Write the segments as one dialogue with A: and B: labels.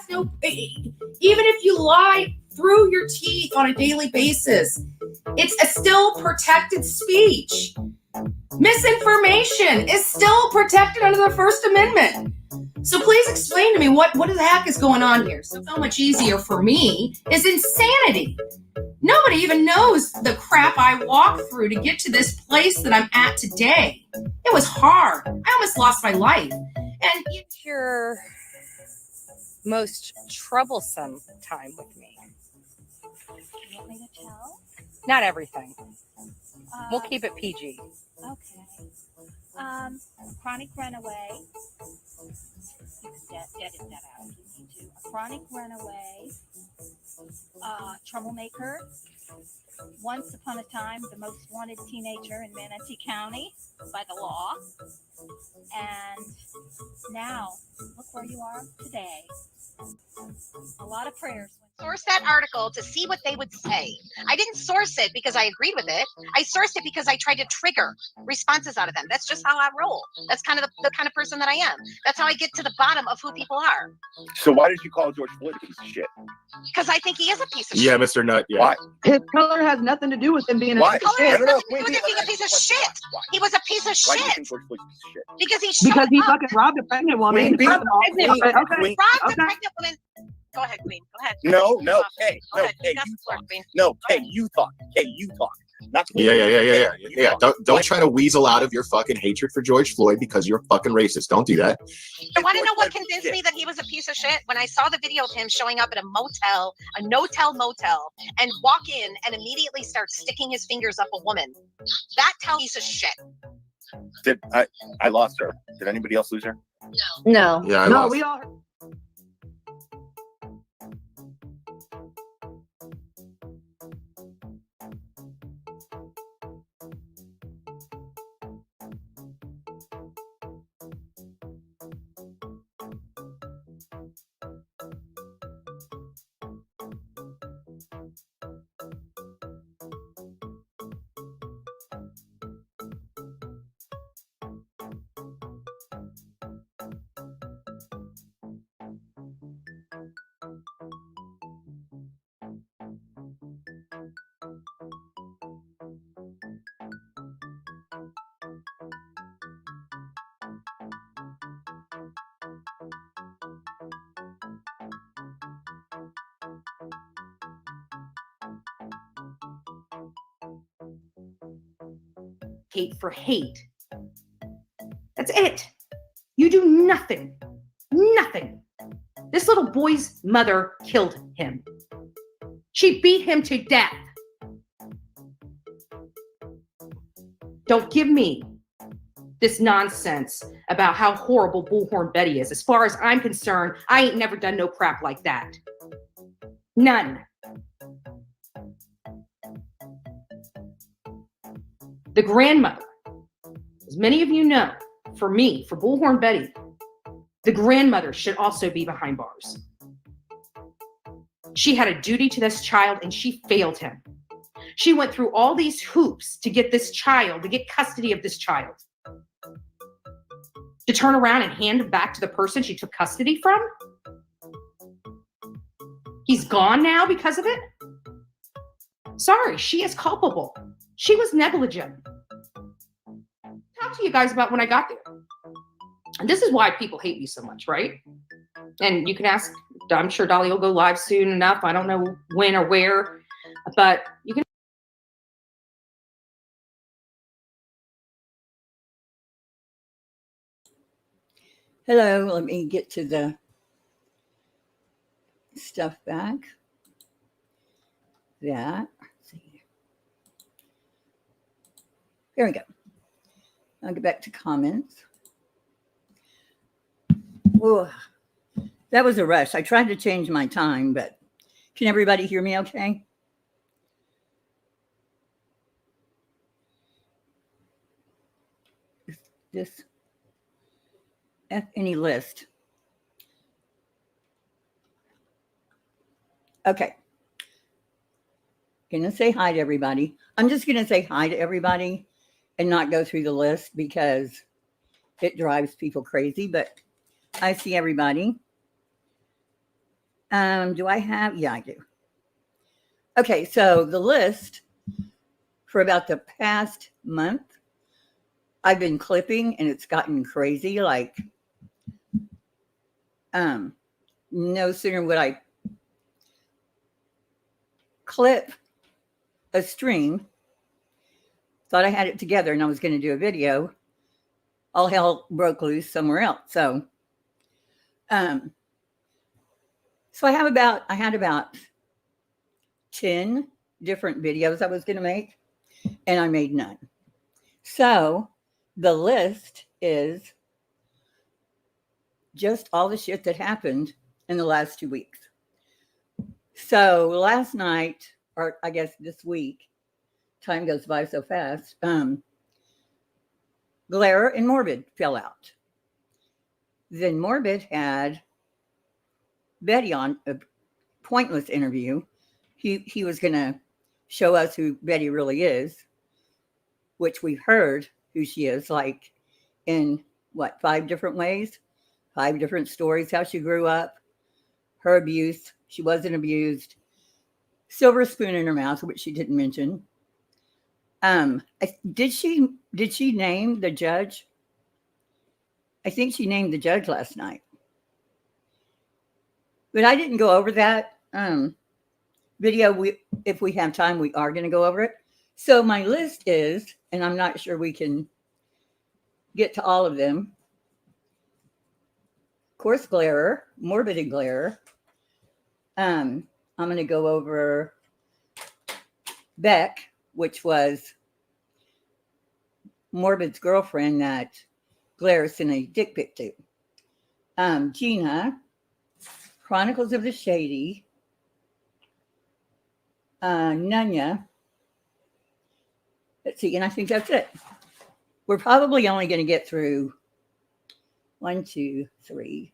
A: that's no, even if you lie through your teeth on a daily basis, it's a still protected speech. Misinformation is still protected under the First Amendment. So please explain to me what the heck is going on here. So much easier for me is insanity. Nobody even knows the crap I walked through to get to this place that I'm at today. It was hard. I almost lost my life. And
B: your most troublesome time with me.
C: You want me to tell?
B: Not everything. We'll keep it PG.
C: Okay. Chronic runaway. You can edit that out if you need to. A chronic runaway. Troublemaker. Once upon a time, the most wanted teenager in Manatee County by the law. And now, look where you are today. A lot of prayers.
D: Source that article to see what they would say. I didn't source it because I agreed with it. I sourced it because I tried to trigger responses out of them. That's just how I roll. That's kind of the kind of person that I am. That's how I get to the bottom of who people are.
E: So why did you call George Floyd a piece of shit?
D: Because I think he is a piece of shit.
F: Yeah, Mr. Nut. Yeah.
E: Why?
G: His color has nothing to do with him being a
E: Why?
G: piece of shit.
D: Color has nothing to do with him being a piece of shit.
E: Why?
D: He was a piece of
E: Why do you
D: shit.
E: think George Floyd's a piece of shit?
D: Because he shut
G: Because he
D: up.
G: fucking robbed a pregnant woman.
E: Queen,
D: Robbed a pregnant woman.
G: Okay.
D: Robbed a pregnant woman. Go ahead, Queen. Go ahead.
E: No,
D: Go
E: hey,
D: ahead.
E: no, hey,
D: You got
E: you
D: the floor,
E: talk.
D: Queen.
E: No,
D: Go
E: hey,
D: ahead.
E: you talk. Hey, you talk. Not
F: Yeah.
E: You talk.
F: Don't try to weasel out of your fucking hatred for George Floyd because you're fucking racist. Don't do that.
D: You want to know what convinced me that he was a piece of shit? When I saw the video of him showing up at a motel, a no-tell motel, and walk in and immediately start sticking his fingers up a woman. That tells piece of shit.
E: Did I lost her? Did anybody else lose her?
G: No.
F: Yeah, I
G: no,
F: lost.
G: we all.
A: hate for hate. That's it. You do nothing. Nothing. This little boy's mother killed him. She beat him to death. Don't give me this nonsense about how horrible Bullhorn Betty is. As far as I'm concerned, I ain't never done no crap like that. None. The grandmother, as many of you know, for me, for Bullhorn Betty, the grandmother should also be behind bars. She had a duty to this child and she failed him. She went through all these hoops to get this child, to get custody of this child. To turn around and hand him back to the person she took custody from? He's gone now because of it? Sorry, she is culpable. She was negligent. Talk to you guys about when I got there. And this is why people hate me so much, right? And you can ask, I'm sure Dolly will go live soon enough. I don't know when or where, but you can.
H: Hello, let me get to the stuff back. Let's see. There we go. I'll get back to comments. Whoa, that was a rush. I tried to change my time, but can everybody hear me okay? Is this F any list? Okay. Gonna say hi to everybody. I'm just gonna say hi to everybody and not go through the list because it drives people crazy, but I see everybody. Do I have? Yeah, I do. Okay, so the list for about the past month, I've been clipping and it's gotten crazy. Like, no sooner would I clip a stream, thought I had it together and I was going to do a video, all hell broke loose somewhere else. So I had about 10 different videos I was going to make, and I made none. So the list is just all the shit that happened in the last 2 weeks. So last night, or I guess this week, time goes by so fast, Glare and Morbid fell out. Then Morbid had Betty on a pointless interview. He was going to show us who Betty really is, which we've heard who she is, like in 5 different ways, 5 different stories, how she grew up, her abuse, she wasn't abused, silver spoon in her mouth, which she didn't mention. Did she name the judge? I think she named the judge last night. But I didn't go over that video. If we have time, we are going to go over it. So my list is, and I'm not sure we can get to all of them. Of course, Glare, Morbid and Glare. I'm going to go over Beck, which was Morbid's girlfriend that Glare sent a dick pic to. Gina, Chronicles of the Shady, Nunya. Let's see, and I think that's it. We're probably only going to get through 1, 2, 3,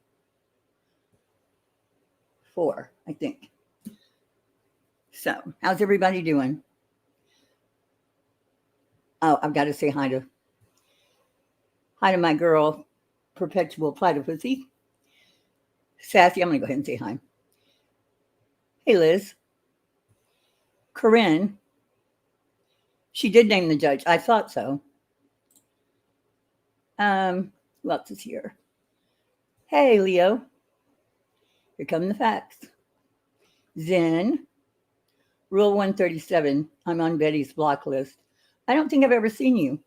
H: 4, I think. So, how's everybody doing? Oh, I've got to say hi to my girl, Perpetual Platypussy. Sassy, I'm going to go ahead and say hi. Hey, Liz. Corinne. She did name the judge. I thought so. Who else is here? Hey, Leo. Here come the facts. Zen. Rule 137. I'm on Betty's block list. I don't think I've ever seen you.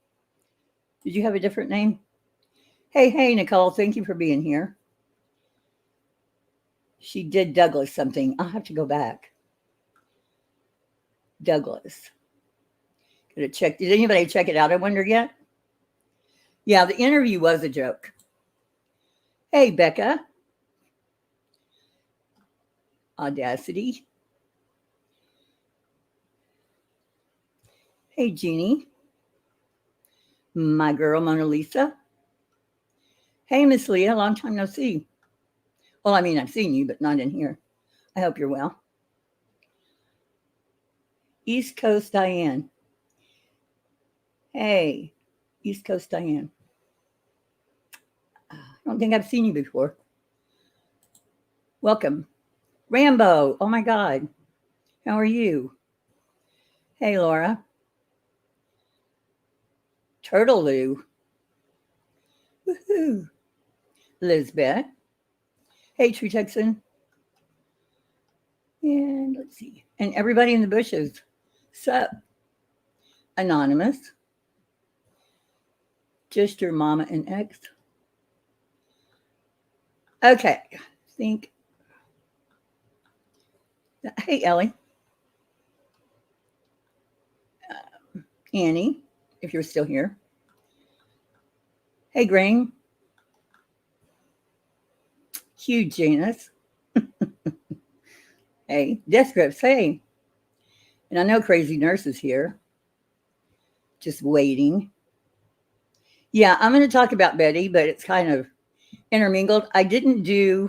H: Did you have a different name? Hey, Nicole. Thank you for being here. She did Douglas something. I'll have to go back. Douglas. Gotta check. Did anybody check it out? I wonder yet. Yeah, the interview was a joke. Hey, Becca. Audacity. Hey, Jeannie. My girl, Mona Lisa. Hey, Miss Leah. Long time no see. Well, I mean, I've seen you, but not in here. I hope you're well. East Coast Diane. Hey, East Coast Diane. I don't think I've seen you before. Welcome. Rambo. Oh, my God. How are you? Hey, Laura. Turtleloo. Woohoo. Lisbeth. Hey, Tree Texan. And let's see. And everybody in the bushes. Sup? Anonymous. Just your mama and ex. Okay. Think. Hey, Ellie. Annie, if you're still here. Hey, Green. Hugh Janus. Hey, Death Grips, hey. And I know Crazy Nurse is here. Just waiting. Yeah, I'm going to talk about Betty, but it's kind of intermingled. I'd given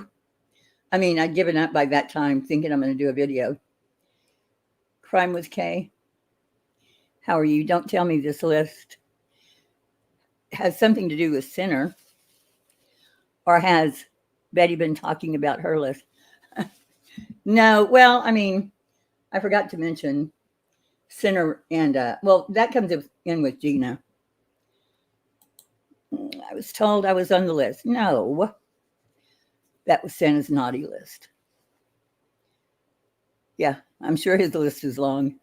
H: up by that time thinking I'm going to do a video. Crime with K. How are you? Don't tell me this list has something to do with Sinner, or has Betty been talking about her list? No, well, I mean, I forgot to mention Sinner and well, that comes in with Gina. I was told I was on the list. No, that was Santa's naughty list. Yeah, I'm sure his list is long.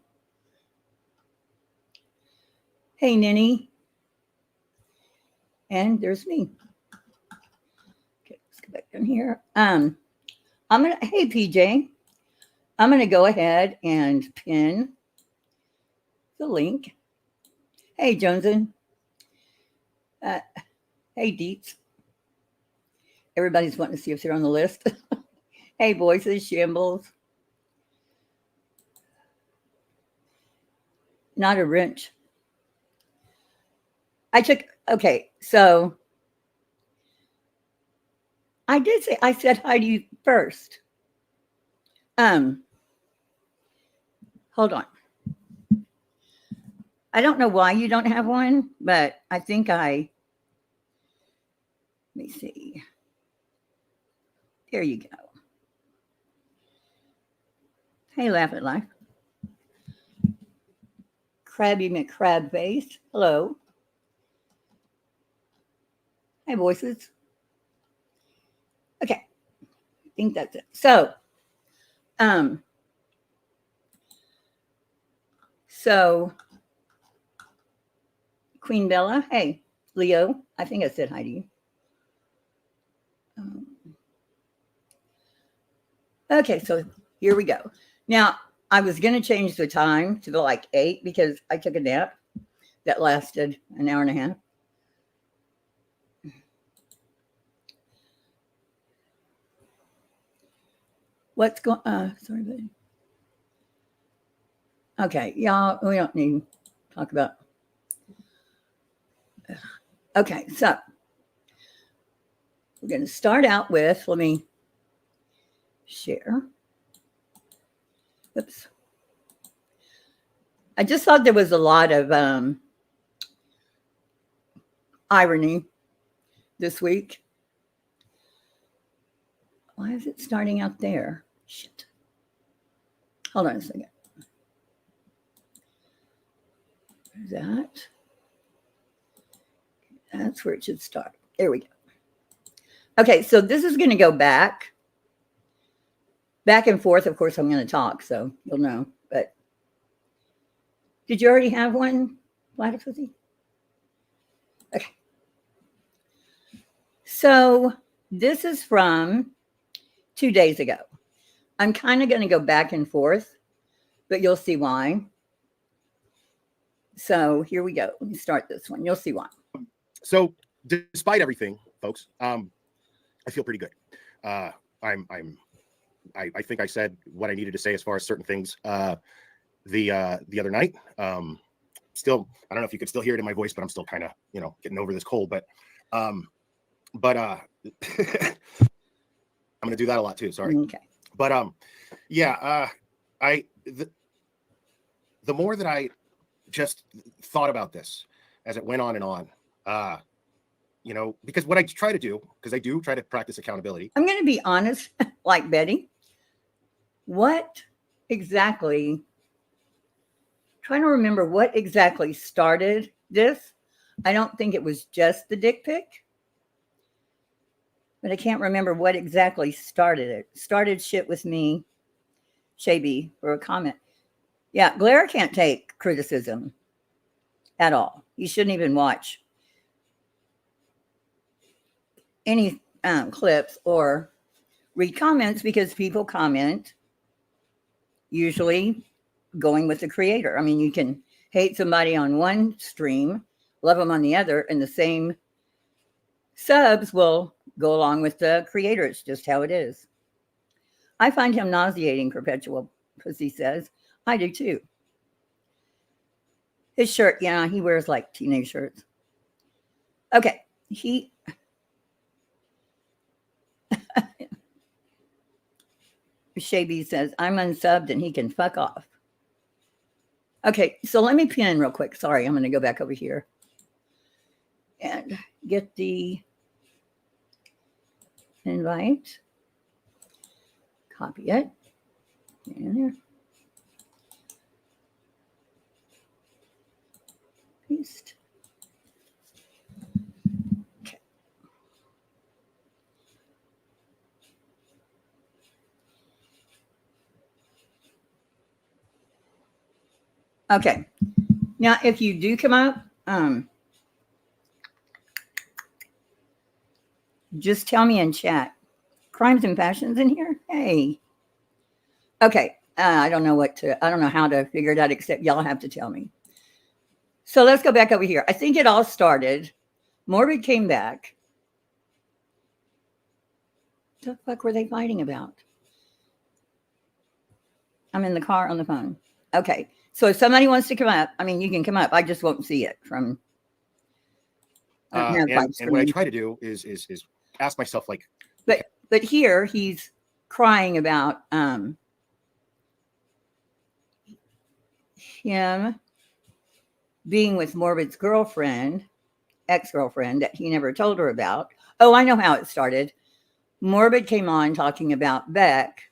H: Hey, Ninny. And there's me. Okay, let's go back down here. Hey, PJ. I'm gonna go ahead and pin the link. Hey, Joneson. Hey, Deets. Everybody's wanting to see if they're on the list. Hey, Voices, Shambles. Not a wrench. Okay, so I said hi to you first. Hold on. I don't know why you don't have one, but I think let me see. There you go. Hey, Laugh at Life. Krabby McCrab Face. Hello. Hi, Voices. Okay. I think that's it. So, Queen Bella. Hey, Leo. I think I said hi to you. Okay, so here we go. Now, I was going to change the time to like 8 because I took a nap that lasted an hour and a half. What's going on? Sorry, buddy. Okay, y'all, we don't need to talk about. Okay, so we're going to start out with, let me share. Oops. I just thought there was a lot of irony this week. Why is it starting out there? Shit. Hold on a second. That's where it should start. There we go. Okay, so this is going to go back and forth. Of course, I'm going to talk, so you'll know. But did you already have one, Platypusy? Okay. So this is from 2 days ago. I'm kind of going to go back and forth, but you'll see why. So here we go. Let me start this one. You'll see why.
F: So despite everything, folks, I feel pretty good. I think I said what I needed to say as far as certain things the other night. Still, I don't know if you could still hear it in my voice, but I'm still kind of, getting over this cold. But I'm gonna do that a lot too. Sorry.
H: Okay.
F: But the more that I just thought about this as it went on and on, because what I try to do, because I do try to practice accountability.
H: I'm going to be honest, like Betty. What exactly? Trying to remember what exactly started this. I don't think it was just the dick pic, but I can't remember what exactly started it. Started shit with me, Shady, for a comment. Yeah, Blair can't take criticism at all. You shouldn't even watch any clips or read comments because people comment usually going with the creator. I mean, you can hate somebody on one stream, love them on the other, and the same subs will go along with the creator. It's just how it is. I find him nauseating, Perpetual Pussy says. I do too. His shirt, yeah, he wears like teenage shirts. Okay, Shaby says, I'm unsubbed and he can fuck off. Okay, so let me pin real quick. Sorry, I'm going to go back over here and get the invite. Copy it. In there. Paste. Okay. Okay. Now, if you do come up, just tell me in chat. Crimes and passions in here? Hey. Okay. I don't know how to figure it out except y'all have to tell me. So let's go back over here. I think it all started. Morbid came back. What the fuck were they fighting about? I'm in the car on the phone. Okay. So if somebody wants to come up, I mean, you can come up. I just won't see it from.
F: And what I try to do is ask myself, like,
H: but here he's crying about him being with Morbid's girlfriend, ex-girlfriend that he never told her about. Oh, I know how it started. Morbid came on talking about Beck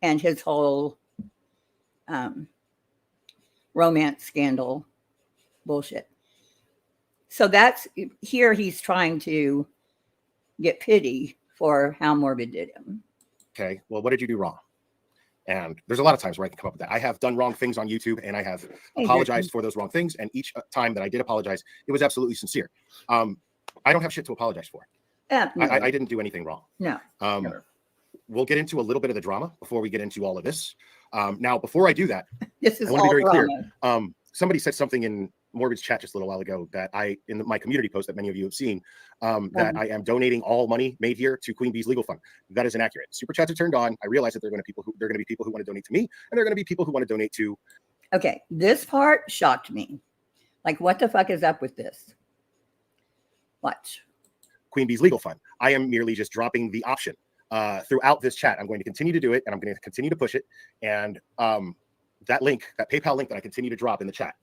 H: and his whole romance scandal bullshit. So that's here he's trying to get pity for how Morbid did him.
F: okay, well, what did you do wrong? And there's a lot of times where I can come up with that. I have done wrong things on YouTube, and I have apologized for those wrong things. And each time that I did apologize, it was absolutely sincere. I don't have shit to apologize for.
H: No.
F: I didn't do anything wrong.
H: No.
F: We'll get into a little bit of the drama before we get into all of this. Now, before I do that,
H: this is
F: I want to be very
H: drama.
F: clear. Somebody said something in Morbid's chat just a little while ago that in my community post that many of you have seen, that I am donating all money made here to Queen Bee's legal fund. That is inaccurate. Super chats are turned on. I realize that there are going to be people who want to donate to me, and there are going to be people who want to donate to.
H: Okay, this part shocked me. Like, what the fuck is up with this? Watch.
F: Queen Bee's legal fund. I am merely just dropping the option throughout this chat. I'm going to continue to do it, and I'm going to continue to push it. And that link, that PayPal link that I continue to drop in the chat,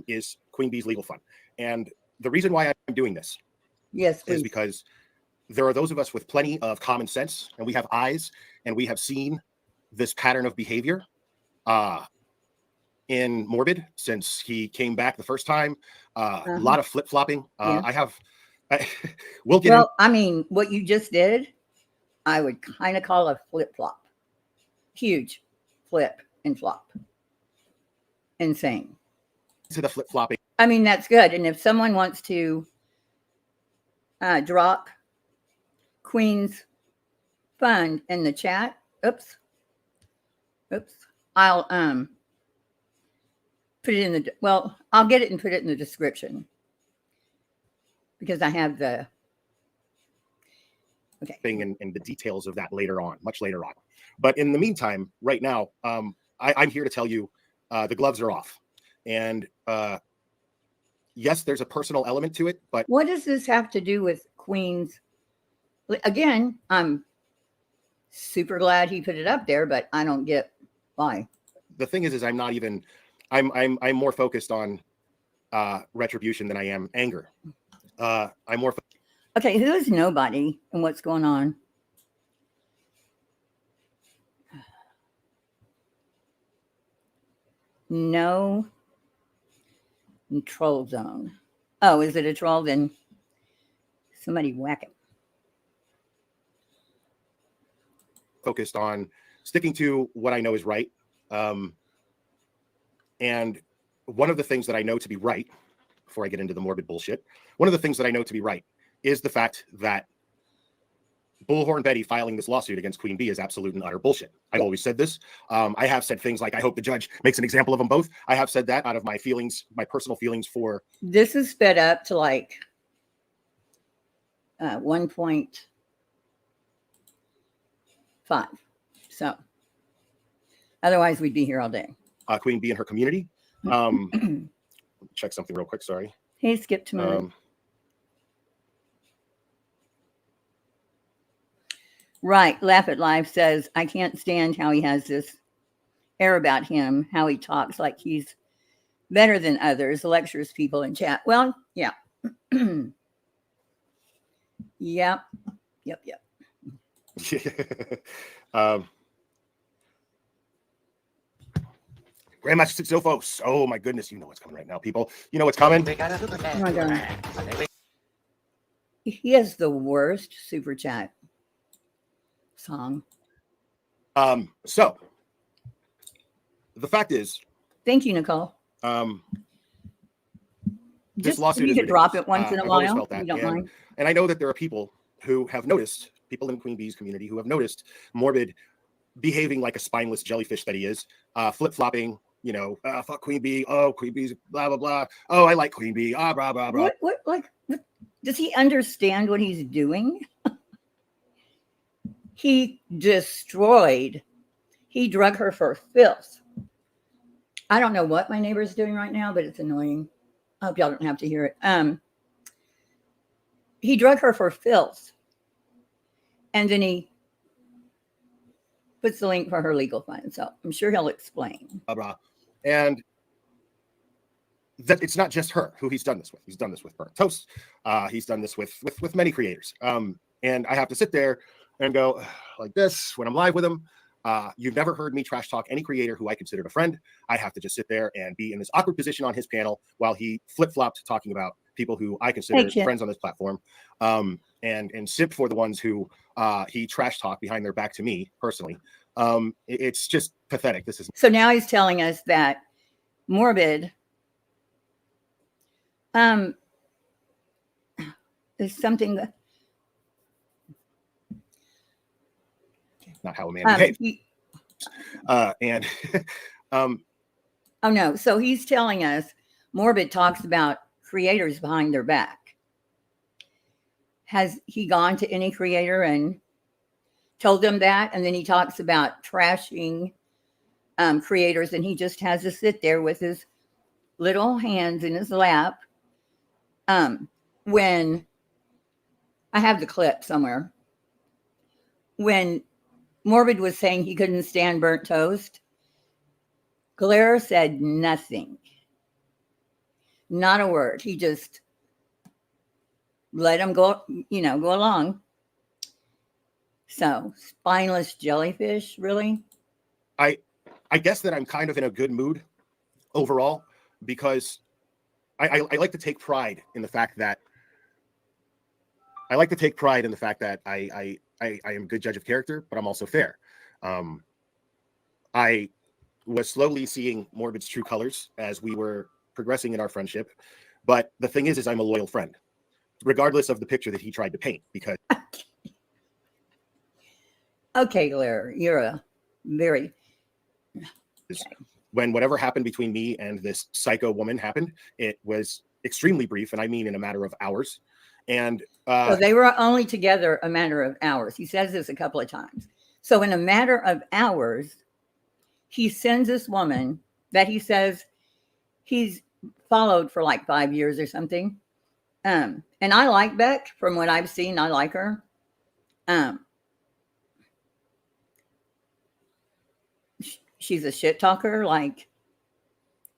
F: is Queen Bee's legal fund. And the reason why I'm doing this,
H: yes, please,
F: is because there are those of us with plenty of common sense, and we have eyes, and we have seen this pattern of behavior in Morbid since he came back the first time. A lot of flip-flopping. We'll get
H: well, I mean, what you just did, I would kind of call a flip-flop. Huge flip and flop. Insane.
F: To the flip-flopping.
H: I mean, that's good. And if someone wants to drop Queen's fund in the chat, oops, I'll put it in the, well, I'll get it and put it in the description because I have the
F: thing and the details of that later on, much later on. But in the meantime, right now, I'm here to tell you the gloves are off. And yes, there's a personal element to it, but
H: what does this have to do with Queen's? Again, I'm super glad he put it up there, but I don't get why.
F: The thing is I'm not even, I'm more focused on retribution than I am anger. I'm more.
H: Okay, who is nobody and what's going on? No troll zone. Oh, is it a troll? Then somebody whack it.
F: Focused on sticking to what I know is right. And one of the things that I know to be right, before I get into the morbid bullshit, one of the things that I know to be right is the fact that Bullhorn Betty filing this lawsuit against Queen Bee is absolute and utter bullshit. I've always said this. I have said things like, I hope the judge makes an example of them both. I have said that out of my feelings, my personal feelings for.
H: This is sped up to like 1.5. So otherwise we'd be here all day.
F: Queen Bee and her community. Check something real quick. Sorry.
H: Hey, skip to me. Right. Laugh at Life says, I can't stand how he has this air about him, how he talks like he's better than others, lectures people in chat. Well, yeah. Yep.
F: Grandmaster Sophos. Oh my goodness, you know what's coming right now, people. You know what's coming.
H: Oh my God. He has the worst super chat song.
F: So the fact is,
H: Thank you, Nicole.
F: this
H: Just
F: lawsuit
H: you
F: is
H: could drop
F: ridiculous.
H: it once in a
F: I've always
H: while.
F: felt that,
H: You don't mind.
F: and I know that there are people who have noticed, people in Queen Bee's community who have noticed Morbid behaving like a spineless jellyfish that he is, flip-flopping, you know, fuck Queen Bee, oh, Queen Bee's blah, blah, blah, oh, I like Queen Bee, blah, blah, blah.
H: What, does he understand what he's doing? He drug her for filth. I don't know what my neighbor's doing right now, but it's annoying. I hope y'all don't have to hear it. He drug her for filth. And then he puts the link for her legal fund. So I'm sure he'll explain.
F: Blah, blah. And that it's not just her who he's done this with. He's done this with Burnt Toast. He's done this with many creators. And I have to sit there and go like this when I'm live with him. You've never heard me trash talk any creator who I considered a friend. I have to just sit there and be in this awkward position on his panel while he flip-flopped talking about people who I consider friends on this platform, and simp for the ones who he trash talk behind their back to me personally. It's just pathetic. This is
H: so now he's telling us that Morbid is something that
F: not how a man behaves. And
H: oh no, so he's telling us Morbid talks about creators behind their back. Has he gone to any creator and told them that? And then he talks about trashing creators, and he just has to sit there with his little hands in his lap. When I have the clip somewhere, when Morbid was saying he couldn't stand burnt toast, Glare said nothing. Not a word. He just let him go, go along. So, spineless jellyfish, really?
F: I guess that I'm kind of in a good mood overall, because I like to take pride in the fact that I am a good judge of character, but I'm also fair. I was slowly seeing Morbid's true colors as we were progressing in our friendship. But the thing is I'm a loyal friend, regardless of the picture that he tried to paint, because...
H: Okay, Glare, you're a very...
F: When whatever happened between me and this psycho woman happened, it was extremely brief, and I mean in a matter of hours. And
H: so they were only together a matter of hours. He says this a couple of times. So in a matter of hours, he sends this woman that he says he's followed for like 5 years or something. And I like Beck. From what I've seen, I like her. She's a shit talker like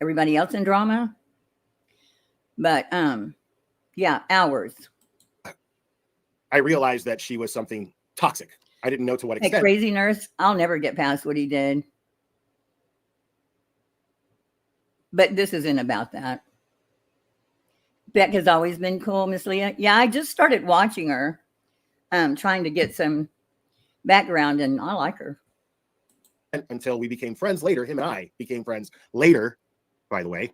H: everybody else in drama. But yeah, hours.
F: I realized that she was something toxic. I didn't know to what extent.
H: Hey, crazy nurse, I'll never get past what he did. But this isn't about that. Beck has always been cool, Miss Leah. Yeah, I just started watching her, trying to get some background, and I like her.
F: Until we became friends later. Him and I became friends later, by the way.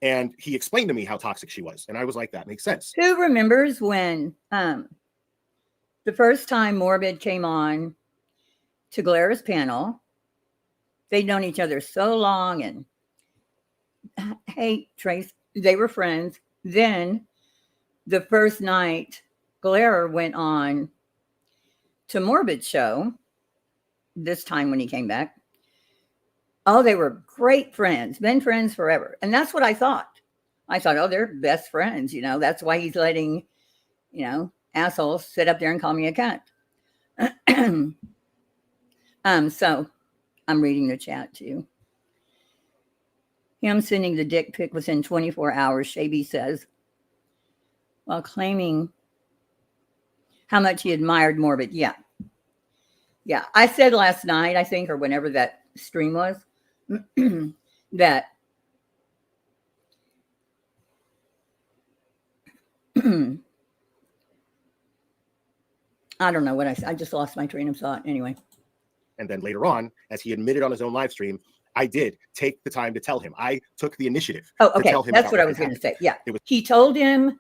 F: And he explained to me how toxic she was. And I was like, that makes sense.
H: Who remembers when the first time Morbid came on to Glara's panel? They'd known each other so long, and hey, Trace, they were friends. Then the first night Glare went on to Morbid's show, this time when he came back. Oh, they were great friends, been friends forever. And that's what I thought. I thought, oh, they're best friends. That's why he's letting, assholes sit up there and call me a cunt. So I'm reading the chat too. Him sending the dick pic within 24 hours, Shady says, while claiming how much he admired Morbid. Yeah. Yeah. I said last night, I think, or whenever that stream was, that I don't know what I just lost my train of thought anyway.
F: And then later on, as he admitted on his own live stream, I did take the time to tell him. I took the initiative
H: Oh,
F: to
H: okay.
F: tell him.
H: That's
F: about
H: what I was going to
F: happened.
H: say. Yeah.
F: It was-
H: He told him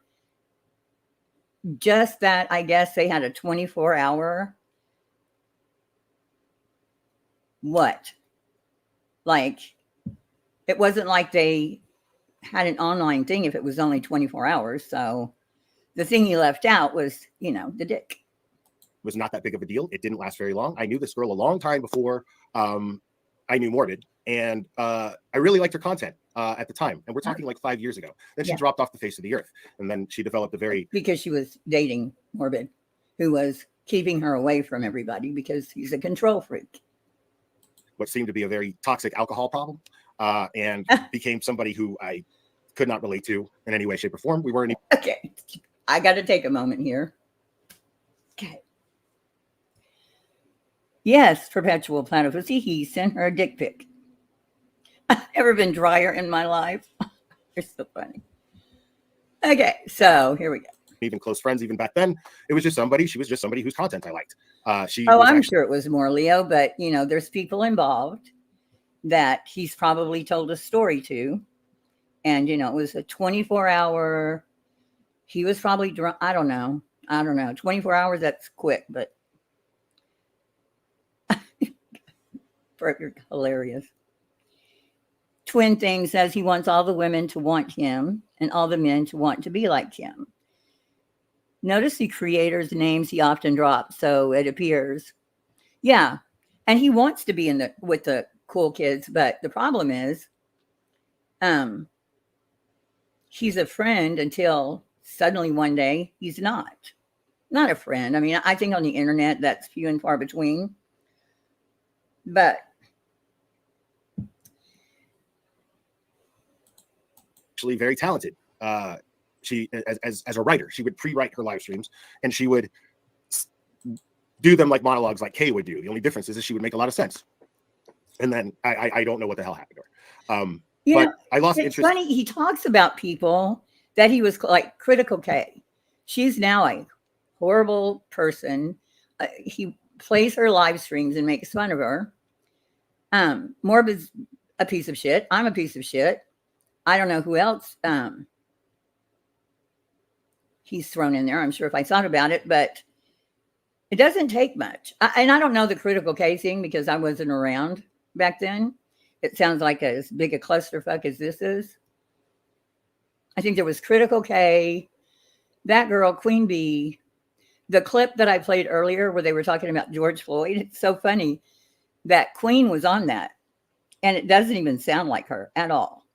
H: just that, I guess they had a 24-hour what? Like, it wasn't like they had an online thing if it was only 24 hours. So the thing he left out was, you know, the dick.
F: Was not that big of a deal. It didn't last very long. I knew this girl a long time before I knew Morbid, and I really liked her content at the time. And we're talking like 5 years ago. Then she dropped off the face of the earth, and then she developed a very
H: because she was dating Morbid, who was keeping her away from everybody because he's a control freak.
F: What seemed to be a very toxic alcohol problem, and became somebody who I could not relate to in any way, shape, or form. We weren't.
H: Okay, I got to take a moment here. Okay. Yes, perpetual platypus. He sent her a dick pic. I've never been drier in my life. You're so funny. Okay, so here we go.
F: Even close friends, even back then, it was just somebody. She was just somebody whose content I liked.
H: I'm sure it was more Leo, but you know, there's people involved that he's probably told a story to, and you know, it was a 24-hour. He was probably drunk. I don't know. 24 hours. That's quick, but you're hilarious. Twin Thing says he wants all the women to want him and all the men to want to be like him. Notice the creators' names he often drops, so it appears. Yeah, and he wants to be with the cool kids, but the problem is, he's a friend until suddenly one day he's not a friend. I mean, I think on the internet that's few and far between, but
F: actually very talented. She, as a writer, she would pre-write her live streams, and she would do them like monologues, like Kay would do. The only difference is that she would make a lot of sense. And then I don't know what the hell happened to her. But I lost interest.
H: It's funny. He talks about people that he was like Critical K. She's now a horrible person. He plays her live streams and makes fun of her. Morbid's a piece of shit. I'm a piece of shit. I don't know who else he's thrown in there. I'm sure if I thought about it, but it doesn't take much. And I don't know the Critical K thing because I wasn't around back then. It sounds like as big a clusterfuck as this is. I think there was Critical K, that girl, Queen Bee, the clip that I played earlier where they were talking about George Floyd. It's so funny that Queen was on that. And it doesn't even sound like her at all.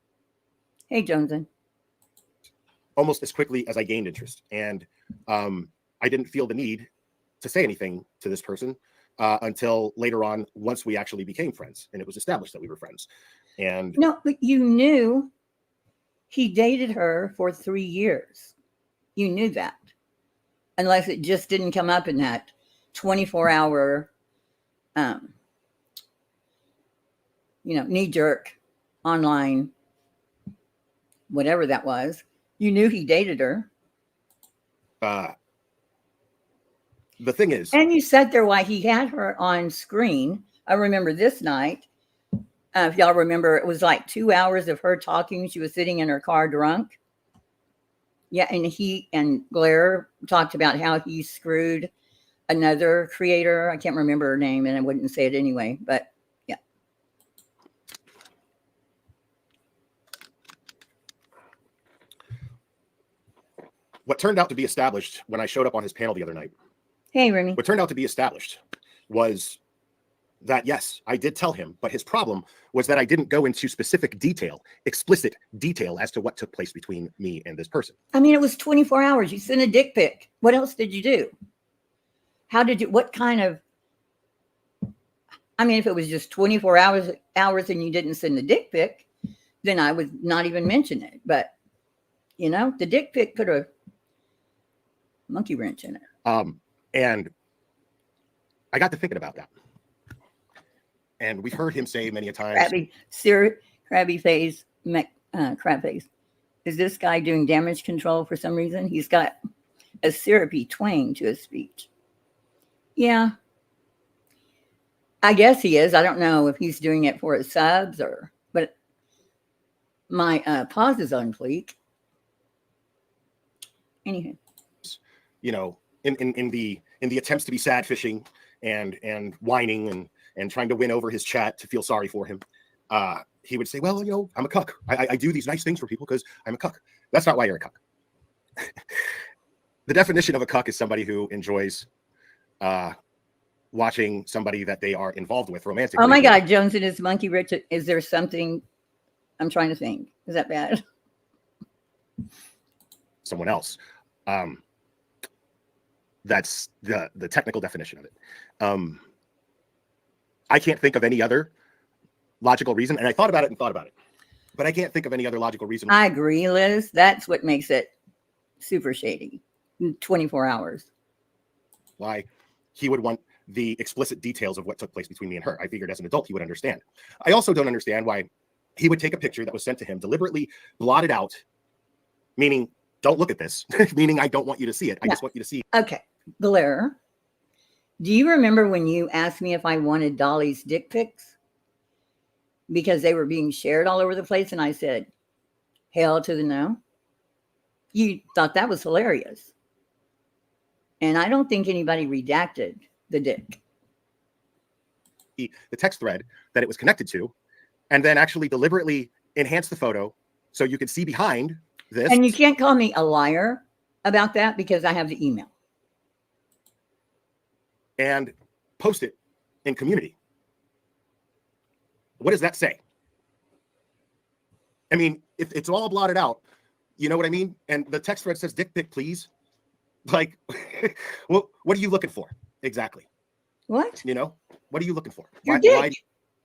H: Hey, Joneson.
F: Almost as quickly as I gained interest. And I didn't feel the need to say anything to this person until later on, once we actually became friends and it was established that we were friends. And
H: no, but you knew he dated her for 3 years. You knew that. Unless it just didn't come up in that 24-hour, knee-jerk online, whatever that was. You knew he dated her.
F: The thing is,
H: and you sat there while he had her on screen. I remember this night. If y'all remember, it was like 2 hours of her talking. She was sitting in her car drunk. Yeah, and he and Blair talked about how he screwed another creator. I can't remember her name, and I wouldn't say it anyway, but yeah.
F: What turned out to be established when I showed up on his panel the other night.
H: Hey, Remy.
F: What turned out to be established was that, yes, I did tell him, but his problem was that I didn't go into specific detail, explicit detail as to what took place between me and this person.
H: I mean, it was 24 hours. You sent a dick pic. What else did you do? What kind of, I mean, if it was just 24 hours and you didn't send the dick pic, then I would not even mention it. But, the dick pic put a monkey wrench in it.
F: And I got to thinking about that. And we've heard him say many a times.
H: crabby face, crab face. Is this guy doing damage control for some reason? He's got a syrupy twang to his speech. Yeah, I guess he is. I don't know if he's doing it for his subs but my pause is on fleek. Anywho,
F: you know, in the attempts to be sad fishing and whining and trying to win over his chat to feel sorry for him, he would say, well, you know, I'm a cuck. I do these nice things for people because I'm a cuck. That's not why you're a cuck. The definition of a cuck is somebody who enjoys watching somebody that they are involved with romantically.
H: Oh my God, Jones and his monkey rich. Is there something? I'm trying to think. Is that bad?
F: Someone else. That's the technical definition of it. I can't think of any other logical reason, and I thought about it, but I can't think of any other logical reason.
H: I agree, Liz. That's what makes it super shady. 24 hours.
F: Why he would want the explicit details of what took place between me and her. I figured as an adult he would understand. I also don't understand why he would take a picture that was sent to him, deliberately blot it out, meaning don't look at this, meaning I don't want you to see it. I just want you to see.
H: Okay, Blair, do you remember when you asked me if I wanted Dolly's dick pics? Because they were being shared all over the place, and I said, hell to the no. You thought that was hilarious. And I don't think anybody redacted the dick.
F: The text thread that it was connected to, and then actually deliberately enhance the photo so you could see behind this.
H: And you can't call me a liar about that because I have the email.
F: And post it in community. What does that say? I mean, if it's all blotted out, you know what I mean? And the text thread says dick pic, please. Like, well, what are you looking for? Exactly.
H: What?
F: You know, what are you looking for?
H: Your dick.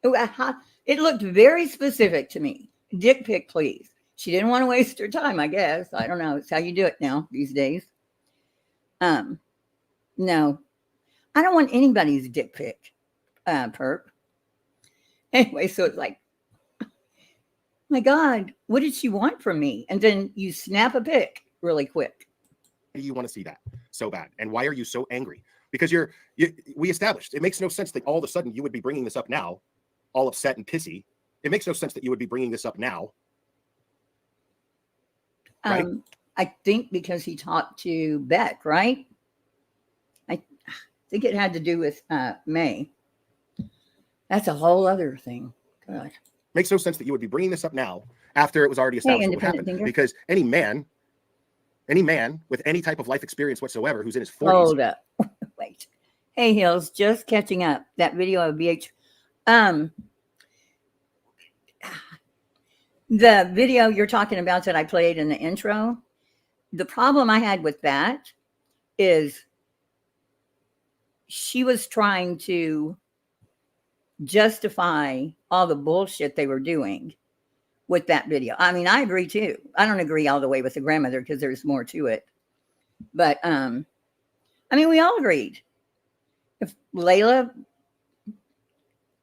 H: It looked very specific to me. Dick pic, please. She didn't want to waste her time, I guess. I don't know. It's how you do it now these days. No, I don't want anybody's dick pic, perp. Anyway, so it's like, my God, what did she want from me? And then you snap a pic really quick.
F: Do you want to see that so bad? And why are you so angry? Because we established it makes no sense that all of a sudden you would be bringing this up now, all upset and pissy. It makes no sense that you would be bringing this up now. Right?
H: I think because he talked to Beck, right? I think it had to do with May. That's a whole other thing. God.
F: Makes no sense that you would be bringing this up now after it was already established what happened. Thinker. Because any man with any type of life experience whatsoever who's in his 40s.
H: Hold up. Wait. Hey, Hills, just catching up. That video of BH. The video you're talking about that I played in the intro, the problem I had with that is she was trying to justify all the bullshit they were doing with that video. I mean, I agree too. I don't agree all the way with the grandmother because there's more to it. But I mean, we all agreed. If Layla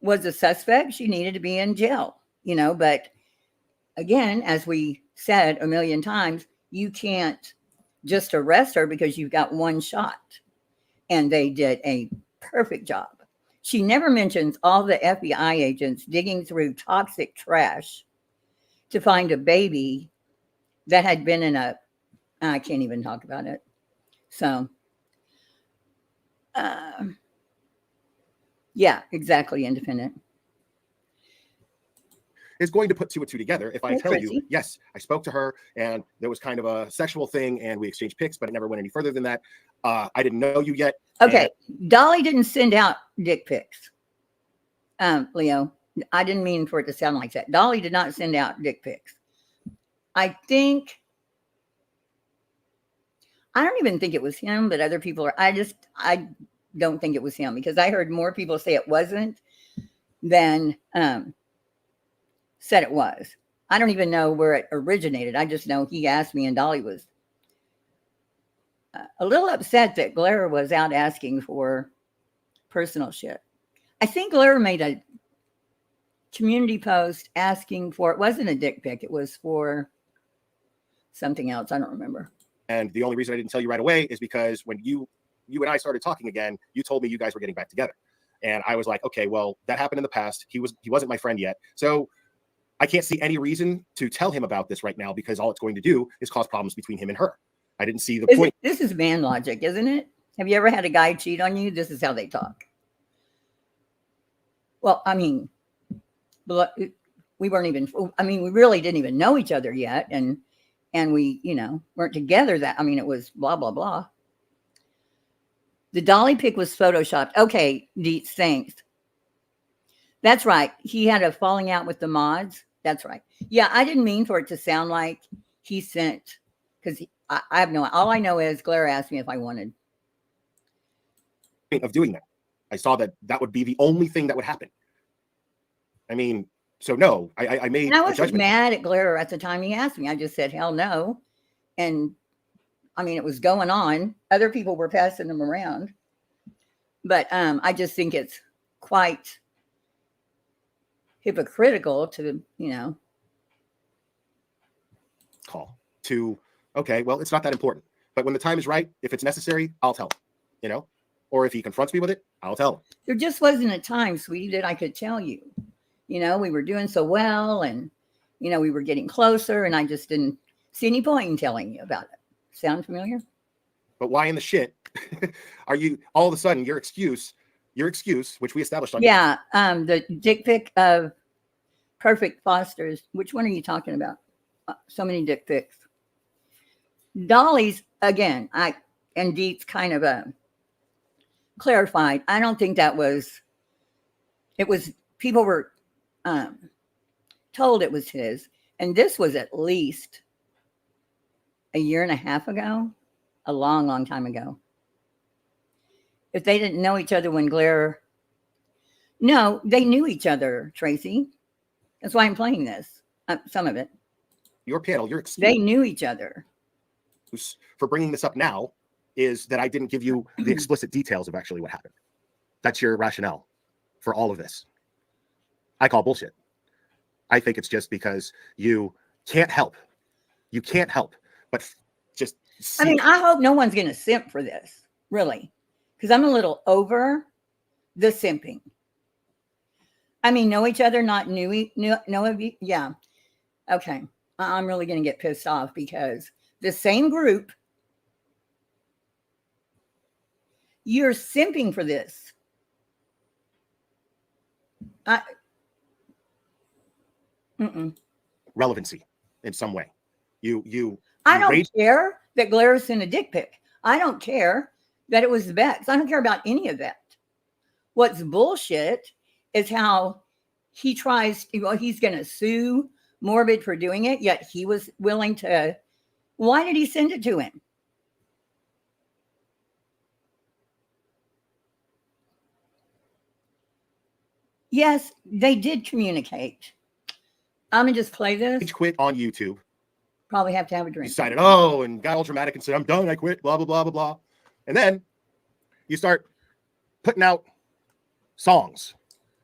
H: was a suspect, she needed to be in jail, you know, but again, as we said a million times, you can't just arrest her because you've got one shot. And they did a perfect job. She never mentions all the FBI agents digging through toxic trash to find a baby that had been in I can't even talk about it. So, yeah, exactly, independent.
F: Is going to put two and two together if I tell
H: Chrissy.
F: you, yes, I spoke to her and there was kind of a sexual thing and we exchanged pics, but it never went any further than that. I didn't know you yet.
H: Okay, Dolly didn't send out dick pics. Leo, I didn't mean for it to sound like that. Dolly did not send out dick pics. I don't even think it was him, but other people are. I don't think it was him because I heard more people say it wasn't than said it was. I don't even know where it originated. I just know he asked me and Dolly was a little upset that Blair was out asking for personal shit. I think Blair made a community post asking for, it wasn't a dick pic, it was for something else. I don't remember.
F: And the only reason I didn't tell you right away is because when you and I started talking again, you told me you guys were getting back together. And I was like, okay, well, that happened in the past. He wasn't my friend yet. So I can't see any reason to tell him about this right now, because all it's going to do is cause problems between him and her. I didn't see the point.
H: This is man logic, isn't it? Have you ever had a guy cheat on you? This is how they talk. Well, I mean, we weren't even, I mean, we really didn't even know each other yet. And we, you know, weren't together that, I mean, it was blah, blah, blah. The dolly pic was photoshopped. Okay, Deets, thanks. That's right. He had a falling out with the mods. That's right. Yeah, I didn't mean for it to sound like he sent, because I have no, all I know is Claire asked me if I wanted.
F: Of doing that. I saw that would be the only thing that would happen. I mean, so no, I made
H: I
F: a
H: wasn't
F: judgment.
H: mad at Claire at the time he asked me. I just said, hell no. And I mean, it was going on. Other people were passing them around. But I just think it's quite hypocritical to, you know.
F: Call to, okay, well, it's not that important. But when the time is right, if it's necessary, I'll tell him, you know. Or if he confronts me with it, I'll tell him.
H: There just wasn't a time, sweetie, that I could tell you. You know, we were doing so well and, you know, we were getting closer and I just didn't see any point in telling you about it. Sound familiar?
F: But why in the shit are you all of a sudden your excuse, which we established on.
H: Yeah. The dick pic of Perfect Fosters. Which one are you talking about? So many dick pics. Dolly's, again, and Deets kind of clarified. I don't think that was, it was, people were told it was his. And this was at least a year and a half ago, a long, long time ago. If they didn't know each other when Blair, no, they knew each other, Tracy. That's why I'm playing this, some of it.
F: Your panel, your excuse
H: They knew each other.
F: for bringing this up now is that I didn't give you the explicit details of actually what happened. That's your rationale for all of this. I call bullshit. I think it's just because you can't help. You can't help but just see.
H: I mean, I hope no one's going to simp for this, really, because I'm a little over the simping. I mean, know each other, not know of you. Yeah. Okay. I'm really going to get pissed off because the same group, you're simping for this.
F: Relevancy in some way.
H: I don't care that Blair sent a dick pic. I don't care that it was Beck's. I don't care about any of that. What's bullshit is how he tries to, well, he's going to sue Morbid for doing it, yet he was willing to. Why did he send it to him? Yes, they did communicate. I'm going to just play this.
F: Rage quit on YouTube.
H: Probably have to have a drink.
F: Decided, and got all dramatic and said, I'm done, I quit, blah, blah, blah, blah, blah. And then you start putting out songs,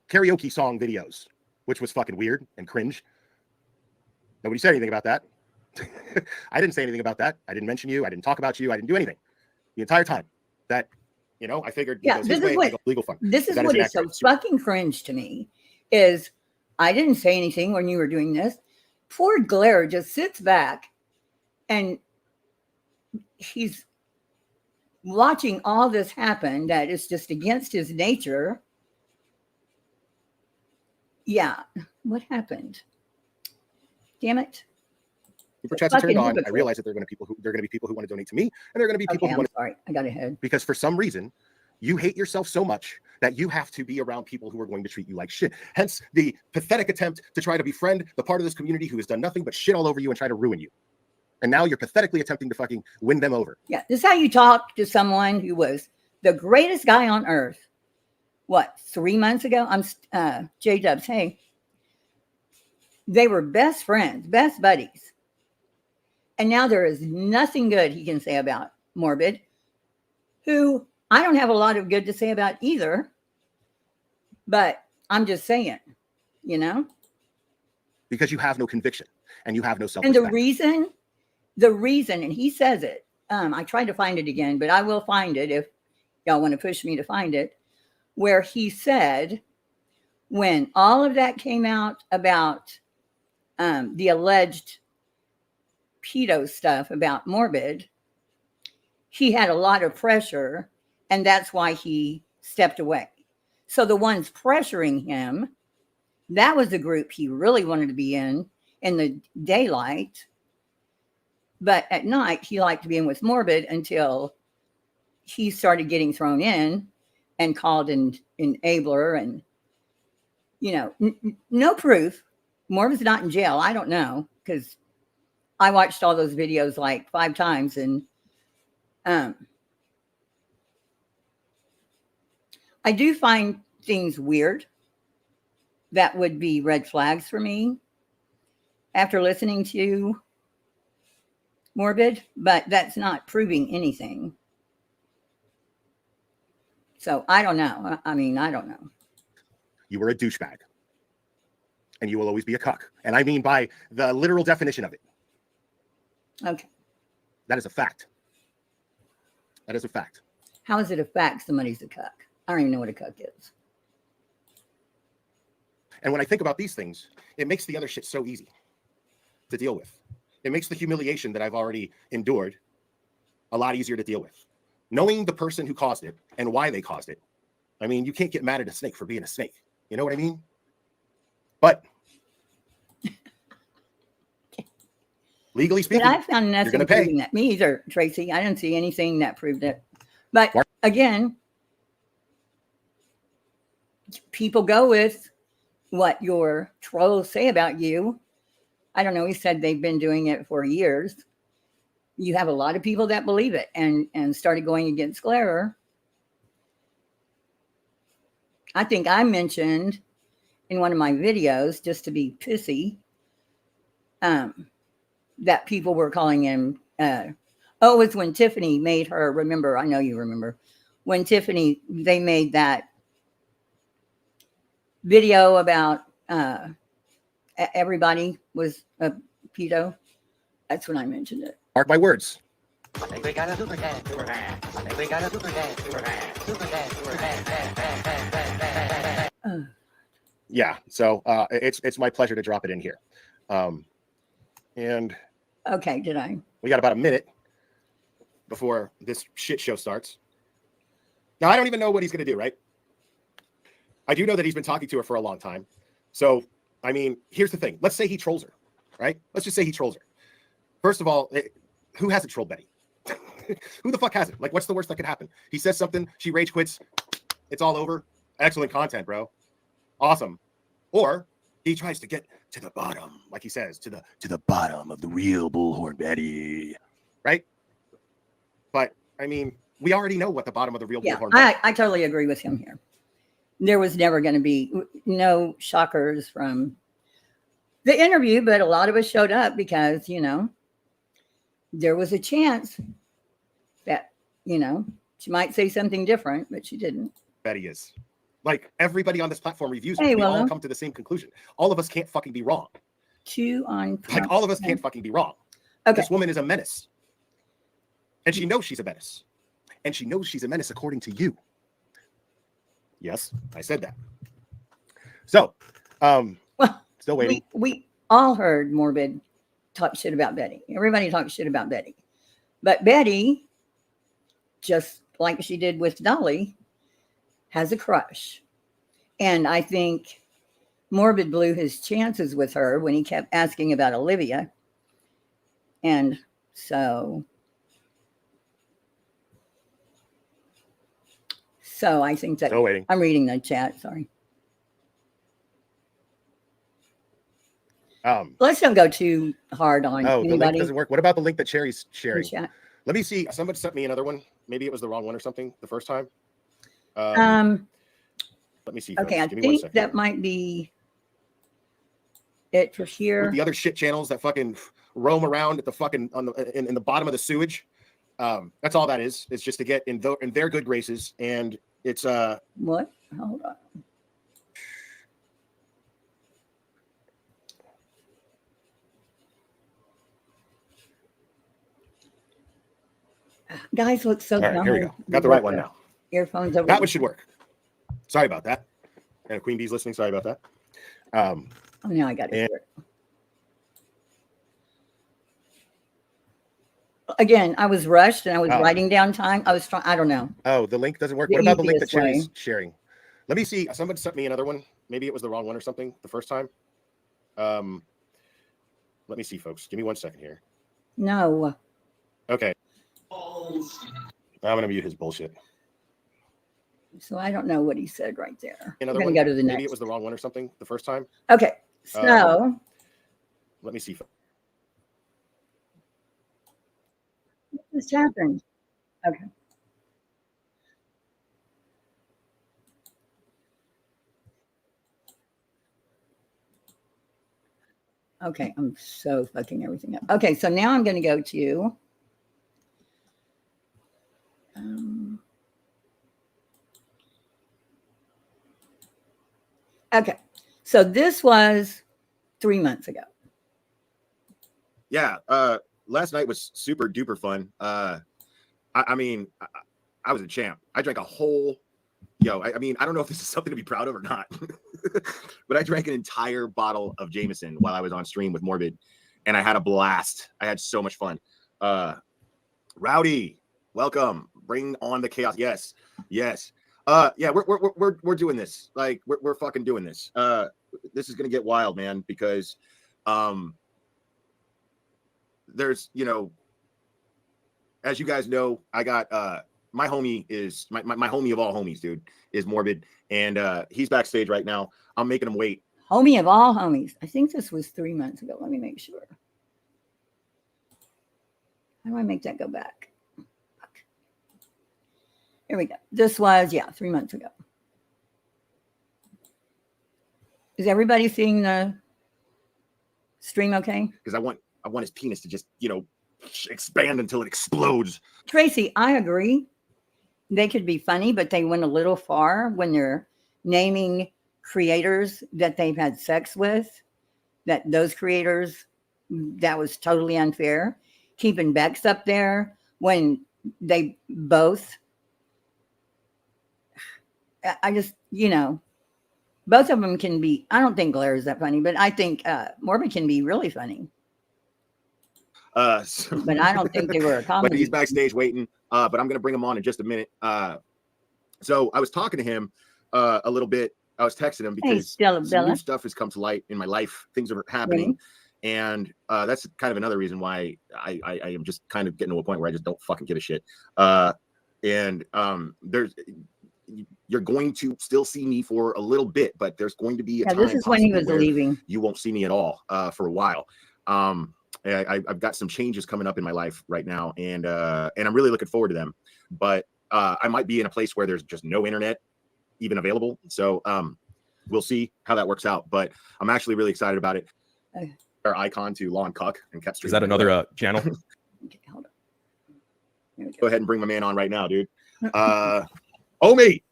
F: karaoke song videos, which was fucking weird and cringe. Nobody said anything about that. I didn't say anything about that. I didn't mention you. I didn't talk about you. I didn't do anything the entire time. That, I figured
H: this is what
F: legal fund.
H: This is what is so fucking cringe to me is I didn't say anything when you were doing this. Poor Blair just sits back and he's watching all this happen that is just against his nature. Yeah. What happened? Damn it.
F: Super chats are turned on. I realize that there are going to be people who want to donate to me, and there are going to be people who want to.
H: Sorry, I got ahead.
F: Because for some reason, you hate yourself so much that you have to be around people who are going to treat you like shit. Hence the pathetic attempt to try to befriend the part of this community who has done nothing but shit all over you and try to ruin you. And now you're pathetically attempting to fucking win them over.
H: Yeah, this is how you talk to someone who was the greatest guy on earth. What, 3 months ago? I'm J-Dubs. Hey, they were best friends, best buddies. And now there is nothing good he can say about Morbid, who I don't have a lot of good to say about either. But I'm just saying, you know?
F: Because you have no conviction and you have no
H: And
F: self-respect.
H: the reason, and he says it, I tried to find it again, but I will find it if y'all want to push me to find it, where he said, when all of that came out about the alleged pedo stuff about Morbid, he had a lot of pressure, and that's why he stepped away. So the ones pressuring him, that was the group he really wanted to be in the daylight. But at night, he liked to be in with Morbid until he started getting thrown in and called an enabler and, you know, no proof. Morbid's not in jail. I don't know, because I watched all those videos like 5 times, and I do find things weird that would be red flags for me after listening to Morbid, but that's not proving anything. So I don't know. I mean, I don't know.
F: You were a douchebag. And you will always be a cuck. And I mean by the literal definition of it.
H: Okay.
F: That is a fact. That is a fact.
H: How is it a fact somebody's a cuck? I don't even know what a cuck is.
F: And when I think about these things, it makes the other shit so easy to deal with. It makes the humiliation that I've already endured a lot easier to deal with. Knowing the person who caused it and why they caused it. I mean, you can't get mad at a snake for being a snake. You know what I mean? But legally speaking,
H: but I found nothing proving that. Me either, Tracy. I didn't see anything that proved it. But again, people go with what your trolls say about you. I don't know. He said they've been doing it for years. You have a lot of people that believe it and started going against Glarer. I think I mentioned in one of my videos, just to be pissy, that people were calling him, it was when Tiffany made her, remember, I know you remember, when Tiffany, they made that video about everybody was a pedo. That's when I mentioned it.
F: Mark my words. Yeah, so it's my pleasure to drop it in here. And
H: okay, did I?
F: We got about a minute before this shit show starts. Now, I don't even know what he's going to do, right? I do know that he's been talking to her for a long time. So, I mean, here's the thing. Let's say he trolls her, right? Let's just say he trolls her. First of all, who hasn't trolled Betty? Who the fuck hasn't? Like, what's the worst that could happen? He says something, she rage quits, it's all over. Excellent content, bro. Awesome. Or he tries to get to the bottom, like he says, to the bottom of the real Bullhorn Betty, right? But I mean, we already know what the bottom of the real Bullhorn Betty.
H: I totally agree with him here. There was never going to be no shockers from the interview, but a lot of us showed up because, you know, there was a chance that, you know, she might say something different, but she didn't.
F: Betty is. Like, everybody on this platform reviews it. We all come to the same conclusion. All of us can't fucking be wrong.
H: Like,
F: all of us can't fucking be wrong.
H: Okay.
F: This woman is a menace. And she knows she's a menace. And she knows she's a menace according to you. Yes, I said that. So, still waiting.
H: We all heard Morbid talk shit about Betty. Everybody talks shit about Betty. But Betty, just like she did with Dolly, has a crush. And I think Morbid blew his chances with her when he kept asking about Olivia. And so I think that
F: still waiting.
H: I'm reading the chat, sorry. Let's don't go too hard on anybody.
F: The link doesn't work. What about the link that Cherry's sharing? Let me see. Somebody sent me another one. Maybe it was the wrong one or something the first time. Let me see.
H: Okay, I think that might be it for here.
F: The other shit channels that fucking roam around at the fucking in the bottom of the sewage. That's all that is. It's just to get in their good graces, and it's
H: what? Hold on. Guys look so
F: All right,
H: dumb.
F: here we go. Got the right one now.
H: Earphones over.
F: That one should work. Sorry about that. And Queen Bee's listening. Sorry about that.
H: Oh, now I got it. Again, I was rushed and I was writing down time. I was trying. I don't know.
F: Oh, the link doesn't work.
H: The
F: What about the link that
H: easiest way.
F: Sherry's sharing? Let me see. Somebody sent me another one. Maybe it was the wrong one or something the first time. Let me see, folks. Give me 1 second here.
H: No.
F: Okay. I'm gonna mute his bullshit.
H: So I don't know what he said right there.
F: Another
H: I'm
F: one.
H: gonna go to the next.
F: Maybe it was the wrong one or something the first time.
H: Okay. So
F: Let me see.
H: what just happened? Okay. Okay, I'm so fucking everything up. Okay, so now I'm going to go to okay, so this was 3 months ago.
F: Yeah. Last night was super duper fun. I mean, I was a champ. I drank a whole. I mean, I don't know if this is something to be proud of or not, but I drank an entire bottle of Jameson while I was on stream with Morbid, and I had a blast. I had so much fun. Rowdy, welcome. Bring on the chaos. Yes. Yeah, we're doing this. Like we're fucking doing this. This is gonna get wild, man, because there's as you guys know, I got my homie is my homie of all homies, dude, is Morbid, and he's backstage right now. I'm making him wait.
H: Homie of all homies. I think this was 3 months ago. Let me make sure. How do I make that go back? Fuck. Here we go. This was 3 months ago. Is everybody seeing the stream okay?
F: Because I want his penis to just expand until it explodes.
H: Tracy, I agree. They could be funny, but they went a little far when they're naming creators that they've had sex with, that those creators, that was totally unfair. Keeping Beck's up there when they both, I just, both of them can be, I don't think Blair is that funny, but I think Morbid can be really funny. But I don't think they were a comedy.
F: But he's backstage waiting. But I'm gonna bring him on in just a minute. So I was talking to him a little bit. I was texting him because some new stuff has come to light in my life. Things are happening, and that's kind of another reason why I am just kind of getting to a point where I just don't fucking give a shit. You're going to still see me for a little bit, but there's going to be a time.
H: This is when he was leaving.
F: You won't see me at all for a while. I've got some changes coming up in my life right now, and I'm really looking forward to them. But I might be in a place where there's just no internet even available. So we'll see how that works out. But I'm actually really excited about it.
H: Okay.
F: Our icon to Law and Cuck and kept.
I: Is that another channel?
H: Okay, hold on.
F: Go ahead and bring my man on right now, dude. Omi,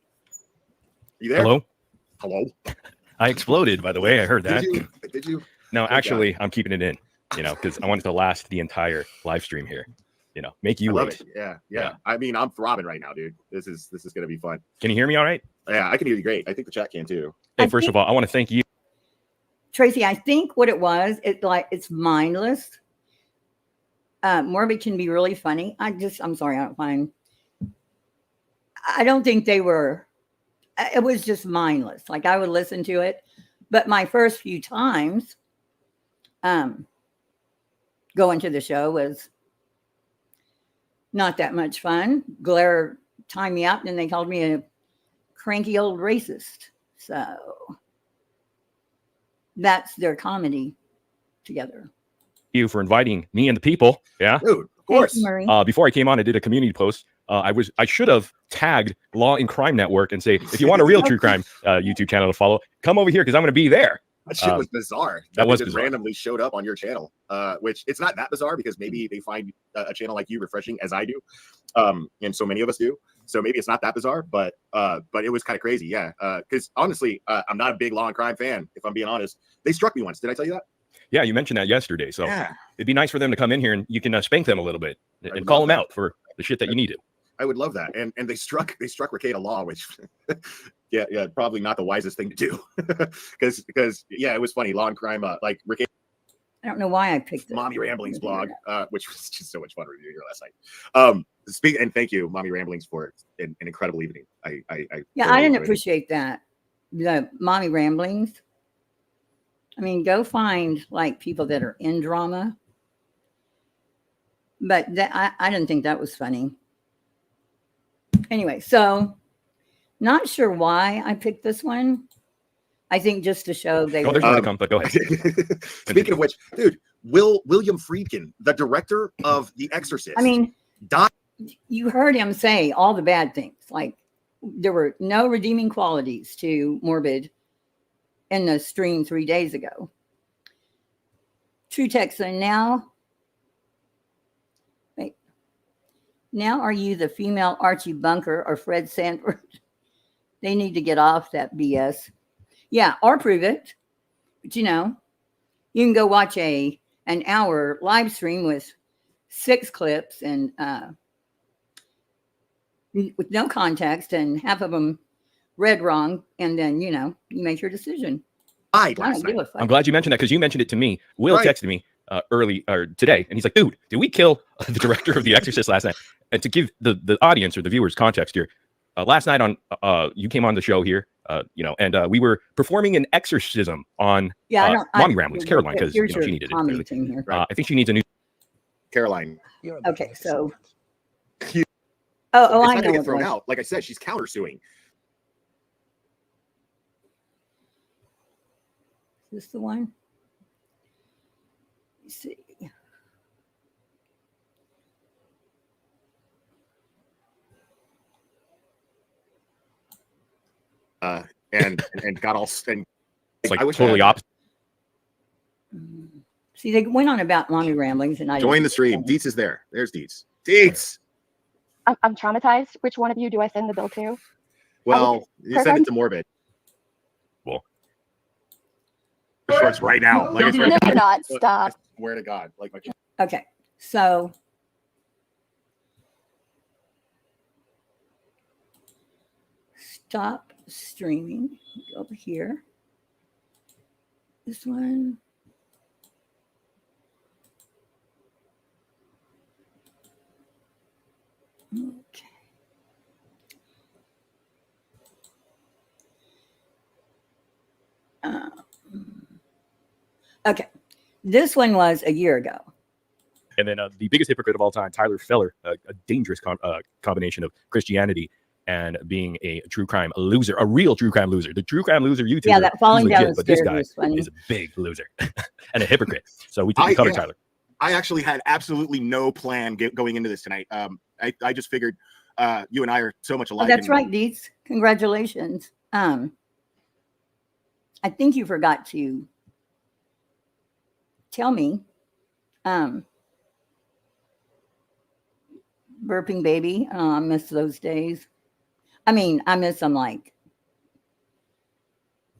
F: you there? Hello.
I: I exploded, by the way. I heard that.
F: Did you?
I: No, actually, I'm keeping it in. Because I want it to last the entire live stream here. Make you
F: wait.
I: Love it.
F: Yeah. I mean, I'm throbbing right now, dude. This is gonna be fun.
I: Can you hear me all right?
F: Yeah, I can hear you great. I think the chat can too.
I: Hey, first of all, I want to thank you,
H: Tracy. I think what it was, it's mindless. Morbid can be really funny. I'm sorry, I don't think they were. It was just mindless. Like I would listen to it, but my first few times, going to the show was not that much fun. Blair timed me out, and then they called me a cranky old racist. So that's their comedy together.
I: you for inviting me and the people. Yeah,
F: dude, of course.
I: Before I came on, I did a community post. I should have tagged Law and Crime Network and say, if you want a real true crime YouTube channel to follow, come over here because I'm going to be there.
F: That shit was bizarre.
I: That was
F: just
I: bizarre.
F: Randomly showed up on your channel, which it's not that bizarre because maybe they find a channel like you refreshing as I do, and so many of us do. So maybe it's not that bizarre, but it was kind of crazy, yeah. Because honestly, I'm not a big Law and Crime fan. If I'm being honest, they struck me once. Did I tell you that?
I: Yeah, you mentioned that yesterday. So
F: yeah.
I: It'd be nice for them to come in here and you can spank them a little bit and call them out for the shit that you need to.
F: I would love that. And they struck Ricada law, which yeah, probably not the wisest thing to do. because yeah, it was funny. Law and crime, like Ricada.
H: I don't know why I picked it.
F: Mommy Ramblings blog, which was just so much fun reviewing her last night. And thank you, Mommy Ramblings, for an incredible evening. I
H: didn't appreciate that. The Mommy Ramblings. I mean, go find like people that are in drama. But I didn't think that was funny. Anyway, so not sure why I picked this one. I think just to show they
I: there's more to come, but go ahead.
F: Speaking of which, dude, William Friedkin, the director of The Exorcist,
H: I mean,
F: died.
H: You heard him say all the bad things. Like there were no redeeming qualities to Morbid in the stream 3 days ago. True text. And now are you the female Archie Bunker or Fred Sanford? They need to get off that BS. Yeah, or prove it. But you can go watch an hour live stream with 6 clips and with no context and half of them read wrong, and then you make your decision.
F: I'm
I: glad you mentioned that because you mentioned it to me. Will texted me early or today, and he's like, "Dude, did we kill the director of The Exorcist last night?" And to give the audience or the viewers context here, last night on you came on the show here, and we were performing an exorcism on Mommy Ramblings, Caroline, because she needed it. I think she needs a new
F: Caroline.
H: Okay, so
F: I
H: know.
F: Get thrown out. Like I said, she's countersuing.
H: Is this the one? Let's see.
F: And got all and
I: it's like totally opposite.
H: See, they went on about Mommy Ramblings, and I
F: join the stream. Dietz is there. There's Dietz. Dietz.
J: I'm traumatized. Which one of you do I send the bill to?
F: Well, you send it to Morbid.
I: Well,
F: shorts right now. Like
J: no, you're not. Stop.
F: I swear to God. Like
H: okay, so stop streaming. Go over here. This one. Okay. Okay. This one was a year ago.
I: And then the biggest hypocrite of all time, Tyler Feller, a dangerous combination of Christianity and being a true crime loser, a real true crime loser. The true crime loser YouTuber,
H: that falling down the
I: but this guy
H: is a
I: big loser and a hypocrite. So we covered Tyler.
F: I actually had absolutely no plan going into this tonight. I just figured you and I are so much alike.
H: That's right, Dietz. Congratulations. I think you forgot to tell me. Burping baby. I miss those days. I mean, I miss them like,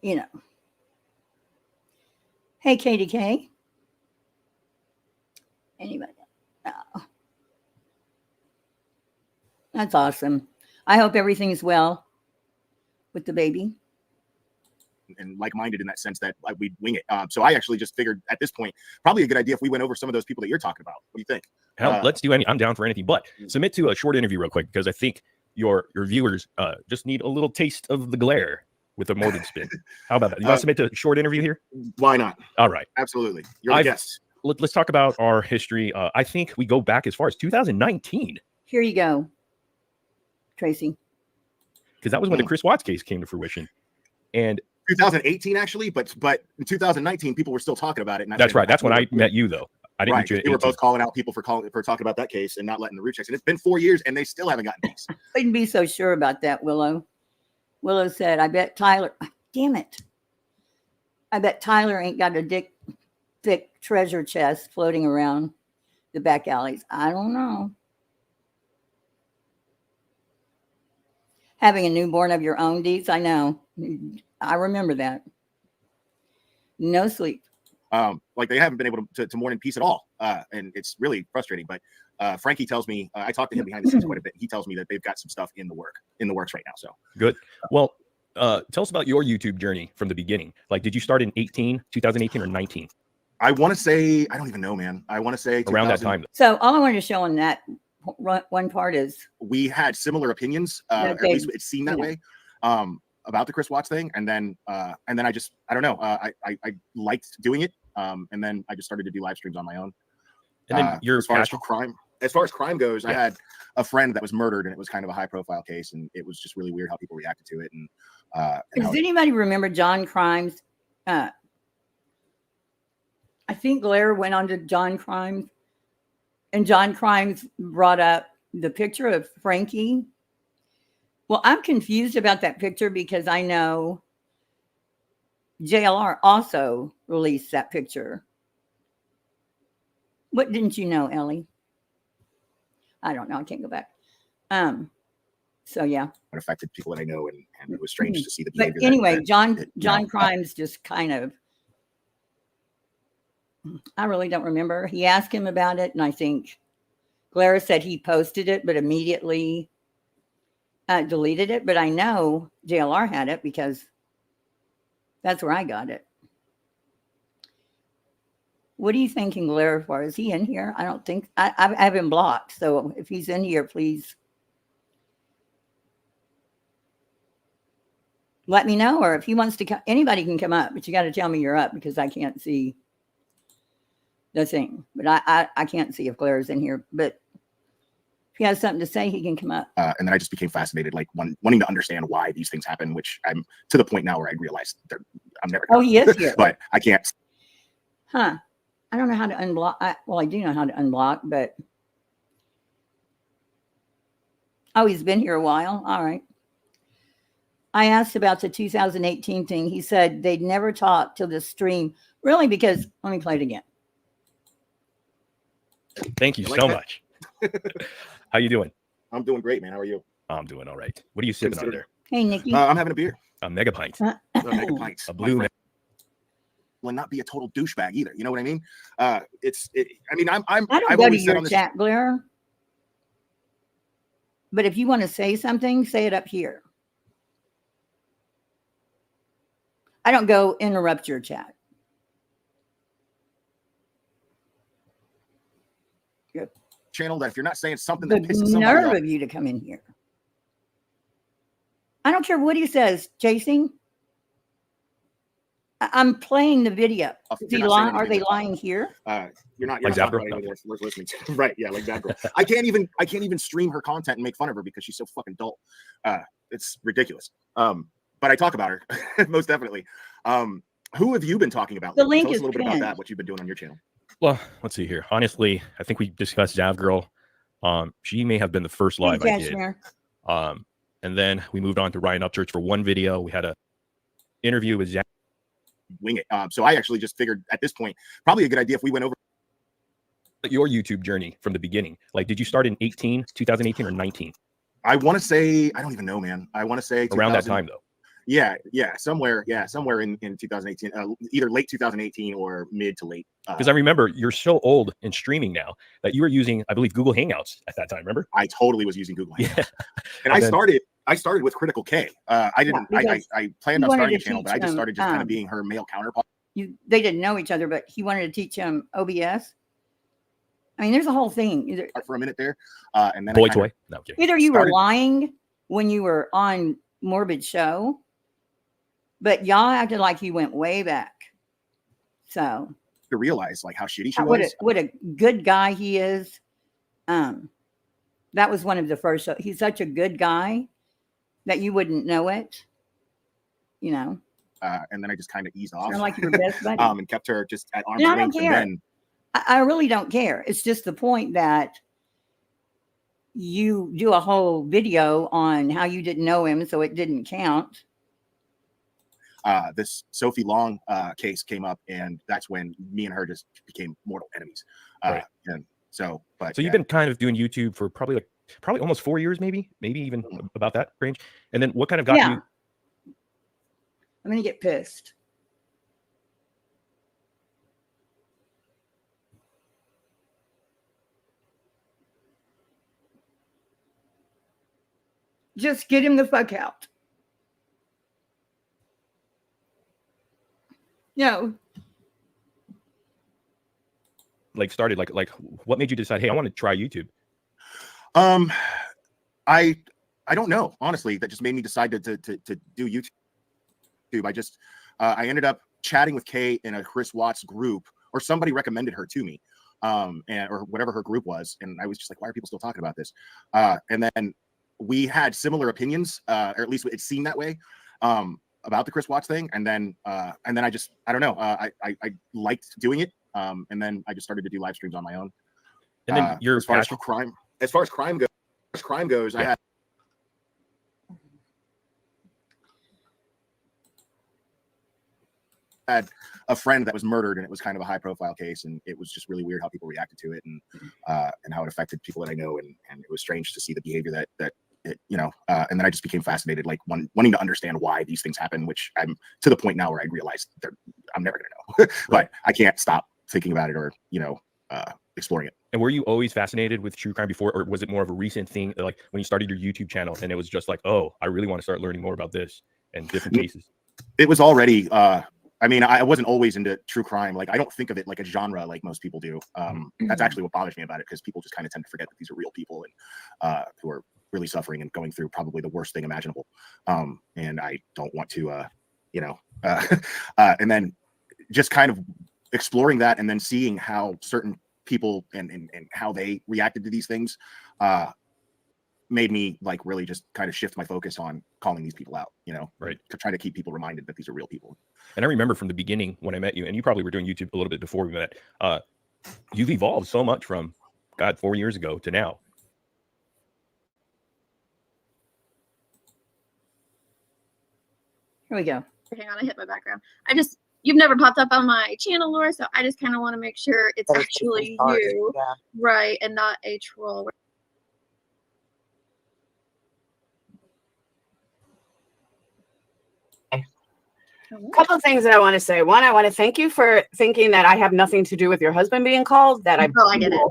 H: Hey, KDK. Anybody? Oh. That's awesome. I hope everything's well with the baby.
F: And like-minded in that sense that we'd wing it. So I actually just figured at this point, probably a good idea if we went over some of those people that you're talking about. What do you think?
I: Hell, let's do I'm down for anything, but submit to a short interview real quick because I think your viewers just need a little taste of the glare with a Morbid spin. How about that? You want to submit to a short interview here?
F: Why not?
I: All right.
F: Absolutely. You're a guest.
I: Let's talk about our history. I think we go back as far as 2019.
H: Here you go, Tracy.
I: Because that was when the Chris Watts case came to fruition. And
F: 2018, actually, but in 2019, people were still talking about it. And
I: that's right. That's when I met you, though. I didn't meet you.
F: They were both calling out people for talking about that case and not letting the root checks. And it's been 4 years, and they still haven't gotten these.
H: Wouldn't be so sure about that, Willow. Willow said, "I bet Tyler. Damn it! I bet Tyler ain't got a thick treasure chest floating around the back alleys. I don't know. Having a newborn of your own, Deeds. I know. I remember that. No sleep.
F: Like they haven't been able to mourn in peace at all. And it's really frustrating. But Frankie tells me, I talked to him behind the scenes quite a bit. He tells me that they've got some stuff in the works right now. So
I: good. Well, tell us about your YouTube journey from the beginning. Like, did you start in 2018 or 19?
F: I want to say, I don't even know, man. I want to say
I: around that time.
H: So all I wanted to show on that one part is
F: we had similar opinions. At least it seemed that way. About the Chris Watts thing, and then I don't know. I liked doing it, and then I just started to do live streams on my own.
I: And then
F: as far as crime goes, I had a friend that was murdered, and it was kind of a high profile case, and it was just really weird how people reacted to it. And
H: does anybody remember John Crimes? I think Blair went on to John Crimes, and John Crimes brought up the picture of Frankie. Well, I'm confused about that picture because I know JLR also released that picture. What didn't you know, Ellie? I don't know. I can't go back. So yeah,
F: it affected people that I know, and it was strange to see the behavior.
H: But anyway, John Crimes just kind of, I really don't remember. He asked him about it, and I think Clara said he posted it, but immediately deleted it. But I know JLR had it because that's where I got it. What are you thinking, Blair, for? Is he in here? I don't think I have him blocked. So if he's in here, please let me know. Or if he wants to come, anybody can come up, but you got to tell me you're up because I can't see the thing. But I can't see if Blair's in here. But if he has something to say, he can come up.
F: And then I just became fascinated, like wanting to understand why these things happen, which I'm to the point now where I realize I'm never.
H: Oh, he is here.
F: But I can't.
H: Huh. I don't know how to unblock. I do know how to unblock, but. Oh, he's been here a while. All right. I asked about the 2018 thing. He said they'd never talk till the stream. Really? Because let me play it again.
I: Thank you so much. How you doing?
F: I'm doing great, man. How are you?
I: I'm doing all right. What are you sipping on there?
H: Hey, Nikki.
F: I'm having a beer.
I: A mega pint.
F: A mega pint.
I: A blue.
F: Will not be a total douchebag either. You know what I mean? I mean, I
H: don't go to your chat, Blair. But if you want to say something, say it up here. I don't go interrupt your chat.
F: Good. Channel that if you're not saying something that pisses
H: the
F: somebody
H: nerve
F: off.
H: of you to come in here. I don't care what he says, chasing. I'm playing the video. Are they lying here?
F: You're not
I: like
F: talking about anything worth listening to. Right? Yeah, like that girl. I can't even stream her content and make fun of her because she's so fucking dull. It's ridiculous. But I talk about her most definitely. Who have you been talking about?
H: The link
F: Tell us
H: is
F: a little bit
H: pinned.
F: about that. What you've been doing on your channel.
I: Well, let's see here. Honestly, I think we discussed Zav Girl. She may have been the first live I did. And then we moved on to Ryan Upchurch for one video. We had a interview with Zav.
F: Wing it. So I actually just figured at this point, probably a good idea if we went over
I: your YouTube journey from the beginning. Like, did you start in 2018 or 19?
F: I want to say, I don't even know, man. I want to say
I: around that time though.
F: Yeah, somewhere in 2018, either late 2018 or mid to late.
I: Because I remember you're so old and streaming now that you were using, I believe, Google Hangouts at that time. Remember?
F: I totally was using Google Hangouts,
I: yeah.
F: And I started with Critical K. I didn't. I planned on starting a channel, but I just started kind of being her male counterpart.
H: They didn't know each other, but he wanted to teach him OBS. I mean, there's a whole thing.
F: For a minute there, and then
I: boy toy. No, I'm kidding.
H: Either you were lying when you were on Morbid show, but y'all acted like you went way back. So
F: to realize like how shitty she was.
H: What a good guy he is. That was one of the first. He's such a good guy that you wouldn't know it. You know.
F: And then I just kind of eased off.
H: Like your best buddy.
F: And kept her just at arm's length.
H: I don't care. And then I really don't care. It's just the point that you do a whole video on how you didn't know him, so it didn't count.
F: This Sophie Long case came up, and that's when me and her just became mortal enemies.
I: Right.
F: And so, but
I: you've been kind of doing YouTube for probably almost 4 years, maybe even about that range. And then what kind of got you?
H: I'm gonna get pissed. Just get him the fuck out. No.
I: Like started like what made you decide, hey, I want to try YouTube?
F: I don't know, honestly. That just made me decide to do YouTube. I ended up chatting with Kay in a Chris Watts group, or somebody recommended her to me, or whatever her group was, and I was just like, why are people still talking about this? And then we had similar opinions, or at least it seemed that way, about the Chris Watts thing. And then I don't know, I liked doing it, and then I just started to do live streams on my own.
I: And then
F: as far as crime goes, yeah. I had a friend that was murdered, and it was kind of a high profile case, and it was just really weird how people reacted to it, and how it affected people that I know, and it was strange to see the behavior that it, and then I just became fascinated, like wanting to understand why these things happen, which I'm to the point now where I realize I'm never gonna know. But I can't stop thinking about it, or exploring it.
I: And were you always fascinated with true crime before, or was it more of a recent thing, like when you started your YouTube channel and it was just like, oh, I really want to start learning more about this and different cases?
F: It was already I mean, I wasn't always into true crime. Like, I don't think of it like a genre like most people do. That's actually what bothers me about it, because people just kind of tend to forget that these are real people, and who are really suffering and going through probably the worst thing imaginable. And I don't want to, and then just kind of exploring that, and then seeing how certain people and how they reacted to these things made me like really just kind of shift my focus on calling these people out,
I: right,
F: to try to keep people reminded that these are real people.
I: And I remember from the beginning when I met you, and you probably were doing YouTube a little bit before we met, you've evolved so much from 4 years ago to now.
H: Here we go.
K: Hang on, I hit my background. You've never popped up on my channel, Laura, so I just kind of want to make sure it's actually you, right, and not a troll.
L: Couple of things that I want to say. One, I want to thank you for thinking that I have nothing to do with your husband being called. I get it. Yeah.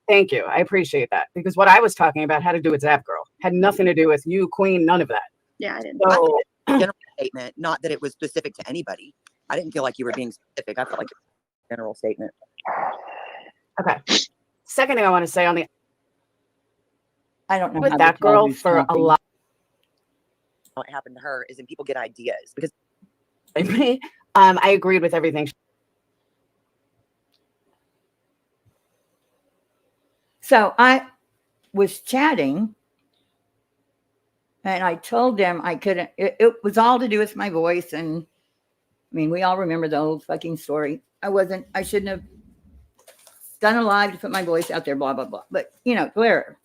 L: Thank you. I appreciate that, because what I was talking about had to do with Zap Girl. Had nothing to do with you, Queen. None of that.
K: Yeah, I didn't.
L: So,
M: general statement, not that it was specific to anybody. I didn't feel like you were being specific. I felt like it was a general statement.
L: Okay. Second thing I want to say
H: I don't know
L: with that girl for a lot.
M: What happened to her is, and people get ideas, because
L: I agreed with everything.
H: So I was chatting, and I told them I couldn't. It was all to do with my voice, and I mean, we all remember the old fucking story. I shouldn't have done a live to put my voice out there, blah blah blah. But Blair.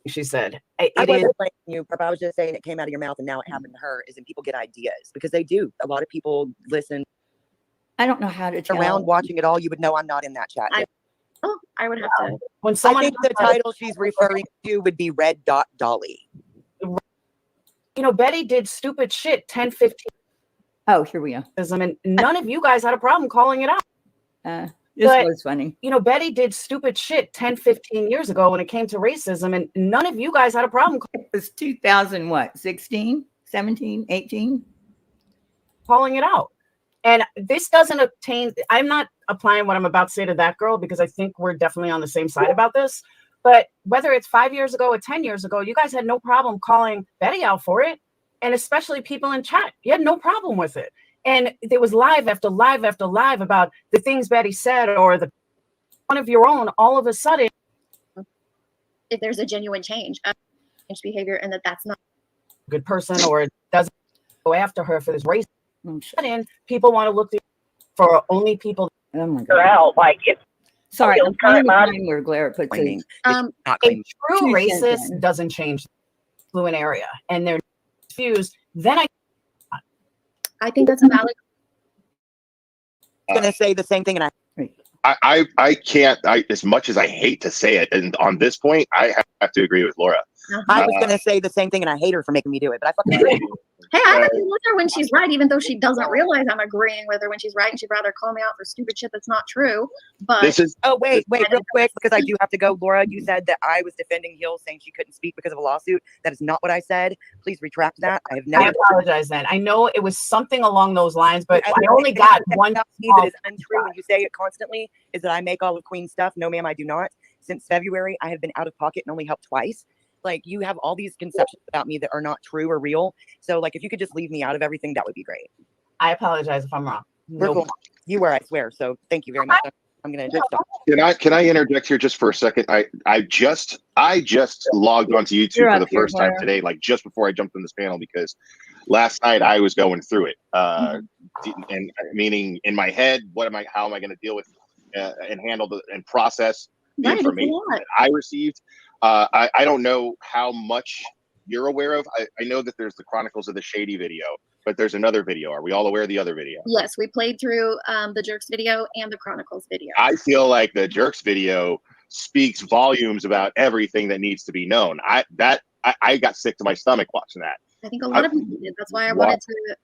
L: She said,
M: I wasn't blaming you, but I was just saying it came out of your mouth, and now it happened to her. Is, and people get ideas, because they do. A lot of people listen.
H: I don't know how to tell.
M: Around watching it all, you would know I'm not in that chat.
K: I would have to.
L: When someone,
M: I think the title she's referring to would be Red Dot Dolly.
L: Betty did stupid shit 10, 15.
H: Oh, here we are.
L: And none of you guys had a problem calling it out.
H: This was funny.
L: Betty did stupid shit 10, 15 years ago when it came to racism, and none of you guys had a problem.
H: It was 2000, what, 16, 17, 18?
L: Calling it out. And this doesn't obtain, I'm not applying what I'm about to say to that girl, because I think we're definitely on the same side about this. But whether it's 5 years ago or 10 years ago, you guys had no problem calling Betty out for it. And especially people in chat, you had no problem with it. And there was live after live after live about the things Betty said, or one of your own, all of a sudden.
K: If there's a genuine change behavior, and that's not
L: a good person, or doesn't go after her for this race, and people want to look for only people
H: that
L: are out. Like,
H: sorry, I'm trying to find where Blair puts it.
L: A true racist doesn't change the fluent area, and they're confused. Then
K: I think that's a valid.
M: I'm gonna say the same thing, and
E: I can't. As much as I hate to say it, and on this point, I have to agree with Laura.
M: I was gonna say the same thing, and I hate her for making me do it, but I fucking agree.
K: Hey, I agree with her when she's right, even though she doesn't realize I'm agreeing with her when she's right, and she'd rather call me out for stupid shit that's not true. But
E: This is
M: Oh, wait, real quick, because I do have to go. Laura, you said that I was defending Hill, saying she couldn't speak because of a lawsuit. That is not what I said. Please retract that. I have never.
L: I apologize then. I know it was something along those lines, but I
M: the
L: only
M: thing
L: got
M: that
L: one.
M: about me that is untrue when you say it constantly is that I make all of Queen's stuff. No, ma'am, I do not. Since February, I have been out of pocket and only helped twice. Like, you have all these conceptions about me that are not true or real. So, like, if you could just leave me out of everything, that would be great.
L: I apologize if I'm wrong.
M: We're cool. You were, I swear. So, thank you very much. I'm gonna stop.
E: Can I interject here just for a second? I just logged onto YouTube for the first time today, like just before I jumped on this panel, because last night I was going through it, and meaning in my head, how am I going to deal with and handle and process the information that I received? I don't know how much you're aware of. I know that there's the Chronicles of the Shady video, but there's another video. Are we all aware of the other video?
K: yes, we played through the Jerks video and the Chronicles video.
E: I feel like the Jerks video speaks volumes about everything that needs to be known. I got sick to my stomach watching that.
K: I think a lot of people did. That's why I wanted to.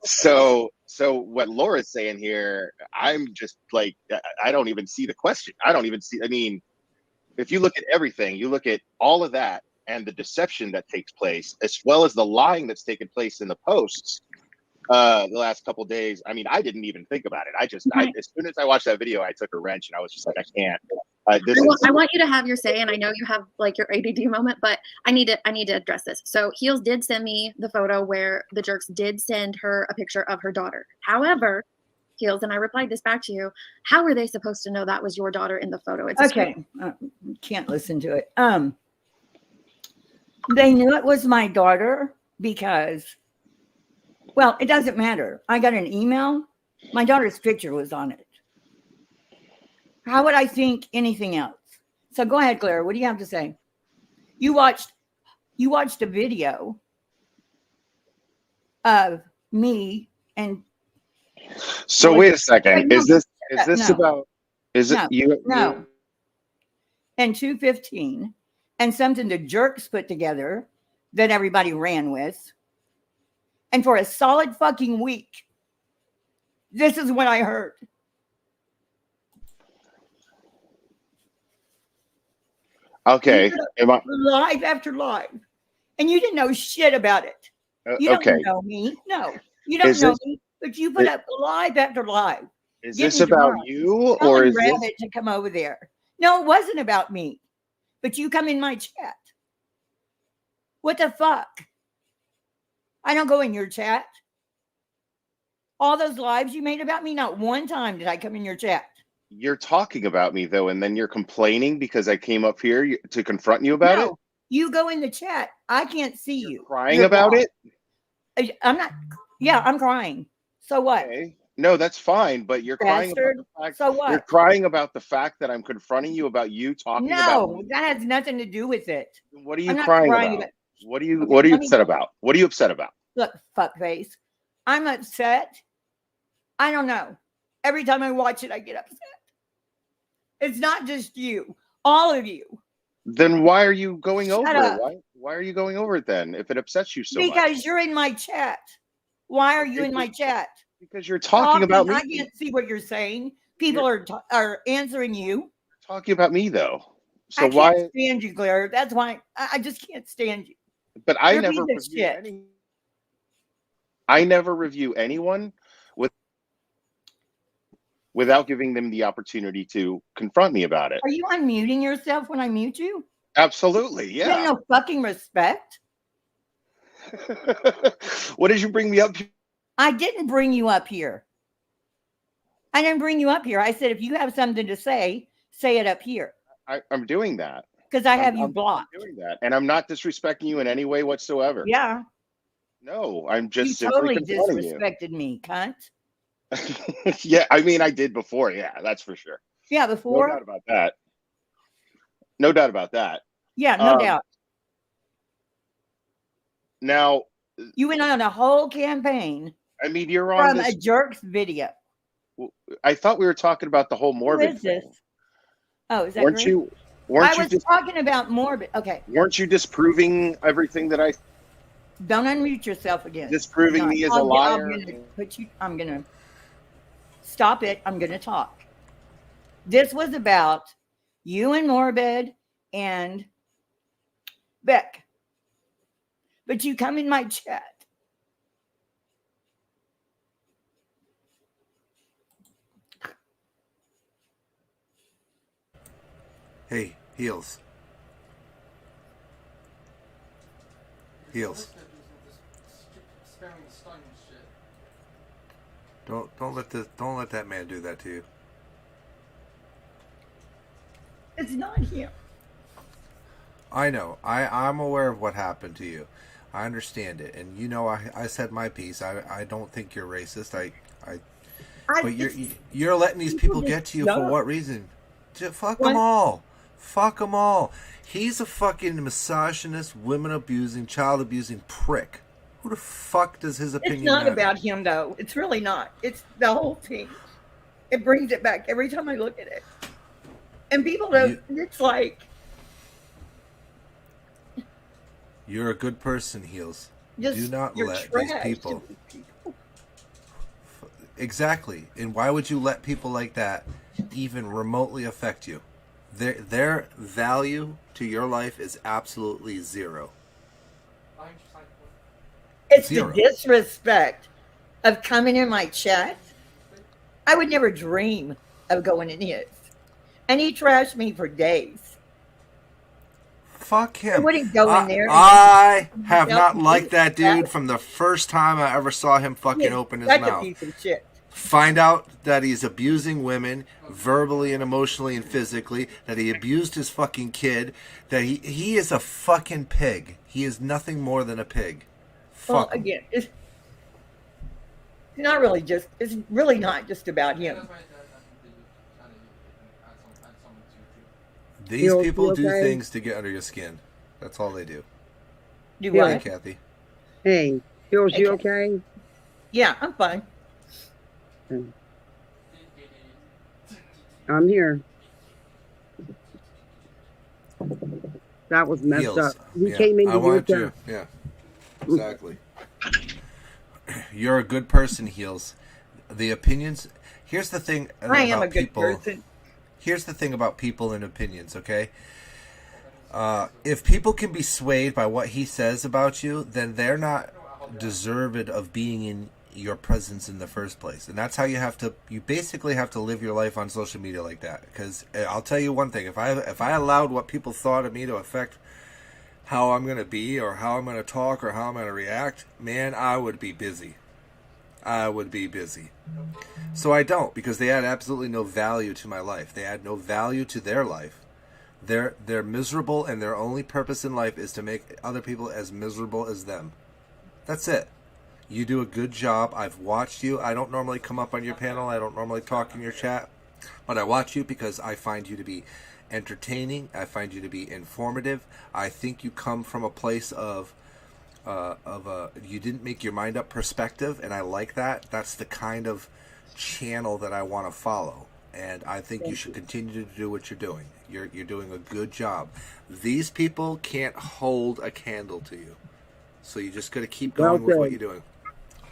E: So what Laura's saying here, I'm just like, I don't even see the question. I mean, if you look at everything, you look at all of that and the deception that takes place, as well as the lying that's taken place in the posts the last couple of days. I mean, I didn't even think about it. As soon as I watched that video, I took a wrench and I was just like, I can't.
K: I want you to have your say, and I know you have like your ADD moment, but I need to address this. So Heels did send me the photo where the Jerks did send her a picture of her daughter. However, Heels, and I replied this back to you, how were they supposed to know that was your daughter in the photo? It's
H: okay. Can't listen to it. They knew it was my daughter because, well, it doesn't matter. I got an email. My daughter's picture was on it. How would I think anything else? So go ahead, Claire. What do you have to say? You watched a video of me and.
E: So wait a second. Is this
H: no.
E: about? Is it
H: no,
E: you?
H: No. And 215, and something the Jerks put together that everybody ran with. And for a solid fucking week, this is what I heard.
E: Okay.
H: Live after live. And you didn't know shit about it. You don't know me. No, you don't know me. But you put up live after live.
E: Is this about you, or is this
H: Rabbit to come over there? No, it wasn't about me. But you come in my chat. What the fuck? I don't go in your chat. All those lives you made about me, not one time did I come in your chat.
E: You're talking about me though, and then you're complaining because I came up here to confront you about it?
H: You go in the chat. I can't see you.
E: Crying about it?
H: I'm not. Yeah, I'm crying. So what?
E: Okay. No, that's fine, but you're crying about the fact.
H: So what?
E: You're crying about the fact that I'm confronting you about you talking about.
H: No, that has nothing to do with it.
E: What are you crying about? What are you upset about? What are you upset about?
H: Look, fuckface. I'm upset. I don't know. Every time I watch it, I get upset. It's not just you. All of you.
E: Then why are you going over
H: up.
E: it? Why are you going over it then if it upsets you so much?
H: Because you're in my chat. Why are you in my chat?
E: Because you're talking about me.
H: I can't see what you're saying. People are answering you.
E: Talking about me though. So
H: I can't stand you, Claire. That's why I just can't stand you.
E: But I
H: You're
E: never
H: a piece of
E: review
H: shit.
E: I never review anyone without giving them the opportunity to confront me about it.
H: Are you unmuting yourself when I mute you?
E: Absolutely,
H: You
E: yeah.
H: have no fucking respect.
E: What did you bring me up?
H: I didn't bring you up here. I didn't bring you up here. I said, if you have something to say it up here.
E: I'm doing that.
H: Because I have you blocked.
E: I'm doing that. And I'm not disrespecting you in any way whatsoever.
H: Yeah.
E: No, I'm just
H: You
E: simply
H: totally
E: confronting you.
H: disrespected me, cunt.
E: Yeah, I mean, I did before. Yeah, that's for sure.
H: Yeah, before.
E: No doubt about that. No doubt about that.
H: Yeah, no doubt.
E: Now,
H: you went on a whole campaign.
E: I mean, you're on
H: from a Jerks video.
E: I thought we were talking about the whole Morbid
H: Who is this?
E: thing.
H: Oh, is that
E: Weren't
H: Greg?
E: you? Weren't
H: I
E: you
H: was
E: just
H: talking about Morbid. Okay,
E: weren't you disproving everything that I
H: don't unmute yourself again.
E: disproving me as a liar?
H: I'm gonna stop it. I'm gonna talk. This was about you and Morbid and Beck, but you come in my chat.
N: Hey, heels. Heels. Don't let that man do that to you.
H: It's not him.
N: I know. I'm aware of what happened to you. I understand it, and you know I said my piece. I don't think you're racist. But you're letting these people get to you for what reason? Fuck them all. Fuck them all. He's a fucking misogynist, women abusing, child abusing prick. Who the fuck does his opinion
H: It's not
N: matter?
H: about him, though. It's really not. It's the whole thing. It brings it back every time I look at it. And people don't, it's like.
N: You're a good person, Heels.
H: Just,
N: do not
H: you're
N: let
H: trash
N: these
H: to
N: people.
H: these people.
N: Exactly. And why would you let people like that even remotely affect you? Their value to your life is absolutely zero.
H: It's
N: Zero.
H: the disrespect of coming in my chat. I would never dream of going in his. And he trashed me for days.
N: Fuck him.
H: I wouldn't go in there.
N: I have not liked that dude from the first time I ever saw him fucking open his
H: Such
N: mouth.
H: a piece of shit.
N: Find out that he's abusing women verbally and emotionally and physically, that he abused his fucking kid, that he is a fucking pig. He is nothing more than a pig.
H: Well,
N: Fuck him.
H: again, it's not really just, it's really not just about him.
N: These people do things to get under your skin. That's all they do.
H: Do
N: Hey,
H: what?
N: Kathy.
O: Hey, Hills, you okay?
H: Yeah, I'm fine.
O: I'm here. That was messed
N: Heels.
O: up. We
N: Yeah,
O: came into
N: I
O: your
N: want you.
O: chat.
N: Yeah, exactly. You're a good person, Heels. The opinions. Here's the thing
H: I am
N: about
H: a good
N: people.
H: person.
N: Here's the thing about people and opinions, okay? If people can be swayed by what he says about you, then they're not deserved of being in your presence in the first place. And that's how you basically have to live your life on social media like that. Because I'll tell you one thing, if I allowed what people thought of me to affect how I'm going to be or how I'm going to talk or how I'm going to react, man, I would be busy. So I don't, because they add absolutely no value to my life. They add no value to their life. They're miserable, and their only purpose in life is to make other people as miserable as them. That's it. You do a good job. I've watched you. I don't normally come up on your panel. I don't normally talk in your chat. But I watch you because I find you to be entertaining. I find you to be informative. I think you come from a place of you didn't make your mind up perspective, and I like that. That's the kind of channel that I want to follow, and I think you should continue to do what you're doing. You're doing a good job. These people can't hold a candle to you, so you just got to keep going with what you're doing.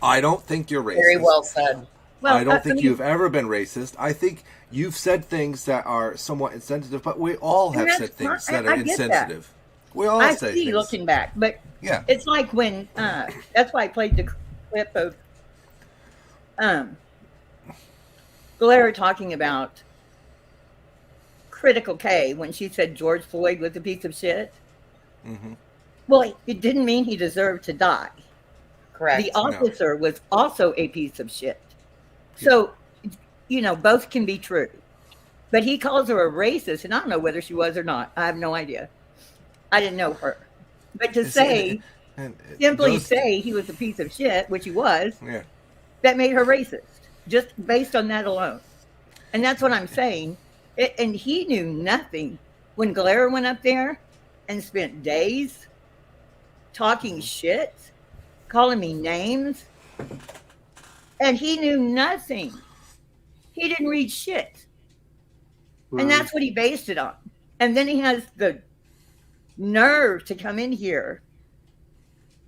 N: I don't think you're racist.
P: Very well said.
N: I don't think you've ever been racist. I think you've said things that are somewhat insensitive, but we all have said things that are insensitive. We all
H: I
N: say
H: see
N: things.
H: looking back, but
N: Yeah.
H: it's like when that's why I played the clip of Blair talking about Critical K when she said George Floyd was a piece of shit.
N: Mm-hmm.
H: Well, it didn't mean he deserved to die.
P: Correct.
H: The officer was also a piece of shit. So, both can be true. But he calls her a racist, and I don't know whether she was or not. I have no idea. I didn't know her. But to say he was a piece of shit, which he was, that made her racist, just based on that alone. And that's what I'm saying. And he knew nothing when Blair went up there and spent days talking shit, calling me names, and he knew nothing. He didn't read shit. And that's what he based it on. And then he has the nerve to come in here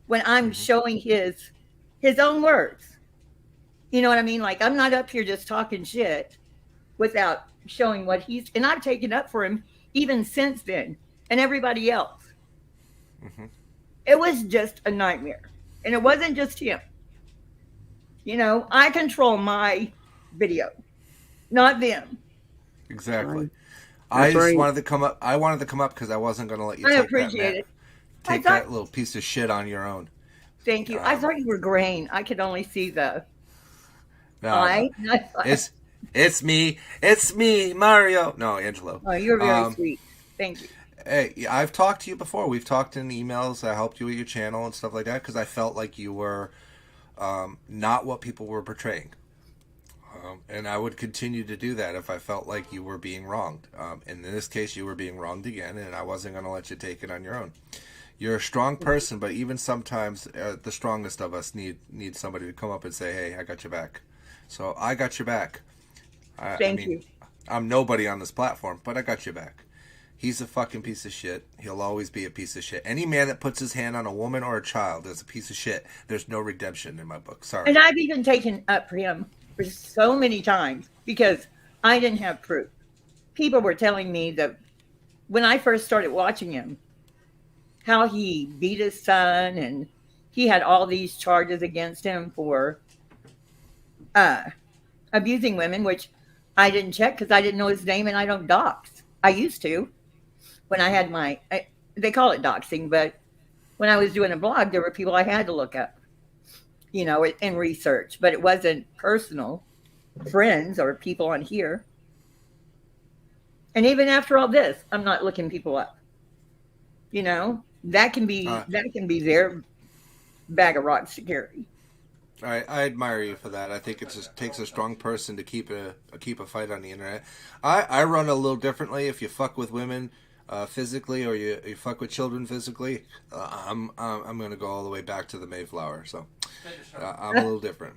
H: when I'm showing his own words. You know what I mean? Like, I'm not up here just talking shit without showing what he's, and I've taken up for him even since then, and everybody else. It was just a nightmare. And it wasn't just him. You know, I control my video, not them.
N: Exactly. I just wanted to come up. I wanted to come up because I wasn't going to let you take that little piece of shit on your own.
H: Thank you. I thought you were graying. I could only see the eye.
N: It's me, Mario. No, Angelo.
H: Oh, you're very sweet. Thank you.
N: Hey, I've talked to you before. We've talked in emails. I helped you with your channel and stuff like that because I felt like you were not what people were portraying. And I would continue to do that if I felt like you were being wronged. And in this case, you were being wronged again, and I wasn't going to let you take it on your own. You're a strong person, but even sometimes the strongest of us need somebody to come up and say, hey, I got your back. So I got your back.
H: Thank you.
N: I'm nobody on this platform, but I got your back. He's a fucking piece of shit. He'll always be a piece of shit. Any man that puts his hand on a woman or a child is a piece of shit. There's no redemption in my book. Sorry.
H: And I've even taken up for him for so many times because I didn't have proof. People were telling me that when I first started watching him, how he beat his son and he had all these charges against him for abusing women, which I didn't check because I didn't know his name and I don't dox. I used to. When I had they call it doxing, but when I was doing a blog, there were people I had to look up, you know, and research, but it wasn't personal friends or people on here. And even after all this, I'm not looking people up. You know, that can be their bag of rocks to carry.
N: I admire you for that. I think it just takes a strong person to keep a fight on the internet. I run a little differently. If you fuck with women physically or you fuck with children physically, I'm going to go all the way back to the Mayflower. So I'm a little different.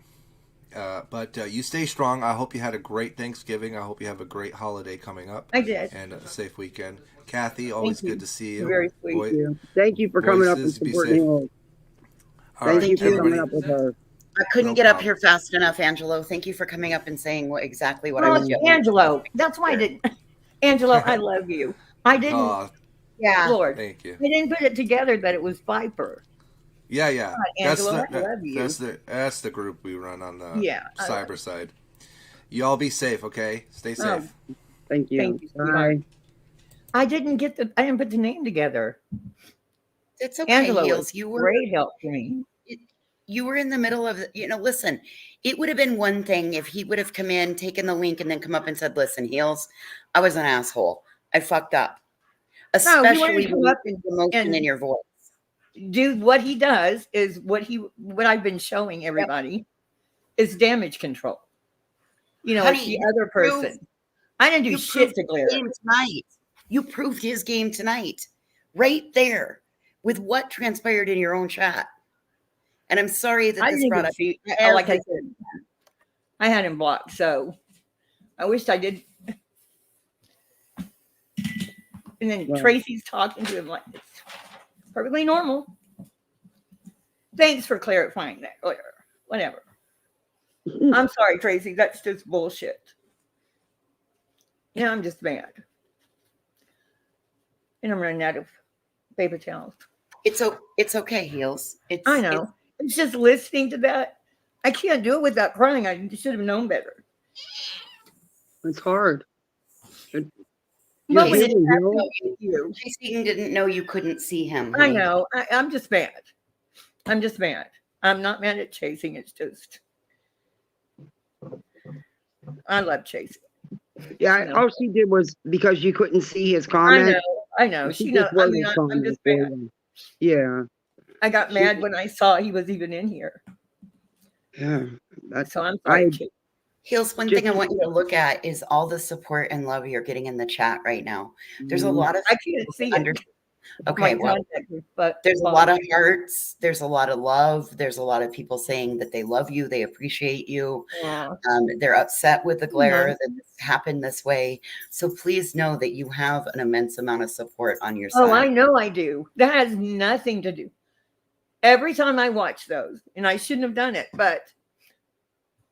N: But you stay strong. I hope you had a great Thanksgiving. I hope you have a great holiday coming up.
H: I did.
N: And a safe weekend. Kathy, always good to see you.
O: Very sweet. Thank you. Thank you for coming up and supporting her. Thank you for coming up with her.
P: I couldn't get up here fast enough, Angelo. Thank you for coming up and saying exactly what I was doing.
H: Angelo, that's why I didn't. Angelo, I love you. I didn't.
P: Yeah.
H: Lord,
N: thank you.
H: I didn't put it together that it was Viper.
N: Yeah.
H: God, Angelo, I love you.
N: That's the group we run on the cyber side. You all be safe, okay? Stay safe.
O: Thank you.
H: Thank you. Bye. I didn't put the name together.
P: It's okay,
H: Angelo
P: Heels.
H: You were great help for me.
P: You were in the middle of, listen, it would have been one thing if he would have come in, taken the link, and then come up and said, listen, Heels, I was an asshole. I fucked up. Especially with the emotion in your voice.
H: Dude, what he does is what I've been showing everybody is damage control. You know, it's the other person. I didn't do shit to Glare.
P: You proved his game tonight. Right there. With what transpired in your own chat. And I'm sorry that this brought up.
H: Like I said, I had him blocked, so I wished I did. And then Tracy's talking to him like it's perfectly normal. Thanks for clarifying that. Whatever. I'm sorry, Tracy. That's just bullshit. Yeah, I'm just mad. And I'm running out of paper towels.
P: It's okay, Heels.
H: I know. It's just listening to that. I can't do it without crying. I should have known better.
O: It's hard.
P: Tracy didn't know you couldn't see him.
H: I know. I'm just mad. I'm just mad. I'm not mad at chasing. It's just I love chasing.
O: Yeah, all she did was because you couldn't see his comment.
H: I know. She knows. I mean, I'm just mad.
O: Yeah.
H: I got mad when I saw he was even in here.
O: Yeah.
H: So I'm sorry.
P: Heels, one thing I want you to look at is all the support and love you're getting in the chat right now. There's a lot of
H: I can't see it.
P: Okay, well,
H: but
P: there's a lot of hearts. There's a lot of love. There's a lot of people saying that they love you. They appreciate you.
H: Yeah.
P: They're upset with the glare
H: Nice.
P: that this happened this way. So please know that you have an immense amount of support on your side.
H: Oh, I know I do. That has nothing to do. Every time I watch those, and I shouldn't have done it, but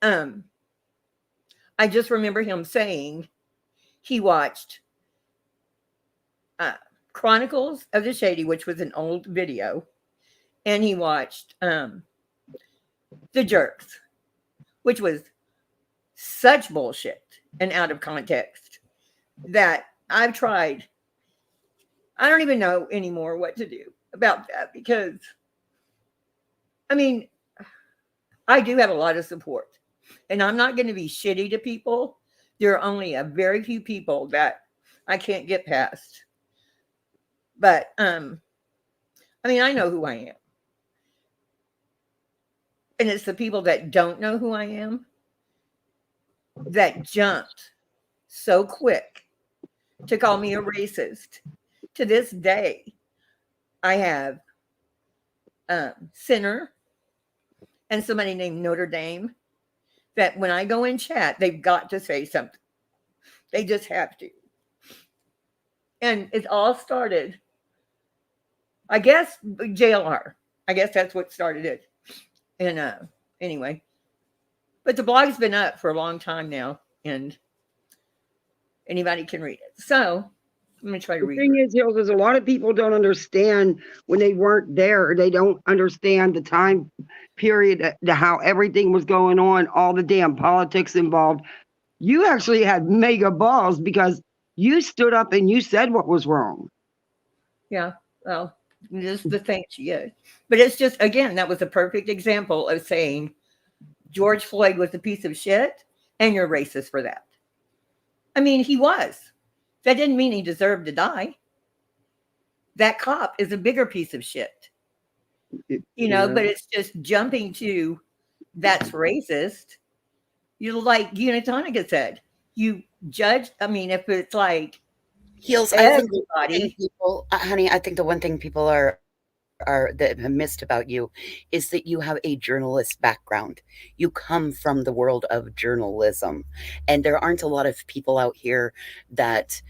H: I just remember him saying he watched Chronicles of the Shady, which was an old video, and he watched The Jerks, which was such bullshit and out of context that I've tried. I don't even know anymore what to do about that because, I mean, I do have a lot of support, and I'm not going to be shitty to people. There are only a very few people that I can't get past. But, I mean, I know who I am. And it's the people that don't know who I am that jumped so quick to call me a racist. To this day, I have Sinner and somebody named Notre Dame that when I go in chat, they've got to say something. They just have to. And it all started, I guess, JLR. I guess that's what started it. And anyway, but the blog's been up for a long time now, and anybody can read it. So I'm going to try to read it.
O: The thing is, Hills, is a lot of people don't understand when they weren't there. They don't understand the time period, how everything was going on, all the damn politics involved. You actually had mega balls because you stood up and you said what was wrong.
H: Yeah, well, this is the thing she is. But it's just, again, that was a perfect example of saying George Floyd was a piece of shit and you're racist for that. I mean, he was. That didn't mean he deserved to die. That cop is a bigger piece of shit. You know, but it's just jumping to that's racist. You like Gina said, you judge. I mean, if it's like
P: Heels, I think the one thing people, honey, I think the one thing people are that have missed about you is that you have a journalist background. You come from the world of journalism, and there aren't a lot of people out here that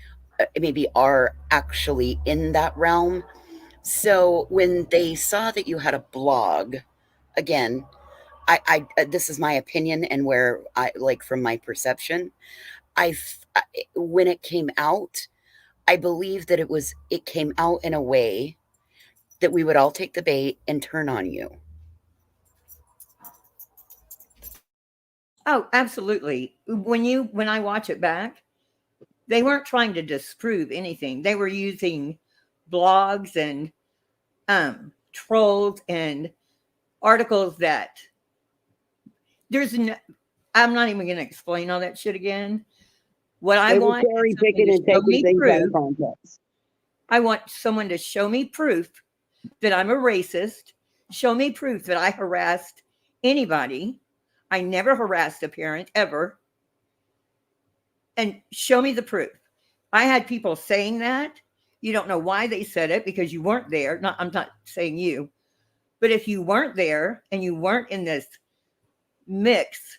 P: maybe are actually in that realm. So when they saw that you had a blog, again, I this is my opinion and where I like from my perception, when it came out, I believe that it came out in a way that we would all take the bait and turn on you.
H: Oh, absolutely. When I watch it back, they weren't trying to disprove anything. They were using blogs and trolls and articles that I'm not even going to explain all that shit again. What I want is I want someone to show me proof that I'm a racist, show me proof that I harassed anybody. I never harassed a parent ever. And show me the proof. I had people saying that. You don't know why they said it because you weren't there. I'm not saying you. But if you weren't there and you weren't in this mix,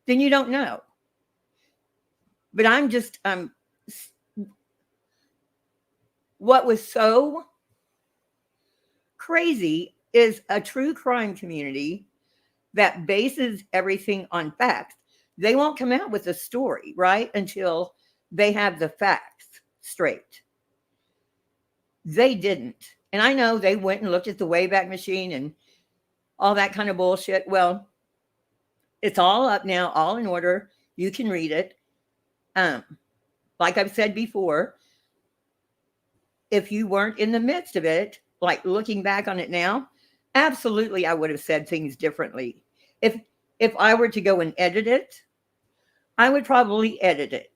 H: then you don't know. But what was so crazy is a true crime community that bases everything on facts. They won't come out with a story, right? Until they have the facts straight. They didn't. And I know they went and looked at the Wayback Machine and all that kind of bullshit. Well, it's all up now, all in order. You can read it. Like I've said before, if you weren't in the midst of it, like looking back on it now, absolutely I would have said things differently. If I were to go and edit it, I would probably edit it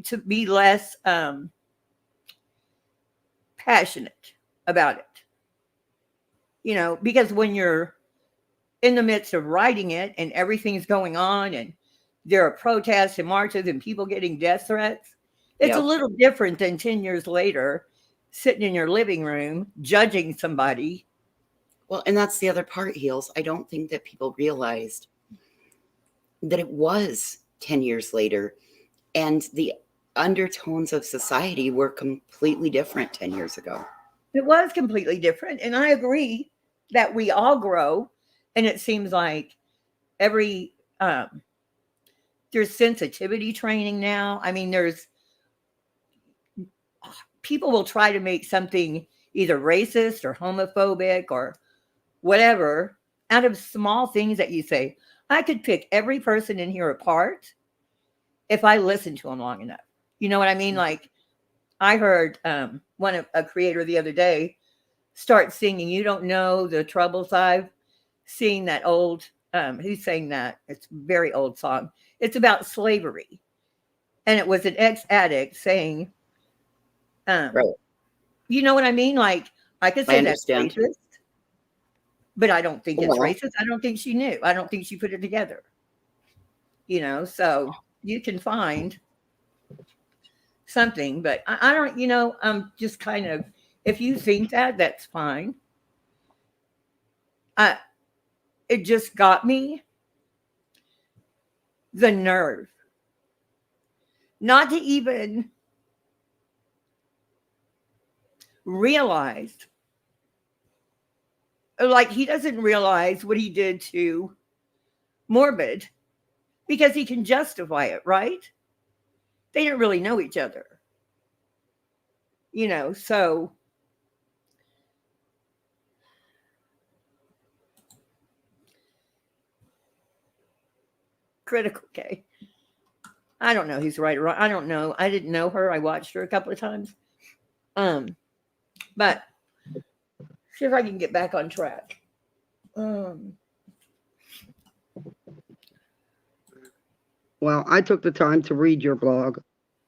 H: to be less passionate about it. You know, because when you're in the midst of writing it and everything's going on and there are protests and marches and people getting death threats, it's a little different than 10 years later sitting in your living room judging somebody.
P: Well, and that's the other part, Heels. I don't think that people realized that it was 10 years later and the undertones of society were completely different 10 years ago.
H: It was completely different. And I agree that we all grow. And it seems like there's sensitivity training now. I mean, people will try to make something either racist or homophobic or whatever out of small things that you say. I could pick every person in here apart if I listened to them long enough. You know what I mean? Like I heard a creator the other day start singing, "You Don't Know the Troubles I've Seen," that old, who sang that? It's a very old song. It's about slavery. And it was an ex-addict saying,
P: right.
H: You know what I mean? Like I could say that's racist, but I don't think it's racist. I don't think she knew. I don't think she put it together. You know, so you can find something, but I don't, I'm just kind of, if you think that, that's fine. It just got me the nerve not to even realize, like he doesn't realize what he did to Morbid because he can justify it, right? They didn't really know each other, so critical. Okay. I don't know who's right or wrong. I don't know. I didn't know her. I watched her a couple of times. But see if I can get back on track.
O: Well, I took the time to read your blog,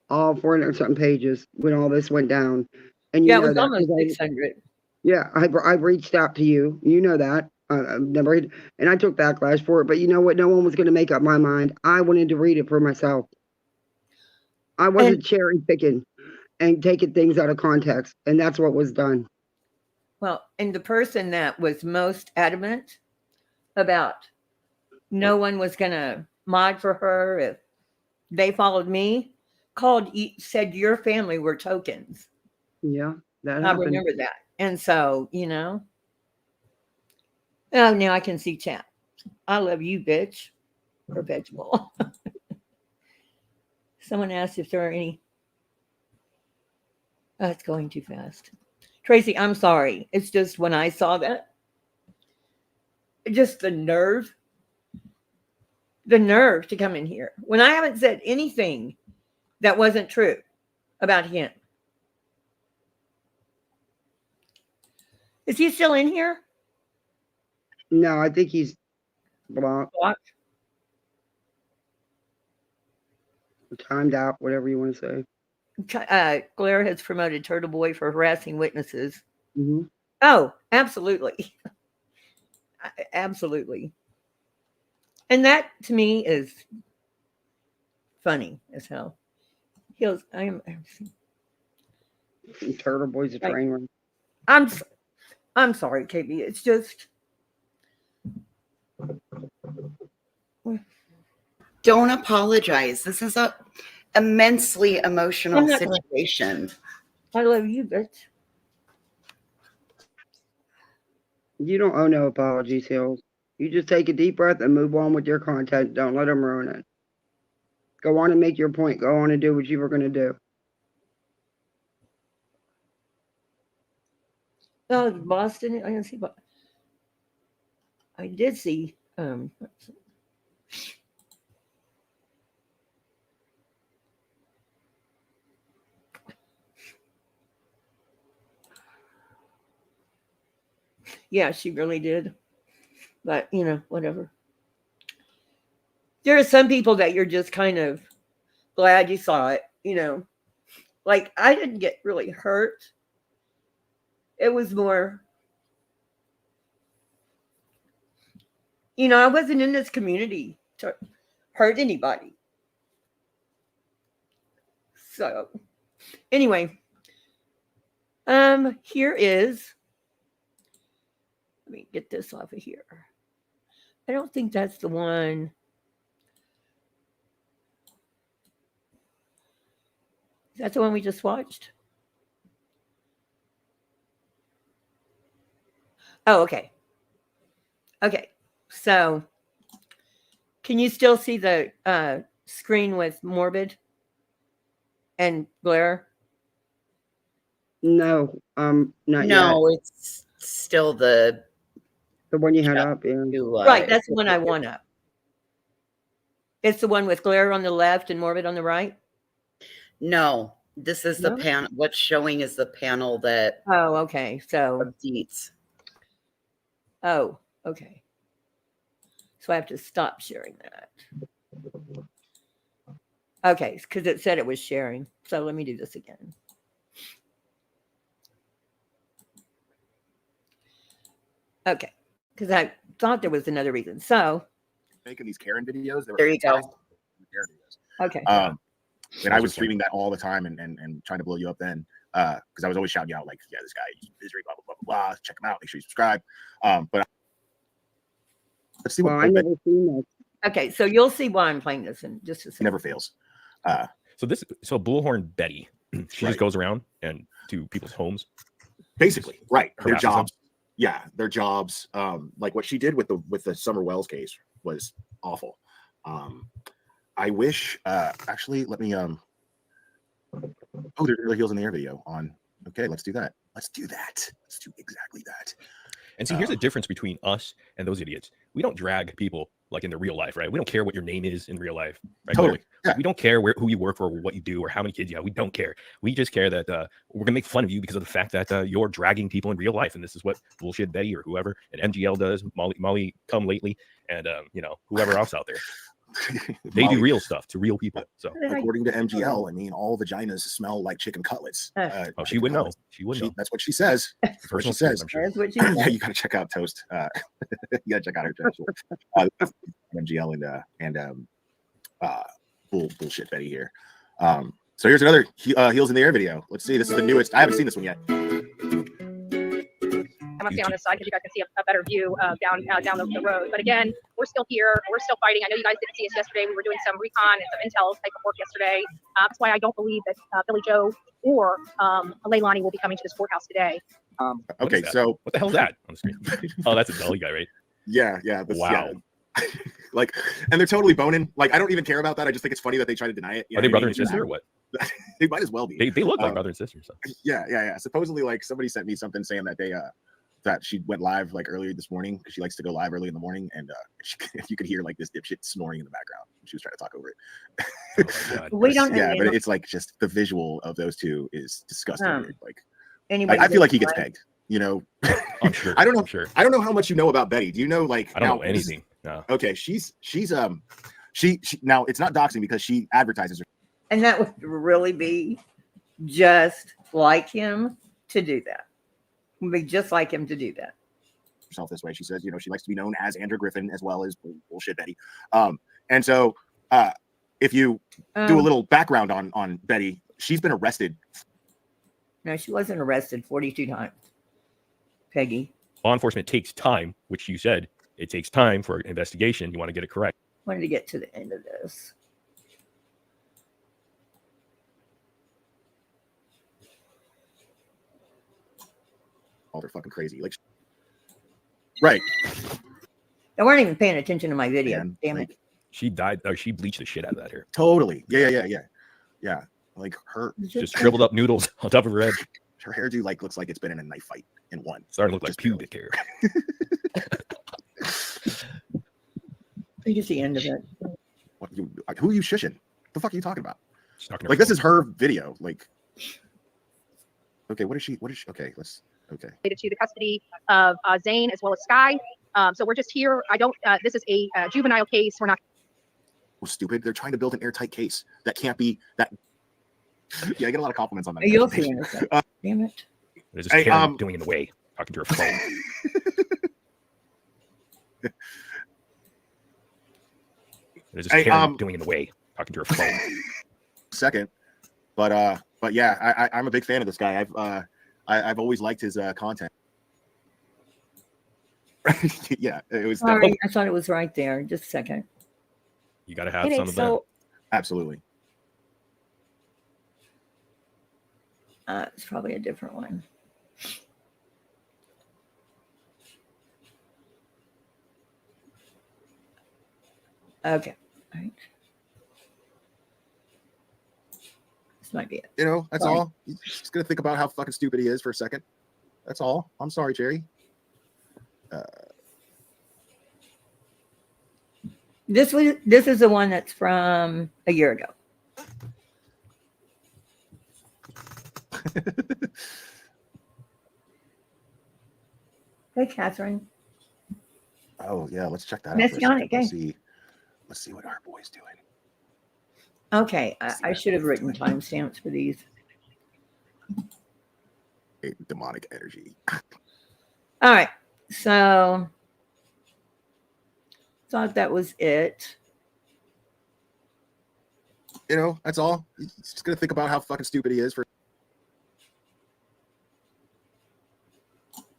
O: all 400 something pages when all this went down. And
H: it was almost 600.
O: Yeah, I reached out to you. You know that. I've never read, and I took backlash for it. But you know what? No one was going to make up my mind. I wanted to read it for myself. I wasn't cherry picking and taking things out of context, and that's what was done.
H: Well, and the person that was most adamant about no one was going to mod for her if they followed me said your family were tokens.
O: Yeah, that
H: I
O: happened.
H: remember that. And so, oh, now I can see chat. I love you, bitch. Perpetual. Someone asked if there are any. Oh, it's going too fast. Tracy, I'm sorry. It's just when I saw that, just the nerve to come in here when I haven't said anything that wasn't true about him. Is he still in here?
O: No, I think he's blocked. Timed out, whatever you want to
H: say. Claire has promoted Turtle Boy for harassing witnesses.
O: Mm-hmm.
H: Oh, absolutely. Absolutely. And that to me is funny as hell. I'm
O: Turtle Boy's a train wreck.
H: I'm sorry, KB. It's just
P: don't apologize. This is a immensely emotional situation.
H: I love you, bitch.
O: You don't owe no apologies, Hills. You just take a deep breath and move on with your content. Don't let them ruin it. Go on and make your point. Go on and do what you were going to do.
H: Oh, Boston. I didn't see. I did see. Yeah, she really did. But, whatever. There are some people that you're just kind of glad you saw it, Like, I didn't get really hurt. It was more, I wasn't in this community to hurt anybody. So, anyway, Here is. Let me get this off of here. I don't think that's the one. Is that the one we just watched? Oh, okay. Okay. So, can you still see the screen with Morbid and Blair?
O: No, not yet.
P: No, it's still the
O: one you had up. Yeah.
H: Right, that's the one I want up. It's the one with Blair on the left and Morbid on the right?
P: No, this is the
H: No?
P: panel. What's showing is the panel that.
H: Oh, okay. So.
P: Updates.
H: Oh, okay. So I have to stop sharing that. Okay, because it said it was sharing. So let me do this again. Okay, because I thought there was another reason. So
F: Making these Karen videos.
P: There you go.
F: Karen videos.
H: Okay.
F: And I was streaming that all the time and trying to blow you up then. Because I was always shouting you out like, yeah, this guy is misery, blah, blah, blah, blah. Check him out. Make sure you subscribe. But let's see what
O: I never seen that.
H: Okay, so you'll see why I'm playing this in just a second.
F: Never fails.
I: So Bullhorn Betty, she just goes around and to people's homes.
F: Basically, right. Their
I: Harasses them.
F: jobs. Yeah, their jobs. Like what she did with the Summer Wells case was awful. I wish actually let me oh, there's early heels in the air video on. Okay, let's do that. Let's do exactly that.
I: And see, here's the difference between us and those idiots. We don't drag people like in the real life, right? We don't care what your name is in real life. Right?
F: Totally.
I: Yeah. We don't care who you work for, or what you do, or how many kids you have. We don't care. We just care that we're gonna make fun of you because of the fact that you're dragging people in real life, and this is what Bullshit Betty or whoever and MGL does. Molly come lately, and whoever else out there. They do real stuff to real people. So
F: according to MGL, I mean, all vaginas smell like chicken cutlets.
I: She would know. She would know.
F: That's what she says. That's what she says.
I: I'm sure.
H: That's what she
F: Yeah, you got to check out Toast. You got to check out her channel. MGL and Bullshit Betty here. So here's another heels in the air video. Let's see. This is the newest. I haven't seen this one yet.
J: I'm up here on this side because you guys can see a better view down the road. But again, we're still here. We're still fighting. I know you guys didn't see us yesterday. We were doing some recon and some intel type of work yesterday. That's why I don't believe that Billy Joe or Leilani will be coming to this courthouse today.
F: Okay, so
I: what the hell is that on the screen? Oh, that's a Delhi guy, right?
F: Yeah.
I: Wow.
F: Yeah. Like, and they're totally boning. Like, I don't even care about that. I just think it's funny that they try to deny it.
I: Are they brother and sister or what?
F: They might as well be.
I: They look like brother and sister. So.
F: Yeah. Supposedly, like somebody sent me something saying that they that she went live like earlier this morning because she likes to go live early in the morning, and you could hear like this dipshit snoring in the background. She was trying to talk over it.
H: Oh we don't.
F: Yeah, but it's like just the visual of those two is disgusting. Like,
H: anybody
F: I feel like he gets pegged.
I: I'm sure.
F: I don't know.
I: I'm sure.
F: I don't know how much you know about Betty. Do you know like?
I: I don't know anything. No.
F: Okay, she's she now it's not doxing because she advertises her.
H: And that would really be just like him to do that. It would be just like him to do that.
F: Herself this way. She says, she likes to be known as Andrew Griffin as well as Bullshit Betty. And so if you do a little background on Betty, she's been arrested.
H: No, she wasn't arrested 42 times. Peggy.
I: Law enforcement takes time, which you said it takes time for an investigation. You want to get it correct.
H: Wanted to get to the end of this.
F: Oh, they're fucking crazy. Like, right.
H: They weren't even paying attention to my video.
F: Man,
H: Damn
F: like,
H: it.
I: She died. Or she bleached the shit out of that hair.
F: Totally. Yeah. Like her
I: just shriveled up noodles on top of her head.
F: Her hairdo like looks like it's been in a knife fight in one.
I: Starting to look like pubic hair.
H: You can see the end of it.
F: Who are you shushing? The fuck are you talking about?
I: Like
F: this is her video. Like, okay, what is she? Okay, let's. Okay.
J: Related to the custody of Zane as well as Sky. So we're just here. This is a juvenile case. We're not.
F: We're stupid. They're trying to build an airtight case that can't be that. Yeah, I get a lot of compliments on that.
H: You'll see in a second. Damn it.
I: There's just Karen doing in the way, talking to her phone. There's just Karen doing in the way, talking to her phone.
F: Second, but yeah, I'm a big fan of this guy. I've always liked his content. Yeah, it was.
H: Sorry, I thought it was right there. Just a second.
I: You got to have some of that.
F: Absolutely.
H: It's probably a different one. Okay. All right. This might be it.
F: You know, that's
H: Sorry.
F: all. You're just gonna think about how fucking stupid he is for a second. That's all. I'm sorry, Jerry.
H: This is the one that's from a year ago. Hey, Catherine.
F: Oh yeah, let's check that out.
H: Messianic,
F: Let's see what our boy's doing.
H: Okay, I should have written timestamps for these.
F: Demonic energy.
H: All right, so thought that was it.
F: You know, that's all. You're just gonna think about how fucking stupid he is for.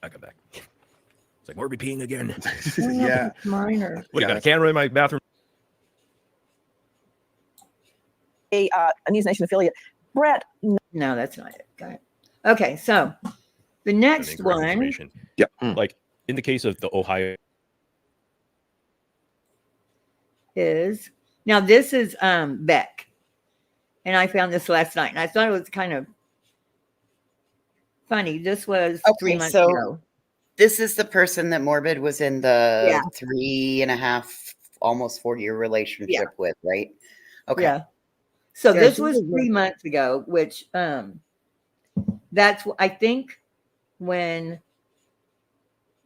I: I got back. It's like Morbid peeing again.
F: Yeah.
H: Minor.
I: What, I got a camera in my bathroom?
G: A News Nation affiliate. Brett.
H: No, that's not it. Got it. Okay, so the next one.
I: Yep. Like in the case of the Ohio.
H: Is now this is Beck, and I found this last night, and I thought it was kind of funny. This was 3 months ago.
P: This is the person that Morbid was in the 3.5, almost 4-year relationship with, right? Okay.
H: Yeah. So this was 3 months ago, which that's I think when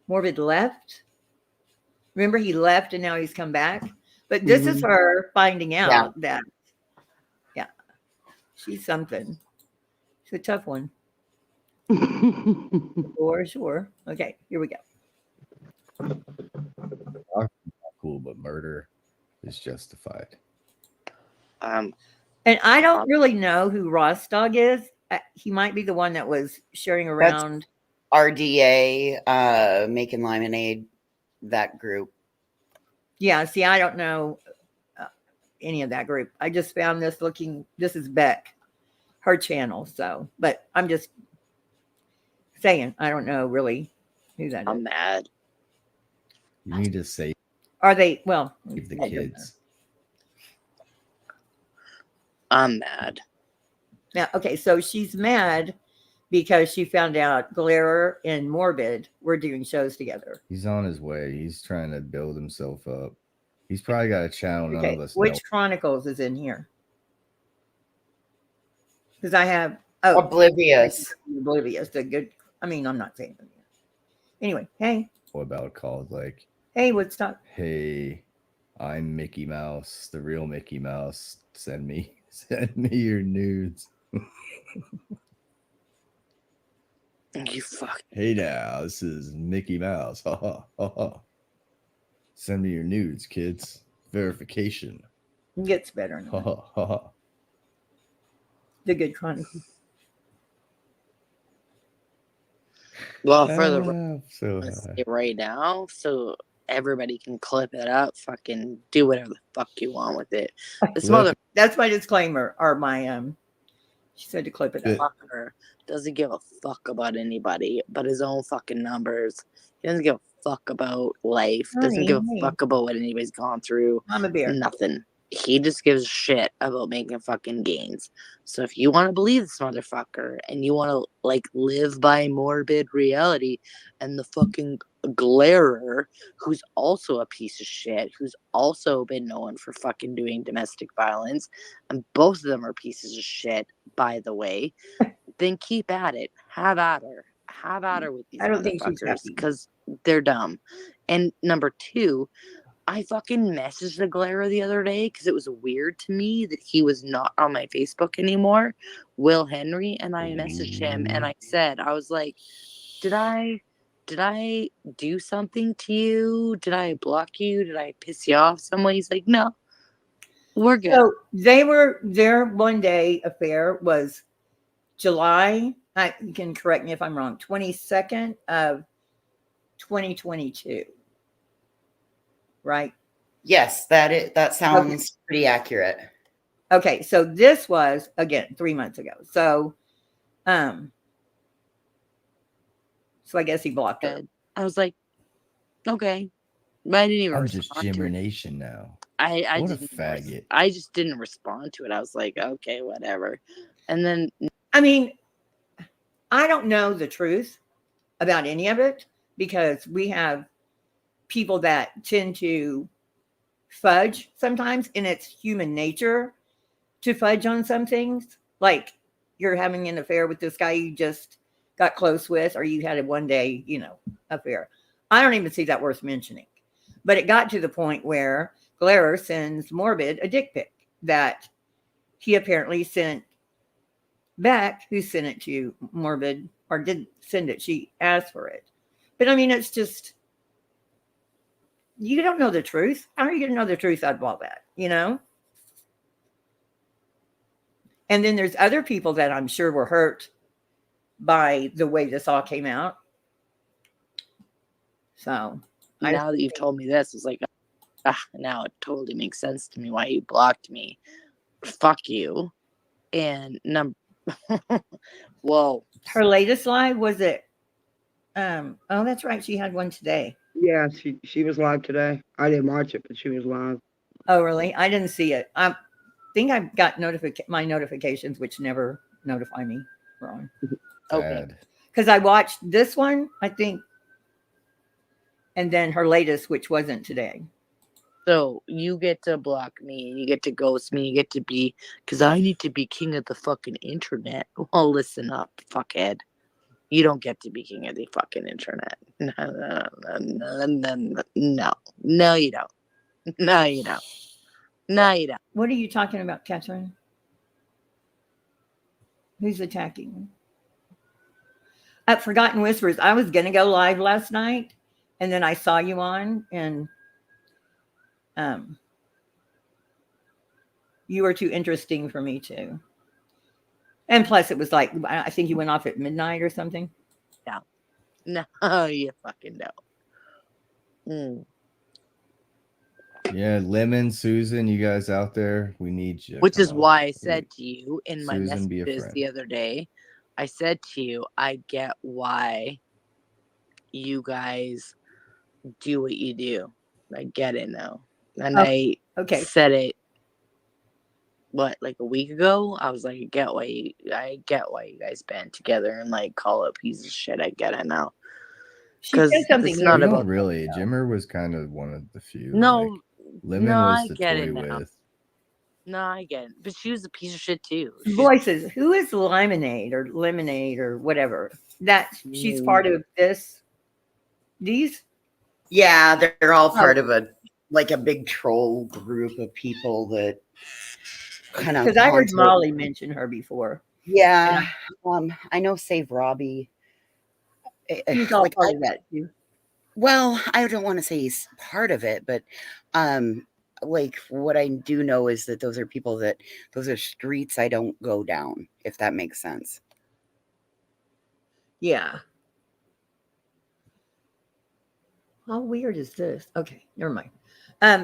H: Morbid left. Remember, he left and now he's come back. But this is her finding out that, she's something. She's a tough one. For sure. Okay, here we go.
Q: Cool, but murder is justified.
H: And I don't really know who Ross Dog is. He might be the one that was sharing around.
P: RDA, Making Lemonade, that group.
H: Yeah, see, I don't know any of that group. I just found this this is Beck, her channel. So, but I'm just saying, I don't know really who that is.
R: I'm mad.
Q: You need to say.
H: Are they, well,
Q: Leave the kids.
R: I'm mad.
H: Now, okay, so she's mad because she found out Glare and Morbid were doing shows together.
Q: He's on his way. He's trying to build himself up. He's probably got a channel none of us
H: Which
Q: know.
H: Chronicles is in here? Because I have
P: Oblivious.
H: Oblivious. The good. I mean, I'm not saying them. Anyway, hey.
Q: What about called like?
H: Hey, Woodstock.
Q: Hey, I'm Mickey Mouse, the real Mickey Mouse. Send me your nudes.
R: You fuck.
Q: Hey now, this is Mickey Mouse. Ha ha ha ha. Send me your nudes, kids. Verification.
H: It gets better now.
Q: Ha ha ha ha.
H: The good Chronicles.
R: Well, for the
Q: so
R: right now, so everybody can clip it up, fucking do whatever the fuck you want with it. This mother
H: That's my disclaimer, or my she said to clip it up.
R: fucker doesn't give a fuck about anybody but his own fucking numbers. He doesn't give a fuck about life. Doesn't give a fuck about what anybody's gone through.
H: I'm a bear.
R: Nothing. He just gives a shit about making fucking gains. So if you want to believe this motherfucker and you want to like live by morbid reality and the fucking Glarer, who's also a piece of shit, who's also been known for fucking doing domestic violence, and both of them are pieces of shit, by the way, then keep at it. Have at her. Have at her with these
H: I don't think she's
R: motherfuckers
H: happy.
R: because they're dumb. And number two, I fucking messaged the Glarer the other day because it was weird to me that he was not on my Facebook anymore, Will Henry, and I messaged him and I said, I was like, did I do something to you? Did I block you? Did I piss you off some way? He's like, no, we're good.
H: So their one day affair was July You can correct me if I'm wrong. 22nd of 2022, right?
P: Yes, that sounds pretty accurate.
H: Okay, so this was again 3 months ago. So I guess he blocked her.
R: I was like, okay. But I didn't even
Q: I'm just
R: respond to
Q: Jimmer
R: it.
Q: Nation now.
R: I
Q: What a
R: didn't
Q: faggot.
R: I just didn't respond to it. I was like, okay, whatever. And then
H: I mean, I don't know the truth about any of it because we have people that tend to fudge sometimes, and it's human nature to fudge on some things. Like you're having an affair with this guy you just got close with, or you had a one day, affair. I don't even see that worth mentioning. But it got to the point where Glarer sends Morbid a dick pic that he apparently sent Beck, who sent it to Morbid, or didn't send it. She asked for it. But I mean, it's just, you don't know the truth. How are you going to know the truth out of all that, And then there's other people that I'm sure were hurt by the way this all came out. So
R: now that you've told me this, it's like, now it totally makes sense to me why you blocked me. Fuck you. And whoa.
H: Her latest live was it? Oh, that's right. She had one today.
O: Yeah, she was live today. I didn't watch it, but she was live.
H: Oh, really? I didn't see it. I think I've got my notifications, which never notify me wrong.
R: Okay.
H: Because I watched this one, I think, and then her latest, which wasn't today.
R: So you get to block me, you get to ghost me, you get to be, because I need to be king of the fucking internet. Well, listen up, fuckhead. You don't get to be king of the fucking internet. No, you don't. No, you don't. No, you don't.
H: What are you talking about, Catherine? Who's attacking? At Forgotten Whispers, I was going to go live last night, and then I saw you on, and you were too interesting for me to. And plus, it was like, I think you went off at midnight or something.
R: No. No, you fucking don't.
Q: Yeah, Lemon, Susan, you guys out there, we need you.
R: Which
Q: Come
R: is
Q: on.
R: why I said to you in my
Q: Susan, be a
R: messages
Q: friend.
R: the other day, I said to you, I get why you guys do what you do. I get it now. And I said it, like a week ago? I was like, I get why you guys band together and like call it a piece of shit. I get it now. Because it's not about
Q: really. Jimmer was kind of one of the few.
R: No,
Q: like, Lemon was the toy with.
R: No, I get it. But she was a piece of shit too.
H: Voices. Who is Lemonade or whatever? That she's part of this. These?
P: Yeah, they're all part of a big troll group of people that kind of.
H: Because I heard Molly mention her before.
P: Yeah, I know. Save Robbie.
H: He's all part of that too.
P: Well, I don't want to say he's part of it, but like what I do know is that those are streets I don't go down, if that makes sense.
H: Yeah. How weird is this? Okay, never mind.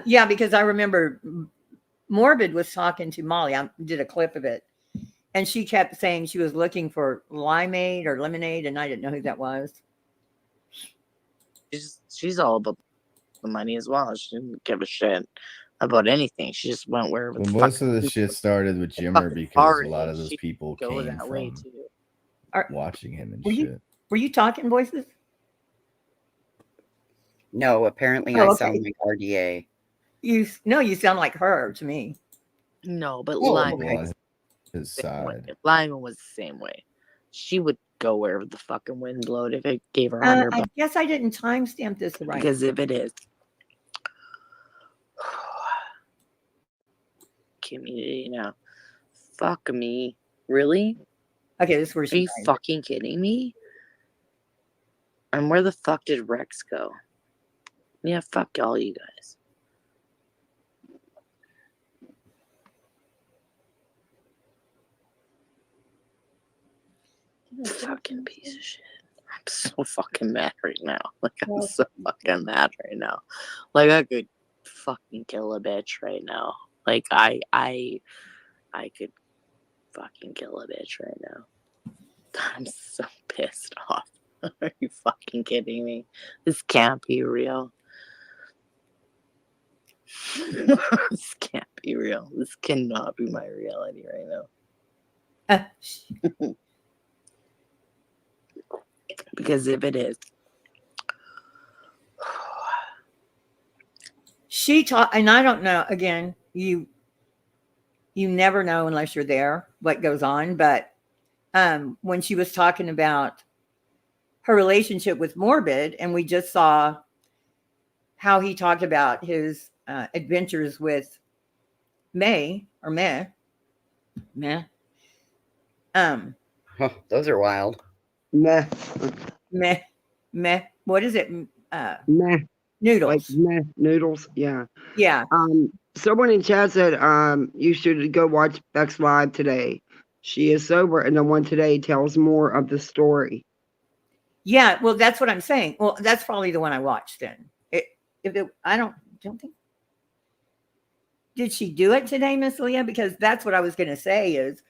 H: Yeah, because I remember Morbid was talking to Molly. I did a clip of it, and she kept saying she was looking for limeade or lemonade, and I didn't know who that was.
R: She's all about the money as well. She didn't give a shit about anything. She just went wherever.
Q: Well, most of the shit started with Jimmer because a lot of those people came from watching him and shit.
H: Were you talking, Voices?
P: No, apparently I sound like RDA.
H: You sound like her to me.
R: No, but
Q: Lyman his side.
R: Lyman was the same way. She would go wherever the fucking wind blowed if it gave her $100.
H: I guess I didn't timestamp this right.
R: Because if it is community now, fuck me, really?
H: Okay, this is where
R: are you fucking kidding me? And where the fuck did Rex go? Yeah, fuck all you guys. Fucking piece of shit. I'm so fucking mad right now. Like, I'm so fucking mad right now. Like, I could fucking kill a bitch right now. Like, I could fucking kill a bitch right now. I'm so pissed off. Are you fucking kidding me? This can't be real. This can't be real. This cannot be my reality right now. Because if it is,
H: she taught, and I don't know. Again, you never know unless you're there what goes on. But when she was talking about her relationship with Morbid, and we just saw how he talked about his adventures with Meh.
P: Those are wild.
O: Meh.
H: What is it?
O: Meh.
H: Noodles.
O: Like meh noodles. Yeah.
H: Yeah.
O: Someone in chat said you should go watch Beck's live today. She is sober, and the one today tells more of the story.
H: Yeah, well, that's what I'm saying. Well, that's probably the one I watched then. I don't think. Did she do it today, Miss Leah? Because that's what I was going to say is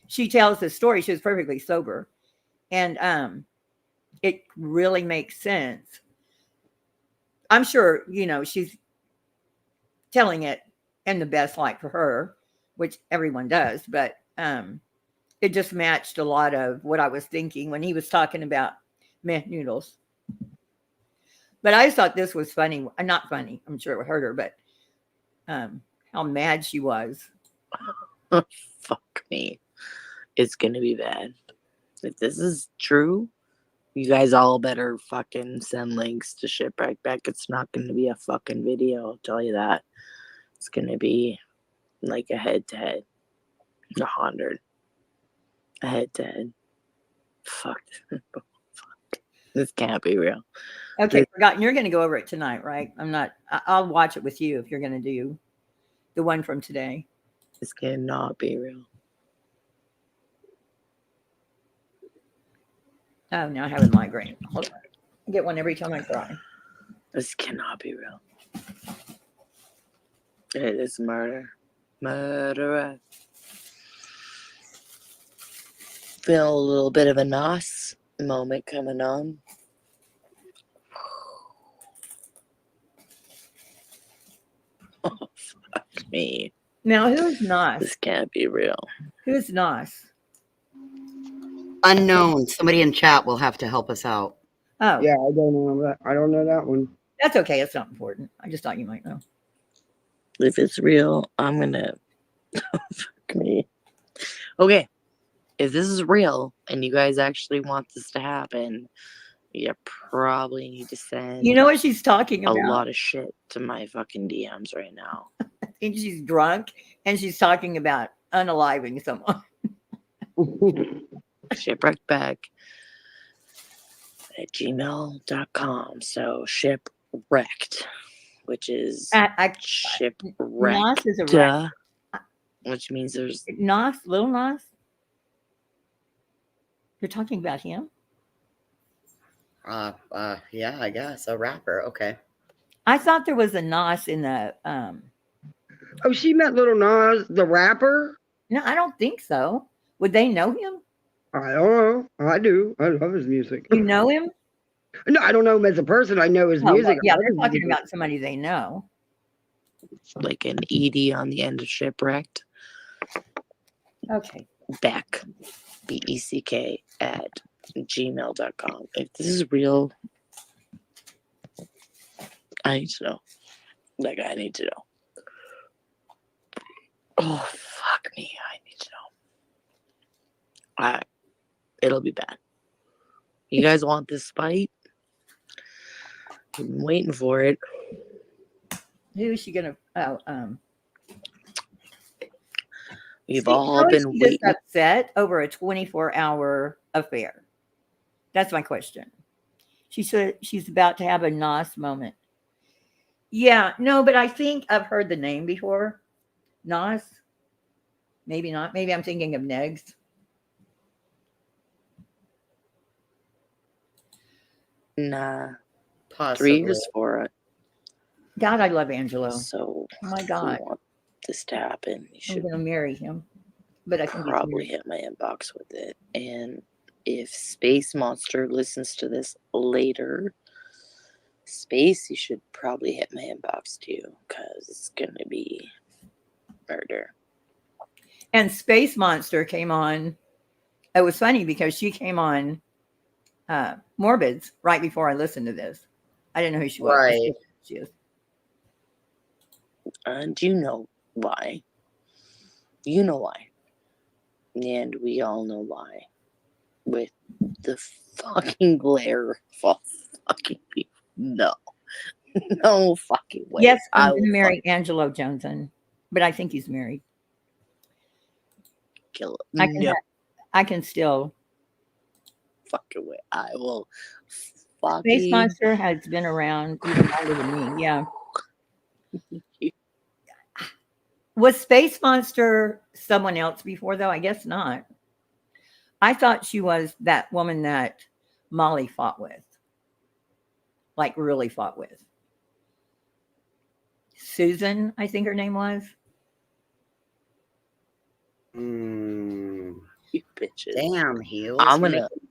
H: she tells the story. She was perfectly sober. And it really makes sense. I'm sure, she's telling it in the best light for her, which everyone does. But it just matched a lot of what I was thinking when he was talking about meh noodles. But I thought this was funny. Not funny. I'm sure it hurt her, but how mad she was.
R: fuck me. It's gonna be bad. If this is true, you guys all better fucking send links to Shipwreck Beck. It's not gonna be a fucking video, I'll tell you that. It's gonna be like a head-to-head. 100. A head-to-head. Fuck. Fuck. This can't be real.
H: Okay, forgotten. You're going to go over it tonight, right? I'll watch it with you if you're going to do the one from today.
R: This cannot be real.
H: Oh, now I have a migraine. Hold on. I get one every time I cry.
R: This cannot be real. It is murder. Murderer. Feel a little bit of a nos moment coming on. Oh, fuck me.
H: Now, who's Nos?
R: This can't be real.
H: Who's Nos?
P: Unknown. Somebody in chat will have to help us out.
H: Oh.
O: Yeah, I don't know that. I don't know that one.
H: That's okay. It's not important. I just thought you might know.
R: If it's real, I'm gonna fuck me. Okay. If this is real and you guys actually want this to happen, you probably need to send
H: You know what she's talking about?
R: a lot of shit to my fucking DMs right now.
H: I think she's drunk and she's talking about unaliving someone.
R: Shipwrecked at gmail.com. So shipwrecked, which is shipwrecked,
H: Nos is a wreck.
R: which means there's
H: Nos, little Nos. You're talking about him?
P: Yeah, I guess a rapper. Okay.
H: I thought there was a Nos in the.
O: Oh, she met Little Nas, the rapper?
H: No, I don't think so. Would they know him?
O: I don't know. I do. I love his music.
H: You know him?
O: No, I don't know him as a person. I know his
H: Oh,
O: music.
H: well, yeah,
O: I love
H: they're
O: his
H: talking
O: music.
H: about somebody they know.
R: like an ED on the end of shipwrecked.
H: Okay.
R: Beck, BECK at gmail.com. If this is real, I need to know. Like, I need to know. Oh, fuck me. I need to know. It'll be bad. You guys want this fight? I've been waiting for it.
H: Who is she gonna?
R: We've all been
H: just
R: waiting.
H: upset over a 24-hour affair. That's my question. She said she's about to have a Nos moment. Yeah, no, but I think I've heard the name before. Nos. Maybe not. Maybe I'm thinking of Negs.
R: Nah.
P: Possibly.
R: 3 years for it.
H: God, I love Angelo.
R: So,
H: oh my
R: if
H: God,
R: you want this to happen, you
H: I'm
R: should
H: gonna marry him. But I think he's
R: probably
H: weird.
R: hit my inbox with it. And if Space Monster listens to this later, Space, you should probably hit my inbox too, because it's gonna be murder.
H: And Space Monster came on. It was funny because she came on Morbid's right before I listened to this. I didn't know who she was. I
P: Right.
H: still think she is.
R: And you know why. You know why. And we all know why. With the fucking glare of fucking people. No. No fucking way.
H: Yes, I'm
R: I
H: going
R: will
H: to marry Angelo Johnson, but I think he's married.
R: kill
H: I
R: him.
H: can,
R: No
H: I can still.
R: fucking way. I will
H: Space
R: fucking.
H: Monster has been around even longer than me. Yeah. Was Space Monster someone else before, though? I guess not. I thought she was that woman that Molly fought with. Like, really fought with. Susan, I think her name was.
P: Mm,
R: You bitches.
P: damn, Heels.
R: I'm
P: You
R: gonna.
P: make me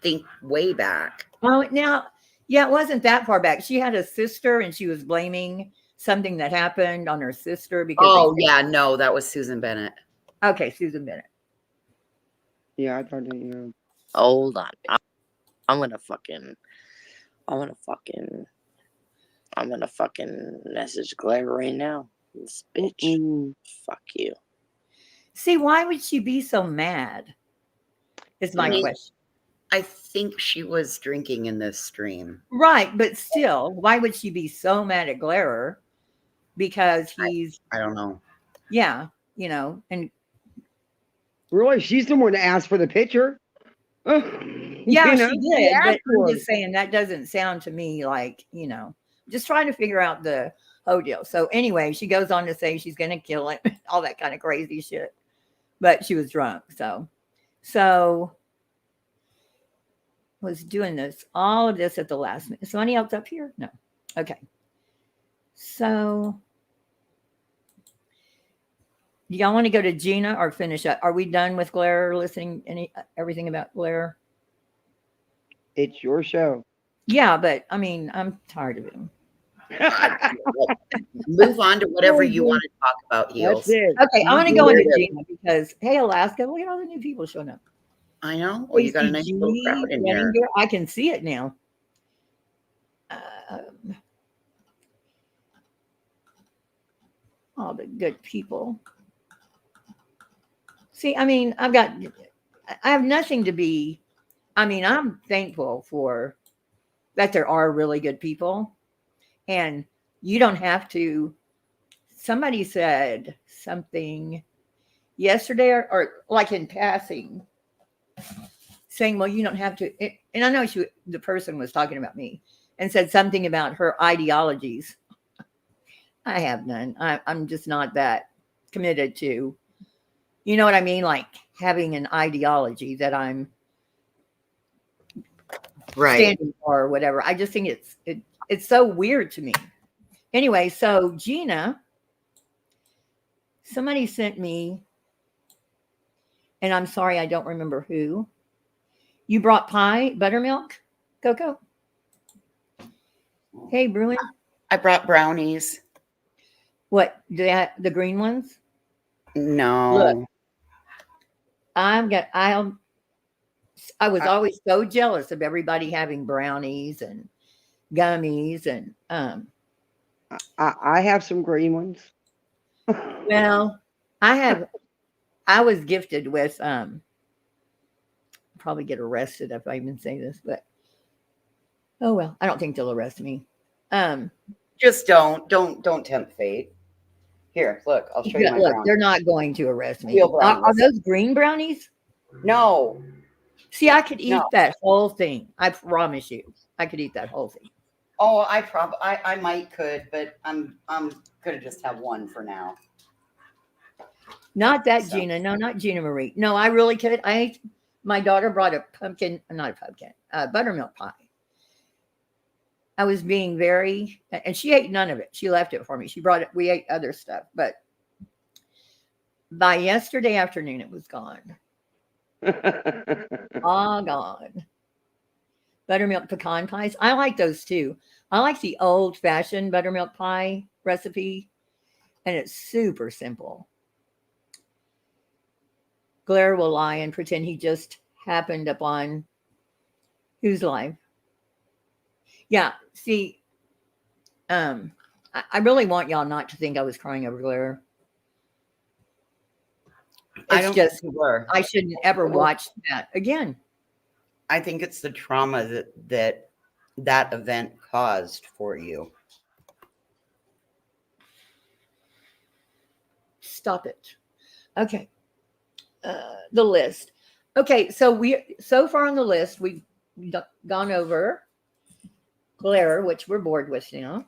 P: think way back.
H: Oh, now, yeah, it wasn't that far back. She had a sister and she was blaming something that happened on her sister because.
P: Oh, yeah, no, that was Susan Bennett.
H: Okay, Susan Bennett.
O: Yeah, I thought that, yeah.
R: Hold on. I'm gonna fucking message Claire right now. This bitch. Fuck you.
H: See, why would she be so mad? Is my question.
P: I think she was drinking in this stream.
H: Right, but still, why would she be so mad at Glairer? Because he's.
P: I don't know.
H: Yeah, you know, and.
O: Really, she's the one that asked for the picture.
H: Yeah,
O: You know,
H: she did, but
O: asked for
H: I'm
O: it.
H: just saying that doesn't sound to me like, you know, just trying to figure out the whole deal. So anyway, she goes on to say she's going to kill him, all that kind of crazy shit. But she was drunk, so was doing this, all of this at the last minute. Is somebody else up here? No. Okay. So do y'all want to go to Gina or finish up? Are we done with Glare listening everything about Glare?
O: It's your show.
H: Yeah, but I mean, I'm tired of him.
P: Move on to whatever you want to talk about, Heels.
O: That's it.
H: Okay, I want to go into Gina because, hey, Alaska, look at all the new people showing up.
P: I know. Well, you got a nice little crowd in here.
H: I can see it now. All the good people. See, I mean, I have nothing to be. I mean, I'm thankful for that there are really good people. And you don't have to. Somebody said something yesterday or like in passing, saying, well, you don't have to. And I know the person was talking about me and said something about her ideologies. I have none. I'm just not that committed to, you know what I mean? Like having an ideology that I'm standing for or whatever. I just think it's so weird to me. Anyway, so Gina, somebody sent me, and I'm sorry, I don't remember who. You brought pie, buttermilk, Coco? Hey, Bruin.
P: I brought brownies.
H: What, the green ones?
P: No.
H: Look, I was always so jealous of everybody having brownies and gummies and
O: I have some green ones.
H: Well, I was gifted with probably get arrested if I even say this, but oh well, I don't think they'll arrest me.
P: Just don't tempt fate. Here, look, I'll show you my brownies.
H: They're not going to arrest me.
P: Real brownies.
H: Are those green brownies?
P: No.
H: See, I could eat that whole thing. I promise you, I could eat that whole thing.
P: Oh, I might could, but I'm gonna just have one for now.
H: Not that Gina. No, not Gina Marie. No, I really could. My daughter brought a buttermilk pie. I was being very, and she ate none of it. She left it for me. She brought it. We ate other stuff, but by yesterday afternoon, it was gone. All gone. Buttermilk pecan pies. I like those too. I like the old fashioned buttermilk pie recipe, and it's super simple. Blair will lie and pretend he just happened upon whose life. Yeah, see, I really want y'all not to think I was crying over Blair. It's just, I shouldn't ever watch that again.
P: I think it's the trauma that event caused for you.
H: Stop it. Okay. The list. Okay, so far on the list, we've gone over Glare, which we're bored with now,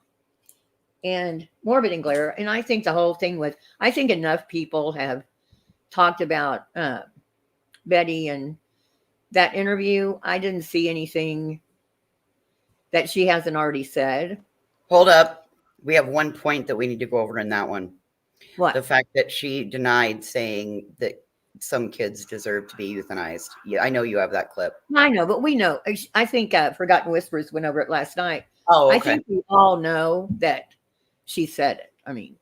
H: and Morbid and Glare. And I think the whole thing was, I think enough people have talked about Betty and that interview. I didn't see anything that she hasn't already said.
P: Hold up. We have one point that we need to go over in that one.
H: What?
P: The fact that she denied saying that some kids deserve to be euthanized. Yeah, I know you have that clip.
H: I know, but we know. I think Forgotten Whispers went over it last night.
P: Oh, okay.
H: I think we all know that she said it. I mean,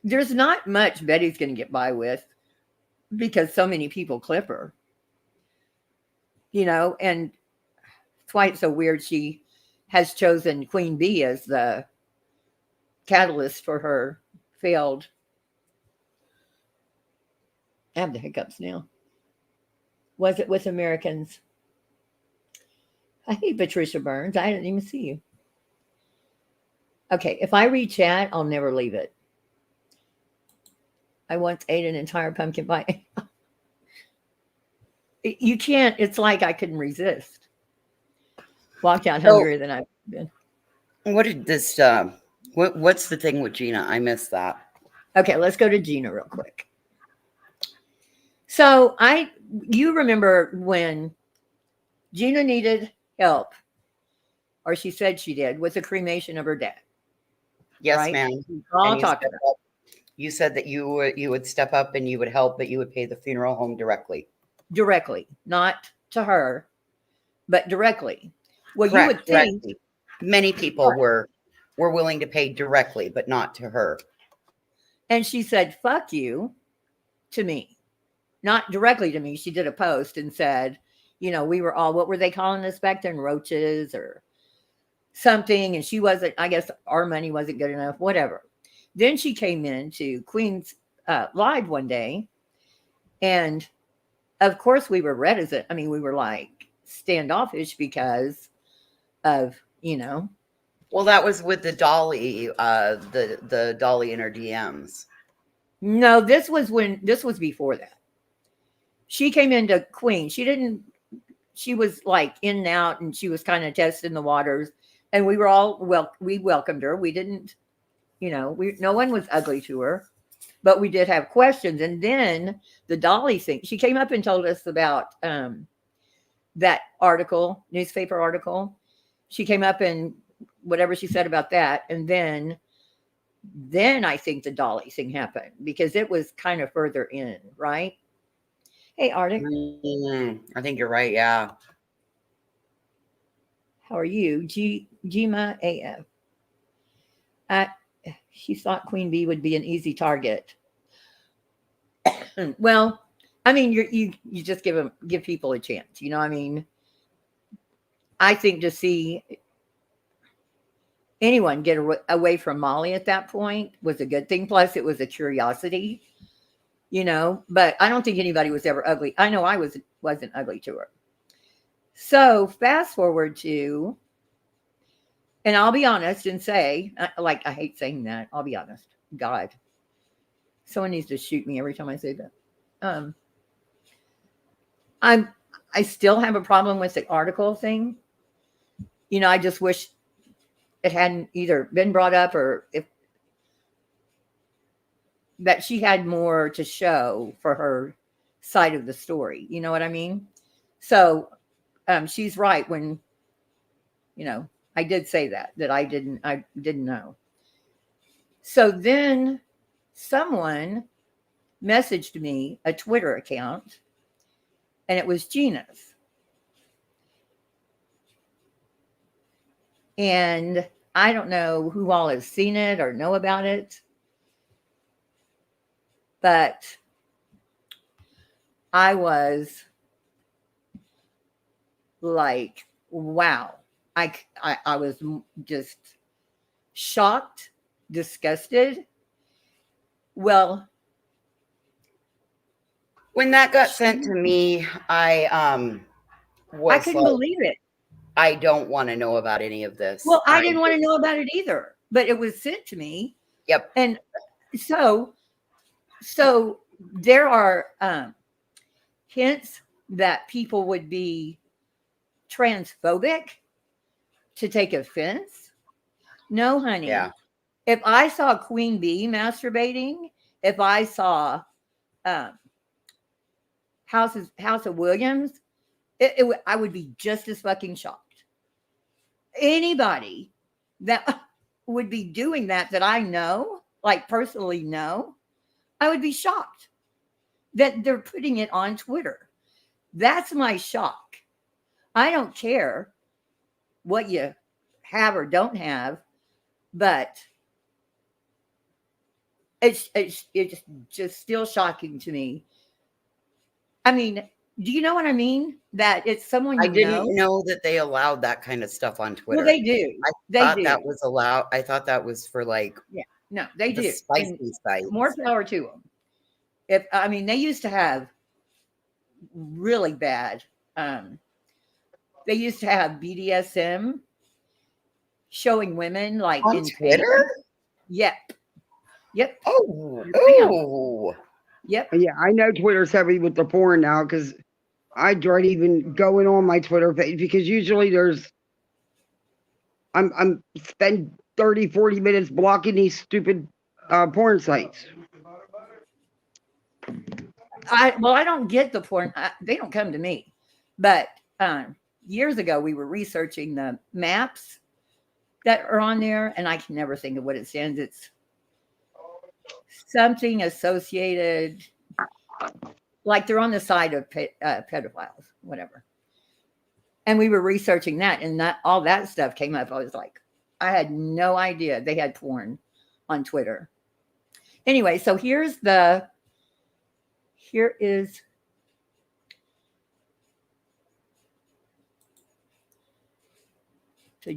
H: there's not much Betty's going to get by with because so many people clip her. You know, and that's why it's so weird she has chosen Queen Bee as the catalyst for her failed. I have the hiccups now. Was it with Americans? I hate Patricia Burns. I didn't even see you. Okay, if I read chat, I'll never leave it. I once ate an entire pumpkin pie. You can't. It's like I couldn't resist. Walked out hungrier than I've been.
P: What did this? What's the thing with Gina? I missed that.
H: Okay, let's go to Gina real quick. So you remember when Gina needed help, or she said she did, with the cremation of her dad.
P: Yes,
H: right?
P: ma'am.
H: I'll talk about it.
P: You said that you would step up and you would help, but you would pay the funeral home directly.
H: Directly, not to her, but directly. Well,
P: Correct,
H: you would think
P: directly. Many people were willing to pay directly, but not to her.
H: And she said, fuck you to me. Not directly to me. She did a post and said, you know, we were all, what were they calling us back then? Roaches or something. And she wasn't, I guess our money wasn't good enough, whatever. Then she came in to Queen's Live one day. And of course we were reticent. I mean, we were like standoffish because of, you know.
P: Well, that was with the Dolly, the Dolly in her DMs.
H: No, this was before that. She came into Queen. She was like in and out, and she was kind of testing the waters. And we were all, we welcomed her. We didn't, you know, no one was ugly to her, but we did have questions. And then the Dolly thing, she came up and told us about that article, newspaper article. She came up and whatever she said about that. And then I think the Dolly thing happened because it was kind of further in, right? Hey, Arctic.
P: I think you're right. Yeah.
H: How are you? Gima AF. She thought Queen Bee would be an easy target. Well, I mean, you just give people a chance. You know, I mean, I think to see anyone get away from Molly at that point was a good thing. Plus, it was a curiosity. You know, but I don't think anybody was ever ugly. I know I wasn't ugly to her. So fast forward to, and I'll be honest and say, like, I hate saying that. I'll be honest. God, someone needs to shoot me every time I say that. I still have a problem with the article thing. You know, I just wish it hadn't either been brought up or that she had more to show for her side of the story. You know what I mean? So she's right when I did say that I didn't know. So then someone messaged me a Twitter account, and it was Gina's. And I don't know who all has seen it or know about it, but I was like, wow. I was just shocked, disgusted. Well,
P: when that got sent to me, I
H: couldn't believe it.
P: I don't want to know about any of this.
H: Well, I didn't want to know about it either, but it was sent to me.
P: Yep.
H: And so there are hints that people would be transphobic to take offense. No, honey.
P: Yeah.
H: If I saw Queen Bee masturbating, if I saw House of Williams, I would be just as fucking shocked. Anybody that would be doing that I know, like personally know, I would be shocked that they're putting it on Twitter. That's my shock. I don't care what you have or don't have, but it's just still shocking to me. I mean, do you know what I mean? That it's someone
P: I didn't know that they allowed that kind of stuff on Twitter.
H: Well, they do.
P: I thought that was allowed. I thought that was for like
H: no, they do.
P: Spicy sites.
H: More power to them. They used to have really bad. They used to have BDSM showing women like
P: on
H: in
P: Twitter.
H: Yep.
P: Oh.
H: Yep.
O: Yeah, I know Twitter's heavy with the porn now because I dread even going on my Twitter page because usually I'm spend 30, 40 minutes blocking these stupid porn sites.
H: I don't get the porn. They don't come to me. But years ago, we were researching the maps that are on there, and I can never think of what it stands. It's something associated, like they're on the side of pedophiles, whatever. And we were researching that, and all that stuff came up. I was like, I had no idea they had porn on Twitter. Anyway, so here is the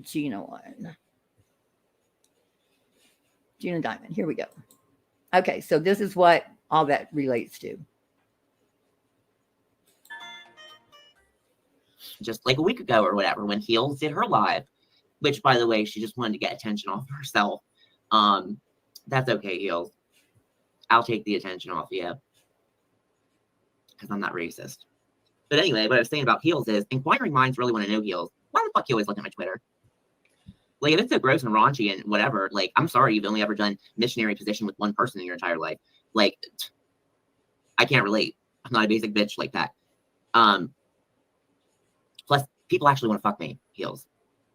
H: Gina one. Gina Diamond. Here we go. Okay, so this is what all that relates to.
S: Just like a week ago or whatever, when Heels did her live, which, by the way, she just wanted to get attention off herself. That's okay, Heels. I'll take the attention off you because I'm not racist. But anyway, what I was saying about Heels is inquiring minds really want to know, Heels, why the fuck you always look at my Twitter? Like, if it's so gross and raunchy and whatever, like, I'm sorry you've only ever done missionary position with one person in your entire life. Like, I can't relate. I'm not a basic bitch like that. Plus, people actually want to fuck me, Heels.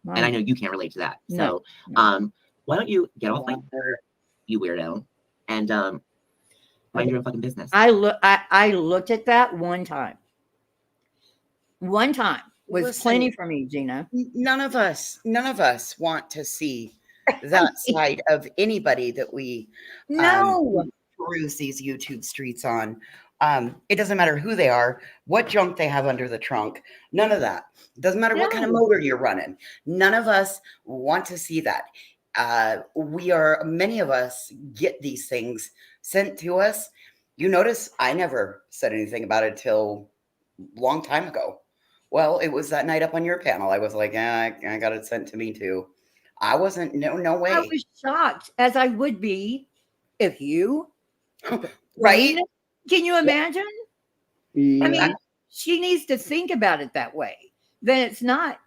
S: Wow. And I know you can't relate to that. No. So, why don't you get off my Twitter, you weirdo, and mind your own fucking business.
H: I looked at that one time. One time was plenty for me, Gina.
P: None of us want to see that side of anybody that we peruse these YouTube streets on. It doesn't matter who they are, what junk they have under the trunk. None of that. It doesn't matter what kind of motor you're running. None of us want to see that. Many of us get these things sent to us. You notice I never said anything about it till a long time ago. Well, it was that night up on your panel. I was like, I got it sent to me too. I wasn't, no way.
H: I was shocked, as I would be if you.
P: Right?
H: Can you imagine?
O: Yeah.
H: I mean, she needs to think about it that way. Then it's not,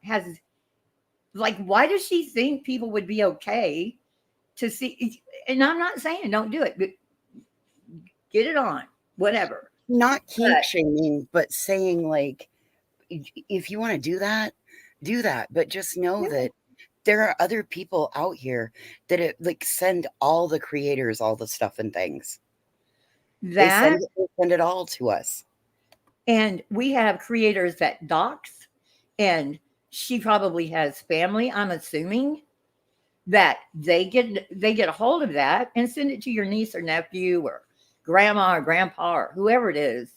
H: why does she think people would be okay to see? And I'm not saying don't do it, but get it on, whatever.
P: Not kink shaming, but saying like, if you want to do that, do that, but just know that there are other people out here that like send all the creators all the stuff and things. They send it all to us.
H: And we have creators that dox, and she probably has family, I'm assuming, that they get a hold of that and send it to your niece or nephew or grandma or grandpa or whoever it is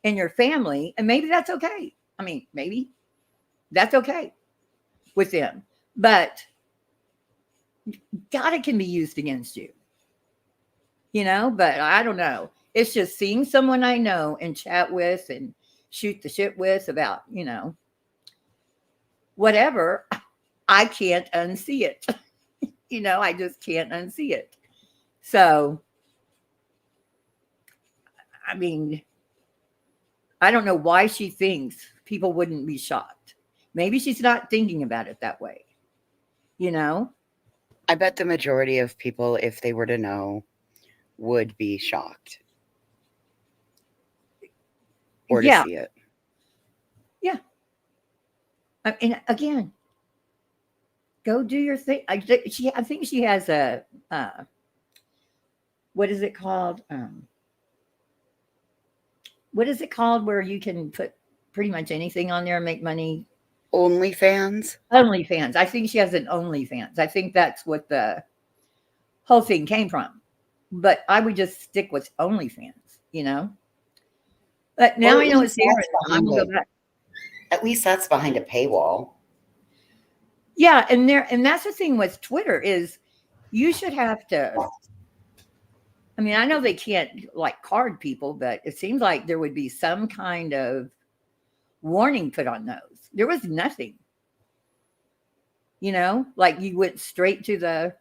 H: in your family. And maybe that's okay. I mean, maybe that's okay with them. But God, it can be used against you. You know, but I don't know. It's just seeing someone I know and chat with and shoot the shit with about, you know, whatever. I can't unsee it. You know, I just can't unsee it. So, I mean, I don't know why she thinks people wouldn't be shocked. Maybe she's not thinking about it that way. You know?
P: I bet the majority of people, if they were to know, would be shocked. Or to see it.
H: Yeah. And again, go do your thing. I think she has a, what is it called? What is it called where you can put pretty much anything on there and make money?
P: OnlyFans?
H: OnlyFans. I think she has an OnlyFans. I think that's what the whole thing came from. But I would just stick with OnlyFans, you know? But now I know it's there. I'm gonna go back.
P: At least that's behind a paywall.
H: Yeah, and that's the thing with Twitter is you should have to. I mean, I know they can't like card people, but it seems like there would be some kind of warning put on those. There was nothing. You know, like you went straight to the.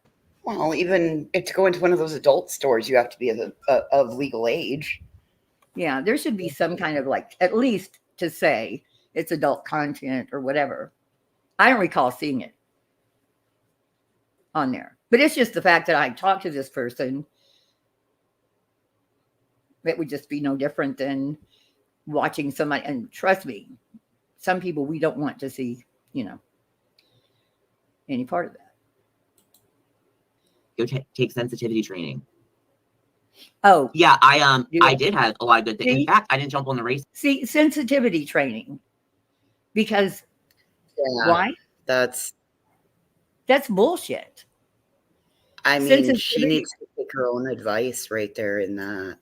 P: Well, even to go into one of those adult stores, you have to be of legal age.
H: Yeah, there should be some kind of like, at least to say it's adult content or whatever. I don't recall seeing it on there. But it's just the fact that I talked to this person. It would just be no different than watching somebody. And trust me, some people we don't want to see, you know, any part of that.
S: Go take sensitivity training.
H: Oh.
S: Yeah, I did have a lot of good things.
H: See?
S: In fact, I didn't jump on the race.
H: See, sensitivity training. Because why?
P: That's
H: bullshit.
P: I mean, she needs to take her own advice right there in that.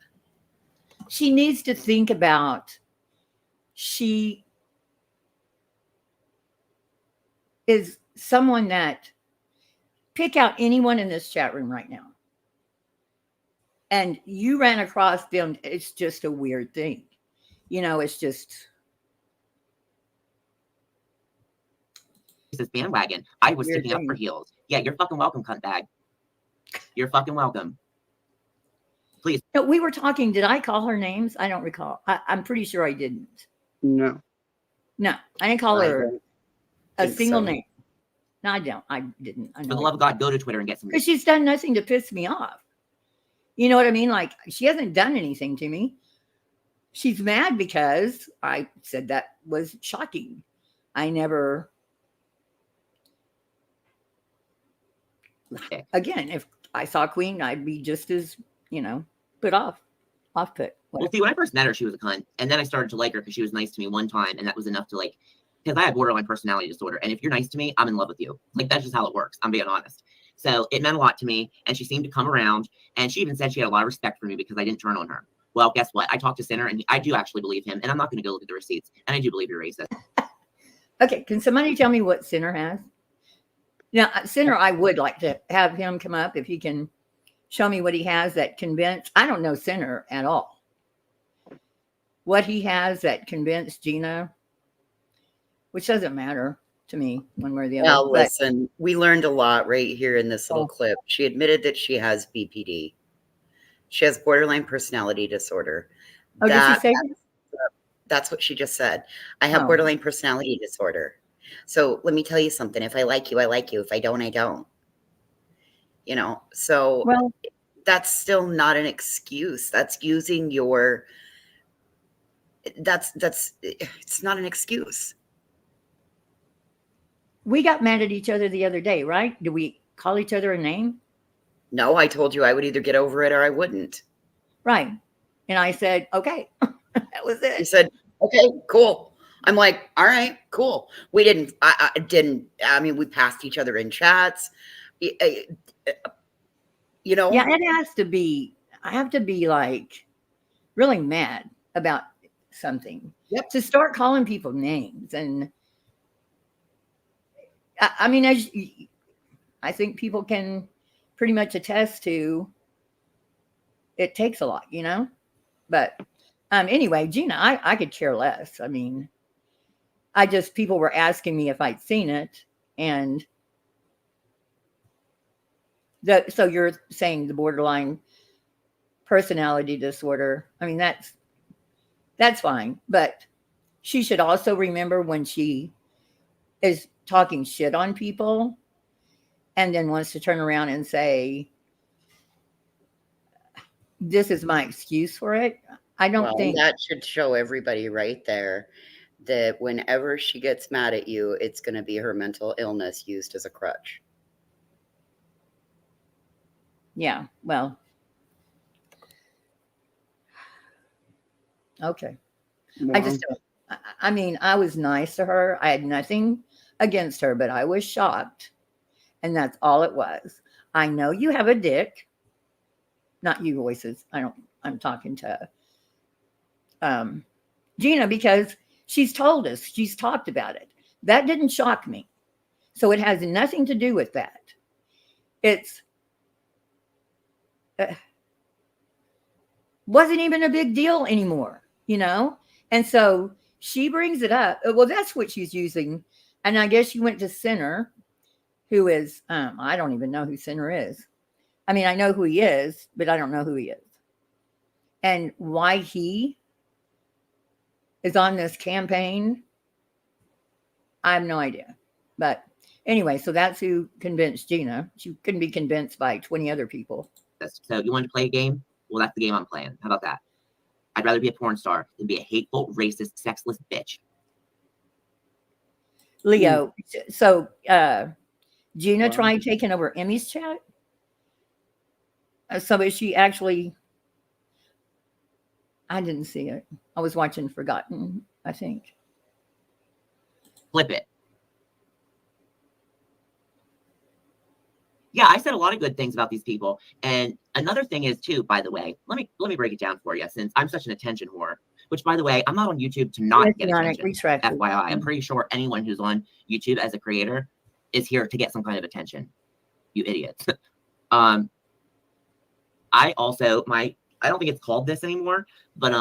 H: She needs to think about she is someone that pick out anyone in this chat room right now. And you ran across them. It's just a weird thing. You know, it's just.
S: This bandwagon. I was sticking up for heels. Yeah, you're fucking welcome, cunt bag. You're fucking welcome. Please.
H: No, we were talking. Did I call her names? I don't recall. I'm pretty sure I didn't.
O: No.
H: No, I didn't call her a single
P: so.
H: name. No, I don't. I didn't. I know.
S: For the love of God, go to Twitter and get some.
H: Because she's done nothing to piss me off. You know what I mean? Like, she hasn't done anything to me. She's mad because I said that was shocking. I never. Again, if I saw Queen, I'd be just as, you know, put off put.
S: Well, see, when I first met her, she was a cunt. And then I started to like her because she was nice to me one time. And that was enough to like, because I have borderline personality disorder. And if you're nice to me, I'm in love with you. Like, that's just how it works. I'm being honest. So it meant a lot to me. And she seemed to come around. And she even said she had a lot of respect for me because I didn't turn on her. Well, guess what? I talked to Sinner and I do actually believe him. And I'm not going to go look at the receipts. And I do believe you're racist.
H: Okay. Can somebody tell me what Sinner has? Now, Sinner, I would like to have him come up if he can show me what he has that convinced. I don't know Sinner at all. What he has that convinced Gina, which doesn't matter to me one way or the other.
P: Now, listen, we learned a lot right here in this little clip. She admitted that she has BPD. She has borderline personality disorder.
H: Oh, did she say
P: that's what she just said. I have borderline personality disorder. So let me tell you something. If I like you, I like you. If I don't, I don't. You know, so that's still not an excuse. That's using your, it's not an excuse.
H: we got mad at each other the other day, right? Did we call each other a name?
P: No, I told you I would either get over it or I wouldn't.
H: Right. And I said, okay, that was it.
P: You said, okay, cool. I'm like, all right, cool. We didn't, I mean, we passed each other in chats. You know?
H: Yeah, it has to be, I have to be like really mad about something.
P: Yep.
H: To start calling people names. And I mean, as I think people can pretty much attest to, it takes a lot, you know? But anyway, Gina, I could care less. I mean, people were asking me if I'd seen it. And so you're saying the borderline personality disorder. I mean, that's fine. But she should also remember when she is talking shit on people and then wants to turn around and say, this is my excuse for it. I don't think
P: that should show everybody right there that whenever she gets mad at you, it's going to be her mental illness used as a crutch.
H: Yeah, well, okay.
O: Wow.
H: I mean, I was nice to her. I had nothing against her, but I was shocked. And that's all it was. I know you have a dick. Not you, voices. I'm talking to Gina, because she's told us, she's talked about it. That didn't shock me. So it has nothing to do with that. It's wasn't even a big deal anymore, you know? And so she brings it up. Well, that's what she's using. And I guess she went to Sinner, who is, I don't even know who Sinner is. I mean, I know who he is, but I don't know who he is. And why he is on this campaign, I have no idea. But anyway, so that's who convinced Gina. She couldn't be convinced by 20 other people.
S: So you want to play a game? Well, that's the game I'm playing. How about that? I'd rather be a porn star than be a hateful, racist, sexless bitch.
H: Leo, so Gina tried taking over Emmy's chat. So is she actually? I didn't see it. I was watching Forgotten, I think.
S: Flip it. Yeah, I said a lot of good things about these people. And another thing is too, by the way, let me break it down for you, since I'm such an attention whore, which by the way, I'm not on YouTube to not get attention. FYI, I'm pretty sure anyone who's on YouTube as a creator is here to get some kind of attention. You idiots. I also, I don't think it's called this anymore, but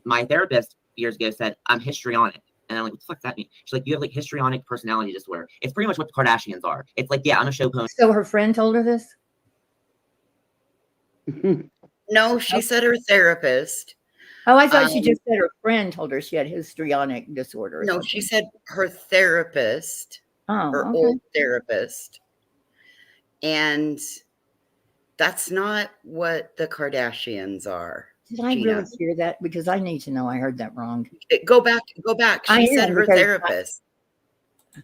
S: my therapist years ago said I'm histrionic. And I'm like, what the fuck does that mean? She's like, you have like histrionic personality disorder. It's pretty much what the Kardashians are. It's like, yeah, I'm a show pony.
H: So her friend told her this?
P: No, she said her therapist.
H: Oh, I thought she just said her friend told her she had histrionic disorder.
P: No, she said her therapist, her old therapist. And that's not what the Kardashians are.
H: Did I really hear that? Because I need to know I heard that wrong.
P: Go back. She said her therapist.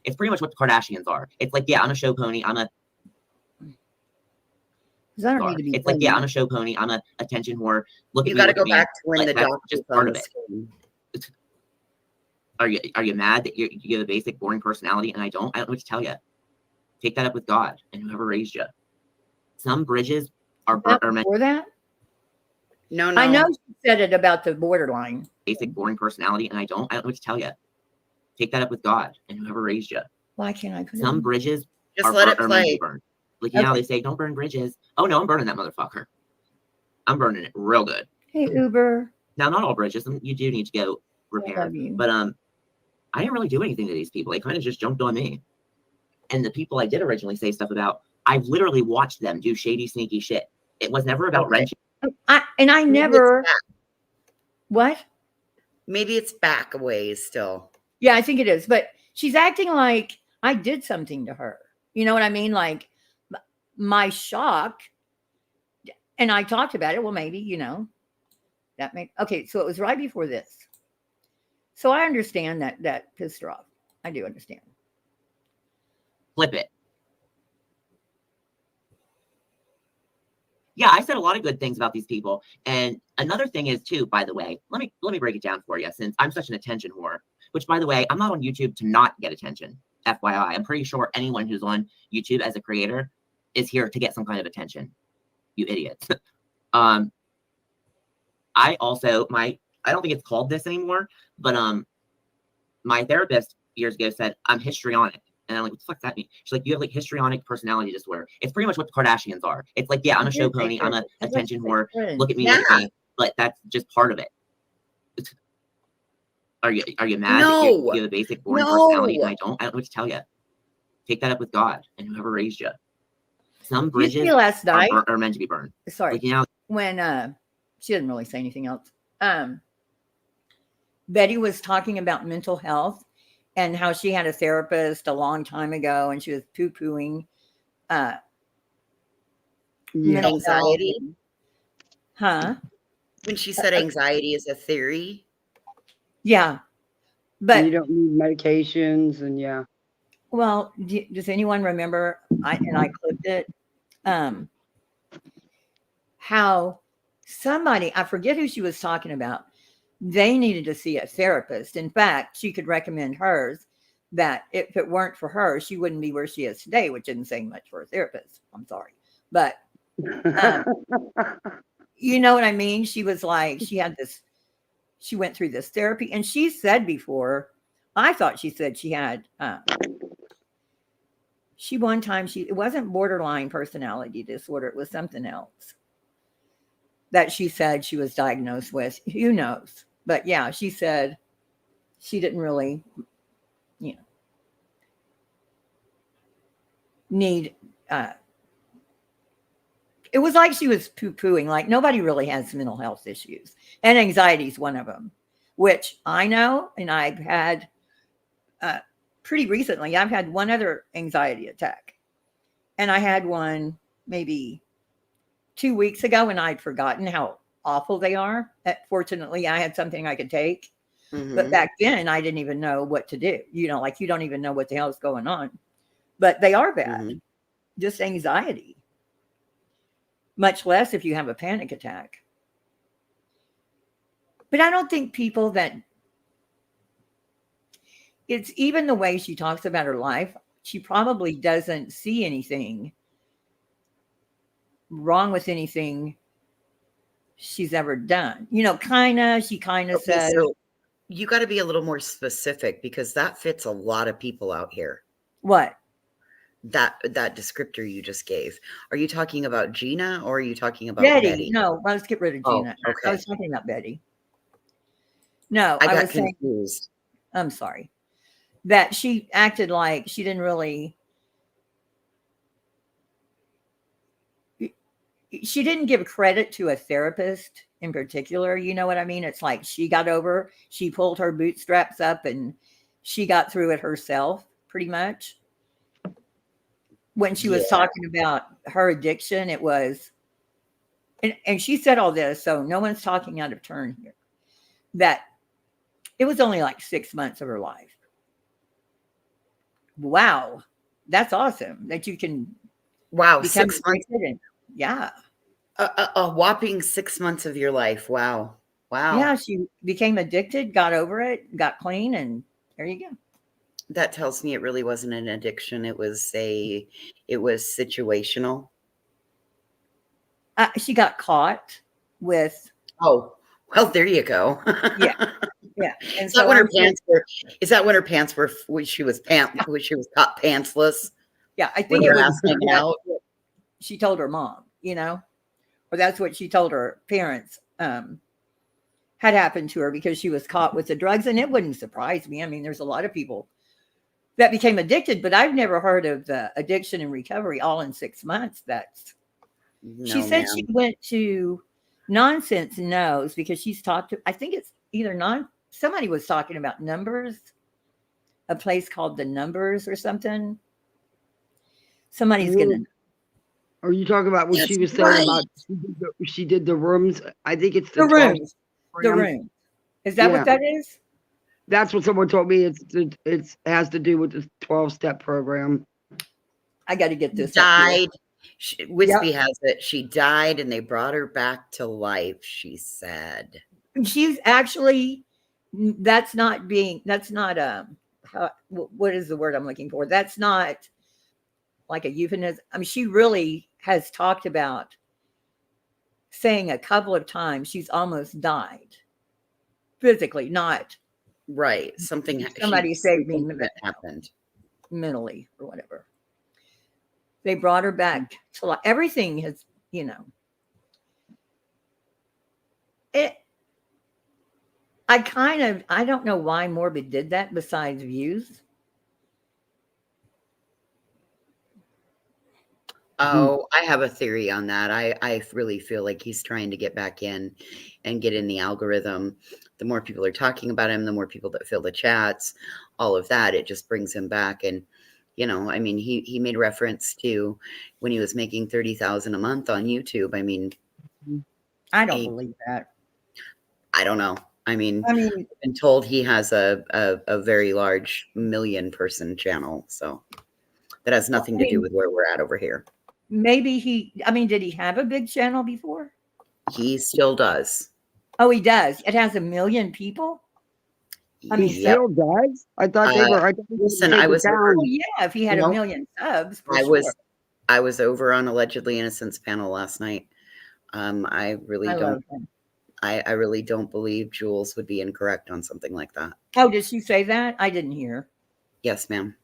S: It's pretty much what the Kardashians are. It's like, yeah, I'm a show pony. I'm a It's like, yeah, I'm a show pony. I'm a attention whore. Look,
P: you got to go back to when the doctor
S: just part of it. Are you mad that you have a basic boring personality and I don't? I don't know what to tell you. Take that up with God and whoever raised you. Some bridges are meant
H: for that.
P: No.
H: I know she said it about the borderline.
S: Basic boring personality and I don't know what to tell you. Take that up with God and whoever raised you.
H: Why can't I put
S: some bridges
P: just let it play?
S: Burned. Like, you know, they say don't burn bridges. Oh no, I'm burning that motherfucker. I'm burning it real good.
H: Hey, Uber.
S: Now, not all bridges. You do need to go repair. But I didn't really do anything to these people. They kind of just jumped on me. And the people I did originally say stuff about, I've literally watched them do shady, sneaky shit. It was never about wrenching.
H: I never. What?
P: Maybe it's back a ways still.
H: Yeah, I think it is. But she's acting like I did something to her. You know what I mean? Like my shock. And I talked about it. Well, maybe, you know, okay. So it was right before this. So I understand that pissed her off. I do understand.
S: Flip it. Yeah, I said a lot of good things about these people. And another thing is too, by the way, let me break it down for you, since I'm such an attention whore, which by the way, I'm not on YouTube to not get attention. FYI, I'm pretty sure anyone who's on YouTube as a creator is here to get some kind of attention. You idiots. I also, I don't think it's called this anymore, but my therapist years ago said I'm histrionic. And I'm like, what the fuck does that mean? She's like, you have like histrionic personality disorder. It's pretty much what the Kardashians are. It's like, yeah, I'm a show pony. I'm a attention whore. Look at me, look at me. But that's just part of it. Are you mad that you have a basic boring personality and I don't know what to tell you. Take that up with God and whoever raised you. Some bridges
H: last night
S: are meant to be burned.
H: Sorry.
S: Like, you know,
H: when she didn't really say anything else. Betty was talking about mental health and how she had a therapist a long time ago and she was poo-pooing
P: anxiety.
H: Huh?
P: When she said anxiety is a theory.
H: Yeah. But
O: you don't need medications and yeah.
H: Well, does anyone remember, I clipped it, how somebody, I forget who she was talking about, they needed to see a therapist. In fact, she could recommend hers, that if it weren't for her, she wouldn't be where she is today, which isn't saying much for a therapist. I'm sorry. But you know what I mean? She was like, she went through this therapy, and she said before, I thought she said she had, it wasn't borderline personality disorder. It was something else that she said she was diagnosed with. Who knows? But yeah, she said she didn't really, need, it was like she was poo-pooing, like nobody really has mental health issues. And anxiety is one of them, which I know, and I've had, pretty recently, I've had one other anxiety attack, and I had one maybe 2 weeks ago, and I'd forgotten how awful they are. Fortunately, I had something I could take, but back then I didn't even know what to do. Like you don't even know what the hell is going on, but they are bad. Just anxiety, much less if you have a panic attack. But I don't think people that, it's even the way she talks about her life. She probably doesn't see anything wrong with anything she's ever done. She kind of says.
P: So you got to be a little more specific, because that fits a lot of people out here.
H: What?
P: That descriptor you just gave. Are you talking about Gina or are you talking about
H: Betty? No, let's get rid of Gina.
P: Okay.
H: I was talking about Betty. No,
P: I got
H: was
P: confused.
H: I'm sorry. That she acted like she didn't really, she didn't give credit to a therapist in particular. You know what I mean? It's like she pulled her bootstraps up and she got through it herself pretty much. When she was talking about her addiction, it was, and she said all this, so no one's talking out of turn here, that it was only like 6 months of her life. Wow, that's awesome that you can.
P: Wow, 6 months.
H: Yeah,
P: a whopping 6 months of your life. Wow.
H: Yeah, she became addicted, got over it, got clean, and there you go.
P: That tells me it really wasn't an addiction. It was situational.
H: She got caught with.
P: Oh, well, there you go.
H: Yeah. And
P: is that when her pants were? Is that when her pants were? When she was caught pantsless?
H: Yeah, I think
P: it was out.
H: She told her mom, or that's what she told her parents had happened to her, because she was caught with the drugs. And it wouldn't surprise me. I mean, there's a lot of people that became addicted, but I've never heard of the addiction and recovery all in 6 months. She said she went to Nonsense Knows because she's talked to, I think it's either somebody was talking about Numbers, a place called The Numbers or something. Somebody's going to.
O: Are you talking about what she was saying about she did the rooms? I think it's the
H: rooms. The room. Is that what that is?
O: That's what someone told me. It has to do with the 12-step program.
H: I got to get this
P: died. Wispy
H: Yep.
P: has it. She died and they brought her back to life, she said.
H: She's actually, that's not, what is the word I'm looking for? That's not like a euphemism. I mean, she really has talked about saying a couple of times she's almost died physically, not
P: right. Somebody
H: saved me
P: that happened
H: mentally or whatever. They brought her back to life. Everything has, I don't know why Morbid did that besides views.
P: Oh, I have a theory on that. I really feel like he's trying to get back in and get in the algorithm. The more people are talking about him, the more people that fill the chats, all of that, it just brings him back. And, I mean, he made reference to when he was making 30,000 a month on YouTube. I mean,
H: I don't believe that.
P: I don't know. I mean, I've been told he has a very large 1 million person channel. So that has nothing to do with where we're at over here.
H: Maybe did he have a big channel before?
P: He still does.
H: Oh, he does. It has 1 million people. I mean,
O: he still does. I thought they were.
P: Listen, I was over.
H: Well, yeah, if he had 1 million subs, for sure.
P: I was over on Allegedly Innocent's panel last night. I really don't believe Jules would be incorrect on something like that.
H: Oh, did she say that? I didn't hear.
P: Yes, ma'am.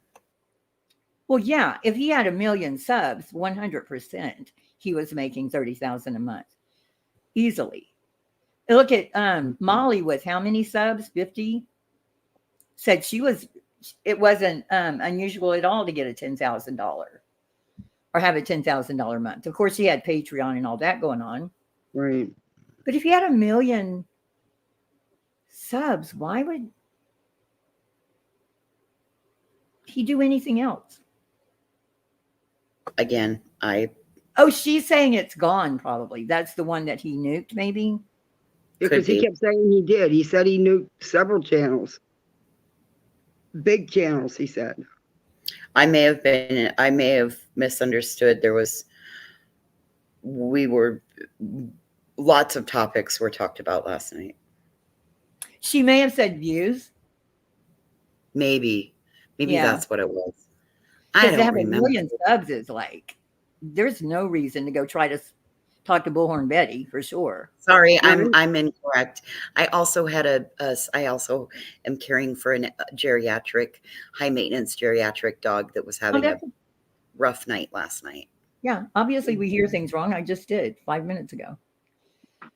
H: Well, yeah, if he had 1 million subs, 100%, he was making 30,000 a month easily. Look at Molly with how many subs? 50. Said it wasn't unusual at all to get a $10,000 or have a $10,000 a month. Of course, he had Patreon and all that going on.
O: Right.
H: But if he had 1 million subs, why would he do anything else?
P: Again,
H: Oh, she's saying it's gone, probably. That's the one that he nuked, maybe?
O: Because he kept saying he did. He said he nuked several channels. Big channels, he said.
P: I may have misunderstood. Lots of topics were talked about last night.
H: She may have said views.
P: Maybe that's what it was.
H: I don't remember. 1 million subs is like, there's no reason to go try to talk to Bullhorn Betty for sure.
P: Sorry, I'm incorrect. I also had I also am caring for a geriatric, high maintenance geriatric dog that was having a rough night last night.
H: Yeah, obviously we hear things wrong. I just did 5 minutes ago.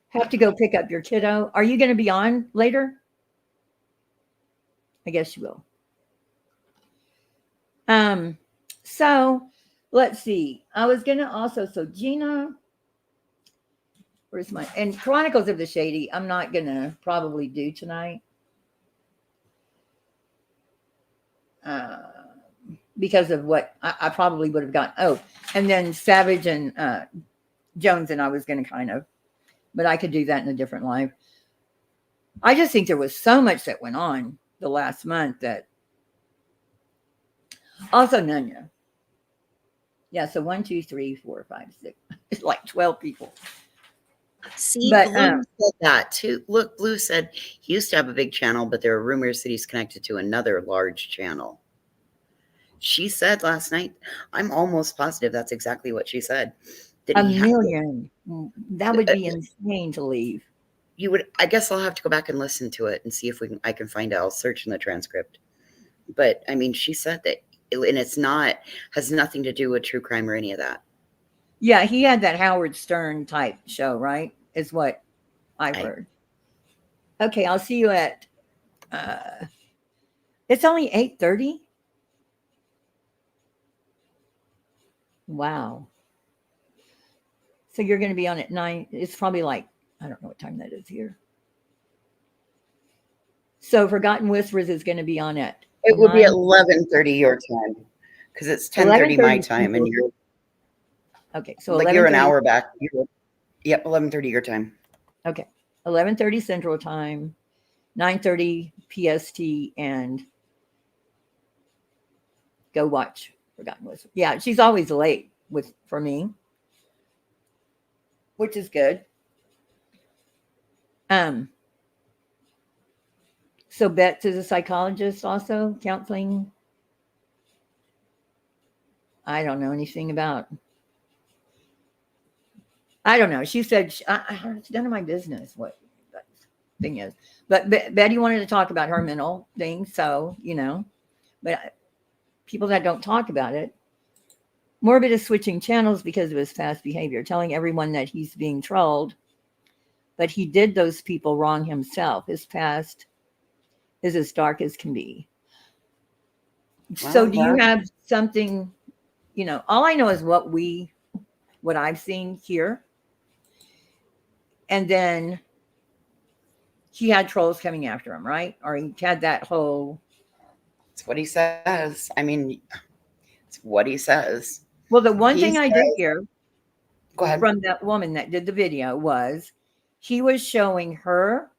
H: Have to go pick up your kiddo. Are you going to be on later? I guess you will. So let's see. I was going to also, Gina, where's and Chronicles of the Shady, I'm not going to probably do tonight. Because of what I probably would have gotten. Oh, and then Savage and Jones and I was going to but I could do that in a different live. I just think there was so much that went on the last month that. Also, Nunya. Yeah, so 1, 2, 3, 4, 5, 6. It's like 12 people.
P: See, Blue said that too. Look, Blue said he used to have a big channel, but there are rumors that he's connected to another large channel. She said last night, I'm almost positive that's exactly what she said.
H: That 1 million. That would be insane to leave.
P: I guess I'll have to go back and listen to it and see if I can find out. I'll search in the transcript. But I mean, she said that, and has nothing to do with true crime or any of that.
H: Yeah, he had that Howard Stern type show, right? Is what I've heard. Okay, I'll see you at. It's only 8:30. Wow. So you're going to be on at 9. It's probably like, I don't know what time that is here. So Forgotten Whispers is going to be on at.
P: It will be at 11:30 your time, because it's 10:30 my time, and you're.
H: Okay, so
P: like you're an hour back. Yep, 11:30 your time.
H: Okay, 11:30 Central Time, 9:30 PST, and go watch Forgotten what's, yeah, she's always late for me, which is good. So Betts is a psychologist also, counseling. I don't know anything about. I don't know. She said, it's none of my business what the thing is. But Betty wanted to talk about her mental thing. So, but people that don't talk about it. Morbid is switching channels because of his past behavior, telling everyone that he's being trolled. But he did those people wrong himself. His past is as dark as can be.
P: Well,
H: so do you have something, all I know is what I've seen here. And then he had trolls coming after him, right? Or he had that whole.
P: It's what he says. I mean, it's what he says.
H: Well, the one thing I did hear
P: go ahead.
H: From that woman that did the video was he was showing her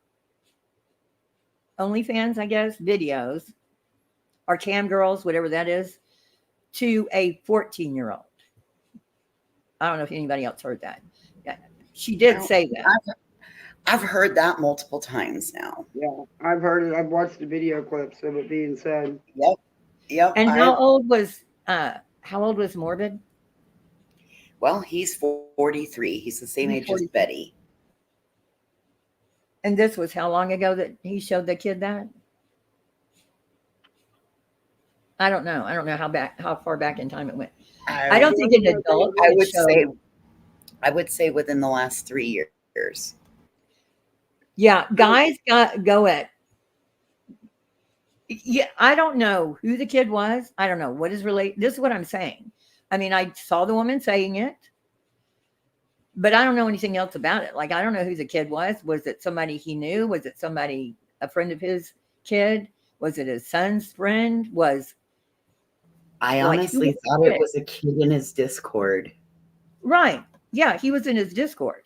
H: OnlyFans, I guess, videos or cam girls, whatever that is, to a 14-year-old. I don't know if anybody else heard that. Yeah, she did say that.
P: I've heard that multiple times now.
O: Yeah, I've heard it. I've watched the video clips of it being said.
P: Yep.
H: And how old was Morbid?
P: Well, he's 43. He's the same age as Betty.
H: And this was how long ago that he showed the kid that? I don't know. I don't know how far back in time it went. I don't think an adult.
P: I would say within the last 3 years.
H: Yeah, guys go at. Yeah, I don't know who the kid was. I don't know what is related. This is what I'm saying. I mean, I saw the woman saying it, but I don't know anything else about it. Like, I don't know who the kid was. Was it somebody he knew? Was it a friend of his kid? Was it his son's friend?
P: I honestly thought it was a kid in his Discord.
H: Right. Yeah, he was in his Discord.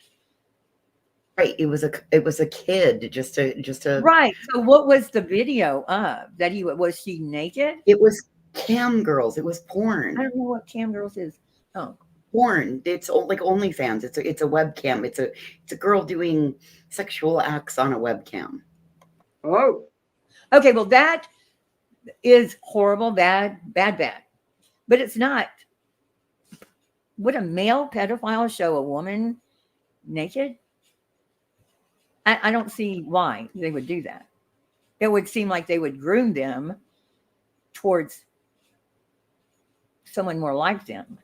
P: Right. It was a kid, just a
H: right. So what was the video of that was she naked?
P: It was cam girls. It was porn.
H: I don't know what cam girls is. Oh.
P: Porn. It's like OnlyFans. It's a webcam. It's a girl doing sexual acts on a webcam.
O: Oh.
H: Okay, well that is horrible, bad. But it's not. Would a male pedophile show a woman naked? I don't see why they would do that. It would seem like they would groom them towards someone more like them.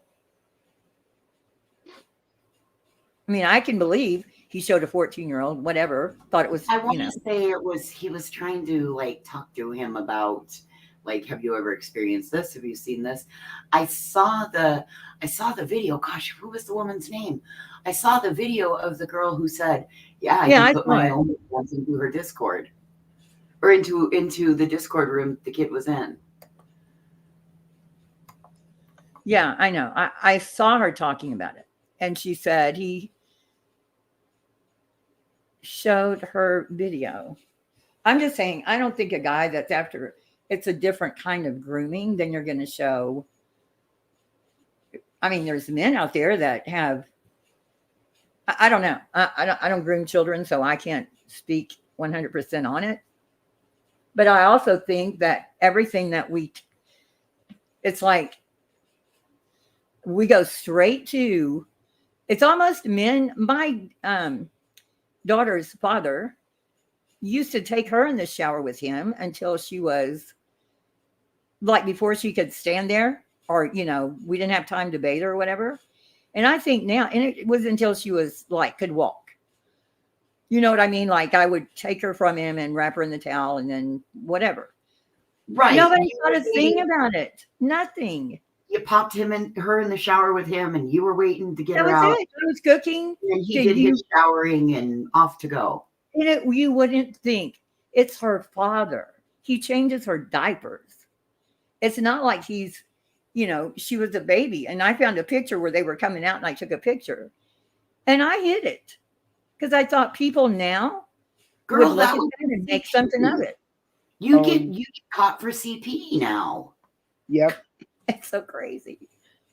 H: I mean, I can believe he showed a 14-year-old, whatever, thought it was.
P: I want to say he was trying to talk to him about have you ever experienced this? Have you seen this? I saw the video. Gosh, who was the woman's name? I saw the video of the girl who said, I put my own ones into her Discord or into the Discord room the kid was in.
H: Yeah, I know. I saw her talking about it. And she said he showed her video. I'm just saying, I don't think a guy that's after, it's a different kind of grooming than you're going to show. I mean, there's men out there that have, I don't know. I don't groom children, so I can't speak 100% on it. But I also think that everything that it's like we go straight to, it's almost men. My daughter's father used to take her in the shower with him until she was before she could stand there or, we didn't have time to bathe her or whatever. And I think now, and it was until she was could walk. You know what I mean? I would take her from him and wrap her in the towel and then whatever.
P: Right.
H: Nobody thought a thing about it. Nothing.
P: You popped her in the shower with him and you were waiting to get her out.
H: That was it. I was cooking.
P: And he did his showering and off to go.
H: And you wouldn't think it's her father. He changes her diapers. It's not like he's, she was a baby. And I found a picture where they were coming out and I took a picture. And I hid it. Because I thought people now would look at that and make something of it.
P: You get caught for CP now.
O: Yep.
H: It's so crazy.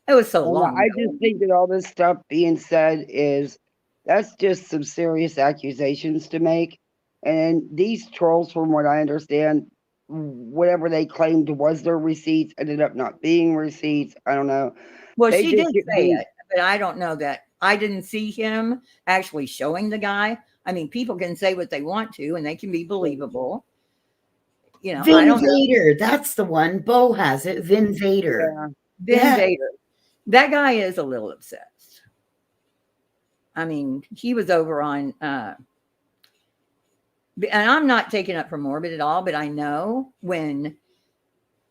H: It was so long.
O: I just think that all this stuff being said is that's just some serious accusations to make. And these trolls, from what I understand, whatever they claimed was their receipts ended up not being receipts. I don't know.
H: Well,
O: They
H: she
O: just
H: did
O: get
H: say
O: beat.
H: it, but I don't know that. I didn't see him actually showing the guy. I mean, people can say what they want to, and they can be believable. You know, I
T: Vin
H: don't know.
T: Vader, that's the one. Bo has it. Vin Vader.
O: Yeah.
H: Vin Vader. That guy is a little obsessed. I mean, he was over on, and I'm not taking up for Morbid at all, but I know when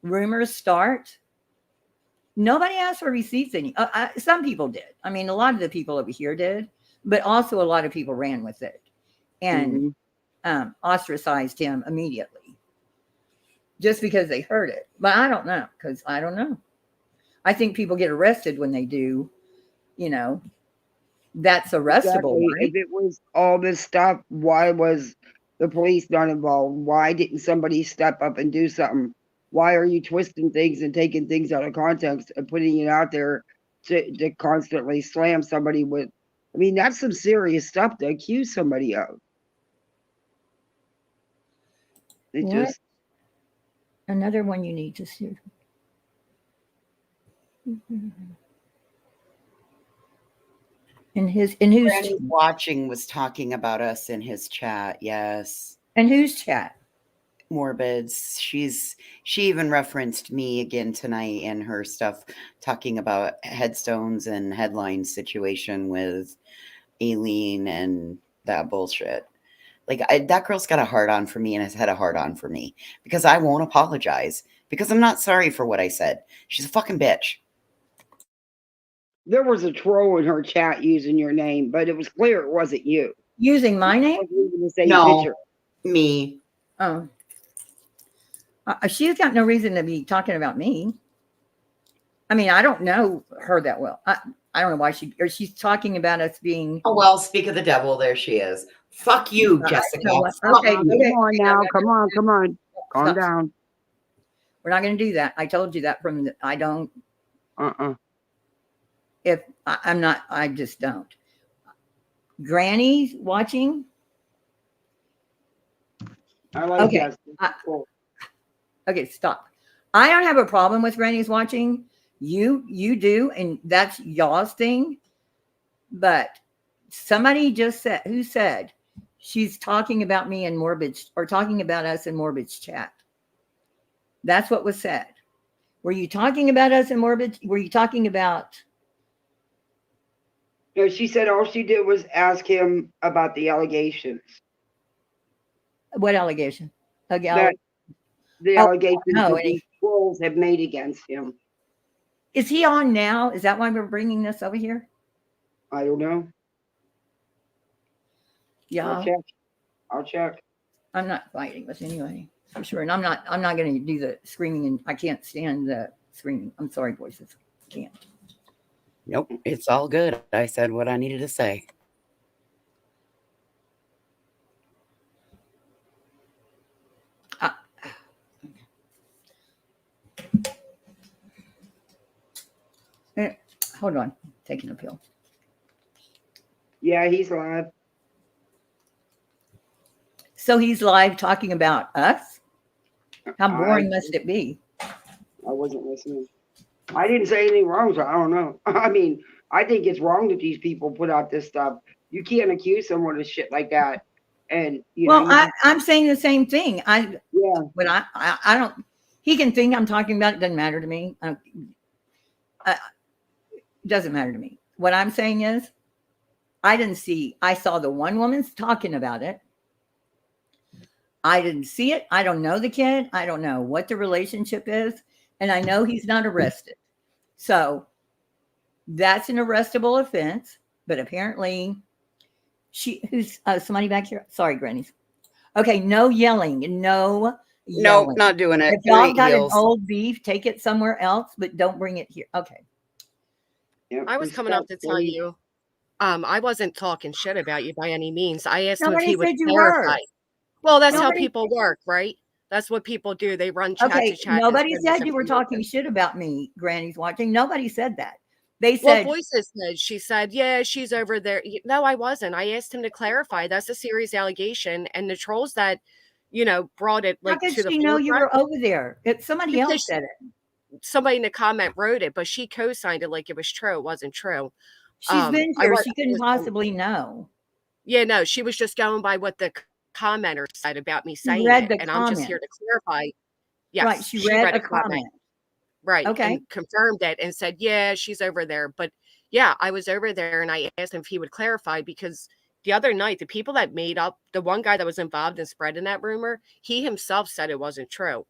H: rumors start, nobody asked for receipts. Some people did. I mean, a lot of the people over here did, but also a lot of people ran with it and ostracized him immediately just because they heard it. But I don't know, because I don't know. I think people get arrested when they do, you know, that's arrestable.
O: Exactly.
H: Right?
O: If it was all this stuff, why was the police not involved? Why didn't somebody step up and do something? Why are you twisting things and taking things out of context and putting it out there to constantly slam somebody with? I mean, that's some serious stuff to accuse somebody of. It
H: What?
O: just
H: Another one you need to see. In whose
P: Granny watching was talking about us in his chat. Yes.
H: And whose chat?
P: Morbid's. She even referenced me again tonight in her stuff, talking about headstones and headline situation with Aileen and that bullshit. Like, that girl's got a hard on for me and has had a hard on for me because I won't apologize because I'm not sorry for what I said. She's a fucking bitch.
O: there was a troll in her chat using your name, but it was clear it wasn't you.
H: Using my name?
O: The same
P: No,
O: picture.
P: me.
H: Oh. She's got no reason to be talking about me. I mean, I don't know her that well. I don't know why she's talking about us being.
P: Oh, well, speak of the devil. There she is. Fuck you, Jessica.
H: Okay.
O: Come on now. Come on. Come on. Calm
H: Stop.
O: down.
H: We're not going to do that. I told you that from the, I don't. If I'm not, I just don't. Granny's watching.
O: I like
H: Okay.
O: that. Cool.
H: Okay, stop. I don't have a problem with Granny's watching. You do, and that's y'all's thing. But somebody just said, who said she's talking about me in Morbid's, or talking about us in Morbid's chat. That's what was said. Were you talking about us in Morbid? Were you talking about?
O: No, she said all she did was ask him about the allegations.
H: What allegation?
O: That the
H: Oh,
O: allegations
H: no,
O: that these trolls have made against him.
H: Is he on now? Is that why we're bringing this over here?
O: I don't know.
H: Yeah.
O: I'll check.
H: I'm not fighting with anybody for sure, and I'm not going to do the screaming, and I can't stand the screaming. I'm sorry, voices. Can't.
P: Nope, it's all good. I said what I needed to say.
H: Hold on, taking a pill.
O: Yeah, he's live.
H: So he's live talking about us? How boring must it be?
O: I wasn't listening. I didn't say anything wrong, so I don't know. I mean, I think it's wrong that these people put out this stuff. You can't accuse someone of shit like that. And you
H: Well,
O: know,
H: I'm saying the same thing. But I don't. He can think I'm talking about it. Doesn't matter to me. Doesn't matter to me. What I'm saying is, I saw the one woman talking about it. I didn't see it. I don't know the kid. I don't know what the relationship is. And I know he's not arrested. So that's an arrestable offense. But apparently, who's somebody back here? Sorry, Grannies. Okay, no yelling. No yelling.
P: Nope, not doing it.
H: If y'all
P: Great
H: got
P: heels.
H: an old beef, take it somewhere else, but don't bring it here. Okay.
B: I was coming up to tell you, I wasn't talking shit about you by any means. I asked him if
H: Nobody
B: he would
H: said you
B: clarify.
H: were.
B: Well, that's
H: Nobody-
B: how people work, right? That's what people do. They run chat
H: Okay,
B: to chat.
H: nobody said you were talking shit about me, Granny's watching. Nobody said that. They
B: Well,
H: said,
B: Voices said, she said, yeah, she's over there. No, I wasn't. I asked him to clarify. That's a serious allegation. And the trolls that, brought it
H: how
B: like
H: could
B: to the
H: she know you
B: forefront.
H: were over there? Somebody else
B: Because
H: said it.
B: somebody in the comment wrote it, but she co-signed it like it was true. It wasn't true.
H: She's been here. She couldn't possibly know.
B: Yeah, no, she was just going by what the commenter said about me
H: She
B: saying
H: read
B: it.
H: the
B: And I'm just here
H: comment.
B: to clarify. Yes,
H: Right. She read a comment.
B: Right.
H: Okay.
B: And confirmed it and said, yeah, she's over there. But yeah, I was over there and I asked him if he would clarify because the other night, the people that made up, the one guy that was involved in spreading that rumor, he himself said it wasn't true.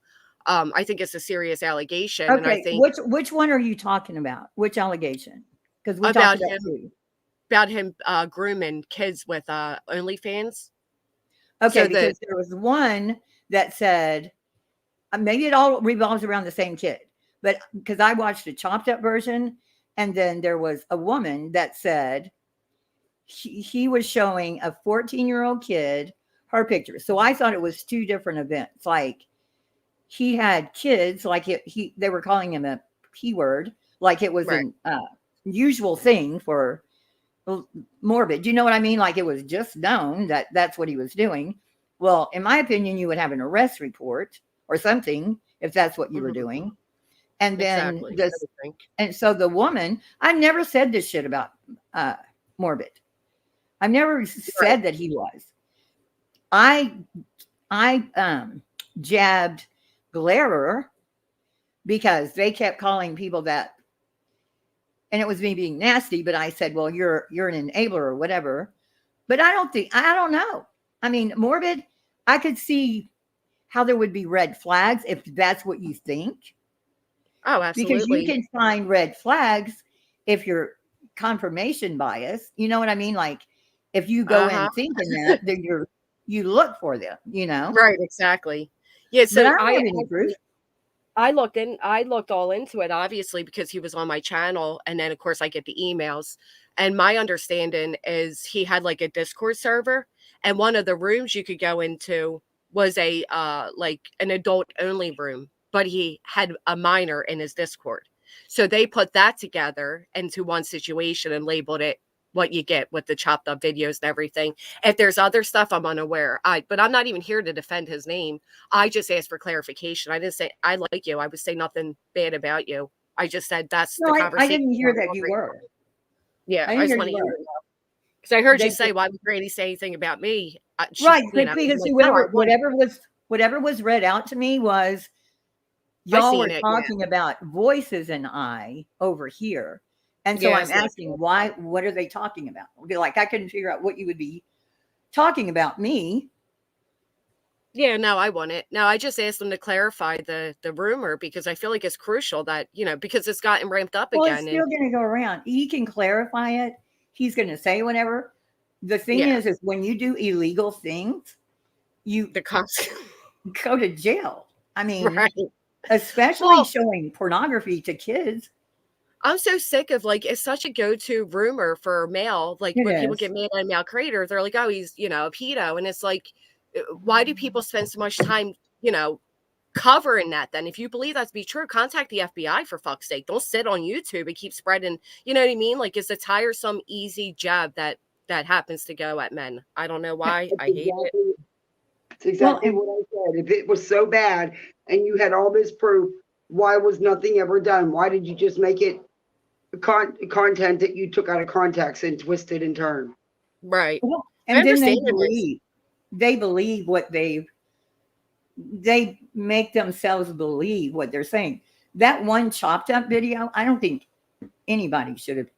B: I think it's a serious allegation.
H: Okay.
B: And I think
H: Which one are you talking about? Which allegation? Because we
B: about
H: talked about
B: him,
H: two.
B: about him grooming kids with OnlyFans.
H: Okay,
B: So
H: because there was one that said, maybe it all revolves around the same kid, but because I watched a chopped up version, and then there was a woman that said he was showing a 14-year-old kid her picture. So I thought it was two different events. Like he had kids, like they were calling him a P word, like it was an usual thing for Morbid. You know what I mean? Like it was just known that that's what he was doing. Well, in my opinion, you would have an arrest report or something if that's what you were doing. And then and so the woman, I never said this shit about Morbid. I've never said that he was. I jabbed Glarer because they kept calling people that, and it was me being nasty, but I said, well, you're an enabler or whatever. But I don't know. I mean, Morbid, I could see how there would be red flags if that's what you think.
B: Oh, absolutely.
H: Because you can find red flags if you're confirmation bias. You know what I mean? Like if you go in thinking that, then you look for them,
B: Right, exactly. Yeah, so
H: but I don't have any proof.
B: I looked all into it, obviously, because he was on my channel. And then, of course, I get the emails. And my understanding is he had like a Discord server. And one of the rooms you could go into was a like an adult only room. But he had a minor in his Discord. So they put that together into one situation and labeled it what you get with the chopped up videos and everything. If there's other stuff, I'm unaware. But I'm not even here to defend his name. I just asked for clarification. I didn't say I like you. I would say nothing bad about you. I just said that's the conversation.
H: I didn't hear that you were.
B: Yeah,
H: I
B: just want to hear it because I heard you say, "Why would Granny say anything about me?"
H: Right, because whatever was read out to me was y'all were talking about Voices and I over here. And so I'm asking what are they talking about? Like I couldn't figure out what you would be talking about me.
B: Yeah, no, I want it. No, I just asked them to clarify the rumor because I feel like it's crucial that, because it's gotten ramped up again.
H: It's still going to go around. He can clarify it. He's going to say whatever. The thing is when you do illegal things,
B: the cops
H: go to jail. I mean, especially showing pornography to kids.
B: I'm so sick of it's such a go-to rumor for male. Like when people get mad at a male creator, they're like, oh, he's, a pedo. And it's like, why do people spend so much time, covering that? Then if you believe that to be true, contact the FBI for fuck's sake. Don't sit on YouTube and keep spreading, you know what I mean? Like it's a tiresome, easy jab that happens to go at men. I don't know why. I hate it.
O: It's exactly what I said. If it was so bad and you had all this proof, why was nothing ever done? Why did you just make it content that you took out of context and twisted and turned?
B: Right.
H: Well, and then they believe what they make themselves believe what they're saying. That one chopped up video, I don't think anybody should have.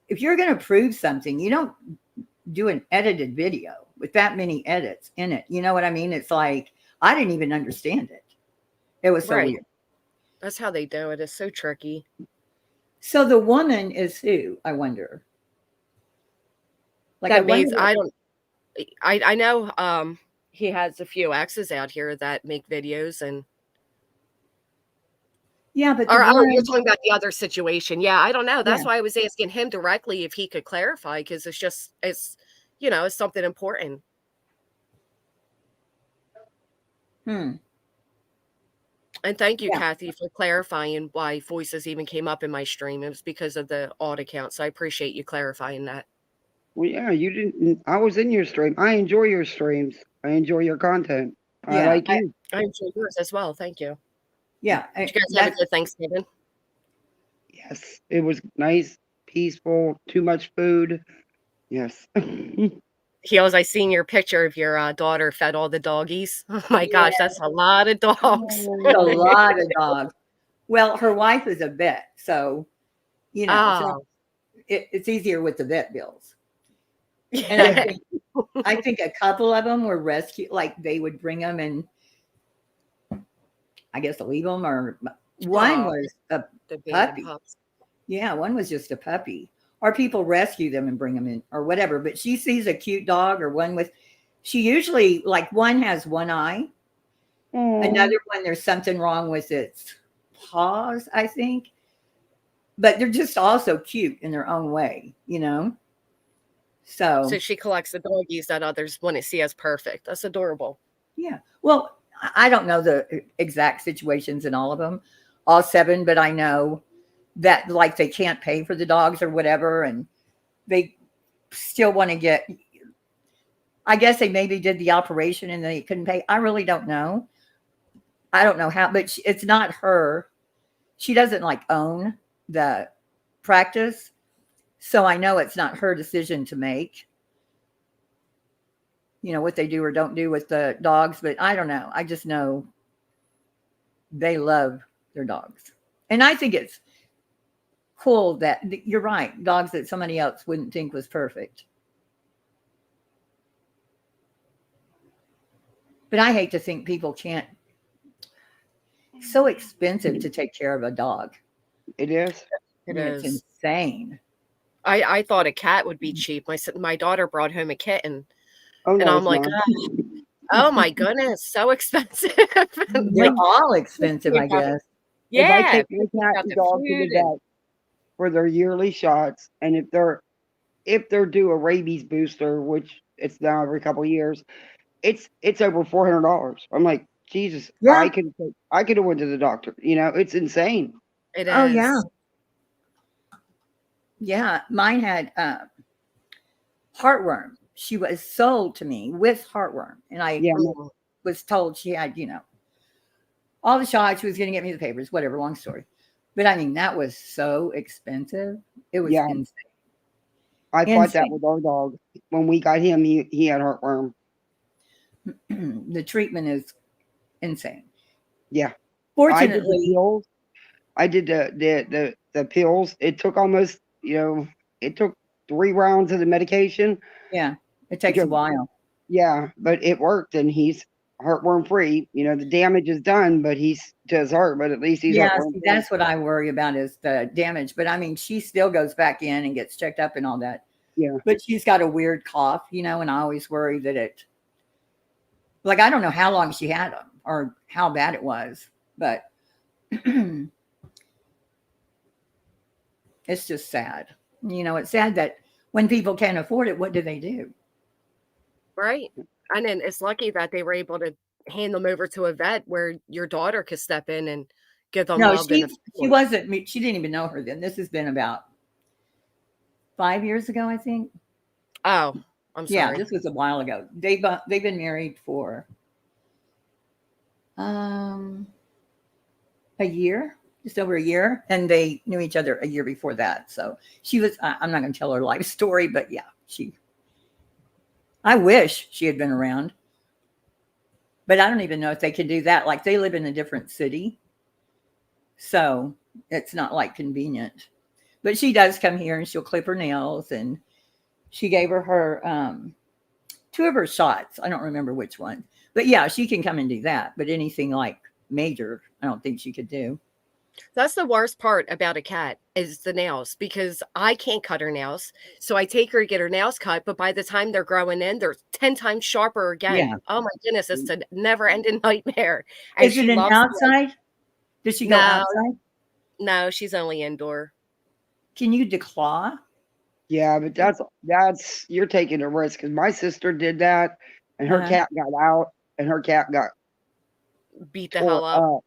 H: If you're going to prove something, you don't do an edited video with that many edits in it. You know what I mean? It's like, I didn't even understand it. It was so weird.
B: That's how they do it. It's so tricky.
H: So the woman is who, I wonder?
B: Like I know he has a few exes out here that make videos and
H: but
B: you're talking about the other situation. Yeah, I don't know. That's why I was asking him directly if he could clarify because it's something important.
H: Hmm.
B: And thank you,
H: Yeah.
B: Kathy, for clarifying why voices even came up in my stream. It was because of the alt account. So I appreciate you clarifying that.
O: Well, yeah, you didn't. I was in your stream. I enjoy your streams. I enjoy your content. I
H: Yeah,
O: like you.
B: I enjoy yours as well. Thank you.
H: Yeah.
B: Did you guys have a good Thanksgiving?
O: Yes, it was nice, peaceful. Too much food. Yes.
B: Heels, I seen your picture of your daughter fed all the doggies. Oh my gosh, that's a lot of dogs.
H: A lot of dogs. Well, her wife is a vet, so you know
B: Oh.
H: it's easier with the vet bills. And I think a couple of them were rescued. Like they would bring them and I guess leave them, or one was a
B: the baby
H: puppy.
B: pups.
H: Yeah, one was just a puppy. Or people rescue them and bring them in or whatever. But she sees a cute dog or one with, she usually, like one has one eye. Another one, there's something wrong with its paws, I think. But they're just also cute in their own way, you know?
B: So she collects the doggies that others wouldn't see as perfect. That's adorable.
H: Yeah. Well, I don't know the exact situations in all of them, all 7, but I know that like they can't pay for the dogs or whatever, and they still want to get, I guess they maybe did the operation and they couldn't pay. I really don't know. I don't know how, but it's not her. She doesn't like own the practice. So I know it's not her decision to make, you know, what they do or don't do with the dogs, but I don't know. I just know they love their dogs. And I think it's cool that you're right. Dogs that somebody else wouldn't think was perfect. But I hate to think people can't. It's so expensive to take care of a dog.
O: It is.
B: It's
H: insane.
B: I thought a cat would be cheap. My daughter brought home a kitten.
O: Oh, no,
B: and I'm
O: it's
B: like,
O: not.
B: oh my goodness, so expensive.
H: They're all expensive, I guess.
O: If I
B: Yeah.
O: take my cat and dog to the vet for their yearly shots, and if they're due a rabies booster, which it's now every couple of years, it's over $400. I'm like, Jesus,
H: Yeah.
O: I could have went to the doctor. You know, it's insane.
B: It
H: Oh, yeah. Yeah. Mine had heartworm. She was sold to me with heartworm. And I was told she had, you know, all the shots. She was going to get me the papers, whatever, long story. But I mean, that was so expensive. It was insane.
O: I fought that with our dog. When we got him, he had heartworm.
H: The treatment is insane.
O: Yeah.
H: Fortunately,
O: I did the pills. It took almost, you know, it took 3 rounds of the medication.
H: Yeah. It takes a while.
O: Yeah, but it worked, and he's heartworm free. You know, the damage is done, but he's to his heart, but at least he's heartworm free.
H: That's what I worry about is the damage. But I mean, she still goes back in and gets checked up and all that.
O: Yeah.
H: But she's got a weird cough, you know, and I always worry that like, I don't know how long she had them or how bad it was, but it's just sad. You know, it's sad that when people can't afford it, what do they do?
B: Right. And then it's lucky that they were able to hand them over to a vet where your daughter could step in and give them love.
H: She wasn't, she didn't even know her then. This has been about 5 years ago, I think.
B: Oh, I'm sorry.
H: Yeah, this was a while ago. They've been married for a year, just over a year, and they knew each other a year before that. So she was, I'm not going to tell her life story, but yeah, I wish she had been around, but I don't even know if they could do that. Like they live in a different city, so it's not like convenient, but she does come here and she'll clip her nails, and she gave her 2 of her shots. I don't remember which one, but yeah, she can come and do that. But anything like major, I don't think she could do.
B: That's the worst part about a cat is the nails, because I can't cut her nails. So I take her to get her nails cut, but by the time they're growing in, they're 10 times sharper again.
H: Yeah.
B: Oh my goodness, it's a never-ending nightmare. And
H: Is it an outside? Does she go outside?
B: No, she's only indoor.
H: Can you declaw?
O: Yeah, but that's you're taking a risk, because my sister did that, and her cat got out, and her cat got
B: beat the hell up.
O: Or,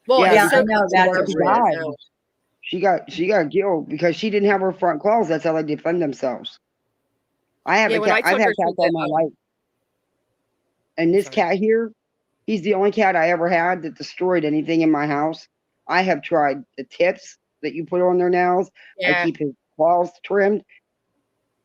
B: Well,
O: yeah,
B: it's so
H: I know that's
O: because
H: a
O: she
H: risk.
O: died. She got killed because she didn't have her front claws. That's how they defend themselves. I have
B: Yeah,
O: a
B: when I
O: cat. I've
B: took
O: had
B: her to
O: cats all my life, and this cat here, he's the only cat I ever had that destroyed anything in my house. I have tried the tips that you put on their nails. I
B: Yeah.
O: keep his claws trimmed.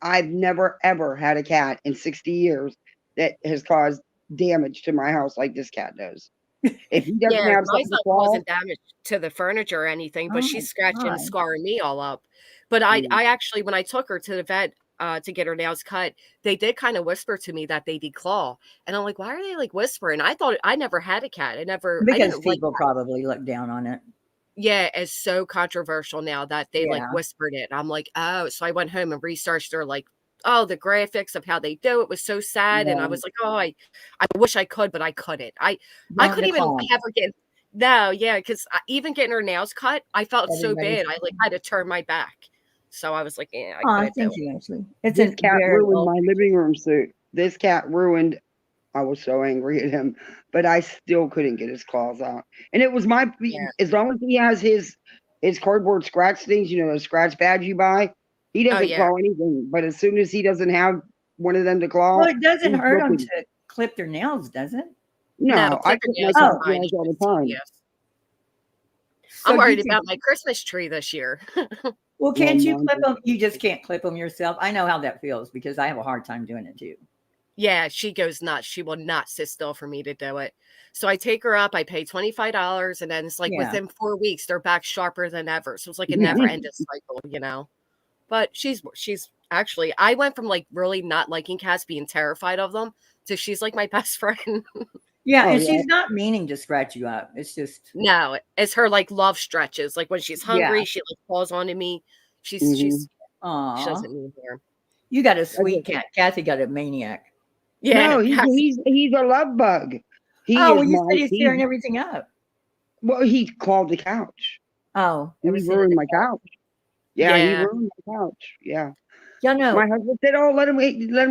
O: I've never ever had a cat in 60 years that has caused damage to my house like this cat does. If he doesn't
B: Yeah,
O: have
B: mine's
O: something to
B: not
O: claw,
B: causing damage to the furniture or anything,
H: Oh
B: but
H: my
B: she's scratching and
H: God.
B: scarring me all up. But I actually, when I took her to the vet to get her nails cut, they did kind of whisper to me that they declaw, and I'm like, why are they like whispering? I thought I never had a cat. I
H: Because
B: didn't like
H: people
B: cats.
H: probably look down on it.
B: Yeah, it's so controversial now that they like
H: Yeah.
B: whispered it. I'm like, oh, so I went home and researched their like, oh, the graphics of how they do it was so sad, and I
H: Yeah.
B: was like, oh, I wish I could, but I couldn't. I
H: Don't
B: couldn't even
H: decline.
B: have her get no, yeah, because even getting her nails cut, I felt so
H: Everybody's.
B: bad. I like had to turn my back, so I was like, yeah, I
H: Oh,
B: couldn't do
H: thank
B: it.
H: you, Ashley. It's
O: this
H: a
O: cat
H: very
O: ruined
H: old.
O: my living room suit. This cat ruined. I was so angry at him, but I still couldn't get his claws out. And it was my,
B: Yeah.
O: as long as he has his cardboard scratch things, you know, those scratch pads you buy, he
B: Oh
O: doesn't
B: yeah.
O: claw anything. But as soon as he doesn't have one of them to claw,
H: Well, it doesn't
O: he's
H: hurt them
O: looking.
H: to clip their nails, does it?
B: No,
O: No, I
B: clipper
O: clip my
B: nails are
O: cat's
B: fine.
O: nails all
B: It's
O: the time.
B: tedious.
H: So
B: I'm
H: you
B: worried
H: can.
B: about my Christmas tree this year.
H: Well,
O: Oh
H: can't you
O: my
H: clip
O: God.
H: them? You just can't clip them yourself. I know how that feels because I have a hard time doing it too.
B: Yeah, she goes nuts. She will not sit still for me to do it. So I take her up, I pay $25, and then it's like
H: Yeah.
B: within 4 weeks, they're back sharper than ever. So it's like a never ending cycle, you know. But she's actually, I went from like really not liking cats, being terrified of them, to she's like my best friend.
H: Yeah,
O: Oh
H: and
O: yeah.
H: she's not meaning to scratch you up. It's just
B: No, it's her like love stretches. Like when she's
H: yeah.
B: hungry, she like falls onto me. She
H: Aw,
B: doesn't need her.
H: you got a
O: That's
H: sweet
O: it.
H: cat. Kathy got a maniac.
B: Yeah,
O: No, he's a love bug. He
H: Oh,
O: is
H: well, you said
O: my
H: he's tearing everything up.
O: well, he clawed the couch.
H: Oh,
O: He
H: ever seen it?
O: ruined my couch. Yeah, he
B: yeah.
O: ruined my couch. Yeah.
H: Y'all know.
O: My husband said, "Oh, let him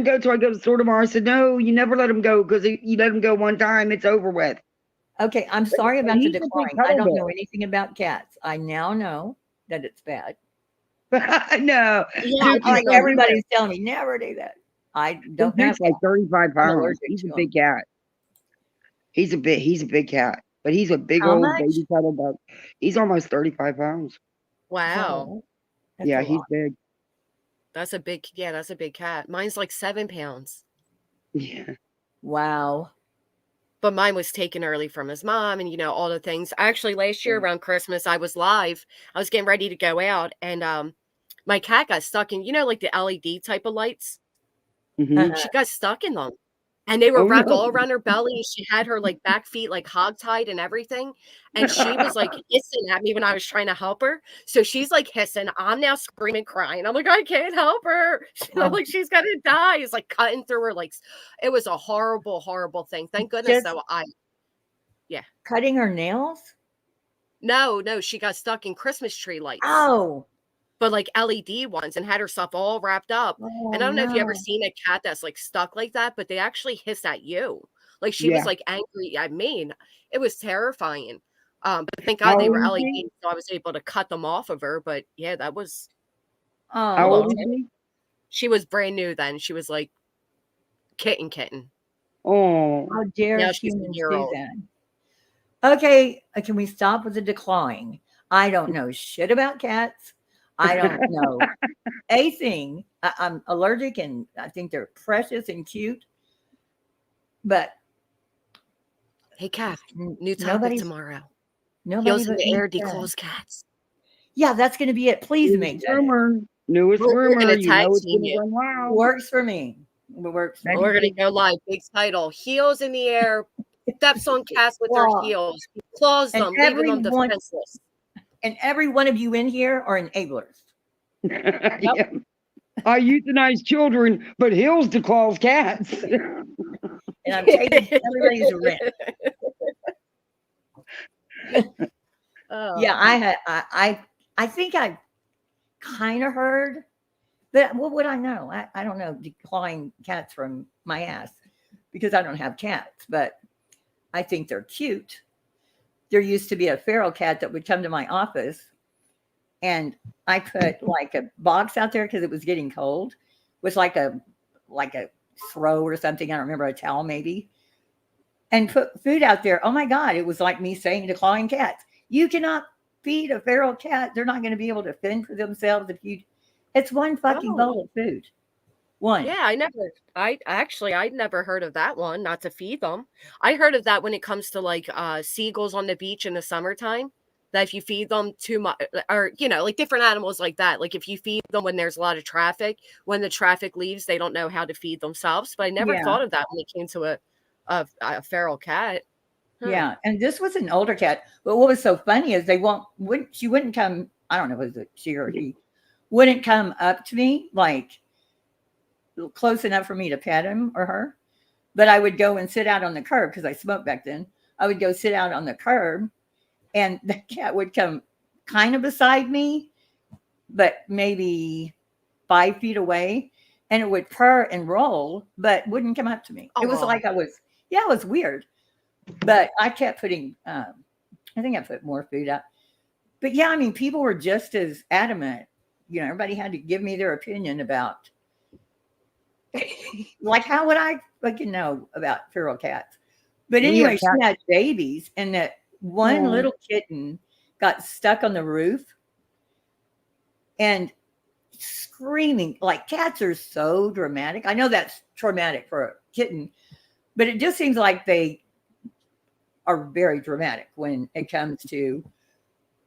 O: go till I go to the store tomorrow." I said, "No, you never let him go because you let him go one time, it's over with."
H: Okay, I'm sorry
O: But
H: about the
O: he's a big
H: decline. I
O: cuddle
H: don't know
O: bear.
H: anything about cats. I now know that it's bad.
O: No,
B: Yeah, I
O: dude,
B: didn't
H: Like
B: know.
H: everybody's telling me, never do that. I
O: this
H: don't have
O: dude's like
H: cats.
O: 35
H: I'm
O: pounds.
H: allergic
O: He's a
H: to
O: big
H: them.
O: cat. He's a big cat, but he's a big
H: How
O: old
H: much?
O: baby cuddle bug. He's almost 35 pounds.
B: Wow.
H: Oh, that's
O: Yeah,
H: a
O: he's
H: lot.
O: big.
B: That's a big cat. Mine's like 7 pounds.
O: Yeah.
H: Wow.
B: But mine was taken early from his mom and, you know, all the things. Actually, last year around Christmas, I was live. I was getting ready to go out, and my cat got stuck in, you know, like the LED type of lights.
O: Mhm.
B: She got stuck in them. And they were
O: Oh
B: wrapped
O: no.
B: all around her belly. She had her like back feet like hogtied and everything. And she was like hissing at me when I was trying to help her. So she's like hissing. I'm now screaming, crying. I'm like, I can't help her. I'm like, she's gonna die. It's like cutting through her. Like it was a horrible, horrible thing. Thank goodness
H: Just
B: though. Yeah.
H: cutting her nails?
B: No, she got stuck in Christmas tree lights.
H: Oh.
B: But like LED ones, and had her stuff all wrapped up.
H: Oh
B: And I don't know if you ever
H: no.
B: seen a cat that's like stuck like that, but they actually hiss at you. Like she was
O: Yeah.
B: like angry at me. And it was terrifying. But thank
O: How
B: God they
O: old
B: were
O: is
B: LED,
O: he?
B: so I was able to cut them off of her. But yeah, that was a
O: How
B: long
O: old
H: Oh.
O: is
B: time.
O: he?
B: She was brand new then. She was like kitten.
O: Oh.
H: How dare
B: Now she's a
H: humans
B: year
H: do
B: old.
H: that? Okay, can we stop with the decline? I don't know shit about cats. I don't know a thing. I'm allergic and I think they're precious and cute. But
B: Hey, Kat, new topic
H: nobody's
B: tomorrow.
H: nobody
B: Heels in
H: but
B: the
H: me
B: air
H: said.
B: declaws cats.
H: Yeah, that's going to be it. Please
O: Newest
H: make that it.
O: rumor. Newest
B: We're
O: rumor.
B: gonna
O: You
B: tag
O: know it's
B: team
O: gonna
B: you.
O: run wild.
H: Works for me. Works for
O: Betty
B: We're gonna
O: said,
B: go live. Big title. Heels in the air. Steps on cats with her
H: Claw.
B: heels. Claws
H: And
B: them, leaving them defenseless.
H: every one of you in here are enablers.
O: yeah. I euthanize children, but Hills declaws cats.
H: And I'm taking everybody's rent.
B: Oh.
H: Yeah, I think I kind of heard, but what would I know? I don't know declawing cats from my ass because I don't have cats, but I think they're cute. there used to be a feral cat that would come to my office, and I put like a box out there because it was getting cold, with like a throw or something. I don't remember, a towel maybe, and put food out there. Oh my God. It was like me saying to clawing cats, you cannot feed a feral cat. They're not going to be able to fend for themselves if you, it's one fucking bowl of food. One.
B: Yeah, I'd never heard of that one, not to feed them. I heard of that when it comes to like seagulls on the beach in the summertime. That if you feed them too much, or like different animals like that, like if you feed them when there's a lot of traffic, when the traffic leaves, they don't know how to feed themselves. But I never
H: Yeah.
B: thought of that when it came to a feral cat. Huh.
H: Yeah, and this was an older cat. But what was so funny is she wouldn't come. I don't know, was it she or he? Wouldn't come up to me like close enough for me to pet him or her. But I would go and sit out on the curb because I smoked back then. I would go sit out on the curb, and the cat would come kind of beside me, but maybe 5 feet away, and it would purr and roll, but wouldn't come up to me. It was like it was weird. But I kept putting, I think I put more food up. But yeah, I mean, people were just as adamant. Everybody had to give me their opinion about, like, how would I fucking know about feral cats? But anyway, she had babies, and that one little kitten got stuck on the roof and screaming. Like, cats are so dramatic. I know that's traumatic for a kitten, but it just seems like they are very dramatic when it comes to,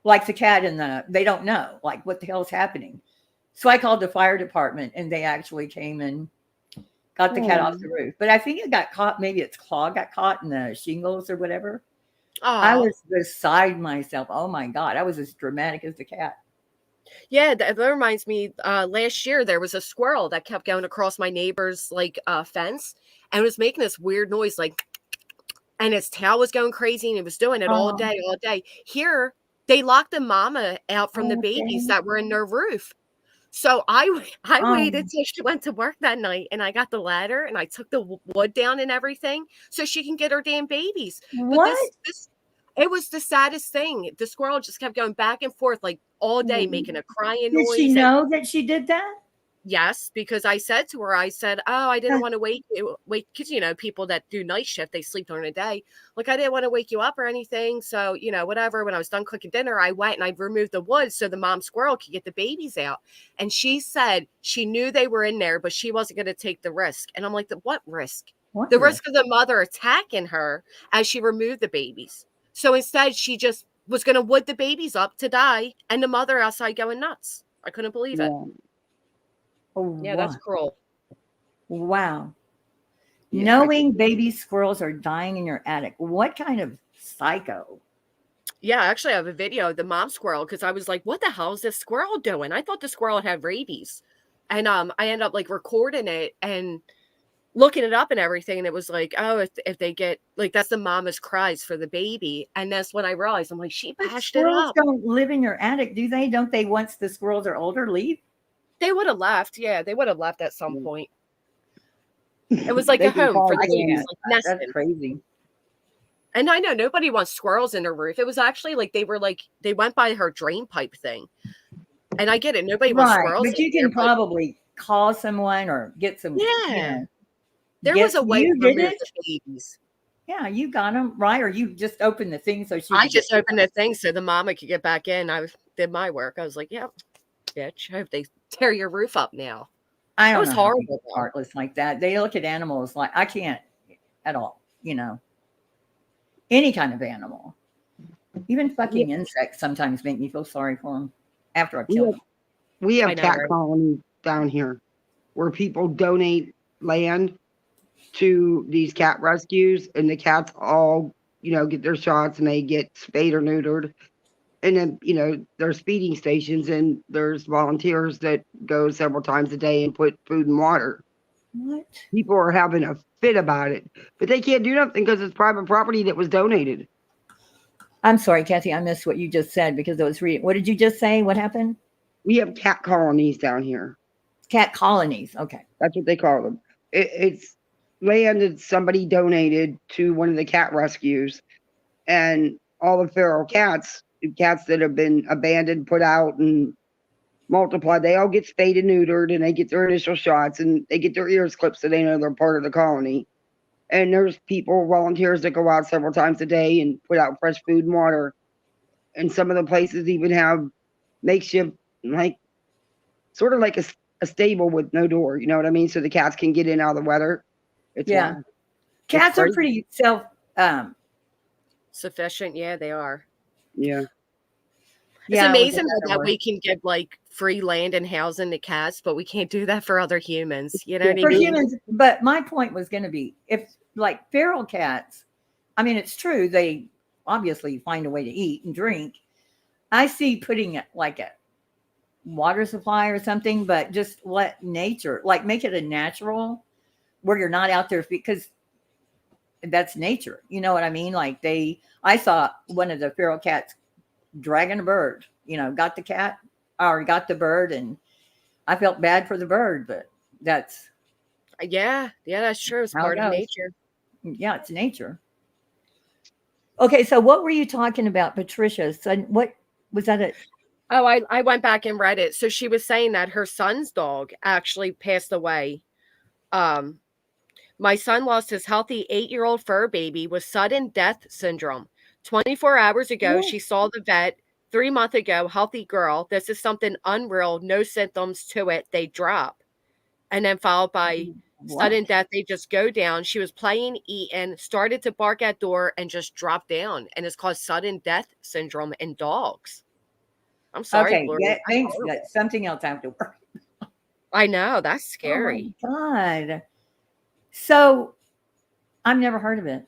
H: like, the cat they don't know, like, what the hell is happening. So I called the fire department, and they actually came and got the cat off the roof. But I think it got caught. Maybe its claw got caught in the shingles or whatever. I was beside myself. Oh my God. I was as dramatic as the cat.
B: Yeah, that reminds me, last year there was a squirrel that kept going across my neighbor's fence and was making this weird noise, like, and its tail was going crazy, and it was doing it all day. Here, they locked the mama out from the babies that were in their roof. So I waited till she went to work that night, and I got the ladder and I took the wood down and everything so she can get her damn babies.
H: What?
B: But it was the saddest thing. The squirrel just kept going back and forth like all day, making a crying noise.
H: Did she know that she did that?
B: Yes, because I said to her, I said, oh, I didn't want to wake, because, people that do night shift, they sleep during the day. Like, I didn't want to wake you up or anything. So, whatever. When I was done cooking dinner, I went and I removed the wood so the mom squirrel could get the babies out. And she said she knew they were in there, but she wasn't going to take the risk. And I'm like, what risk? The risk of the mother attacking her as she removed the babies. So instead, she just was going to wood the babies up to die, and the mother outside going nuts. I couldn't believe it.
H: Oh,
B: yeah, that's cruel.
H: Wow. Knowing baby squirrels are dying in your attic. What kind of psycho?
B: Yeah, actually, I have a video of the mom squirrel because I was like, what the hell is this squirrel doing? I thought the squirrel had rabies. And I ended up recording it and looking it up and everything. And it was like, oh, if they get, that's the mama's cries for the baby. And that's when I realized, I'm like, she patched it up.
H: Squirrels don't live in your attic, do they? Don't they, once the squirrels are older, leave?
B: They would have left. Yeah, they would have left at some point. It was like a home for the babies, nesting.
H: That's crazy.
B: And I know nobody wants squirrels in their roof. It was actually they went by her drain pipe thing. And I get it. Nobody wants squirrels.
H: But you can probably call someone or get some.
B: Yeah. There was a way to remove the babies.
H: Yeah, you got them, right? Or you just opened the thing so
B: I just opened the thing so the mama could get back in. I did my work. I was like, yeah, bitch. I hope they tear your roof up now.
H: I don't
B: know. It was horrible.
H: Heartless like that. They look at animals like I can't at all. Any kind of animal, even fucking insects, sometimes make me feel sorry for them after I kill them.
O: We have cat colonies down here where people donate land to these cat rescues, and the cats all get their shots and they get spayed or neutered. And then, there's feeding stations and there's volunteers that go several times a day and put food and water.
H: What?
O: People are having a fit about it, but they can't do nothing because it's private property that was donated.
H: I'm sorry, Kathy, I missed what you just said because I was reading. What did you just say? What happened?
O: We have cat colonies down here.
H: Cat colonies. Okay.
O: That's what they call them. It's land that somebody donated to one of the cat rescues. And all the feral cats that have been abandoned, put out, and multiplied, they all get spayed and neutered, and they get their initial shots, and they get their ears clipped so they know they're part of the colony. And there's people, volunteers, that go out several times a day and put out fresh food and water. And some of the places even have makeshift, like, sort of like a stable with no door, you know what I mean? So the cats can get in out of the weather. It's wild.
H: Cats are pretty
B: sufficient. Yeah, they are.
O: Yeah.
B: It's amazing that we can give like free land and housing to cats, but we can't do that for other humans. You know what I mean?
H: For humans, but my point was going to be, if like feral cats, I mean, it's true, they obviously find a way to eat and drink. I see putting it like a water supply or something, but just let nature, like, make it a natural where you're not out there, because that's nature. You know what I mean? Like, I saw one of the feral cats dragging a bird, you know, got the cat or got the bird, and I felt bad for the bird, but that's
B: that's true. It's part of nature.
H: Yeah, it's nature. Okay, so what were you talking about, Patricia? So what was that?
B: Oh, I went back and read it. So she was saying that her son's dog actually passed away. My son lost his healthy 8-year-old fur baby with sudden death syndrome. 24 hours ago, she saw the vet. 3 months ago, healthy girl. This is something unreal. No symptoms to it. They drop. And then followed by sudden death. They just go down. She was playing, eating, started to bark at door, and just dropped down. And it's called sudden death syndrome in dogs. I'm sorry,
H: Okay,
B: Gloria.
H: yeah, thanks. That's something else I have to work.
B: I know, that's scary.
H: Oh my God. So I've never heard of it.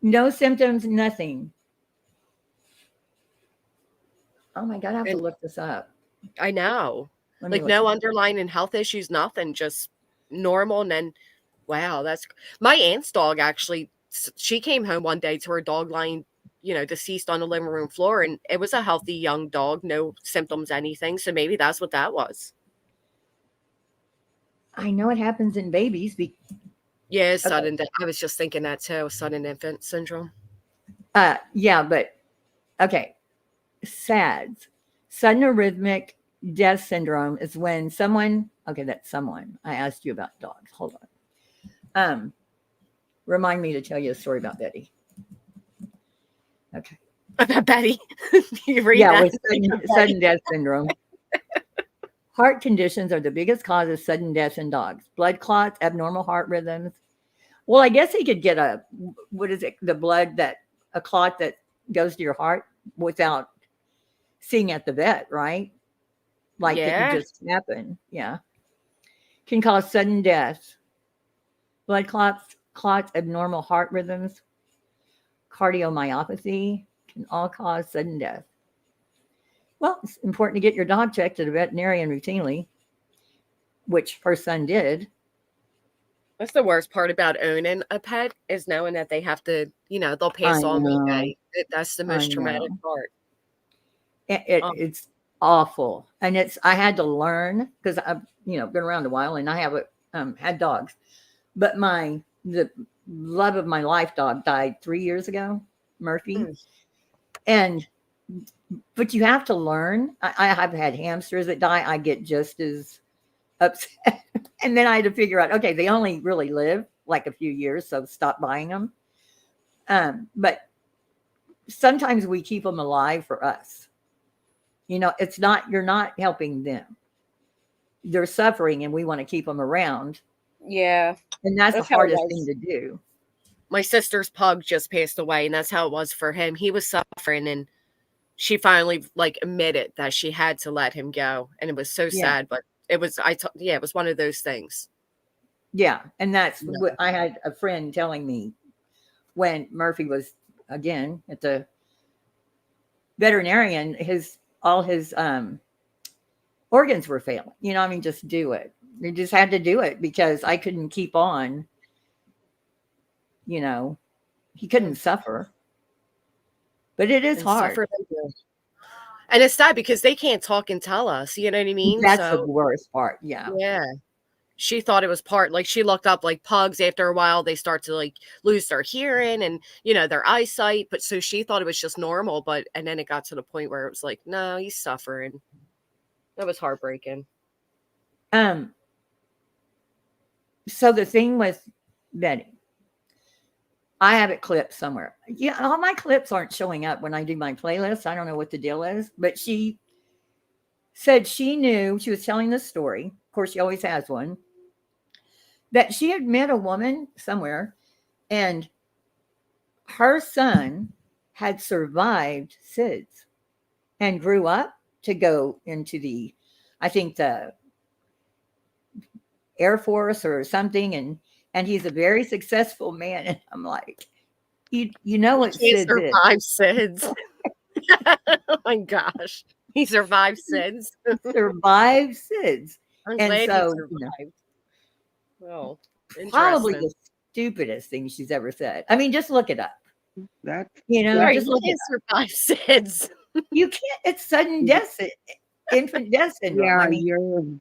H: No symptoms, nothing. Oh my God, I have to look this up.
B: I know. Like, no underlying health issues, nothing, just normal. And then, wow, that's my aunt's dog. Actually, she came home one day to her dog lying, you know, deceased on the living room floor, and it was a healthy young dog, no symptoms, anything. So maybe that's what that was.
H: I know it happens in babies.
B: Yeah, sudden death. I was just thinking that too, sudden infant syndrome.
H: Yeah, but okay. SADS, sudden arrhythmic death syndrome, is when someone, that's someone. I asked you about dogs. Hold on. Remind me to tell you a story about Betty. Okay.
B: About Betty? You read that?
H: With sudden death syndrome. Heart conditions are the biggest cause of sudden death in dogs. Blood clots, abnormal heart rhythms. Well, I guess he could get a clot that goes to your heart without seeing at the vet, right? Like it could just happen. Yeah. Can cause sudden death. Blood clots, abnormal heart rhythms, cardiomyopathy can all cause sudden death. Well, it's important to get your dog checked at a veterinarian routinely, which her son did.
B: That's the worst part about owning a pet, is knowing that they have to, you know, they'll pass on one day. That's the most traumatic part.
H: It's awful. And I had to learn, because I've, been around a while, and I have had dogs. But the love of my life dog died 3 years ago, Murphy. But you have to learn. I have had hamsters that die. I get just as upset. And then I had to figure out, okay, they only really live like a few years, so stop buying them. But sometimes we keep them alive for us. You're not helping them. They're suffering, and we want to keep them around.
B: Yeah.
H: And that's the hardest thing to do.
B: My sister's pug just passed away, and that's how it was for him. He was suffering, and she finally admitted that she had to let him go. And it was so sad, but it was, it was one of those things.
H: Yeah. And that's what I had a friend telling me when Murphy was, again, at the veterinarian, all his organs were failing. Just do it. They just had to do it because I couldn't keep on. He couldn't suffer. But it is hard.
B: And it's sad because they can't talk and tell us. You know what I mean?
H: That's the worst part. Yeah.
B: Yeah. she thought it was part, like she looked up like pugs after a while, they start to like lose their hearing and, you know, their eyesight. But so she thought it was just normal. But, and then it got to the point where it was like, no, he's suffering. That was heartbreaking.
H: So the thing with Betty, I have it clipped somewhere. Yeah, all my clips aren't showing up when I do my playlist. I don't know what the deal is, but she said she knew, she was telling the story. Of course, she always has one, that she had met a woman somewhere and her son had survived SIDS and grew up to go into the, I think the Air Force or something. And he's a very successful man. And I'm like, you know what
B: He
H: SIDS
B: survived SIDS. Oh my gosh. He survived SIDS.
H: Survived SIDS.
B: I'm
H: And
B: glad
H: so,
B: he survived. Well,
H: probably
B: interesting.
H: the stupidest thing she's ever said. I mean, just look it up.
O: That's,
B: Right,
H: just
B: you
H: look
B: can't
H: it
B: survive SIDS.
H: You can't. It's sudden death, infant death syndrome.
O: yeah,
H: I mean,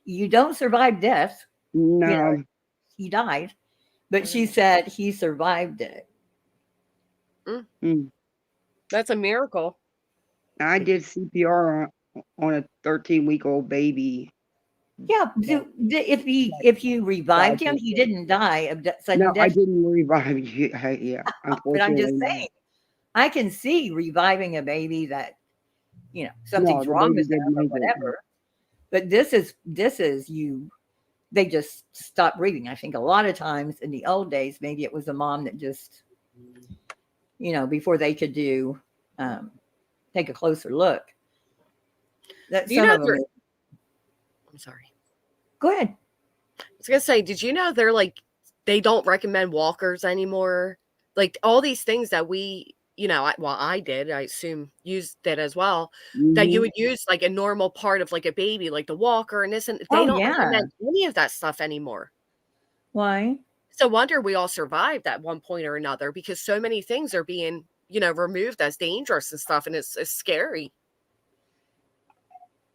H: you don't survive death.
O: no.
H: You know, he died, but she said he survived it.
B: That's a miracle.
O: I did CPR on a 13-week-old baby.
H: Yeah, if you revived him, he didn't die of sudden
O: No,
H: death.
O: I didn't revive you. Yeah, unfortunately.
H: But I'm just saying, I can see reviving a baby that, you know, something's
O: the
H: wrong
O: baby
H: with them
O: didn't
H: or
O: make it.
H: whatever. But this is you. They just stop breathing. I think a lot of times in the old days, maybe it was a mom that just, you know, before they could do take a closer look. That
B: You
H: some
B: know,
H: of them.
B: I'm sorry.
H: Go ahead.
B: I was gonna say, did you know they're like, they don't recommend walkers anymore? Like all these things that we, you know, I did, I assume used it as well, that you would use like a normal part of like a baby, like the walker and this, and they don't recommend any of that stuff anymore.
H: Why?
B: It's a wonder we all survived at one point or another, because so many things are being, you know, removed as dangerous and stuff, and it's scary.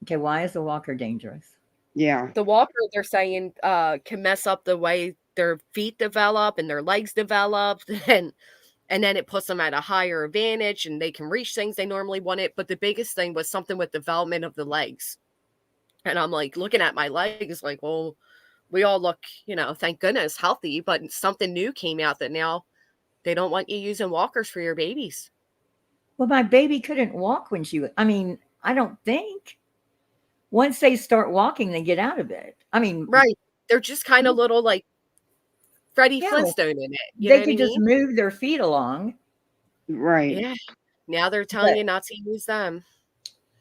H: Okay, why is the walker dangerous?
O: Yeah.
B: The walker, they're saying, can mess up the way their feet develop and their legs develop, and then it puts them at a higher advantage and they can reach things they normally wanted. But the biggest thing was something with development of the legs. And I'm like looking at my legs like, well, we all look, you know, thank goodness, healthy, but something new came out that now they don't want you using walkers for your babies.
H: Well, my baby couldn't walk when she was, I mean, I don't think. Once they start walking, they get out of it. I mean,
B: right. They're just kind of little like Freddie Flintstone in it. You
H: they
B: know
H: could
B: what I
H: just
B: mean?
H: move their feet along.
O: Right.
B: Yeah. Now they're telling you not to use them.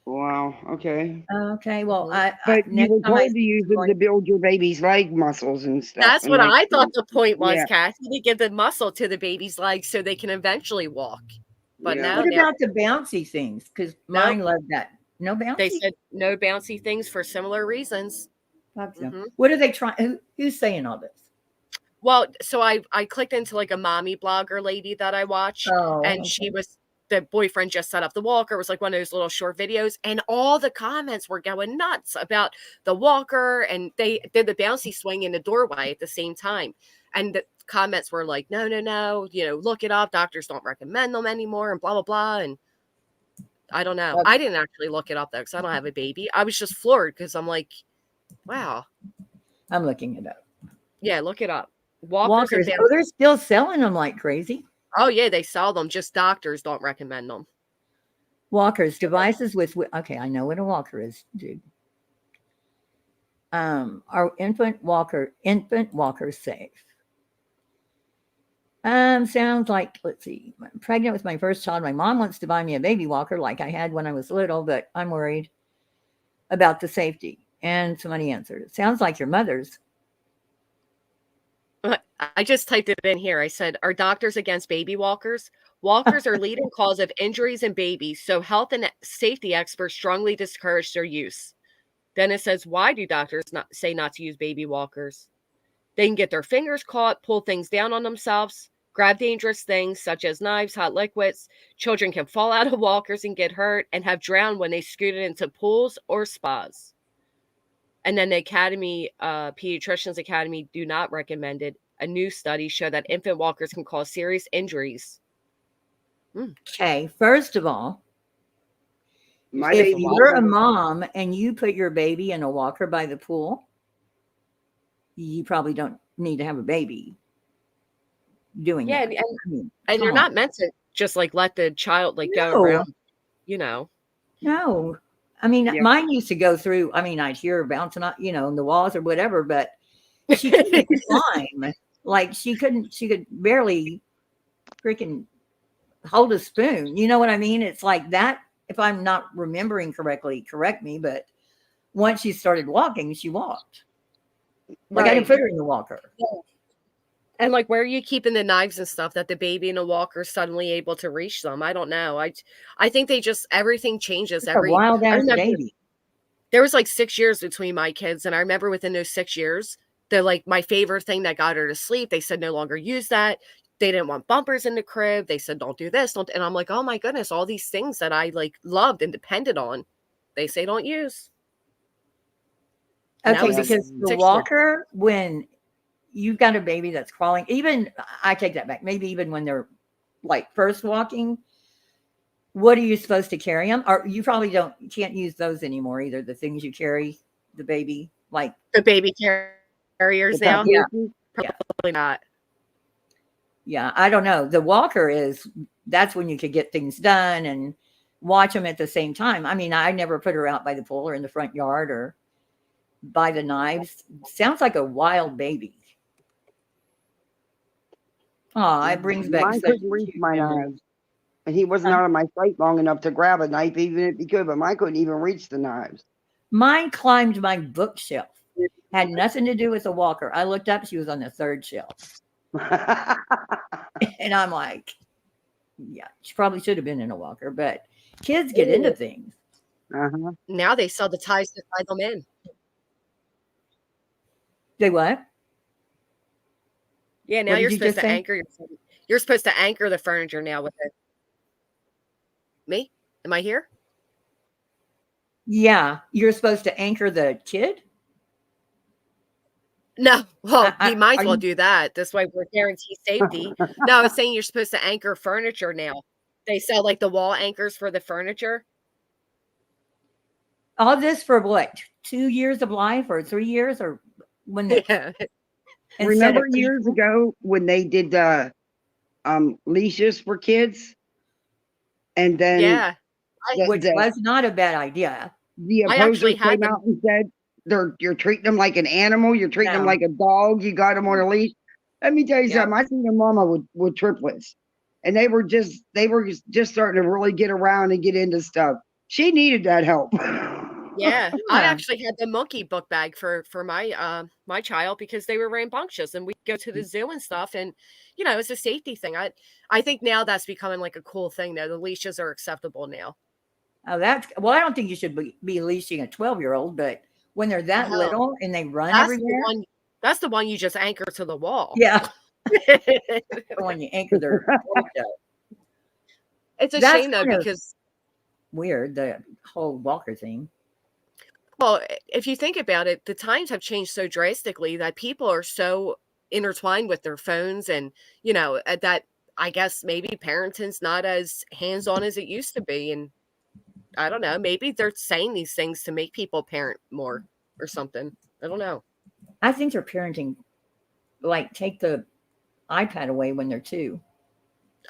O: Wow. Okay.
H: Okay. Well,
O: but you were told to use them to build your baby's leg muscles and stuff.
B: That's
O: and
B: what
O: like,
B: I thought the point was,
O: yeah.
B: Kathy, to give the muscle to the baby's legs so they can eventually walk. But now,
H: what about the bouncy things? Because mine love that. No bouncy.
B: They said no bouncy things for similar reasons.
H: What are they trying? Who's saying all this?
B: Well, so I clicked into like a mommy blogger lady that I watch, and she was, the boyfriend just set up the walker. It was like one of those little short videos, and all the comments were going nuts about the walker, and they did the bouncy swing in the doorway at the same time. And the comments were like, no, you know, look it up. Doctors don't recommend them anymore, and blah, blah, blah. And I don't know. I didn't actually look it up though, because I don't have a baby. I was just floored because I'm like, wow.
H: I'm looking it up.
B: Yeah, look it up.
H: Walkers. Oh, they're still selling them like crazy.
B: Oh yeah, they sell them. Just doctors don't recommend them.
H: Walkers, devices with. Okay, I know what a walker is, dude. Our infant walker safe? Sounds like, let's see. I'm pregnant with my first child. My mom wants to buy me a baby walker like I had when I was little, but I'm worried about the safety. And somebody answered, it sounds like your mother's.
B: I just typed it in here. I said, are doctors against baby walkers? Walkers are leading cause of injuries in babies, so health and safety experts strongly discourage their use. Then it says, why do doctors say not to use baby walkers? They can get their fingers caught, pull things down on themselves, grab dangerous things such as knives, hot liquids. Children can fall out of walkers and get hurt and have drowned when they scooted into pools or spas. And then the Academy, Pediatricians Academy do not recommend it. A new study showed that infant walkers can cause serious injuries.
H: Okay, first of all,
O: My
H: if
O: baby
H: you're a
O: walker-
H: mom and you put your baby in a walker by the pool, you probably don't need to have a baby doing
B: Yeah,
H: that.
B: and,
H: I mean,
B: and you're
H: come
B: not
H: on.
B: meant to just like let the child like go
H: No.
B: around, you know.
H: No. I mean,
O: Yeah.
H: mine used to go through, I mean, I'd hear her bouncing on, you know, in the walls or whatever, but she couldn't climb. Like she could barely freaking hold a spoon. You know what I mean? It's like that. If I'm not remembering correctly, correct me, but once she started walking, she walked. Like I didn't put her in the walker.
B: Yeah. And like, where are you keeping the knives and stuff that the baby in a walker is suddenly able to reach them? I don't know. I think they just everything changes
H: It's a wild
B: I
H: ass
B: remember
H: baby.
B: there was like 6 years between my kids, and I remember within those 6 years, they're like my favorite thing that got her to sleep. They said no longer use that. They didn't want bumpers in the crib. They said don't do this, don't. And I'm like, oh my goodness, all these things that I like loved and depended on, they say don't use.
H: Okay, because the walker, when you've got a baby that's crawling, even I take that back, maybe even when they're like first walking, what are you supposed to carry them? Or you probably can't use those anymore either. The things you carry the baby, like
B: the baby carriers now.
H: Yeah.
B: Probably not.
H: Yeah, I don't know. The walker that's when you could get things done and watch them at the same time. I mean, I never put her out by the pool or in the front yard or by the knives. Sounds like a wild baby. Oh, it brings back
O: Mine
H: such
O: couldn't reach
H: cute
O: my
H: memories.
O: knives. And he wasn't out of my sight long enough to grab a knife, even if he could, but mine couldn't even reach the knives.
H: Mine climbed my bookshelf. Had nothing to do with the walker. I looked up, she was on the third shelf. And I'm like, yeah, she probably should have been in a walker, but kids get into things.
O: Uh-huh.
B: Now they sell the ties to tie them in.
H: They what?
B: Yeah, now
H: What did
B: you're
H: you
B: supposed
H: just
B: to
H: say?
B: anchor you're supposed to anchor the furniture now with it. Me? Am I here?
H: Yeah, you're supposed to anchor the kid?
B: No. Well, we might
H: are
B: as well
H: you-
B: do that. This way we're guaranteed safety. No, I was saying you're supposed to anchor furniture now. They sell like the wall anchors for the furniture.
H: All this for what? 2 years of life or 3 years or when they
O: Remember years ago when they did leashes for kids? And then
B: Yeah.
H: Which was not a bad idea.
O: the
B: I actually
O: opposers
B: had
O: came
B: them.
O: out and said you're treating them like an animal, you're treating them
H: No.
O: like a dog, you got them on a leash. Let me tell you
H: Yeah.
O: something. I seen a mama with triplets, and they were just starting to really get around and get into stuff. She needed that help.
B: Yeah, I
H: Yeah.
B: actually had the monkey book bag for my my child because they were rambunctious, and we go to the zoo and stuff, and you know it's a safety thing. I think now that's becoming like a cool thing. Though the leashes are acceptable now.
H: Oh, well, I don't think you should be leashing a 12-year-old, but when they're that
B: No.
H: little and they run
B: That's
H: everywhere.
B: that's the one you just anchor to the wall.
H: Yeah. When you anchor their torso.
B: It's a
H: That's
B: shame though
H: kind of
B: because
H: weird, the whole walker thing.
B: well, if you think about it, the times have changed so drastically that people are so intertwined with their phones, and you know that I guess maybe parenting's not as hands-on as it used to be, and I don't know, maybe they're saying these things to make people parent more or something. I don't know.
H: I think they're parenting, like take the iPad away when they're 2.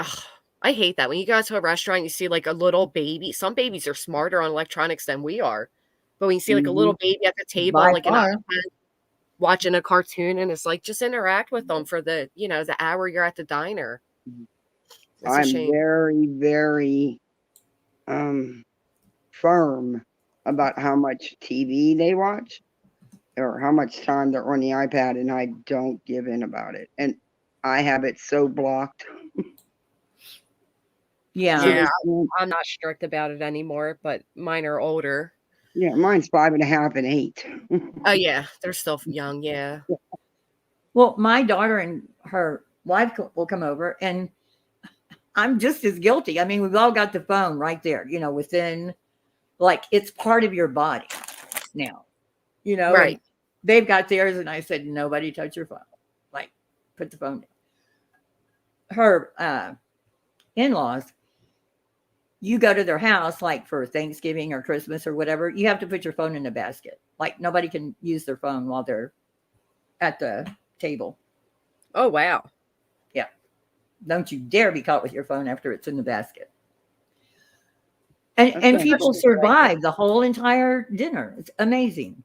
B: Ugh, I hate that when you go to a restaurant, you see like a little baby. Some babies are smarter on electronics than we are, but when you see like a little baby at the table,
H: By
B: like an
H: far.
B: iPad, watching a cartoon, and it's like just interact with them for the the hour you're at the diner. It's a
O: I'm
B: shame.
O: very, very firm about how much TV they watch or how much time they're on the iPad, and I don't give in about it. And I have it so blocked.
B: Yeah, I'm not strict about it anymore, but mine are older.
O: Yeah, mine's 5.5 and 8.
B: Oh yeah, they're still young. Yeah.
H: Well, my daughter and her wife will come over, and I'm just as guilty. I mean, we've all got the phone right there, within, like, it's part of your body now. you know,
B: Right.
H: and they've got theirs. And I said, nobody touch your phone. Like, put the phone down. Her in-laws, you go to their house, like for Thanksgiving or Christmas or whatever, you have to put your phone in a basket. Like nobody can use their phone while they're at the table.
B: Oh, wow.
H: Yeah. Don't you dare be caught with your phone after it's in the basket. And people survive the whole entire dinner. It's amazing.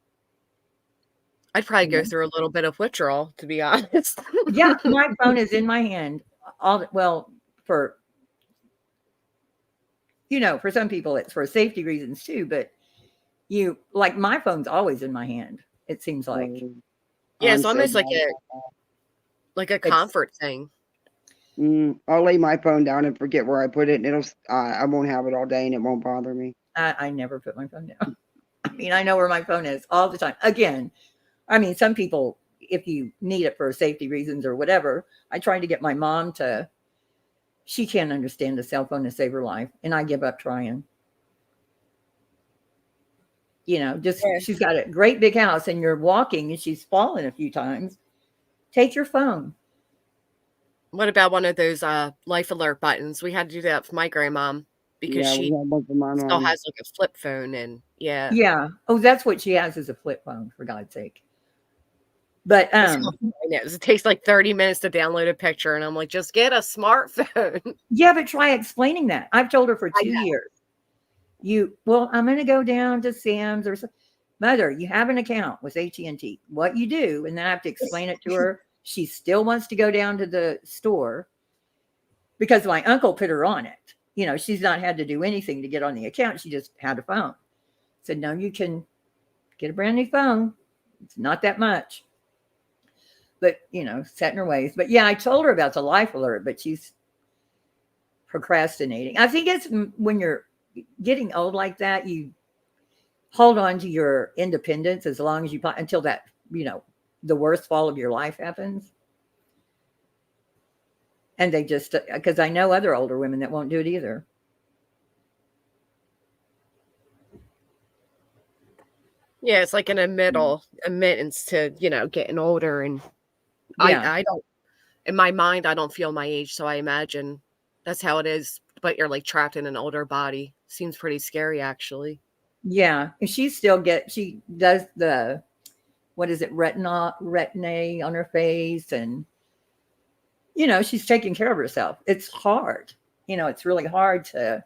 B: I'd probably go through a little bit of withdrawal, to be honest.
H: Yeah, my phone is in my hand. For for some people it's for safety reasons too, but my phone's always in my hand, it seems like.
B: Yeah, it's almost like a comfort thing.
O: I'll lay my phone down and forget where I put it, and I won't have it all day, and it won't bother me.
H: I never put my phone down. I mean, I know where my phone is all the time. Again, I mean, some people, if you need it for safety reasons or whatever, I tried to get my mom she can't understand a cell phone to save her life, and I give up trying. She's got a great big house, and you're walking, and she's fallen a few times. Take your phone.
B: What about one of those life alert buttons? We had to do that for my grandmom because she still has like a flip phone, and
H: Yeah. Oh, that's what she has, is a flip phone, for God's sake. But
B: it takes like 30 minutes to download a picture, and I'm like, just get a smartphone.
H: Yeah, but try explaining that. I've told her for 2 years. I'm going to go down to Sam's or something. Mother, you have an account with AT&T. What you do, and then I have to explain it to her. She still wants to go down to the store because my uncle put her on it. She's not had to do anything to get on the account. She just had a phone. Said, no, you can get a brand new phone. It's not that much. But, set in her ways. But yeah, I told her about the life alert, but she's procrastinating. I think it's when you're getting old like that, you hold on to your independence as long as until that, the worst fall of your life happens. And they just, because I know other older women that won't do it either.
B: Yeah, it's like an admittance to, getting older. And I don't, in my mind, I don't feel my age. So I imagine that's how it is. But you're like trapped in an older body. Seems pretty scary, actually.
H: Yeah. And she does the, what is it, retin-A on her face. And, she's taking care of herself. It's hard. It's really hard to,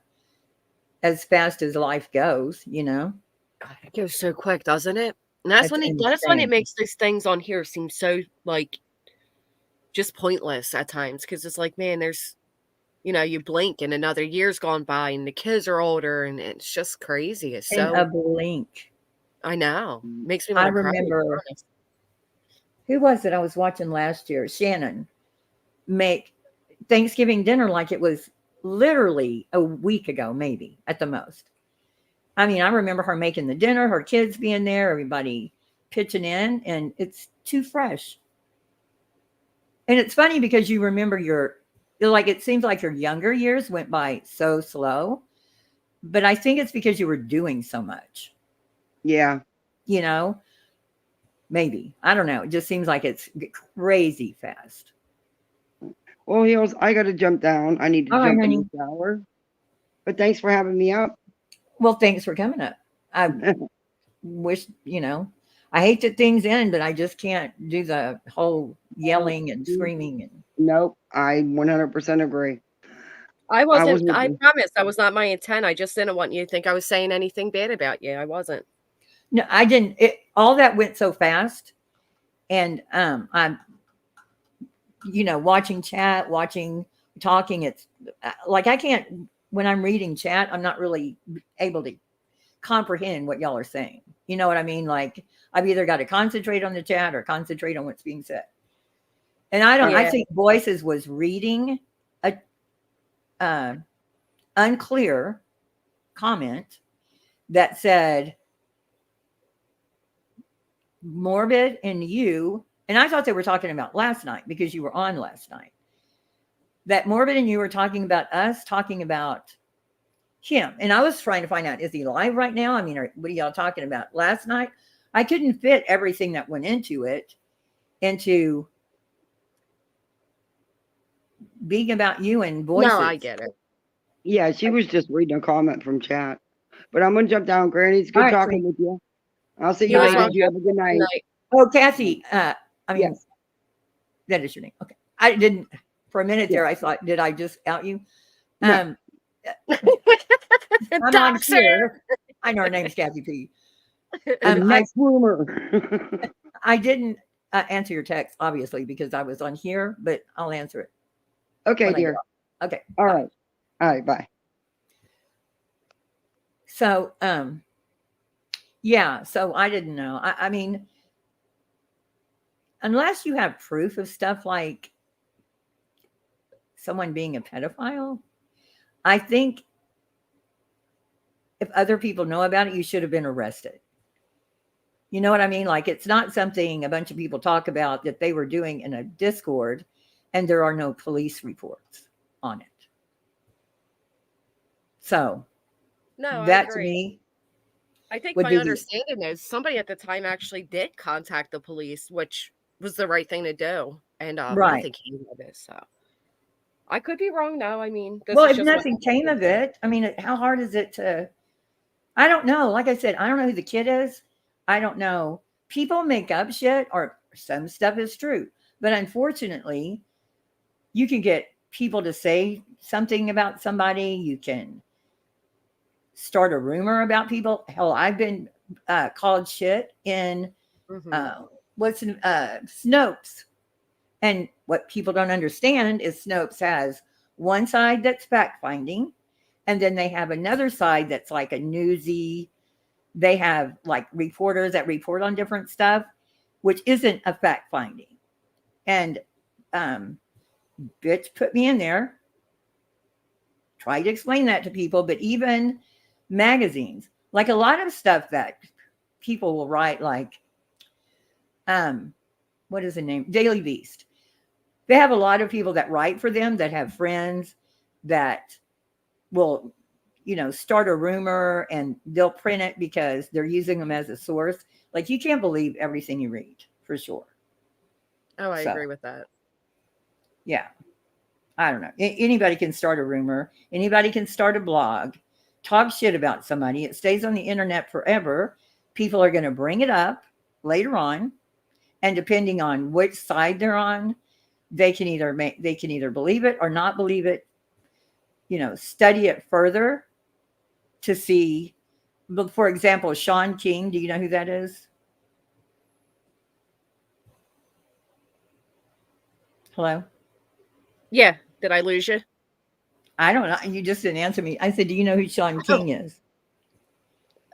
H: as fast as life goes,
B: God, it goes so quick, doesn't it? And that's when it makes these things on here seem so like just pointless at times. Because it's like, man, there's, you blink and another year's gone by and the kids are older, and it's just crazy. It's
H: in a blink.
B: I know. Makes me want to cry.
H: I remember, who was it I was watching last year? Shannon make Thanksgiving dinner like it was literally a week ago, maybe at the most. I mean, I remember her making the dinner, her kids being there, everybody pitching in, and it's too fresh. And it's funny because you remember it seems like your younger years went by so slow, but I think it's because you were doing so much.
O: Yeah.
H: Maybe. I don't know. It just seems like it's crazy fast.
O: Well, Heels, I got to jump down. I need to jump in the shower. But thanks for having me up.
H: Well, thanks for coming up. I wish, I hate that things end, but I just can't do the whole yelling and screaming.
O: Nope. I 100% agree.
B: I promise that was not my intent. I just didn't want you to think I was saying anything bad about you. I wasn't.
H: No, I didn't. All that went so fast. And I'm, watching chat, talking. It's like I can't, when I'm reading chat, I'm not really able to comprehend what y'all are saying. You know what I mean? Like I've either got to concentrate on the chat or concentrate on what's being said. And I think Voices was reading a unclear comment that said Morbid and you, and I thought they were talking about last night because you were on last night, that Morbid and you were talking about us, talking about him. And I was trying to find out, is he live right now? I mean, what are y'all talking about? Last night, I couldn't fit everything that went into it into being about you and voices.
B: No, I get it.
O: Yeah, she was just reading a comment from chat. But I'm gonna jump down, Granny. It's good
H: All right,
O: talking
H: sweetie.
O: with you. I'll see
B: You
O: you
B: as
O: later.
B: well.
O: You have a good night.
H: Oh, Kathy. I mean,
O: Yes.
H: that is your name. Okay. I didn't, for a minute there, I thought, did I just out you?
O: No.
H: I'm on here. I know her name's Kathy P.
O: The next rumor.
H: I didn't answer your text, obviously, because I was on here, but I'll answer it.
O: Okay,
H: when I get
O: dear.
H: off. Okay.
O: All right. All right. Bye.
H: So, yeah, so I didn't know. I mean, unless you have proof of stuff like someone being a pedophile, I think if other people know about it, you should have been arrested. You know what I mean? Like, it's not something a bunch of people talk about that they were doing in a Discord and there are no police reports on it. So,
B: No,
H: that
B: I
H: to
B: agree.
H: me,
B: I think
H: would
B: my
H: be the-
B: understanding is somebody at the time actually did contact the police, which was the right thing to do, and
H: Right.
B: nothing came of it. So I could be wrong, though. I mean, this
H: well,
B: is
H: if
B: just what
H: nothing
B: I
H: came of it, I mean, how hard is it to? I don't know. Like I said, I don't know who the kid is. I don't know. People make up shit, or some stuff is true. But unfortunately, you can get people to say something about somebody. You can start a rumor about people. Hell, I've been called shit in Snopes. And what people don't understand is Snopes has one side that's fact finding, and then they have another side that's like a newsy. They have like reporters that report on different stuff, which isn't a fact finding. And bitch put me in there. Try to explain that to people, but even magazines, like a lot of stuff that people will write, like what is the name? Daily Beast. They have a lot of people that write for them that have friends that will, start a rumor and they'll print it because they're using them as a source. Like, you can't believe everything you read, for sure.
B: Oh, I
H: So,
B: agree with that.
H: Yeah. I don't know. Anybody can start a rumor. Anybody can start a blog, talk shit about somebody. It stays on the internet forever. People are going to bring it up later on. And depending on which side they're on, they can either believe it or not believe it, study it further to see. For example, Sean King, do you know who that is? Hello?
B: Yeah. Did I lose you?
H: I don't know. You just didn't answer me. I said, do you know who Sean King is?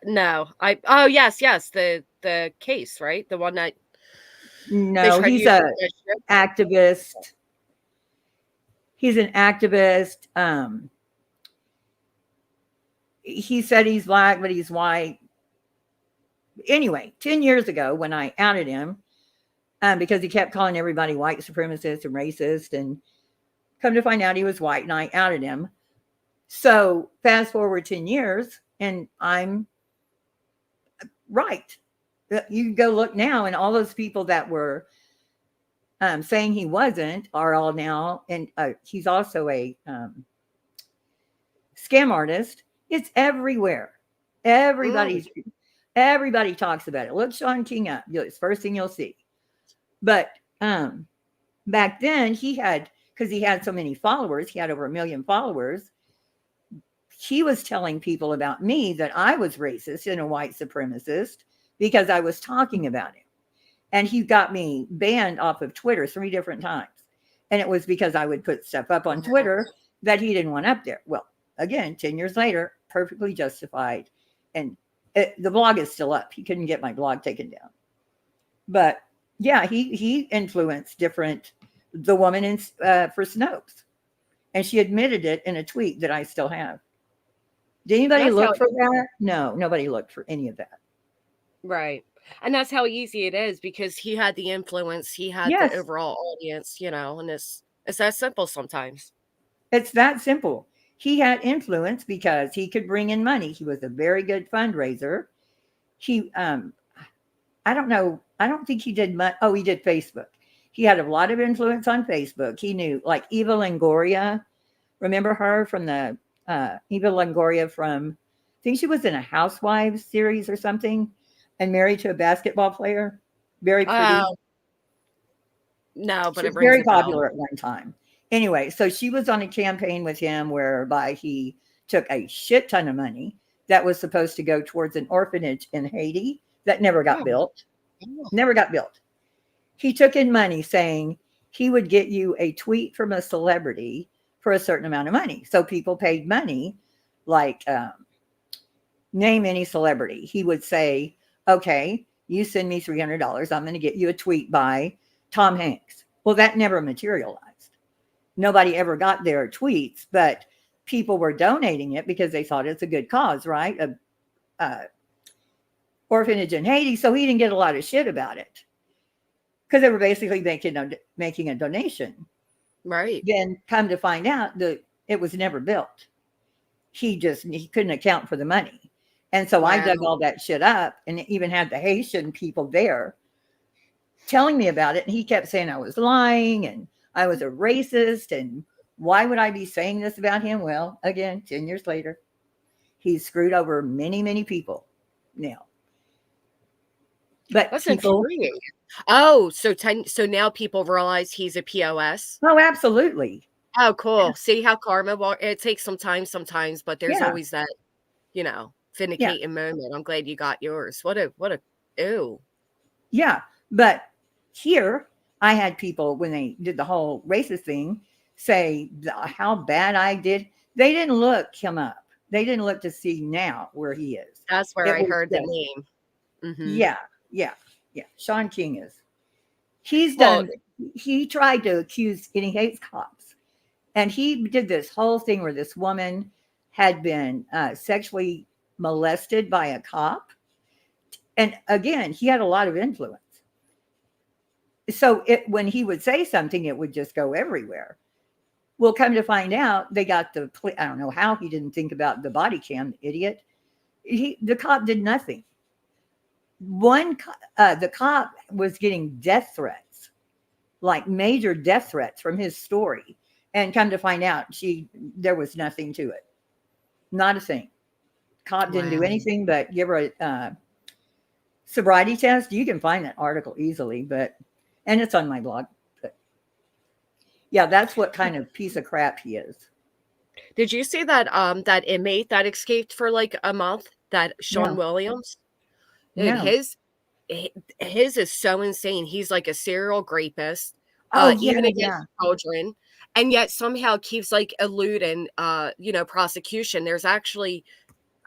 B: No. Oh, yes. The case, right? The one that.
H: No, he's a activist. He's an activist. He said he's black, but he's white. Anyway, 10 years ago when I outed him, because he kept calling everybody white supremacist and racist, and come to find out he was white, and I outed him. So fast forward 10 years, and I'm right. You can go look now, and all those people that were saying he wasn't are all now, and he's also a scam artist. It's everywhere. Everybody talks about it. Look Sean King up. It's first thing you'll see. But back then because he had so many followers, he had over 1 million followers. He was telling people about me that I was racist and a white supremacist because I was talking about him. And he got me banned off of Twitter 3 different times. And it was because I would put stuff up on Twitter that he didn't want up there. Well, again, 10 years later, perfectly justified. And the blog is still up. He couldn't get my blog taken down. But yeah, he influenced the woman for Snopes. And she admitted it in a tweet that I still have. Did anybody look for that? No, nobody looked for any of that.
B: Right. And that's how easy it is because he had the influence, he had the overall audience, and it's that simple sometimes.
H: It's that simple. He had influence because he could bring in money. He was a very good fundraiser. I don't know. I don't think he did much. Oh, he did Facebook. He had a lot of influence on Facebook. He knew like Eva Longoria. Remember her from the Eva Longoria from, I think she was in a Housewives series or something, and married to a basketball player. Very pretty.
B: No, but
H: She
B: it
H: was
B: rings
H: very
B: a bell.
H: popular at one time. Anyway, so she was on a campaign with him whereby he took a shit ton of money that was supposed to go towards an orphanage in Haiti that never got built. Never got built. He took in money saying he would get you a tweet from a celebrity for a certain amount of money. So people paid money, like name any celebrity. He would say, okay, you send me $300. I'm going to get you a tweet by Tom Hanks. Well, that never materialized. Nobody ever got their tweets, but people were donating it because they thought it's a good cause, right? Orphanage in Haiti. So he didn't get a lot of shit about it because they were basically making a donation.
B: Right.
H: Then come to find out that it was never built. He couldn't account for the money. And so I dug all that shit up and even had the Haitian people there telling me about it. And he kept saying I was lying and I was a racist. And why would I be saying this about him? Well, again, 10 years later, he's screwed over many, many people now. But
B: That's
H: people,
B: intriguing. Oh, so now people realize he's a POS.
H: Oh, absolutely.
B: Oh, cool. See how karma it takes some time sometimes, but there's
H: Yeah.
B: always that, vindicating moment. I'm glad you got yours. What a ew.
H: Yeah. But here I had people when they did the whole racist thing say how bad I did. They didn't look him up. They didn't look to see now where he is.
B: That's where I heard the name. Mm-hmm.
H: Yeah. Sean King is. He's done. He tried to accuse, and he hates cops. And he did this whole thing where this woman had been sexually molested by a cop. And again, he had a lot of influence. So when he would say something, it would just go everywhere. Well, come to find out, they got I don't know how he didn't think about the body cam, idiot. The cop did nothing. The cop was getting death threats, like major death threats from his story. And come to find out, there was nothing to it. Not a thing. Cop didn't do anything but give her a sobriety test. You can find that article easily, and it's on my blog. But yeah, that's what kind of piece of crap he is.
B: Did you see that that inmate that escaped for like a month? That Sean Williams? Dude, his is so insane. He's like a serial rapist, even against children, and yet somehow keeps like eluding, prosecution. There's actually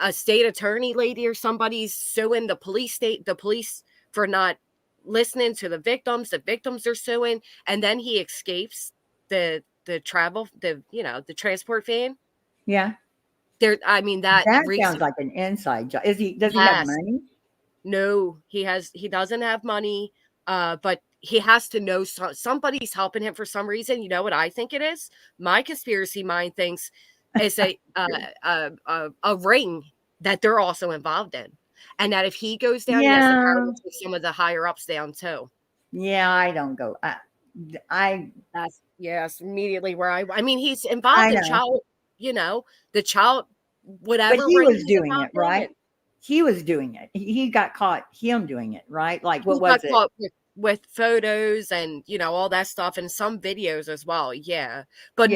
B: a state attorney lady or somebody's suing the police for not listening to the victims. The victims are suing, and then he escapes the transport van.
H: Yeah.
B: That
H: sounds like an inside job. Does he have money?
B: No, he doesn't have money, but he has to know somebody's helping him for some reason. You know what I think it is? My conspiracy mind thinks it's a ring that they're also involved in, and that if he goes down, he has the power to take some of the higher ups down too.
H: Yeah, I don't go.
B: That's immediately where I mean, he's involved in child, the child, whatever.
H: But he was doing it, right? He was doing it. He got caught him doing it, right? Like what was it?
B: Caught with photos and all that stuff and some videos as well. Yeah. But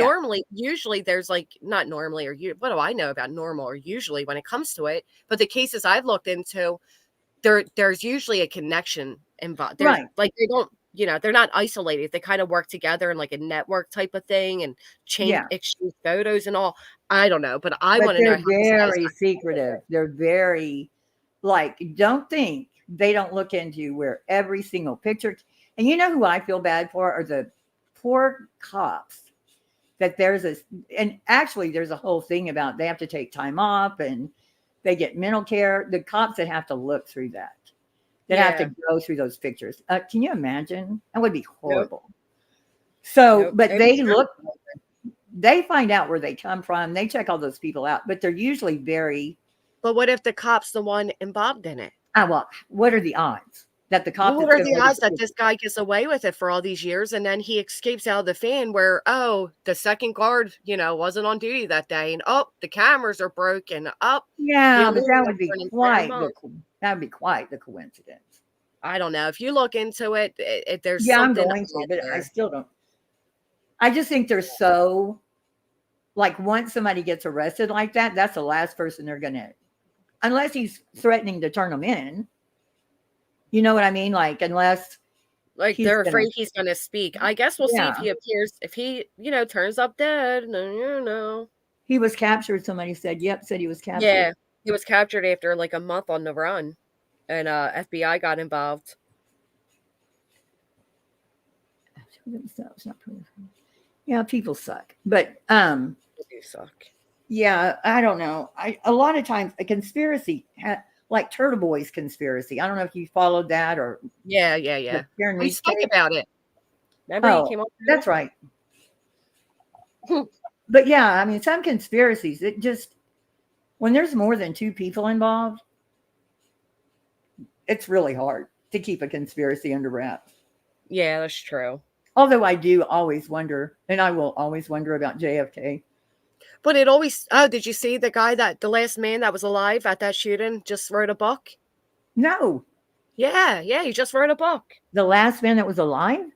B: usually there's like, not normally, or what do I know about normal or usually when it comes to it, but the cases I've looked into, there's usually a connection involved. Right. Like they don't, they're not isolated. They kind of work together in like a network type of thing and exchange photos and all. I don't know, but I want to know.
H: They're very secretive. They're very don't think they don't look into where every single picture. And you know who I feel bad for are the poor cops that there's a whole thing about they have to take time off and they get mental care. The cops that have to look through that. Have to go through those pictures. Can you imagine? That would be horrible. Nope. So, but they find out where they come from. They check all those people out, but they're usually very.
B: But what if the cop's the one involved in it?
H: Well, what are the odds? that the cop.
B: What are the odds that this guy gets away with it for all these years and then he escapes out of the fan where, oh, the second guard, wasn't on duty that day, and the cameras are broken.
H: Yeah, but that would be quite the coincidence.
B: I don't know. If you look into it, there's
H: yeah, I'm
B: something
H: going to, but
B: there.
H: I still don't. I just think they're so, like, once somebody gets arrested like that, that's the last person they're gonna, unless he's threatening to turn them in. You know what I mean? Like, unless
B: they're afraid he's going to speak. I guess we'll see if he appears, if he, turns up dead.
H: He was captured. Somebody said, said he was captured.
B: Yeah, he was captured after like a month on the run, and FBI got involved.
H: Yeah, people suck. But
B: they do suck.
H: Yeah, I don't know. A lot of times a conspiracy like Turtle Boy's conspiracy. I don't know if you followed that or
B: yeah. We spoke about it. Remember he came up?
H: That's right. But yeah, I mean, some conspiracies, it just, when there's more than two people involved, it's really hard to keep a conspiracy under wraps.
B: Yeah, that's true.
H: Although I do always wonder, and I will always wonder about JFK.
B: But it always, did you see the guy the last man that was alive at that shooting just wrote a book?
H: No.
B: Yeah, he just wrote a book.
H: The last man that was alive?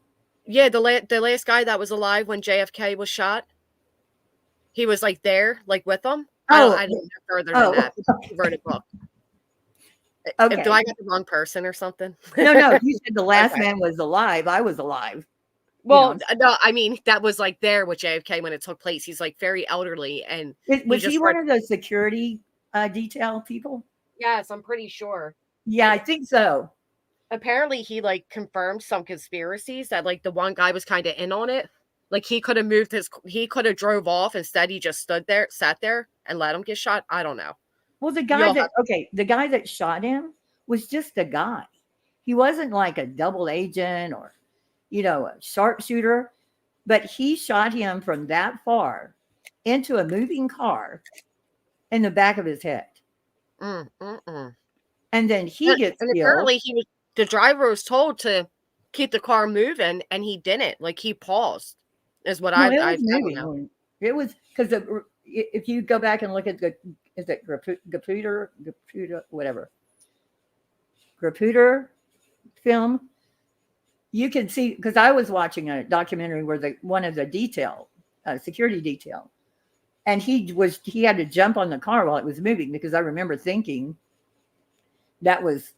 B: Yeah, the last guy that was alive when JFK was shot. He was like there, like with them. I didn't know further than that. He wrote a book.
H: Okay.
B: Do I get the wrong person or something?
H: No, you said the last man was alive. I was alive.
B: Well, no, I mean, that was like there with JFK when it took place. He's like very elderly. And
H: was he one of those security detail people?
B: Yes, I'm pretty sure.
H: Yeah, I think so.
B: Apparently he like confirmed some conspiracies that like the one guy was kind of in on it. Like he could have drove off. Instead, he just sat there and let him get shot. I don't know.
H: Well, the guy that shot him was just a guy. He wasn't like a double agent or, a sharpshooter, but he shot him from that far into a moving car in the back of his head. And then he gets killed.
B: Apparently the driver was told to keep the car moving and he didn't. Like he paused is what I don't know.
H: It was because if you go back and look at Graputer, film, you can see, because I was watching a documentary where one of the security detail, and he had to jump on the car while it was moving, because I remember thinking that was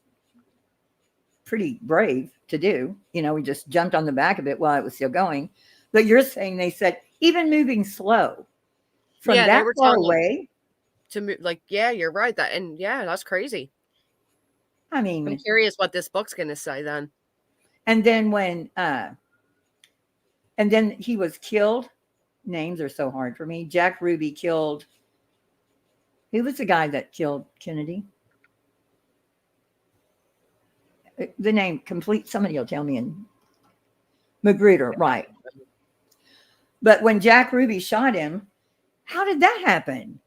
H: pretty brave to do. We just jumped on the back of it while it was still going. But you're saying they said even moving slow from that far away
B: to move, like, yeah, you're right. That's crazy.
H: I mean,
B: I'm curious what this book's going to say then.
H: And then and then he was killed. Names are so hard for me. Jack Ruby killed. Who was the guy that killed Kennedy? The name complete. Somebody will tell me. Magruder, right? But when Jack Ruby shot him, how did that happen?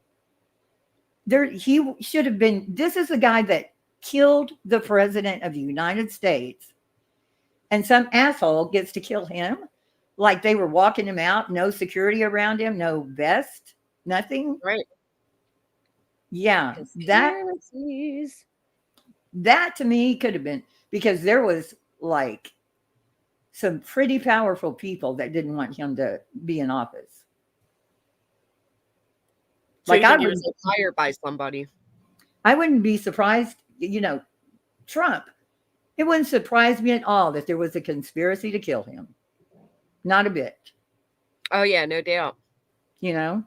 H: He should have been. This is the guy that killed the president of the United States, and some asshole gets to kill him. Like they were walking him out, no security around him, no vest, nothing.
B: Right.
H: Yeah, that to me could have been, because there was like some pretty powerful people that didn't want him to be in office.
B: So like I was hired by somebody.
H: I wouldn't be surprised, Trump. It wouldn't surprise me at all that there was a conspiracy to kill him. Not a bit.
B: Oh yeah, no doubt.
H: I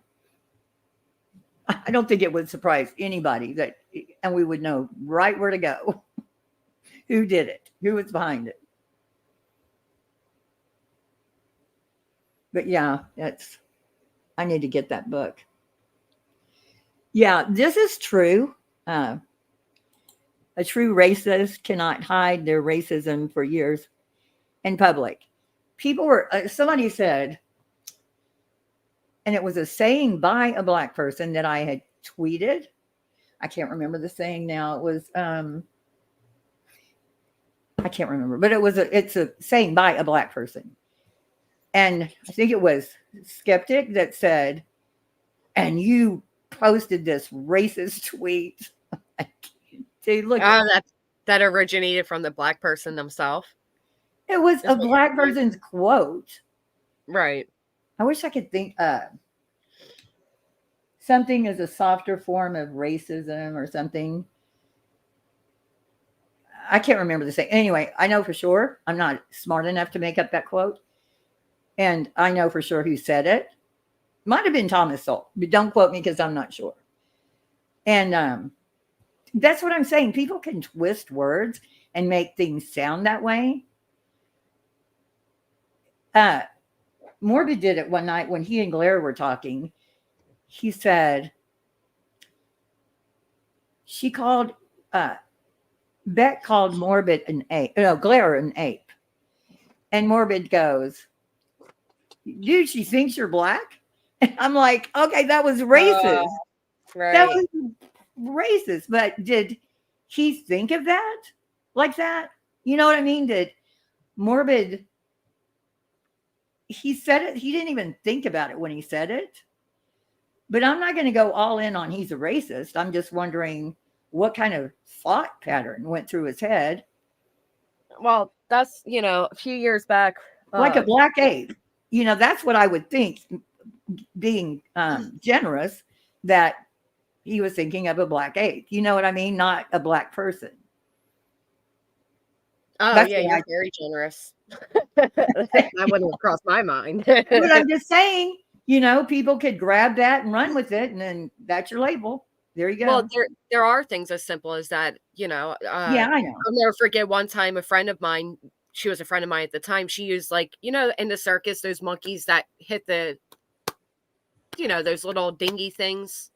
H: don't think it would surprise anybody and we would know right where to go. Who did it? Who was behind it? But yeah, I need to get that book. Yeah, this is true. A true racist cannot hide their racism for years in public. Somebody said, and it was a saying by a Black person that I had tweeted. I can't remember the saying now. It was, I can't remember, but it's a saying by a black person. And I think it was Skeptic that said, and you posted this racist tweet. Dude, look.
B: That originated from the black person themselves.
H: It was a black person's quote.
B: Right.
H: I wish I could think something is a softer form of racism or something. I can't remember the saying. Anyway, I know for sure. I'm not smart enough to make up that quote. And I know for sure who said it. Might have been Thomas Sowell, but don't quote me because I'm not sure. And that's what I'm saying. People can twist words and make things sound that way. Morbid did it one night when he and Blair were talking. He said, Beck called Morbid an ape. No, Blair an ape. And Morbid goes, dude, she thinks you're black? And I'm like, okay, that was racist.
B: Right.
H: That was racist. But did he think of that like that? You know what I mean? Did Morbid, he said it, he didn't even think about it when he said it. But I'm not going to go all in on he's a racist. I'm just wondering what kind of thought pattern went through his head.
B: Well, that's, a few years back.
H: Like a black ape. That's what I would think, being generous, that he was thinking of a black ape. You know what I mean? Not a black person.
B: Oh,
H: That's
B: yeah,
H: what
B: you're very generous. That wouldn't have crossed my mind.
H: But I'm just saying, people could grab that and run with it, and then that's your label. There you go.
B: Well, there are things as simple as that,
H: yeah, I know.
B: I'll never forget one time a friend of mine, she was a friend of mine at the time, she used in the circus, those monkeys that hit the, those little dingy things.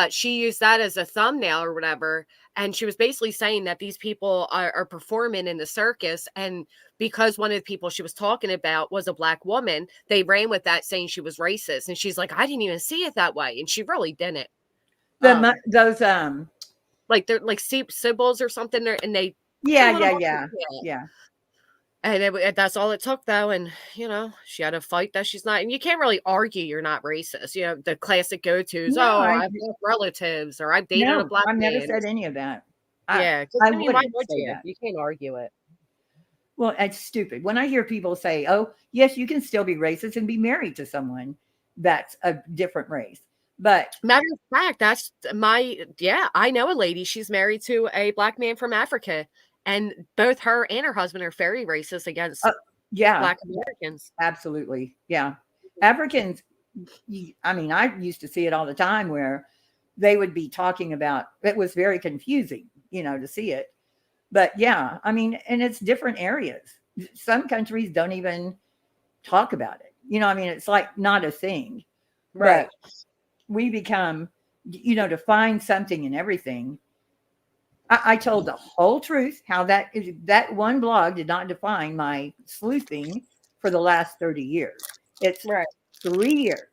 B: She used that as a thumbnail or whatever. And she was basically saying that these people are performing in the circus. And because one of the people she was talking about was a black woman, they ran with that saying she was racist. And she's like, I didn't even see it that way. And she really didn't.
H: Those
B: like they're like symbols or something there, and they
H: yeah.
B: And that's all it took, though. And she had a fight that she's not, and you can't really argue you're not racist. The classic go-tos.
H: No,
B: I have black relatives, or I've dated a black
H: I've
B: man.
H: never said any of that.
B: Yeah,
H: I
B: why would
H: say
B: you?
H: that.
B: You can't argue it.
H: Well, it's stupid. When I hear people say, oh, yes, you can still be racist and be married to someone that's a different race. But
B: matter of fact, that's I know a lady, she's married to a black man from Africa, and both her and her husband are very racist against black Americans.
H: Absolutely. Yeah. Africans, I used to see it all the time where they would be talking about, it was very confusing, to see it. But yeah, and it's different areas. Some countries don't even talk about it. It's like not a thing.
B: Right.
H: But we become, to find something in everything. I told the whole truth, how that one blog did not define my sleuthing for the last 30 years. It's 3 years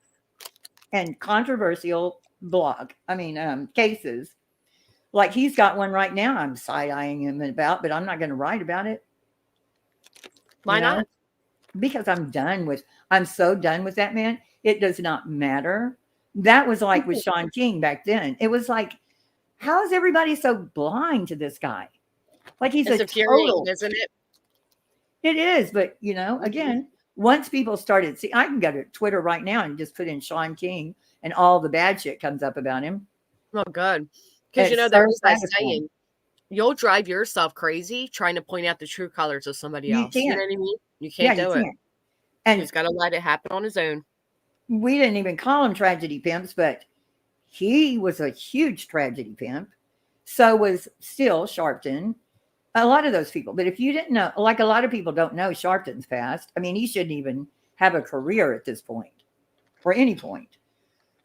H: and controversial blog. Cases. Like he's got one right now I'm side-eyeing him about, but I'm not going to write about it.
B: Why not?
H: Because I'm so done with that man. It does not matter. That was like with Sean King back then. It was like, how is everybody so blind to this guy? Like he's
B: it's infuriating, isn't it?
H: It is, but again, once people started see, I can go to Twitter right now and just put in Sean King, and all the bad shit comes up about him.
B: Oh, good, because there's that saying, you'll drive yourself crazy trying to point out the true colors of somebody else. You know what I mean? You can't do it. And he's got to let it happen on his own.
H: We didn't even call him tragedy pimps, but he was a huge tragedy pimp. So was still Sharpton. A lot of those people. But if you didn't know, like a lot of people don't know Sharpton's past. He shouldn't even have a career at this point or any point.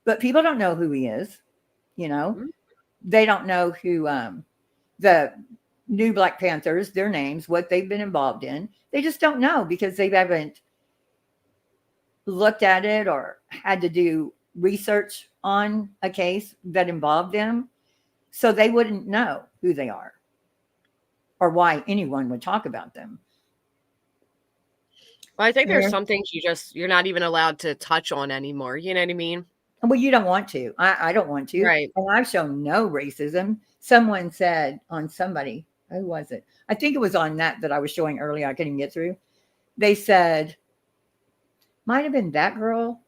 H: But people don't know who he is. They don't know who the new Black Panthers, their names, what they've been involved in. They just don't know because they haven't looked at it or had to do research on a case that involved them. So they wouldn't know who they are or why anyone would talk about them.
B: Well, I think there's
H: Yeah.
B: some things you're not even allowed to touch on anymore. You know what I mean?
H: Well, you don't want to. I don't want to.
B: Right.
H: And I've shown no racism. Someone said on somebody, who was it? I think it was on that I was showing earlier. I couldn't get through. They said, might have been that girl,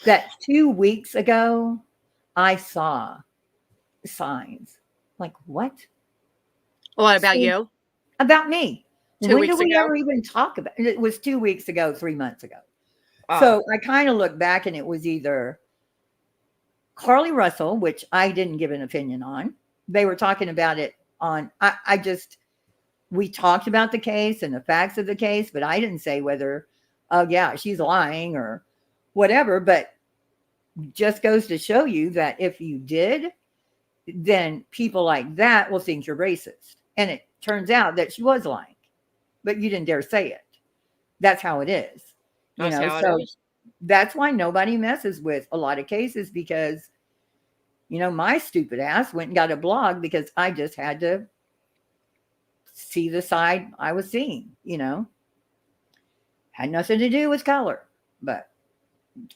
H: that 2 weeks ago I saw signs. Like, what?
B: What about you?
H: About me.
B: 2
H: When
B: weeks
H: did we
B: ago?
H: ever even talk about it? It was 2 weeks ago, 3 months ago.
B: Oh.
H: So I kind of look back and it was either Carly Russell, which I didn't give an opinion on. They were talking about it on, we talked about the case and the facts of the case, but I didn't say whether, oh yeah, she's lying or whatever. But just goes to show you that if you did, then people like that will think you're racist. And it turns out that she was lying, but you didn't dare say it. That's how it is.
B: That's how it
H: So
B: is.
H: that's why nobody messes with a lot of cases, because, my stupid ass went and got a blog because I just had to see the side I was seeing, had nothing to do with color, but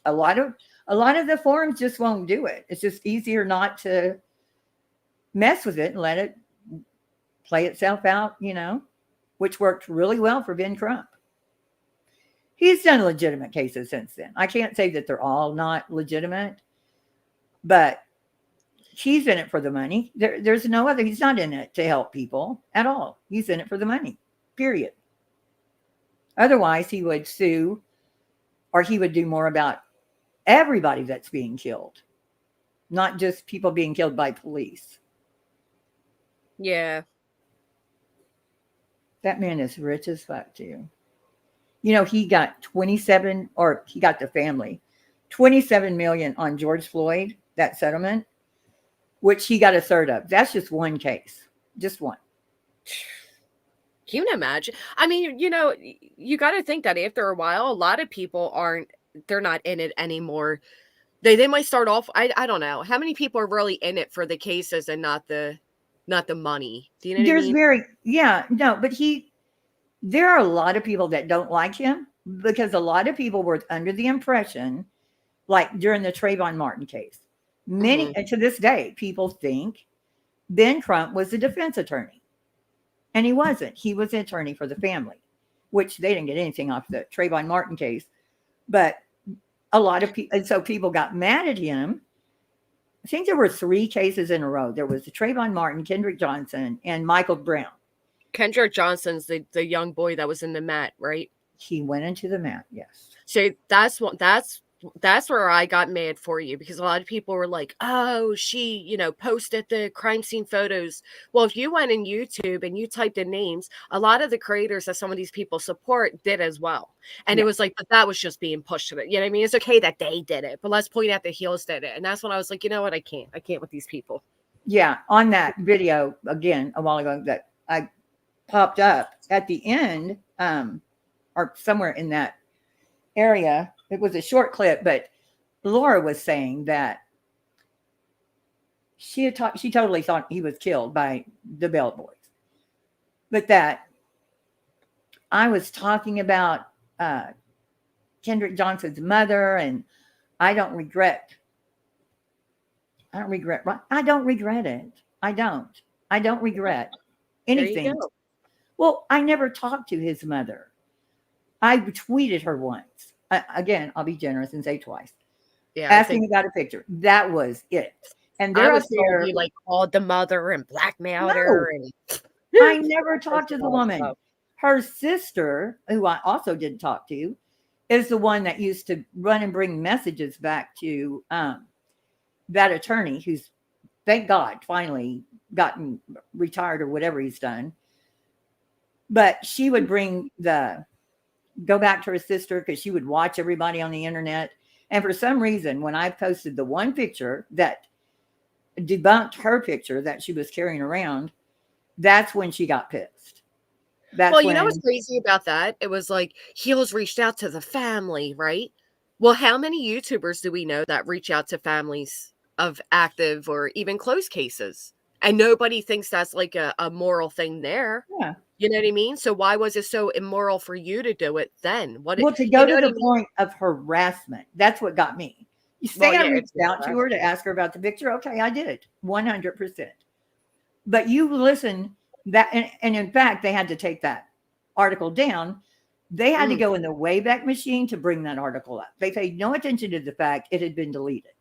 H: a lot of the forums just won't do it. It's just easier not to mess with it and let it play itself out, which worked really well for Ben Crump. He's done legitimate cases since then. I can't say that they're all not legitimate, but he's in it for the money. There's no other. He's not in it to help people at all. He's in it for the money, period. Otherwise, he would sue, or he would do more about everybody that's being killed, not just people being killed by police.
B: Yeah.
H: That man is rich as fuck too. He got 27, or he got the family 27 million on George Floyd, that settlement, which he got a third of. That's just one case, just one.
B: Can you imagine? I mean, you got to think that after a while, a lot of people they're not in it anymore. They might start off, I don't know. How many people are really in it for the cases and not the money? Do you know what I mean?
H: But there are a lot of people that don't like him because a lot of people were under the impression, like during the Trayvon Martin case, many, and to this day, people think Ben Crump was the defense attorney. And he wasn't. He was the attorney for the family, which they didn't get anything off the Trayvon Martin case. But a lot of people, and so people got mad at him. I think there were 3 cases in a row. There was the Trayvon Martin, Kendrick Johnson, and Michael Brown.
B: Kendrick Johnson's the young boy that was in the mat, right?
H: He went into the mat, yes.
B: So that's where I got mad for you, because a lot of people were like, oh, she, posted the crime scene photos. Well, if you went in YouTube and you typed in names, a lot of the creators that some of these people support did as well. And it was like, but that was just being pushed to it. You know what I mean? It's okay that they did it, but let's point out that Heels did it. And that's when I was like, you know what? I can't with these people.
H: Yeah. On that video, again, a while ago that I popped up at the end, or somewhere in that area, it was a short clip, but Laura was saying that she totally thought he was killed by the Bell Boys, but that I was talking about Kendrick Johnson's mother, and I don't regret it. I don't regret anything. Well, I never talked to his mother. I tweeted her once. Again, I'll be generous and say twice.
B: Yeah,
H: asking about a picture. That was it. And
B: I
H: they're
B: was
H: up there.
B: told you like called the mother and blackmailed her. And
H: I never talked to the woman. Her sister, who I also didn't talk to, is the one that used to run and bring messages back to that attorney, who's, thank God, finally gotten retired or whatever he's done. But she would go back to her sister because she would watch everybody on the internet. And for some reason, when I posted the one picture that debunked her picture that she was carrying around, that's when she got pissed.
B: Well, you know what's crazy about that? It was like Heels reached out to the family, right? Well, how many YouTubers do we know that reach out to families of active or even closed cases? And nobody thinks that's like a moral thing there.
H: Yeah.
B: You know what I mean? So why was it so immoral for you to do it then? What?
H: Well, to
B: You
H: go
B: know
H: to
B: what I
H: the
B: mean?
H: point of harassment, that's what got me. You say
B: Well,
H: I
B: yeah,
H: reached
B: it's
H: out to her to ask her about the picture. Okay, I did, 100%. But you listen that, and in fact, they had to take that article down. They had to go in the Wayback Machine to bring that article up. They paid no attention to the fact it had been deleted.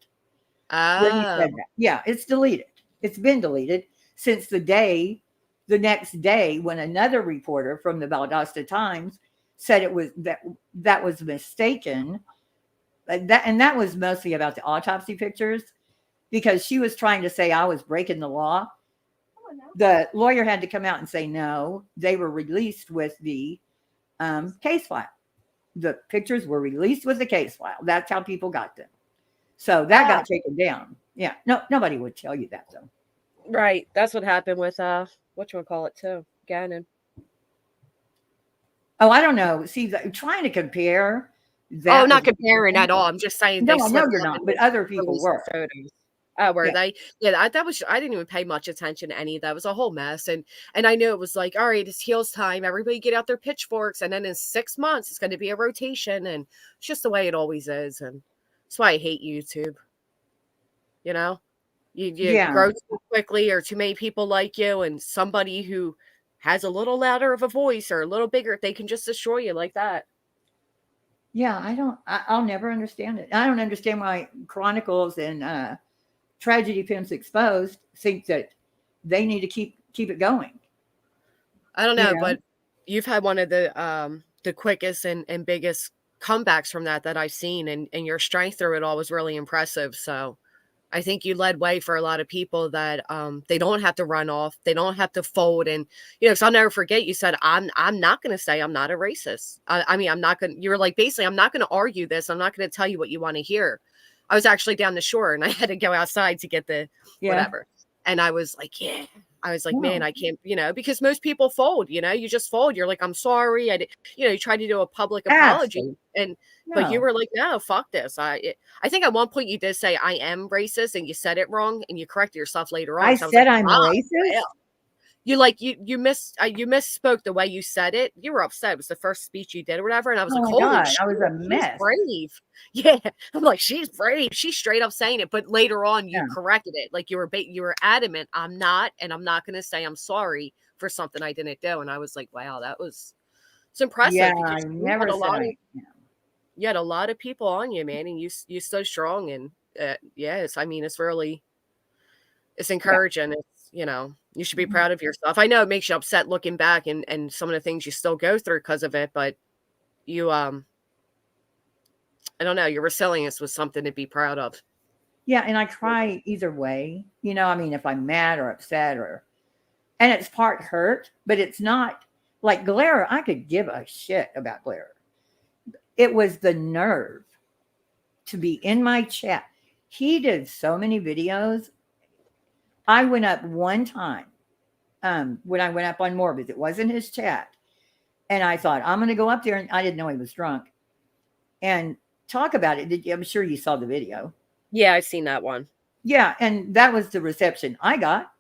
H: When you said that. Yeah, it's deleted. It's been deleted since the next day when another reporter from the Valdosta Times said it was that was mistaken. That was mostly about the autopsy pictures because she was trying to say I was breaking the law. The lawyer had to come out and say no, they were released with the case file. The pictures were released with the case file. That's how people got them. So that got taken down. Yeah, no, nobody would tell you that though.
B: Right, that's what happened with whatchamacallit too, Gannon.
H: Oh, I don't know. See, trying to compare. That
B: I'm not comparing at all. I'm just saying.
H: No,
B: they
H: I know
B: slipped
H: you're
B: up
H: not,
B: and
H: but other people
B: released
H: were.
B: the photos. Oh, were
H: Yeah.
B: they? Yeah, that was. I didn't even pay much attention to any of that. It was a whole mess, and I knew it was like, all right, it's heels time. Everybody get out their pitchforks, and then in 6 months, it's going to be a rotation, and it's just the way it always is, and that's why I hate YouTube. You know, you grow too quickly, or too many people like you, and somebody who has a little louder of a voice or a little bigger, they can just destroy you like that.
H: Yeah, I'll never understand it. I don't understand why Chronicles and Tragedy Pimps Exposed think that they need to keep it going.
B: I don't know, but you've had one of the quickest and biggest comebacks from that I've seen, and your strength through it all was really impressive. So I think you led way for a lot of people that they don't have to run off, they don't have to fold, and because I'll never forget you said I'm not going to say I'm not a racist. I mean, I'm not going. You were like basically I'm not going to argue this. I'm not going to tell you what you want to hear. I was actually down the shore and I had to go outside to get the whatever, and I was like, I was like, man, I can't, because most people fold. You just fold. You're like, I'm sorry. You try to do a public apology, but you were like, no, fuck this. I think at one point you did say I am racist, and you said it wrong, and you corrected yourself later on.
H: I
B: So
H: said
B: I was
H: I'm
B: like,
H: racist.
B: well. You misspoke the way you said it. You were upset. It was the first speech you did or whatever, and I was
H: Oh
B: like,
H: my
B: holy
H: God,
B: shit,
H: I was a
B: she's
H: mess.
B: brave. Yeah, I'm like, she's brave. She's straight up saying it, but later on you corrected it. Like you were adamant. I'm not going to say I'm sorry for something I didn't do. And I was like, wow, it's impressive.
H: Yeah,
B: because
H: I never said.
B: You had a lot of people on you, man, and you stood strong. And yes, I mean, it's encouraging. It's you should be proud of yourself. I know it makes you upset looking back and some of the things you still go through because of it, but you I don't know, your resilience was something to be proud of.
H: Yeah, and I cry either way. I mean, if I'm mad or upset and it's part hurt, but it's not like Glare. I could give a shit about Glare. It was the nerve to be in my chat. He did so many videos. I went up one time when I went up on Morbid. It wasn't his chat. And I thought, I'm going to go up there. And I didn't know he was drunk. And talk about it. I'm sure you saw the video.
B: Yeah, I've seen that one.
H: Yeah. And that was the reception I got.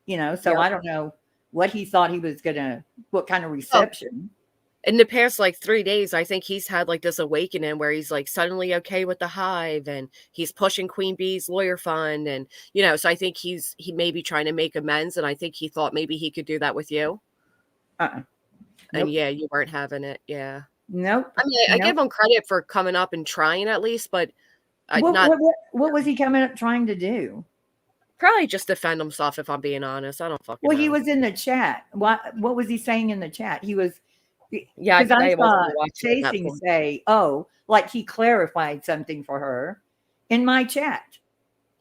H: So I don't know what he thought he was going to, what kind of reception.
B: In the past 3 days, I think he's had this awakening where he's suddenly okay with the hive, and he's pushing Queen Bee's lawyer fund, and so I think he may be trying to make amends, and I think he thought maybe he could do that with you.
H: Nope.
B: And you weren't having it. Yeah.
H: Nope.
B: I mean, I give him credit for coming up and trying at least, but
H: what was he coming up trying to do?
B: Probably just defend himself, if I'm being honest. I don't fucking know.
H: He was in the chat. What was he saying in the chat? He was.
B: Yeah,
H: because I saw
B: chasing
H: Chasing say, like he clarified something for her in my chat.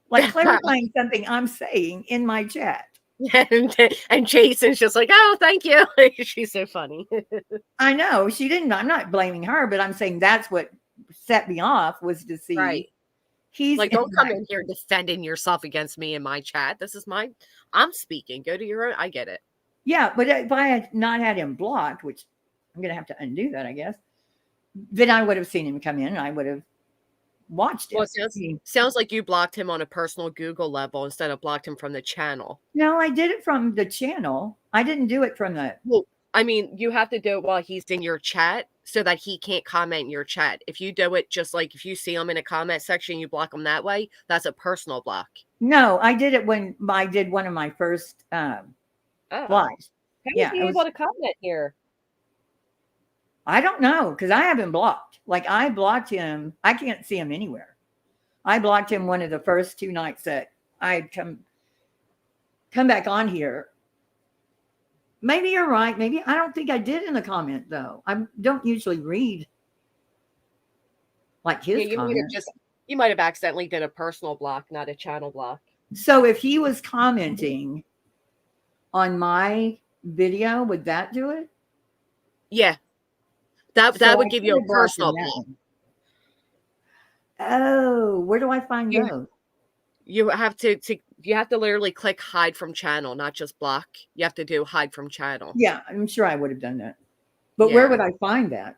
H: Like clarifying something I'm saying in my chat.
B: And Jason's just like, oh, thank you. She's so funny.
H: I know. She didn't. I'm not blaming her, but I'm saying that's what set me off was to see.
B: Right.
H: He's
B: like, don't come in here defending yourself against me in my chat. This is I'm speaking. Go to your own. I get it.
H: Yeah, but if I had not had him blocked, which I'm going to have to undo that, I guess, then I would have seen him come in and I would have watched
B: Well,
H: it.
B: sounds like you blocked him on a personal Google level instead of blocked him from the channel.
H: No, I did it from the channel. I didn't do it from the.
B: Well, I mean, you have to do it while he's in your chat so that he can't comment in your chat. If you do it just like if you see him in a comment section, you block him that way, that's a personal block.
H: No, I did it when I did one of my first lives.
B: How
H: Yeah,
B: is he
H: it was-
B: able to comment here?
H: I don't know because I haven't blocked. Like I blocked him. I can't see him anywhere. I blocked him one of the first 2 nights that I'd come back on here. Maybe you're right. Maybe I don't think I did in the comment though. I don't usually read like his comments.
B: You might have accidentally did a personal block, not a channel block.
H: So if he was commenting on my video, would that do it?
B: Yeah. That
H: So
B: would
H: I
B: give you a
H: could've blocked
B: personal
H: him that
B: block.
H: one. Oh, where do I find those?
B: You have to literally click hide from channel, not just block. You have to do hide from channel.
H: Yeah, I'm sure I would have done that. But where
B: Yeah.
H: would I find that?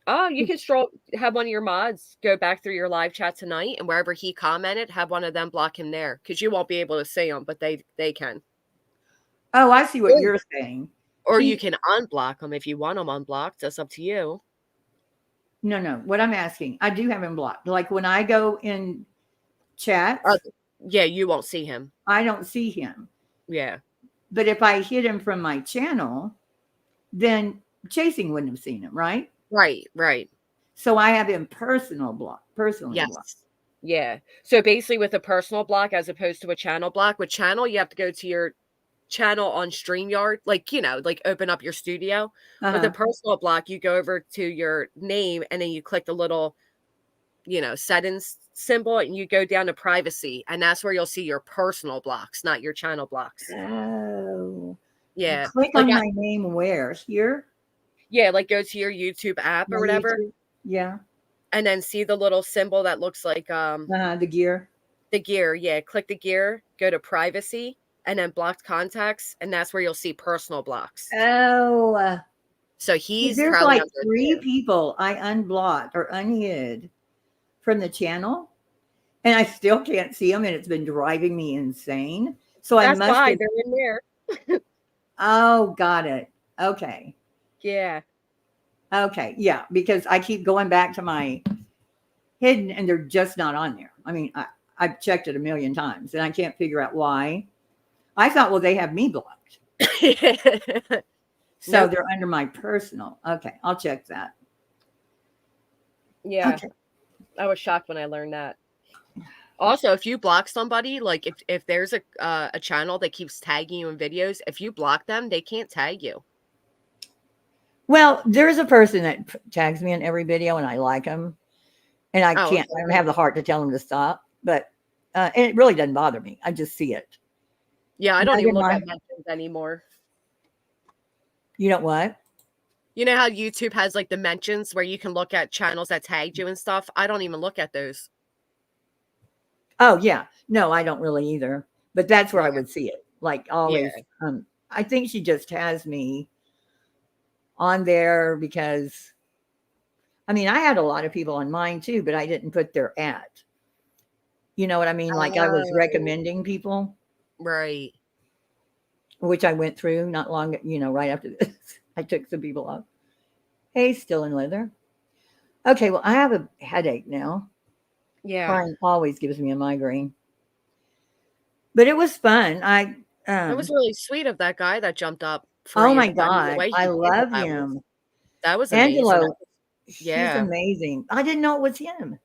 B: Oh, you can have one of your mods go back through your live chat tonight, and wherever he commented, have one of them block him there because you won't be able to see him, but they can.
H: Oh, I see what you're saying.
B: Or you can unblock him if you want him unblocked. That's up to you.
H: No. What I'm asking, I do have him blocked. Like when I go in chat,
B: Yeah, you won't see him.
H: I don't see him.
B: Yeah.
H: But if I hit him from my channel, then Chasing wouldn't have seen him, right?
B: Right.
H: So I have him personally blocked.
B: Yes. Yeah. So basically with a personal block as opposed to a channel block, with channel, you have to go to your channel on StreamYard, like, like open up your studio. With a personal block, you go over to your name and then you click the little, settings symbol and you go down to privacy. And that's where you'll see your personal blocks, not your channel blocks.
H: Oh.
B: Yeah.
H: Click on my name where? Here?
B: Yeah, like go to your YouTube app or whatever.
H: YouTube? Yeah.
B: And then see the little symbol that looks like
H: the gear.
B: The gear, yeah. Click the gear, go to privacy, and then blocked contacts, and that's where you'll see personal blocks.
H: Oh.
B: So he's
H: there's
B: probably
H: like 3 people I unblocked or unhid from the channel, and I still can't see them, and it's been driving me insane. So
B: that's
H: I must
B: why
H: have...
B: they're in there.
H: Oh, got it. Okay.
B: Yeah.
H: Okay. Yeah, because I keep going back to my hidden, and they're just not on there. I mean, I've checked it a million times, and I can't figure out why. I thought, well, they have me blocked. So they're under my personal. Okay, I'll check that.
B: Yeah.
H: Okay.
B: I was shocked when I learned that. Also, if you block somebody, like if there's a channel that keeps tagging you in videos, if you block them, they can't tag you.
H: Well, there's a person that tags me in every video, and I like them, and I don't have the heart to tell them to stop. But and it really doesn't bother me. I just see it.
B: Yeah, I don't even look at mentions anymore.
H: You know what?
B: You know how YouTube has like the mentions where you can look at channels that tagged you and stuff? I don't even look at those.
H: Oh, yeah. No, I don't really either. But that's where I would see it. Like always.
B: Yeah.
H: I think she just has me on there because, I mean, I had a lot of people on mine too, but I didn't put their at. You know what I mean? Like I was recommending people.
B: Right.
H: Which I went through not long, right after this. I took some people off. Hey, still in leather. Okay, well, I have a headache now.
B: Yeah.
H: Crying always gives me a migraine. But it was fun.
B: It was really sweet of that guy that jumped up. For
H: Oh
B: you.
H: my
B: I mean, the
H: God.
B: way he
H: I
B: did
H: love
B: that
H: him.
B: That was amazing.
H: Angelo,
B: Yeah.
H: he's amazing. I didn't know it was him.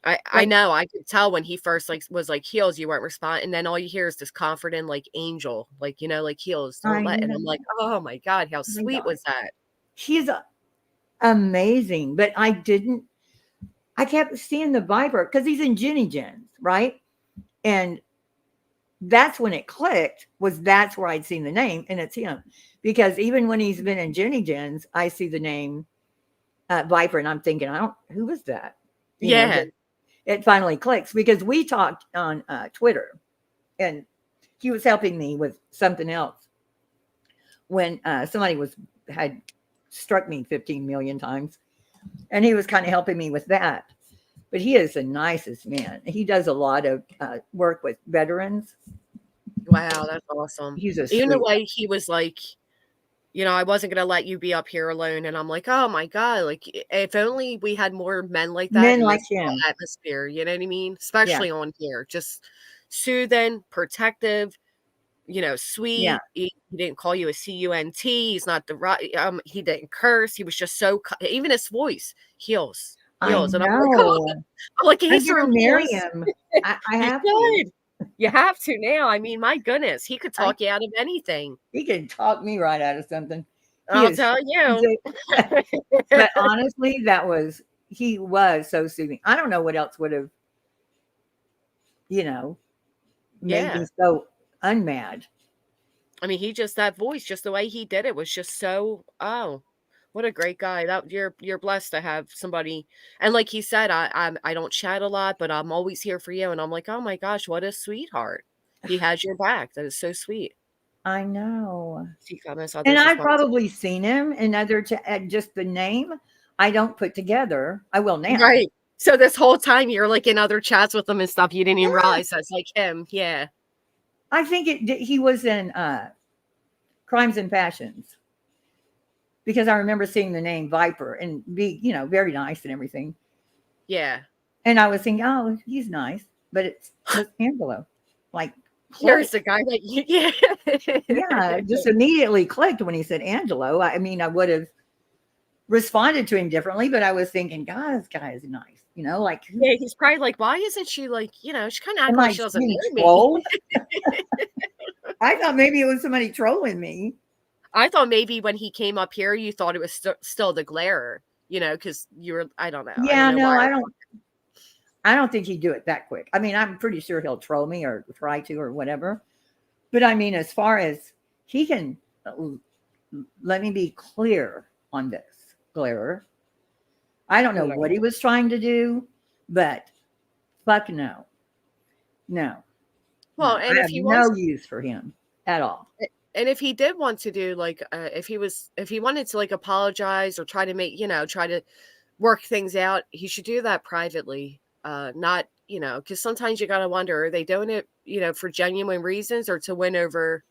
B: I know. I could tell when he first was like, Heels, you weren't responding. And then all you hear is this comforting like angel, like, like Heels, don't let. And I'm like, oh my God, how sweet was that?
H: He's amazing. But I kept seeing the Viper because he's in Jenny Jen's, right? And that's when it clicked, that's where I'd seen the name, and it's him. Because even when he's been in Jenny Jen's, I see the name Viper, and I'm thinking, who was that? You know, it finally clicks because we talked on Twitter, and he was helping me with something else when somebody had struck me 15 million times, and he was kind of helping me with that. but he is the nicest man. He does a lot of work with veterans.
B: Wow, that's awesome.
H: He's a
B: Even the
H: sweet
B: way he was like, I wasn't going to let you be up here alone. And I'm like, oh my God, like if only we had more men like that
H: men
B: in
H: like
B: this
H: him.
B: atmosphere, you know what I mean?
H: Yeah.
B: Especially on here, just soothing, protective, sweet.
H: Yeah.
B: He didn't call you a cunt. He's not the right. He didn't curse. He was just so. Even his voice, heels.
H: I
B: And I'm like,
H: know.
B: I'm like,
H: I'm
B: he's
H: gonna
B: from
H: marry
B: heels.
H: him. I
B: You
H: have to.
B: should. You have to now. I mean, my goodness, he could talk you out of anything.
H: He can talk me right out of something. He
B: I'll
H: is
B: tell you.
H: but honestly, he was so soothing. I don't know what else would have, made
B: Yeah.
H: me so unmad.
B: I mean, that voice, just the way he did it was just so, what a great guy. That you're blessed to have somebody. And like he said, I don't chat a lot, but I'm always here for you. And I'm like, oh my gosh, what a sweetheart. He has your back. That is so sweet.
H: I know.
B: And
H: I've probably seen him in other, just the name I don't put together. I will now.
B: Right. So this whole time you're like in other chats with him and stuff. You didn't even realize that's like him. Yeah.
H: I think he was in Crimes and Passions, because I remember seeing the name Viper and be, very nice and everything.
B: Yeah.
H: And I was thinking, oh, he's nice, but it's Angelo. Like,
B: here's the guy that
H: yeah, just immediately clicked when he said Angelo. I mean, I would have responded to him differently, but I was thinking, God, this guy is nice. Like,
B: yeah, he's probably like, why isn't she like, she kind of acting like she doesn't know me.
H: I thought maybe it was somebody trolling me.
B: I thought maybe when he came up here, you thought it was still the glarer, because you were, I don't know.
H: Yeah, I don't think he'd do it that quick. I mean, I'm pretty sure he'll troll me or try to or whatever. But I mean, as far as he can, let me be clear on this, glarer. I don't know what he was trying to do, but fuck no. No.
B: Well,
H: no,
B: and
H: I
B: if
H: have
B: he
H: no
B: was,
H: use for him at all.
B: and if he did want to do like, if he wanted to like apologize or try to work things out, he should do that privately. Not, because sometimes you got to wonder, are they doing it, for genuine reasons or to win over,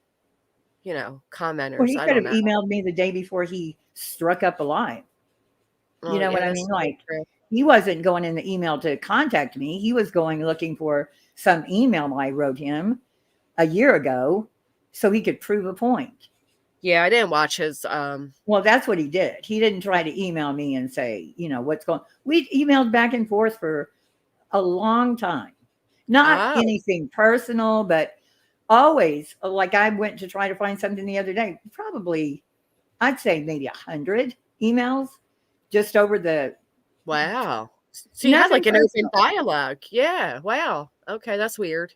B: commenters?
H: Well, he
B: I
H: could
B: don't
H: have
B: know.
H: emailed me the day before he struck up a line.
B: Oh,
H: You know
B: yeah,
H: what I
B: that's
H: mean?
B: so
H: Like,
B: true.
H: he wasn't going in the email to contact me. He was going looking for some email I wrote him a year ago so he could prove a point.
B: Yeah, I didn't watch his.
H: Well, that's what he did. He didn't try to email me and say, what's going on. We emailed back and forth for a long time. Not anything personal, but always, like I went to try to find something the other day, probably, I'd say maybe 100 emails just over the.
B: Wow. So you had like an open dialogue. Yeah. Wow. Okay. That's weird.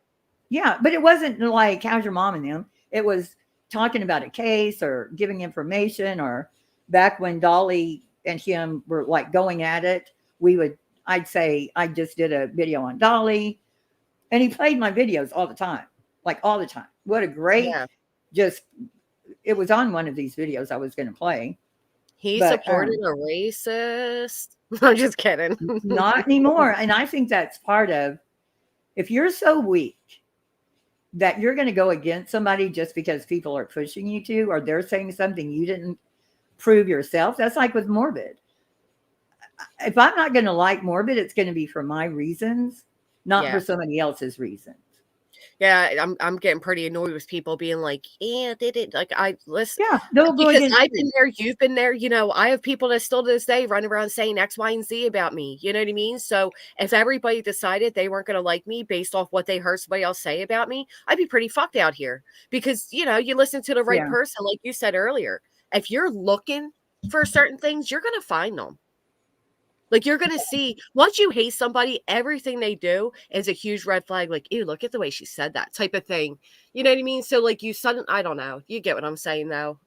H: Yeah. But it wasn't like, how's your mom and them? It was talking about a case or giving information, or back when Dolly and him were like going at it, I'd say, I just did a video on Dolly, and he played my videos all the time. Like all the time. What a great, it was on one of these videos I was going to play.
B: He supported a racist. I'm just kidding.
H: Not anymore. And I think that's part of, if you're so weak that you're going to go against somebody just because people are pushing you to, or they're saying something you didn't prove yourself. That's like with Morbid. If I'm not going to like Morbid, it's going to be for my reasons, not for somebody else's reasons.
B: Yeah, I'm getting pretty annoyed with people being like, yeah, they did. Like, I listen.
H: Yeah, they'll go
B: because
H: against
B: I've been there, you've been there. I have people that still to this day run around saying X, Y, and Z about me. You know what I mean? So if everybody decided they weren't going to like me based off what they heard somebody else say about me, I'd be pretty fucked out here. Because, you listen to the right person, like you said earlier. If you're looking for certain things, you're going to find them. Like, you're going to see, once you hate somebody, everything they do is a huge red flag. Like, ew, look at the way she said that type of thing. You know what I mean? So, like, I don't know. You get what I'm saying, though.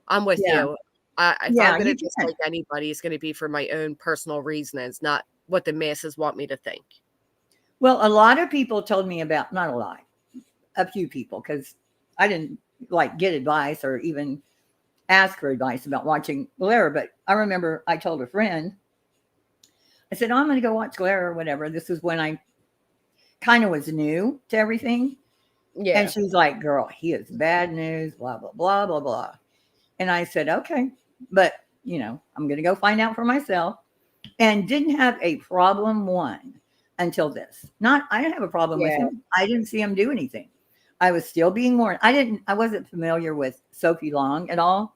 B: I'm with you. If I'm going to dislike anybody, it's going to be for my own personal reasons, not what the masses want me to think.
H: Well, a lot of people told me about, not a lot, a few people, because I didn't, get advice or even ask for advice about watching Blair. But I remember I told a friend, I said, oh, I'm going to go watch Glare or whatever. This is when I kind of was new to everything.
B: Yeah.
H: And she's like, girl, he is bad news, blah, blah, blah, blah, blah. And I said, okay, but I'm going to go find out for myself, and didn't have a problem until this. I didn't have a problem with him. I didn't see him do anything. I was still being warned. I wasn't familiar with Sophie Long at all.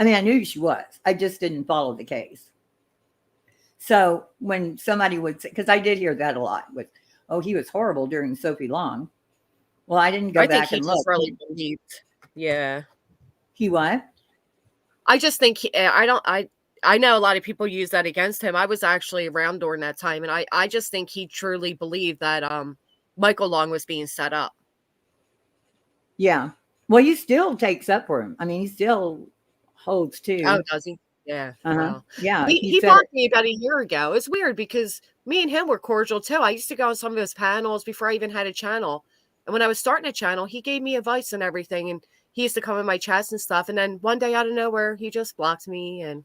H: I mean, I knew she was. I just didn't follow the case. So when somebody would say, because I did hear that a lot with, oh, he was horrible during Sophie Long. Well, I didn't go back and look.
B: Really believed. Yeah.
H: He what?
B: I just think I know a lot of people use that against him. I was actually around during that time, and I just think he truly believed that Michael Long was being set up.
H: Yeah. Well, he still takes up for him. I mean, he still holds too.
B: Oh, does he? Yeah. Wow.
H: Yeah.
B: He blocked me about a year ago. It's weird because me and him were cordial too. I used to go on some of his panels before I even had a channel. And when I was starting a channel, he gave me advice and everything. And he used to come in my chats and stuff. And then one day out of nowhere, he just blocked me. And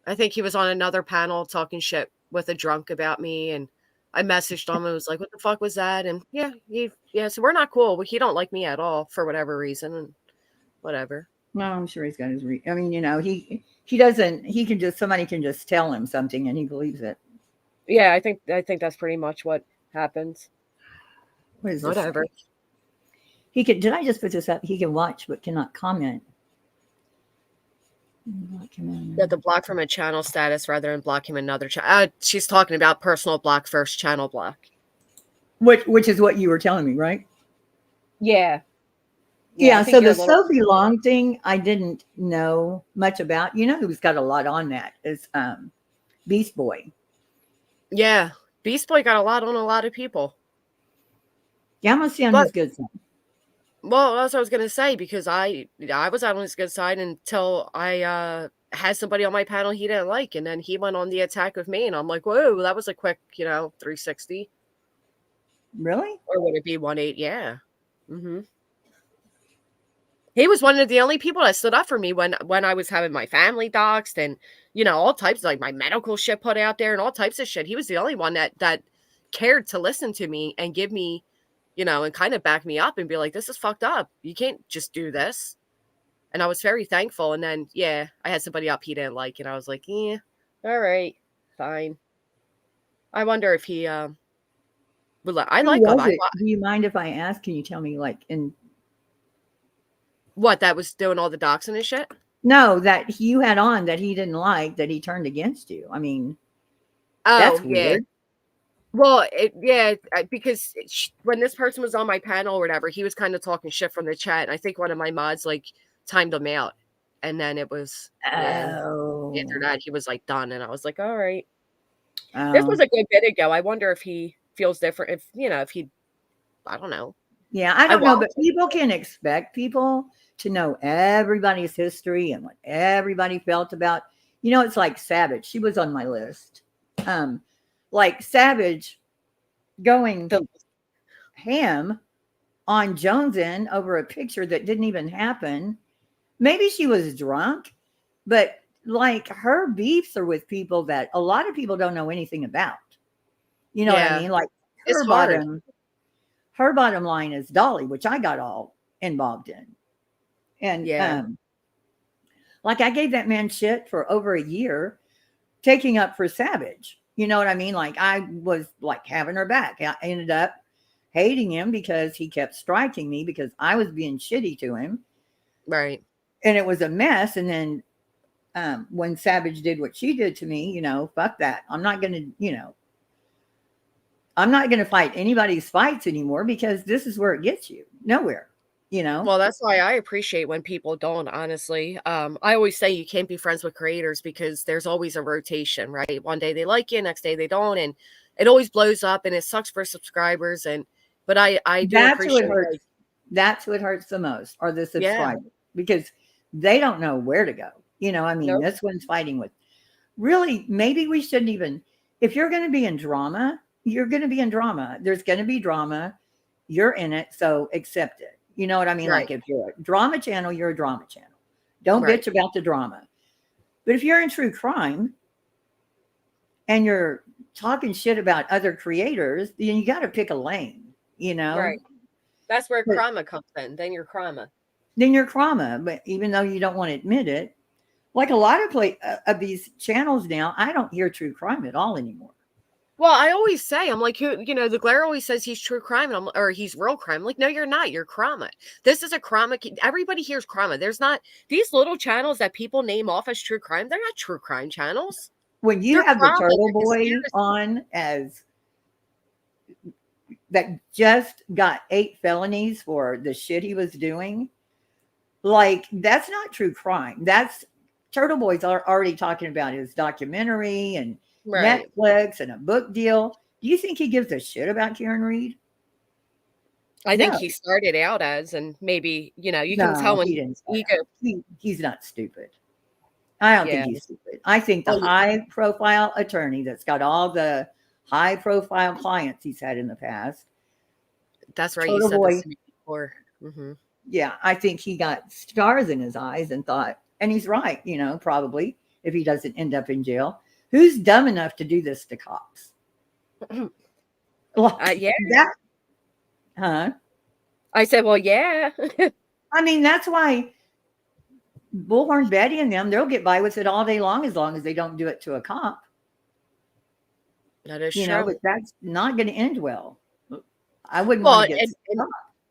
B: I think he was on another panel talking shit with a drunk about me. And I messaged him and was like, what the fuck was that? And so we're not cool. He don't like me at all for whatever reason. And whatever.
H: No, I'm sure he's got his I mean, he doesn't, somebody can just tell him something and he believes it.
B: Yeah, I think that's pretty much what happens.
H: What is
B: whatever.
H: This? Did I just put this up? He can watch but cannot comment.
B: You have to block from a channel status rather than block him another channel. She's talking about personal block first, channel block.
H: Which is what you were telling me, right?
B: Yeah.
H: Yeah, so the Sophie Long thing, I didn't know much about. Who's got a lot on that is Beast Boy.
B: Yeah, Beast Boy got a lot on a lot of people.
H: Yeah, I must see on his good side.
B: Well, that's what I was going to say, because I was out on his good side until I had somebody on my panel he didn't like, and then he went on the attack with me, and I'm like, whoa, that was a quick, 360.
H: Really?
B: Or would it be 180? Yeah. Mm-hmm. He was one of the only people that stood up for me when I was having my family doxed and, all types, like my medical shit put out there and all types of shit. He was the only one that cared to listen to me and give me, and kind of back me up and be like, this is fucked up. You can't just do this. And I was very thankful. And then, I had somebody up he didn't like, and I was like, yeah, all right, fine. I wonder if he, I like him.
H: Do you mind if I ask? Can you tell me,
B: what, that was doing all the doxing and shit?
H: No, that you had on that he didn't like, that he turned against you. I mean, that's weird.
B: Well, because when this person was on my panel or whatever, he was kind of talking shit from the chat. And I think one of my mods timed him out. And then it was after that, he was done. And I was like, all right. This was a good bit ago. I wonder if he feels different. If he, I don't know.
H: Yeah, I don't know, but people can expect people to know everybody's history and what everybody felt about. It's like Savage. She was on my list. Like Savage going ham on Jonesin over a picture that didn't even happen. Maybe she was drunk, but her beefs are with people that a lot of people don't know anything about. You know what I mean? Her bottom line is Dolly, which I got all involved in. And I gave that man shit for over a year, taking up for Savage. You know what I mean? I was having her back. I ended up hating him because he kept striking me because I was being shitty to him.
B: Right.
H: And it was a mess. And then when Savage did what she did to me, fuck that. I'm not going to, I'm not going to fight anybody's fights anymore because this is where it gets you. Nowhere,
B: Well, that's why I appreciate when people don't, honestly. I always say you can't be friends with creators because there's always a rotation, right? One day they like you, next day they don't. And it always blows up and it sucks for subscribers. But I do appreciate it.
H: That's what hurts the most are the subscribers because they don't know where to go. This one's fighting with really, maybe we shouldn't even, if you're going to be in drama, you're going to be in drama. There's going to be drama. You're in it. So accept it. You know what I mean?
B: Right.
H: If you're a drama channel, you're a drama channel. Don't bitch about the drama. But if you're in true crime and you're talking shit about other creators, then you got to pick a lane, you know?
B: Right. That's where
H: But-
B: trauma comes in. Then you're trauma.
H: Then you're trauma. But even though you don't want to admit it, like a lot of these channels now, I don't hear true crime at all anymore.
B: Well, I always say, I'm like, the Glare always says he's true crime, or he's real crime. I'm like, no, you're not. You're crime. This is a crime. Everybody hears crime. There's not these little channels that people name off as true crime. They're not true crime channels.
H: When you
B: They're
H: have the
B: crime,
H: Turtle
B: they're
H: Boy
B: conspiracy.
H: on as that just got 8 felonies for the shit he was doing, like that's not true crime. That's Turtle Boy's already talking about his documentary and
B: Right.
H: Netflix and a book deal. Do you think he gives a shit about Karen Reed?
B: I think
H: No.
B: he started out as, and maybe, you can tell when
H: he didn't start
B: ego.
H: out. He's not stupid. I don't
B: Yeah.
H: think he's stupid. I think the
B: Well,
H: high profile attorney that's got all the high profile clients he's had in the past.
B: That's right. You
H: Turtle
B: said
H: Boy,
B: this to me before. Mm-hmm.
H: yeah, I think he got stars in his eyes and thought, and he's right, probably if he doesn't end up in jail. Who's dumb enough to do this to cops?
B: Yeah.
H: Huh?
B: I said, well, yeah.
H: I mean, that's why Bullhorn Betty and them, they'll get by with it all day long as they don't do it to a cop.
B: That is
H: But
B: true.
H: that's not going to end well. I wouldn't
B: Well,
H: want to get
B: and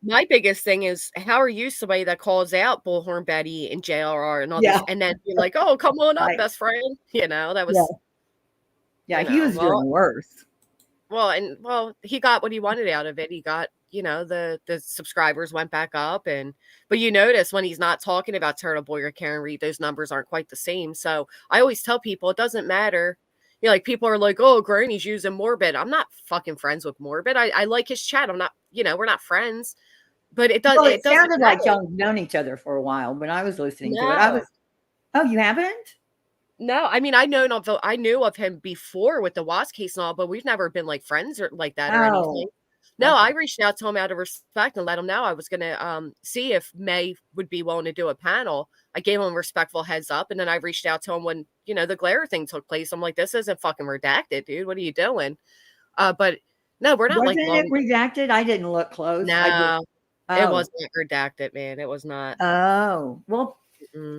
B: my biggest thing is, how are you somebody that calls out Bullhorn Betty and JRR and all
H: Yeah.
B: this, and then you're like, oh, come on up,
H: Right.
B: best friend. That was.
H: Yeah, he was doing worse.
B: Well, he got what he wanted out of it. He got, the subscribers went back up, but you notice when he's not talking about Turtle Boy or Karen Reed, those numbers aren't quite the same. So I always tell people it doesn't matter. Like people are like, oh, Granny's using Morbid. I'm not fucking friends with Morbid. I like his chat. I'm not, we're not friends. But it does.
H: Well,
B: it doesn't
H: sounded like
B: matter.
H: y'all known each other for a while when I was listening to it.
B: No.
H: Oh, you haven't?
B: No, I mean, I knew of him before with the Watts case and all, but we've never been like friends or like that or
H: Oh,
B: anything. No,
H: okay.
B: I reached out to him out of respect and let him know I was going to see if May would be willing to do a panel. I gave him a respectful heads up, and then I reached out to him when, the Glare thing took place. I'm like, this isn't fucking redacted, dude. What are you doing? But no, we're not
H: Wasn't
B: like
H: it redacted? I didn't look close.
B: No,
H: Oh.
B: it wasn't redacted, man. It was not.
H: Oh, well,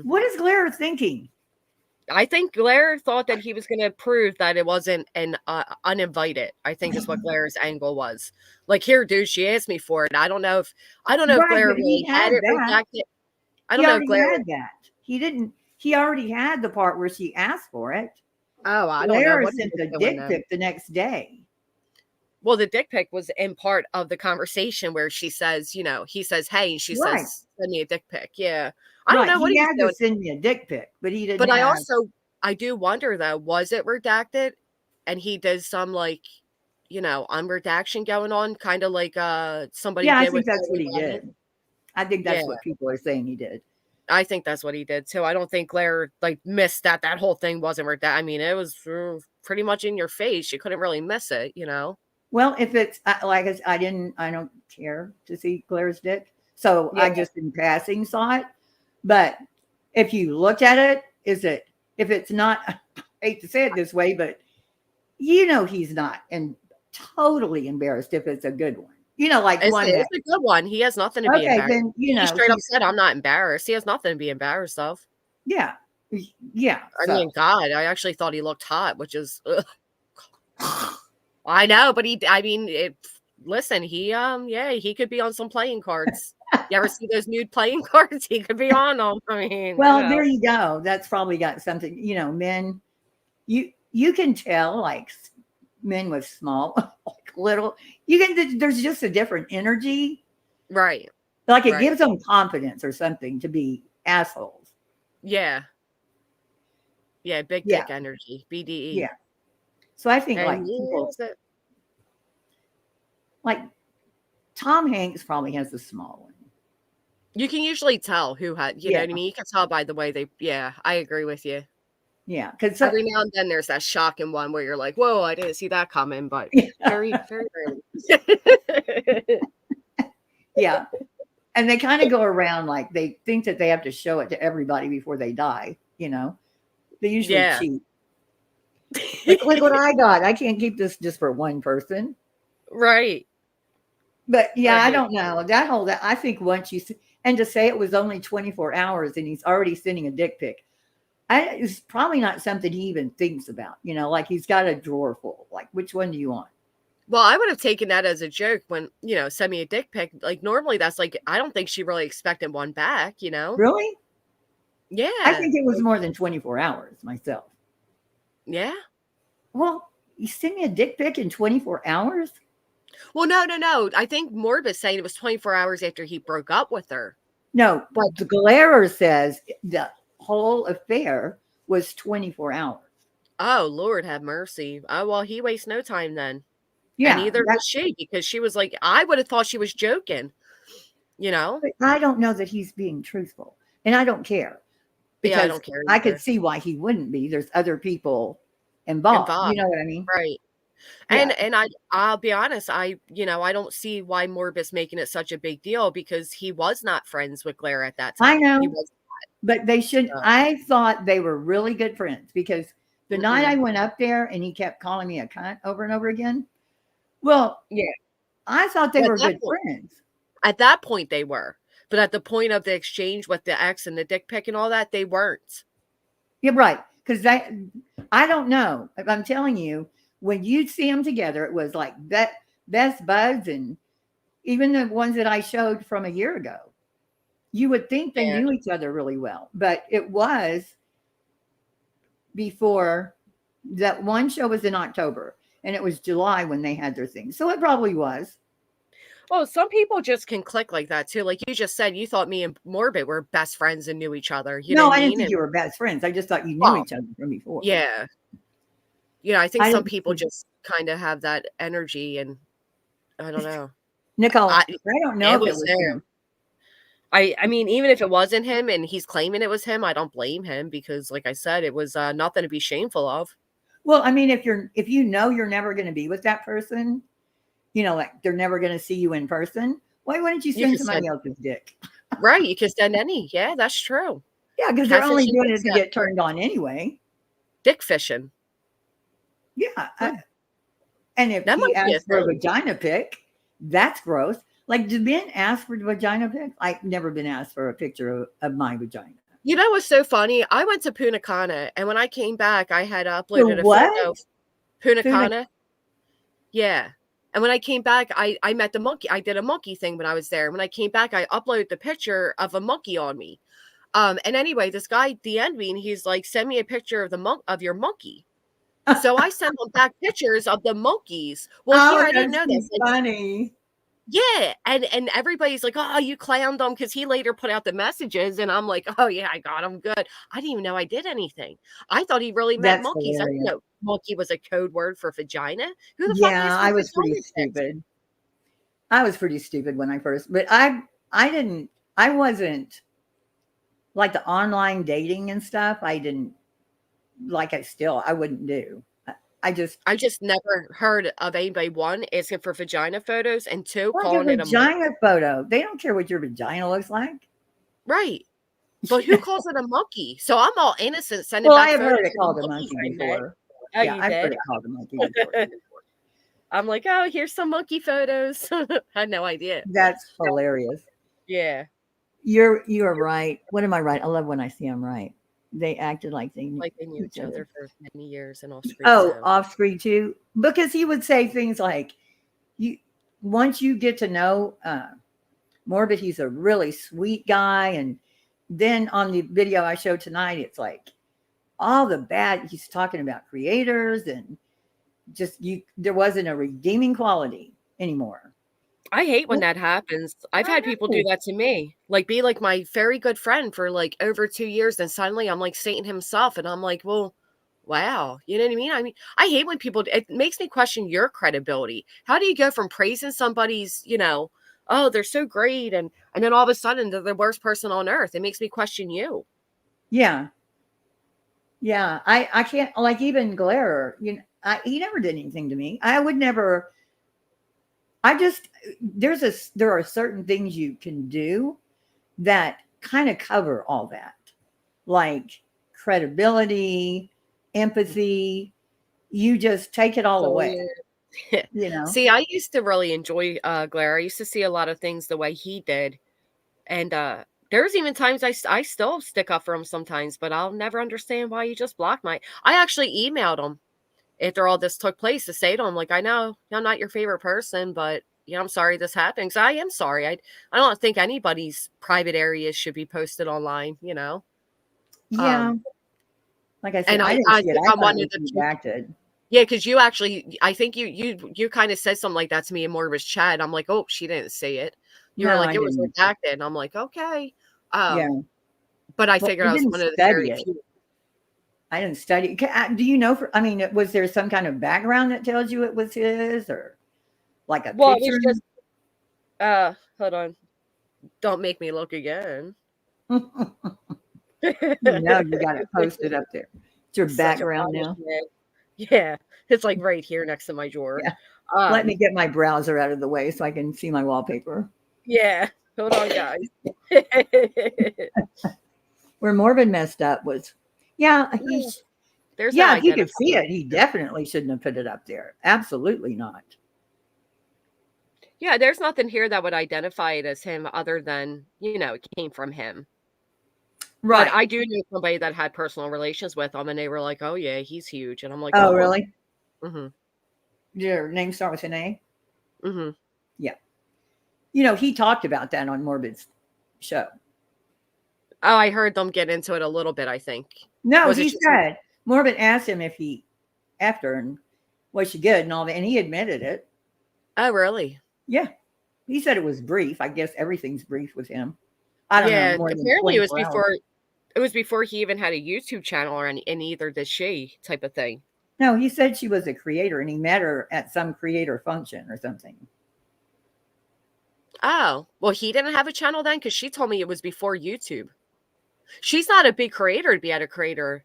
H: what is Glare thinking?
B: I think Glare thought that he was going to prove that it wasn't an uninvited. I think is what Glaire's angle was. Like, here, dude, she asked me for it. I don't know if
H: Right,
B: Glare
H: but he
B: really had it
H: that.
B: redacted. I don't know if
H: He
B: Glare.
H: already had that. He didn't. He already had the part where she asked for it.
B: Oh, I don't know.
H: Glare
B: What he
H: sent
B: was
H: the
B: doing
H: dick
B: then.
H: pic the next day.
B: Well, the dick pic was in part of the conversation where she says, he says, hey, and she
H: Right.
B: says, send me a dick pic. Yeah. I don't
H: Right,
B: know what
H: he
B: he was
H: had
B: doing.
H: to send me a dick pic, but he didn't.
B: But
H: have,
B: I do wonder though, was it redacted? And he did some unredaction going on, kind of like somebody
H: Yeah,
B: did
H: I think
B: with
H: that's what he
B: Floyd.
H: did. I think that's
B: Yeah.
H: what people are saying he did.
B: I think that's what he did too. I don't think Glare missed that whole thing wasn't redacted. I mean, it was pretty much in your face. You couldn't really miss it,
H: Well, if it's I don't care to see Glaire's dick, so I
B: Yeah.
H: just in passing saw it. But if you look at it, if it's not, I hate to say it this way, but he's not and totally embarrassed if it's a good one. Like
B: It's,
H: one
B: it's
H: that,
B: a good one. He has nothing to be
H: okay,
B: embarrassed.
H: then
B: He straight up
H: he's-
B: said, "I'm not embarrassed." He has nothing to be embarrassed of.
H: yeah, yeah.
B: I
H: so-
B: mean, God, I actually thought he looked hot, which is, ugh. I know, but listen, he could be on some playing cards. You ever see those nude playing cards? He could be on them. I mean,
H: Well, there you go. That's probably got something. Men, you can tell men with small, little. There's just a different energy,
B: right?
H: Like it
B: Right.
H: gives them confidence or something to be assholes.
B: Yeah, big
H: Yeah.
B: dick energy, BDE.
H: Yeah. So I think
B: And
H: people
B: yes,
H: like Tom Hanks probably has the small one.
B: you can usually tell who had, you know
H: Yeah.
B: what I mean? You can tell by the way I agree with you.
H: Yeah, because
B: Every now and then there's that shocking one where you're like, whoa, I didn't see that coming, but very, very rarely.
H: yeah, and they kind of go around like they think that they have to show it to everybody before they die. They usually
B: Yeah.
H: cheat. Like, look what I got. I can't keep this just for one person.
B: Right.
H: But yeah, I
B: Right.
H: don't know. That I think once you and to say it was only 24 hours and he's already sending a dick pic. It's probably not something he even thinks about. You know, like he's got a drawer full. Like, which one do you want?
B: Well, I would have taken that as a joke when, send me a dick pic. Like, normally that's like, I don't think she really expected one back,
H: Really?
B: Yeah.
H: I think it was more than 24 hours myself.
B: Yeah.
H: Well, you sent me a dick pic in 24 hours?
B: Well, no. I think Morbid saying it was 24 hours after he broke up with her.
H: No, but the Galera says the whole affair was 24 hours.
B: Oh, Lord have mercy. Oh, well, he wastes no time then.
H: Yeah.
B: And neither does she, because she was like, I would have thought she was joking,
H: But I don't know that he's being truthful. And I don't care. Because
B: Yeah, I don't care
H: I
B: either.
H: could see why he wouldn't be. There's other people involved. You know what I mean?
B: Right.
H: Yeah.
B: And I'll be honest, I don't see why Morbid's making it such a big deal, because he was not friends with Claire at that time.
H: I know.
B: He was
H: But they should.
B: So.
H: I thought they were really good friends because the night I went up there and he kept calling me a cunt over and over again. Well,
B: yeah,
H: I thought they
B: At
H: were
B: that
H: good
B: point-
H: friends.
B: At that point they were. But at the point of the exchange with the ex and the dick pic and all that, they weren't.
H: You're right. Because I don't know. If I'm telling you, when you'd see them together, it was like best buds, and even the ones that I showed from a year ago. You would think they knew each other really well, but it was before that one show was in October and it was July when they had their thing. So it probably was.
B: Well, some people just can click like that too. Like you just said, you thought me and Morbid were best friends and knew each other. You know
H: No,
B: what
H: I didn't
B: mean?
H: think
B: And-
H: you were best friends. I just thought you knew each other from before.
B: Yeah. I think
H: I
B: some
H: didn't
B: people
H: think-
B: just kind of have that energy, and I don't know.
H: Nicole, I don't know if it was
B: there.
H: him.
B: I mean, even if it wasn't him and he's claiming it was him, I don't blame him, because like I said, it was nothing to be shameful of.
H: Well, I mean, if you know you're never going to be with that person, like they're never going to see you in person, why wouldn't you send
B: could
H: somebody
B: send-
H: else's dick?
B: Right. You can send any. Yeah, that's true.
H: Yeah, because they're only
B: Catfishing
H: doing it
B: is
H: to get turned on anyway.
B: dick fishing.
H: Yeah. And if
B: That
H: he
B: might be a
H: asks for a
B: thing.
H: vagina pic, that's gross. Like, do men ask for vagina pics? I've never been asked for a picture of my vagina.
B: You know what's so funny? I went to Punta Cana, and when I came back, I had uploaded a
H: what?
B: photo. Punta
H: Punta-
B: Cana. Yeah. And when I came back, I met the monkey. I did a monkey thing when I was there. When I came back, I uploaded the picture of a monkey on me. And anyway, this guy DM'd me, and he's like, "Send me a picture of your monkey." So I sent him back pictures of the monkeys. Well, here I didn't know
H: that's
B: this.
H: funny.
B: Yeah, and everybody's like, "Oh, you clowned him," because he later put out the messages, and I'm like, "Oh yeah, I got him good." I didn't even know I did anything. I thought he really meant
H: That's
B: monkeys. I didn't
H: hilarious.
B: know monkey was a code word for vagina. Who the fuck
H: Yeah,
B: asked for
H: I was pretty
B: vagina pics?
H: stupid. I was pretty stupid when I first, but I wasn't like the online dating and stuff. I didn't like it still. I wouldn't do. I just
B: never heard of anybody, one, asking for vagina photos, and two,
H: like a
B: calling it a monkey.
H: vagina photo. They don't care what your vagina looks like.
B: Right. But who calls it a monkey? So I'm all innocent sending
H: Well,
B: back
H: I have
B: photos
H: heard it
B: of the
H: called a
B: monkeys
H: monkey
B: I met.
H: before.
B: Oh,
H: Yeah,
B: you
H: I've heard
B: did?
H: it called a monkey before.
B: I'm like, oh, here's some monkey photos. I had no idea.
H: That's hilarious.
B: Yeah.
H: You are right. What am I right? I love when I see I'm right. They acted like they knew
B: Like they knew each other for many years and off screen.
H: Oh,
B: too.
H: off screen too. Because he would say things like, once you get to know Morbid, he's a really sweet guy. And then on the video I showed tonight, it's like all the bad, he's talking about creators and just there wasn't a redeeming quality anymore.
B: I hate when that happens. I've had people do that to me. Like, be like my very good friend for like over 2 years, and suddenly I'm like Satan himself, and I'm like, well, wow, you know what I mean? I hate when people. It makes me question your credibility. How do you go from praising somebody's, oh, they're so great, and then all of a sudden they're the worst person on earth? It makes me question you.
H: Yeah. I can't, like, even Glare, he never did anything to me. I would never. There are certain things you can do that kind of cover all that, like credibility, empathy, you just take it all
B: So
H: away.
B: weird.
H: You know?
B: See, I used to really enjoy Glare. I used to see a lot of things the way he did. And there's even times I still stick up for him sometimes, but I'll never understand why you just blocked my. I actually emailed him after all this took place to say to him, like, I know I'm not your favorite person, but I'm sorry this happened. 'Cause I am sorry. I don't think anybody's private areas should be posted online,
H: Yeah. Like I said,
B: And
H: I didn't
B: I
H: see it.
B: think
H: I
B: I'm
H: thought
B: one
H: it
B: of
H: was
B: the few.
H: redacted.
B: Yeah, because you actually, I think you kind of said something like that to me in Morbid's chat. I'm like, oh, she didn't say it. You were
H: No,
B: like,
H: I
B: it was
H: didn't.
B: redacted. And I'm like, okay.
H: Yeah.
B: But I
H: Well,
B: figured
H: I
B: I was
H: didn't
B: one of the
H: study
B: very
H: it.
B: few.
H: I didn't study. Do you know? I mean, was there some kind of background that tells you it was his, or like a
B: Well, it
H: picture?
B: was just, hold on. Don't make me look again.
H: You know, you got it posted up there. It's your
B: Such a
H: background now.
B: punishment. Yeah, it's like right here next to my drawer.
H: Yeah. Let me get my browser out of the way so I can see my wallpaper.
B: Yeah, hold on, guys.
H: Where Morbid messed up was,
B: There's
H: yeah,
B: no
H: if you could see
B: identifying.
H: it, he definitely shouldn't have put it up there. Absolutely not.
B: Yeah, there's nothing here that would identify it as him other than, it came from him.
H: Right.
B: But I do know somebody that had personal relations with him, and they were like, oh, yeah, he's huge. And I'm like,
H: Oh, really?
B: Mm-hmm.
H: Did your name start with an A?
B: Mm-hmm.
H: Yeah. He talked about that on Morbid's show.
B: Oh, I heard them get into it a little bit, I think.
H: No, he said, Morbid asked him if he effed her and was she good and all that, and he admitted it.
B: Oh, really?
H: Yeah. He said it was brief. I guess everything's brief with him. I don't know. More than
B: apparently it was
H: 24 hours.
B: before. It was before he even had a YouTube channel, and either did she, type of thing.
H: No, he said she was a creator, and he met her at some creator function or something.
B: Oh, well, he didn't have a channel then, because she told me it was before YouTube. She's not a big creator to be at a creator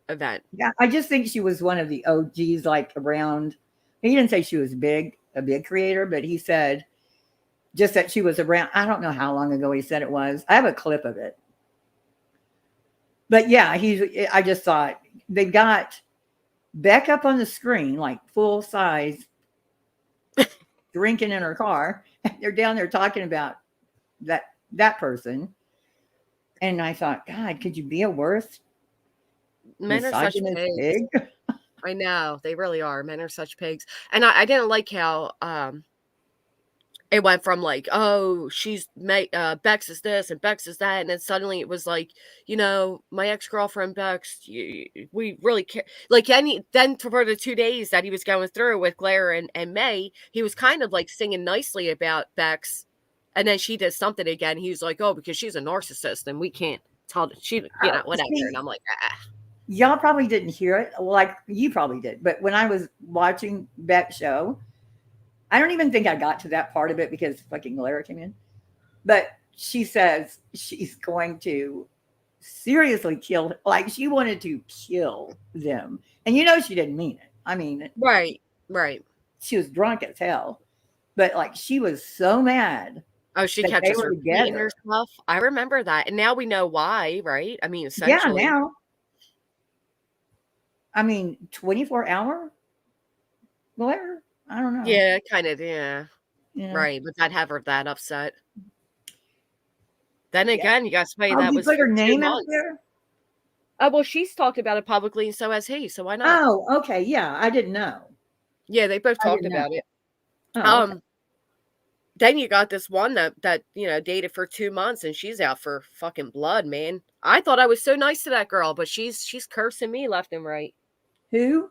B: event.
H: Yeah, I just think she was one of the OGs, like around. He didn't say she was a big creator, but he said just that she was around. I don't know how long ago he said it was. I have a clip of it. But yeah, I just thought they got Beck up on the screen, like full size, drinking in her car. And they're down there talking about that person. And I thought, God, could you be a worse
B: Men are such
H: misogynist
B: pigs.
H: pig?
B: I know, they really are. Men are such pigs. And I didn't like how it went from like, oh, Bex is this and Bex is that, and then suddenly it was like, my ex-girlfriend Bex, we really care. Like, then for the 2 days that he was going through with Claire and May, he was kind of like singing nicely about Bex, and then she did something again. He was like, oh, because she's a narcissist and we can't tell she, whatever. And I'm like,
H: Y'all probably didn't hear it. Like you probably did. But when I was watching Beck's show, I don't even think I got to that part of it because fucking Lara came in. But she says she's going to seriously kill, like she wanted to kill them. And she didn't mean it. I mean,
B: right.
H: She was drunk as hell. But like she was so mad.
B: Oh, she kept just repeating herself. I remember that. And now we know why, right? I mean, essentially.
H: Yeah, now. I mean, 24-hour? Whatever. I don't know.
B: Yeah, kind of, yeah. Right, but I'd have her that upset. Then again, you guys say that was
H: put her
B: for 2
H: name out
B: months.
H: there?
B: Oh, well, she's talked about it publicly, and so has he, so why not?
H: Oh, okay, yeah, I didn't know.
B: Yeah, they both talked about it.
H: Oh, okay.
B: Then you got this one that dated for 2 months, and she's out for fucking blood, man. I thought I was so nice to that girl, but she's cursing me left and right.
H: Who?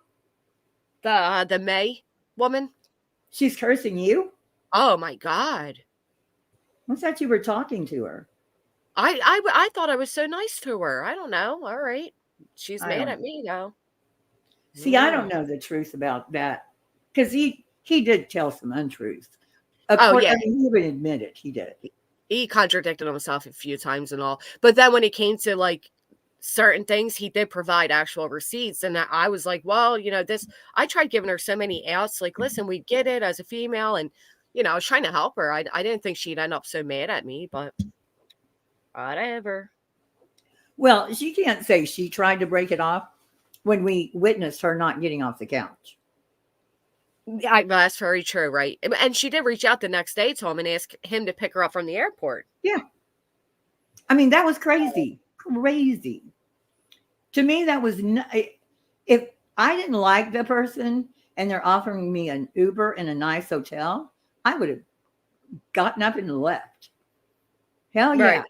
B: The May woman.
H: She's cursing you?
B: Oh my God.
H: I thought you were talking to her.
B: I thought I was so nice to her. I don't know. All right. She's mad at me now.
H: See, I don't know the truth about that. Because he did tell some untruths.
B: Oh, yeah.
H: I mean, he would admit it. He did.
B: He contradicted himself a few times and all. But then when it came to like certain things, he did provide actual receipts. And I was like, well, I tried giving her so many outs. Like, listen, we get it as a female. And, I was trying to help her. I didn't think she'd end up so mad at me, but whatever.
H: Well, she can't say she tried to break it off. when we witnessed her not getting off the couch.
B: That's very true, right? And she did reach out the next day to him and ask him to pick her up from the airport.
H: Yeah. I mean, that was crazy. Crazy. To me, that was if I didn't like the person and they're offering me an Uber in a nice hotel, I would have gotten up and left. Hell yeah.
B: Right.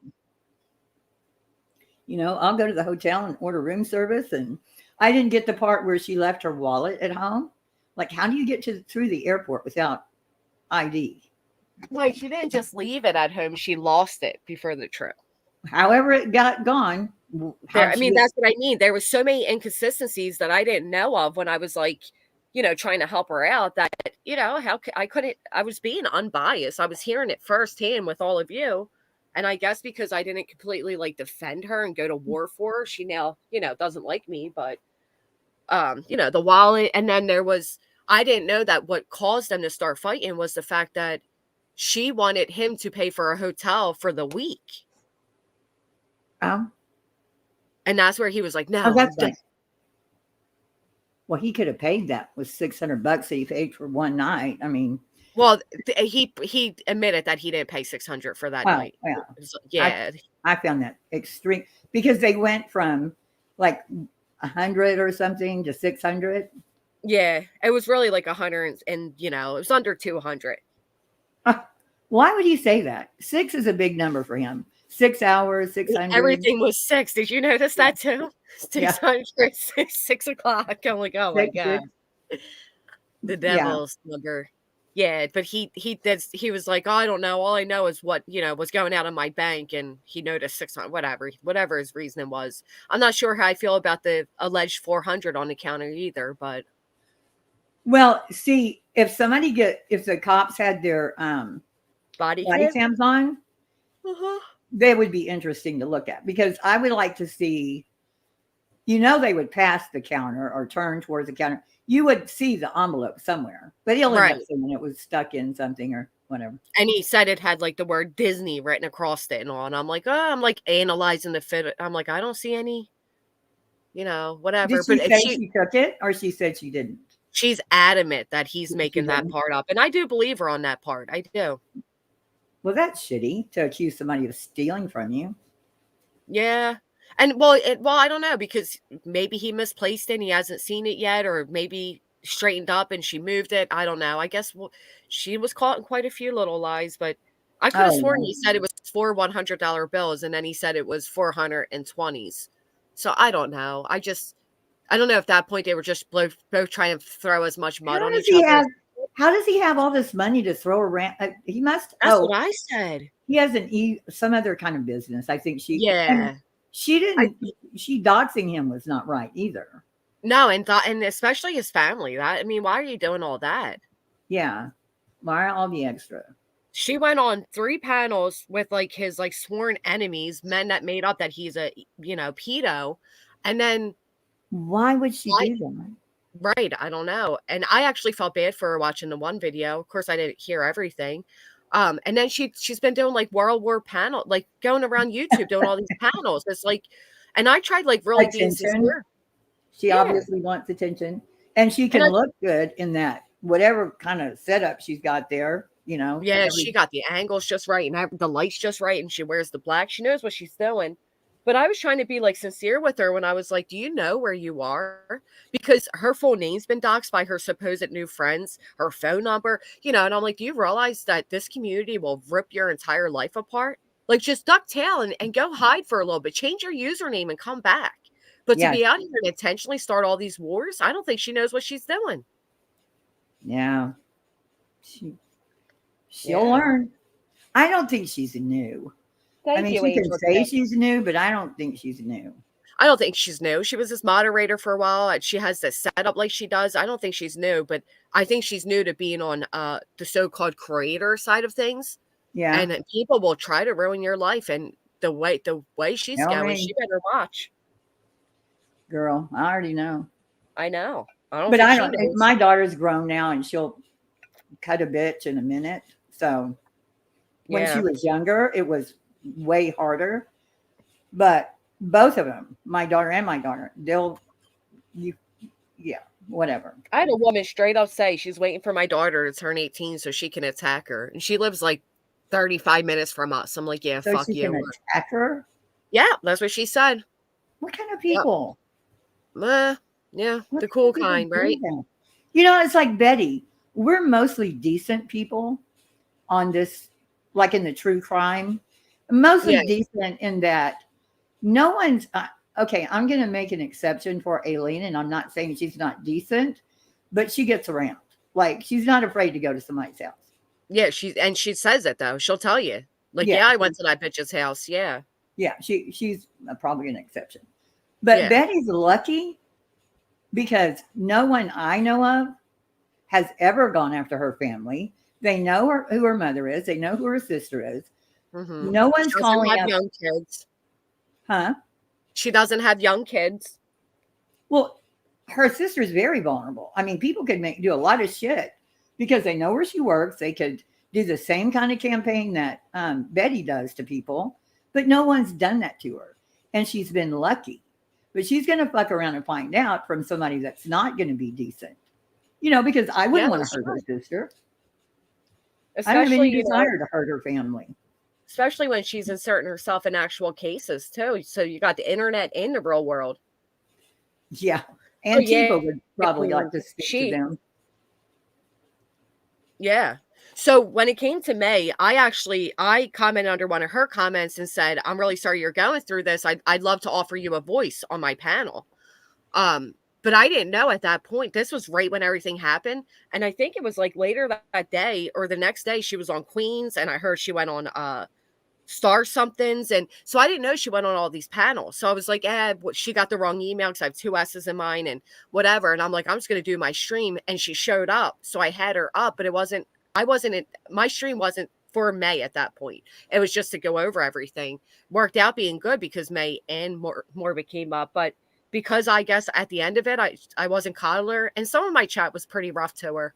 H: You know, I'll go to the hotel and order room service. And I didn't get the part where she left her wallet at home. Like, how do you get through the airport without ID?
B: Like, she didn't just leave it at home. She lost it before the trip.
H: However it got gone.
B: I mean, that's what I mean. There was so many inconsistencies that I didn't know of when I was like, you know, trying to help her out that, you know, I was being unbiased. I was hearing it firsthand with all of you. And I guess because I didn't completely like defend her and go to war for her, she now, you know, doesn't like me, but, you know, the wallet. And then I didn't know that what caused them to start fighting was the fact that she wanted him to pay for a hotel for the week. And that's where he was like, no.
H: That's right. Well, he could have paid that with $600 that he paid for one night. I mean,
B: well, he admitted that he didn't pay $600 for that night.
H: Yeah. I found that extreme because they went from like 100 or something to 600.
B: Yeah, it was really like 100 and, you know, it was under 200.
H: Why would he say that? 6 is a big number for him. 6 hours, 600.
B: Everything was 6. Did you notice that too? 600, 6 o'clock. I'm like, oh my God. The devil's number. Yeah, but he was like, oh, I don't know. All I know is what, you know, was going out of my bank, and he noticed 600, whatever his reasoning was. I'm not sure how I feel about the alleged 400 on the counter either, but.
H: Well, see, if the cops had their body cams on, they would be interesting to look at, because I would like to see, you know, they would pass the counter or turn towards the counter. You would see the envelope somewhere, but he'll end up saying it was stuck in something or whatever.
B: And he said it had like the word Disney written across it and all. And I'm like, I'm like analyzing the fit. I'm like, I don't see any, you know, whatever.
H: Did she say she took it, or she said she didn't?
B: She's adamant that he's making that part up. And I do believe her on that part. I do.
H: Well, that's shitty to accuse somebody of stealing from you.
B: Yeah. And well, I don't know, because maybe he misplaced it and he hasn't seen it yet, or maybe straightened up and she moved it. I don't know. I guess she was caught in quite a few little lies, but I could have sworn he said it was 4 $100 bills, and then he said it was 420s. So I don't know. I don't know if at that point they were just both trying to throw as much mud on each other.
H: How does he have all this money to throw around? He must.
B: That's what I said.
H: He has some other kind of business. I think she.
B: Yeah.
H: She didn't. She doxing him was not right either.
B: No, and especially his family. Why are you doing all that?
H: Yeah. Why all the extra?
B: She went on 3 panels with like his like sworn enemies, men that made up that he's a, you know, pedo, and then.
H: Why would she do that?
B: Right. I don't know. And I actually felt bad for her watching the one video. Of course, I didn't hear everything. And then she's been doing like World War panel, like going around YouTube doing all these panels. It's like, and I tried like really being sincere.
H: She obviously wants attention, and she can look good in that whatever kind of setup she's got there. You know.
B: Yeah, she got the angles just right and the lights just right, and she wears the black. She knows what she's doing. But I was trying to be like sincere with her when I was like, do you know where you are? Because her full name's been doxed by her supposed new friends, her phone number, you know, and I'm like, do you realize that this community will rip your entire life apart? Like, just duck tail and go hide for a little bit, change your username and come back. But to be out here and intentionally start all these wars, I don't think she knows what she's doing.
H: Yeah. She'll learn. I don't think she's new. She can say she's new, but I don't think she's new.
B: I don't think she's new. She was this moderator for a while, and she has this setup like she does. I don't think she's new, but I think she's new to being on the so-called creator side of things.
H: Yeah.
B: And people will try to ruin your life, and the way she's going, she better watch.
H: Girl, I already know.
B: I know.
H: My daughter's grown now, and she'll cut a bitch in a minute. So when she was younger, it was way harder, but both of them, my daughter and my daughter, yeah, whatever.
B: I had a woman straight up say she's waiting for my daughter to turn 18 so she can attack her. And she lives like 35 minutes from us. I'm like, yeah,
H: So
B: fuck
H: she
B: you.
H: can attack her?
B: Yeah, that's what she said.
H: What kind of people?
B: Yeah,
H: What
B: the cool
H: kind
B: kind,
H: of people
B: right?
H: do that? You know, it's like Betty. We're mostly decent people on this, like in the true crime. Mostly
B: Yeah.
H: decent in that no one's okay. I'm going to make an exception for Aileen, and I'm not saying she's not decent, but she gets around. Like she's not afraid to go to somebody's house.
B: Yeah, she says it though. She'll tell you. Like, yeah, I went to that bitch's house. Yeah.
H: Yeah, she's probably an exception. But
B: Yeah.
H: Betty's lucky because no one I know of has ever gone after her family. They know who her mother is. They know who her sister is.
B: Mhm.
H: No one's
B: She doesn't
H: calling
B: have
H: up.
B: young kids.
H: Huh?
B: She doesn't have young kids.
H: Well, her sister's very vulnerable. I mean, people could do a lot of shit because they know where she works. They could do the same kind of campaign that Betty does to people, but no one's done that to her. And she's been lucky. But she's going to fuck around and find out from somebody that's not going to be decent. You know, because I wouldn't want to hurt her sister. I don't have any desire to hurt her family.
B: Especially when she's inserting herself in actual cases too. So you got the internet and the real world.
H: Yeah. Antifa would probably like to speak to them.
B: Yeah. So when it came to May, I commented under one of her comments and said, I'm really sorry you're going through this. I'd love to offer you a voice on my panel. But I didn't know at that point. This was right when everything happened. And I think it was like later that day or the next day she was on Queens, and I heard she went on Star Somethings. And so I didn't know she went on all these panels. So I was like, she got the wrong email because I have 2 S's in mine and whatever. And I'm like, I'm just going to do my stream. And she showed up. So I had her up, but my stream wasn't for May at that point. It was just to go over everything. Worked out being good because May and Morbid came up. But because I guess at the end of it, I wasn't coddling her. And some of my chat was pretty rough to her.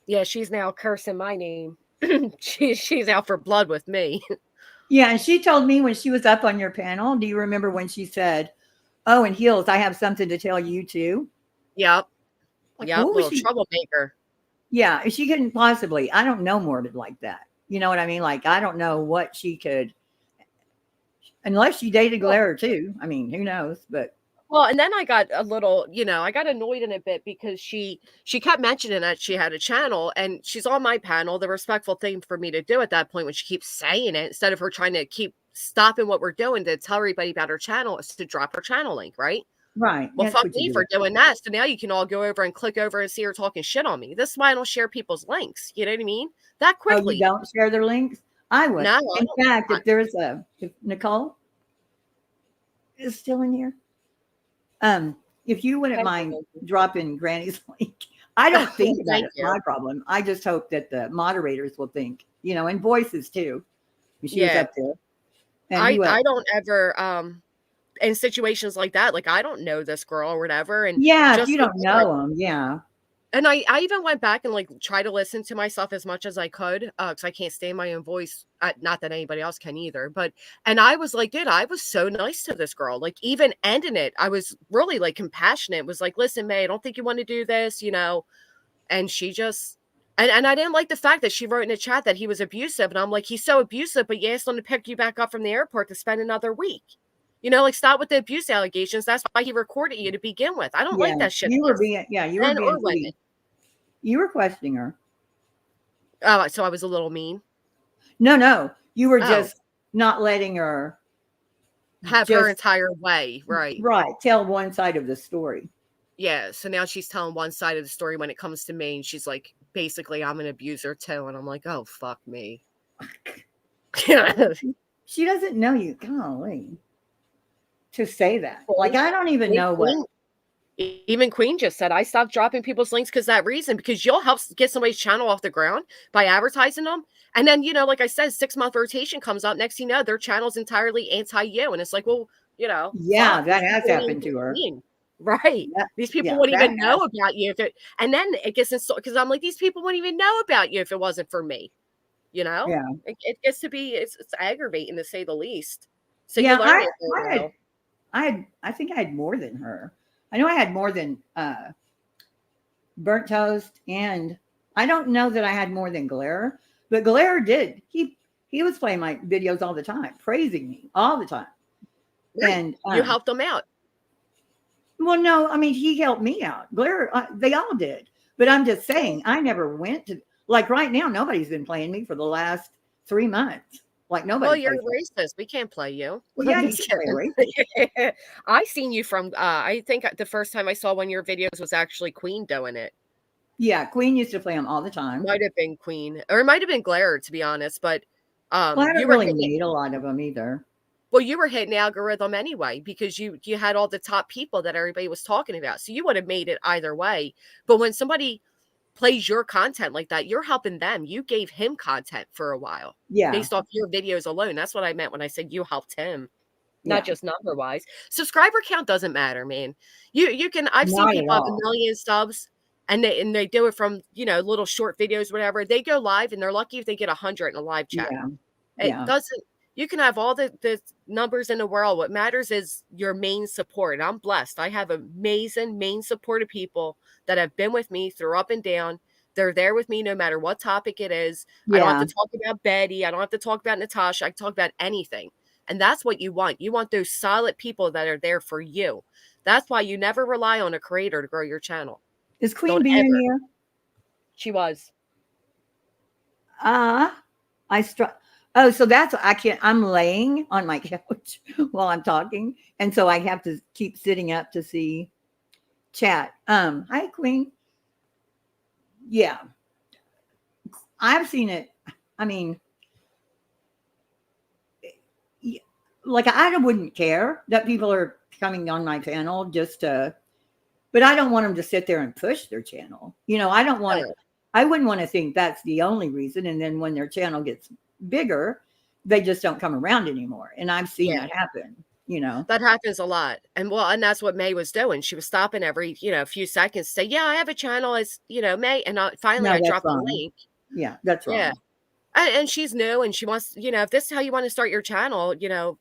B: Yeah, she's now cursing my name. she's out for blood with me.
H: Yeah, and she told me when she was up on your panel, do you remember when she said, "Oh, and Heels, I have something to tell you too"?
B: Yep.
H: Like,
B: Yep,
H: what was
B: little troublemaker.
H: Yeah, she couldn't possibly. I don't know Morbid like that. You know what I mean? Like, I don't know what she could, unless she dated Glare too. I mean, who knows? But
B: well, and then I got a little, I got annoyed in a bit because she kept mentioning that she had a channel, and she's on my panel. The respectful thing for me to do at that point when she keeps saying it, instead of her trying to keep stopping what we're doing to tell everybody about her channel, is to drop her channel link, right?
H: Right.
B: Well, fuck me for doing that. So now you can all go over and click over and see her talking shit on me. This is why I don't share people's links. You know what I mean? That quickly.
H: Oh, you don't share their links? I would.
B: No.
H: In fact, if Nicole is still in here, if you wouldn't mind dropping Granny's link, I don't think that it's my problem. I just hope that the moderators will think, and voices too. She was up there. And
B: I don't ever in situations like that, like I don't know this girl or whatever. And
H: yeah, if you don't know them, yeah.
B: And I even went back and like try to listen to myself as much as I could, because I can't stand my own voice. Not that anybody else can either. And I was like, dude, I was so nice to this girl. Like even ending it, I was really like compassionate. It was like, listen, May, I don't think you want to do this, And she just, and I didn't like the fact that she wrote in the chat that he was abusive. And I'm like, he's so abusive, but you asked him to pick you back up from the airport to spend another week. Like stop with the abuse allegations. That's why he recorded you to begin with. I don't like that shit.
H: You were being sweet. You were questioning her.
B: Oh, so I was a little mean.
H: No. You were just not letting her
B: have her entire way. Right.
H: Tell one side of the story.
B: Yeah. So now she's telling one side of the story when it comes to me. And she's like, basically, I'm an abuser too. And I'm like, oh, fuck me.
H: She doesn't know you. Golly. To say that. Like, I don't even know what.
B: Even Queen just said, I stopped dropping people's links because you'll help get somebody's channel off the ground by advertising them. And then, like I said, 6-month rotation comes up. Next, their channel's entirely anti-you. And it's like, well,
H: Yeah, that has happened to her.
B: Right. These people wouldn't even know about you. And then it gets because I'm like, these people wouldn't even know about you if it wasn't for me.
H: Yeah.
B: It gets to be, it's aggravating to say the least. So
H: yeah,
B: you learn
H: I think I had more than her. I know I had more than Burnt Toast, and I don't know that I had more than Glare, but Glare did. He was playing my videos all the time, praising me all the time.
B: Right.
H: And
B: You helped them out.
H: well, no, I mean, he helped me out. Glare, they all did. But I'm just saying, I never went to, like right now, nobody's been playing me for the last 3 months. Like nobody.
B: Well, you're racist. We can't play you.
H: Well, yeah,
B: I'm
H: you
B: just
H: can play
B: kidding. I seen you from, I think the first time I saw one of your videos was actually Queen doing it.
H: Yeah, Queen used to play them all the time.
B: Might have been Queen, or it might have been Glare, to be honest. But
H: Well, I haven't
B: you were
H: really made a lot of them either.
B: well, you were hitting the algorithm anyway because you had all the top people that everybody was talking about. So you would have made it either way. But when somebody plays your content like that, you're helping them. You gave him content for a while.
H: Yeah.
B: Based off your videos alone. That's what I meant when I said you helped him.
H: Yeah.
B: Not just number wise. Subscriber count doesn't matter, man. You can I've seen
H: Not at
B: people have a
H: all.
B: million subs and they do it from, you know, little short videos, whatever. They go live and they're lucky if they get 100 in a live chat.
H: Yeah.
B: It
H: Yeah.
B: doesn't, you can have all the numbers in the world. What matters is your main support. And I'm blessed. I have amazing main support of people that have been with me through up and down. They're there with me no matter what topic it is. I don't have
H: Yeah.
B: to talk about Betty. I don't have to talk about Natasha. I can talk about anything. And that's what you want. You want those solid people that are there for you. That's why you never rely on a creator to grow your channel.
H: Is Queen
B: Don't
H: Bee in
B: ever.
H: here?
B: She was.
H: Oh, so that's I'm laying on my couch while I'm talking. And so I have to keep sitting up to see chat. Hi, Queen. Yeah. I've seen it. I mean, like I wouldn't care that people are coming on my channel just to, but I don't want them to sit there and push their channel. You know, I don't want I wouldn't want to think that's the only reason. And then when their channel gets bigger, they just don't come around anymore. And I've seen that happen, you know.
B: That happens a lot. And that's what May was doing. She was stopping every, few seconds to say, yeah, I have a channel. It's, May. And finally I dropped the link.
H: Yeah, that's wrong.
B: Yeah. And she's new and she wants, if this is how you want to start your channel,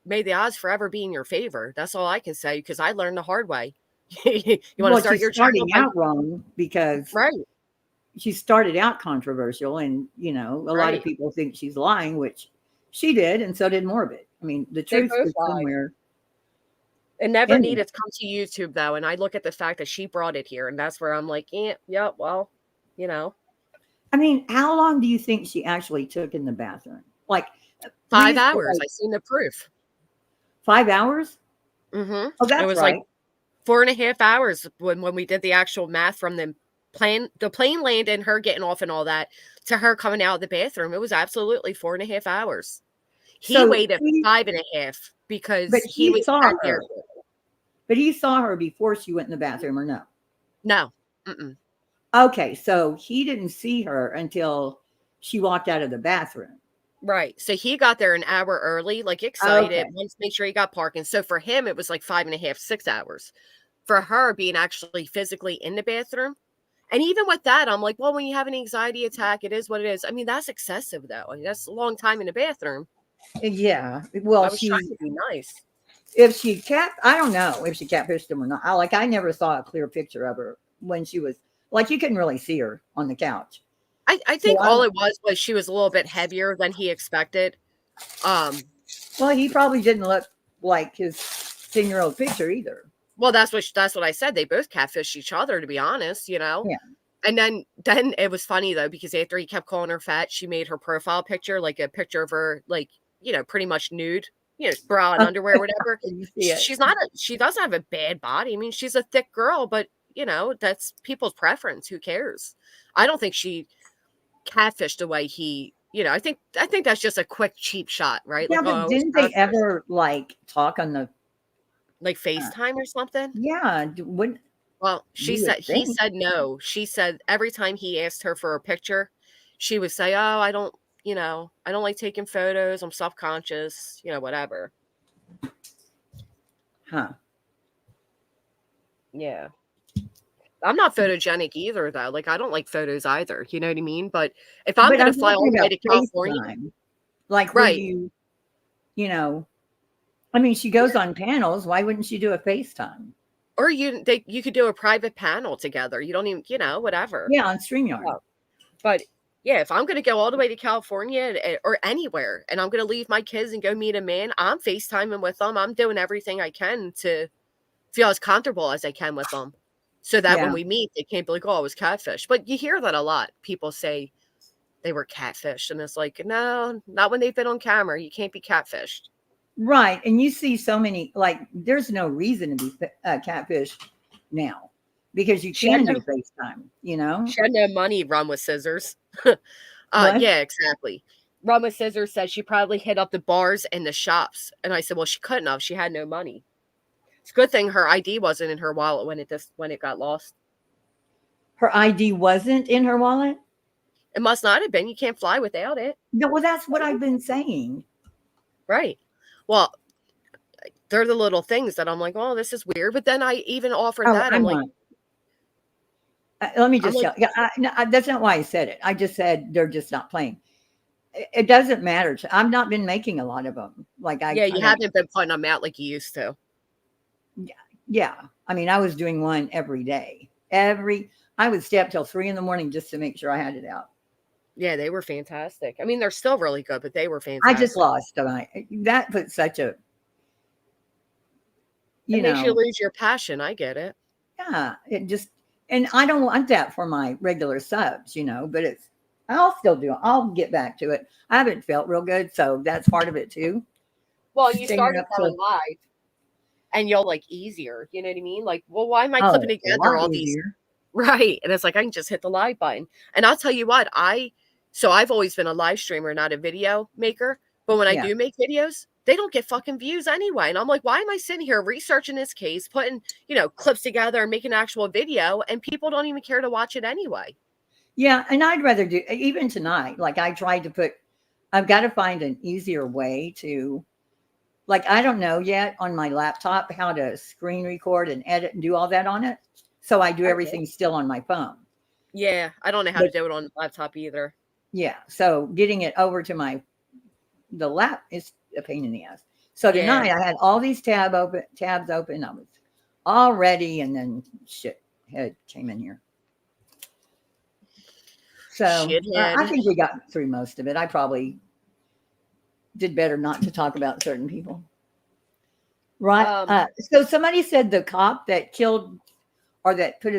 B: may the odds forever be in your favor. That's all I can say because I learned the hard way. You want to start your channel
H: out wrong because she started out controversial and, a lot of people think she's lying, which she did. And so did Morbid. I mean, the truth is somewhere.
B: It never needed to come to YouTube though. And I look at the fact that she brought it here and that's where I'm like, yeah, well,
H: I mean, how long do you think she actually took in the bathroom? Like
B: 5 hours. I seen the proof.
H: 5 hours?
B: Mm-hmm.
H: Oh, that's
B: it was like 4.5 hours when we did the actual math from the plane landing and her getting off and all that to her coming out of the bathroom. It was absolutely 4.5 hours. He waited 5.5 because he was
H: saw her. But he saw her before she went in the bathroom, or no?
B: No. Mm-mm.
H: Okay, so he didn't see her until she walked out of the bathroom.
B: Right. So he got there an hour early, like excited, wants to make sure he got parking. So for him, it was like 5.5, 6 hours. For her being actually physically in the bathroom. And even with that, I'm like, well, when you have an anxiety attack, it is what it is. I mean, that's excessive, though. I mean, that's a long time in the bathroom.
H: Yeah. Well,
B: I was trying to be nice.
H: I don't know if she catfished him or not. I never saw a clear picture of her when she was, like, you couldn't really see her on the couch.
B: I think all it was she was a little bit heavier than he expected.
H: Well, he probably didn't look like his 10-year-old picture either.
B: Well, that's what I said. They both catfished each other, to be honest, Yeah. And then it was funny though, because after he kept calling her fat, she made her profile picture like a picture of her, like, pretty much nude, bra and underwear, whatever. She doesn't have a bad body. I mean, she's a thick girl, but that's people's preference. Who cares? I don't think she catfished the way he, I think that's just a quick, cheap shot, right?
H: Yeah,
B: like,
H: but didn't they ever talk on the
B: FaceTime or something?
H: Yeah.
B: Well, he said no. She said every time he asked her for a picture, she would say, "Oh, I don't like taking photos. I'm self-conscious, whatever."
H: Huh.
B: Yeah. I'm not photogenic either, though. Like, I don't like photos either. You know what I mean? But if I'm going to fly all the way to California,
H: like, right? I mean, she goes on panels. Why wouldn't she do a FaceTime?
B: Or you could do a private panel together. You don't even, whatever.
H: Yeah, on StreamYard.
B: But yeah, if I'm going to go all the way to California or anywhere, and I'm going to leave my kids and go meet a man, I'm FaceTiming with them. I'm doing everything I can to feel as comfortable as I can with them, so that when we meet, they can't be like, "Oh, I was catfish." But you hear that a lot. People say they were catfished, and it's like, no, not when they've been on camera. You can't be catfished.
H: Right. And you see so many, like, there's no reason to be catfished now because you can do FaceTime,
B: She had no money, run with scissors. Yeah, exactly. Run with scissors said she probably hit up the bars and the shops. And I said, well, she couldn't have. She had no money. It's a good thing her ID wasn't in her wallet when it got lost.
H: Her ID wasn't in her wallet?
B: It must not have been. You can't fly without it.
H: No, well, that's what I've been saying.
B: Right. Well, they're the little things that I'm like, oh, this is weird. But then I even offered that. I'm like,
H: let me just tell you. That's not why I said it. I just said they're just not playing. It doesn't matter. I've not been making a lot of them.
B: You haven't been putting them out like you used to.
H: Yeah. I mean, I was doing one every day. I would stay up till 3 a.m. just to make sure I had it out.
B: Yeah, they were fantastic. I mean, they're still really good, but they were fantastic.
H: I just lost them. That put such a,
B: it makes you lose your passion. I get it.
H: Yeah, and I don't want that for my regular subs, but I'll still do it. I'll get back to it. I haven't felt real good, so that's part of it too.
B: Well, you started going live, and you'll easier. You know what I mean? Like, well, why am I clipping together all these? Right. And it's like, I can just hit the live button. And I'll tell you what, I've always been a live streamer, not a video maker. But when I do make videos, they don't get fucking views anyway. And I'm like, why am I sitting here researching this case, putting, clips together and making an actual video, and people don't even care to watch it anyway?
H: Yeah. And I'd rather do, even tonight, I tried to I've got to find an easier way to, I don't know yet on my laptop how to screen record and edit and do all that on it. So I do everything still on my phone.
B: Yeah, I don't know how to do it on the laptop either.
H: Yeah, so getting it over to the lap is a pain in the ass. So tonight I had all these tabs open. I was all ready, and then head came in here. So I think we got through most of it. I probably did better not to talk about certain people. Right. So somebody said the cop that killed or that put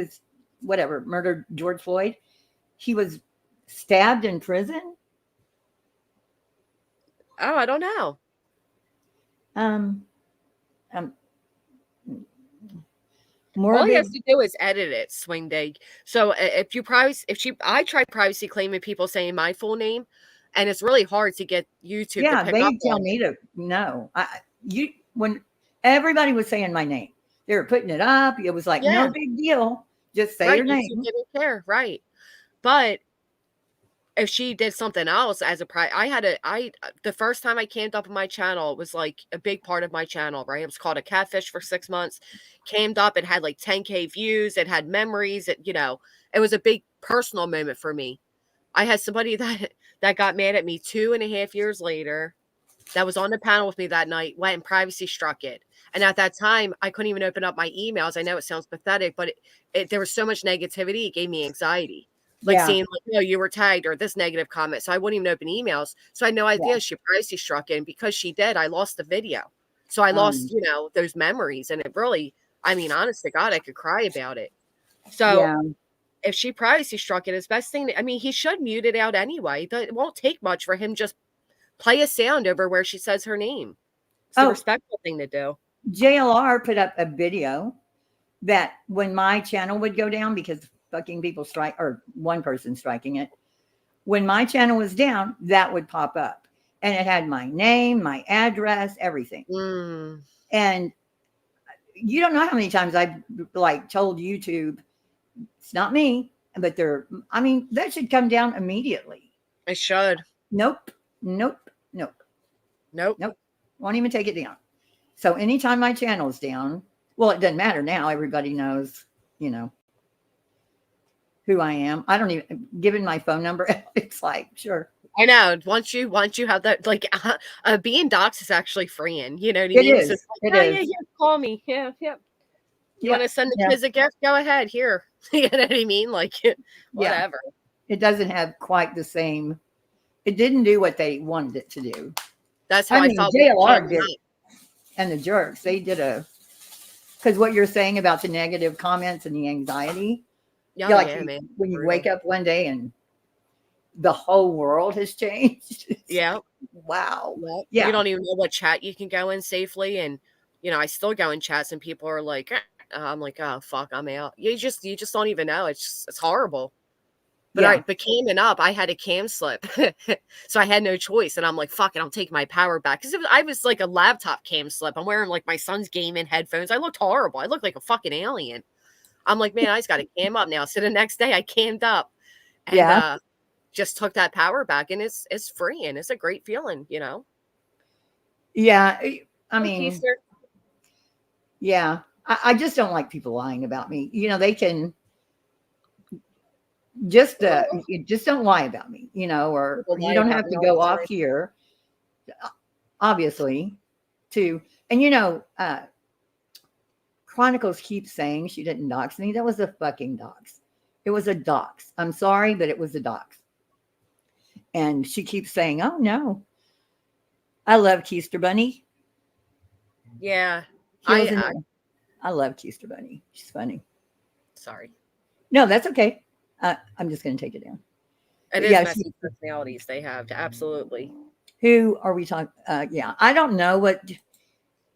H: murdered George Floyd, he was stabbed in prison.
B: Oh, I don't know. All he has to do is edit it, Swing Day. So I tried privacy claiming people saying my full name, and it's really hard to get YouTube.
H: Yeah,
B: to pick up
H: tell me to no. When everybody was saying my name, they were putting it up. It was like no big deal. Just say your name.
B: Didn't care, right? But if she did something else as the first time I camed up on my channel, it was like a big part of my channel, right? It was called A Catfish for 6 months. Camed up, it had 10K views, it had memories, it was a big personal moment for me. I had somebody that got mad at me 2.5 years later that was on the panel with me that night, went and privacy struck it. And at that time, I couldn't even open up my emails. I know it sounds pathetic, but there was so much negativity, it gave me anxiety. Seeing you were tagged or this negative comment. So I wouldn't even open emails. So I had no idea she privacy struck it. And because she did, I lost the video. So I lost, those memories. And it really, honest to God, I could cry about it. So if she privacy struck it, his best thing, he should mute it out anyway. It won't take much for him just play a sound over where she says her name. It's the respectful thing to do.
H: JLR put up a video that when my channel would go down because fucking people strike or one person striking it, when my channel was down, that would pop up and it had my name, my address, everything. And you don't know how many times I've told YouTube it's not me, but that should come down immediately.
B: It should.
H: Nope. Won't even take it down. So anytime my channel's down, well, it doesn't matter now. Everybody knows, who I am. I don't even given my phone number. It's sure.
B: I know. Once you have that, being doxed is actually freeing. You know what I
H: mean?
B: It is. Call me. Yeah. You want to send the kids a gift? Go ahead. Here. You know what I mean? Like, whatever.
H: It doesn't have quite the same. It didn't do what they wanted it to do.
B: That's how I felt.
H: JLR did, and the jerks. They did because what you're saying about the negative comments and the anxiety.
B: Yeah, man.
H: When you wake up one day and the whole world has changed.
B: Yeah.
H: Wow.
B: Yeah. You don't even know what chat you can go in safely, and I still go in chats and people are like, I'm like, oh fuck, I'm out. You just don't even know. It's horrible. But but coming up, I had a cam slip, so I had no choice, and I'm like, fuck it, I'll take my power back because I was like a laptop cam slip. I'm wearing like my son's gaming headphones. I looked horrible. I looked like a fucking alien. I'm like, man, I just got to cam up now. So the next day, I cammed up, and just took that power back, and it's free, and it's a great feeling,
H: Yeah, I mean, I just don't like people lying about me. They can just don't lie about me, or you don't have to go off here, obviously, and Chronicles keeps saying she didn't dox me. That was a fucking dox. It was a dox. I'm sorry, but it was a dox. And she keeps saying, oh no, I love Keister Bunny.
B: Yeah.
H: I love Keister Bunny. She's funny.
B: Sorry.
H: No, that's okay. I'm just going to take it down.
B: It is messy personalities they have. Absolutely.
H: Who are we talking? I don't know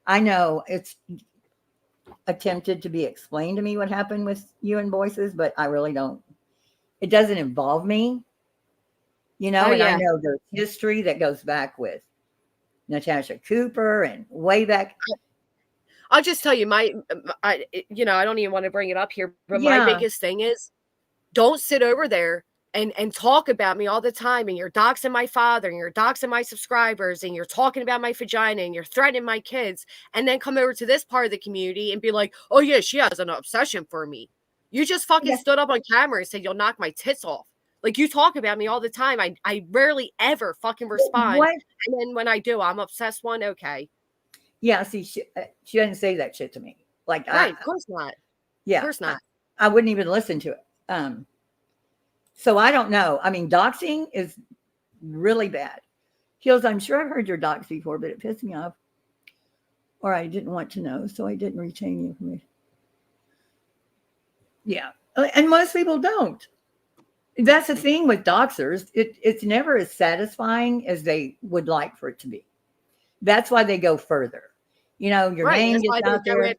H: I know it's attempted to be explained to me what happened with you and Boyce's, but I really don't. It doesn't involve me, and I know there's history that goes back with Natasha Cooper and way back.
B: I'll just tell you I don't even want to bring it up here, but my biggest thing is don't sit over there and talk about me all the time, and you're doxing my father, and you're doxing my subscribers, and you're talking about my vagina, and you're threatening my kids, and then come over to this part of the community and be like, oh yeah, she has an obsession for me. You just fucking stood up on camera and said you'll knock my tits off. Like, you talk about me all the time. I rarely ever fucking respond.
H: What?
B: And then when I do, I'm obsessed one. Okay.
H: Yeah, see, she doesn't say that shit to me. Like,
B: right, of course not.
H: Yeah.
B: Of course not.
H: I wouldn't even listen to it. So I don't know. I mean, doxing is really bad. Heels, I'm sure I've heard your dox before, but it pissed me off. Or I didn't want to know, so I didn't retain the information. Yeah. And most people don't. That's the thing with doxers. It's never as satisfying as they would like for it to be. That's why they go further. Your name gets out there.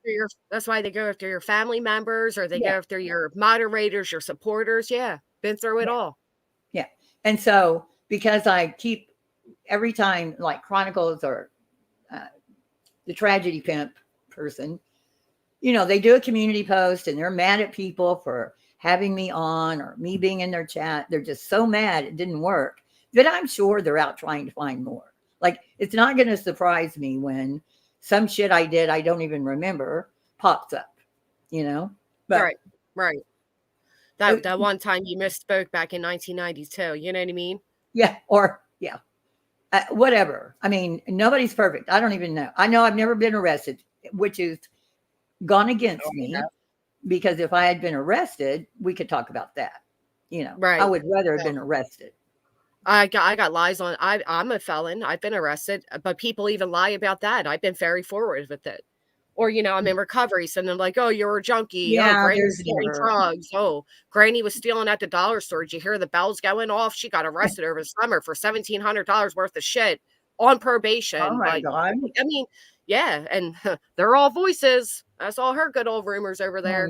B: That's why they go after your family members, or they go after your moderators, your supporters. Yeah. Been through it all.
H: Yeah. And so because I keep every time, like Chronicles or the tragedy pimp person, they do a community post and they're mad at people for having me on or me being in their chat. They're just so mad it didn't work that I'm sure they're out trying to find more. Like, it's not going to surprise me when some shit I did I don't even remember pops up, But,
B: right. That one time you misspoke back in 1992, you know what I mean?
H: Yeah, whatever. I mean, nobody's perfect. I don't even know. I know I've never been arrested, which is gone against me, because if I had been arrested, we could talk about that.
B: Right.
H: I would rather have been arrested.
B: I got lies on. I'm a felon. I've been arrested, but people even lie about that. I've been very forward with it. Or, I'm in recovery. So they're like, oh, you're a junkie.
H: Yeah,
B: oh, Granny's stealing drugs. Oh, Granny was stealing at the dollar store. Did you hear the bells going off? She got arrested over the summer for $1,700 worth of shit on probation.
H: Oh my God.
B: I mean, yeah. And they're all voices. That's all her good old rumors over there.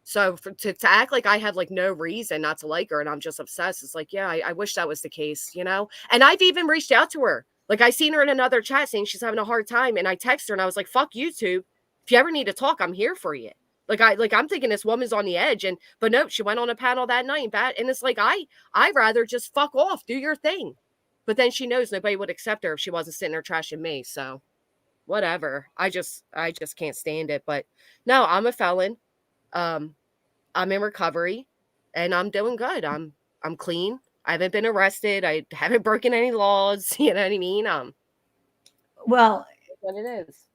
B: So to act like I have like no reason not to like her and I'm just obsessed. It's like, yeah, I wish that was the case, And I've even reached out to her. Like, I seen her in another chat saying she's having a hard time, and I text her and I was like, fuck YouTube. If you ever need to talk, I'm here for you. I'm thinking this woman's on the edge, but no, she went on a panel that night, and it's like, I'd rather just fuck off, do your thing. But then she knows nobody would accept her if she wasn't sitting there trashing me. So whatever. I just can't stand it. But no, I'm a felon. I'm in recovery and I'm doing good. I'm clean. I haven't been arrested. I haven't broken any laws. You know what I mean?
H: Well,
B: what it is.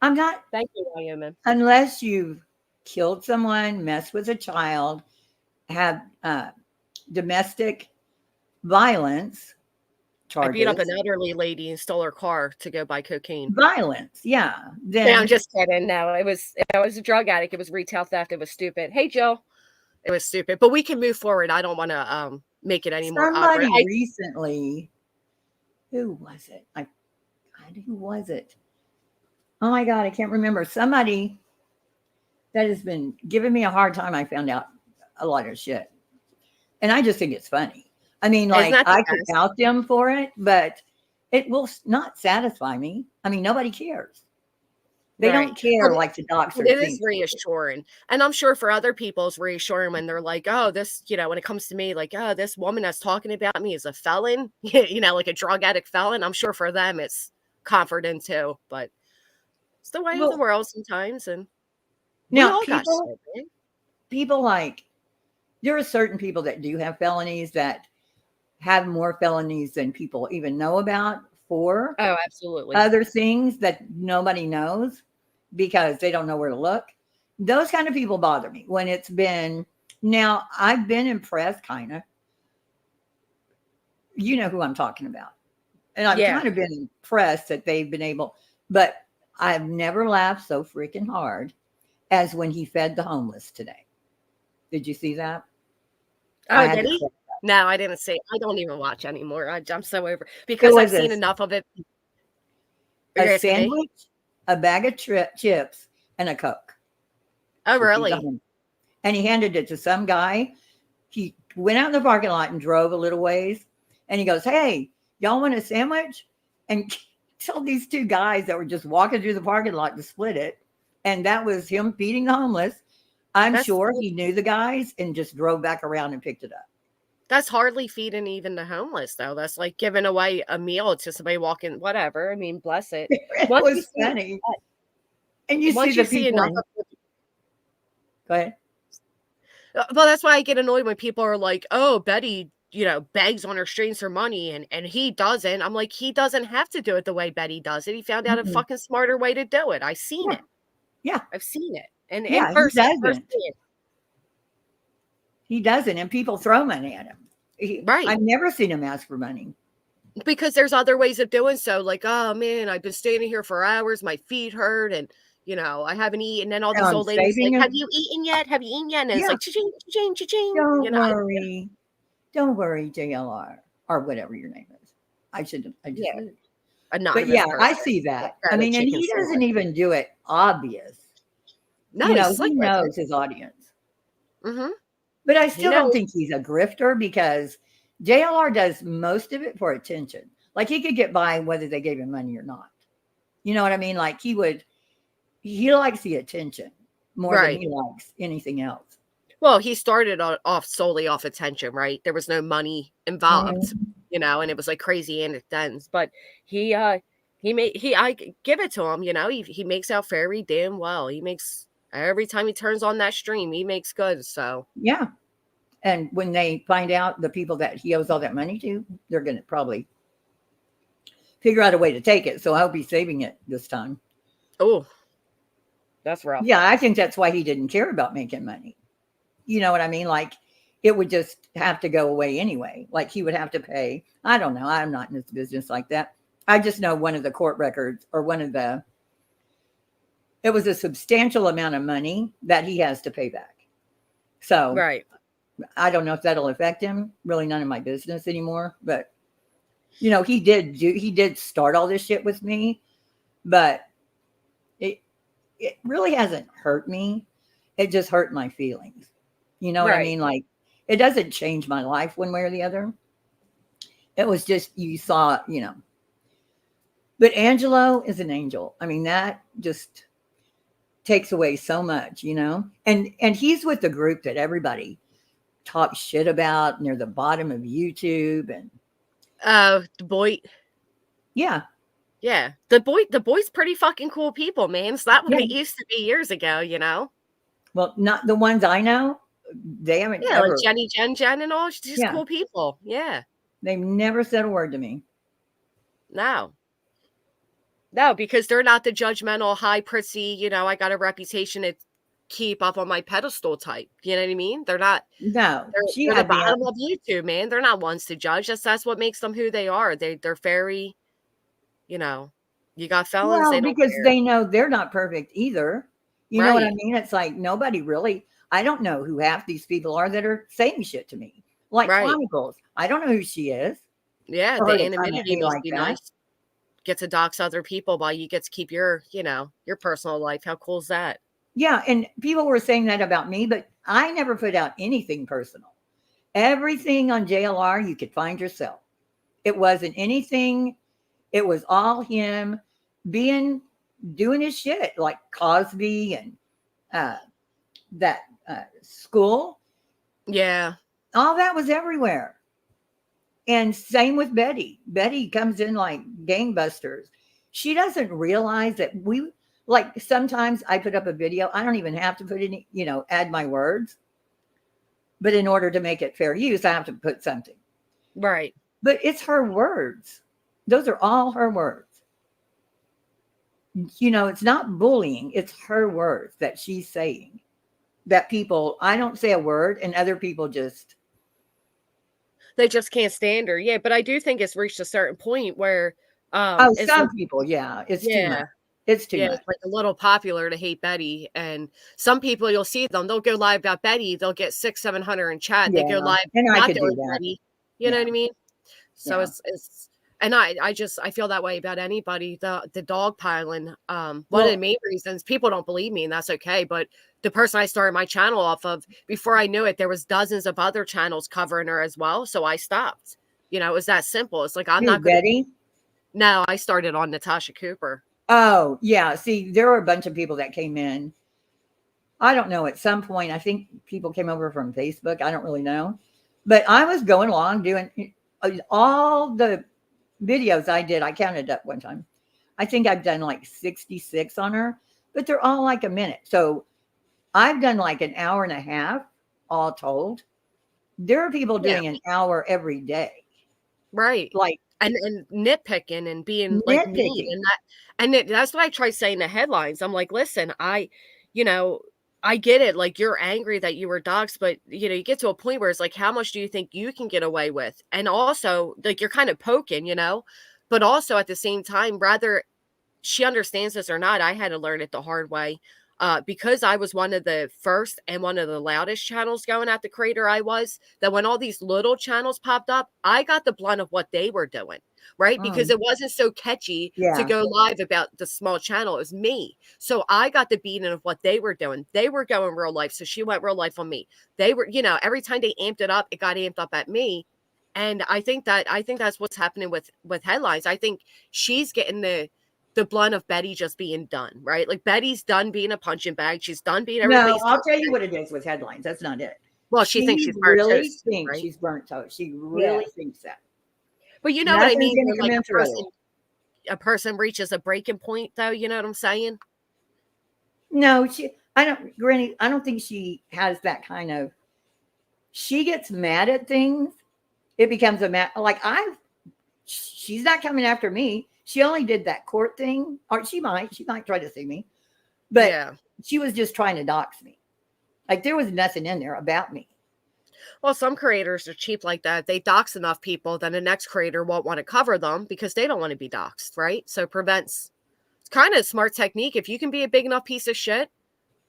H: I'm not.
B: Thank you, William.
H: Unless you've killed someone, messed with a child, have domestic violence
B: I beat up
H: charges.
B: an elderly lady and stole her car to go buy cocaine.
H: Violence, yeah.
B: No,
H: Then
B: I'm just kidding. No, it was a drug addict. It was retail theft. It was stupid. Hey, Jill. It was stupid. But we can move forward. I don't want to make it any more awkward.
H: somebody recently, who was it? Who was it? Oh my God, I can't remember. Somebody that has been giving me a hard time. I found out a lot of shit. And I just think it's funny. I mean, like, I could out them for it, but it will not satisfy me. I mean, nobody cares. They don't care,
B: Well,
H: like the doxers.
B: It is reassuring. And I'm sure for other people it's reassuring when they're like, oh, this, when it comes to me, like, oh, this woman that's talking about me is a felon, like a drug addict felon. I'm sure for them it's comforting too, but it's the way of the world sometimes. And
H: now people like, there are certain people that do have felonies that have more felonies than people even know about for
B: absolutely
H: other things that nobody knows because they don't know where to look. Those kind of people bother me when it's been, now I've been impressed kind of, you know who I'm talking about. And I've kind of been impressed that they've been able, but I've never laughed so freaking hard as when he fed the homeless today. Did you see that?
B: Oh, did he? No, I didn't see. I don't even watch anymore. I'm so over because I've seen enough of it.
H: A sandwich, a bag of chips, and a Coke.
B: Oh, really?
H: And he handed it to some guy. He went out in the parking lot and drove a little ways. And he goes, hey, y'all want a sandwich? And told these two guys that were just walking through the parking lot to split it. And that was him feeding the homeless. I'm sure he knew the guys and just drove back around and picked it up.
B: That's hardly feeding even the homeless, though. That's like giving away a meal to somebody walking, whatever. I mean, bless it.
H: It was funny. And you see the people. Go ahead.
B: Well, that's why I get annoyed when people are like, oh, Betty, begs on her strings for money and he doesn't. I'm like, he doesn't have to do it the way Betty does it. He found out a fucking smarter way to do it. I've seen it.
H: Yeah.
B: I've seen it. And
H: yeah,
B: in person,
H: he doesn't. And people throw money at him.
B: Right.
H: I've never seen him ask for money.
B: Because there's other ways of doing so. Like, oh, man, I've been standing here for hours. My feet hurt. And, I haven't eaten. And all these old ladies like, have you eaten yet? Have you eaten yet? And it's like, cha-ching, cha-ching, cha-ching.
H: Don't worry. Don't worry, JLR. Or whatever your name is. I just but yeah, I see that. I mean, and he doesn't even do it obvious.
B: No,
H: he knows his audience.
B: Mm-hmm.
H: But I still don't think he's a grifter because JLR does most of it for attention. Like he could get by whether they gave him money or not. You know what I mean? Like he likes the attention more than he likes anything else.
B: Well, he started off solely off attention, right? There was no money involved, and it was like crazy anecdotes. But I give it to him, he makes out very damn well. He makes every time he turns on that stream, he makes good. So
H: yeah. And when they find out the people that he owes all that money to, they're going to probably figure out a way to take it. So I hope he's saving it this time.
B: Oh, that's rough.
H: Yeah, I think that's why he didn't care about making money. You know what I mean? Like it would just have to go away anyway. Like he would have to pay. I don't know. I'm not in this business like that. I just know one of the court records or it was a substantial amount of money that he has to pay back. So I don't know if that'll affect him. Really none of my business anymore. But, he did start all this shit with me, but it really hasn't hurt me. It just hurt my feelings. You know what I mean? Like it doesn't change my life one way or the other. It was just, you saw, but Angelo is an angel. I mean, that just takes away so much, and he's with the group that everybody talks shit about and they're the bottom of YouTube and
B: the boy.
H: Yeah.
B: Yeah. The boy's pretty fucking cool people, man. It's not what it used to be years ago,
H: Well, not the ones I know. They haven't
B: like Jenny, Jen and all. She's just cool people. Yeah.
H: They've never said a word to me.
B: No, because they're not the judgmental, high prissy, I got a reputation at keep up on my pedestal type. You know what I mean? They're not.
H: No, she
B: They're the
H: had me
B: bottom of YouTube, man. They're not ones to judge. That's what makes them who they are. They're very, you know, you got felons.
H: Well,
B: They don't
H: because
B: care.
H: they know they're not perfect either. You know what I
B: Right.
H: mean? It's like nobody really, I don't know who half these people are that are saying shit to me. Like
B: Right.
H: Chronicles. I don't know who she is.
B: Yeah,
H: For
B: the
H: her to come at
B: anonymity
H: me
B: must
H: like
B: be
H: that.
B: nice. Get to dox other people while you get to keep your, you know, your personal life. How cool is that?
H: Yeah, and people were saying that about me, but I never put out anything personal. Everything on JLR you could find yourself. It wasn't anything. It was all him doing his shit, like Cosby and that school.
B: Yeah.
H: All that was everywhere. And same with Betty. Betty comes in like gangbusters. She doesn't realize that like sometimes I put up a video. I don't even have to put any, add my words. But in order to make it fair use, I have to put something.
B: Right.
H: But it's her words. Those are all her words. It's not bullying. It's her words that she's saying. That people, I don't say a word and other people
B: they just can't stand her. Yeah, but I do think it's reached a certain point where
H: some people, yeah, it's too much. It's too much.
B: It's like a little popular to hate Betty. And some people, you'll see them, they'll go live about Betty, they'll get 600-700 in chat. They go live
H: and I
B: not
H: could do
B: doing
H: that.
B: Betty. You know what I mean? So
H: Yeah.
B: it's and I feel that way about anybody. The dog piling. One of the main reasons people don't believe me, and that's okay. But the person I started my channel off of, before I knew it, there was dozens of other channels covering her as well. So I stopped. It was that simple. It's like I'm not going
H: Betty.
B: No, I started on Natasha Cooper.
H: Oh yeah. See, there were a bunch of people that came in. I don't know. At some point, I think people came over from Facebook. I don't really know, but I was going along doing all the videos I did. I counted up one time. I think I've done like 66 on her, but they're all like a minute. So I've done like an hour and a half all told. There are people doing an hour every day.
B: Right.
H: Like
B: and nitpicking and being like mean and that's what I try saying the headlines. I'm like, listen, I get it. Like, you're angry that you were doxxed, but you get to a point where it's like, how much do you think you can get away with? And also, like, you're kind of poking, but also at the same time, rather she understands this or not, I had to learn it the hard way. Because I was one of the first and one of the loudest channels going at the creator that when all these little channels popped up, I got the blunt of what they were doing, right? Because it wasn't so catchy to go live about the small channel. It was me. So I got the beating of what they were doing. They were going real life. So she went real life on me. They were, every time they amped it up, it got amped up at me. And I think that's what's happening with headlines. I think she's getting the blunt of Betty just being done, right? Like, Betty's done being a punching bag. She's done being everybody's.
H: No, I'll tell you what it is with headlines. That's not it.
B: Well, she thinks she's burnt
H: really
B: toast,
H: thinks
B: right?
H: she's burnt toast. She really thinks that.
B: But you know what I mean?
H: Nothing's
B: When,
H: gonna
B: like,
H: come in through.
B: a person reaches a breaking point, though. You know what I'm saying?
H: No, Granny, I don't think she has that kind of. She gets mad at things. It becomes she's not coming after me. She only did that court thing, or she might try to sue me, but she was just trying to dox me. Like, there was nothing in there about me.
B: Well, some creators are cheap like that. They dox enough people, then the next creator won't want to cover them because they don't want to be doxed, right? So it's kind of a smart technique. If you can be a big enough piece of shit,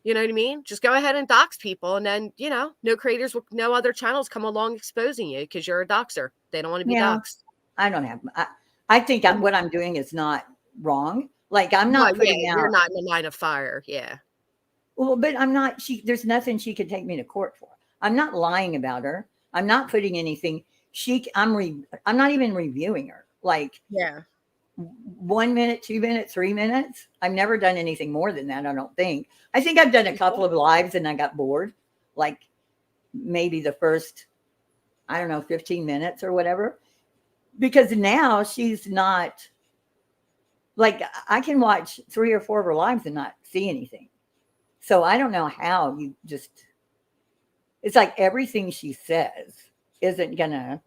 B: you know what I mean? Just go ahead and dox people, and then, no other channels come along exposing you because you're a doxer. They don't want to be doxed.
H: I don't have. I think what I'm doing is not wrong. Like, I'm not putting out.
B: You're not in the line of fire. Yeah.
H: Well, but I'm not. There's nothing she could take me to court for. I'm not lying about her. I'm not putting anything. I'm not even reviewing her. Like, 1 minute, 2 minutes, 3 minutes. I've never done anything more than that. I don't think. I think I've done a couple of lives and I got bored. Like, maybe the first, 15 minutes or whatever. Because now she's not, like, I can watch 3 or 4 of her lives and not see anything. So I don't know how it's like everything she says isn't gonna,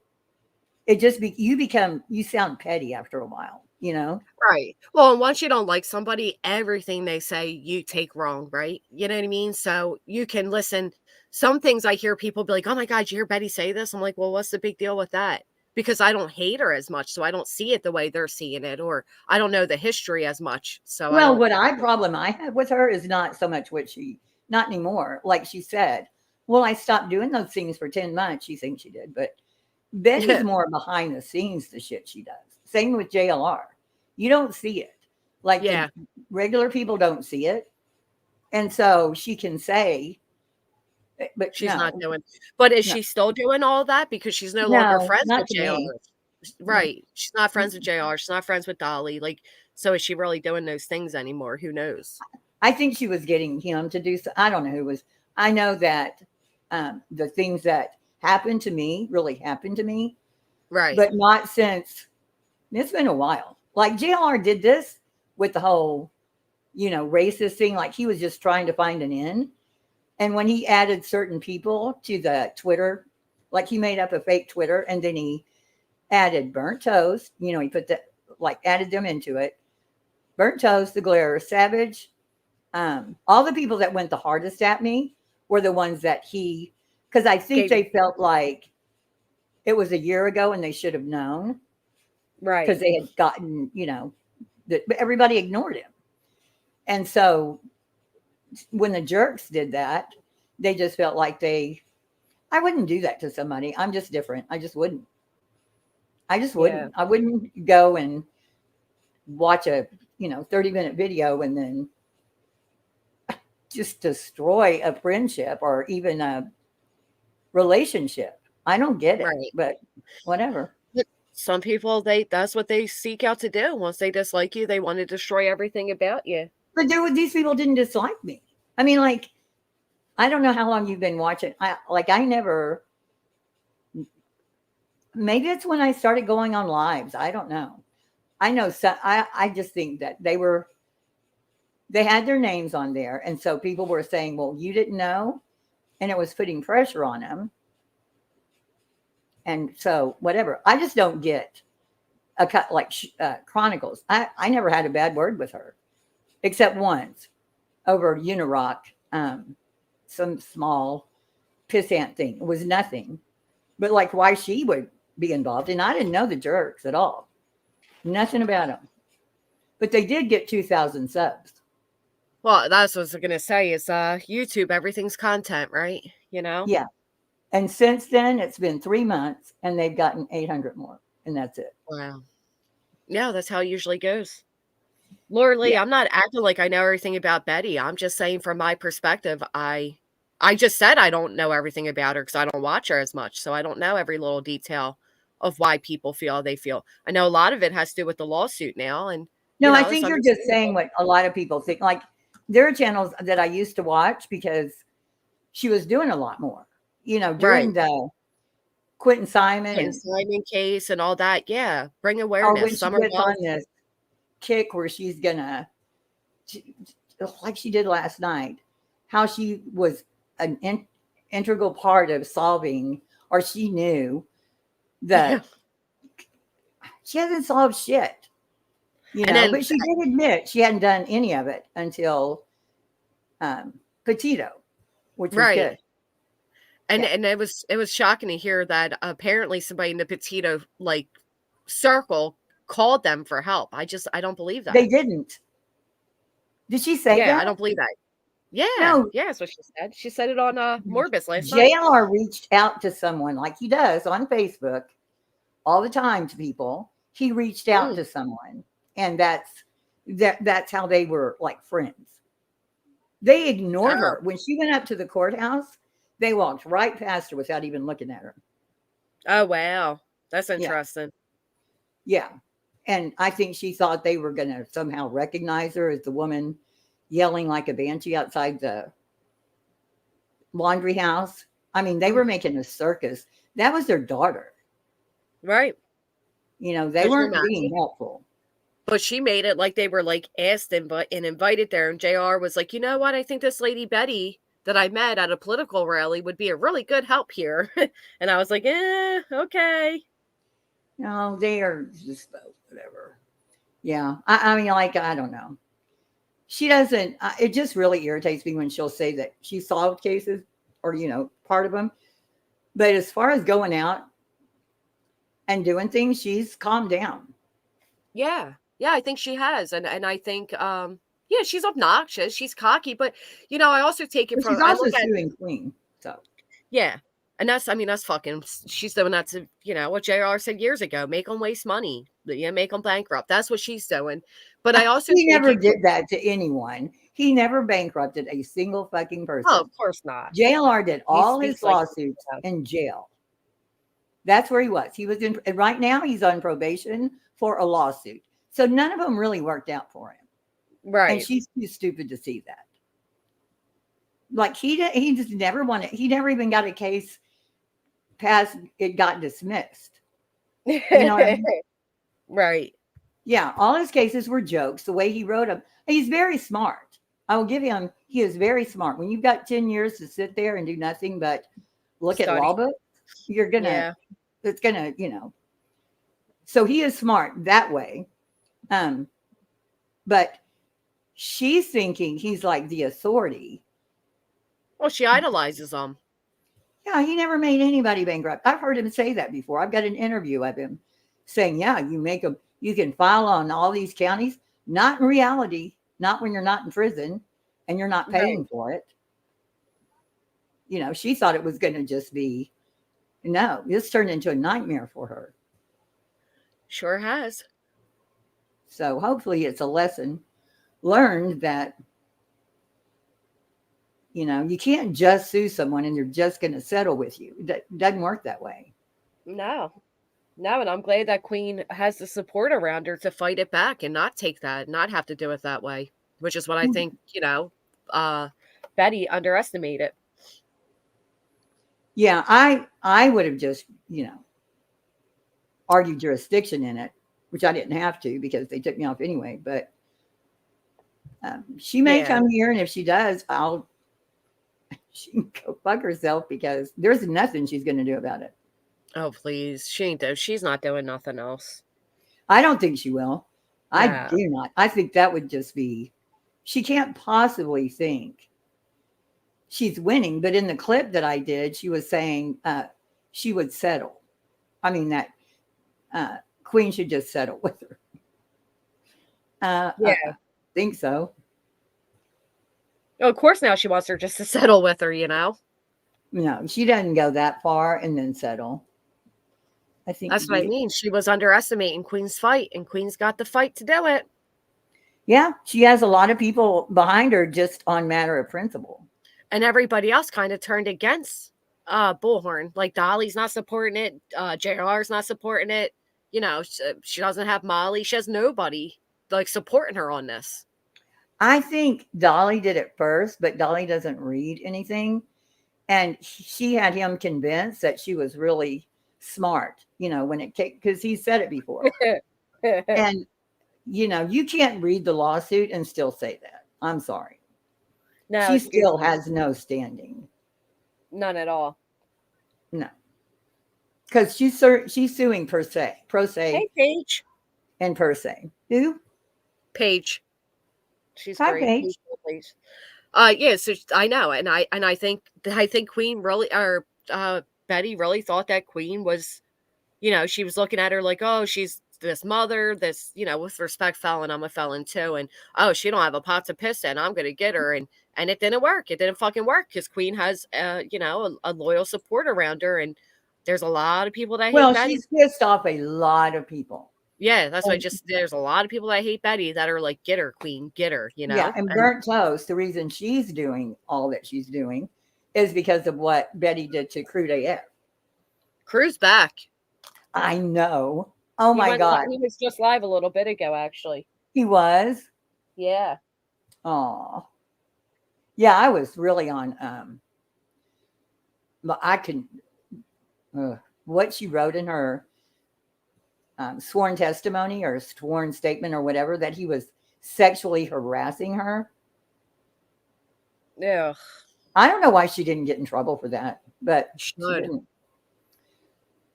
H: you sound petty after a while. you know?
B: Right. Well, and once you don't like somebody, everything they say you take wrong, right? You know what I mean? So you can listen. Some things I hear people be like, "Oh my God, you hear Betty say this?" I'm like, "Well, what's the big deal with that?" Because I don't hate her as much, so I don't see it the way they're seeing it, or I don't know the history as much, so I
H: Well,
B: don't.
H: problem I have with her is not so much not anymore. Like she said, well, I stopped doing those things for 10 months. She thinks she did, but Betty's more behind the scenes, the shit she does. Same with JLR. You don't see it. Like
B: Yeah.
H: the regular people don't see it. And so she can say, but
B: She's
H: no.
B: not doing. But is
H: No.
B: she still doing all that because she's no longer
H: No,
B: friends
H: not
B: with
H: to
B: JR?
H: me.
B: Right. She's not friends with JR. She's not friends with Dolly. Like, so is she really doing those things anymore? Who knows?
H: I think she was getting him to do so. I don't know who was. I know that the things that happened to me really happened to me.
B: Right.
H: But not since, it's been a while. Like JLR did this with the whole, racist thing. Like he was just trying to find an end. And when he added certain people to the Twitter, like he made up a fake Twitter and then he added Burnt Toast, he put that, like added them into it. Burnt Toast, The Glare, Savage, all the people that went the hardest at me were the ones that because I think they felt like it was a year ago and they should have known.
B: Right.
H: Because they had gotten, but everybody ignored him. And so when the jerks did that, they just felt like I wouldn't do that to somebody. I'm just different. I just wouldn't.
B: Yeah.
H: I wouldn't go and watch a, 30-minute video and then just destroy a friendship or even a relationship. I don't get it,
B: Right.
H: but whatever.
B: Some people, that's what they seek out to do. Once they dislike you, they want to destroy everything about you.
H: But these people didn't dislike me. I mean, like, I don't know how long you've been watching. Maybe it's when I started going on lives. I don't know. I know. So I just think that they had their names on there. And so people were saying, well, you didn't know. And it was putting pressure on them. And so whatever, I just don't get a cut like Chronicles. I never had a bad word with her, except once over Unirock, some small pissant thing. It was nothing, but like why she would be involved. And I didn't know the jerks at all. Nothing about them, but they did get 2,000 subs.
B: Well, that's what I was going to say is YouTube, everything's content, right?
H: Yeah. And since then, it's been 3 months and they've gotten 800 more. And that's it.
B: Wow. Yeah, that's how it usually goes. Laura Lee, I'm not acting like I know everything about Betty. I'm just saying from my perspective, I just said I don't know everything about her because I don't watch her as much. So I don't know every little detail of why people feel how they feel. I know a lot of it has to do with the lawsuit now. And
H: no, I think you're just saying what a lot of people think. Like there are channels that I used to watch because she was doing a lot more. During the Quentin Simon
B: case and all that. Yeah. Bring
H: or
B: awareness.
H: when she gets on this kick where she's gonna, like she did last night, how she was an integral part of solving, or she knew that she hasn't solved shit, but she did admit she hadn't done any of it until Petito, which was good.
B: And it was shocking to hear that apparently somebody in the Petito circle called them for help. I don't believe that.
H: They didn't. Did she say that?
B: Yeah, I don't believe that. Yeah.
H: No.
B: Yeah, that's what she said. She said it on Morbid last night.
H: JLR reached out to someone like he does on Facebook all the time to people. He reached out to someone, and that's how they were like friends. They ignored her. When she went up to the courthouse, they walked right past her without even looking at her.
B: Oh, wow. That's interesting.
H: Yeah. And I think she thought they were going to somehow recognize her as the woman yelling like a banshee outside the laundry house. I mean, they were making a circus. That was their daughter.
B: Right.
H: They weren't being helpful.
B: But she made it like they were asked and invited there. And JR was like, you know what? I think this lady Betty that I met at a political rally would be a really good help here. And I was like, okay.
H: No, they are just whatever. Yeah. I mean, like, I don't know. She doesn't, it just really irritates me when she'll say that she solved cases or, you know, part of them. But as far as going out and doing things, she's calmed down.
B: Yeah. Yeah, I think she has. And I think yeah, she's obnoxious, she's cocky, but you know, I also take it
H: But
B: from
H: she's
B: I
H: also
B: look at
H: suing Queen. So
B: yeah. And that's, I mean, that's fucking, she's doing that to, you know, what JR said years ago, make them waste money, you know, make them bankrupt. That's what she's doing. But I also
H: he
B: take
H: never
B: it,
H: did that to anyone. He never bankrupted a single fucking person.
B: oh, of course not.
H: JLR did all
B: He
H: his
B: speaks like
H: lawsuits in jail. That's where he was. He was in, and right now he's on probation for a lawsuit. So none of them really worked out for him.
B: Right.
H: And she's too stupid to see that. Like he just never wanted, he never even got a case passed, it got dismissed. You know what I mean?
B: Right.
H: Yeah, all his cases were jokes, the way he wrote them. He's very smart. I will give him, he is very smart. When you've got 10 years to sit there and do nothing but look at law books, you're going to, it's going to, you know. So he is smart that way. But she's thinking he's like the authority.
B: Well, she idolizes him.
H: Yeah, he never made anybody bankrupt. I've heard him say that before. I've got an interview of him saying, yeah, you make them, you can file on all these counties, not in reality, not when you're not in prison and you're not paying for it. You know, she thought it was going to just be, no, this turned into a nightmare for her.
B: Sure has.
H: So hopefully it's a lesson learned that, you know, you can't just sue someone and they're just going to settle with you. That doesn't work that way.
B: No. No, and I'm glad that Queen has the support around her to fight it back and not take that, not have to do it that way, which is what I think, you know, Betty underestimated.
H: Yeah, I would have just, you know, argued jurisdiction in it, which I didn't have to because they took me off anyway. But she may come here, and if she does, she can go fuck herself because there's nothing she's going to do about it.
B: Oh, please. She ain't she's not doing nothing else.
H: I don't think she will.
B: No.
H: I do not. I think that would just be, she can't possibly think she's winning. But in the clip that I did, she was saying she would settle. I mean, that Queen should just settle with her. Yeah. I think so.
B: Oh, of course now she wants her just to settle with her, you know?
H: No, she doesn't go that far and then settle. I think
B: that's what I mean. She was underestimating Queen's fight, and Queen's got the fight to do it.
H: Yeah, she has a lot of people behind her just on matter of principle.
B: And everybody else kind of turned against Bullhorn. Like Dolly's not supporting it. JR's not supporting it. You know, she doesn't have Molly. She has nobody like supporting her on this.
H: I think Dolly did it first, but Dolly doesn't read anything. And she had him convinced that she was really smart, you know, when it came, because he said it before. And, you know, you can't read the lawsuit and still say that. I'm sorry. No, she still has no standing.
B: None at all.
H: No. Because she's suing pro se.
B: Hey, Paige.
H: And per se. Who?
B: Paige. She's
H: Hi,
B: great.
H: Paige.
B: Yeah, so I know, and I think Queen really, or Betty really thought that Queen was, you know, she was looking at her like, oh, she's this mother, this, you know, with respect felon, I'm a felon too, and oh, she don't have a pot to piss in, I'm gonna get her, and it didn't work. It didn't fucking work because Queen has, you know, a loyal support around her, and there's a lot of people that hate Betty.
H: She's pissed off a lot of people.
B: Yeah, that's why there's a lot of people that hate Betty that are like, get her, Queen, get her, you know?
H: Yeah, and burnt toast, the reason she's doing all that she's doing is because of what Betty did to Crude AF.
B: Crude's back.
H: I know. Oh my God.
B: He was just live a little bit ago, actually.
H: He was?
B: Yeah.
H: Oh. Yeah, I was really on, I can, what she wrote in her sworn testimony or sworn statement or whatever, that he was sexually harassing her.
B: Yeah.
H: I don't know why she didn't get in trouble for that, but she didn't.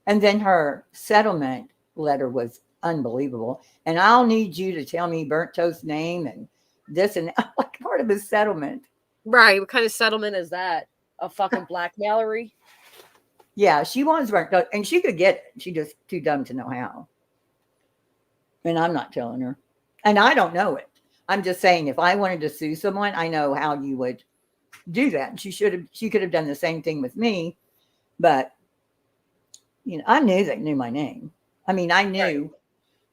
H: And then her settlement letter was unbelievable. And I'll need you to tell me Burnt Toast's name and this and that, like part of his settlement.
B: Right. What kind of settlement is that? A fucking blackmailery?
H: Yeah, she wants Burnt Toast, and she could get it. She just too dumb to know how. And I'm not telling her. And I don't know it. I'm just saying, if I wanted to sue someone, I know how you would do that. She could have done the same thing with me, but you know, I knew they knew my name. I mean, I knew. Right.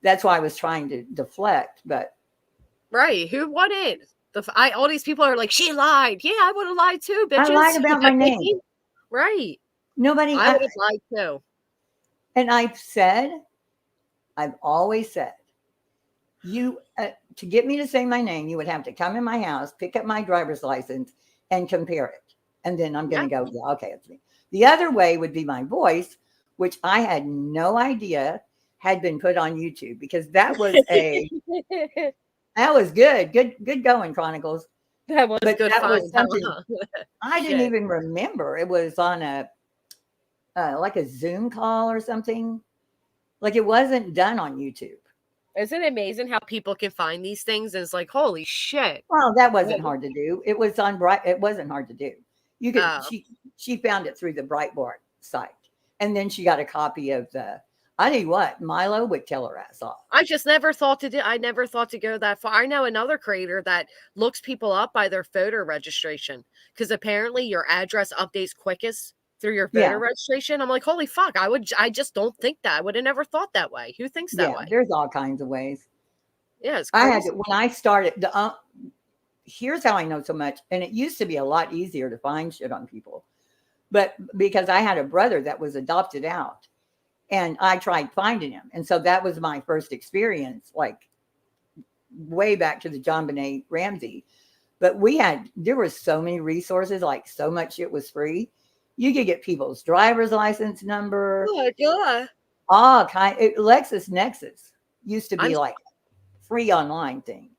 H: That's why I was trying to deflect, but
B: right. Who won it? All these people are like, she lied. Yeah, I would have lied too, bitches.
H: I lied about my name.
B: Right.
H: Nobody.
B: I would have lied too.
H: And I've always said, you to get me to say my name, you would have to come in my house, pick up my driver's license, and compare it. And then I'm going to go, yeah, okay, it's me. The other way would be my voice, which I had no idea had been put on YouTube, because that was that was good. Good going, Chronicles.
B: That was good fun.
H: Was something I didn't even remember. It was on a like a Zoom call or something. Like, it wasn't done on YouTube.
B: Isn't it amazing how people can find these things? And it's like, holy shit.
H: Well, that wasn't hard to do. It was on Bright. It wasn't hard to do. You could. She found it through the Breitbart site, and then she got a copy of the. I tell you what, Milo would tell her ass off.
B: I just never thought to do. I never thought to go that far. I know another creator that looks people up by their voter registration, because apparently your address updates quickest through your voter registration. I'm like, holy fuck. I just don't think that. I would have never thought that way. Who thinks that way?
H: There's all kinds of ways.
B: Yeah, it's crazy.
H: I had to, when I started, here's how I know so much. And it used to be a lot easier to find shit on people. But because I had a brother that was adopted out, and I tried finding him. And so that was my first experience, like way back to the John Benet Ramsey. But there were so many resources, like so much shit was free. You could get people's driver's license number.
B: Oh my God.
H: All LexisNexis used to be like free online thing.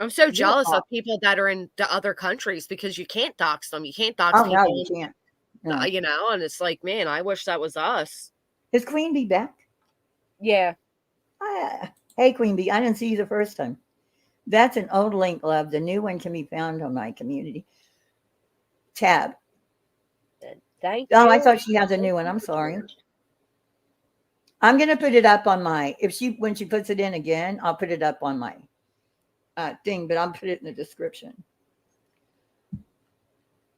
B: I'm so jealous of people that are in the other countries, because you can't dox them. You can't dox people.
H: No, you can't. No.
B: You know, and it's like, man, I wish that was us.
H: Is Queen Bee back?
B: Yeah.
H: Hey, Queen Bee, I didn't see you the first time. That's an old link, love. The new one can be found on my community tab.
B: Thank you.
H: Oh, I thought she has a new one. I'm sorry. I'm going to put it up on my, when she puts it in again, I'll put it up on my thing, but I'll put it in the description.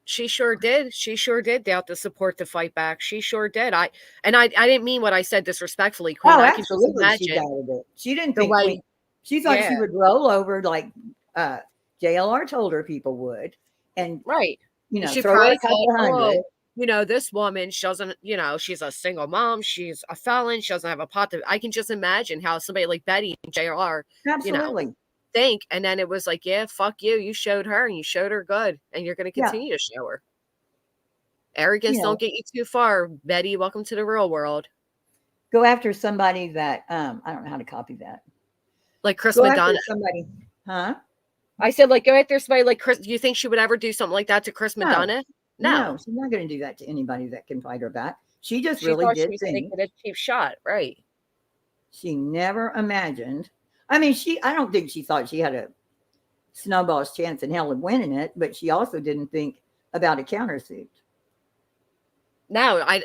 B: She sure did. She sure did doubt the support to fight back. She sure did. I didn't mean what I said disrespectfully, Queen.
H: Oh,
B: I
H: absolutely.
B: Can just
H: she
B: imagine
H: doubted it. She didn't think she thought she would roll over like JLR told her people would. And you know,
B: she
H: throw her a couple hundred.
B: You know, this woman, she doesn't, you know, she's a single mom. She's a felon. She doesn't have a pot to. I can just imagine how somebody like Betty and JLR,
H: absolutely.
B: You know, think. And then it was like, yeah, fuck you. You showed her, and you showed her good, and you're going to continue to show her. Arrogance don't get you too far, Betty. Welcome to the real world.
H: Go after somebody that I don't know how to copy that.
B: Like Chris Madonna.
H: Somebody, huh?
B: I said, like, go after somebody like Chris. Do you think she would ever do something like that to Chris Madonna?
H: No, she's not going to do that to anybody that can fight her back. She just really did think
B: a cheap shot, right?
H: She never imagined. I mean, I don't think she thought she had a snowball's chance in hell of winning it, but she also didn't think about a countersuit.
B: No, I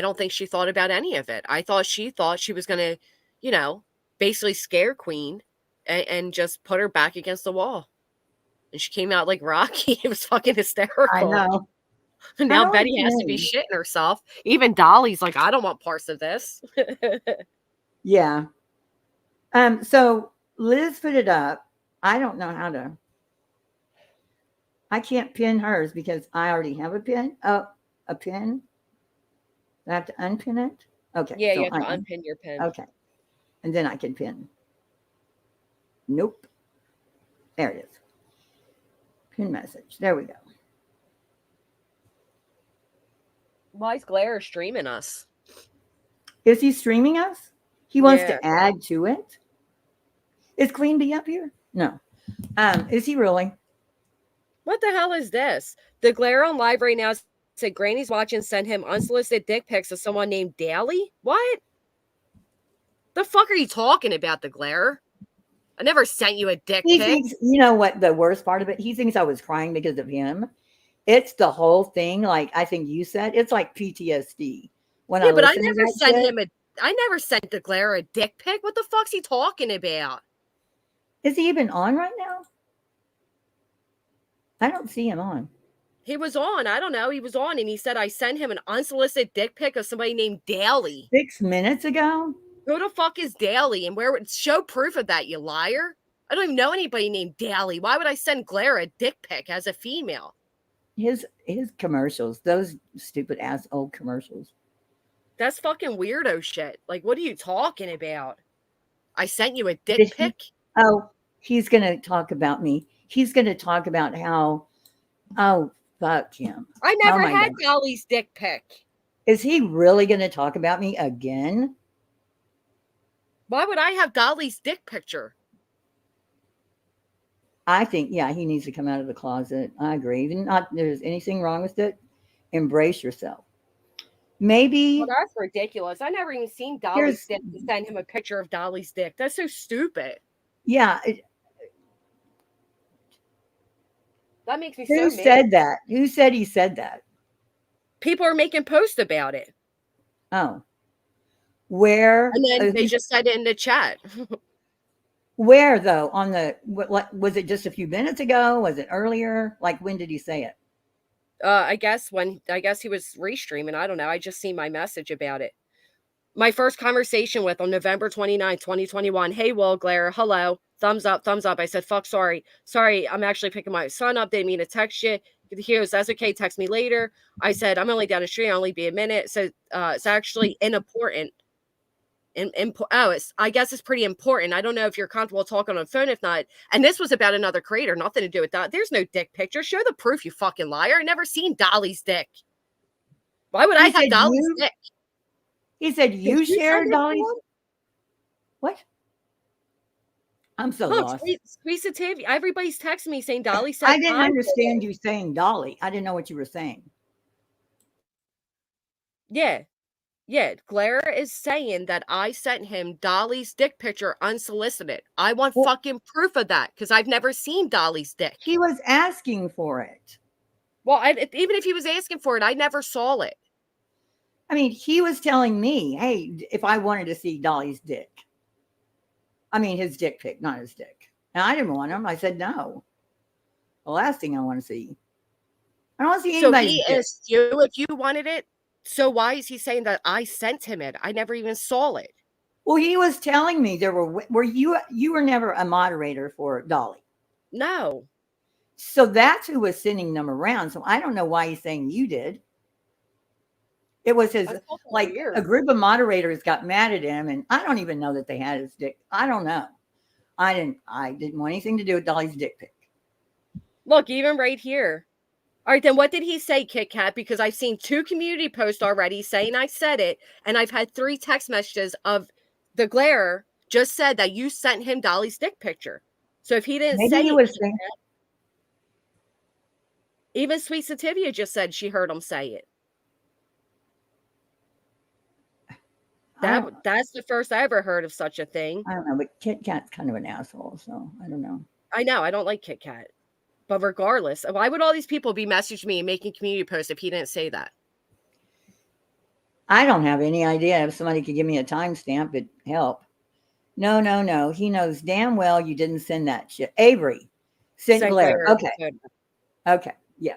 B: don't think she thought about any of it. I thought she was going to, you know, basically scare Queen and just put her back against the wall. And she came out like Rocky. It was fucking hysterical.
H: I know.
B: Now Betty has to be shitting herself. Even Dolly's like, I don't want parts of this.
H: Yeah. So Liz put it up. I don't know how to. I can't pin hers because I already have a pin. Oh, a pin. I have to unpin it. Okay.
B: Yeah, so you have to unpin your pin.
H: Okay. And then I can pin. Nope. There it is. Pin message. There we go.
B: Why is Glare streaming us?
H: Is he streaming us? He wants to add to it. Is Queen Bee up here? No. Is he really?
B: What the hell is this? The Glare on live right now said Granny's watching, send him unsolicited dick pics of someone named Daly. What? The fuck are you talking about, the glare? I never sent you a dick
H: He
B: pic.
H: thinks, you know what the worst part of it? He thinks I was crying because of him. It's the whole thing. Like I think you said, it's like PTSD. When
B: Yeah,
H: I
B: but I
H: listen to
B: never
H: that
B: sent
H: shit,
B: him I never sent the glare a dick pic. What the fuck's he talking about?
H: is he even on right now? I don't see him on.
B: He was on. I don't know. He was on, and he said I sent him an unsolicited dick pic of somebody named Daly.
H: 6 minutes ago?
B: Who the fuck is Daly? And where would show proof of that, you liar? I don't even know anybody named Daly. Why would I send Glare a dick pic as a female?
H: His commercials, those stupid ass old commercials.
B: That's fucking weirdo shit. Like, what are you talking about? I sent you a dick pic?
H: Oh, he's going to talk about me. He's going to talk about how, oh, fuck him.
B: I never
H: my
B: had
H: God.
B: Dolly's dick pic.
H: Is he really going to talk about me again?
B: Why would I have Dolly's dick picture?
H: I think, yeah, he needs to come out of the closet. I agree. Even not there's anything wrong with it. Embrace yourself. Maybe.
B: Well, that's ridiculous. I never even seen Dolly's dick to send him a picture of Dolly's dick. That's so stupid.
H: Yeah.
B: That makes me
H: Who
B: so mad.
H: said that? Who said he said that?
B: People are making posts about it.
H: Oh. Where?
B: And then they just said it in the chat.
H: Where though? On the what? Was it just a few minutes ago? Was it earlier? Like when did he say it?
B: I guess he was restreaming. I don't know. I just seen my message about it. My first conversation with on November 29, 2021. Hey, Will Glare. Hello. Thumbs up, thumbs up. I said, fuck, sorry. Sorry, I'm actually picking my son up. Didn't mean to text you. He goes, that's okay. Text me later. I said, I'm only down the street. I'll only be a minute. So it's actually unimportant. I guess it's pretty important. I don't know if you're comfortable talking on the phone. If not, and this was about another creator, nothing to do with that. There's no dick picture. Show the proof, you fucking liar. I never seen Dolly's dick. Why would I have Dolly's dick?
H: He said you shared Dolly's. What? I'm so lost.
B: Squeezative. Everybody's texting me saying Dolly said
H: I didn't understand you saying Dolly. I didn't know what you were saying.
B: Yeah. Yeah, Glare is saying that I sent him Dolly's dick picture unsolicited. I want fucking proof of that because I've never seen Dolly's dick.
H: He was asking for it.
B: Well, even if he was asking for it, I never saw it.
H: I mean, he was telling me, hey, if I wanted to see Dolly's dick. I mean, his dick pic, not his dick. And I didn't want him. I said no. The last thing I want to see. I don't want to see anybody.
B: So he asked you if you wanted it. So why is he saying that I sent him it? I never even saw it.
H: Well, he was telling me there were you were never a moderator for Dolly.
B: No.
H: So that's who was sending them around. So I don't know why he's saying you did. It was his, like a group of moderators got mad at him, and I don't even know that they had his dick. I don't know. I didn't want anything to do with Dolly's dick pic.
B: Look, even right here. All right, then what did he say, Kit Kat? Because I've seen 2 community posts already saying I said it, and I've had 3 text messages of the Glare just said that you sent him Dolly's dick picture. So if he didn't say it, even Sweet Sativia just said she heard him say it. That's the first I ever heard of such a thing.
H: I don't know, but Kit Kat's kind of an asshole, so I don't know.
B: I know, I don't like Kit Kat. But regardless, why would all these people be messaging me and making community posts if he didn't say that?
H: I don't have any idea. If somebody could give me a timestamp, it'd help. No. He knows damn well you didn't send that shit. Avery sent Glare. Okay. Yeah.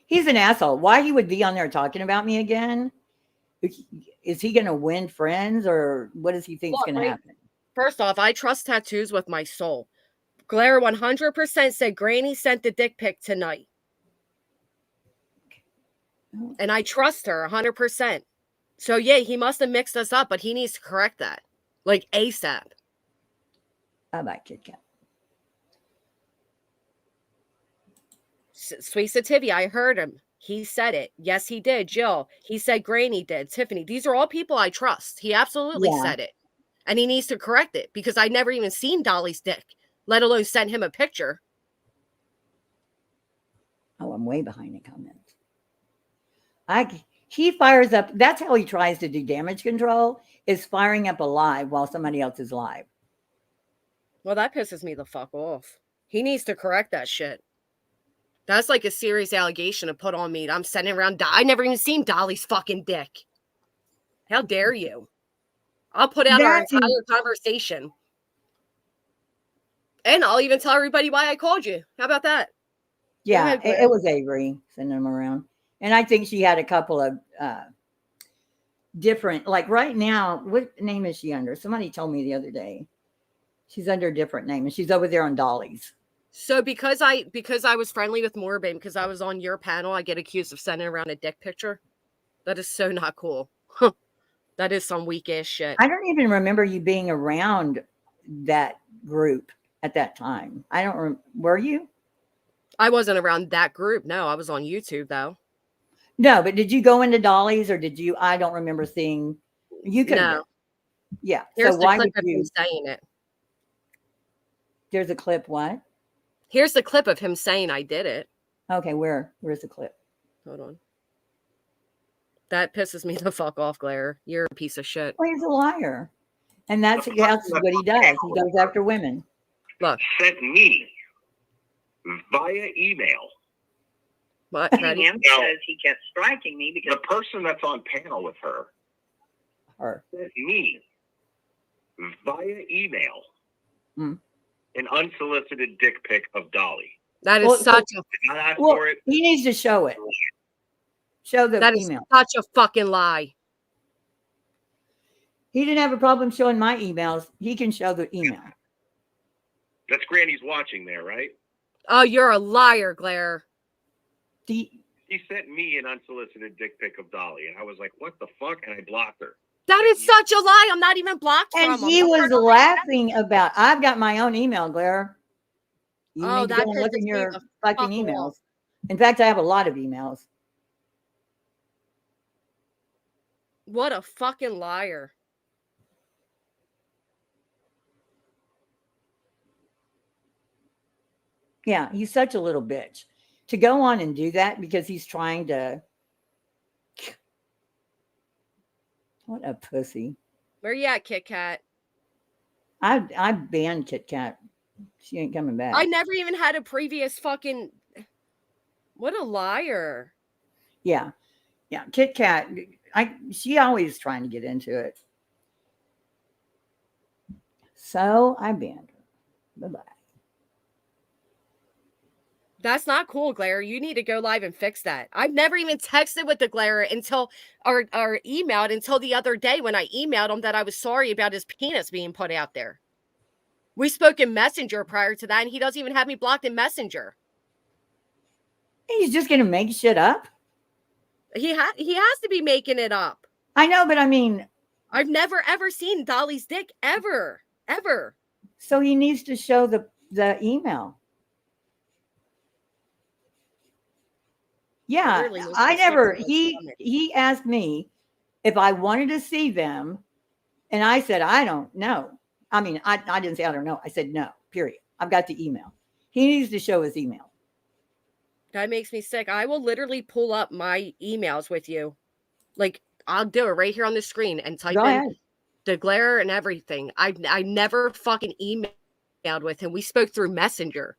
H: He's an asshole. Why he would be on there talking about me again? Is he going to win friends, or what does he think is going to happen?
B: First off, I trust tattoos with my soul. Glare 100% said Granny sent the dick pic tonight. And I trust her 100%. So yeah, he must have mixed us up, but he needs to correct that. Like ASAP.
H: I like Kit Kat.
B: Sweet Sativia, I heard him. He said it. Yes, he did. Jill, he said Granny did. Tiffany, these are all people I trust. He absolutely said it. And he needs to correct it because I never even seen Dolly's dick, let alone send him a picture.
H: Oh, I'm way behind in comments. he fires up. That's how he tries to do damage control, is firing up a live while somebody else is live.
B: Well, that pisses me the fuck off. He needs to correct that shit. That's like a serious allegation to put on me. I'm sending around. I never even seen Dolly's fucking dick. How dare you? I'll put out our entire conversation. And I'll even tell everybody why I called you. How about that?
H: Yeah,
B: ahead,
H: it was Avery sending them around. And I think she had a couple of different, like right now, what name is she under? Somebody told me the other day. She's under a different name, and she's over there on Dolly's.
B: So because I was friendly with Morbid, because I was on your panel, I get accused of sending around a dick picture. That is so not cool. That is some weak ass shit.
H: I don't even remember you being around that group at that time. I don't were you?
B: I wasn't around that group. No, I was on YouTube though.
H: No, but did you go into Dolly's or did you? I don't remember seeing. You could.
B: No.
H: Yeah.
B: Here's
H: so
B: the
H: why
B: clip
H: would
B: of him
H: you?
B: saying it.
H: There's a clip. What?
B: Here's the clip of him saying I did it.
H: Okay, where's the clip?
B: Hold on. That pisses me the fuck off, Glare. You're a piece of shit.
H: Well, he's a liar, and that's what he does. He goes after women.
B: Look.
U: Sent me via email.
B: What?
U: Now,
V: says he kept striking me because
U: the person that's on panel with her sent me via email an unsolicited dick pic of Dolly.
B: That is such a.
U: Not ask for it.
H: He needs to show it. Show the
B: That
H: email.
B: is such a fucking lie.
H: He didn't have a problem showing my emails. He can show the email.
U: That's Granny's watching there, right?
B: Oh, you're a liar, Glare.
U: He sent me an unsolicited dick pic of Dolly, and I was like, "What the fuck?" And I blocked her.
B: That is such a lie. I'm not even blocked
H: And
B: from
H: he
B: him.
H: was laughing about. I've got my own email, Glare. You
B: Oh,
H: need to
B: that
H: go and look
B: pisses
H: in
B: me
H: your
B: the
H: fucking
B: fuck
H: emails.
B: off.
H: In fact, I have a lot of emails.
B: What a fucking liar.
H: Yeah, he's such a little bitch. To go on and do that because he's trying to. What a pussy.
B: Where you at, Kit Kat?
H: I banned Kit Kat. She ain't coming back.
B: I never even had a previous fucking. What a liar.
H: Yeah. Yeah. Kit Kat. She always trying to get into it. So I banned her. Bye-bye.
B: That's not cool, Glare. You need to go live and fix that. I've never even texted with the Glare until or emailed until the other day when I emailed him that I was sorry about his penis being put out there. We spoke in Messenger prior to that, and he doesn't even have me blocked in Messenger.
H: He's just gonna make shit up.
B: He has to be making it up.
H: I know, but I mean,
B: I've never ever seen Dolly's dick ever.
H: So he needs to show the email. Yeah, I never. He asked me if I wanted to see them, and I said I don't know. I mean, I didn't say I don't know. I said no. Period. I've got the email. He needs to show his email.
B: That makes me sick. I will literally pull up my emails with you. Like, I'll do it right here on the screen and type in the Glare and everything. I never fucking emailed with him. We spoke through Messenger.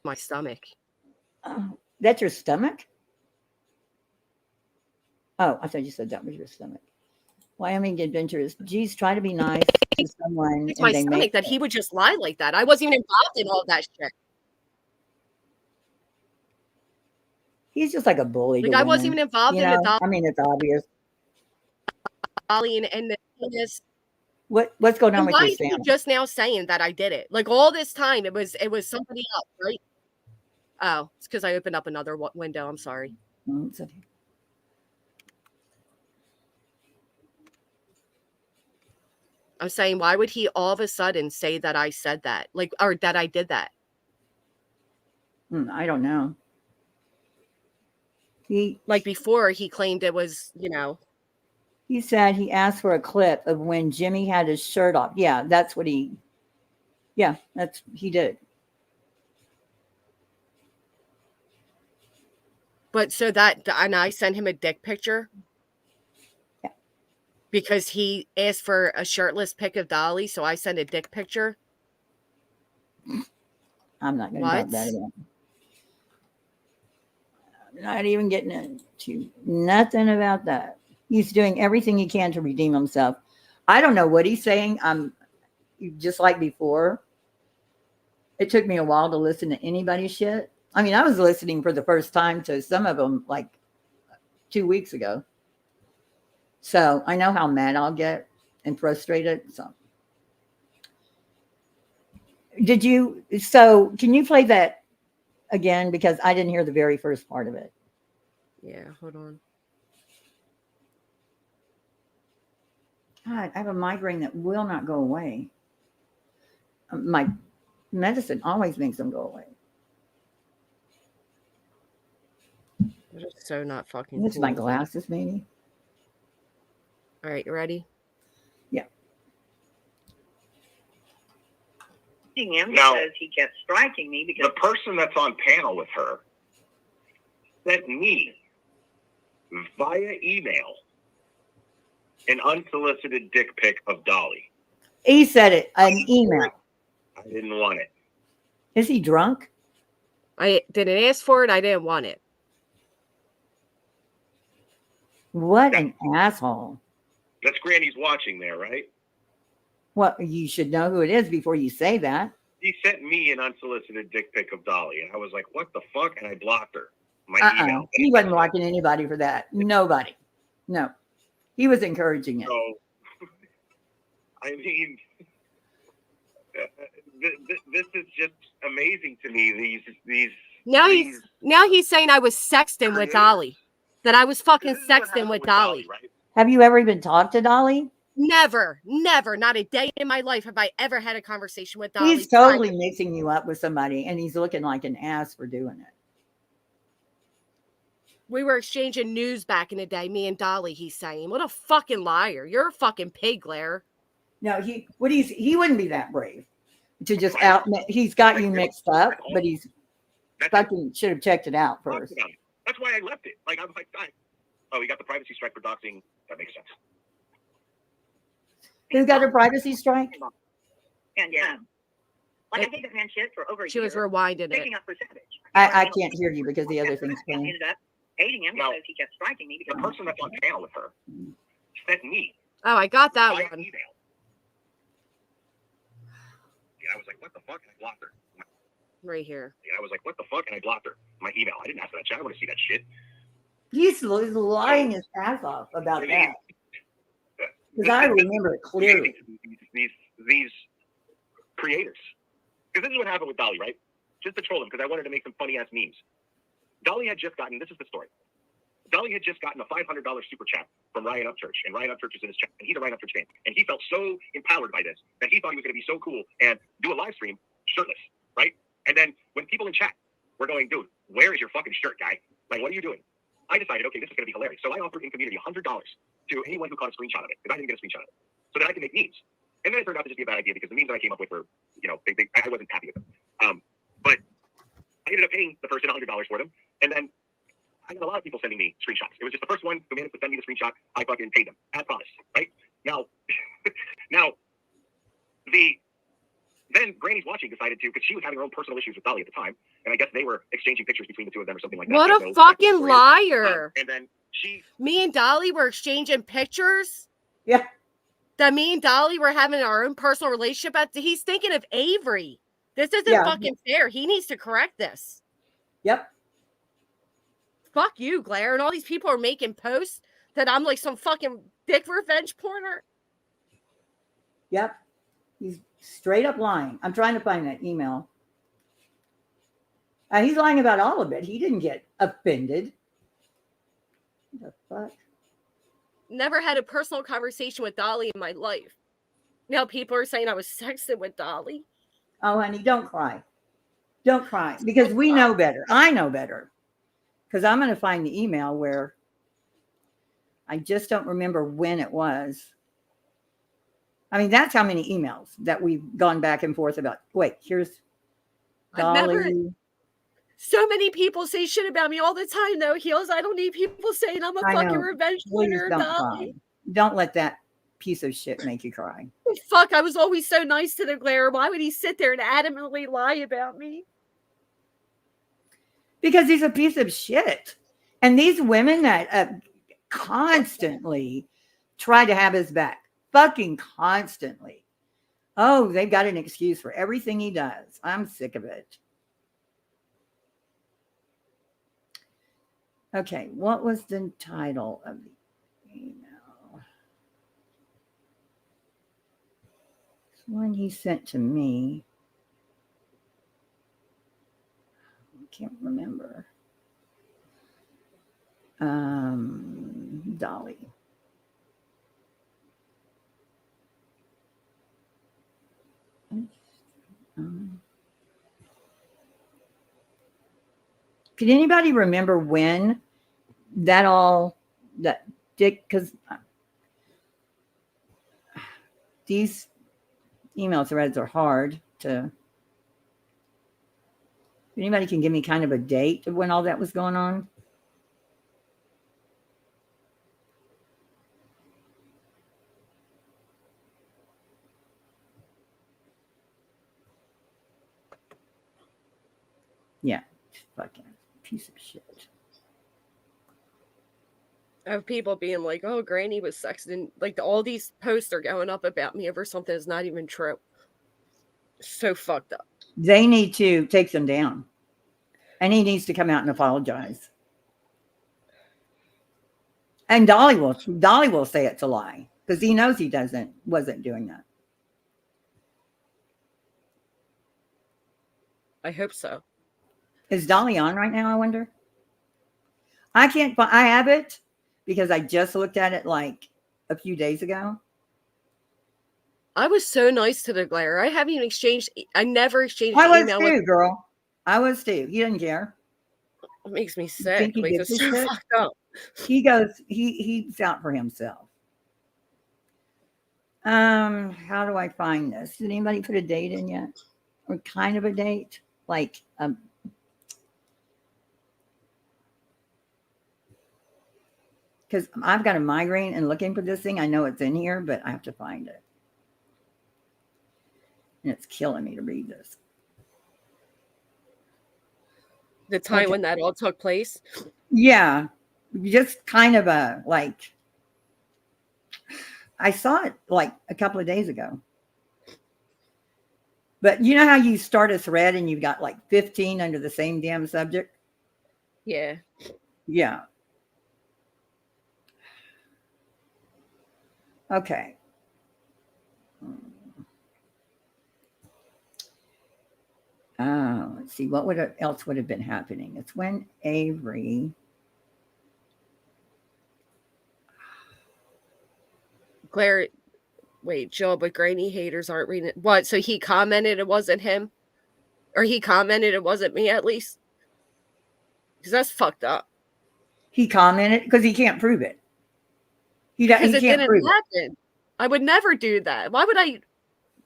B: My stomach.
H: Oh, that's your stomach? Oh, I thought you said that was your stomach. Wyoming Adventures. Geez, try to be nice to someone.
B: It's my stomach that he would just lie like that. I wasn't even involved in all that shit.
H: He's just like a bully.
B: Like, I wasn't even involved in the
H: I mean, it's obvious.
B: Dolly and the penis.
H: What's going on with
B: why
H: your
B: is he
H: sound?
B: just now saying that I did it? Like, all this time, it was somebody else, right? Oh, it's because I opened up another window. I'm sorry.
H: It's okay.
B: I'm saying, why would he all of a sudden say that I said that? Like, or that I did that?
H: I don't know.
B: Like before, he claimed it was,
H: He said he asked for a clip of when Jimmy had his shirt off. Yeah, that's what he Yeah, he did.
B: But so and I sent him a dick picture.
H: Yeah.
B: Because he asked for a shirtless pic of Dolly, so I sent a dick picture.
H: I'm not going to talk bad about him. I'm not even getting into nothing about that. He's doing everything he can to redeem himself. I don't know what he's saying. I'm just like before. It took me a while to listen to anybody's shit. I mean, I was listening for the first time to some of them like 2 weeks ago. So I know how mad I'll get and frustrated. So can you play that again? Because I didn't hear the very first part of it.
B: Yeah, hold on.
H: God, I have a migraine that will not go away. My medicine always makes them go away.
B: They're just so not fucking
H: It's
B: cool.
H: my glasses, maybe.
B: All right, you ready?
H: Yeah.
V: Him
U: Now,
V: because he kept striking me because
U: the person that's on panel with her sent me via email an unsolicited dick pic of Dolly.
H: He said it, an email.
U: I didn't want it.
H: Is he drunk?
B: I didn't ask for it. I didn't want it.
H: What an asshole.
U: That's Granny's watching there, right?
H: Well, you should know who it is before you say that.
U: He sent me an unsolicited dick pic of Dolly, and I was like, what the fuck? And I blocked her. My email.
H: He wasn't blocking anybody for that. Nobody. No. He was encouraging it.
U: So, I mean, this is just amazing to me. These.
B: Now he's saying I was sexting with Dolly. That I was fucking sexting with Dolly.
U: Right?
H: Have you ever even talked to Dolly?
B: Never, not a day in my life have I ever had a conversation with Dolly.
H: He's totally mixing you up with somebody, and he's looking like an ass for doing it.
B: We were exchanging news back in the day, me and Dolly, he's saying. What a fucking liar. You're a fucking pig, Blair.
H: No, he wouldn't be that brave to just he's got you mixed up, but he's fucking should have checked it out first.
U: That's why I left it. Like, I was like, oh, he got the privacy strike for doxing. That makes sense.
H: Who got a privacy strike?
V: and like I gave that man shit for over a year.
B: She was rewinding it.
V: Picking up for savage.
H: I can't hear you because the other thing's playing.
V: Ended up hating him because he kept striking me. Because
U: the person that's on panel with her sent me.
B: Oh, I got that
U: one.
B: one.
U: Email. And I was like, what the fuck? And I blocked her.
B: Right here.
U: And I was like, what the fuck? And I blocked her. My email. I didn't ask for that shit. I want to see that shit.
H: He's lying his ass off about that. Because I remember it clearly.
U: These creators. Because this is what happened with Dolly, right? Just to troll him, because I wanted to make some funny ass memes. Dolly had just gotten, this is the story. Dolly had just gotten a $500 super chat from Ryan Upchurch, and Ryan Upchurch is in his chat, and he's a Ryan Upchurch fan. And he felt so empowered by this that he thought he was going to be so cool and do a live stream shirtless, right? And then when people in chat were going, dude, where is your fucking shirt, guy? Like, what are you doing? I decided, okay, this is going to be hilarious. So I offered in community $100 to anyone who caught a screenshot of it, because I didn't get a screenshot of it, so that I can make memes. And then it turned out to just be a bad idea because the memes that I came up with were, I wasn't happy with them. But I ended up paying the person $100 for them, and then I got a lot of people sending me screenshots. It was just the first one who managed to send me the screenshot. I fucking paid them, as promised, right? Now, then Granny's watching decided to, because she was having her own personal issues with Dolly at the time, and I guess they were exchanging pictures between the two of them or something like that.
B: What a fucking liar.
U: And then
B: me and Dolly were exchanging pictures.
H: Yeah.
B: That me and Dolly were having our own personal relationship. He's thinking of Avery. This isn't fucking fair. He needs to correct this.
H: Yep.
B: Fuck you, Blair. And all these people are making posts that I'm like some fucking dick revenge porner.
H: Yep. He's straight up lying. I'm trying to find that email. He's lying about all of it. He didn't get offended. What the fuck?
B: Never had a personal conversation with Dolly in my life. Now people are saying I was sexting with Dolly.
H: Oh, honey, don't cry. Don't cry. Because we know better. I know better. Because I'm going to find the email where I just don't remember when it was. I mean, that's how many emails that we've gone back and forth about. Wait, here's Dolly.
B: So many people say shit about me all the time, though. Heels, I don't need people saying I'm a
H: I
B: fucking
H: know.
B: revenge
H: Please
B: porner,
H: don't
B: Dolly.
H: cry. Don't let that piece of shit make you cry.
B: Fuck, I was always so nice to the Glare. Why would he sit there and adamantly lie about me?
H: Because he's a piece of shit. And these women that constantly try to have his back, fucking constantly. Oh, they've got an excuse for everything he does. I'm sick of it. Okay, what was the title of the email? It's one he sent to me. I can't remember. Dolly. Can anybody remember when that Dick, because these email threads are hard to, anybody can give me kind of a date of when all that was going on? Yeah, fucking piece of shit.
B: Of people being like, oh, Granny was sexting. Like, all these posts are going up about me over something that's not even true. So fucked up.
H: They need to take them down. And he needs to come out and apologize. And Dolly will say it's a lie. Because he knows he wasn't doing that.
B: I hope so.
H: Is Dolly on right now, I wonder? I have it because I just looked at it like a few days ago.
B: I was so nice to the Glare. I haven't even I never exchanged
H: I was
B: email
H: too,
B: with
H: girl. I was too. He didn't care.
B: It makes me
H: You
B: sick.
H: think he
B: Like,
H: gives
B: it's
H: a
B: so
H: shit?
B: fucked up.
H: He's out for himself. How do I find this? Did anybody put a date in yet? Or kind of a date? Like, because I've got a migraine and looking for this thing. I know it's in here, but I have to find it. And it's killing me to read this.
B: The time when that all took place?
H: Yeah. Just kind of I saw it like a couple of days ago. But you know how you start a thread and you've got like 15 under the same damn subject?
B: Yeah.
H: Yeah. Okay. Let's see. What else would have been happening? It's when Avery.
B: Glare. Wait, Jill, but Granny haters aren't reading it. What? So he commented it wasn't him? Or he commented it wasn't me, at least? Because that's fucked up.
H: He commented because he can't prove it.
B: Because it didn't happen. I would never do that. Why would I?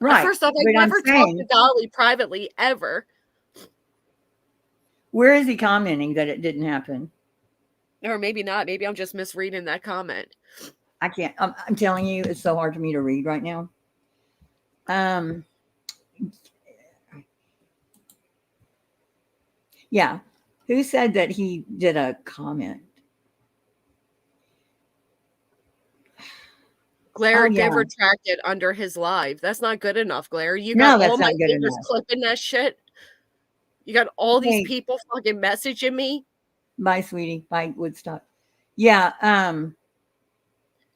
H: Right.
B: First off, I never talked to Dolly privately ever.
H: Where is he commenting that it didn't happen?
B: Or maybe not. Maybe I'm just misreading that comment.
H: I can't. I'm telling you, it's so hard for me to read right now. Yeah. Who said that he did a comment?
B: Glare did retract it under his live. That's not good enough, Glare. You
H: No,
B: got
H: that's
B: all my
H: not good
B: haters
H: enough.
B: clipping that shit. You got all these people fucking messaging me.
H: Bye, sweetie. Bye, Woodstock. Yeah.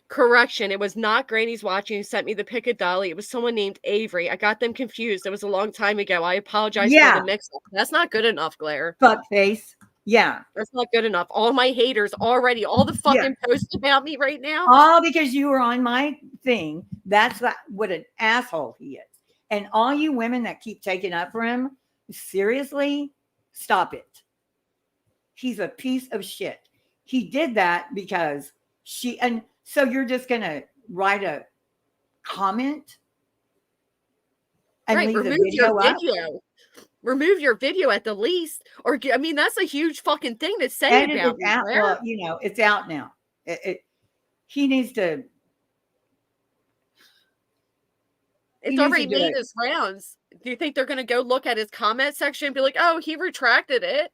B: Correction. It was not Granny's watching who sent me the pic of Dolly. It was someone named Avery. I got them confused. It was a long time ago. I apologize for the mix-up. That's not good enough, Glare.
H: Fuck face. Yeah.
B: That's not good enough. All my haters already, all the fucking posts about me right now.
H: All because you were on my thing. That's what an asshole he is. And all you women that keep taking up for him, seriously, stop it. He's a piece of shit. He did that because and so you're just going to write a comment and
B: Right,
H: leave the
B: remove your
H: video up?
B: video. Remove your video at the least. Or, I mean, that's a huge fucking thing to say
H: And
B: about
H: it's
B: me.
H: out.
B: Blair.
H: Well, it's out now. He needs to.
B: It's
H: needs
B: already
H: to do
B: made
H: it.
B: his rounds. Do you think they're going to go look at his comment section and be like, oh, he retracted it?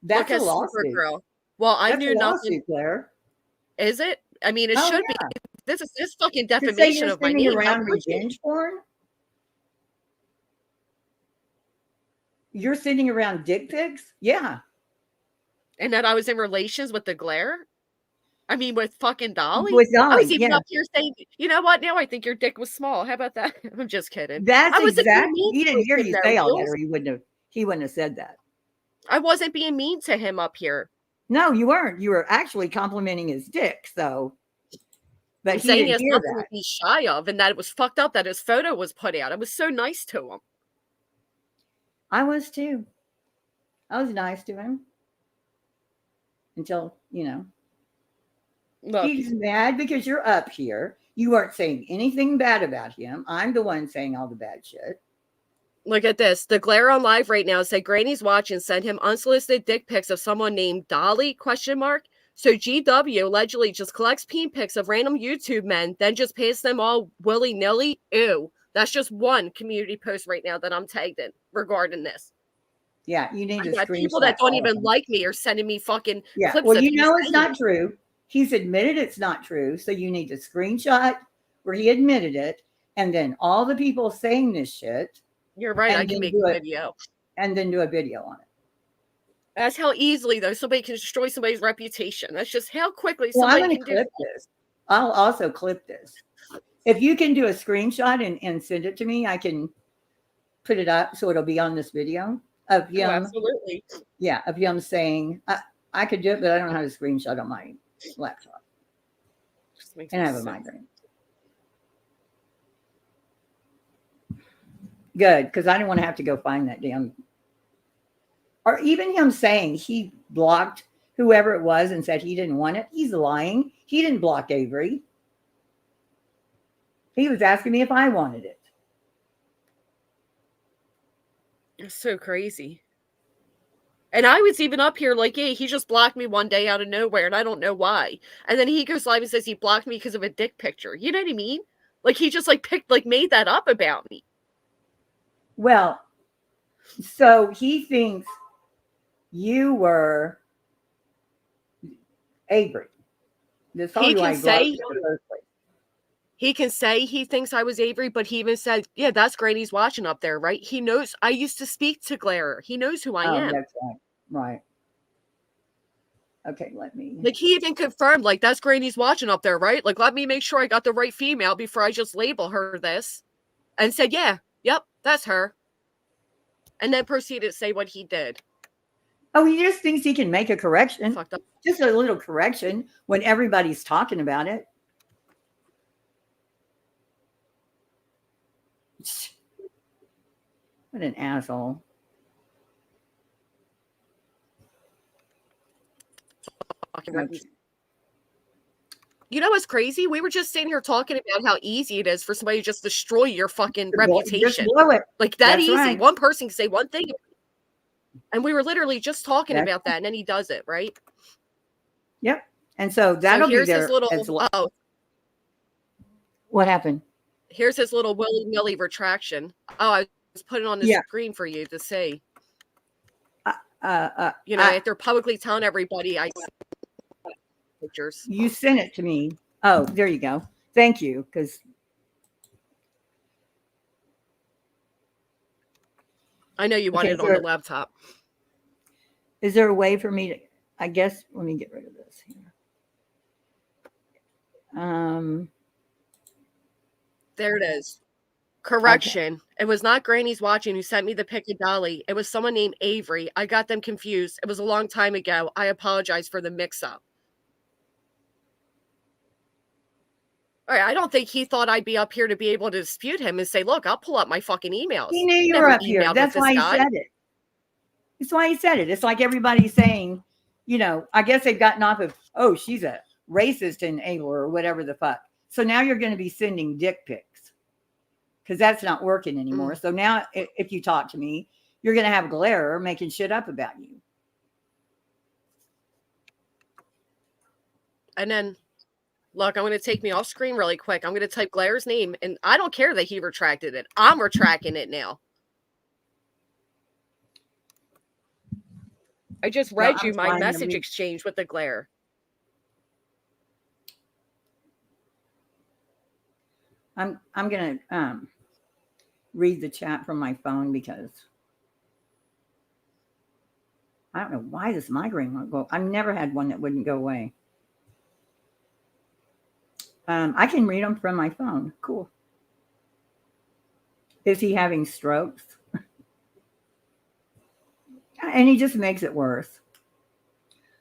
H: That's
B: Look
H: a
B: at
H: lawsuit.
B: Supergirl. Well, I
H: That's
B: knew
H: a
B: nothing.
H: lawsuit, Claire.
B: Is it? I mean, it
H: Oh,
B: should
H: yeah.
B: be. This fucking
H: To say
B: defamation
H: you're
B: of my
H: sending
B: name. How
H: around
B: could you?
H: revenge porn? You're sending around dick pics? Yeah.
B: And that I was in relations with the glare? I mean, with fucking Dolly?
H: With
B: I
H: Dolly,
B: was even
H: yeah.
B: up here saying, you know what? Now I think your dick was small. How about that? I'm just kidding.
H: That's
B: I wasn't being
H: exactly.
B: mean
H: He
B: to
H: didn't hear
B: him,
H: you
B: though,
H: say all that,
B: Jules.
H: or he wouldn't have said that.
B: I wasn't being mean to him up here.
H: No, you weren't. You were actually complimenting his dick. So, but
B: I'm
H: he
B: saying he
H: didn't
B: has
H: hear
B: nothing
H: that.
B: to be shy of, and that it was fucked up that his photo was put out. I was so nice to him.
H: I was too. I was nice to him until,
B: Look,
H: he's mad because you're up here. You weren't saying anything bad about him. I'm the one saying all the bad shit.
B: look at this. The glare on live right now said Granny's watching sent him unsolicited dick pics of someone named Dolly ? So GW allegedly just collects peen pics of random YouTube men, then just pastes them all willy-nilly. Ew. That's just one community post right now that I'm tagged in regarding this.
H: Yeah, you need
B: I
H: to
B: got people
H: screenshot
B: that don't
H: all of
B: even
H: them.
B: like me are sending me fucking
H: Yeah,
B: clips
H: well,
B: of
H: you
B: he's
H: know it's
B: saying
H: not
B: it.
H: true. He's admitted it's not true. So you need to screenshot where he admitted it, and then all the people saying this shit.
B: You're right. I
H: and
B: can
H: then
B: make
H: do
B: a
H: it-
B: video.
H: And then do a video on it.
B: That's how easily, though, somebody can destroy somebody's reputation. That's just how quickly
H: Well, I'm
B: somebody
H: going to
B: can do
H: clip this. I'll also clip this. If you can do a screenshot and send it to me, I can put it up so it'll be on this video of him.
B: Oh, absolutely.
H: Yeah, of him saying, I could do it, but I don't know how to screenshot on my laptop.
B: Just makes
H: And I
B: me
H: have a
B: sick.
H: migraine. Good, because I didn't want to have to go find that damn. Or even him saying he blocked whoever it was and said he didn't want it. He's lying. He didn't block Avery. He was asking me if I wanted it.
B: It's so crazy. And I was even up here like, yeah, he just blocked me one day out of nowhere, and I don't know why. And then he goes live and says he blocked me because of a dick picture. You know what I mean? Like he just made that up about me.
H: Well, so he thinks you were Avery. That's probably why he blocked you in the first place.
B: He can say he thinks I was Avery, but he even said, yeah, that's Granny's watching up there, right? He knows I used to speak to Glare. He knows who I am.
H: That's right. Right. Okay, let me.
B: Like he even confirmed, like, that's Granny's watching up there, right? Like, let me make sure I got the right female before I just label her this. And said, yeah, yep, that's her. And then proceeded to say what he did.
H: Oh, he just thinks he can make a correction.
B: Fucked up.
H: Just a little correction when everybody's talking about it. What an asshole.
B: You know what's crazy? We were just sitting here talking about how easy it is for somebody to just destroy your fucking reputation.
H: Just blow it.
B: Like that
H: That's
B: easy.
H: right.
B: One person can say one thing. And we were literally just talking
H: That's
B: about that, and then he does it, right?
H: Yep. And so that'll be
B: here's
H: there.
B: his little
H: What happened?
B: Here's his little willy-nilly retraction. Oh, I was putting on the screen for you to see. After publicly telling everybody I pictures.
H: You sent it to me. Oh, there you go. Thank you. Because
B: I know you wanted it on the laptop.
H: Is there a way for me to, I guess, let me get rid of this here.
B: There it is. Correction. Okay. It was not Granny's watching who sent me the pic of Dolly. It was someone named Avery. I got them confused. It was a long time ago. I apologize for the mix-up. All right, I don't think he thought I'd be up here to be able to dispute him and say, look, I'll pull up my fucking emails.
H: He knew you were up here. That's why he said it. That's why he said it. It's like everybody's saying, I guess they've gotten off of, oh, she's a racist and a or whatever the fuck. So now you're going to be sending dick pics because that's not working anymore. So now if you talk to me, you're going to have glare making shit up about you.
B: And then, look, I'm going to take me off screen really quick. I'm going to type Glaire's name, and I don't care that he retracted it. I'm retracting it now. I just read you my message exchange with the Glare.
H: I'm going to read the chat from my phone because I don't know why this migraine won't go. I've never had one that wouldn't go away. I can read them from my phone. Cool. Is he having strokes? And he just makes it worse.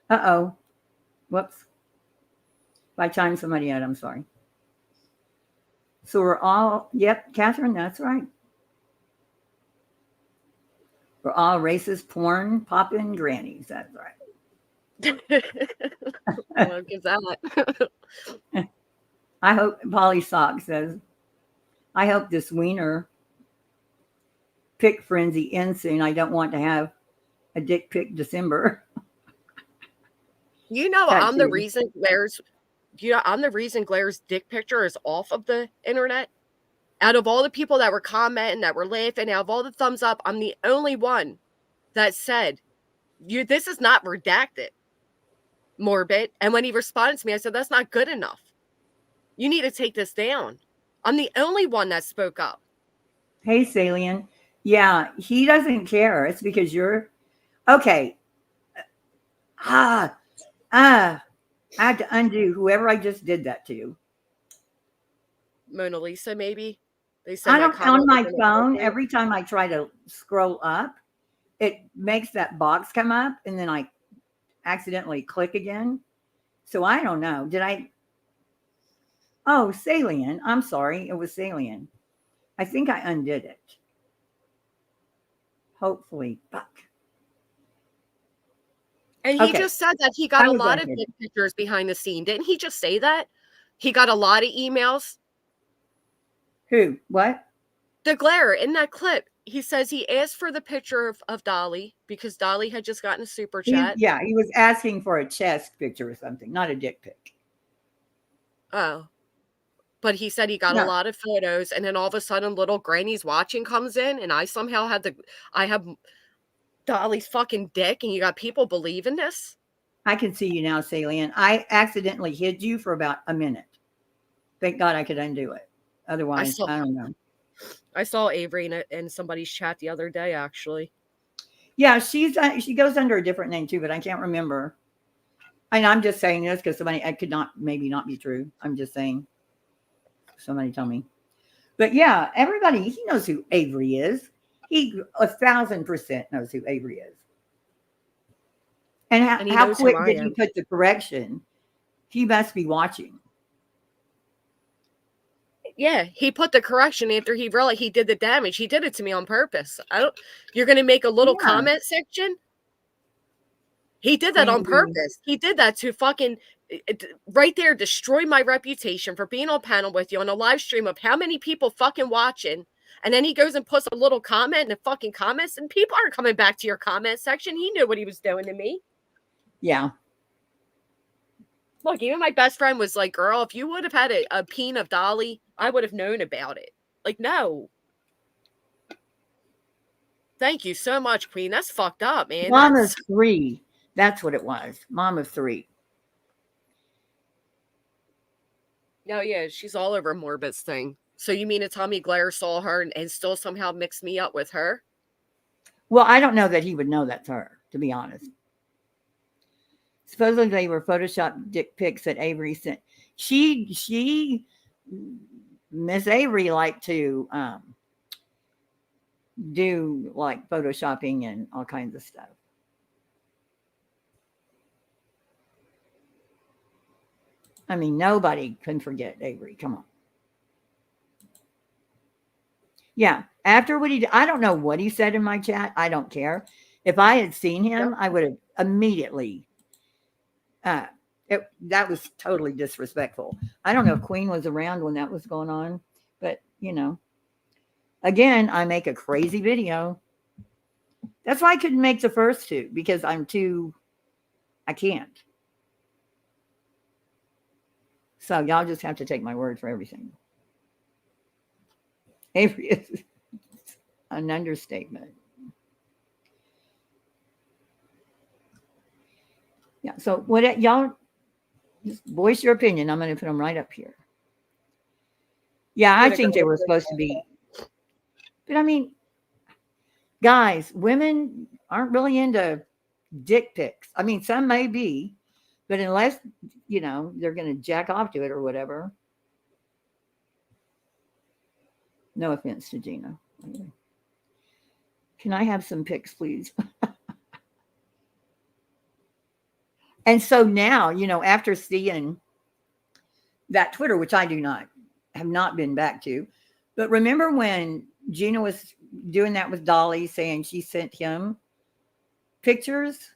H: Uh-oh. Whoops. If I timed somebody out, I'm sorry. So we're all, yep, Catherine, that's right. We're all racist porn popping grannies. That's right.
B: Look at that.
H: I hope, Polly Sock says, I hope this wiener pick frenzy ends soon. I don't want to have a dick pic December.
B: You know, I'm the reason Glaire's dick picture is off of the internet. Out of all the people that were commenting, that were laughing, out of all the thumbs up, I'm the only one that said, this is not redacted, Morbid. And when he responded to me, I said, that's not good enough. You need to take this down. I'm the only one that spoke up.
H: Hey, Salient. Yeah, he doesn't care. It's because you're okay. I had to undo whoever I just did that to.
B: Mona Lisa, maybe? They said
H: I don't, on my phone, every time I try to scroll up, it makes that box come up and then I accidentally click again. So I don't know. Did I? Oh, Salient. I'm sorry. It was Salient. I think I undid it. Hopefully. Fuck.
B: And he just said that he got a lot of dick pictures behind the scene. Didn't he just say that? He got a lot of emails.
H: Who? What?
B: The Glare in that clip. He says he asked for the picture of Dolly because Dolly had just gotten a super chat.
H: He was asking for a chest picture or something, not a dick pic.
B: Oh. But he said he got a lot of photos, and then all of a sudden little Granny's watching comes in, and I somehow I have Dolly's fucking dick, and you got people believing this?
H: I can see you now, Salient. I accidentally hid you for about a minute. Thank God I could undo it. Otherwise, I don't know.
B: I saw Avery in somebody's chat the other day, actually.
H: Yeah, she goes under a different name too, but I can't remember. And I'm just saying this because it could maybe not be true. I'm just saying. Somebody tell me. But yeah, everybody, he knows who Avery is. He 1,000% knows who Avery is. And how quick did he put the correction? He must be watching.
B: Yeah, he put the correction after he realized he did the damage. He did it to me on purpose. You're going to make a little comment section? He did that on purpose. He did that to fucking right there destroy my reputation for being on panel with you on a live stream of how many people fucking watching. And then he goes and puts a little comment in the fucking comments, and people aren't coming back to your comment section. He knew what he was doing to me.
H: Yeah.
B: Look, even my best friend was like, girl, if you would have had a peen of Dolly, I would have known about it. Like, no. Thank you so much, Queen. That's fucked up, man.
H: Mom of 3. That's what it was. Mom of 3.
B: No, yeah, she's all over Morbid's thing. So you mean to tell me Glare saw her and still somehow mixed me up with her?
H: Well, I don't know that he would know that's her, to be honest. Supposedly they were Photoshopped dick pics that Avery sent. Miss Avery liked to do like Photoshopping and all kinds of stuff. I mean, nobody can forget Avery. Come on. Yeah. After what he did, I don't know what he said in my chat. I don't care. If I had seen him, I would have immediately That was totally disrespectful. I don't know if Queen was around when that was going on, but again, I make a crazy video. That's why I couldn't make the first two, because I can't. So y'all just have to take my word for everything. Avery is an understatement. Yeah. So what y'all just voice your opinion. I'm going to put them right up here. Yeah, I think they were supposed to be. But I mean, guys, women aren't really into dick pics. I mean, some may be, but unless, they're going to jack off to it or whatever. No offense to Gina. Can I have some pics, please? And so now, after seeing that Twitter, which I have not been back to, but remember when Gina was doing that with Dolly, saying she sent him pictures?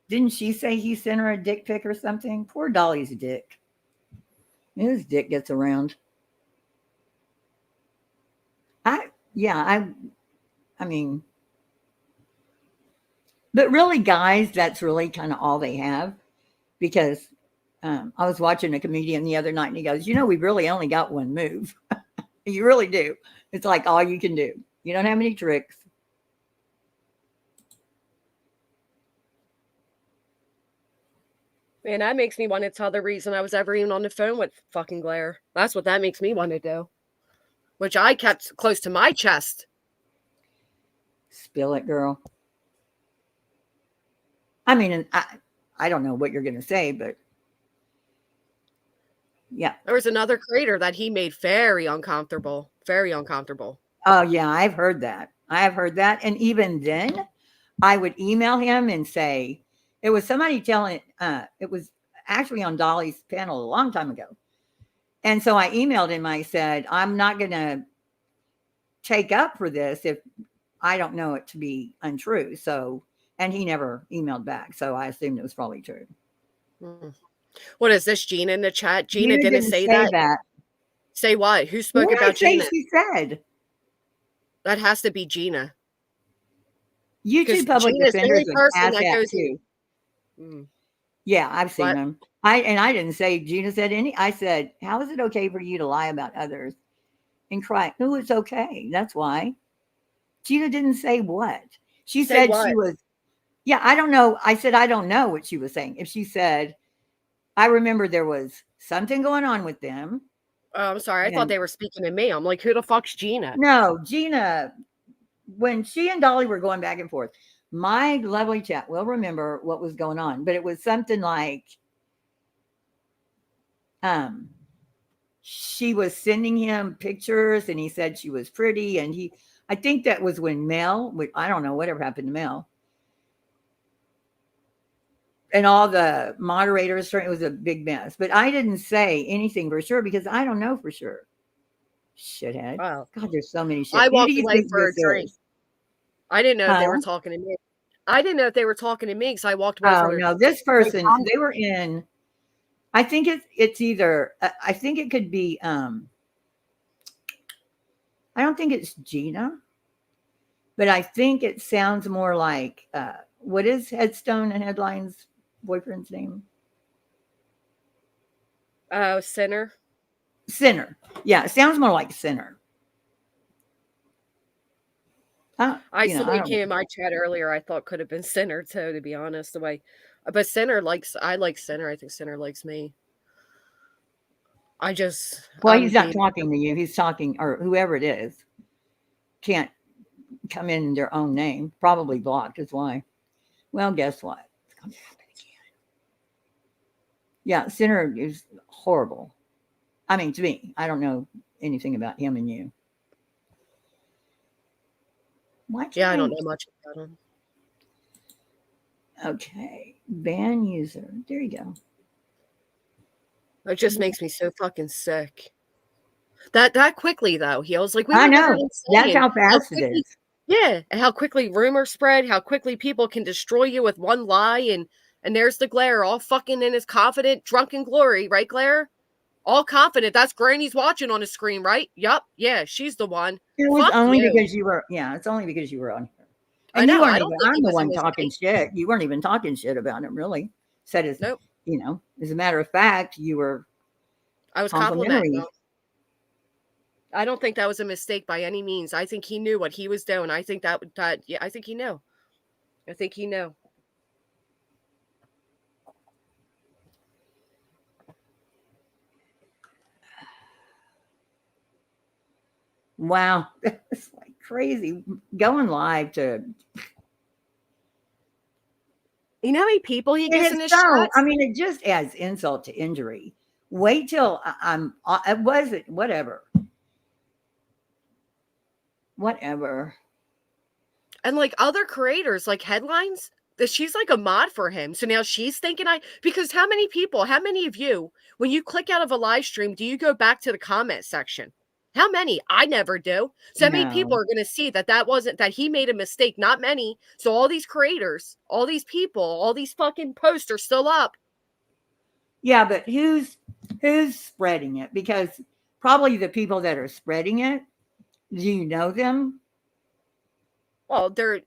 H: Didn't she say he sent her a dick pic or something? Poor Dolly's dick. His dick gets around. I mean, but really, guys, that's really kind of all they have, because I was watching a comedian the other night and he goes, we really only got one move. You really do. It's like all you can do. You don't have any tricks.
B: Man, that makes me want to tell the reason I was ever even on the phone with fucking Blair. That's what that makes me want to do. Which I kept close to my chest.
H: Spill it, girl. I mean, I don't know what you're going to say, but yeah.
B: There was another creator that he made very uncomfortable. Very uncomfortable.
H: Oh, yeah, I've heard that. And even then, I would email him and say, it was somebody telling, it was actually on Dolly's panel a long time ago. And so I emailed him. I said, I'm not going to take up for this if I don't know it to be untrue. So, and he never emailed back. So I assumed it was probably true.
B: What is this, Gina in the chat? Gina didn't say that. Say what? Who spoke about Gina?
H: She said.
B: That has to be Gina.
H: YouTube public defenders would ask that too. Yeah, I've seen them. I didn't say Gina said any. I said, how is it okay for you to lie about others and cry? No, it's okay. That's why. Gina didn't say what. She said what? She was. Yeah, I don't know. I said, I don't know what she was saying. If she said, I remember there was something going on with them.
B: Oh, I'm sorry. I thought they were speaking to me. I'm like, who the fuck's Gina?
H: No, Gina, when she and Dolly were going back and forth, my lovely chat will remember what was going on, but it was something like, she was sending him pictures and he said she was pretty. And I think that was when Mel, I don't know whatever happened to Mel. And all the moderators, it was a big mess. But I didn't say anything for sure because I don't know for sure. Shithead.
B: Wow.
H: God, there's so many shit.
B: I walked away for a drink. I didn't know if they were talking to me. I didn't know if they were talking to me because I walked away from
H: Oh, no. This person, they were in, I think it's either, I think it could be, I don't think it's Gina, but I think it sounds more like, what is Headstone and Headlines boyfriend's name?
B: Sinner.
H: Sinner. Yeah, it sounds more like Sinner.
B: Somebody came in my chat earlier. I thought could have been Sinner too, to be honest. The way, but Sinner I like Sinner. I think Sinner likes me.
H: Well, he's not talking to you. He's talking, or whoever it is, can't come in their own name. Probably blocked is why. Well, guess what? It's going to happen again. Yeah, Sinner is horrible. I mean, to me, I don't know anything about him and you.
B: Yeah, I don't know much about him.
H: Okay, ban user. There you go.
B: It just makes me so fucking sick. That quickly though, he was like,
H: I know. That's how fast it is.
B: Yeah, and how quickly rumors spread, how quickly people can destroy you with one lie, and And there's the Glare all fucking in his confident, drunken glory, right, Glare? All confident. That's Granny's watching on the screen, right? Yup. Yeah, she's the one.
H: It was
B: Fuck
H: only
B: you.
H: because you were, yeah, it's only because you were on here.
B: I
H: And you
B: know.
H: weren't
B: I
H: even,
B: don't think
H: I'm
B: it
H: the
B: was a
H: one talking
B: mistake.
H: shit. You weren't even talking shit about him, really. Said it's,
B: Nope.
H: you know, as a matter of fact, you were
B: I was
H: complimentary.
B: complimenting him. I don't think that was a mistake by any means. I think he knew what he was doing. I think that yeah, I think he knew. I think he knew.
H: Wow. That's like crazy. Going live to,
B: you know how many people he gets in his
H: so,
B: chats?
H: I mean, it just adds insult to injury. Wait till it wasn't, whatever.
B: And like other creators, like Headlines, that she's like a mod for him. So now she's thinking because how many of you, when you click out of a live stream, do you go back to the comment section? How many? I never do. So many people
H: No.
B: are going to see that he made a mistake. Not many. So all these creators, all these people, all these fucking posts are still up.
H: Yeah, but who's spreading it? Because probably the people that are spreading it, do you know them?
B: Well, they're,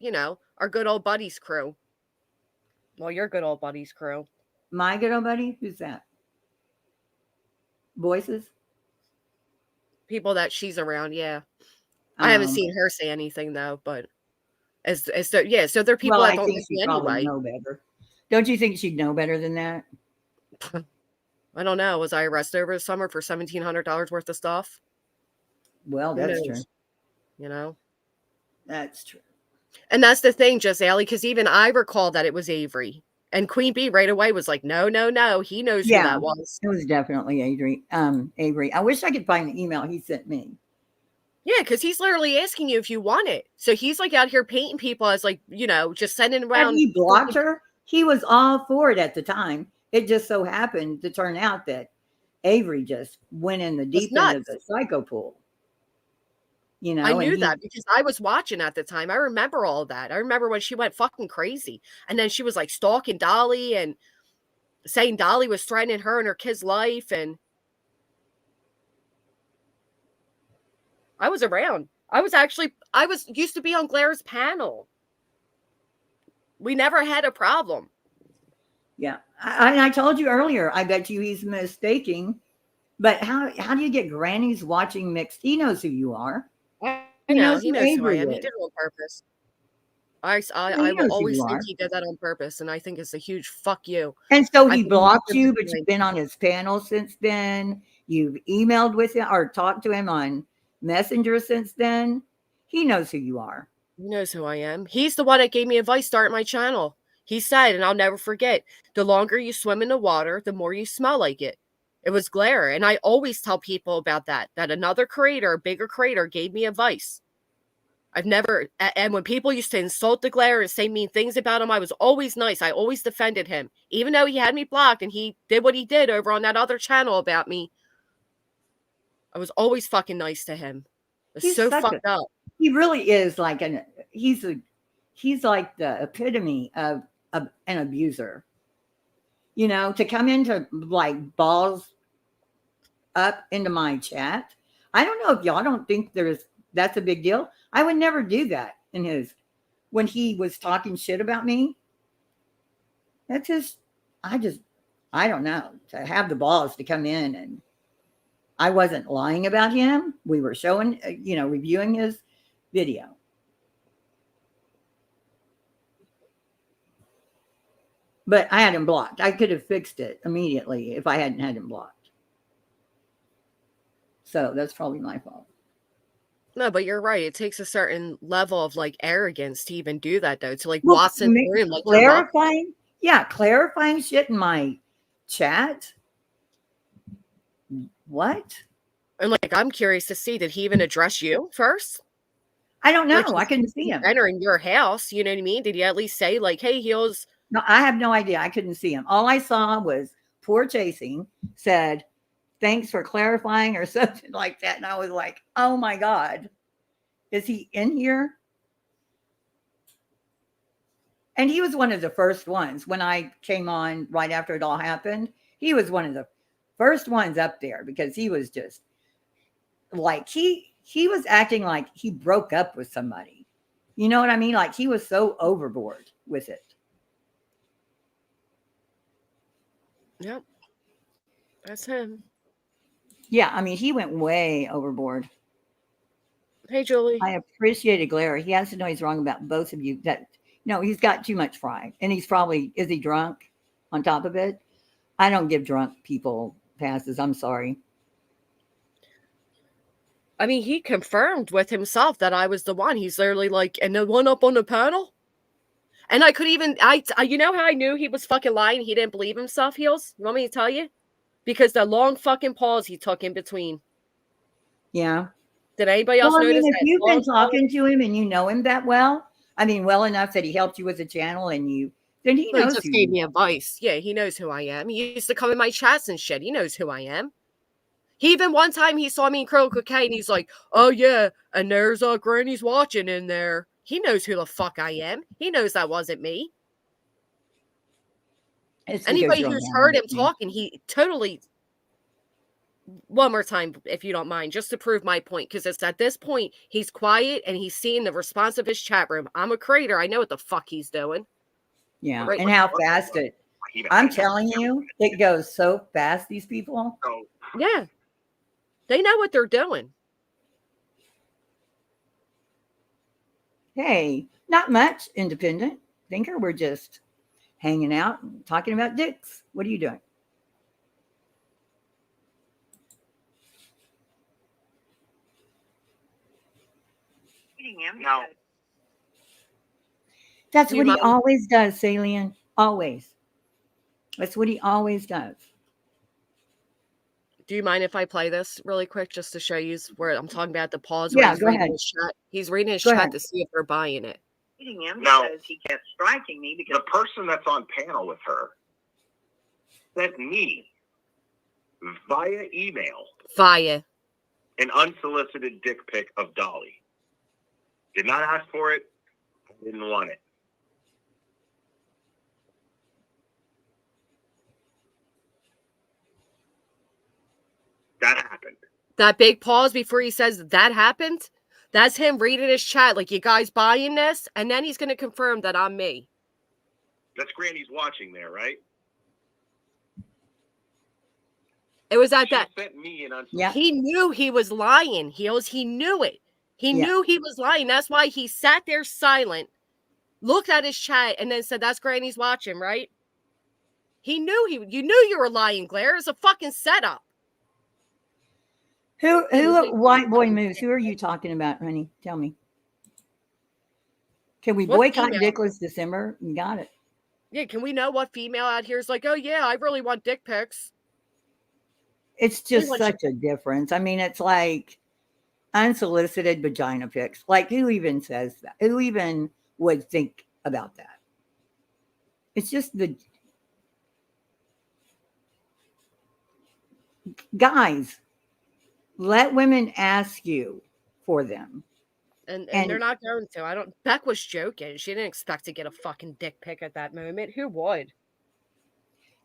B: our good old buddies crew. Well, your good old buddies crew.
H: My good old buddy? Who's that? Voices?
B: People that she's around, yeah. I haven't seen her say anything though, but so they're people that
H: I
B: don't
H: think
B: listen
H: she probably
B: anyway.
H: know better. Don't you think she'd know better than that?
B: I don't know. Was I arrested over the summer for $1,700 worth of stuff?
H: Well,
B: Who
H: that's
B: knows?
H: true. That's true.
B: And that's the thing, Just Allie, because even I recall that it was Avery. And Queen Bee right away was like, no. He knows who that was.
H: It was definitely Avery. Avery. I wish I could find the email he sent me.
B: Yeah, because he's literally asking you if you want it. So he's like out here painting people as like, just sending around.
H: And he blocked her. He was all for it at the time. It just so happened to turn out that Avery just went in the deep end of the psycho pool.
B: I knew that because I was watching at the time. I remember all of that. I remember when she went fucking crazy. And then she was like stalking Dolly and saying Dolly was threatening her and her kid's life. And I was around. I used to be on Glaire's panel. We never had a problem.
H: Yeah. I told you earlier, I bet you he's mistaking. But how do you get grannies watching mixed? He knows who you are.
B: I know. He knows who I am. He did it on purpose. I will always think he did that on purpose. And I think it's a huge fuck you.
H: And so he blocked you, but you've been on his panel since then. You've emailed with him or talked to him on Messenger since then. He knows who you are.
B: He knows who I am. He's the one that gave me advice starting my channel. He said, and I'll never forget, the longer you swim in the water, the more you smell like it. It was Glare. And I always tell people about that another creator, a bigger creator, gave me advice. And when people used to insult the Glare and say mean things about him, I was always nice. I always defended him. Even though he had me blocked and he did what he did over on that other channel about me, I was always fucking nice to him. It's so fucked up.
H: He really is like he's like the epitome of an abuser. To come into like balls up into my chat. I don't know if y'all don't think that's a big deal. I would never do that when he was talking shit about me. That's just, I don't know, to have the balls to come in, and I wasn't lying about him. We were showing, reviewing his video. But I had him blocked. I could have fixed it immediately if I hadn't had him blocked. So that's probably my fault.
B: No, but you're right. It takes a certain level of like arrogance to even do that, though. To like Watson room, like
H: clarifying shit in my chat. What?
B: And like, I'm curious to see, did he even address you first?
H: I don't know.
B: Like,
H: I couldn't see him
B: entering your house. You know what I mean? Did he at least say like, "Hey, Heels"?
H: No, I have no idea. I couldn't see him. All I saw was poor Chasing said, "Thanks for clarifying," or something like that. And I was like, oh my God, is he in here? And he was one of the first ones when I came on right after it all happened. He was one of the first ones up there because he was just like, he was acting like he broke up with somebody. You know what I mean? Like he was so overboard with it.
B: Yep. That's him.
H: Yeah, I mean, he went way overboard.
B: Hey, Julie.
H: I appreciated Glare. He has to know he's wrong about both of you. That no, he's got too much pride. And he's probably, is he drunk on top of it? I don't give drunk people passes. I'm sorry.
B: I mean, he confirmed with himself that I was the one. He's literally like, and the one up on the panel? And I could even, you know how I knew he was fucking lying? He didn't believe himself, Heels? You want me to tell you? Because the long fucking pause he took in between.
H: Yeah.
B: Did anybody else notice
H: if
B: that?
H: you've been talking to him and you know him that well, I mean, well enough that he helped you with the channel and then he knows
B: just
H: who
B: gave
H: you
B: me advice. Yeah, he knows who I am. He used to come in my chats and shit. He knows who I am. He even one time he saw me in Critical K and he's like, oh yeah, and there's Granny's watching in there. He knows who the fuck I am. He knows that wasn't me. Anybody who's heard him talking, he totally. One more time, if you don't mind, just to prove my point, because it's at this point he's quiet and he's seeing the response of his chat room. I'm a creator. I know what the fuck he's doing.
H: Yeah,
B: Right.
H: and how fast I'm telling you, it goes so fast, these people.
B: Yeah. They know what they're doing.
H: Hey, not much, independent thinker. We're just hanging out and talking about dicks. What are you doing?
U: Now,
H: That's what he always does, Salient. Always. That's what he always does.
B: Do you mind if I play this really quick just to show you where I'm talking about the pause?
H: Yeah,
B: where he's
H: go
B: reading
H: ahead.
B: His chat. He's reading his
U: Go
B: chat
U: ahead.
B: to see if they're buying it.
U: him because he kept striking me because the person that's on panel with her sent me via email an unsolicited dick pic of Dolly. Did not ask for it. Didn't want it. That happened.
B: That big pause before he says that happened. That's him reading his chat like, you guys buying this? And then he's going to confirm that I'm me.
U: That's Granny's watching there, right?
B: It was at that.
U: Sent me an
B: He knew he was lying, Heels. He knew it. He knew he was lying. That's why he sat there silent, looked at his chat, and then said, that's Granny's watching, right? He knew you knew you were lying, Claire. It's a fucking setup.
H: Who white boy moves? Who are you talking about, honey? Tell me. Can we
B: What
H: boycott
B: female?
H: Dickless December? You got it.
B: Yeah, can we know what female out here is like, oh yeah, I really want dick pics?
H: It's just such a difference. I mean, it's like unsolicited vagina pics. Like, who even says that? Who even would think about that? It's just the guys. Let women ask you for them.
B: And they're not going to. Beck was joking. She didn't expect to get a fucking dick pic at that moment. Who would?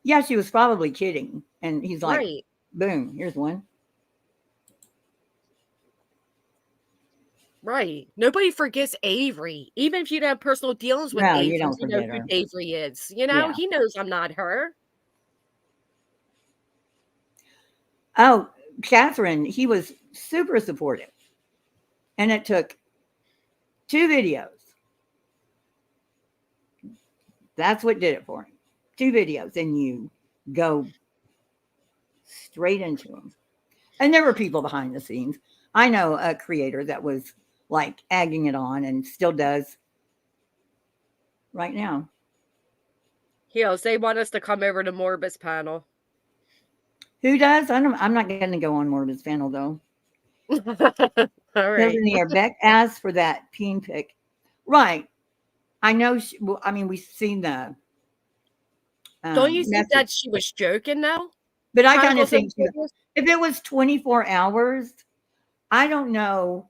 H: Yeah, she was probably kidding. And he's like,
B: Right.
H: boom, here's one.
B: Right. Nobody forgets Avery. Even if you don't have personal dealings with
H: No,
B: Avery,
H: you don't
B: you know
H: forget
B: who
H: her.
B: Avery is. You know,
H: Yeah.
B: he knows I'm not her.
H: Oh, Catherine, he was super supportive. And it took 2 videos. That's what did it for him. 2 videos, and you go straight into them. And there were people behind the scenes. I know a creator that was like egging it on and still does right now.
B: Heels, they want us to come over to Morbid's panel.
H: Who does? I'm not going to go on Morbid's panel though.
B: All right.
H: Beck asked for that peen pic. Right. I know. We've seen the.
B: Don't you think
H: message.
B: that she was joking though?
H: But I kind of
B: Chronicles
H: think
B: of-
H: if it was 24 hours, I don't know.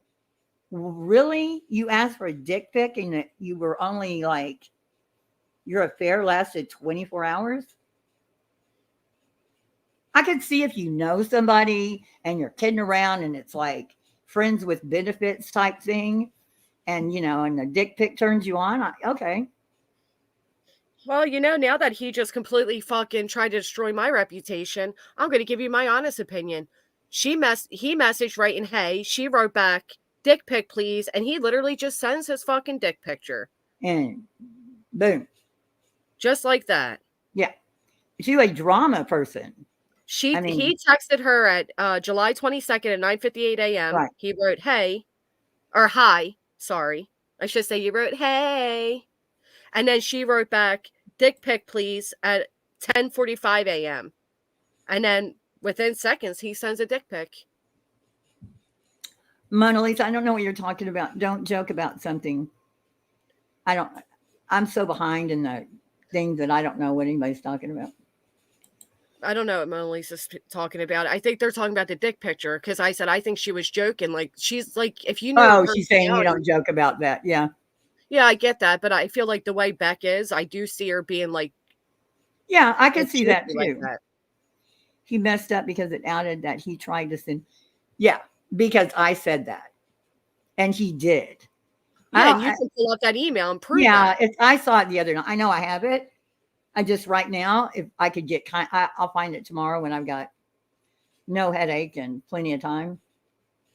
H: Really? You asked for a dick pic and you were only like your affair lasted 24 hours? I could see if you know somebody and you're kidding around and it's like friends with benefits type thing, and and the dick pic turns you on. Okay.
B: Well, now that he just completely fucking tried to destroy my reputation, I'm going to give you my honest opinion. He messaged writing, hey, she wrote back, dick pic, please. And he literally just sends his fucking dick picture.
H: And boom.
B: Just like that.
H: Yeah. She's a drama person.
B: He texted her at July 22nd at 9:58 a.m.
H: Right.
B: He wrote, hey, or hi, sorry. I should say you wrote, hey. And then she wrote back, dick pic, please, at 10:45 a.m. And then within seconds, he sends a dick pic.
H: Mona Lisa, I don't know what you're talking about. Don't joke about something. I'm so behind in the things that I don't know what anybody's talking about.
B: I don't know what Mona Lisa's talking about. I think they're talking about the dick picture because I said I think she was joking. Like, she's like, if you know.
H: Oh, she's saying you don't joke about that. Yeah.
B: Yeah, I get that. But I feel like the way Beck is, I do see her being like.
H: Yeah, I could see that too.
B: Like that.
H: He messed up because it outed that he tried to send. Yeah, because I said that. And he did.
B: Yeah, and you can pull up that email and prove that.
H: Yeah, I saw it the other night. I know I have it. I just right now, if I could get I'll find it tomorrow when I've got no headache and plenty of time.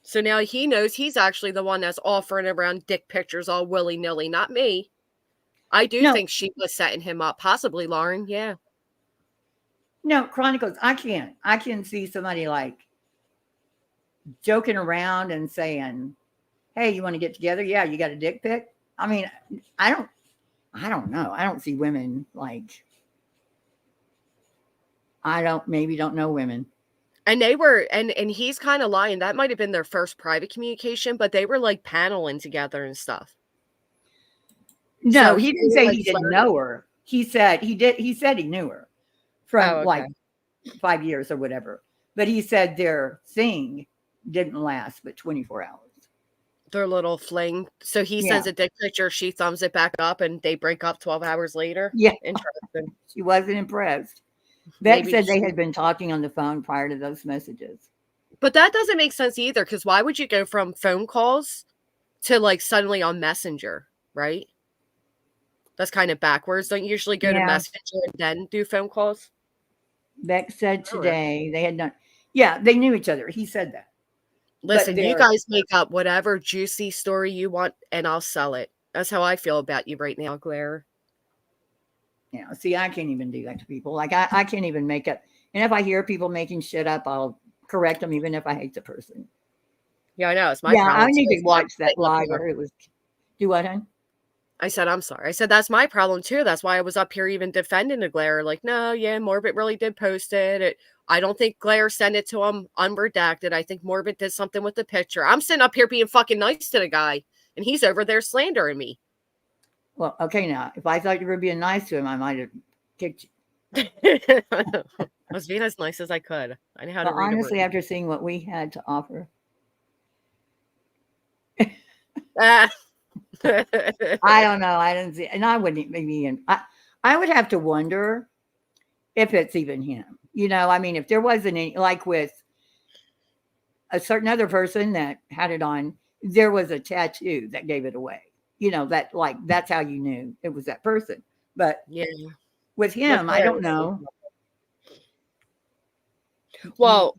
B: So now he knows he's actually the one that's offering around dick pictures all willy-nilly, not me. I do think she was setting him up, possibly Lauren. Yeah.
H: No, Chronicles, I can see somebody like joking around and saying, hey, you want to get together? Yeah, you got a dick pic? I mean, I don't know. I don't see women like, maybe don't know women.
B: And they were, and he's kind of lying. That might have been their first private communication, but they were like paneling together and stuff.
H: No, he didn't say he didn't know her. He said he did. He said he knew her from like 5 years or whatever. But he said their thing didn't last but 24 hours.
B: Their little fling. So he sends a dick picture, she thumbs it back up, and they break up 12 hours later.
H: Yeah.
B: Interesting.
H: She wasn't impressed. Beck said they had been talking on the phone prior to those messages.
B: But that doesn't make sense either, because why would you go from phone calls to like suddenly on Messenger, right? That's kind of backwards. Don't you usually go to Messenger and then do phone calls?
H: Beck said today they had done. Yeah, they knew each other. He said that.
B: Listen, you guys make up whatever juicy story you want, and I'll sell it. That's how I feel about you right now, Claire.
H: Yeah, see, I can't even do that to people. Like, I can't even make up. And if I hear people making shit up, I'll correct them, even if I hate the person.
B: Yeah, I know. It's my problem.
H: I need to watch that live. Or it was. Do what, hon?
B: I said, I'm sorry. I said, that's my problem, too. That's why I was up here even defending the Glare. Like, no, yeah, Morbid really did post it. I don't think Glare sent it to him unredacted. I think Morbid did something with the picture. I'm sitting up here being fucking nice to the guy, and he's over there slandering me.
H: Well, okay, now, if I thought you were being nice to him, I might have kicked you.
B: I was being as nice as I could. I know how to read
H: honestly, after seeing what we had to offer. I don't know. I didn't see, and I wouldn't maybe. I would have to wonder if it's even him. You know, I mean, if there wasn't any, like with a certain other person that had it on, there was a tattoo that gave it away. You know, that like that's how you knew it was that person. But
B: yeah,
H: with him, I don't know.
B: Well,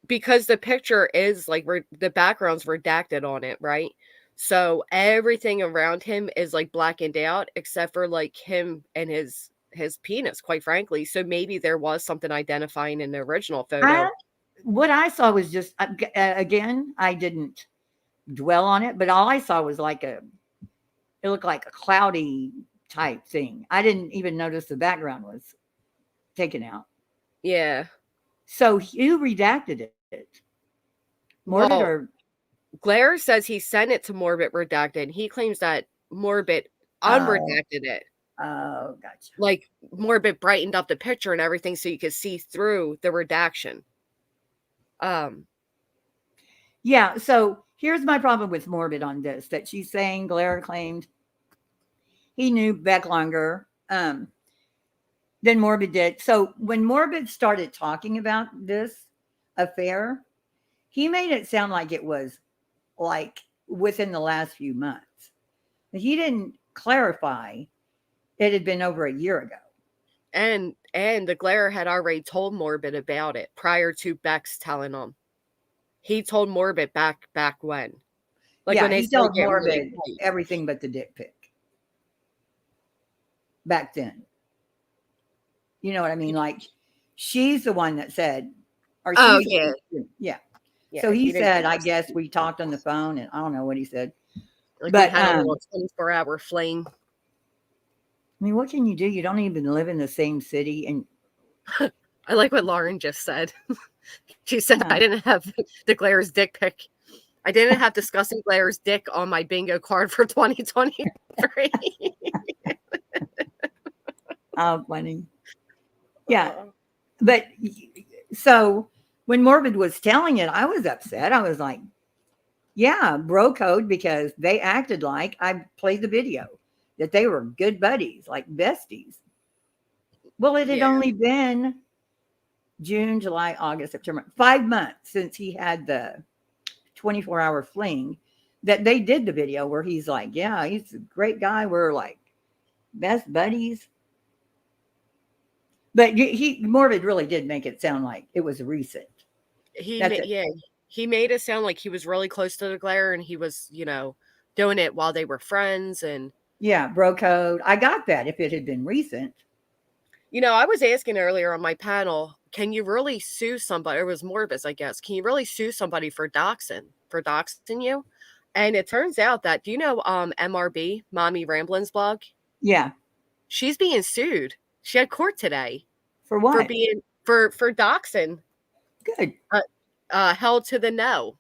B: because the picture is like the background's redacted on it, right? So everything around him is like blackened out, except for like him and his penis, quite frankly. So maybe there was something identifying in the original photo.
H: What I saw was just, again, I didn't dwell on it, but all I saw was like it looked like a cloudy type thing. I didn't even notice the background was taken out.
B: Yeah.
H: So who redacted it? Morbid or?
B: Glare says he sent it to Morbid redacted. He claims that Morbid unredacted it.
H: Oh, gotcha.
B: Like Morbid brightened up the picture and everything so you could see through the redaction.
H: Yeah, so here's my problem with Morbid on this, that she's saying Glare claimed he knew Beck longer Then Morbid did. So when Morbid started talking about this affair, he made it sound like it was like within the last few months. He didn't clarify it had been over a year ago.
B: And the Glare had already told Morbid about it prior to Beck's telling him. He told Morbid back when. Like
H: yeah,
B: when they
H: he told
B: started
H: Morbid
B: getting really tight.
H: everything but the dick pic. Back then. You know what I mean? Like, she's the one that said, or
B: Oh,
H: she's
B: yeah.
H: Yeah.
B: Yeah,
H: So he
B: he didn't
H: said,
B: give
H: I
B: us-
H: guess we talked on the phone, and I don't know what he said.
B: Like
H: But
B: we had a little 24-hour fling.
H: I mean, what can you do? You don't even live in the same city. And
B: I like what Lauren just said. She said,
H: Yeah.
B: I didn't have the Glare's dick pic. I didn't have discussing Glare's dick on my bingo card for 2023.
H: Oh, funny. Yeah. But so when Morbid was telling it, I was upset. I was like, yeah, bro code, because they acted like I played the video, that they were good buddies, like besties. Well, it had only been June, July, August, September, 5 months since he had the 24-hour fling that they did the video where he's like, yeah, he's a great guy. We're like best buddies. But Morbid really did make it sound like it was recent.
B: He
H: That's it.
B: he made it sound like he was really close to the Glare and he was, doing it while they were friends. And
H: Yeah, bro code. I got that if it had been recent.
B: I was asking earlier on my panel, can you really sue somebody? It was Morbid, I guess. Can you really sue somebody for doxing you? And it turns out that, do you know MRB, Mommy Ramblin's blog?
H: Yeah.
B: She's being sued. She had court today.
H: For what?
B: For doxing.
H: Good.
B: Held to the no,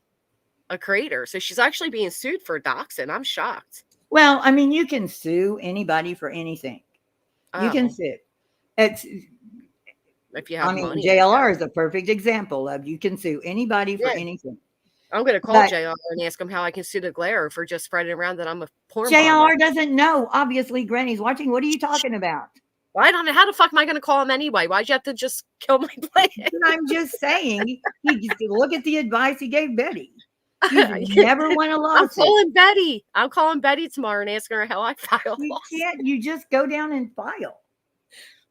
B: a creator. So she's actually being sued for doxing. I'm shocked.
H: Well, I mean, you can sue anybody for anything. You can
B: Oh.
H: sue. It's,
B: If you have money.
H: JLR is a perfect example of you can sue anybody for anything.
B: I'm going to call
H: But-
B: JLR and ask him how I can sue the Glare for just spreading around that I'm a porn
H: JLR
B: bomber.
H: doesn't know. Obviously, Granny's watching. What are you talking about?
B: Well, I don't know. How the fuck am I going to call him anyway? Why'd you have to just kill my plan?
H: I'm just saying, look at the advice he gave Betty. You never won a lawsuit.
B: I'm calling Betty tomorrow and asking her how I file.
H: You just go down and file.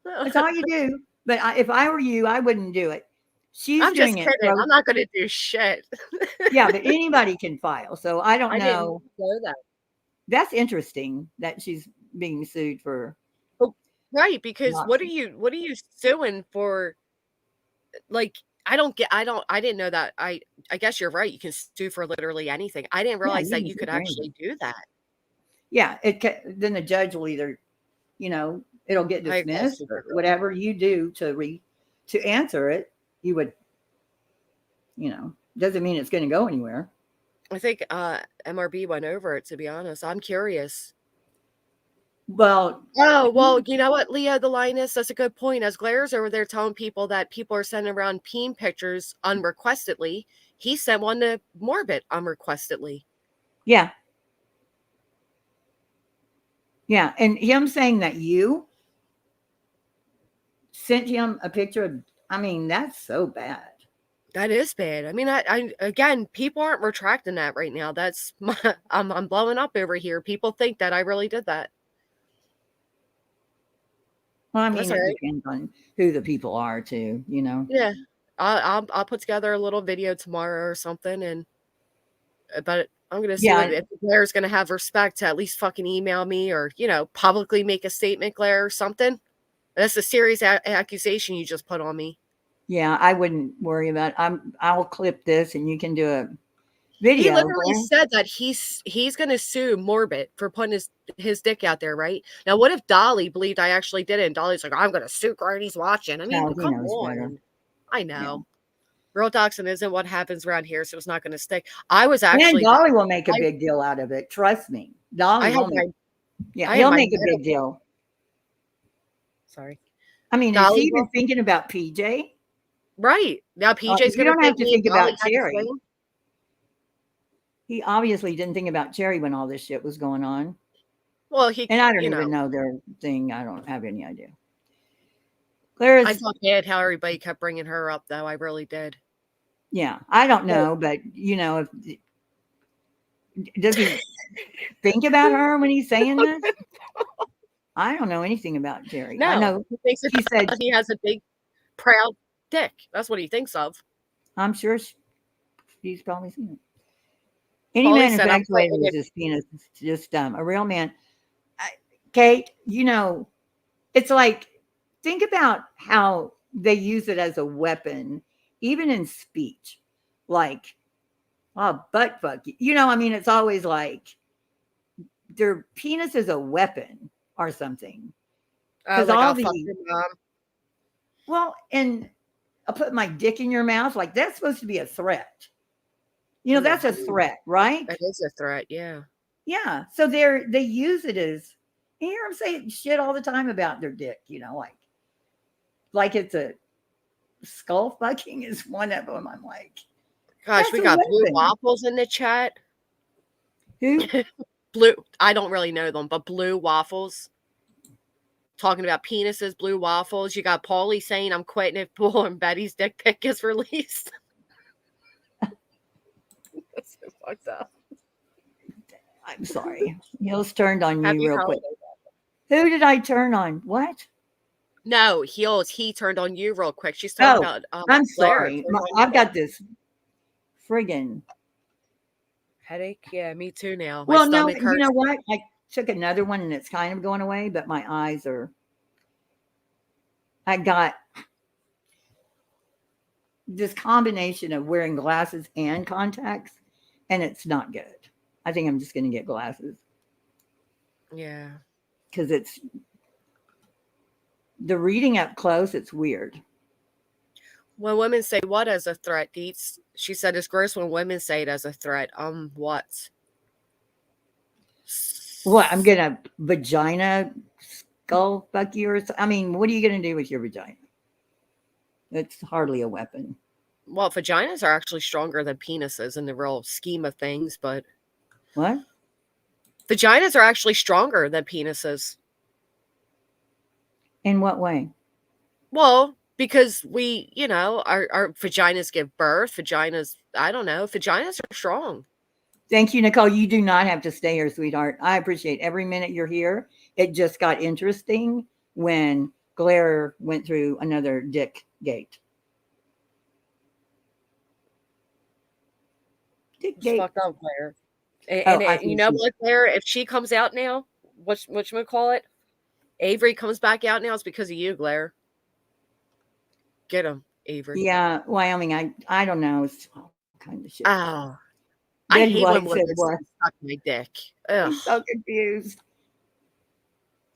H: That's all you do. But if I were you, I wouldn't do it. She's
B: I'm just
H: doing
B: kidding.
H: it.
B: I'm not going to do shit.
H: Yeah, but anybody can file. So I don't
B: I
H: know.
B: didn't know that.
H: That's interesting that she's being sued for.
B: Right, because what are you suing for? Like, I didn't know that. I guess you're right. You can sue for literally anything. I didn't realize that you could actually do that.
H: Yeah, then the judge will either, it'll get dismissed or whatever you do to answer it. You would, doesn't mean it's going to go anywhere.
B: I think MRB went over it, to be honest. I'm curious.
H: Well,
B: you know what, Leo the Lioness, that's a good point. As Glare's over there telling people that people are sending around peen pictures unrequestedly, he sent one to Morbid unrequestedly.
H: Yeah. Yeah, and him saying that you sent him a picture of, that's so bad.
B: That is bad. I mean, I again, people aren't retracting that right now. That's I'm blowing up over here. People think that I really did that.
H: Well, it
B: That's all right.
H: depends on who the people are too,
B: Yeah, I'll put together a little video tomorrow or something, but I'm gonna see if Claire's gonna have respect to at least fucking email me or publicly make a statement, Claire, or something. That's a serious accusation you just put on me.
H: Yeah, I wouldn't worry about it. I'll clip this and you can do a video.
B: He literally said that he's going to sue Morbid for putting his dick out there, right? Now, what if Dolly believed I actually did it? And Dolly's like, I'm going to sue Granny's watching. I mean,
H: No, he
B: come
H: knows
B: on.
H: better.
B: I know. Real doxing isn't what happens around here, so it's not going to stick. I was actually...
H: And Dolly will make a big deal out of it. Trust me. Dolly will make... he'll make a big deal.
B: Sorry.
H: I mean,
B: Dolly
H: is he even thinking about PJ?
B: Right. Now PJ's going
H: You don't have to think about
B: Dolly
H: Cherry. He obviously didn't think about Cherry when all this shit was going on.
B: Well, he
H: and I don't even know their thing. I don't have any idea.
B: I felt bad how everybody kept bringing her up, though. I really did.
H: Yeah, I don't know, but if does he think about her when he's saying this? I don't know anything about Jerry. I know
B: he thinks
H: he said
B: he has a big, proud dick. That's what he thinks of.
H: I'm sure she's probably seen it. Any
B: Paulie
H: man
B: said, "I'm
H: infatuated
B: quitting
H: with
B: it."
H: his penis is just dumb. A real man. Kate, it's like, think about how they use it as a weapon, even in speech. Like, oh, butt fuck. It's always like their penis is a weapon or something. Because
B: Like,
H: all
B: I'll fuck your mom.
H: Well, and I'll put my dick in your mouth. Like, that's supposed to be a threat. That's a threat, right?
B: That is a threat, yeah.
H: Yeah. So they use it as, you hear them say shit all the time about their dick, like it's a skull fucking is one of them. I'm like,
B: gosh, we got Blue
H: weapon.
B: Waffles in the chat.
H: Who?
B: Blue, I don't really know them, but Blue Waffles. Talking about penises, Blue Waffles. You got Paulie saying, I'm quitting if Bullhorn Betty's dick pic is released. That's so fucked up.
H: I'm sorry. Heels turned on
B: Happy
H: you real
B: holidays.
H: quick. Who did I turn on? What?
B: No, he turned on you real quick. She's talking about
H: I'm
B: Claire.
H: sorry. I've got this friggin'
B: headache. Yeah, me too now. My
H: well, no,
B: stomach hurts.
H: you know what? I took another one and it's kind of going away, but my eyes are. I got this combination of wearing glasses and contacts, and it's not good. I think I'm just going to get glasses.
B: Yeah.
H: Because it's the reading up close, it's weird.
B: When women say what as a threat, Deets? She said it's gross when women say it as a threat. What?
H: What? I'm going to vagina skull fuck you or something? What are you going to do with your vagina? It's hardly a weapon.
B: Well, vaginas are actually stronger than penises in the real scheme of things, but
H: what?
B: Vaginas are actually stronger than penises.
H: In what way?
B: Well, because we, our vaginas give birth. Vaginas, I don't know. Vaginas are strong.
H: Thank you, Nicole. You do not have to stay here, sweetheart. I appreciate every minute you're here. It just got interesting when Blair went through another dick gate. Dick gate.
B: Fucked up, Blair. And you know what, Blair? If she comes out now, whatchamacallit? Avery comes back out now, it's because of you, Blair. Get him, Avery.
H: Yeah, Wyoming. I don't know. It's all kind of shit.
B: Oh, I hate when women suck my dick. Ugh.
H: I'm so confused.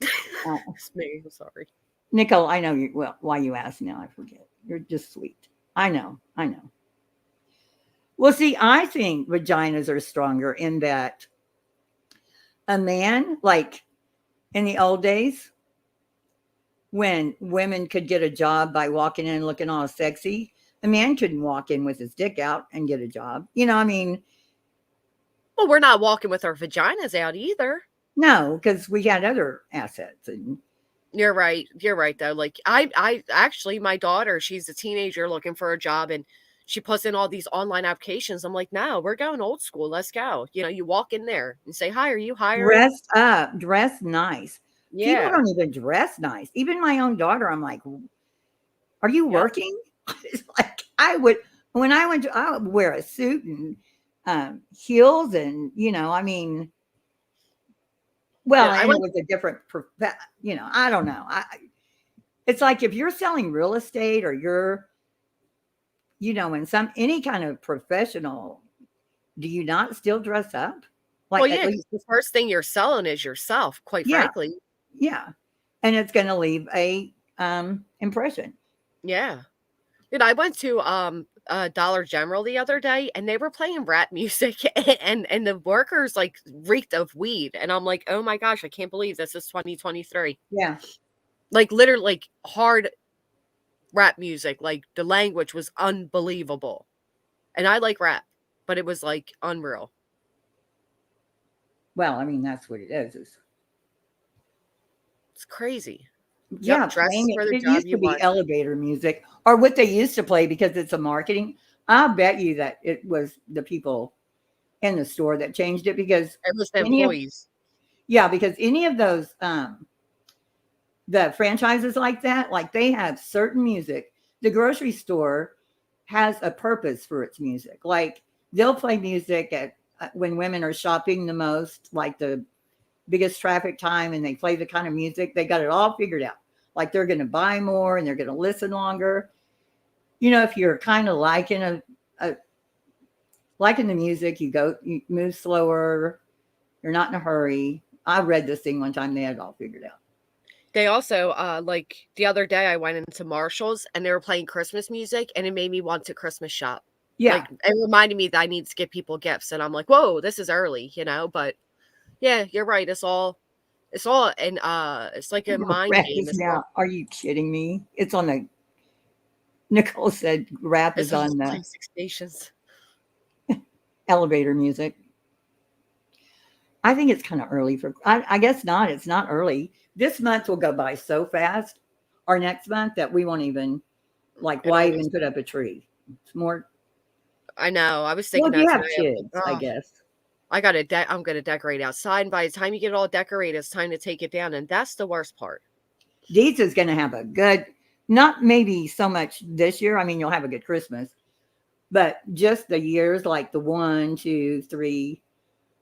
B: It's me. I'm sorry.
H: Nicole, I know you. Well, why you asked now, I forget. You're just sweet. I know. Well, see, I think vaginas are stronger in that a man, like in the old days, when women could get a job by walking in and looking all sexy, a man couldn't walk in with his dick out and get a job.
B: Well, we're not walking with our vaginas out either.
H: No, because we had other assets. And
B: you're right. You're right, though. Like I actually, my daughter, she's a teenager looking for a job, and she puts in all these online applications. I'm like, no, we're going old school. Let's go. You walk in there and say, hi, are you hiring?
H: Dressed up, dress nice.
B: Yeah.
H: People don't even dress nice. Even my own daughter, I'm like, are you working? It's like I would wear a suit and heels and, well, yeah, it was a different, I don't know. It's like if you're selling real estate or you're, in any kind of professional, do you not still dress up?
B: Like, well, yeah, at least the first thing you're selling is yourself, quite frankly.
H: Yeah. And it's going to leave a impression.
B: Yeah. Dude, I went to Dollar General the other day and they were playing rap music and the workers like reeked of weed. And I'm like, oh my gosh, I can't believe this is 2023.
H: Yeah.
B: Like literally like hard rap music. Like the language was unbelievable. And I like rap, but it was like unreal.
H: Well, that's what it is.
B: It's crazy.
H: Yeah,
B: Dress
H: playing
B: for the
H: it
B: job
H: used
B: you
H: to be
B: want.
H: elevator music, or what they used to play because it's a marketing. I bet you that it was the people in the store that changed it because
B: It was the
H: any of
B: employees.
H: because any of those the franchises like that, like they have certain music. The grocery store has a purpose for its music. Like they'll play music at when women are shopping the most, like the biggest traffic time, and they play the kind of music. They got it all figured out. Like they're going to buy more and they're going to listen longer. You know, if you're kind of liking liking the music, you move slower. You're not in a hurry. I read this thing one time. They had it all figured out.
B: They also, like the other day, I went into Marshall's and they were playing Christmas music, and it made me want to Christmas shop.
H: Yeah.
B: Like it reminded me that I need to get people gifts, and I'm like, whoa, this is early, you know. But yeah, you're right. It's all, and it's like a mind
H: Rap
B: game.
H: is
B: It's
H: now.
B: all,
H: Are you kidding me? It's on the. Nicole said rap
B: it's
H: is on the
B: basic stations.
H: elevator music. I think it's kind of early for. I guess not. It's not early. This month will go by so fast, or next month, that we won't even like. Why even put up a tree? It's more.
B: I know. I was thinking
H: Well, you
B: that
H: have
B: today.
H: kids, I guess.
B: I'm gonna decorate outside, and by the time you get it all decorated, it's time to take it down, and that's the worst part.
H: Deeds is going to have a good, not maybe so much this year. I mean, you'll have a good Christmas, but just the years like the 1, 2, 3,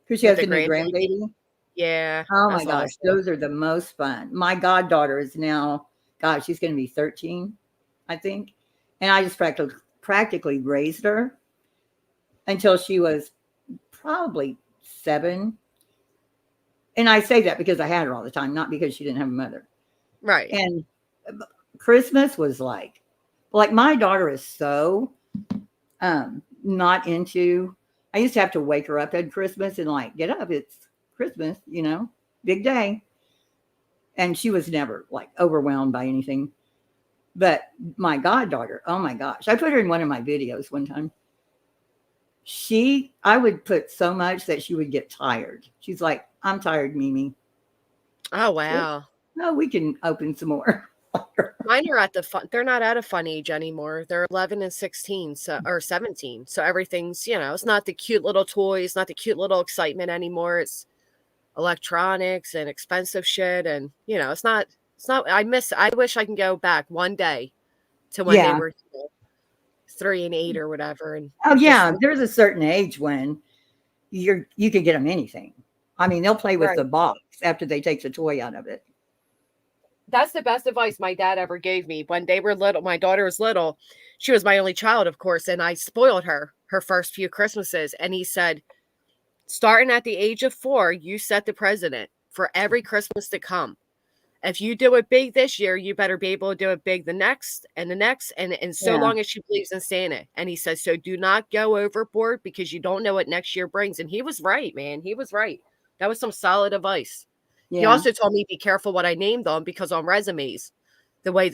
H: because she
B: With
H: has
B: the
H: a new
B: grandbaby?
H: grandbaby.
B: Yeah.
H: Oh my
B: that's
H: gosh,
B: awesome.
H: those are the most fun. My goddaughter is now, gosh, she's going to be 13, I think, and I just practically raised her until she was probably 7. And I say that because I had her all the time, not because she didn't have a mother.
B: Right.
H: And Christmas was like my daughter is so not into. I used to have to wake her up at Christmas and like, get up, it's Christmas, you know, big day. And she was never like overwhelmed by anything. But my goddaughter, oh my gosh, I put her in one of my videos one time. I would put so much that she would get tired. She's like, I'm tired, Mimi.
B: Oh wow.
H: No, we can open some more.
B: Mine are at the fun. They're not at a fun age anymore. They're 11 and 16, or 17. So everything's, it's not the cute little toys, not the cute little excitement anymore. It's electronics and expensive shit, and it's not. I wish I can go back one day to when they were 3 and 8 or whatever. And
H: oh yeah, there's a certain age when you could get them anything. I mean, they'll play with the box after they take the toy out of it.
B: That's the best advice my dad ever gave me when they were little. My daughter was little. She was my only child, of course, and I spoiled her first few Christmases. And he said, starting at the age of 4, you set the precedent for every Christmas to come. If you do it big this year, you better be able to do it big the next, and so long as she believes in Santa. And he says, so do not go overboard because you don't know what next year brings. And he was right, man. He was right. That was some solid advice. Yeah. He also told me be careful what I named them, because on resumes, the way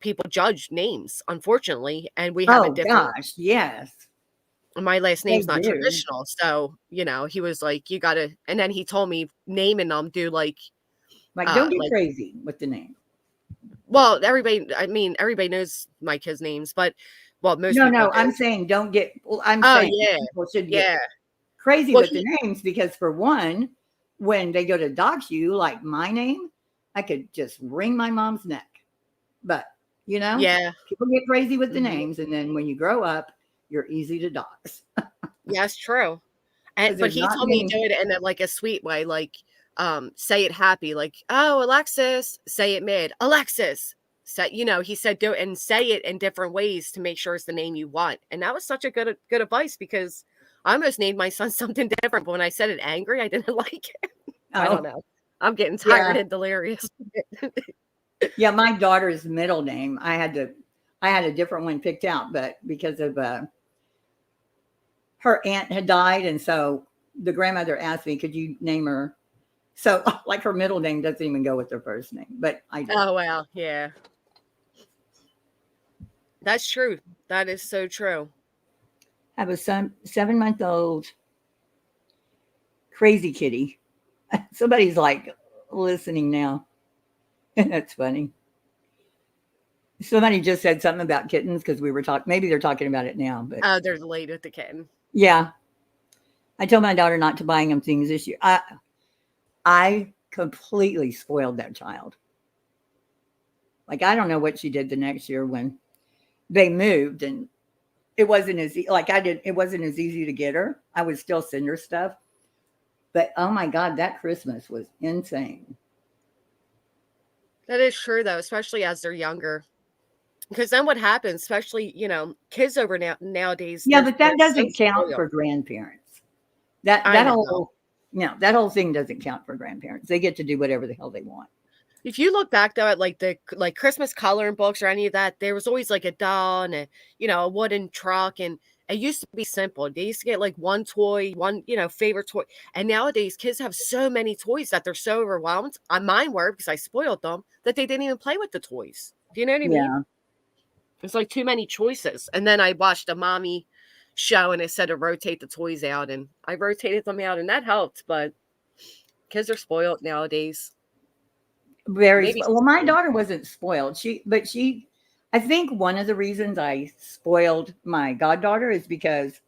B: people judge names, unfortunately, and we have a different.
H: Oh gosh, yes.
B: My last name's not traditional, so he was like, you gotta. And then he told me naming them do like
H: don't get crazy with the name.
B: Well, everybody knows my kids' names, but most people.
H: No, I'm saying don't get. Well, I'm saying people should get crazy with the names, because for one, when they go to dox you, like my name, I could just wring my mom's neck. But people get crazy with the names, and then when you grow up, you're easy to dox.
B: That's true. But he told me to do it in a sweet way, like say it happy, like, oh, Alexis, say it mid, Alexis. So, he said do it and say it in different ways to make sure it's the name you want. And that was such a good advice, because I almost named my son something different, but when I said it angry, I didn't like it. I don't know. I'm getting tired and delirious.
H: Yeah, my daughter's middle name, I had a different one picked out, but because of her aunt had died, and so the grandmother asked me, could you name her? So like her middle name doesn't even go with her first name, but I did.
B: Oh wow, yeah. That's true. That is so true.
H: I have a 7-month-old crazy kitty. Somebody's like listening now. That's funny. Somebody just said something about kittens because we were talking. Maybe they're talking about it now, but
B: Oh, they're late with the kitten.
H: yeah. I told my daughter not to buy him things this year. I completely spoiled that child. Like, I don't know what she did the next year when they moved, and it wasn't as like I did. It wasn't as easy to get her. I would still send her stuff, but oh my God, that Christmas was insane.
B: That is true, though, especially as they're younger. Because then what happens, especially, kids over nowadays.
H: Yeah, but that
B: they're so
H: doesn't count
B: spoiled.
H: for grandparents.
B: I know.
H: That whole thing doesn't count for grandparents. They get to do whatever the hell they want.
B: If you look back though at the Christmas coloring books or any of that, there was always like a doll and a wooden truck, and it used to be simple. They used to get like one toy, one favorite toy, and nowadays kids have so many toys that they're so overwhelmed. Mine were, because I spoiled them, that they didn't even play with the toys. Do you know what I mean? It's like too many choices. And then I watched a mommy show and it said to rotate the toys out, and I rotated them out, and that helped. But kids are spoiled nowadays.
H: Well, my daughter wasn't spoiled. I think one of the reasons I spoiled my goddaughter is because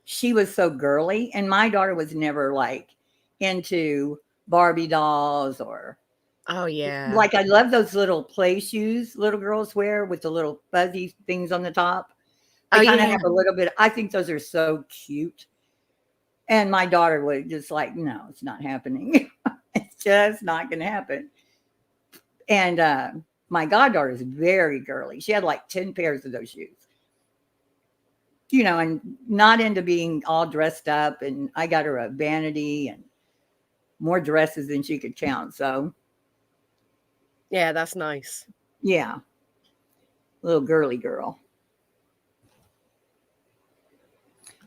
H: she was so girly, and my daughter was never like into Barbie dolls or.
B: Oh yeah.
H: Like, I love those little play shoes little girls wear with the little fuzzy things on the top. They kind of have a little bit. I think those are so cute. And my daughter was just like, no, it's not happening. It's just not going to happen. And my goddaughter is very girly. She had like 10 pairs of those shoes. And not into being all dressed up. And I got her a vanity and more dresses than she could count. So.
B: Yeah, that's nice.
H: Yeah. Little girly girl.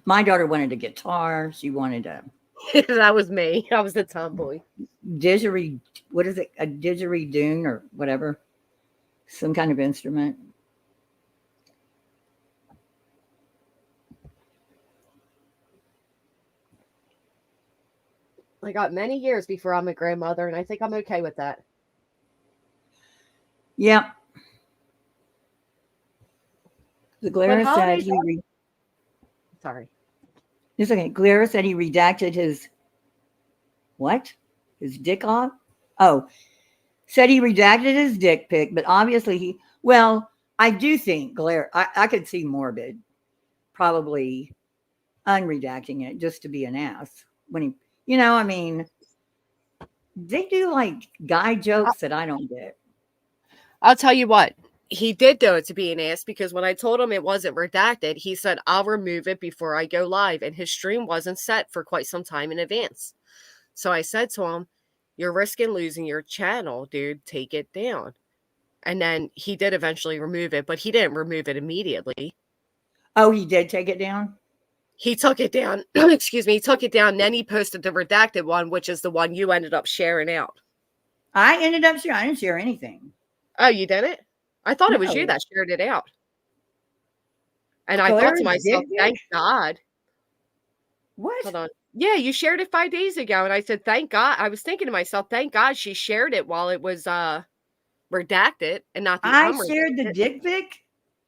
H: My daughter wanted a guitar. She wanted a.
B: That was me. I was the tomboy.
H: What is it? A didgeridoo or whatever. Some kind of instrument.
B: I got many years before I'm a grandmother, and I think I'm okay with that.
H: Yeah. The Glara said
B: Sorry.
H: It's okay. Glara said he redacted his what? His dick off? Oh. Said he redacted his dick pic, but obviously I do think Glara, I could see Morbid probably unredacting it just to be an ass. When he they do like guy jokes that I don't get.
B: I'll tell you what, he did do it to be an ass, because when I told him it wasn't redacted, he said, I'll remove it before I go live. And his stream wasn't set for quite some time in advance. So I said to him, you're risking losing your channel, dude. Take it down. And then he did eventually remove it, but he didn't remove it immediately.
H: Oh, he did take it down?
B: He took it down. Excuse me. He took it down. And then he posted the redacted one, which is the one you ended up sharing out.
H: I didn't share anything.
B: Oh, you didn't? I thought it was you that shared it out. And I thought to myself, thank God.
H: What?
B: Hold on. Yeah, you shared it 5 days ago. And I said, thank God. I was thinking to myself, thank God she shared it while it was redacted and not the
H: I shared the dick pic?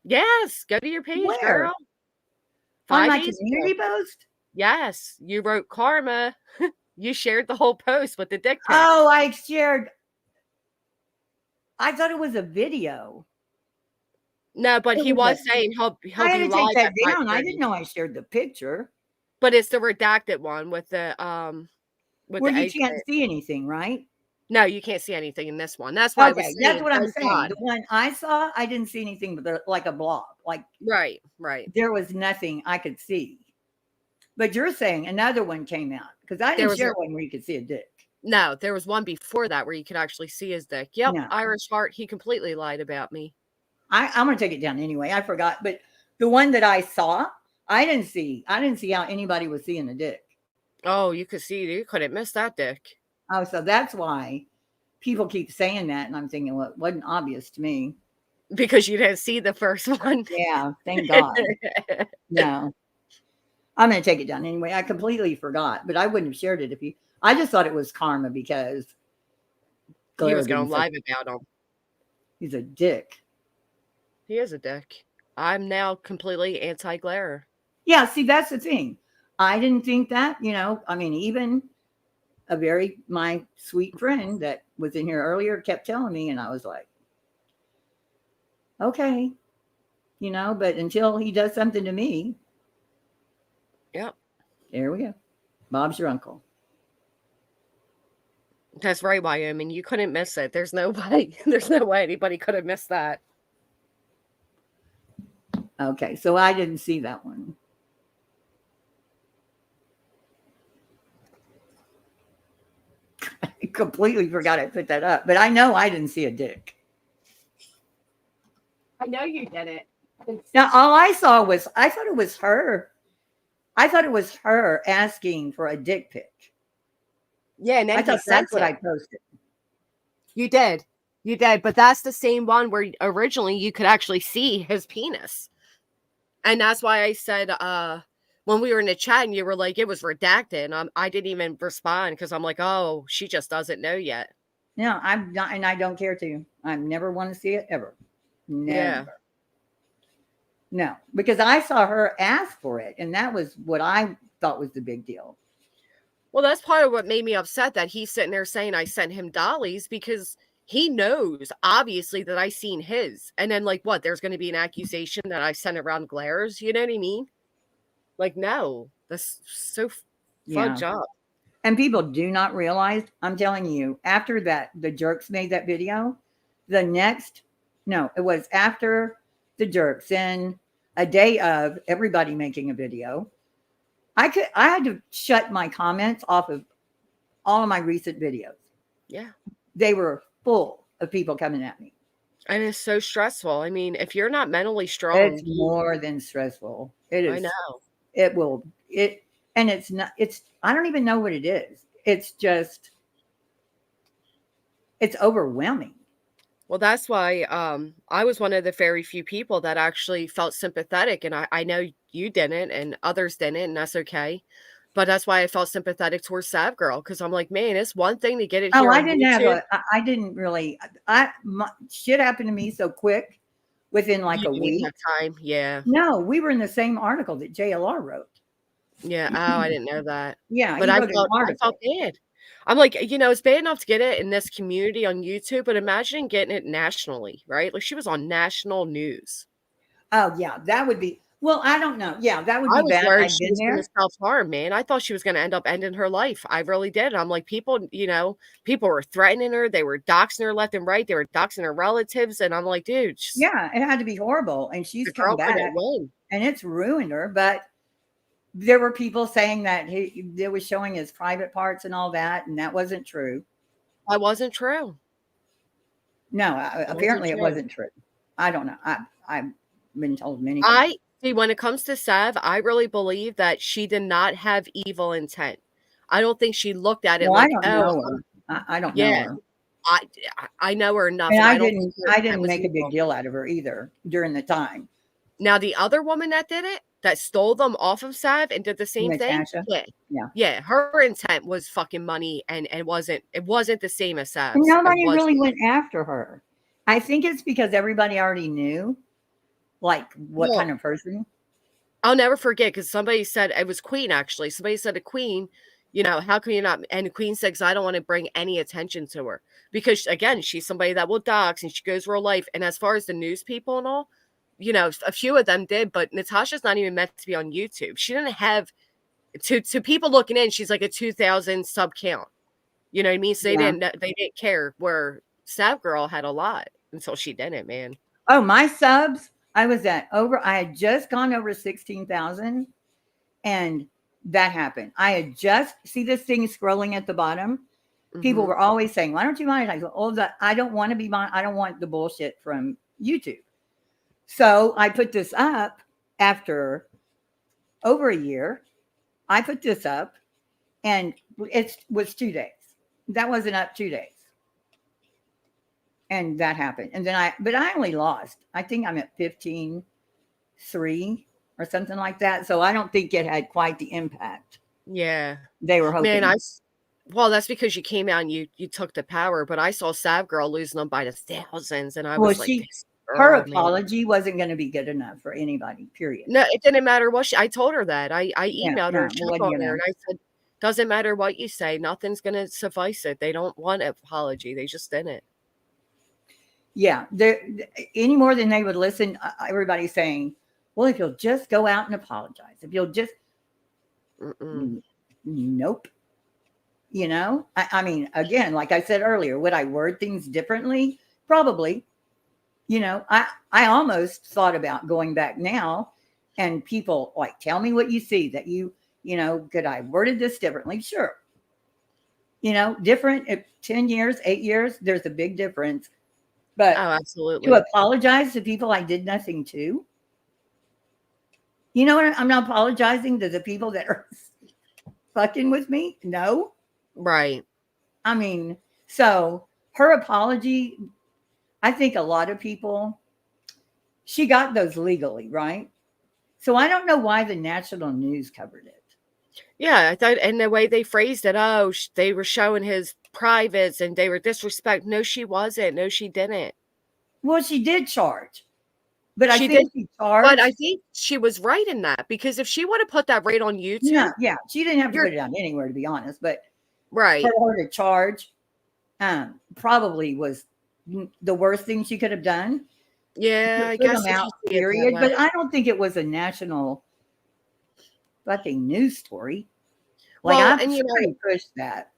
B: Yes. Go to your page,
H: Where?
B: girl.
H: On my community post?
B: Yes. You wrote karma. You shared the whole post with the dick pic.
H: Oh, I thought it was a video.
B: No, but he was saying he'll be live.
H: I had to take that down. I didn't know I shared the picture.
B: But it's the redacted one with the
H: where you can't see anything, right?
B: No, you can't see anything in this one. That's why I was saying,
H: that's what I'm saying.
B: God.
H: The one I saw, I didn't see anything but like a blob. Like
B: right.
H: There was nothing I could see. But you're saying another one came out, because I didn't share one where you could see a dick.
B: No, there was one before that where you could actually see his dick. Yep, no. Irish Heart. He completely lied about me.
H: I'm going to take it down anyway. I forgot. But the one that I saw, I didn't see how anybody was seeing the dick.
B: Oh, you could see. You couldn't miss that dick.
H: Oh, so that's why people keep saying that. And I'm thinking, well, it wasn't obvious to me.
B: Because you didn't see the first one.
H: Yeah, thank God. No. I'm going to take it down anyway. I completely forgot. But I wouldn't have shared it if you... I just thought it was karma because
B: He was
H: Glare
B: going
H: didn't say
B: live about him.
H: he's a dick.
B: He is a dick. I'm now completely anti-Glare.
H: Yeah, see, that's the thing. I didn't think that, I mean, even my sweet friend that was in here earlier kept telling me, and I was like, okay, but until he does something to me.
B: Yep.
H: There we go. Bob's your uncle.
B: That's right, Wyoming. You couldn't miss it. There's no way anybody could have missed that.
H: Okay, so I didn't see that one. I completely forgot I put that up, but I know I didn't see a dick.
B: I know you did it.
H: Now, all I saw was, I thought it was her. I thought it was her asking for a dick pic.
B: Yeah, and then
H: I thought that's what I posted.
B: You did. You did. But that's the same one where originally you could actually see his penis. And that's why I said, when we were in the chat and you were like, it was redacted. And I didn't even respond because I'm like, oh, she just doesn't know yet.
H: No, I'm not, and I don't care to. I never want to see it ever. Never.
B: Yeah.
H: No, because I saw her ask for it, and that was what I thought was the big deal.
B: Well, that's part of what made me upset, that he's sitting there saying I sent him dollies, because he knows obviously that I seen his. And then like, what, there's going to be an accusation that I sent around glares. You know what I mean? Like, no, that's so fudged up.
H: And people do not realize, I'm telling you, after that, the jerks made that video, it was after the jerks, and a day of everybody making a video. I had to shut my comments off of all of my recent videos.
B: Yeah.
H: They were full of people coming at me.
B: And it's so stressful. I mean, if you're not mentally strong.
H: It's more than stressful. It is.
B: I know.
H: And it's not, I don't even know what it is. It's just, it's overwhelming.
B: Well, that's why I was one of the very few people that actually felt sympathetic. And I know you didn't and others didn't, and that's okay. But that's why I felt sympathetic towards Sav Girl, because I'm like, man, it's one thing to get it here.
H: I didn't really, shit happened to me so quick within like a week.
B: Time. Yeah.
H: No, we were in the same article that JLR wrote.
B: Yeah. Oh, I didn't know that.
H: Yeah.
B: But I felt bad. I'm like, it's bad enough to get it in this community on YouTube, but imagine getting it nationally, right? Like, she was on national news.
H: Oh, yeah, that would be, well, I don't know. Yeah, that would be bad.
B: Worried she was going to self-harm, man. I thought she was going to end up ending her life. I really did. I'm like, people were threatening her. They were doxing her left and right. They were doxing her relatives. And I'm like, dude.
H: Yeah, it had to be horrible. And she's come back. And it's ruined her. But there were people saying that they was showing his private parts and all that, and that wasn't true.
B: That wasn't true.
H: No, apparently it wasn't true. I don't know. I've been told many things.
B: When it comes to Sav, I really believe that she did not have evil intent. I don't think she looked at it like,
H: I don't know her. I don't know her.
B: I know her enough.
H: And I didn't make a big deal out of her either during the time.
B: Now, the other woman that did it, that stole them off of Sav and did the same
H: Natasha?
B: thing. Yeah. Her intent was fucking money, and it wasn't the same as Sav.
H: Nobody really went after her. I think it's because everybody already knew, like, what kind of person.
B: I'll never forget, because somebody said, it was Queen, actually. Somebody said to Queen, how can you not? And Queen said, because I don't want to bring any attention to her. Because, again, she's somebody that will dox, and she goes real life. And as far as the news people and all, a few of them did, but Natasha's not even meant to be on YouTube. She didn't have, to people looking in, she's like a 2,000 sub count. You know what I mean? So they didn't care, where Sav Girl had a lot until she didn't, man.
H: Oh, my subs, I had just gone over 16,000, and that happened. I had just, see this thing scrolling at the bottom? Mm-hmm. People were always saying, why don't you monetize? I don't want to be I don't want the bullshit from YouTube. So I put this up after over a year. I put this up, and it was 2 days. That wasn't up 2 days. And that happened. And then I only lost. I think I'm at 15.3 or something like that. So I don't think it had quite the impact.
B: Yeah.
H: They were hoping.
B: Man, Well, that's because you came out and you took the power, but I saw Sav Girl losing them by the thousands, and I
H: Well,
B: was like, this
H: her
B: girl, man.
H: apology wasn't going to be good enough for anybody, period.
B: No, it didn't matter what I told her that. I
H: Yeah,
B: emailed her,
H: no,
B: check
H: what
B: on
H: you
B: her,
H: know.
B: and I said, doesn't matter what you say, nothing's gonna suffice it. They don't want an apology. They just didn't.
H: Yeah, any more than they would listen. Everybody's saying, well, if you'll just go out and apologize, if you'll just, nope. You know, I mean, again, like I said earlier, would I word things differently? Probably. You know, I almost thought about going back now and people like, tell me what you see that you know, could I worded this differently? Sure. You know, different, 10 years, 8 years, there's a big difference. But
B: oh, absolutely.
H: To apologize to people I did nothing to, you know what? I'm not apologizing to the people that are fucking with me. No.
B: Right.
H: I mean, so her apology, I think a lot of people, she got those legally, right? So I don't know why the national news covered it.
B: Yeah, I thought, and the way they phrased it, oh, they were showing his privates and they were disrespect. No, she wasn't. No, she didn't.
H: Well, she did charge, but I
B: She
H: think
B: did,
H: she charged.
B: but I think she was right in that, because if she would have put that right on YouTube,
H: yeah, she didn't have to put it on anywhere, to be honest. But
B: right,
H: for her to charge, probably was the worst thing she could have done.
B: Yeah, I
H: Put
B: guess
H: them
B: if
H: out,
B: you see it that
H: period.
B: way.
H: But I don't think it was a national fucking news story. Like,
B: Well,
H: I'm
B: and you know,
H: pretty pushed that.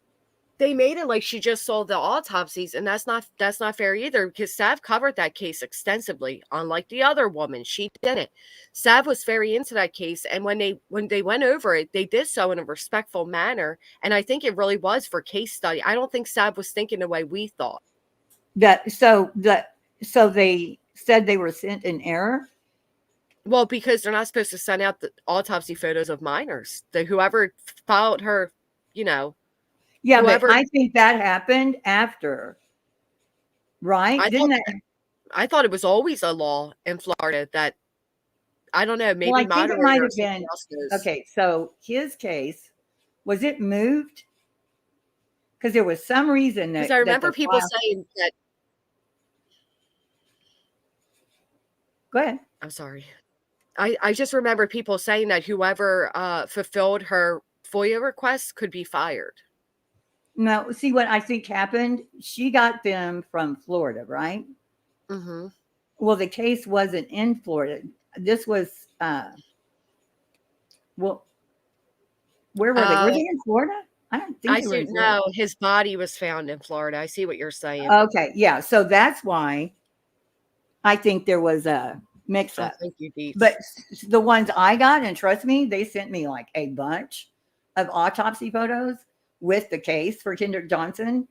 B: they made it like she just sold the autopsies, and that's not fair either, because Sav covered that case extensively, unlike the other woman. She didn't. Sav was very into that case, and when they went over it, they did so in a respectful manner, and I think it really was for case study. I don't think Sav was thinking the way we thought.
H: So they said they were sent in error.
B: Well, because they're not supposed to send out the autopsy photos of minors. Whoever followed her, you know.
H: Yeah, but I think that happened after, right?
B: I thought it was always a law in Florida that, I don't know, maybe
H: well, I think it might have
B: been.
H: Okay, so his case, was it moved? Because there was some reason that.
B: Because I remember people saying that.
H: Go ahead.
B: I'm sorry. I just remember people saying that whoever fulfilled her FOIA requests could be fired.
H: No, see what I think happened? She got them from Florida, right?
B: Mm-hmm.
H: Well, the case wasn't in Florida. This was, well, where were they? Were they in Florida? I don't think they were in Florida.
B: No, his body was found in Florida. I see what you're saying.
H: Okay, yeah. So that's why I think there was a mix-up.
B: Thank you, Deets.
H: But the ones I got, and trust me, they sent me like a bunch of autopsy photos with the case for Kendrick Johnson,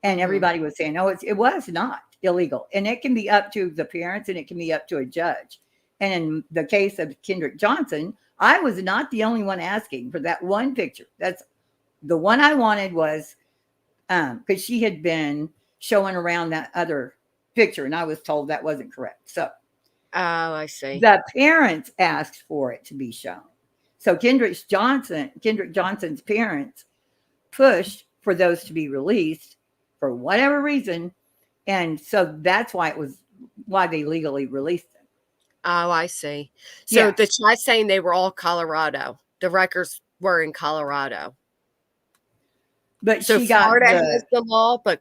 H: and everybody was saying, "No, it was not illegal," and it can be up to the parents, and it can be up to a judge. And in the case of Kendrick Johnson, I was not the only one asking for that one picture. That's the one I wanted, was because she had been showing around that other picture, and I was told that wasn't correct. So,
B: I see.
H: The parents asked for it to be shown. So Kendrick Johnson's parents pushed for those to be released for whatever reason, and so that's why they legally released them.
B: Oh, I see. So
H: Yeah.
B: the chat saying they were all Colorado. The records were in Colorado.
H: But
B: so
H: she got
B: Florida has the law, but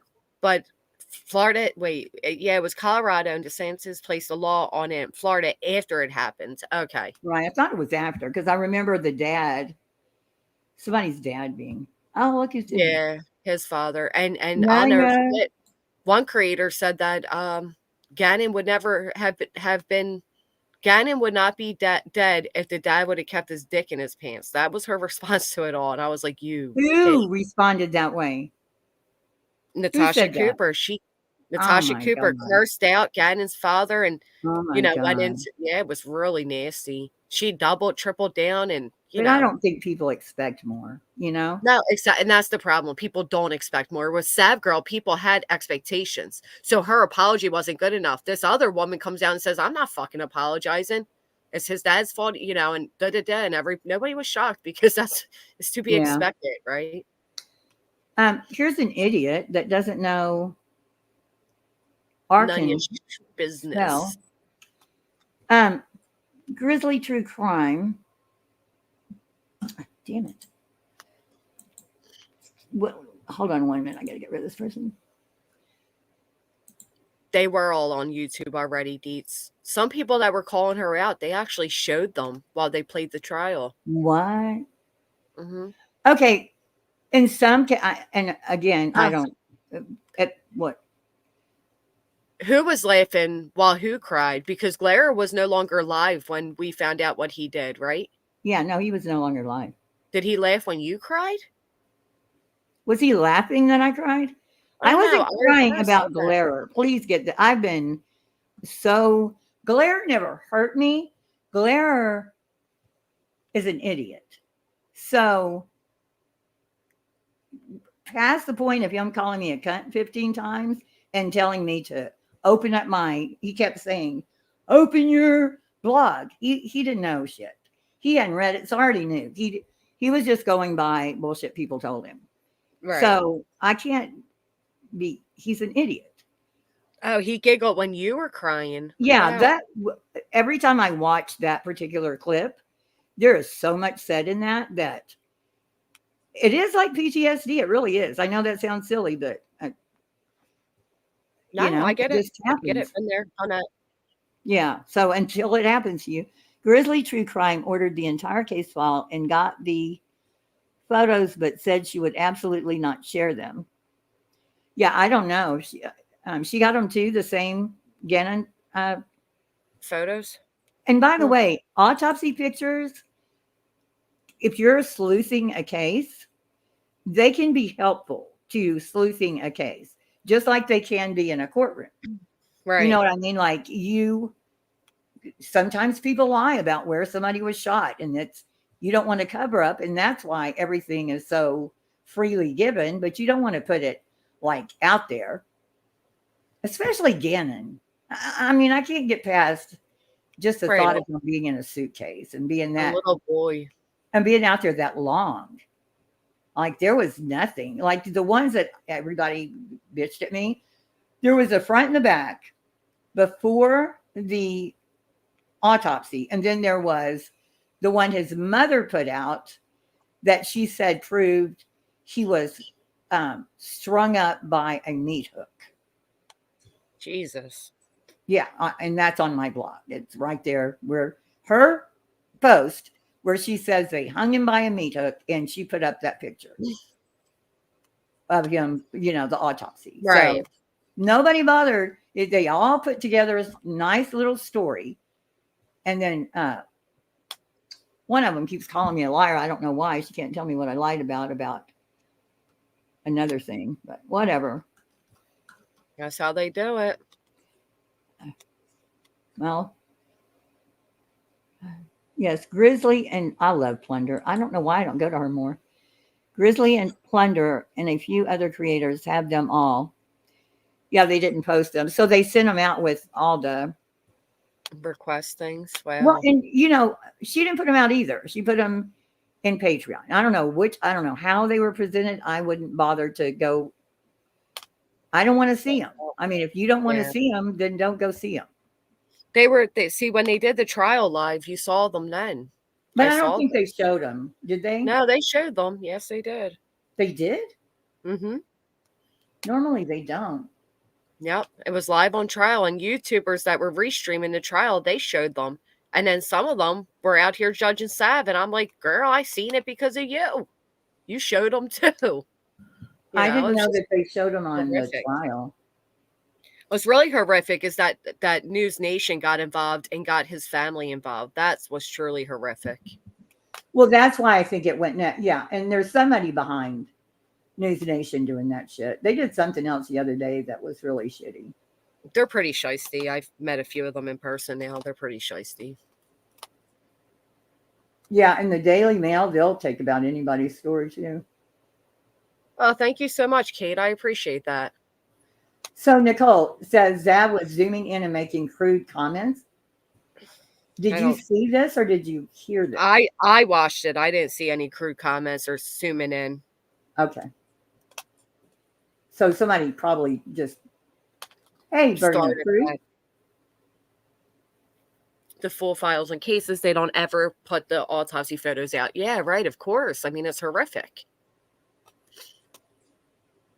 B: Florida, it was Colorado, and DeSantis placed a law on it in Florida after it happened. Okay.
H: Right. I thought it was after, because I remember somebody's dad being, oh, look, his dad.
B: Yeah, his father. And I'll never forget, one creator said that Gannon would never have been, Gannon would not be dead if the dad would have kept his dick in his pants. That was her response to it all. And I was like,
H: who responded that way?
B: Natasha Cooper. Natasha Cooper cursed out Gannon's father, and went into, it was really nasty. She doubled, tripled down, and
H: I don't think people expect more,
B: No, and that's the problem. People don't expect more. With Sav Girl, people had expectations, so her apology wasn't good enough. This other woman comes down and says, "I'm not fucking apologizing. It's his dad's fault," and and nobody was shocked, because it's to be expected, right?
H: Here's an idiot that doesn't know Arkin
B: business.
H: Grizzly True Crime. Damn it. Well, hold on 1 minute. I got to get rid of this person.
B: They were all on YouTube already, Deets. Some people that were calling her out, they actually showed them while they played the trial.
H: What?
B: Mm-hmm.
H: Okay. In some and again, I don't. What?
B: Who was laughing while who cried? Because Glare was no longer live when we found out what he did, right?
H: Yeah, no, he was no longer live.
B: Did he laugh when you cried?
H: Was he laughing that I cried? I wasn't crying about Glare. Please get that. I've been so Glare never hurt me. Glare is an idiot. So past the point of him calling me a cunt 15 times and telling me to open up he kept saying, open your blog. He didn't know shit. He hadn't read it, so I already knew. He was just going by bullshit people told him.
B: Right.
H: So I can't be, he's an idiot.
B: Oh, he giggled when you were crying.
H: Yeah,
B: Wow.
H: Every time I watch that particular clip, there is so much said in that it is like PTSD. It really is. I know that sounds silly, but
B: I get it.
H: Just happens.
B: I get it from there on that.
H: Yeah. So until it happens to you, Grizzly True Crime ordered the entire case file and got the photos, but said she would absolutely not share them. Yeah, I don't know. She got them too, the same Gannon
B: photos.
H: And by the way, autopsy pictures, if you're sleuthing a case, they can be helpful to sleuthing a case, just like they can be in a courtroom.
B: Right.
H: You know what I mean? Like sometimes people lie about where somebody was shot, and you don't want to cover up. And that's why everything is so freely given, but you don't want to put it like out there, especially Gannon. I mean, I can't get past just the thought of him being in a suitcase and being that
B: a little boy
H: and being out there that long. Like there was nothing. Like the ones that everybody bitched at me, there was a front and the back before the autopsy, and then there was the one his mother put out that she said proved he was strung up by a meat hook.
B: Jesus.
H: Yeah, and that's on my blog. It's right there where her post where she says they hung him by a meat hook, and she put up that picture of him, the autopsy.
B: Right.
H: So nobody bothered. They all put together a nice little story. And then one of them keeps calling me a liar. I don't know why. She can't tell me what I lied about another thing, but whatever.
B: That's how they do it.
H: Well, yes, Grizzly, and I love Plunder. I don't know why I don't go to her more. Grizzly and Plunder and a few other creators have them all. Yeah, they didn't post them. So they sent them out with all the
B: request things. Wow.
H: Well, and she didn't put them out either. She put them in Patreon. I don't know how they were presented. I wouldn't bother to go. I don't want to see them. I mean, if you don't want to see them, then don't go see them.
B: See, when they did the trial live, you saw them then.
H: But I don't think they showed them. Did they?
B: No, they showed them. Yes, they did.
H: They did?
B: Mm-hmm.
H: Normally they don't.
B: Yep. It was live on trial, and YouTubers that were restreaming the trial, they showed them. And then some of them were out here judging Sav, and I'm like, girl, I seen it because of you. You showed them too.
H: I didn't know that they showed them on the trial.
B: What's really horrific is that News Nation got involved and got his family involved. That's what's truly horrific.
H: Well, that's why I think it went net. Yeah, and there's somebody behind News Nation doing that shit. They did something else the other day that was really shitty.
B: They're pretty shisty. I've met a few of them in person now. They're pretty shisty.
H: Yeah, and the Daily Mail, they'll take about anybody's story too.
B: Oh, thank you so much, Kate. I appreciate that.
H: So Nicole says Zav was zooming in and making crude comments. Did you see this or did you hear this?
B: I watched it. I didn't see any crude comments or zooming in.
H: Okay. So somebody probably just, hey, burden of
B: Started
H: proof.
B: that. The full files and cases, they don't ever put the autopsy photos out. Yeah, right. Of course. I mean, it's horrific.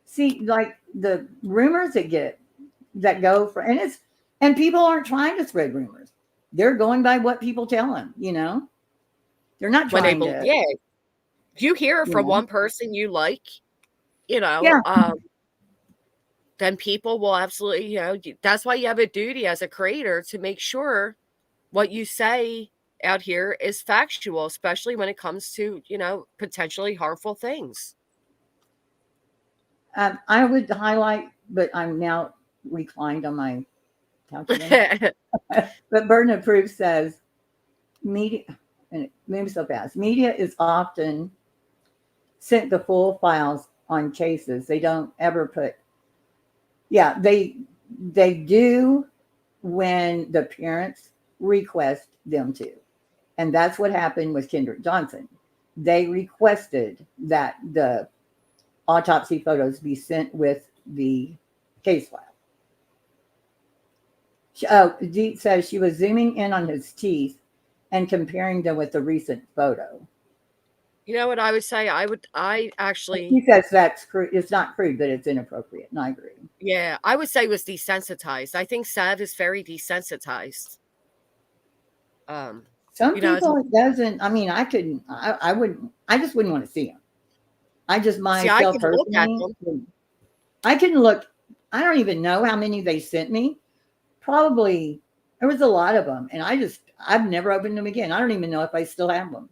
H: See, like the rumors that go for, and people aren't trying to spread rumors. They're going by what people tell them, you know? They're not
B: When they
H: trying to.
B: yeah. You hear it
H: You
B: from
H: know?
B: one person you like, you know,
H: Yeah.
B: then people will absolutely, you know, that's why you have a duty as a creator to make sure what you say out here is factual, especially when it comes to, you know, potentially harmful things.
H: I would highlight, but I'm now reclined on my couch again. But burden of proof says media, and it moves so fast. Media is often sent the full files on cases. They don't ever put. Yeah, they do when the parents request them to, and that's what happened with Kendrick Johnson. They requested that the autopsy photos be sent with the case file. Deet says she was zooming in on his teeth and comparing them with the recent photo.
B: You know what I would say? I actually.
H: He says that's crude. It's not crude, but it's inappropriate, and I agree.
B: Yeah, I would say it was desensitized. I think Sav is very desensitized.
H: Some
B: you know,
H: people it doesn't. I mean, I couldn't. I wouldn't. I just wouldn't want to see them. I just myself
B: I can look at
H: personally.
B: them.
H: I can look. I don't even know how many they sent me. Probably there was a lot of them, and I've never opened them again. I don't even know if I still have them.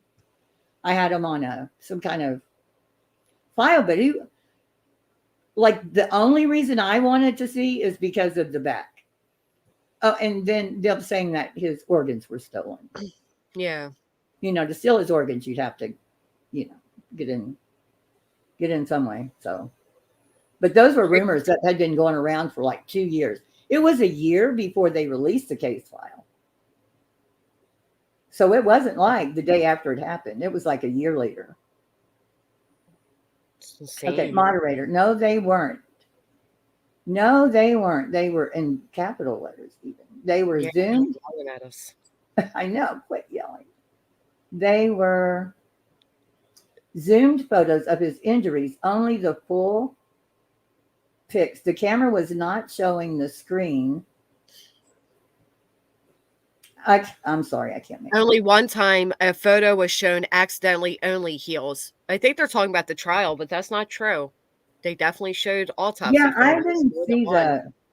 H: I had them on some kind of file, but like the only reason I wanted to see is because of the back. Oh, and then they're saying that his organs were stolen.
B: Yeah.
H: You know, to steal his organs, you'd have to, you know, get in some way. So, but those were rumors that had been going around for like 2 years. It was a year before they released the case file. So it wasn't like the day after it happened. It was like a year later. Okay, moderator. No, they weren't. No, they weren't. They were in capital letters even. They were zoomed.
B: Yelling at us.
H: I know, quit yelling. They were zoomed photos of his injuries, only the full pics. The camera was not showing the screen. I'm sorry, I can't make
B: Only one time a photo was shown accidentally only heels. I think they're talking about the trial, but that's not true. They definitely showed autopsy
H: Yeah, I
B: photos.
H: didn't see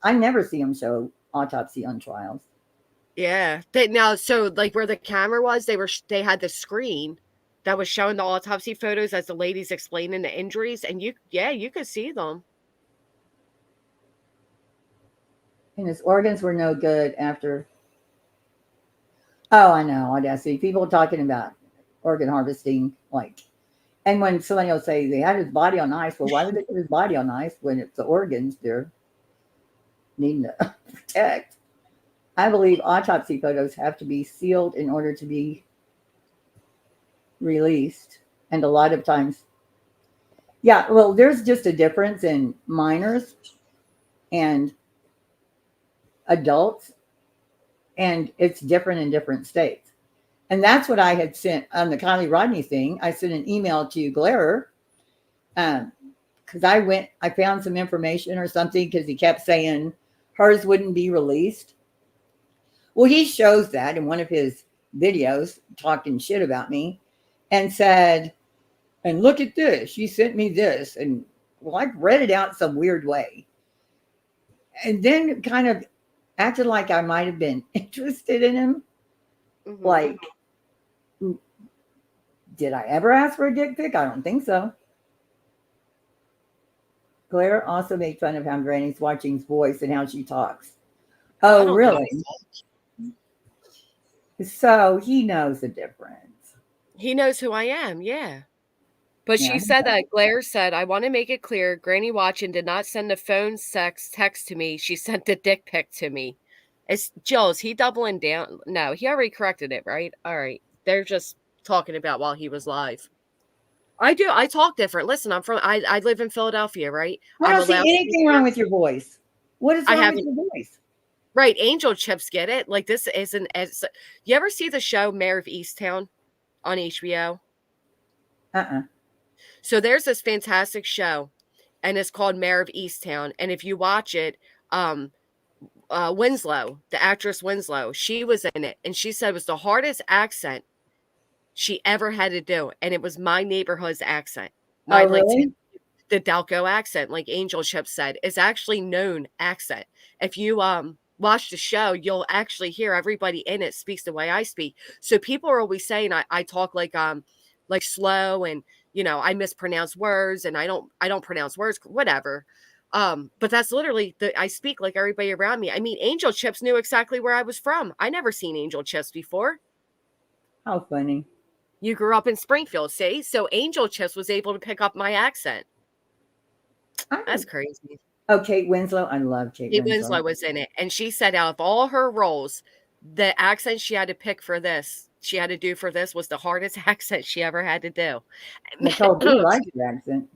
H: I never see them show autopsy on trials.
B: Yeah. So like where the camera was, they had the screen that was showing the autopsy photos as the ladies explaining the injuries, and you could see them.
H: And his organs were no good after. Oh, I know. I see people talking about organ harvesting, like, and when somebody will say they had his body on ice, well, why would they put his body on ice when it's the organs they're needing to protect? I believe autopsy photos have to be sealed in order to be released. And a lot of times, yeah, well, there's just a difference in minors and adults, and it's different in different states. And that's what I had sent on the Kylie Rodney thing. I sent an email to Glare because I found some information or something because he kept saying hers wouldn't be released. Well, he shows that in one of his videos talking shit about me and said, and look at this, she sent me this. And well, I read it out some weird way. And then kind of acted like I might have been interested in him. Mm-hmm. Like, did I ever ask for a dick pic? I don't think so. Claire also made fun of how Granny's watching his voice and how she talks. Oh, really? So he knows the difference.
B: He knows who I am, yeah. But she said that Claire said, I want to make it clear, Granny Watchin did not send the phone text to me. She sent the dick pic to me. It's Jill, is he doubling down? No, he already corrected it, right? All right. They're just talking about while he was live. I do. I talk different. Listen, I live in Philadelphia, right?
H: I don't see
B: allowed to
H: anything wrong with your voice. What is
B: I
H: wrong with
B: haven't.
H: your voice?
B: Right. Angel Chips get it. Like, this isn't as. You ever see the show Mayor of Easttown on HBO? So there's this fantastic show, and it's called Mayor of Easttown. And if you watch it, Winslow, the actress Winslow, she was in it, and she said it was the hardest accent she ever had to do, and it was my neighborhood's accent. My,
H: Oh, really?
B: the Delco accent, like Angel Chip said, is actually known accent. If you watch the show, you'll actually hear everybody in it speaks the way I speak. So people are always saying I talk like slow, and I mispronounce words, and I don't pronounce words, whatever. But that's literally I speak like everybody around me. I mean, Angel Chips knew exactly where I was from. I never seen Angel Chips before.
H: How funny.
B: You grew up in Springfield, see? So Angel Chips was able to pick up my accent. That's crazy.
H: Oh, Kate Winslow. I love Kate Winslow.
B: Winslow was in it. And she said out of all her roles, the accent she had to pick for this, she had to do for this, was the hardest accent she ever had to do.
H: Nicole, do you like your accent?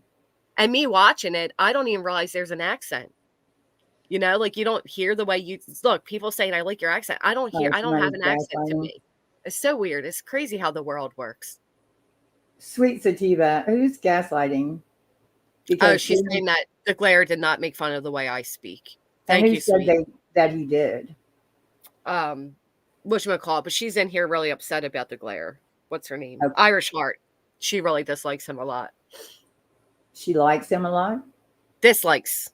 B: And me watching it, I don't even realize there's an accent. Like, you don't hear the way you look. People saying, I like your accent. I don't hear, I don't have an accent to me. It's so weird. It's crazy how the world works.
H: Sweet Sativa, who's gaslighting? Because
B: she's saying that the glare did not make fun of the way I speak.
H: And
B: Thank
H: who
B: you,
H: said
B: sweet.
H: that he did?
B: Whatchamacallit, but she's in here really upset about the glare. What's her name?
H: Okay.
B: Irish Heart. She really dislikes him a lot.
H: She likes him a lot?
B: Dislikes.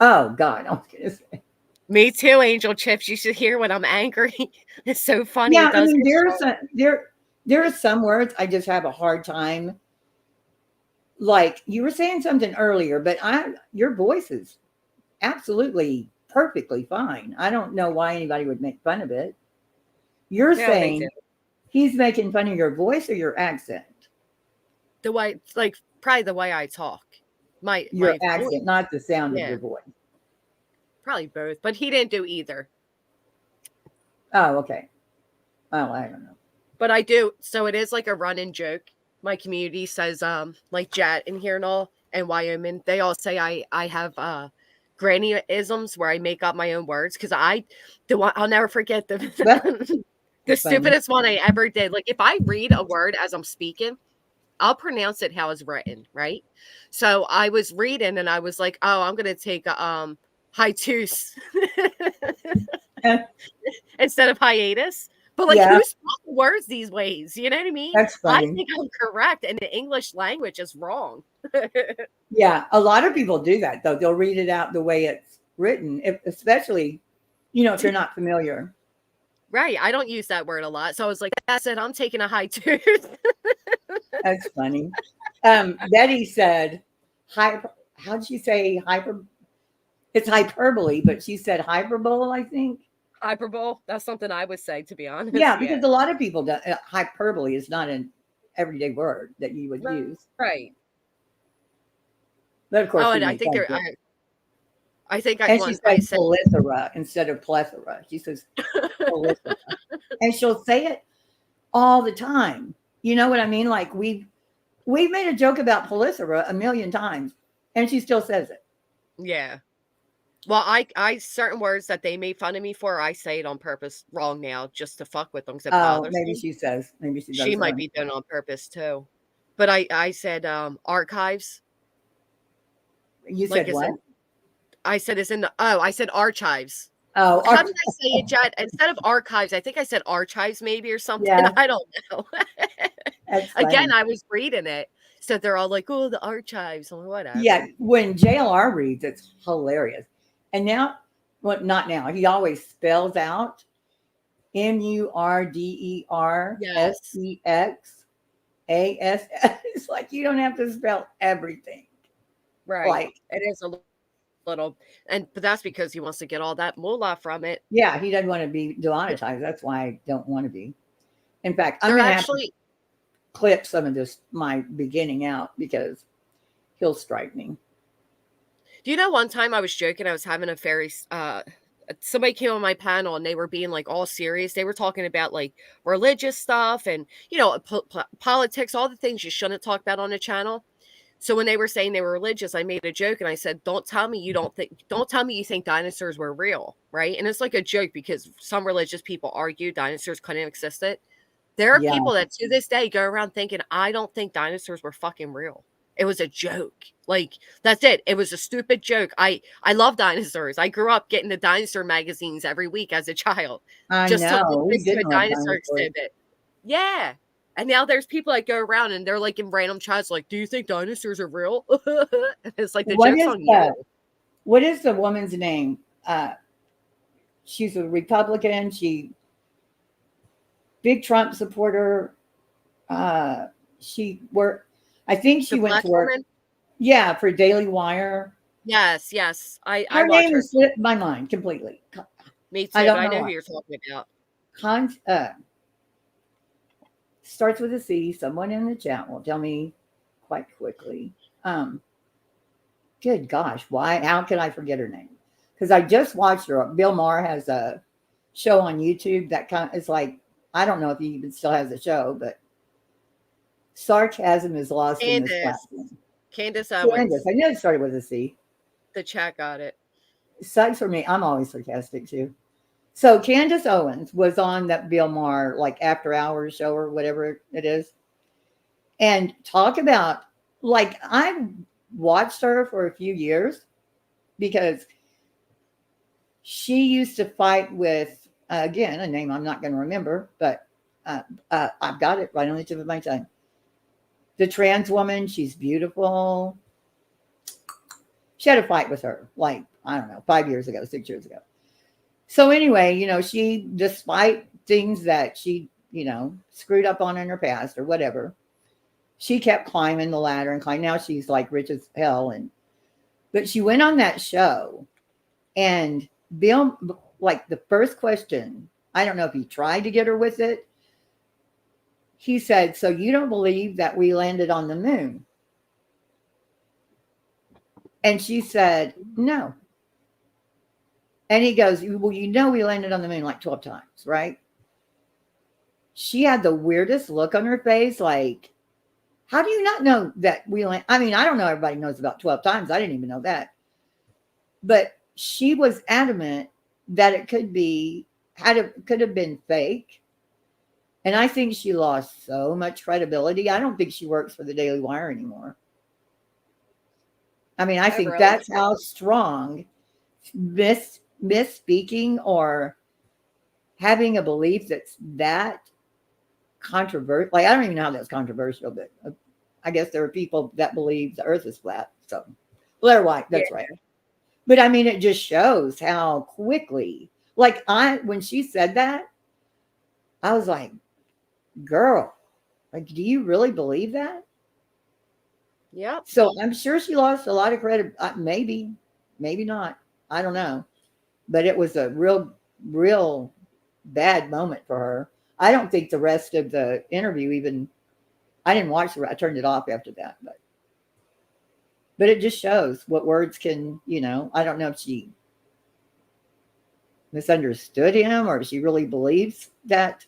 H: Oh, God. I was going to say.
B: Me too, Angel Chips. You should hear when I'm angry. It's so funny.
H: Yeah, I mean, there are some words I just have a hard time. Like you were saying something earlier, but your voice is absolutely perfectly fine. I don't know why anybody would make fun of it. You're saying he's making fun of your voice or your accent?
B: The way, like, probably the way I talk.
H: Your
B: my
H: accent,
B: voice.
H: not the sound
B: Yeah.
H: of your voice.
B: Probably both, but he didn't do either.
H: Oh, okay. Oh, I don't know. But
B: I do. So it is like a running joke. My community says, like Jat in here and all, and Wyoming, they all say I have granny-isms where I make up my own words, because I'll never forget the stupidest one I ever did. Like, if I read a word as I'm speaking, I'll pronounce it how it's written, right? So I was reading and I was like, oh, I'm gonna take a hiatus instead of hiatus. But like, who's spelling words these ways? You know what I mean?
H: That's funny.
B: I think I'm correct, and the English language is wrong.
H: Yeah, a lot of people do that though. They'll read it out the way it's written, especially, if you're not familiar.
B: Right. I don't use that word a lot. So I was like, that's it. I'm taking a hiatus.
H: That's funny. Betty said, how'd she say hyper? It's hyperbole, but she said hyperbole, I think.
B: Hyperbole? That's something I would say, to be honest.
H: Yeah, because a lot of people do. Hyperbole is not an everyday word that you would use.
B: Right.
H: But of course,
B: and I think
H: and she said plethora instead of plethora. She says plethora. And she'll say it all the time. You know what I mean? Like we made a joke about plethora a million times, and she still says it.
B: Yeah. Well, I certain words that they made fun of me for, I say it on purpose wrong now just to fuck with them.
H: Maybe she says. Maybe she does.
B: She might be doing it on purpose too. But I said archives.
H: You said what?
B: I said it's in the I said archives.
H: Oh,
B: how did I say it, Jet? Instead of archives, I think I said archives maybe or something.
H: Yeah.
B: I don't know. Again, I was reading it. So they're all like, oh, the archives or whatever.
H: Yeah, when JLR reads, it's hilarious. And now, well, not now. He always spells out MURDERSEXASS. It's like you don't have to spell everything.
B: Right.
H: Like,
B: it is a little, but that's because he wants to get all that moolah from it.
H: Yeah, he doesn't want to be demonetized. That's why I don't want to be. In fact, I'm
B: They're
H: going to
B: actually
H: have to clip some of this, my beginning out, because he'll strike me.
B: Do you know one time I was joking, I was having a very somebody came on my panel and they were being like all serious. They were talking about like religious stuff and, you know, politics, all the things you shouldn't talk about on the channel. So when they were saying they were religious, I made a joke and I said, don't tell me you think dinosaurs were real, right? And it's like a joke because some religious people argue dinosaurs couldn't have existed. There are
H: Yeah.
B: people that to this day go around thinking, I don't think dinosaurs were fucking real. It was a joke. Like, that's it. It was a stupid joke. I love dinosaurs. I grew up getting the dinosaur magazines every week as a child.
H: I
B: Just to
H: know.
B: look
H: We
B: into
H: didn't
B: a
H: love
B: dinosaur
H: dinosaurs.
B: exhibit. Yeah. And now there's people that go around and they're like in random chats like, do you think dinosaurs are real? And it's like the joke's on you.
H: What is the woman's name? She's a Republican. She big Trump supporter. She worked. I think she went to work.
B: Woman?
H: Yeah, for Daily Wire.
B: Yes. I
H: Her
B: watch
H: name
B: her.
H: has slipped my mind completely.
B: Me too,
H: I don't
B: but I
H: know
B: know
H: why.
B: who you're talking about.
H: Starts with a C. Someone in the chat will tell me quite quickly. Good gosh, why? How can I forget her name? Because I just watched her. Bill Maher has a show on YouTube that kind of is like, I don't know if he even still has a show, but sarcasm is lost in this platform.
B: Candace Owens.
H: I know it started with a C.
B: The chat got it.
H: It sucks for me. I'm always sarcastic too. So Candace Owens was on that Bill Maher like after hours show or whatever it is. And talk about, like, I watched her for a few years because she used to fight with, again, a name I'm not going to remember, but I've got it right on the tip of my tongue. The trans woman, she's beautiful. She had a fight with her, like, I don't know, 5 years ago, 6 years ago. So anyway, you know, she, despite things that she, you know, screwed up on in her past or whatever, she kept climbing the ladder and climbing. Now she's like rich as hell. But she went on that show and Bill, like the first question, I don't know if he tried to get her with it. He said, so you don't believe that we landed on the moon? And she said, no. And he goes, well, you know, we landed on the moon like 12 times, right? She had the weirdest look on her face. Like, how do you not know that we land? I mean, I don't know. Everybody knows about 12 times. I didn't even know that. But she was adamant that it could have been fake. And I think she lost so much credibility. I don't think she works for the Daily Wire anymore. I mean, I think that's how strong misspeaking or having a belief that's that controversial. Like, I don't even know how that's controversial, but I guess there are people that believe the earth is flat. So Blair White, that's right. But I mean, it just shows how quickly, like when she said that, I was like, girl, like, do you really believe that?
B: Yeah.
H: So I'm sure she lost a lot of credit. Maybe not. I don't know. But it was a real bad moment for her. I don't think the rest of the interview even, I didn't watch it. I turned it off after that. But it just shows what words can, you know, I don't know if she misunderstood him or if she really believes that,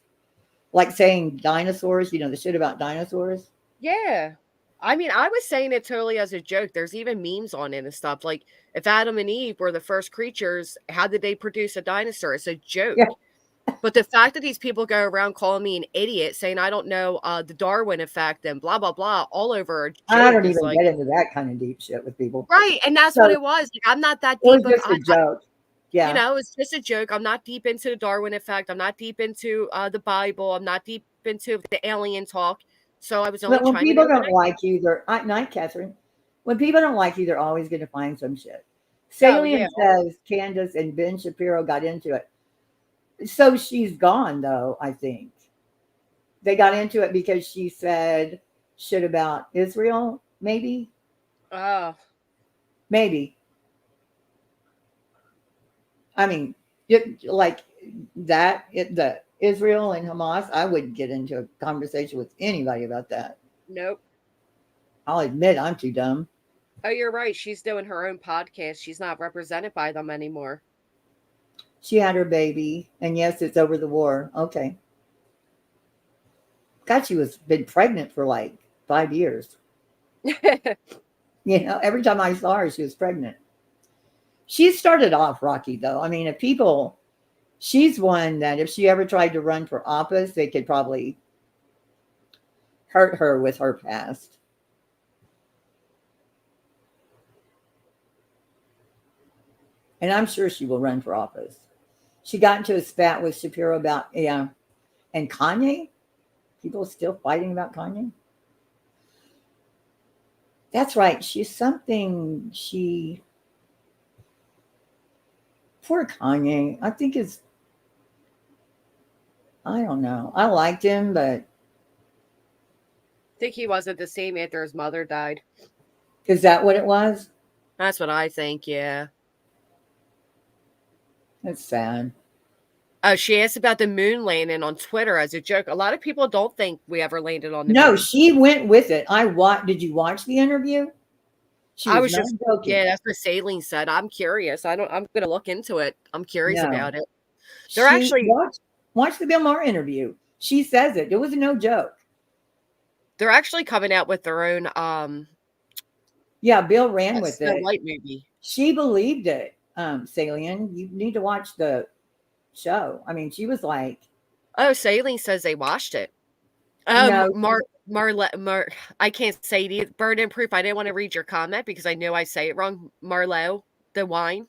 H: like saying dinosaurs, you know, the shit about dinosaurs.
B: Yeah. I mean, I was saying it totally as a joke. There's even memes on it and stuff. Like, if Adam and Eve were the first creatures, how did they produce a dinosaur? It's a joke. Yeah. But the fact that these people go around calling me an idiot, saying I don't know the Darwin effect and blah, blah, blah, all over a joke.
H: I don't even get into that kind of deep shit with people.
B: Right. And that's what it was. Like, I'm not that deep.
H: It was just a joke. Yeah.
B: You know, it's just a joke. I'm not deep into the Darwin effect. I'm not deep into the Bible. I'm not deep into the alien talk. So I was only
H: when
B: trying
H: people
B: to
H: don't like you, night, Catherine. When people don't like you, they're always going to find some shit. Salient says Candace and Ben Shapiro got into it. So she's gone, though, I think. They got into it because she said shit about Israel, maybe?
B: Oh.
H: Maybe. I mean, the Israel and Hamas, I wouldn't get into a conversation with anybody about that.
B: Nope.
H: I'll admit I'm too dumb.
B: Oh, you're right. She's doing her own podcast. She's not represented by them anymore.
H: She had her baby, and yes, it's over the war. Okay. God, she was been pregnant for like 5 years. You know, every time I saw her, she was pregnant. She started off rocky, though. I mean, if people, she's one that if she ever tried to run for office, they could probably hurt her with her past. And I'm sure she will run for office. She got into a spat with Shapiro about, and Kanye. People still fighting about Kanye. That's right. She's something poor Kanye. I think I don't know. I liked him, but.
B: I think he wasn't the same after his mother died.
H: Is that what it was?
B: That's what I think, yeah.
H: That's sad.
B: She asked about the moon landing on Twitter as a joke. A lot of people don't think we ever landed on the
H: moon. No, she went with it. Did you watch the interview?
B: I was just joking. Yeah, that's what Saline said. I'm curious. I'm gonna look into it. I'm curious about it. They're actually
H: watch the Bill Maher interview. She says it. It was no joke.
B: They're actually coming out with their own
H: yeah, Bill ran with
B: Snow
H: it.
B: White movie.
H: She believed it. Saline, you need to watch the show. I mean, she was like,
B: oh, Saline says they watched it. No. I can't say it. Burden proof. I didn't want to read your comment because I know I say it wrong. Marlowe, the wine.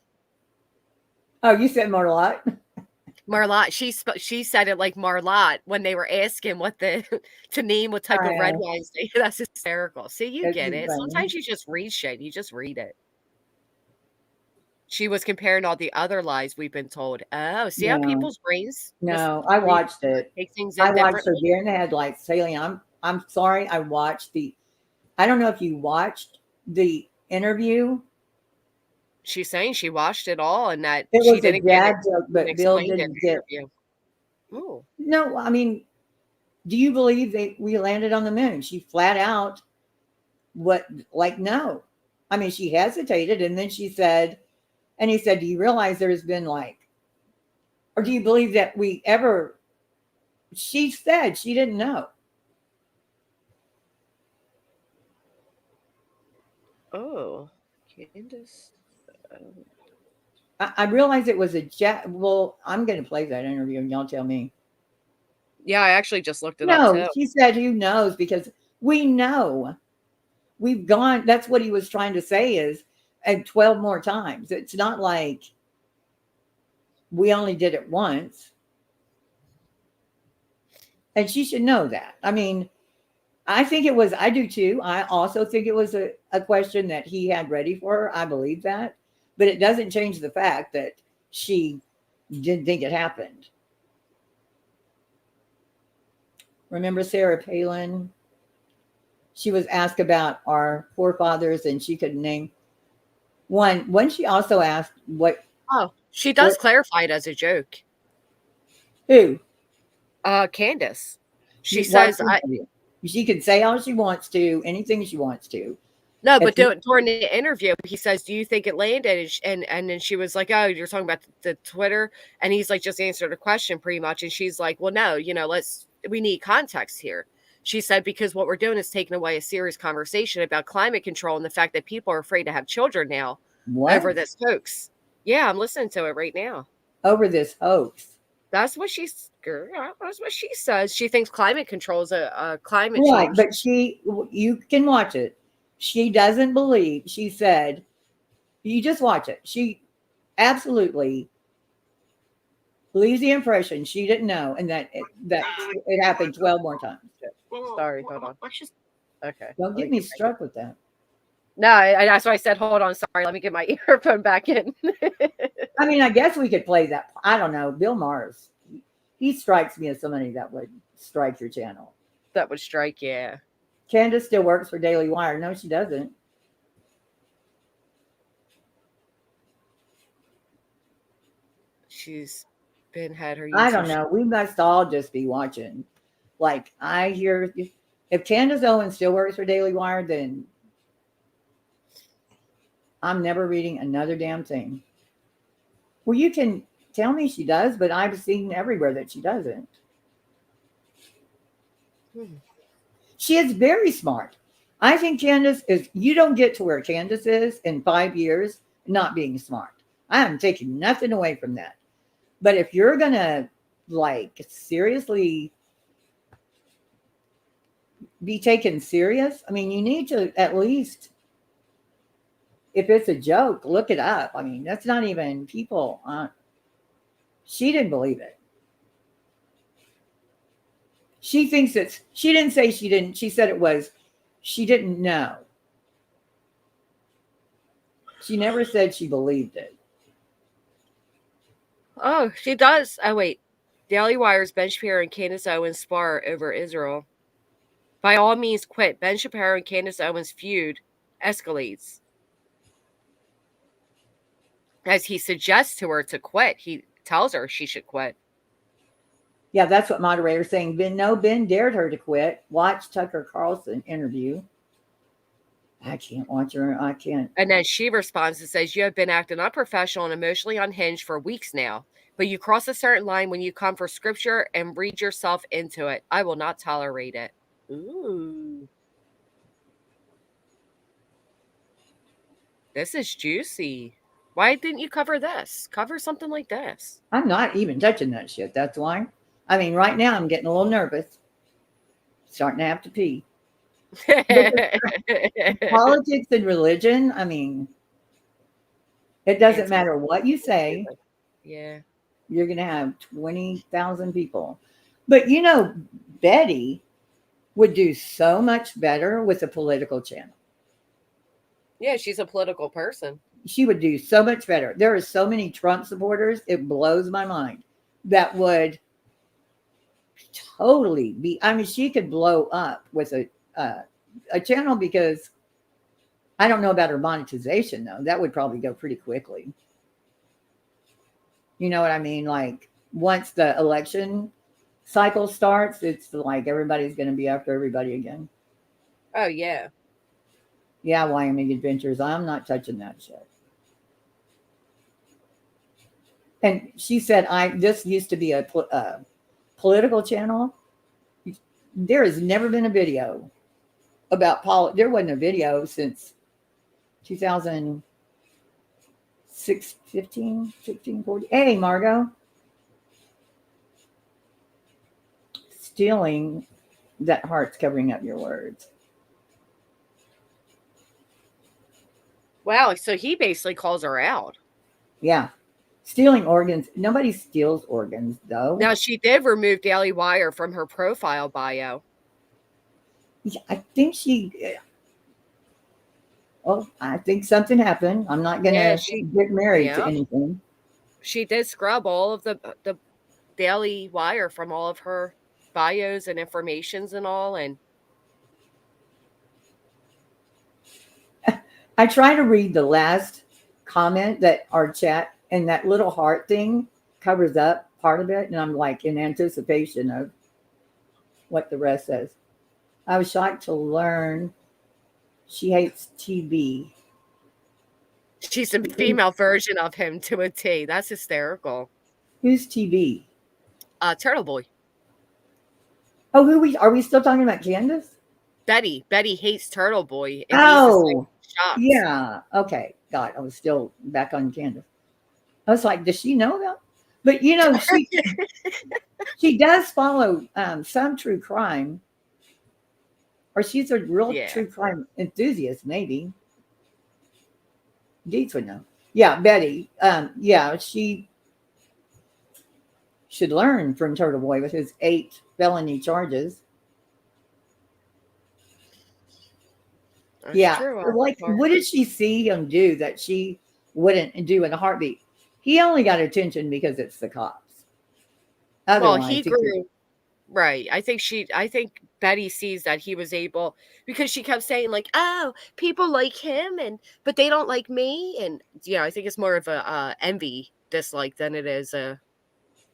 H: Oh, you said Marlot.
B: Marlot. She said it like Marlot when they were asking what to name what type of red wines. That's hysterical. See, you get it. Funny. Sometimes you just read shit. You just read it. She was comparing all the other lies we've been told. Oh, see how people's brains.
H: No, I watched it. I watched her deer in the headlights. Saline, I'm sorry. I don't know if you watched the interview.
B: She's saying she watched it all and that
H: it
B: she
H: was
B: didn't
H: a dad joke, but Bill didn't get.
B: Ooh.
H: No, I mean, do you believe that we landed on the moon? She flat out, no. I mean, she hesitated and then she said. And he said, do you realize there's been or do you believe that she said she didn't know.
B: Oh, Candace.
H: I realized it was well, I'm going to play that interview and y'all tell me.
B: Yeah, I actually just looked it up. No,
H: she said, who knows? Because we know. We've gone, that's what he was trying to say is, and 12 more times. It's not like we only did it once. And she should know that. I mean, I do too. I also think it was a question that he had ready for her. I believe that. But it doesn't change the fact that she didn't think it happened. Remember Sarah Palin? She was asked about our forefathers and she could name one. When she also asked what.
B: Oh, she does clarify it as a joke.
H: Who?
B: Candace. She says
H: she can say all she wants to, anything she wants to.
B: No, but during the interview, he says, do you think it landed? And then she was like, oh, you're talking about the Twitter. And he's like, just answer the question pretty much. And she's like, well, no, we need context here. She said, because what we're doing is taking away a serious conversation about climate control and the fact that people are afraid to have children now over this hoax. Yeah, I'm listening to it right now.
H: Over this hoax.
B: That's what she says. She thinks climate control is a climate
H: change. Right, but you can watch it. She doesn't believe, she said, you just watch it. She absolutely leaves the impression she didn't know and that it happened 12 more times.
B: Sorry, hold on. Okay.
H: Don't get me struck with that.
B: No, that's why I said, hold on. Sorry, let me get my earphone back in.
H: I mean, I guess we could play that. I don't know. Bill Mars, he strikes me as somebody that would strike your channel.
B: That would strike, yeah.
H: Candace still works for Daily Wire. No, she doesn't.
B: She's had her.
H: I don't know. We must all just be watching. Like, I hear, if Candace Owens still works for Daily Wire, then I'm never reading another damn thing. Well, you can tell me she does, but I've seen everywhere that she doesn't. She is very smart. I think Candace is, you don't get to where Candace is in 5 years not being smart. I am taking nothing away from that. But if you're going to like seriously be taken serious, I mean, you need to at least, if it's a joke, look it up. I mean, that's not even people. She didn't believe it. She thinks she didn't say she didn't. She said it was, she didn't know. She never said she believed it.
B: Oh, she does. Oh, wait. Daily Wire's Ben Shapiro and Candace Owens spar over Israel. By all means, quit. Ben Shapiro and Candace Owens feud escalates. As he suggests to her to quit, he tells her she should quit.
H: Yeah, that's what moderator's saying. Ben dared her to quit. Watch Tucker Carlson interview. I can't watch her. I can't.
B: And then she responds and says, you have been acting unprofessional and emotionally unhinged for weeks now, but you cross a certain line when you come for scripture and read yourself into it. I will not tolerate it. Ooh. This is juicy. Why didn't you cover this? Cover something like this.
H: I'm not even touching that shit. That's why. I mean, right now I'm getting a little nervous. Starting to have to pee. Politics and religion, I mean, it doesn't matter what you say.
B: Yeah.
H: You're going to have 20,000 people. But, you know, Betty would do so much better with a political channel.
B: Yeah, she's a political person.
H: She would do so much better. There are so many Trump supporters. It blows my mind. That would totally be, I mean, she could blow up with a channel, because I don't know about her monetization though. That would probably go pretty quickly. You know what I mean? Like once the election cycle starts, it's like everybody's going to be after everybody again.
B: Oh yeah.
H: Yeah, Wyoming Adventures. I'm not touching that shit. And she said, this used to be a political channel. There has never been a video about there wasn't a video since 2006, 15, 16, 14. Hey, Margot. Stealing, that heart's covering up your words.
B: Wow, so he basically calls her out.
H: Yeah. Stealing organs. Nobody steals organs, though.
B: Now, she did remove Daily Wire from her profile bio.
H: Yeah, I think I think something happened. I'm not going to get married to anything.
B: She did scrub all of the Daily Wire from all of her bios and informations and all. And
H: I try to read the last comment that our chat, and that little heart thing covers up part of it. And I'm like in anticipation of what the rest says. I was shocked to learn she hates TB.
B: She's a female version of him to a T. That's hysterical.
H: Who's TB?
B: Turtle Boy.
H: Oh, are we still talking about Candace?
B: Betty. Betty hates Turtle Boy.
H: Oh, yeah. Okay. God, I was still back on Candace. I was like, does she know that? But you know, she does follow some true crime, or she's a real true crime enthusiast, maybe. Deeds would know. Yeah, Betty. Yeah, she should learn from Turtle Boy with his 8 felony charges.
B: That's
H: true. Like, what did she see him do that she wouldn't do in a heartbeat? He only got attention because it's the cops.
B: Well, he grew. Right. I think Betty sees that he was able, because she kept saying like, oh, people like him but they don't like me. And I think it's more of a envy dislike than it is a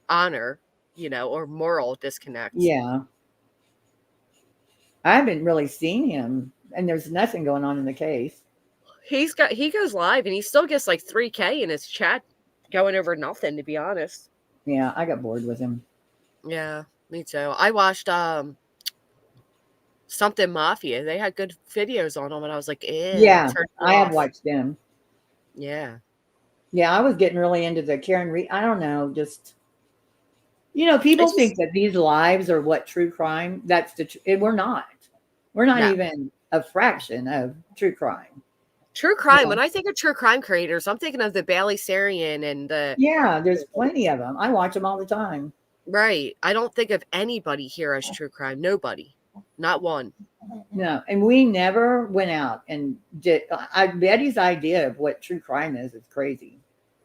B: honor, or moral disconnect.
H: Yeah. I haven't really seen him, and there's nothing going on in the case.
B: He goes live and he still gets like 3K in his chat going over nothing, to be honest.
H: Yeah, I got bored with him.
B: Yeah, me too. I watched Something Mafia. They had good videos on them, and I was like,
H: Yeah,
B: turn it
H: I have
B: off.
H: watched them.
B: Yeah.
H: Yeah, I was getting really into the Karen Reed. I don't know, just people think that these lives are what true crime. That's we're not. We're not
B: No.
H: even a fraction of true crime.
B: True crime. When I think of true crime creators, I'm thinking of the Bailey Sarian and the.
H: Yeah, there's plenty of them. I watch them all the time.
B: Right. I don't think of anybody here as true crime. Nobody. Not one.
H: No, and we never went out and did. Betty's idea of what true crime is crazy.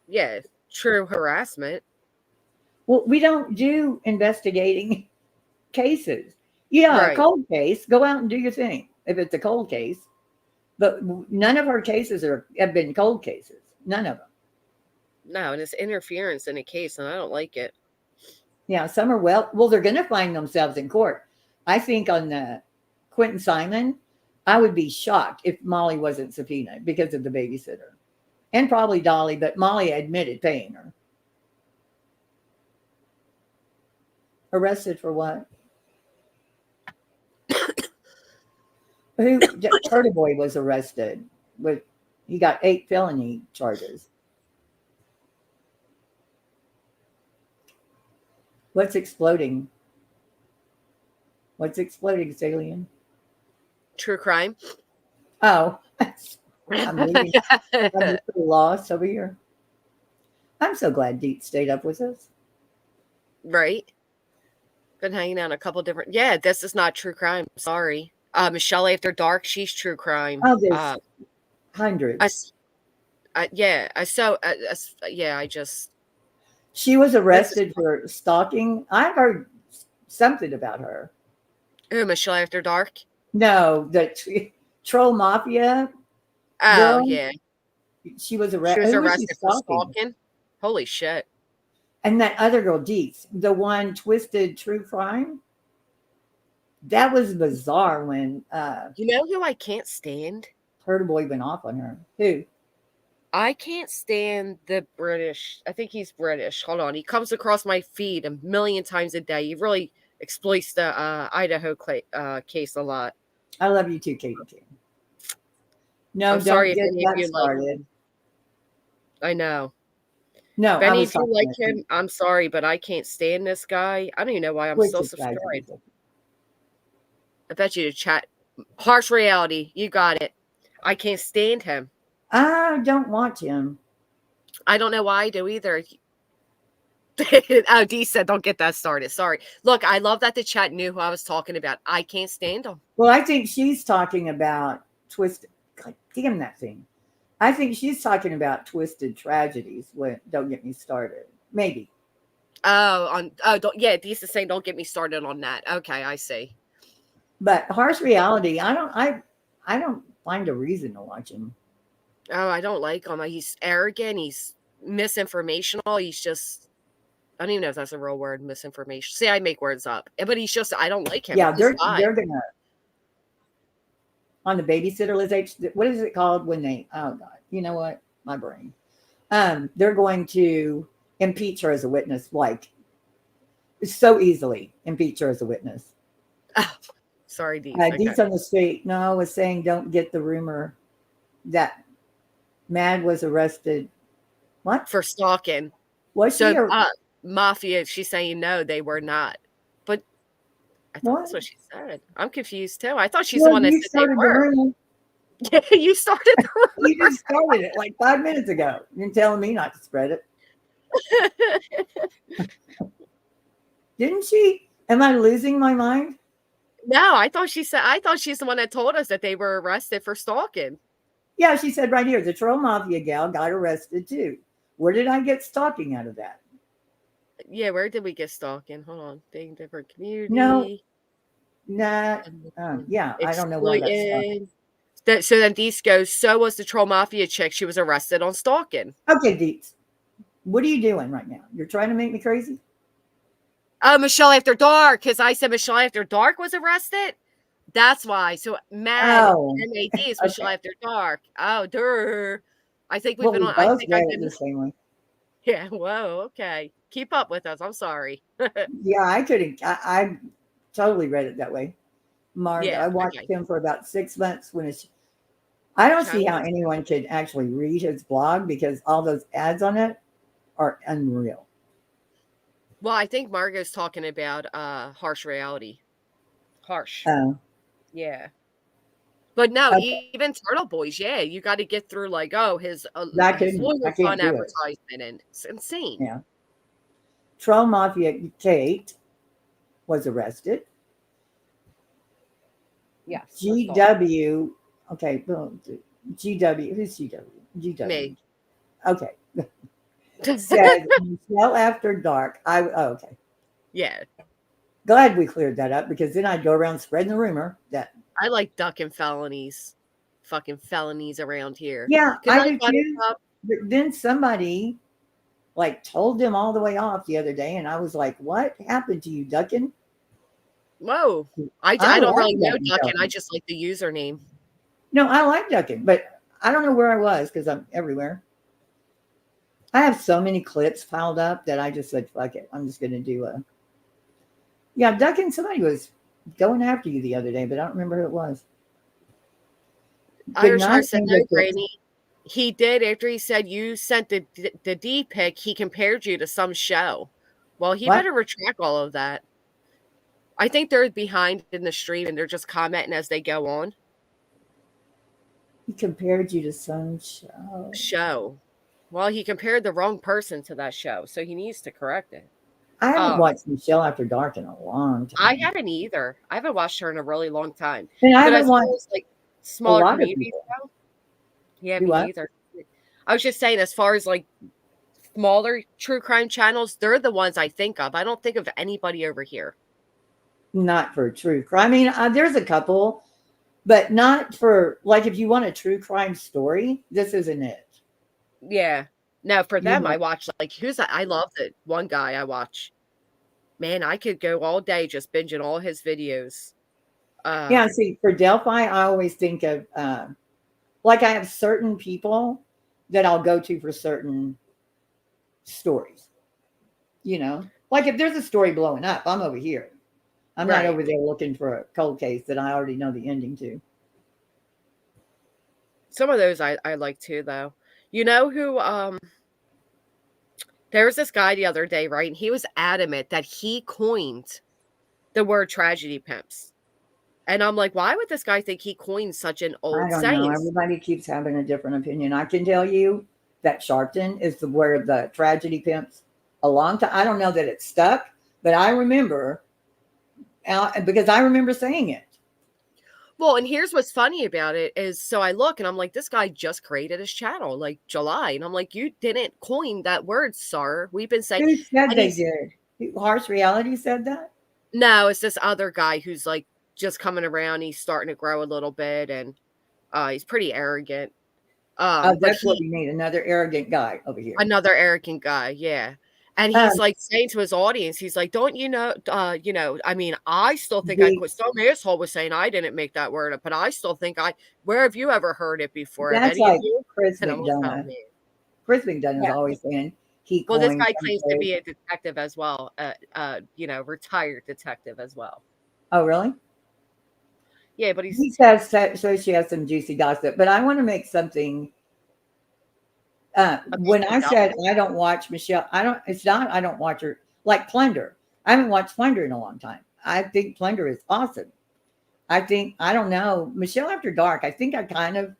B: Yeah, true harassment.
H: Well, we don't do investigating cases. Yeah,
B: Right.
H: a cold case, go out and do your thing if it's a cold case. But none of our cases have been cold cases. None of them.
B: No, and it's interference in a case, and I don't like it.
H: Yeah, some are well, they're going to find themselves in court. I think on the Quentin Simon, I would be shocked if Molly wasn't subpoenaed because of the babysitter. And probably Dolly, but Molly admitted paying her. Arrested for what? Turtle Boy was arrested. He got 8 felony charges. What's exploding? What's exploding, Salient?
B: True crime.
H: Oh, I'm leaving. I'm just lost over here. I'm so glad Deet stayed up with us.
B: Right. Been hanging out a couple different. Yeah, this is not true crime. Sorry. Michelle After Dark, she's true crime.
H: Oh, there's hundreds. She was arrested for stalking. I heard something about her.
B: Who, Michelle After Dark?
H: No, the Troll Mafia.
B: Oh,
H: girl.
B: yeah.
H: She was arrested.
B: She was arrested for stalking. Holy shit.
H: And that other girl, Deets, the one Twisted True Crime. That was bizarre when
B: you know who I can't stand?
H: Turtle Boy went off on her. Who?
B: I can't stand the British. I think he's British. Hold on. He comes across my feed a million times a day. He really exploits the Idaho case a lot.
H: I love you too, Katie King. No,
B: I'm
H: don't
B: sorry
H: get
B: if any of
H: that
B: you
H: started.
B: I know.
H: No,
B: Benny, if you like him, I'm sorry, but I can't stand this guy. I don't even know why I'm still subscribed. I bet you to chat. Harsh reality. You got it. I can't stand him.
H: I don't want him.
B: I don't know why I do either. Oh, Dee said, don't get that started. Sorry. Look, I love that the chat knew who I was talking about. I can't stand him.
H: Well, I think she's talking about Twisted. God damn that thing. I think she's talking about Twisted Tragedies. Don't get me started. Maybe.
B: Yeah, Dee's saying don't get me started on that. Okay, I see.
H: But Harsh Reality, I don't find a reason to watch him.
B: Oh, I don't like him. He's arrogant. He's misinformational. He's just, I don't even know if that's a real word, misinformation. See, I make words up. But he's just, I don't like him.
H: Yeah, they're gonna on the babysitter list. What is it called when they? Oh God, you know what? My brain. They're going to impeach her as a witness, like so easily. Impeach her as a witness.
B: Oh, sorry, Dee.
H: Dee's on the street. No, I was saying don't get the rumor that Mad was arrested. What?
B: For stalking.
H: Was she?
B: Mafia, she's saying no, they were not. But I thought that's what she said. I'm confused too. I thought she's the one that said they were. Yeah, you started the rumor.
H: You just started it like 5 minutes ago. You're telling me not to spread it. Didn't she? Am I losing my mind?
B: No, I thought she's the one that told us that they were arrested for stalking.
H: Yeah, she said right here, the Troll Mafia gal got arrested too. Where did I get stalking out of that?
B: Yeah, where did we get stalking? Hold on. Being different community.
H: No. Yeah, I don't know where that's
B: so then Dees goes, so was the Troll Mafia chick. She was arrested on stalking.
H: Okay, Dees. What are you doing right now? You're trying to make me crazy?
B: Michelle After Dark, because I said Michelle After Dark was arrested. That's why. So MAD is Michelle After Dark. Oh, duh. I think we've been on. I think I've been
H: the same way.
B: Yeah. Whoa. Okay. Keep up with us. I'm sorry.
H: Yeah, I couldn't. I totally read it that way. Mark,
B: Yeah.
H: I watched
B: Okay.
H: him for about 6 months when it's. I don't see how
B: Challenge.
H: anyone could actually read his blog because all those ads on it are unreal.
B: Well, I think Margot's talking about harsh reality. Harsh.
H: Oh,
B: Yeah. But no,
H: okay.
B: even Turtle Boys, yeah, you got to get through like, oh, his
H: I
B: lawyer's
H: can't
B: on
H: do it.
B: advertisement, and it's insane.
H: Yeah. Troll Mafia Kate was arrested.
B: Yes.
H: GW. Okay. Well, GW. Who's GW? GW.
B: Me.
H: Okay. Says Michelle After Dark. Okay.
B: Yeah.
H: Glad we cleared that up because then I'd go around spreading the rumor that.
B: I like ducking felonies. Fucking felonies around here.
H: Yeah,
B: 'Cause
H: I do
B: brought it
H: too.
B: up.
H: But then somebody like told them all the way off the other day, and I was like, "What happened to you, ducking?"
B: Whoa. I don't
H: like
B: really know ducking. I
H: ducking.
B: just like the username.
H: No, I like ducking, but I don't know where I was because I'm everywhere. I have so many clips piled up that I just said, "Fuck it, I'm just going to do a." Yeah, ducking. Somebody was going after you the other day, but I don't remember who it was.
B: Irish Heart
H: nice
B: said,
H: thing
B: no,
H: that the-
B: Granny. He did after he said you sent the D pic. He compared you to some show. Well, he
H: What?
B: better retract all of that. I think they're behind in the stream and they're just commenting as they go on.
H: He compared you to some
B: show. Well, he compared the wrong person to that show, so he needs to correct it.
H: I haven't watched Michelle After Dark in a long time.
B: I haven't either. I haven't watched her in a really long time.
H: And I
B: But
H: haven't
B: as far
H: watched
B: as like smaller
H: lot of
B: communities
H: people.
B: go, yeah,
H: Do
B: me
H: what?
B: neither. I was just saying, as far as like smaller true crime channels, they're the ones I think of. I don't think of anybody over here.
H: Not for true crime. I mean, there's a couple, but not for like if you want a true crime story, this isn't it.
B: Yeah. No, for them,
H: know-
B: I watch like I love the one guy I watch. Man, I could go all day just binging all his videos.
H: Yeah, see, for Delphi, I always think of like I have certain people that I'll go to for certain stories. You know, like if there's a story blowing up, I'm over here. I'm not
B: Right.
H: over there looking for a cold case that I already know the ending to.
B: Some of those I like too, though. You know who? There was this guy the other day, right? And he was adamant that he coined the word tragedy pimps. And I'm like, why would this guy think he coined such an
H: I
B: old
H: don't
B: saying?
H: know. Everybody keeps having a different opinion. I can tell you that Sharpton is where the tragedy pimps a long time. I don't know that it stuck, but I remember because I remember saying it.
B: Well, and here's what's funny about it is, so I look and I'm like, this guy just created his channel like July, and I'm like, you didn't coin that word, sir. We've been saying.
H: Who said
B: and
H: they
B: he's-
H: did? Harsh Reality said that?
B: No, it's this other guy who's like just coming around. He's starting to grow a little bit, and he's pretty arrogant.
H: Oh,
B: But
H: that's what we need. Another arrogant guy over here.
B: another arrogant guy, yeah. And he's like saying to his audience, he's like, don't you know, I mean, I still think I quit. Some asshole was saying I didn't make that word up, but I still think where have you ever heard it before? Have
H: That's
B: any of
H: like
B: you?
H: Chris
B: And I'm like, oh,
H: McDonough.
B: man.
H: Chris McDonough is
B: Yeah.
H: always saying he
B: Well, this
H: coined
B: guy
H: some
B: claims to
H: phrase.
B: be a detective as well, retired detective as well.
H: Oh, really?
B: Yeah, but
H: He says so she has some juicy gossip, but I want to make something. When I said I don't watch Michelle, I don't watch her like Plunder. I haven't watched Plunder in a long time. I think Plunder is awesome. I don't know, Michelle After Dark. I think I kind of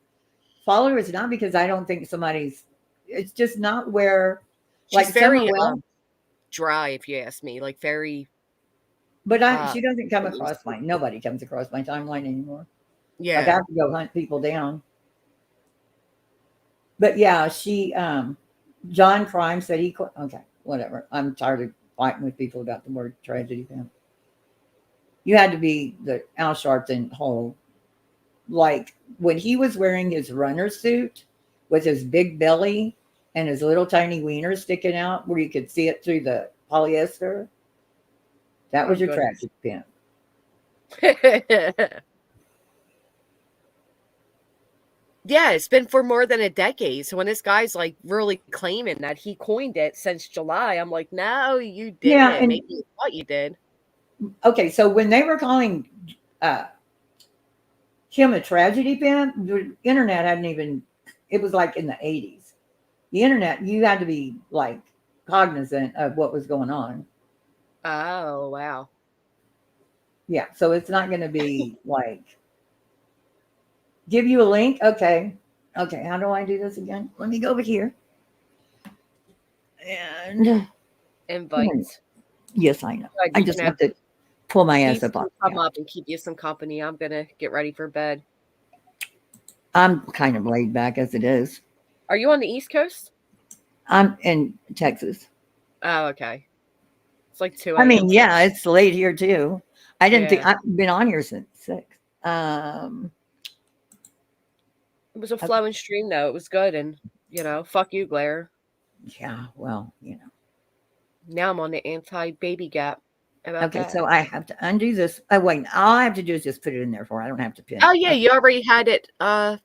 H: follow her. It's not because I don't think it's just not where
B: She's
H: like
B: very
H: Summer
B: dry, if you ask me, like very.
H: But she doesn't come across nobody comes across my timeline anymore.
B: Yeah.
H: Like I have to go hunt people down. But yeah, John Crime said okay, whatever. I'm tired of fighting with people about the word tragedy pimp. You had to be the Al Sharpton whole, like when he was wearing his runner suit with his big belly and his little tiny wiener sticking out where you could see it through the polyester. That was your tragedy pimp.
B: Yeah, it's been for more than a decade. So when this guy's like really claiming that he coined it since July, I'm like, no, you didn't.
H: Yeah, and
B: Maybe you thought you did.
H: okay, so when they were calling him a tragedy pimp, the internet hadn't even, it was like in the 80s. The internet, you had to be like cognizant of what was going on.
B: Oh, wow.
H: Yeah, so it's not going to be like, give you a link. Okay. Okay, how do I do this again? Let me go over here. And
B: Invites.
H: yes, I know.
B: Good,
H: I
B: you
H: just
B: can
H: have to pull my ass
B: Peace
H: up
B: can
H: off.
B: come up and keep you some company. I'm gonna get ready for bed.
H: I'm kind of laid back as it is.
B: Are you on the East Coast?
H: I'm in Texas.
B: Oh, okay. It's like 2
H: I mean,
B: a.m.
H: yeah, it's late here too. I didn't think
B: Yeah.
H: I've been on here since 6.
B: It was a flowing stream though. It was good, and fuck you, Glare.
H: Yeah, well,
B: Now I'm on the anti-baby gap. How about
H: Okay,
B: that?
H: so I have to undo this. Oh wait, all I have to do is just put it in there for her. I don't have to pin
B: Oh
H: it.
B: yeah, you already had it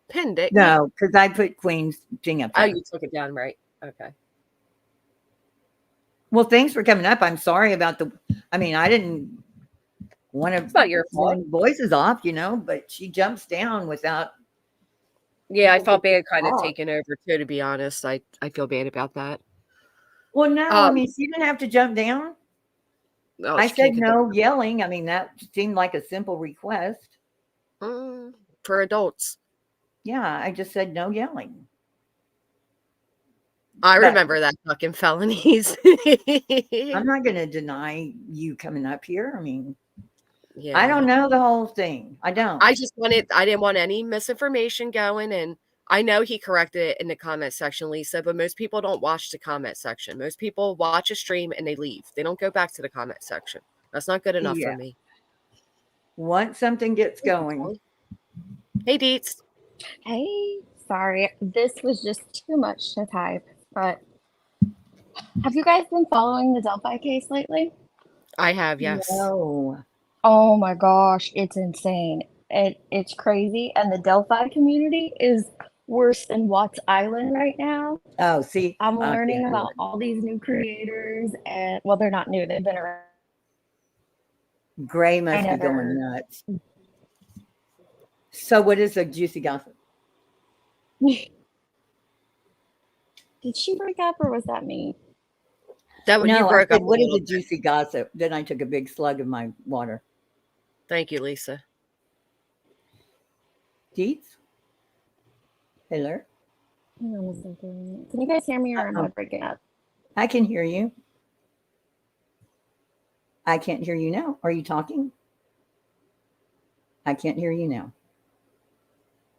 B: pinned, didn't you?
H: No, because I put Queen's thing up
B: Oh,
H: there.
B: you took it down, right? Okay.
H: Well, thanks for coming up. I'm sorry about I mean, I didn't want to
B: It's not your fault.
H: turn voices off, but she jumps down without.
B: Yeah, I felt bad kind of taking over too, to be honest. I feel bad about that.
H: Well, no, I mean, she didn't have to jump down.
B: No,
H: I
B: she
H: said
B: can't get
H: no yelling. I mean, that seemed like a simple request.
B: for adults.
H: Yeah, I just said no yelling.
B: I
H: But
B: remember that fucking felonies.
H: I'm not going to deny you coming up here. I mean,
B: Yeah.
H: I don't know the whole thing. I don't.
B: I didn't want any misinformation going, and I know he corrected it in the comment section, Lisa, but most people don't watch the comment section. Most people watch a stream and they leave. They don't go back to the comment section. That's not good enough for me.
H: Once something gets going.
B: Hey, Deets.
C: Hey, sorry. This was just too much to type, but have you guys been following the Delphi case lately?
B: I have, yes.
H: No.
C: Oh my gosh, it's insane. It's crazy. And the Delphi community is worse than Watts Island right now.
H: Oh, see,
C: I'm learning about all these new creators, and well, they're not new, they've been around.
H: Gray must be going nuts. So, what is a juicy gossip?
C: Did she break up or was that me?
B: That when you
H: No, I
B: broke
H: said,
B: up.
H: what is a juicy gossip? Then I took a big slug of my water.
B: Thank you, Lisa.
H: Deets? Hello?
C: Hang on a second. Can you guys hear me or am I breaking up?
H: I can hear you. I can't hear you now. Are you talking? I can't hear you now.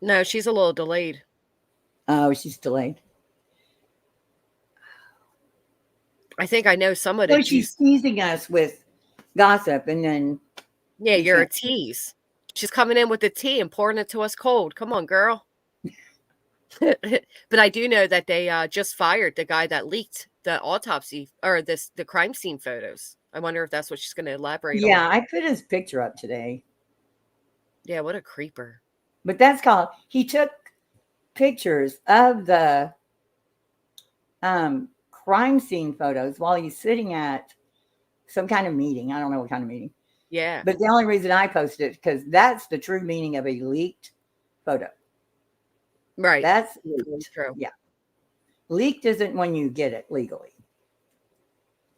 B: No, she's a little delayed.
H: Oh, she's delayed.
B: I think I know some of
H: So
B: the
H: she's teasing us with gossip and then.
B: Yeah, you're a tease. She's coming in with the tea and pouring it to us cold. Come on, girl. But I do know that they just fired the guy that leaked the autopsy or the crime scene photos. I wonder if that's what she's going to elaborate on.
H: Yeah, I put his picture up today.
B: Yeah, what a creeper.
H: But that's called, he took pictures of the crime scene photos while he's sitting at some kind of meeting. I don't know what kind of meeting.
B: Yeah.
H: But the only reason I posted it because that's the true meaning of a leaked photo.
B: Right.
H: That's leaked.
B: True.
H: Yeah. Leaked isn't when you get it legally.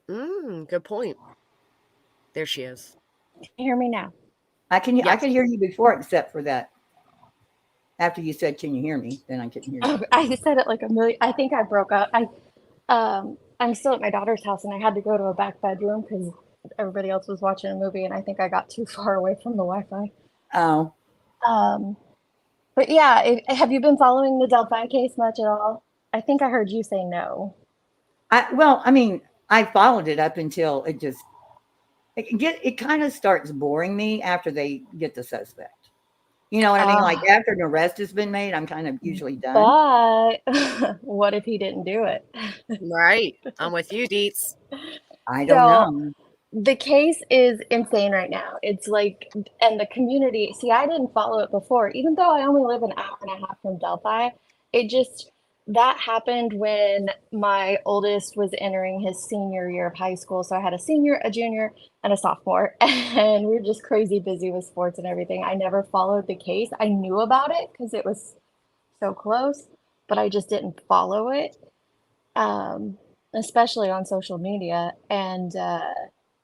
B: Good point. There she is.
C: Can you hear me now?
H: I can hear you before, except for that. After you said, "Can you hear me?" Then I couldn't hear you.
C: Oh, I said it like a million. I think I broke up. I'm still at my daughter's house, and I had to go to a back bedroom because everybody else was watching a movie, and I think I got too far away from the Wi-Fi.
H: Oh.
C: But yeah, have you been following the Delphi case much at all? I think I heard you say no.
H: I mean, I followed it up until it kind of starts boring me after they get the suspect. You know what I mean? Like after an arrest has been made, I'm kind of usually done.
C: But what if he didn't do it?
B: Right. I'm with you, Deets.
H: I don't know.
C: The case is insane right now. It's like, and the community, see, I didn't follow it before, even though I only live an hour and a half from Delphi. It just, that happened when my oldest was entering his senior year of high school. So I had a senior, a junior, and a sophomore, and we were just crazy busy with sports and everything. I never followed the case. I knew about it because it was so close, but I just didn't follow it, especially on social media. And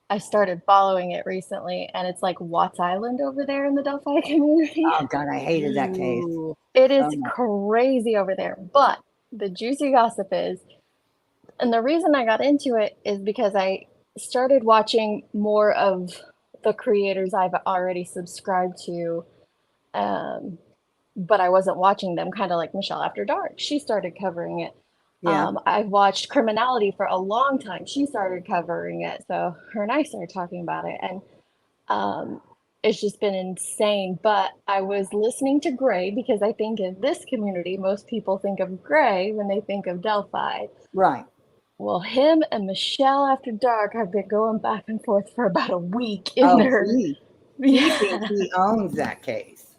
C: I started following it recently, and it's like Watts Island over there in the Delphi community.
H: Oh God, I hated that case.
C: It is
H: So much.
C: crazy over there. But the juicy gossip is, and the reason I got into it is because I started watching more of the creators I've already subscribed to, but I wasn't watching them, kind of like Michelle After Dark. She started covering it.
H: Yeah.
C: I've watched Criminality for a long time. She started covering it. So her and I started talking about it. And it's just been insane. But I was listening to Gray because I think in this community, most people think of Gray when they think of Delphi.
H: Right.
C: Well, him and Michelle After Dark have been going back and forth for about a week in
H: Oh,
C: their.
H: he thinks he owns that case.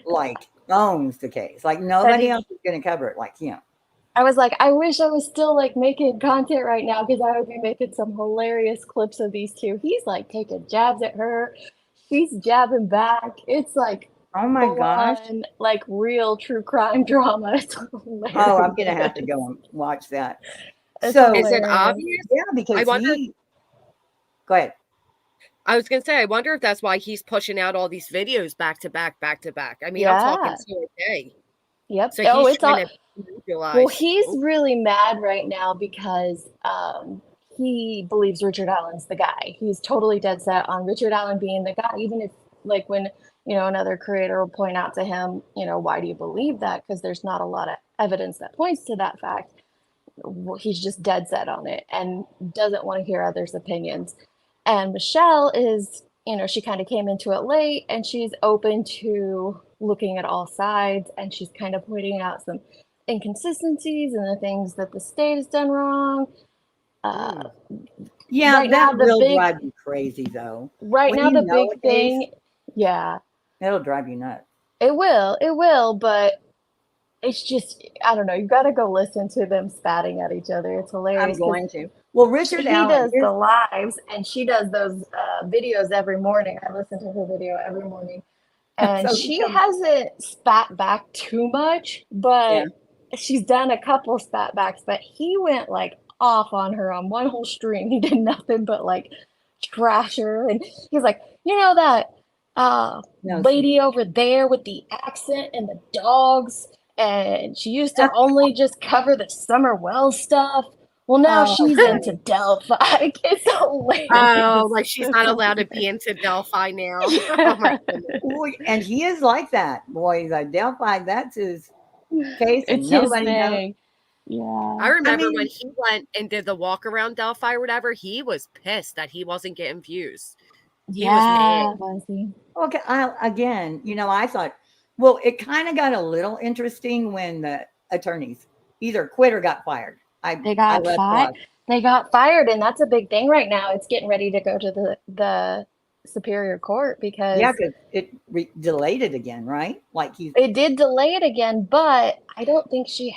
H: Like, owns the case. Like, nobody else is going to cover it like him.
C: I was like, I wish I was still like making content right now because I would be making some hilarious clips of these two. He's like taking jabs at her. She's jabbing back. It's like,
H: oh my gosh,
C: like real true crime drama. It's hilarious.
H: Oh, I'm going to have to go and watch that.
C: It's
H: So,
B: Is it obvious?
H: yeah, because
B: I wonder.
H: Go ahead.
B: I was gonna say, I wonder if that's why he's pushing out all these videos back to back, back to back. I mean,
C: Yeah.
B: I'm talking 2 a day.
C: Yep.
B: So
C: Oh,
B: he's
C: it's all.
B: trying to manipulate.
C: Well, he's really mad right now because he believes Richard Allen's the guy. He's totally dead set on Richard Allen being the guy, even if, like, when, you know, another creator will point out to him, you know, why do you believe that? Because there's not a lot of evidence that points to that fact. Well, he's just dead set on it and doesn't want to hear others' opinions. And Michelle is, you know, she kind of came into it late and she's open to looking at all sides, and she's kind of pointing out some inconsistencies and the things that the state has done wrong.
H: Yeah,
C: right
H: that
C: now, the
H: will
C: big,
H: drive you crazy, though.
C: right
H: When
C: now,
H: you
C: the
H: know
C: big
H: a case,
C: thing, yeah,
H: it'll drive you nuts.
C: it will, but it's just, I don't know, you got to go listen to them spatting at each other. It's hilarious.
H: I'm going to. Well, Richard
C: he
H: Allen
C: does the lives, and she does those videos every morning. I listen to her video every morning. And
H: So
C: she hasn't spat back too much, but she's done a couple spat backs. But he went like off on her on one whole stream. He did nothing but like trash her. And he's like, you know that lady over there with the accent and the dogs, and she used to only just cover the Summer Wells stuff. Well, now she's into Delphi. It's hilarious.
B: Oh, like she's not allowed to be into Delphi now. Oh my goodness.
H: Boy, and he is like that. Boy, he's like Delphi, that's his case, and
C: It's his
H: nobody knows.
C: thing. Yeah.
B: I remember when he went and did the walk around Delphi or whatever, he was pissed that he wasn't getting views. He was mad.
H: Okay, again, you know, I thought, well, it kind of got a little interesting when the attorneys either quit or got fired.
C: They got fired. They got fired, and that's a big thing right now. It's getting ready to go to the Superior Court because
H: it delayed it again, right? Like
C: it did delay it again, but I don't think she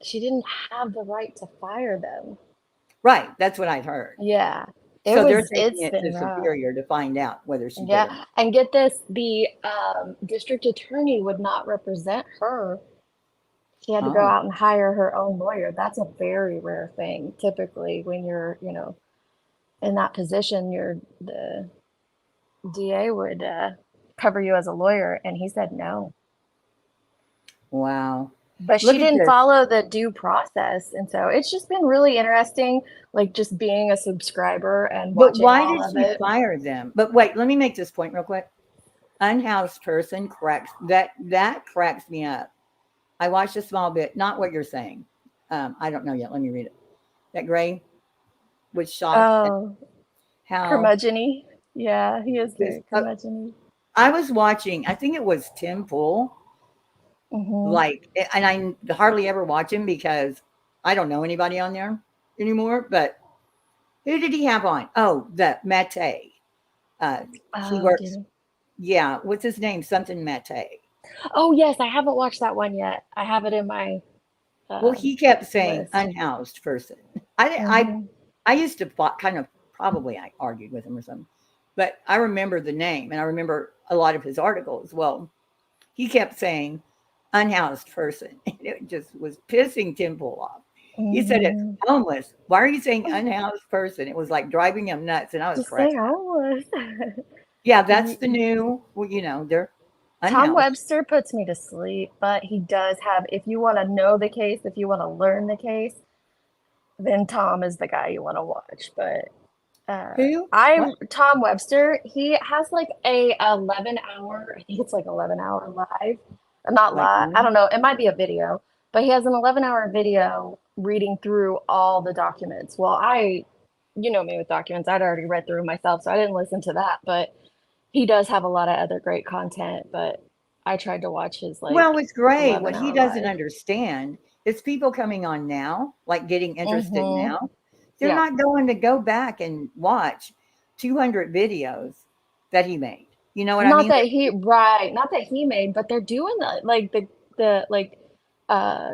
C: didn't have the right to fire them.
H: Right, that's what I've heard.
C: Yeah.
H: So they're taking it to Superior to find out whether she did or not.
C: And get this, the district attorney would not represent her. She had to go out and hire her own lawyer. That's a very rare thing. Typically, when you're, you know, in that position, the DA would cover you as a lawyer, and he said no.
H: Wow.
C: But she didn't follow the due process, and so it's just been really interesting, like just being a subscriber and watching.
H: But why did she fire them? But wait, let me make this point real quick. Unhoused person cracks cracks me up. I watched a small bit, not what you're saying. I don't know yet. Let me read it. That Gray was shocked. How
C: curmudgeon-y. Yeah, he is very curmudgeon-y.
H: I was watching, I think it was Tim Pool. Like, and I hardly ever watch him because I don't know anybody on there anymore. But Who did he have on? Oh, the Mate. He works. Yeah, what's his name? Something Mate.
C: Oh yes, I haven't watched that one yet. I have it in my.
H: Well, he kept saying
C: list.
H: unhoused person. I used to kind of probably I argued with him or something, but I remember the name and I remember a lot of his articles. Well, he kept saying unhoused person, and it just was pissing Tim Pool off. He said it's homeless. Why are you saying unhoused person? It was like driving him nuts, and I was
C: Just say
H: cracking.
C: homeless.
H: Yeah, that's the new. Well, they're
C: Tom
H: unhoused.
C: Webster puts me to sleep, but he does have. If you want to know the case, if you want to learn the case, then Tom is the guy you want to watch. But
H: who?
C: Tom Webster. He has like a 11-hour. I think it's like 11-hour live. Not live. I don't know. It might be a video, but he has an 11-hour video reading through all the documents. Well, you know me with documents. I'd already read through myself, so I didn't listen to that. But he does have a lot of other great content. But I tried to watch his
H: Well, it's great. What he
C: 11-hour
H: doesn't
C: live.
H: understand is people coming on now, like getting interested now. They're
C: Yeah.
H: not going to go back and watch 200 videos that he made. You know what I
C: Not
H: mean?
C: not that he made, but they're doing that. Like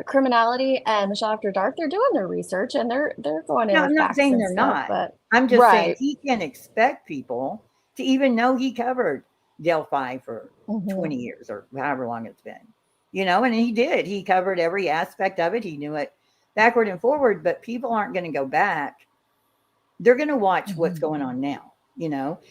C: criminality and Michelle After Dark, they're doing their research and they're going in
H: No,
C: with
H: I'm not
C: facts
H: saying
C: and
H: they're
C: stuff,
H: not.
C: but
H: I'm just saying
C: right.
H: he can't expect people to even know he covered Delphi for 20 years or however long it's been. And he did. He covered every aspect of it. He knew it backward and forward, but people aren't going to go back. They're going to watch what's going on now.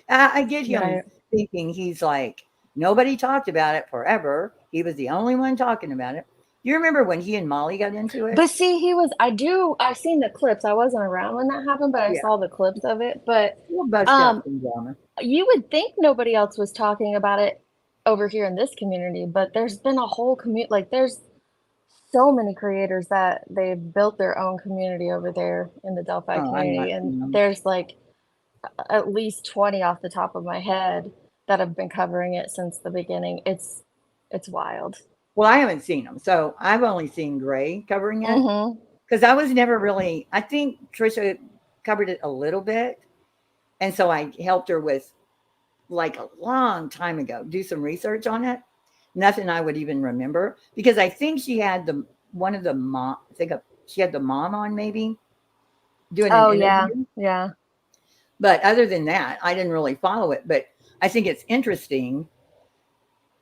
H: I get him thinking he's like, nobody talked about it forever. He was the only one talking about it. You remember when he and Molly got into it?
C: But see, I've seen the clips. I wasn't around when that happened, but I saw the clips of it. But you would think nobody else was talking about it over here in this community, but there's been a whole community, like there's so many creators that they've built their own community over there in the Delphi community. And there's like at least 20 off the top of my head that have been covering it since the beginning. It's wild.
H: Well, I haven't seen them. So I've only seen Gray covering it because I was never really, I think Trisha covered it a little bit. And so I helped her with like a long time ago, do some research on it. Nothing I would even remember because I think she had one of the mom, she had the mom on maybe doing an interview.
C: Yeah.
H: But other than that, I didn't really follow it. But I think it's interesting.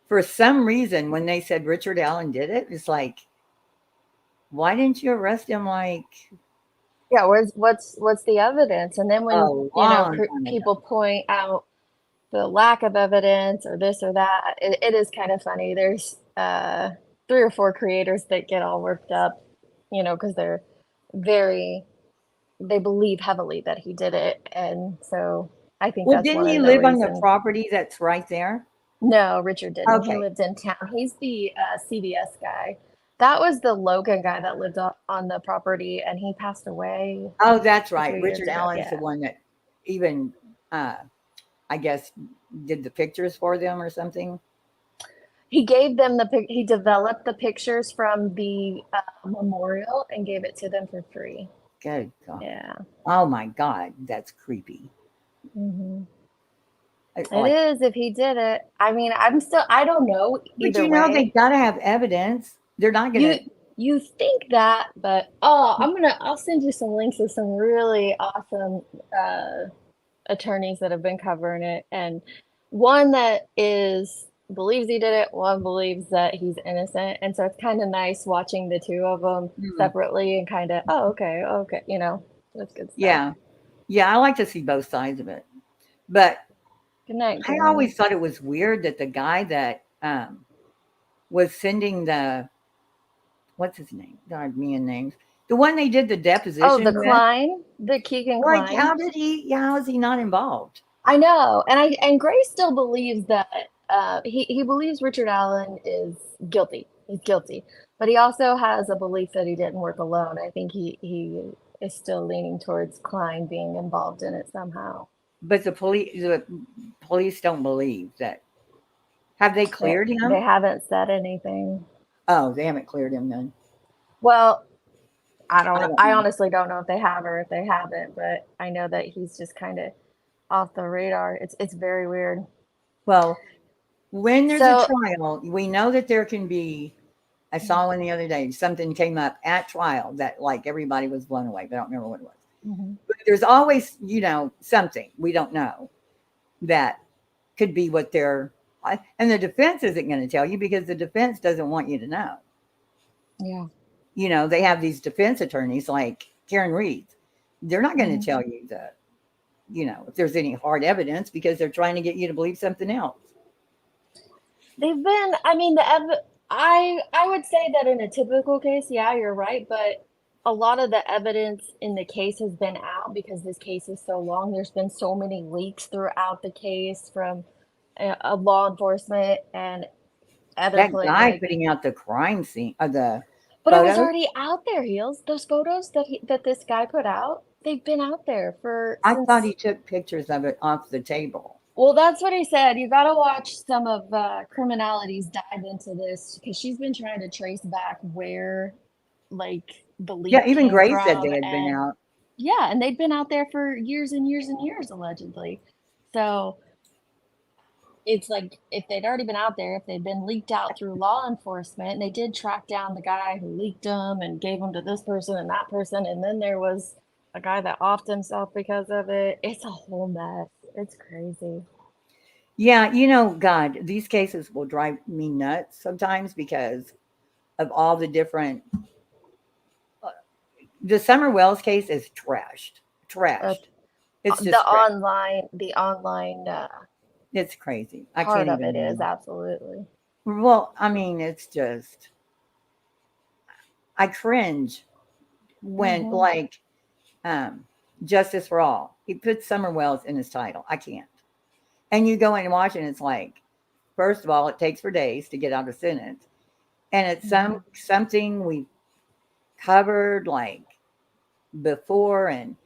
H: For some reason, when they said Richard Allen did it, it's like, why didn't you arrest him? Like,
C: yeah, what's the evidence? And then when people point out the lack of evidence or this or that, it is kind of funny. There's 3 or 4 creators that get all worked up, because they believe heavily that he did it, and so I think.
H: Well,
C: that's
H: didn't
C: one
H: he
C: of the
H: live on the
C: reasons.
H: property that's right there?
C: No, Richard didn't.
H: Okay.
C: He lived in town. He's the CBS guy. That was the Logan guy that lived on the property, and he passed away.
H: Oh, that's right.
C: 2 years
H: Richard
C: ago.
H: Allen's the one that even, I guess, did the pictures for them or something.
C: He gave them he developed the pictures from the memorial and gave it to them for free.
H: Good God.
C: Yeah.
H: Oh my God, that's creepy.
C: Mm-hmm. It is if he did it. I mean, I don't know.
H: But they gotta have evidence. They're not gonna.
C: You think that, but I'll send you some links of some really awesome attorneys that have been covering it, and one that believes he did it, one believes that he's innocent, and so it's kind of nice watching the two of them separately and kind of okay, that's good stuff.
H: Yeah, I like to see both sides of it, but
C: good night.
H: I always thought it was weird that the guy that was sending what's his name? God, me and names. The one they did the deposition.
C: Oh, the Keegan Klein.
H: Like, how is he not involved?
C: I know, and Grace still believes that he believes Richard Allen is guilty. He's guilty, but he also has a belief that he didn't work alone. I think he is still leaning towards Klein being involved in it somehow.
H: But the police don't believe that. Have they cleared him?
C: They haven't said anything.
H: Oh, they haven't cleared him then.
C: Well, I don't know. I honestly don't know if they have or if they haven't, but I know that he's just kind of off the radar. It's very weird.
H: Well, when there's a trial, we know that there can be. I saw one the other day. Something came up at trial that like everybody was blown away, but I don't remember what it was. But there's always, something we don't know that could be what they're. And the defense isn't going to tell you because the defense doesn't want you to know.
C: Yeah.
H: They have these defense attorneys like Karen Reed. They're not going to tell you that, if there's any hard evidence because they're trying to get you to believe something else.
C: They've been, I mean, I would say that in a typical case, yeah, you're right, but a lot of the evidence in the case has been out because this case is so long. There's been so many leaks throughout the case from law enforcement and other
H: That guy putting out the crime scene of the
C: But
H: photos.
C: it was already out there, Heels. Those photos that this guy put out, they've been out there for.
H: I thought he took pictures of it off the table.
C: Well, that's what he said. You got to watch some of Criminality's dive into this because she's been trying to trace back where, like, the leak.
H: Yeah, even
C: came
H: Grace said
C: from,
H: they had been out.
C: Yeah, and they'd been out there for years and years and years, allegedly. So it's like if they'd already been out there, if they'd been leaked out through law enforcement, and they did track down the guy who leaked them and gave them to this person and that person, and then there was a guy that offed himself because of it. It's a whole mess. It's crazy.
H: Yeah, God, these cases will drive me nuts sometimes because of all the different. The Summer Wells case is trashed. It's just
C: the online.
H: It's crazy.
C: I part of it is absolutely.
H: Well, I mean, it's just. I cringe when Justice for All. He puts Summer Wells in his title. I can't. And you go in and watch it, and it's like, first of all, it takes for days to get out a sentence. And it's something we covered like before. And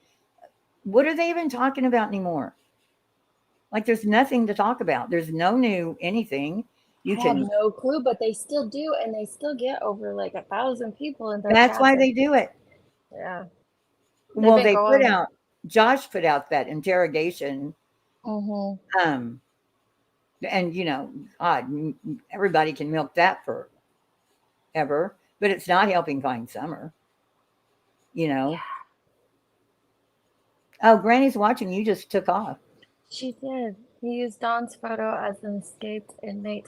H: what are they even talking about anymore? Like, there's nothing to talk about. There's no new anything.
C: I have no clue, but they still do. And they still get over like 1,000 people in their
H: That's why they do it.
C: Yeah.
H: Well, Josh put out that interrogation. And everybody can milk that forever, but it's not helping find Summer. Yeah. Oh, Granny's watching. You just took off.
C: She did. He used Dawn's photo as an escaped inmate.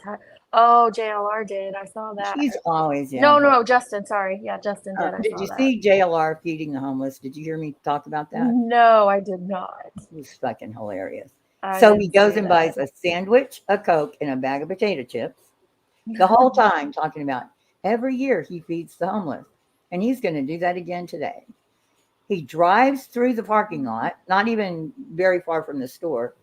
C: Oh, JLR did. I saw that.
H: She's always
C: No, Justin. Sorry. Yeah, Justin did.
H: Did you see JLR feeding the homeless? Did you hear me talk about that?
C: No, I did not.
H: It was fucking hilarious. So he goes and buys a sandwich, a Coke, and a bag of potato chips. The whole time talking about every year he feeds the homeless. And he's going to do that again today. He drives through the parking lot, not even very far from the store.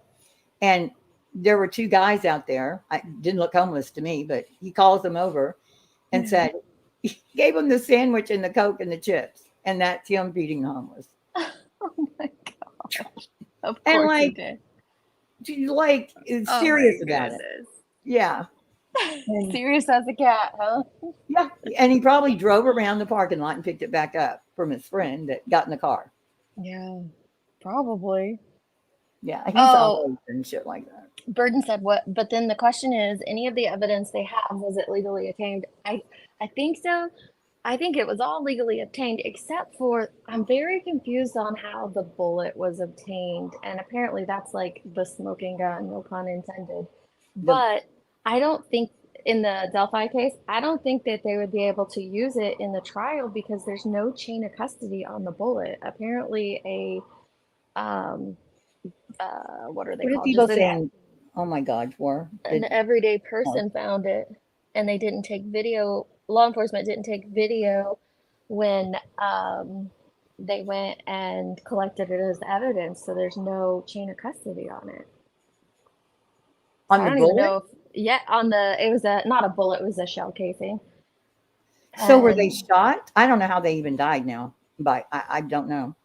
H: And there were two guys out there. I didn't look homeless to me, but he calls them over and said, he gave them the sandwich and the Coke and the chips. And that's him feeding the homeless.
C: Oh my gosh. Of course
H: and
C: he did.
H: Serious about it. Yeah.
C: Serious as a cat, huh?
H: Yeah. And he probably drove around the parking lot and picked it back up from his friend that got in the car.
C: Yeah, probably.
H: Yeah, he's always and shit like that.
C: Burden said what? But then the question is, any of the evidence they have, was it legally obtained? I think so. I think it was all legally obtained, except for I'm very confused on how the bullet was obtained. And apparently that's like the smoking gun, no pun intended. But I don't think in the Delphi case, I don't think that they would be able to use it in the trial because there's no chain of custody on the bullet. Apparently what are they called?
H: People saying, oh my God,
C: an everyday person found it and they didn't take video. Law enforcement didn't take video when they went and collected it as evidence. So there's no chain of custody on it.
H: On the bullet?
C: It was not a bullet, it was a shell casing.
H: So were they shot? I don't know how they even died now, but I don't know.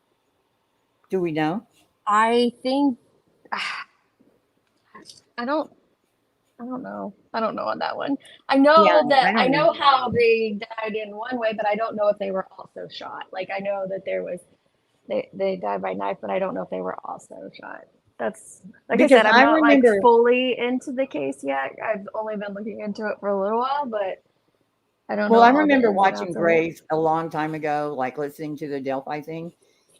H: Do we know?
C: I think I don't know. I don't know on that one. I know
H: Yeah,
C: that
H: I
C: I
H: don't know.
C: know how they died in one way, but I don't know if they were also shot. Like I know that there was they died by knife, but I don't know if they were also shot. That's like I
H: Because
C: said, I'm
H: I
C: not like
H: remember,
C: fully into the case yet. I've only been looking into it for a little while, but I don't
H: well,
C: know
H: I
C: all the
H: remember
C: ins and
H: watching
C: outs of it.
H: Grace a long time ago, like listening to the Delphi thing,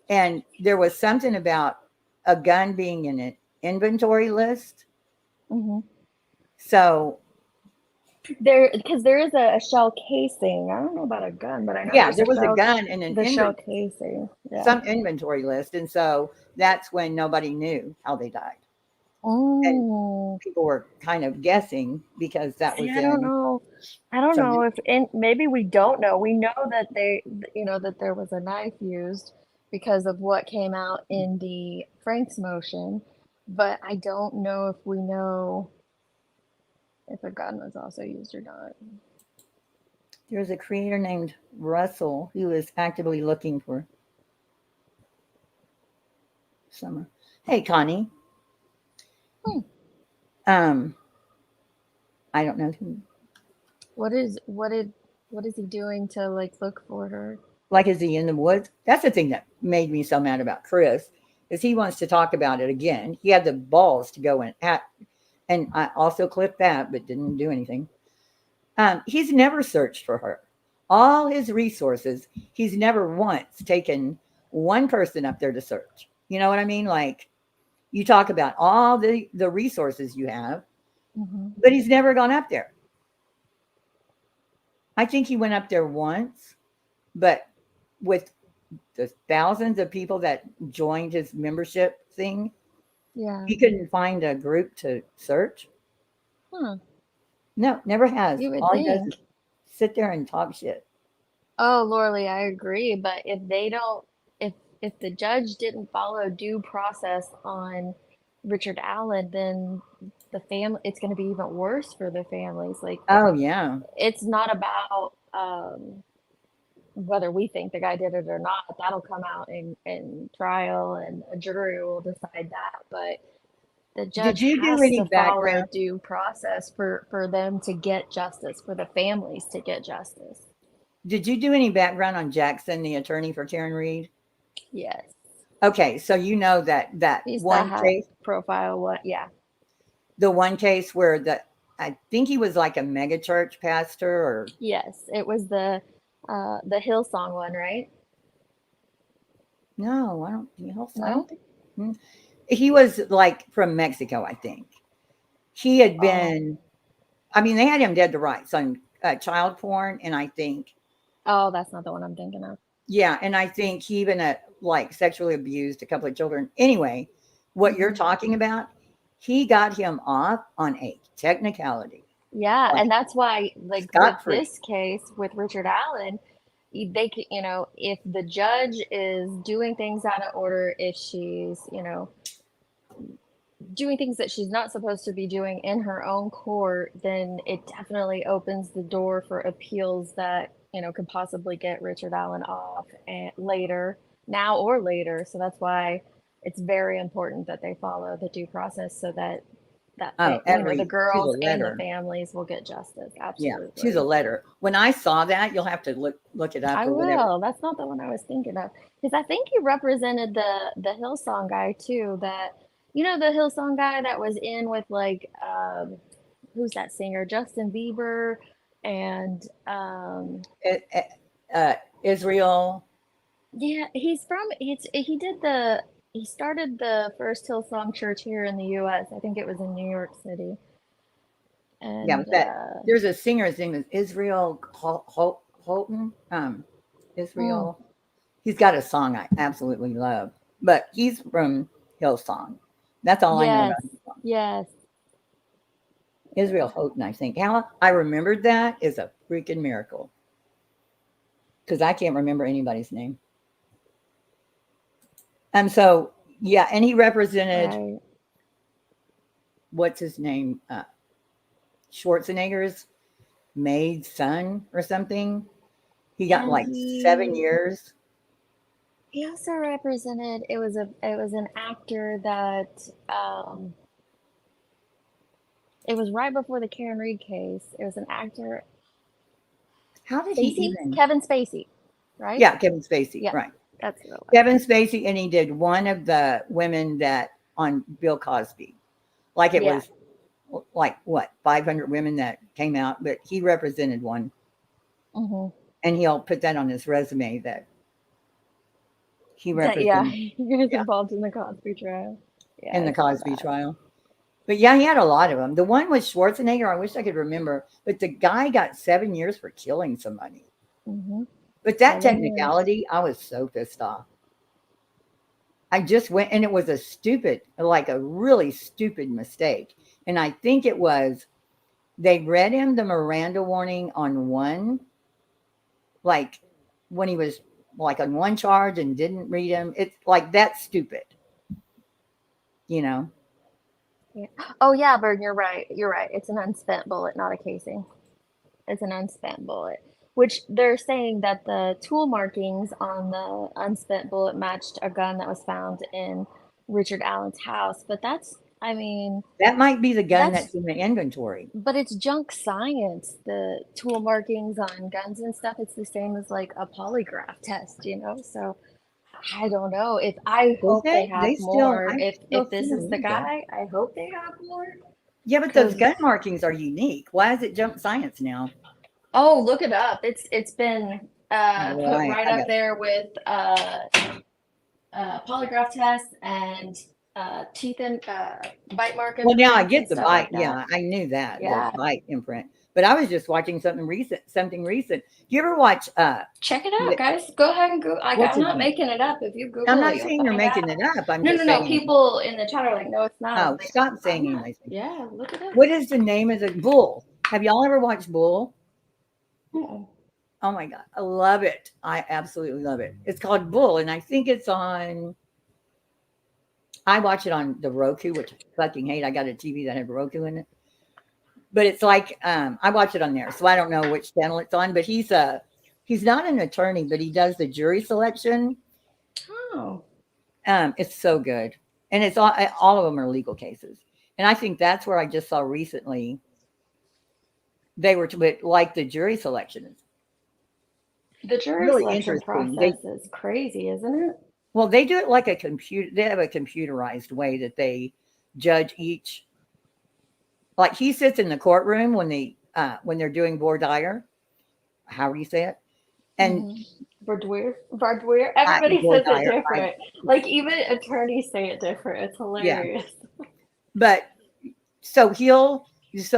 H: and there was something about a gun being in an inventory list.
C: Mm-hmm.
H: So
C: Because there is a shell casing. I don't know about a gun, but I know
H: yeah,
C: there's
H: there
C: a
H: was a
C: shell,
H: gun in an
C: the shell casing. Yeah.
H: some inventory list, and so that's when nobody knew how they died, and
C: Oh.
H: people were kind of guessing because that
C: See,
H: was
C: I don't
H: in
C: know. I don't
H: some.
C: know if maybe we don't know. We know that that there was a knife used because of what came out in the Frank's motion, but I don't know if we know if a gun was also used or not.
H: There's a creator named Russell who is actively looking for Summer. Hey, Connie. Um, I don't know who.
C: What is he doing to like look for her?
H: Like, is he in the woods? That's the thing that made me so mad about Chris, is he wants to talk about it again. He had the balls to go in at, and I also clipped that, but didn't do anything. He's never searched for her. All his resources, he's never once taken one person up there to search. You know what I mean? Like, you talk about all the resources you have, but he's never gone up there. I think he went up there once, but with the thousands of people that joined his membership thing,
C: Yeah.
H: he couldn't find a group to search.
C: Huh.
H: No, never has.
C: You would
H: All he does
C: think.
H: is sit there and talk shit.
C: Oh, Lorley, I agree. But if they don't, if the judge didn't follow due process on Richard Allen, then the family, it's going to be even worse for the families. Like,
H: Oh yeah,
C: it's not about whether we think the guy did it or not. That'll come out in trial, and a jury will decide that. But the
H: did
C: judge
H: you do
C: has
H: any
C: to follow
H: background?
C: due process for them to get justice, for the families to get justice.
H: Did you do any background on Jackson, the attorney for Karen Reed?
C: Yes.
H: Okay, so you know that
C: He's the
H: one
C: high
H: case,
C: profile one. Yeah.
H: the one case where I think he was like a mega church pastor, or
C: Yes, it was the Hillsong one, right?
H: no, I don't. I
C: No?
H: don't think he was like from Mexico. I think he had been. I mean, they had him dead to rights on child porn, and I think
C: Oh, that's not the one I'm thinking of.
H: yeah, and I think he even like sexually abused a couple of children. Anyway, what you're talking about, he got him off on a technicality.
C: Yeah,
H: Like,
C: and that's why, like with
H: scot-free.
C: this case with Richard Allen, they could, if the judge is doing things out of order, if she's, doing things that she's not supposed to be doing in her own court, then it definitely opens the door for appeals that, could possibly get Richard Allen off and later, now or later. So that's why it's very important that they follow the due process so that
H: Oh,
C: the
H: to
C: girls
H: the
C: and the
H: letter.
C: families will get justice.
H: Yeah,
C: Absolutely.
H: to the letter. When I saw that, you'll have to look it up
C: I
H: or whatever.
C: will. That's not the one I was thinking of. Because I think he represented the Hillsong guy too. That the Hillsong guy that was in with like who's that singer? Justin Bieber and
H: Israel.
C: yeah, he started the first Hillsong church here in the US. I think it was in New York City.
H: Yeah,
C: And
H: but there's a singer. His name is Israel Holton. Israel. He's got a song I absolutely love, but he's from Hillsong. That's all I know
C: yes,
H: about him.
C: yes.
H: Israel Houghton, I think. How I remembered that is a freaking miracle. Because I can't remember anybody's name. So yeah, and he represented what's his name? Schwarzenegger's maid's son or something. He got
C: And
H: like 7 years.
C: He also represented. It was an actor that It was right before the Karen Reed case. It was an actor.
H: How did he
C: Spacey?
H: even?
C: Kevin Spacey, right?
H: Yeah, Kevin Spacey.
C: Yeah,
H: Right.
C: that's the one.
H: Kevin Spacey, and he did one of the women that on Bill Cosby. Like it
C: Yeah.
H: was like what 500 women that came out, but he represented one, and he'll put that on his resume that he represented.
C: He was involved in the Cosby trial. Yeah,
H: In the
C: I saw
H: Cosby
C: that.
H: trial. But yeah, he had a lot of them. The one with Schwarzenegger, I wish I could remember, but the guy got 7 years for killing somebody. But that
C: 7 years.
H: technicality, I was so pissed off. I just went, and it was a stupid, like a really stupid mistake. And I think it was, they read him the Miranda warning on one, like when he was like on one charge and didn't read him. It's like, that's stupid. You know?
C: Yeah. Oh yeah, Bird, you're right. You're right. It's an unspent bullet, not a casing. It's an unspent bullet. Which they're saying that the tool markings on the unspent bullet matched a gun that was found in Richard Allen's house. But that's, I mean,
H: that might be the gun
C: that's
H: that's in the inventory.
C: But it's junk science. The tool markings on guns and stuff, it's the same as like a polygraph test, you know? So I don't know. If I hope they have more. If this is the guy, I hope they have more.
H: Yeah, but those gun markings are unique. Why is it junk science now?
C: Oh, look it up. It's been put
H: Right,
C: right
H: I
C: up
H: got-
C: there with polygraph tests and teeth and bite mark.
H: Well, now I
C: imprints
H: get
C: and
H: the
C: stuff
H: bite.
C: like that.
H: Yeah, I knew that.
C: Yeah.
H: The bite imprint. But I was just watching something recent. Do you ever watch
C: Check it out, guys. Go ahead and go.
H: What's
C: I'm
H: his
C: not
H: name?
C: making it up. If you Google
H: I'm
C: it,
H: not
C: you'll
H: saying you're
C: find
H: making
C: out.
H: it up. I'm
C: No,
H: just
C: no, no.
H: saying.
C: People in the chat are like, no, it's not.
H: Oh,
C: I'm like,
H: stop saying
C: I'm not.
H: anything.
C: Yeah, look it up.
H: What is the name of the Bull? Have y'all ever watched Bull?
C: Mm-mm.
H: Oh my God. I love it. I absolutely love it. It's called Bull, and I think it's on. I watch it on the Roku, which I fucking hate. I got a TV that had Roku in it. But it's like I watch it on there, so I don't know which channel it's on. But he's not an attorney, but he does the jury selection.
C: Oh,
H: it's so good, and it's all of them are legal cases. And I think that's where I just saw recently they were like the jury selection.
C: the jury
H: Really
C: selection
H: interesting.
C: process is crazy, isn't it?
H: Well, they do it like a computer. They have a computerized way that they judge each. Like he sits in the courtroom when they're doing voir dire. How do you say it? And
C: voir dire. Everybody
H: voir
C: says
H: dire,
C: it different. Like even attorneys say it different. It's hilarious.
H: But so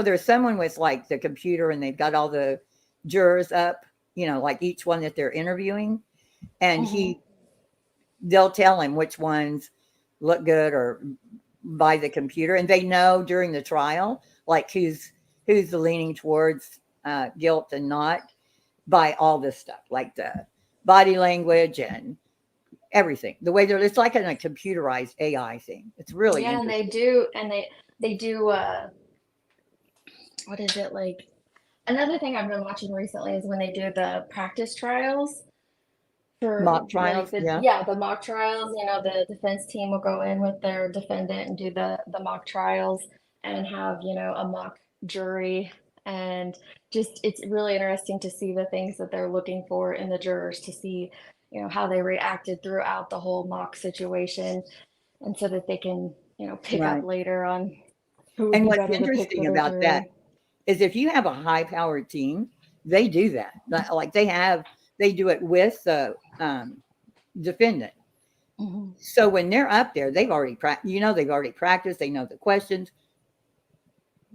H: there's someone with like the computer, and they've got all the jurors up, like each one that they're interviewing, and they'll tell him which ones look good or by the computer, and they know during the trial like who's leaning towards guilt and not by all this stuff, like the body language and everything. The way it's like a computerized AI thing. It's really
C: and they do what is it like? Another thing I've been watching recently is when they do the practice trials. For
H: mock trials,
C: the mock trials. The defense team will go in with their defendant and do the mock trials and have a mock jury, and just it's really interesting to see the things that they're looking for in the jurors, to see how they reacted throughout the whole mock situation, and so that they can pick up later on who would
H: and
C: be
H: what's
C: better to pick
H: interesting
C: for their
H: about
C: jury.
H: that is if you have a high powered team, they do that. Like they do it with the defendant. So when they're up there, they've already practiced. They know the questions.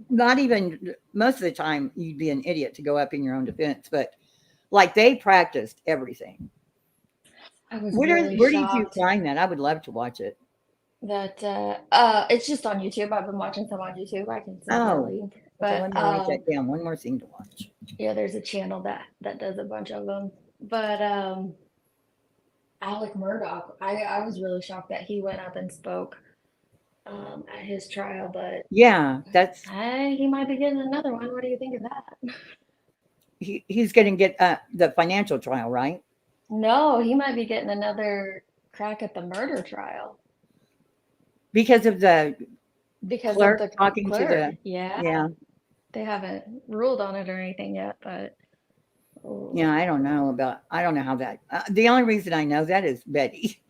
H: Not even most of the time, you'd be an idiot to go up in your own defense, but like they practiced everything.
C: I was
H: Where
C: really
H: did you
C: shocked
H: find that? I would love to watch it.
C: that it's just on YouTube. I've been watching some on YouTube. I can send you a link.
H: Okay,
C: But
H: let me write that down. One more thing to watch.
C: yeah, there's a channel that does a bunch of them. But Alec Murdoch, I was really shocked that he went up and spoke at his trial. But
H: Yeah, that's
C: he might be getting another one. What do you think of that?
H: he's going to get the financial trial, right?
C: No, he might be getting another crack at the murder trial.
H: Because of the
C: because
H: clerk
C: of the
H: talking
C: clerk.
H: to the
C: Yeah. They haven't ruled on it or anything yet, but
H: Yeah, I don't know how that. The only reason I know that is Betty.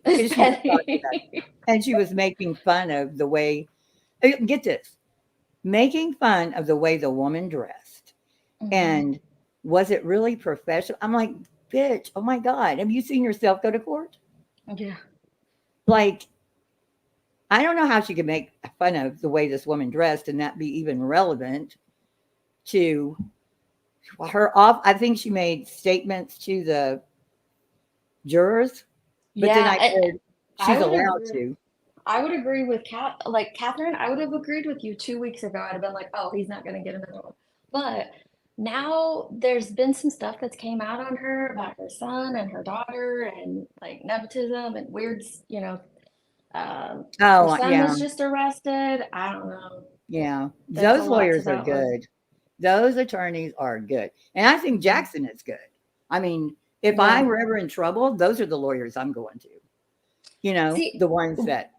C: It's
H: She was talking
C: Betty.
H: about it. And she was making fun of the way. Get this, making fun of the way the woman dressed, and was it really professional? I'm like, bitch, oh my God, have you seen yourself go to court?
C: Yeah.
H: Like, I don't know how she could make fun of the way this woman dressed and that be even relevant to her off. I think she made statements to the jurors, but then I heard she's allowed to.
C: I would agree with Catherine. I would have agreed with you 2 weeks ago. I'd have been like, oh, he's not going to get another one. But now there's been some stuff that's came out on her about her son and her daughter and like nepotism and weird, her son was just arrested. I don't know.
H: Yeah,
C: That's
H: those
C: a lot to
H: lawyers are
C: that one.
H: good. Those attorneys are good. And I think Jackson is good. I mean, if I
C: Yeah.
H: were ever in trouble, those are the lawyers I'm going to.
C: See-
H: the ones that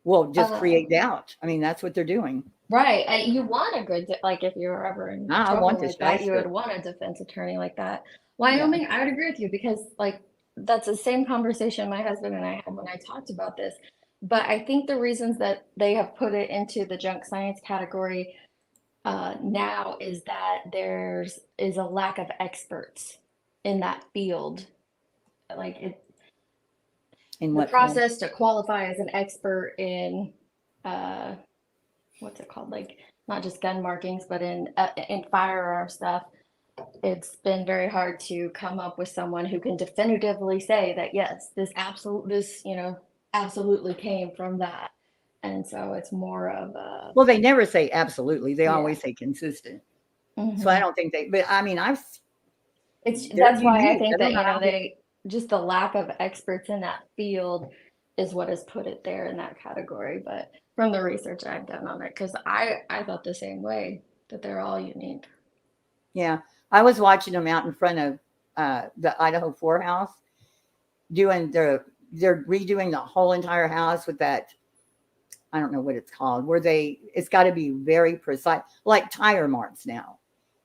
H: will just create doubt. I mean, that's what they're doing.
C: Right. And you want a good, like, if you were ever in
H: I
C: trouble
H: want the
C: like that, you would
H: shyster.
C: want a defense attorney like that. Wyoming, I would agree with you because, like, that's the same conversation my husband and I had when I talked about this. But I think the reasons that they have put it into the junk science category now is that is a lack of experts in that field. Like,
H: In
C: the
H: what field?
C: process to qualify as an expert in what's it called, like not just gun markings but in firearm stuff, it's been very hard to come up with someone who can definitively say that yes, this absolutely came from that. And so it's more of a
H: Well, they never say absolutely. They
C: Yeah.
H: always say consistent. So
C: Mhm.
H: I don't think but I mean,
C: that's why I
H: unique.
C: think
H: I don't
C: that
H: know how
C: they just the lack of experts in that field is what has put it there in that category. But from the research I've done on it, because I thought the same way, that they're all unique.
H: Yeah, I was watching them out in front of the Idaho 4 house they're redoing the whole entire house with that, I don't know what it's called, where it's got to be very precise, like tire marks now.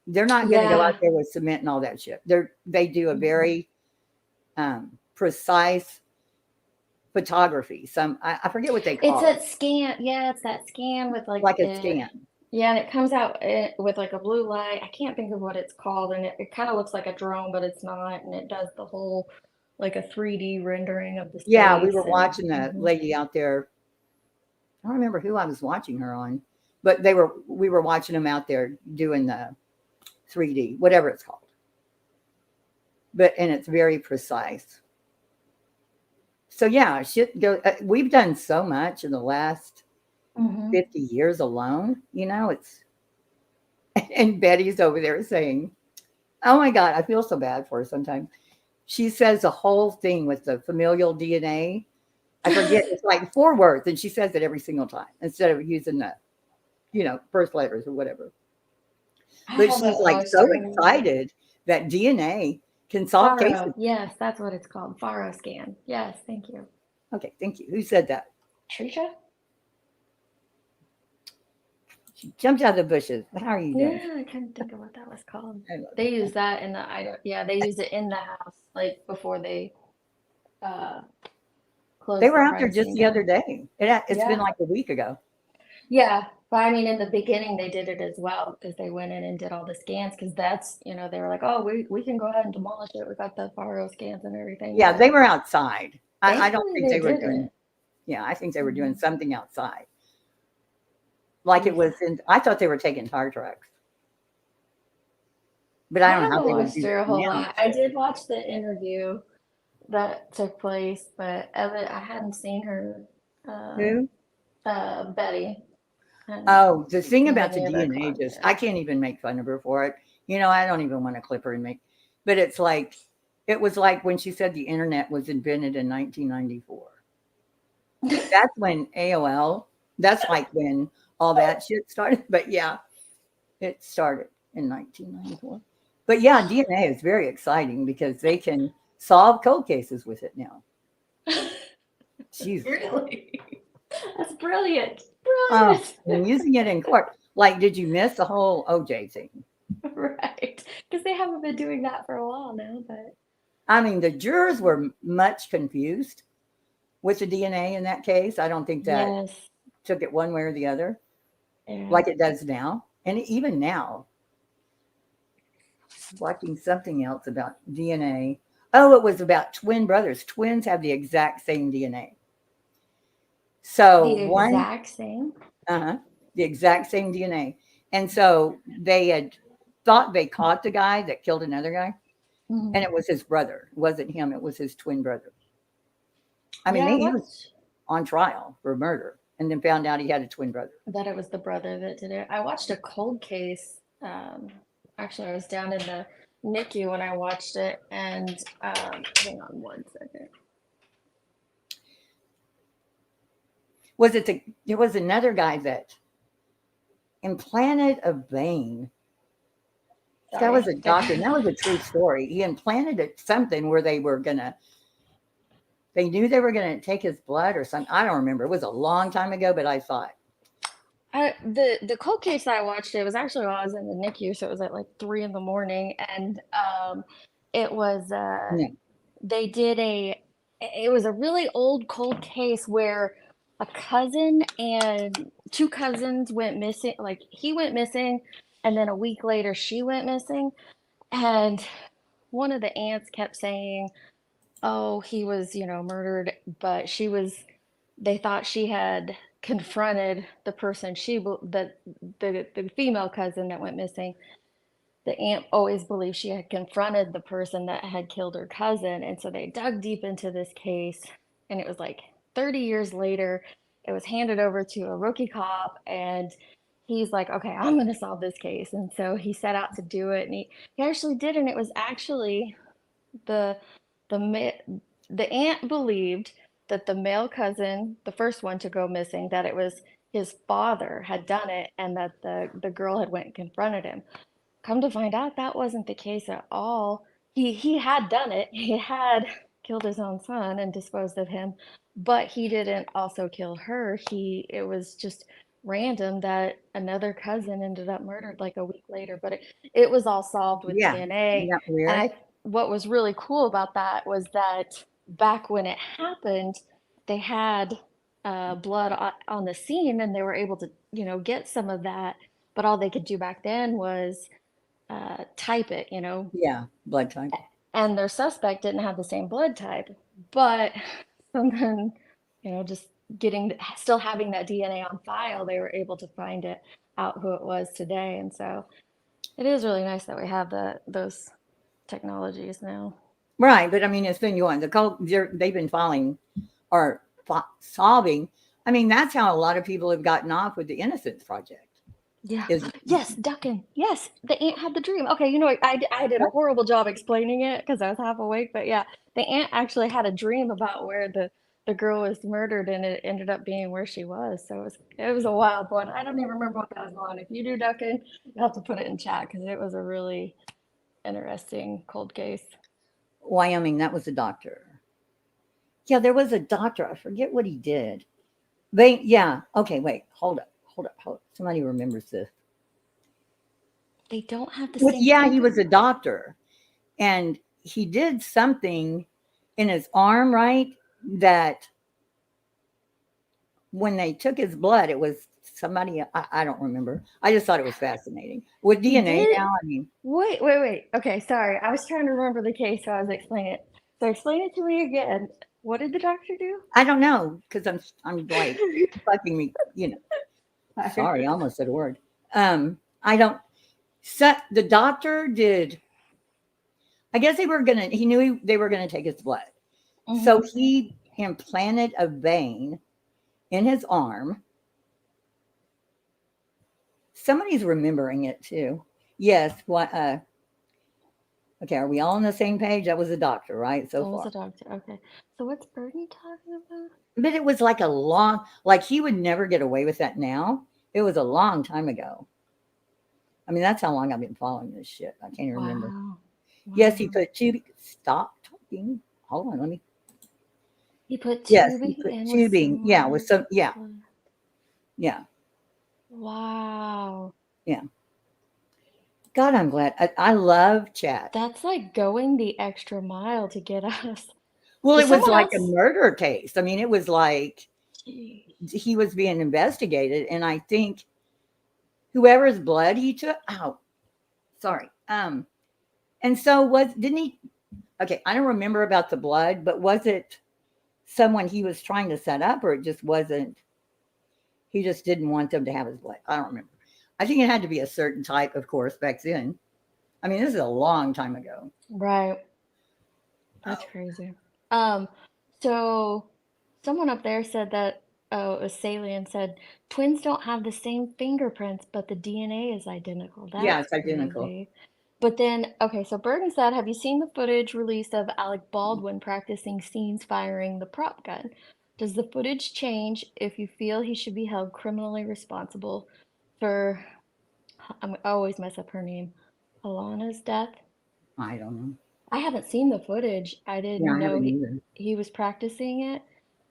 H: They're not going to go out there with cement and all that shit. They do a very precise photography. I forget what they call
C: It's
H: it.
C: that scan. Yeah, it's that scan with like
H: a scan.
C: Yeah, and it comes out with like a blue light. I can't think of what it's called, and it kind of looks like a drone, but it's not. And it does the whole like a 3D rendering of the space.
H: Yeah, we were watching that lady out there. I don't remember who I was watching her on, but we were watching them out there doing the 3D, whatever it's called. And it's very precise. So yeah, we've done so much in the last 50 years alone, and Betty's over there saying, oh my God, I feel so bad for her sometimes. She says the whole thing with the familial DNA. I forget, it's like 4 words, and she says it every single time instead of using the, first letters or whatever. But she's like so excited that DNA can solve cases.
C: Yes, that's what it's called. Faro scan. Yes, thank you.
H: Okay, thank you. Who said that?
C: Trisha?
H: She jumped out of the bushes. How are you doing?
C: Yeah, I couldn't think of what that was called. They use that in they use it in the house, like before they close.
H: They were out there just the other day. It's
C: Yeah.
H: been like a week ago.
C: Yeah, but I mean, in the beginning, they did it as well because they went in and did all the scans because that's, they were like, oh, we can go ahead and demolish it. We got the Faro scans and everything.
H: Yeah, they were outside. I don't
C: Thankfully,
H: think they were
C: did
H: doing.
C: it.
H: Yeah, I think they were doing something outside. Like it was I thought they were taking tar trucks. But I don't know how
C: haven't
H: they would
C: watched
H: do
C: her a whole
H: now.
C: lot. I did watch the interview that took place, but I hadn't seen her.
H: Who?
C: Betty.
H: Oh, the thing about the
C: Any other
H: DNA, just I can't even make fun of her for it. I don't even want to clip her and but it was like when she said the internet was invented in 1994. That's when AOL, that's like when all that shit started. But yeah, it started in 1994. But yeah, DNA is very exciting because they can solve cold cases with it now. Jesus.
C: Really? That's brilliant.
H: And using it in court. Like, did you miss the whole OJ thing?
C: Right. Because they haven't been doing that for a while now, but
H: I mean, the jurors were much confused with the DNA in that case. I don't think that took it one way or the other, like it does now. And even now, watching something else about DNA. Oh, it was about twin brothers. Twins have the exact same DNA. So
C: the
H: one,
C: exact same.
H: the exact same DNA. And so they had thought they caught the guy that killed another guy, and it was his brother. It wasn't him. It was his twin brother. I mean, he was on trial for murder, and then found out he had a twin brother.
C: That it was the brother that did it. I watched a cold case. Actually, I was down in the NICU when I watched it, and hang on one second.
H: Was it there was another guy that implanted a vein. That was a doctor, and that was a true story. He implanted something where they knew they were going to take his blood or something. I don't remember. It was a long time ago, but I saw it.
C: The cold case I watched, it was actually while I was in the NICU, so it was at like 3 a.m, and it was they did it was a really old cold case where a cousin and 2 cousins went missing. Like, he went missing, and then a week later she went missing, and one of the aunts kept saying, oh, he was murdered, but they thought she had confronted the person the female cousin that went missing. The aunt always believed she had confronted the person that had killed her cousin, and so they dug deep into this case, and it was like 30 years later, it was handed over to a rookie cop, and he's like, okay, I'm going to solve this case. And so he set out to do it, and he actually did, and it was actually the aunt believed that the male cousin, the first one to go missing, that it was his father had done it, and that the girl had went and confronted him. Come to find out, that wasn't the case at all. He had done it. He had killed his own son and disposed of him, but he didn't also kill her. It was just random that another cousin ended up murdered like a week later, but it was all solved with DNA. And what was really cool about that was that back when it happened, they had blood on the scene, and they were able to get some of that, but all they could do back then was type it,
H: blood type,
C: and their suspect didn't have the same blood type, but something, just still having that DNA on file, they were able to find it out who it was today. And so it is really nice that we have those technologies now.
H: Right, but I mean, it's been going. They've been filing or solving. I mean, that's how a lot of people have gotten off with the Innocence Project.
C: Yeah. Yes, ducking. Yes, the aunt had the dream. Okay, I did a horrible job explaining it because I was half awake, but yeah, the aunt actually had a dream about where the girl was murdered, and it ended up being where she was. So it was a wild one. I don't even remember what that was on. If you do ducking, you have to put it in chat because it was a really interesting cold case.
H: Wyoming, that was a doctor. Yeah, there was a doctor. I forget what he did. Okay, wait, hold up. Somebody remembers this.
C: They don't have the same.
H: Yeah, he was a doctor, and he did something in his arm, right? That when they took his blood, it was somebody. I don't remember. I just thought it was fascinating with DNA. Now, I mean,
C: wait. Okay, sorry. I was trying to remember the case, so I was explaining it. So explain it to me again. What did the doctor do?
H: I don't know, because I'm like fucking me, Sorry, I almost said a word. I don't. The doctor did. I guess he knew they were gonna take his blood, so he implanted a vein in his arm. Somebody's remembering it too. Yes. What? Okay, are we all on the same page? That was a doctor, right? So far.
C: That was a doctor. Okay. So what's Bernie talking about?
H: But it was like he would never get away with that now. It was a long time ago. I mean, that's how long I've been following this shit. I can't even remember. Yes, he put stop talking. Hold on,
K: He put
H: Yes, he
K: tubing
H: put
K: in
H: tubing. Yeah, with some. Yeah,
K: blood.
H: yeah,
K: Wow.
H: yeah. God, I'm glad. I love chat.
K: That's like going the extra mile to get us.
H: Well,
K: Did
H: it was
K: someone
H: like a
K: else?
H: murder case. I mean, it was like
K: Jeez.
H: he was being investigated, and I think whoever's blood he took. Oh, sorry. And so didn't he? Okay, I don't remember about the blood, but was it someone he was trying to set up, or it just wasn't? He just didn't want them to have his blood. I don't remember. I think it had to be a certain type, of course, back then. I mean, this is a long time ago.
K: Right. That's crazy. So someone up there said that, oh, a Salient said twins don't have the same fingerprints, but the DNA is identical.
H: Yeah,
K: That's
H: it's identical.
K: crazy. But then, okay, so Bergen said, have you seen the footage released of Alec Baldwin practicing scenes firing the prop gun? Does the footage change if you feel he should be held criminally responsible for, I always mess up her name, Alana's death?
H: I don't know.
K: I haven't seen the footage. I
H: Yeah,
K: didn't
H: I
K: know
H: haven't either.
K: he was practicing it.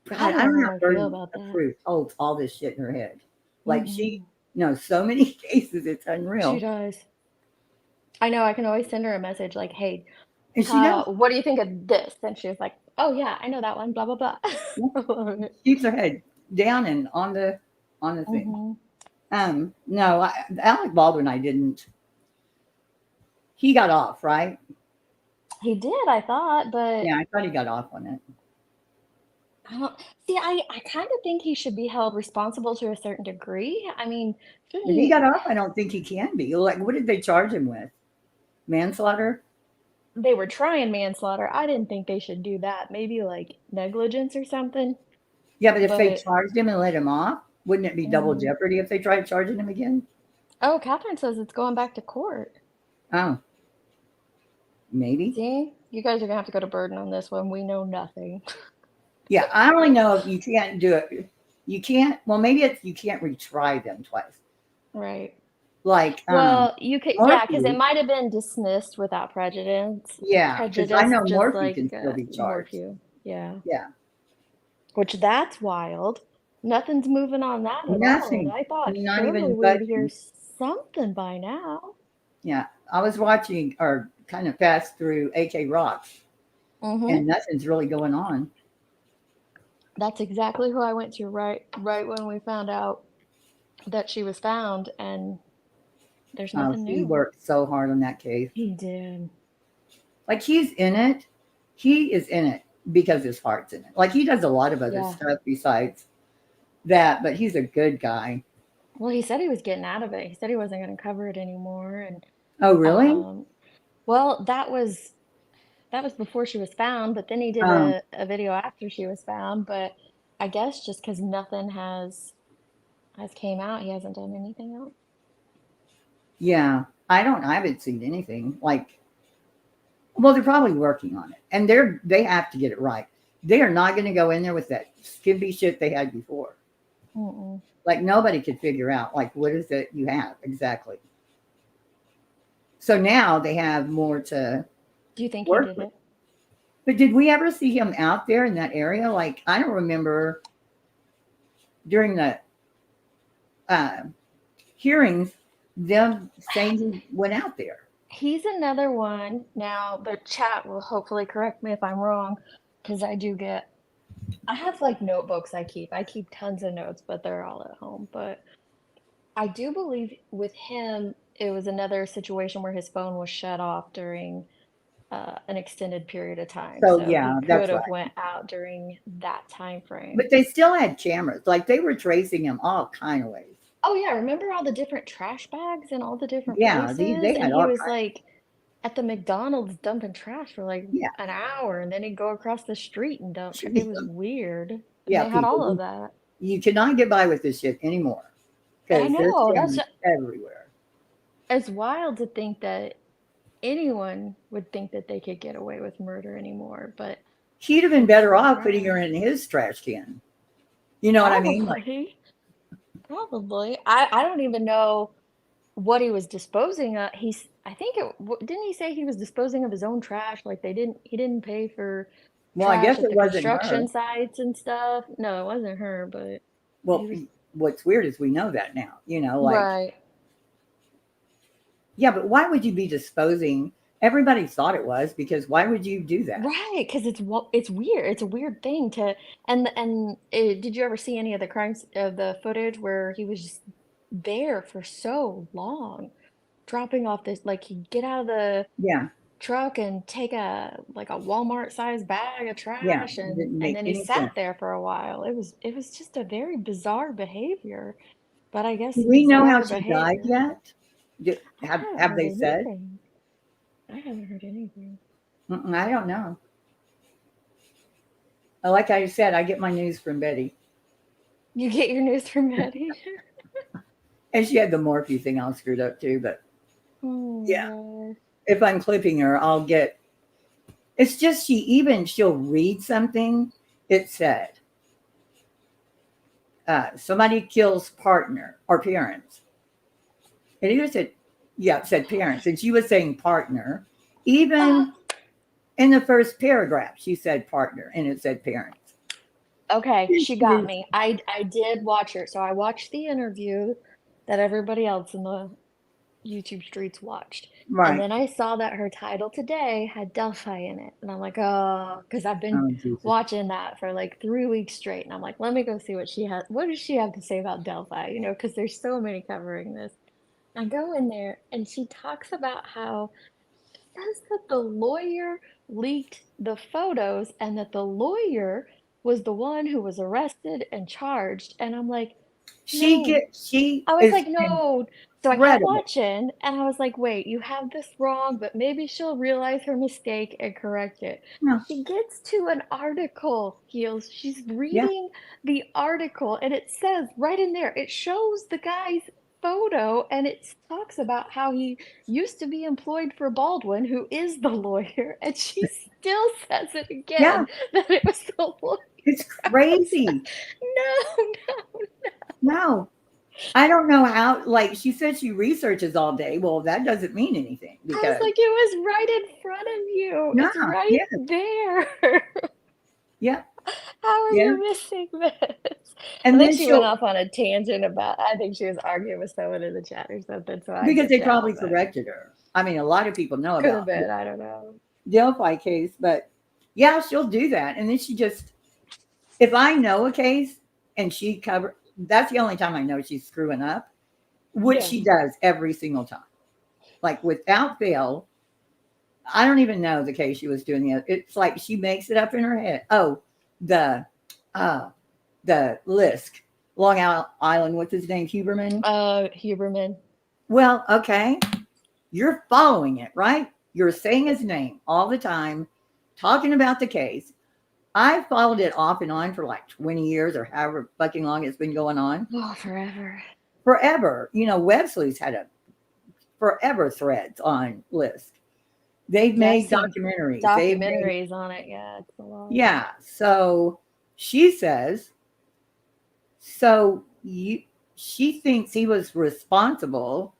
H: God,
K: I don't
H: I
K: know
H: don't
K: how
H: know
K: I feel
H: Bergen
K: about that.
H: approved all this shit in her head. Like she
K: Mhm.
H: knows so many cases, it's
K: She
H: unreal.
K: does. I know. I can always send her a message like, "Hey,
H: And she knows.
K: what do you think of this?" And she was like, "Oh yeah, I know that one." Blah blah blah. I love it.
H: Keeps her head down and on the thing. No, Alec Baldwin, I didn't. He got off, right?
K: He did, I thought, but
H: Yeah, I thought he got off on it.
K: I don't see. I kind of think he should be held responsible to a certain degree. I mean, shouldn't
H: If he
K: he?
H: got off, I don't think he can be. Like, what did they charge him with? Manslaughter?
K: They were trying manslaughter. I didn't think they should do that. Maybe like negligence or something.
H: Yeah, but if they
K: But
H: charged him and let him off, wouldn't it be double
K: mhm.
H: jeopardy if they tried charging him again?
K: Oh, Catherine says it's going back to court.
H: Oh, maybe.
K: See, you guys are gonna have to go to Burden on this one. We know nothing.
H: Yeah, I only know if you can't do it. You can't. Well, maybe it's you can't retry them twice.
K: Right.
H: Like,
K: Well, you could, yeah, because it
H: Morphew.
K: might have been dismissed without prejudice.
H: Yeah, because I know
K: Just
H: Morphew
K: like
H: can still be charged.
K: Morphew. Yeah.
H: Yeah,
K: Which that's wild. Nothing's moving on that at all. And
H: nothing.
K: I thought
H: Not
K: surely
H: even
K: we would hear
H: budging.
K: something by now.
H: Yeah, I was watching or kind of fast through AK Rocks,
K: Mm-hmm.
H: and nothing's really going on.
K: That's exactly who I went to right when we found out that she was found, and there's nothing
H: He
K: new.
H: worked so hard on that case.
K: He did.
H: Like he's in it. He is in it because his heart's in it. Like he does a lot of other
K: Yeah.
H: stuff besides that, but he's a good guy.
K: Well, he said he was getting out of it. He said he wasn't going to cover it anymore. And
H: Oh, really?
K: well, that was before she was found, but then he did
H: Oh.
K: a video after she was found. But I guess just because nothing has came out, he hasn't done anything else.
H: Yeah, I haven't seen anything like. Well, they're probably working on it, and they have to get it right. They are not going to go in there with that skimpy shit they had before.
K: Mm-mm.
H: Like nobody could figure out like what is it you have exactly. So now they have more to.
K: Do you think he
H: work
K: did
H: with.
K: it?
H: But did we ever see him out there in that area? Like I don't remember during the hearings them saying he went out there.
K: He's another one. Now, the chat will hopefully correct me if I'm wrong, because I have like notebooks I keep. I keep tons of notes, but they're all at home. But I do believe with him, it was another situation where his phone was shut off during an extended period of time.
H: So,
K: So
H: yeah,
K: he could
H: that's
K: have
H: right.
K: went out during that time frame.
H: But they still had cameras. Like they were tracing him all kind of ways.
K: Oh yeah, remember all the different trash bags and all the different
H: Yeah,
K: places?
H: they had
K: And he
H: all
K: was
H: kinds.
K: like at the McDonald's dumping trash for like
H: Yeah.
K: an hour, and then he'd go across the street and dump. It was weird. And
H: Yeah,
K: they had all
H: people,
K: of that.
H: you cannot get by with this shit anymore.
K: I
H: Because there's
K: know, that's
H: cameras everywhere.
K: it's wild to think that anyone would think that they could get away with murder anymore, but
H: He'd have been better off putting her in his trash can. You know what I mean? Like,
K: Probably. I don't even know what he was disposing of. I think didn't he say he was disposing of his own trash? Like he didn't pay for
H: Well, I
C: trash
H: guess
C: at
H: it
C: the
H: wasn't
C: construction
H: her.
C: sites and stuff. No, it wasn't her, but
H: Well, what's weird is we know that now, like,
C: right.
H: yeah, but why would you be disposing? Everybody thought it was, because why would you do that?
C: Right, because it's weird. It's a weird thing to did you ever see any of the crimes of the footage where he was just there for so long, dropping off this like he'd get out of the
H: Yeah,
C: truck and take a Walmart sized bag of
H: yeah,
C: trash
H: it didn't
C: and
H: make
C: then he
H: any sense.
C: sat there for a while. It was just a very bizarre behavior. But I guess
H: Do we know how
C: bizarre
H: she died
C: behavior.
H: yet?
C: I
H: Have
C: haven't
H: have
C: heard
H: they said?
C: anything. I haven't heard anything.
H: I don't know. Like I said, I get my news from Betty,
C: You get your news from Betty?
H: and she had the Morphe thing all screwed up too. But
C: Oh
H: yeah,
C: gosh.
H: if I'm clipping her, I'll get. It's just she'll read something. It said, somebody kills partner or parents. It either said, yeah, it said parents, and she was saying partner. Even in the first paragraph, she said partner, and it said parents.
C: Okay, she got me. I did watch her. So I watched the interview that everybody else in the YouTube streets watched.
H: Right.
C: And then I saw that her title today had Delphi in it. And I'm like, oh, because I've been watching that for like 3 weeks straight. And I'm like, let me go see what does she have to say about Delphi? Because there's so many covering this. I go in there and she talks about how says that the lawyer leaked the photos and that the lawyer was the one who was arrested and charged. And I'm like, no. I was like, no. So I kept watching and I was like, wait, you have this wrong, but maybe she'll realize her mistake and correct it.
H: No.
C: She gets to an article, Heels. She's reading the article and it says right in there, it shows the guy's photo and it talks about how he used to be employed for Baldwin, who is the lawyer, and she still says it again that it was the lawyer.
H: It's crazy.
C: No.
H: I don't know how, like she said she researches all day. Well, that doesn't mean anything.
C: I was like, it was right in front of you. It's right there.
H: Yeah.
C: How are you missing this? And then she went off on a tangent about, I think she was arguing with someone in the chat or something. So
H: because they probably corrected her. I mean, a lot of people know
C: Could
H: about
C: have been, I don't know.
H: Delphi case, but yeah, she'll do that. And then she just, if I know a case and she cover, that's the only time I know she's screwing up, which she does every single time. Like without fail, I don't even know the case she was doing. It's like she makes it up in her head. Oh, the Lisk, Long Island, what's his name? Huberman?
C: Huberman.
H: Well, okay. You're following it, right? You're saying his name all the time, talking about the case. I followed it off and on for like 20 years or however fucking long it's been going on.
C: Oh, forever.
H: Forever. Websleuth's had a forever threads on Lisk. They've made documentaries.
C: Documentaries on it, yeah. It's a lot.
H: Yeah. So she says, she thinks he was responsible,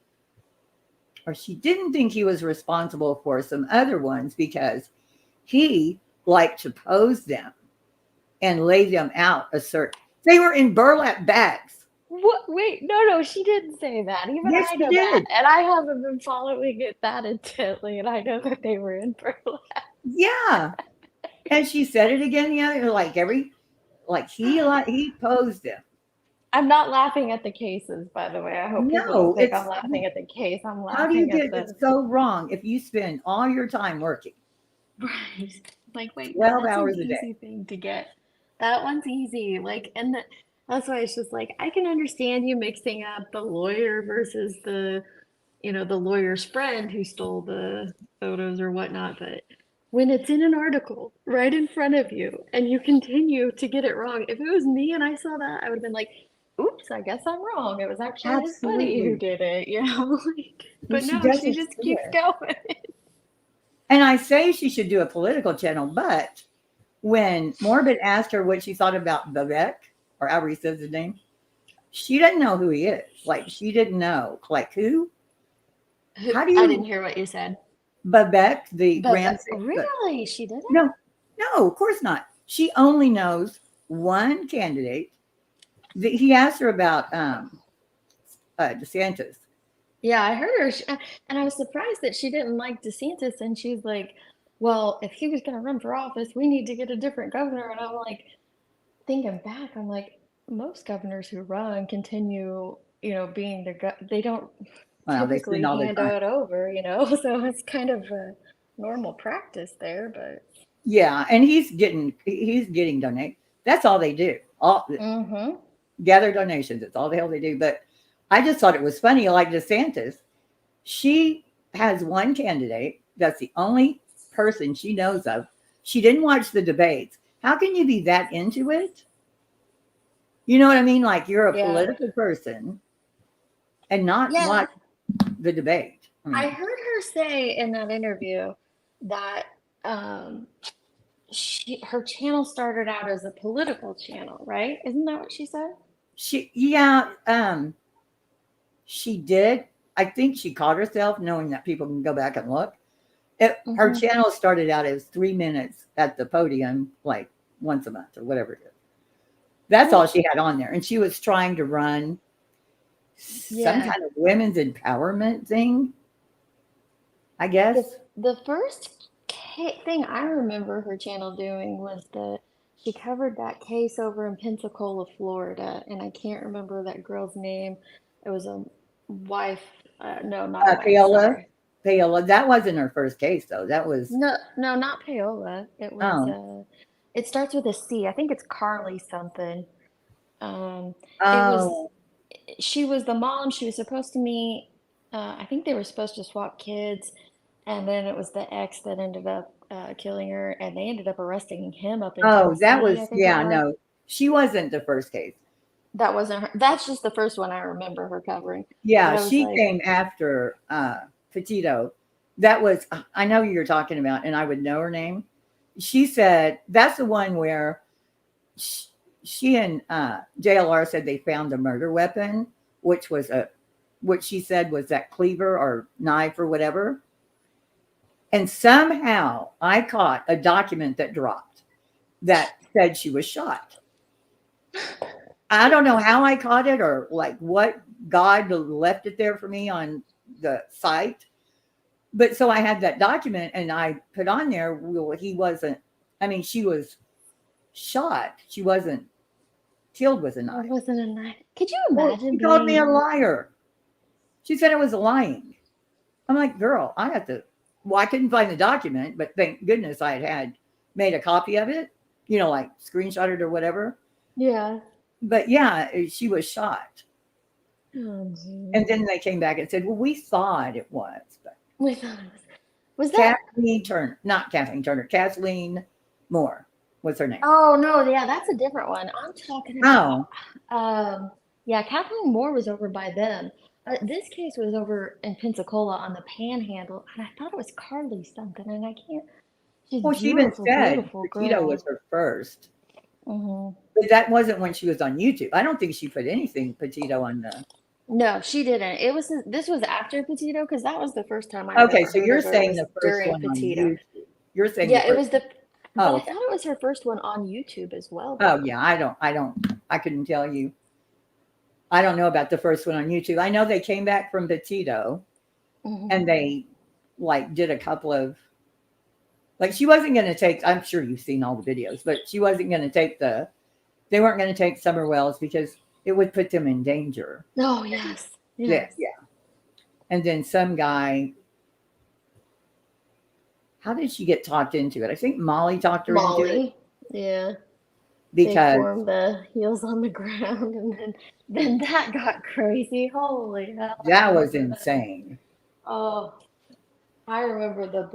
H: or she didn't think he was responsible for some other ones because he liked to pose them and lay them out they were in burlap bags.
C: What? Wait, no, she didn't say that. Even
H: yes,
C: I know that. And I haven't been following it that intently, and I know that they were in burlap.
H: Yeah. And she said it again the other, he posed them.
C: I'm not laughing at the cases, by the way. I hope people don't think I'm laughing at the case. I'm laughing
H: how do you
C: at
H: get it so wrong if you spend all your time working?
C: Right. Like, wait,
H: 12
C: that's
H: hours
C: an
H: a day.
C: easy thing to get. That one's easy. That's why it's just like, I can understand you mixing up the lawyer versus the lawyer's friend who stole the photos or whatnot. But when it's in an article right in front of you and you continue to get it wrong, if it was me and I saw that, I would have been like, oops, I guess I'm wrong. It was actually his buddy who did it. But no, she just keeps going.
H: And I say she should do a political channel, but when Morbid asked her what she thought about Beck, or however he says his name, she doesn't know who he is. Like, she didn't know. Like, who? How do you?
C: I didn't hear what you said.
H: Beck, the Ramsey.
C: Really? She didn't?
H: No, No, of course not. She only knows one candidate. He asked her about DeSantis.
C: Yeah, I heard her, and I was surprised that she didn't like DeSantis. And she's like, "Well, if he was going to run for office, we need to get a different governor." And I'm like, thinking back, I'm like, most governors who run continue, being they don't
H: Well, they
C: typically
H: spend all their
C: hand
H: time.
C: it over, so it's kind of a normal practice there. But
H: Yeah, and he's getting donate. That's all they do. All gather donations. That's all the hell they do. But I just thought it was funny. Like DeSantis, she has one candidate. That's the only person she knows of. She didn't watch the debates. How can you be that into it? You know what I mean? Like you're a political person and not watch the debate.
C: I heard her say in that interview that her channel started out as a political channel, right? Isn't that what she said?
H: She did. I think she caught herself knowing that people can go back and look. Her channel started out as 3 minutes at the podium, like once a month or whatever it is. That's all she had on there. And she was trying to run some kind of women's empowerment thing, I guess.
C: The first thing I remember her channel doing was that she covered that case over in Pensacola, Florida. And I can't remember that girl's name. It was a wife. No, not a wife,
H: Paola.
C: sorry.
H: Paola. That wasn't her first case, though. That was
C: No, not Paola. It was it starts with a C. I think it's Carly something. She was the mom. She was supposed to meet. I think they were supposed to swap kids, and then it was the ex that ended up killing her, and they ended up arresting him up in Tennessee.
H: that was
C: I think it was.
H: no. She wasn't the first case.
C: That wasn't her. That's just the first one I remember her covering.
H: Yeah, she came after Petito. That was, I know who you're talking about, and I would know her name. She said that's the one where she and JLR said they found a murder weapon, which she said was that cleaver or knife or whatever. And somehow I caught a document that dropped that said she was shot. I don't know how I caught it or like what God left it there for me on the site. But so I had that document and I put on there, well, she was shot. She wasn't killed with a knife.
C: It wasn't a knife. Could you imagine?
H: She called me a liar. She said I was lying. I'm like, girl, I couldn't find the document, but thank goodness I had made a copy of it, like screenshot it or whatever.
C: Yeah.
H: But yeah, she was shot.
C: Oh,
H: and then they came back and said, well, we thought it was. But
C: we thought it was that
H: Kathleen Turner, not Kathleen Turner, Kathleen Moore was her name.
C: Oh no, yeah, that's a different one. I'm talking about Kathleen Moore was over by them. This case was over in Pensacola on the Panhandle, and I thought it was Carly something, and I can't.
H: She even said Petito was her first. But that wasn't when she was on YouTube. I don't think she put anything Petito on the.
C: No, she didn't. This was after Petito because that was the first time I.
H: Okay, so you're saying the first one
C: Petito.
H: On YouTube. You're saying
C: it was the.
H: Oh,
C: I thought it was her first one on YouTube as well.
H: Oh yeah, I couldn't tell you. I don't know about the first one on YouTube. I know they came back from Petito, and they did a couple of. She wasn't going to take. I'm sure you've seen all the videos, but she wasn't going to take They weren't going to take Summer Wells because it would put them in danger.
C: Oh yes.
H: Yeah. And then some guy. How did she get talked into it? I think Molly talked her into it.
C: Yeah.
H: Because
C: they formed the heels on the ground, and then that got crazy. Holy hell!
H: That was insane.
C: Oh. I remember the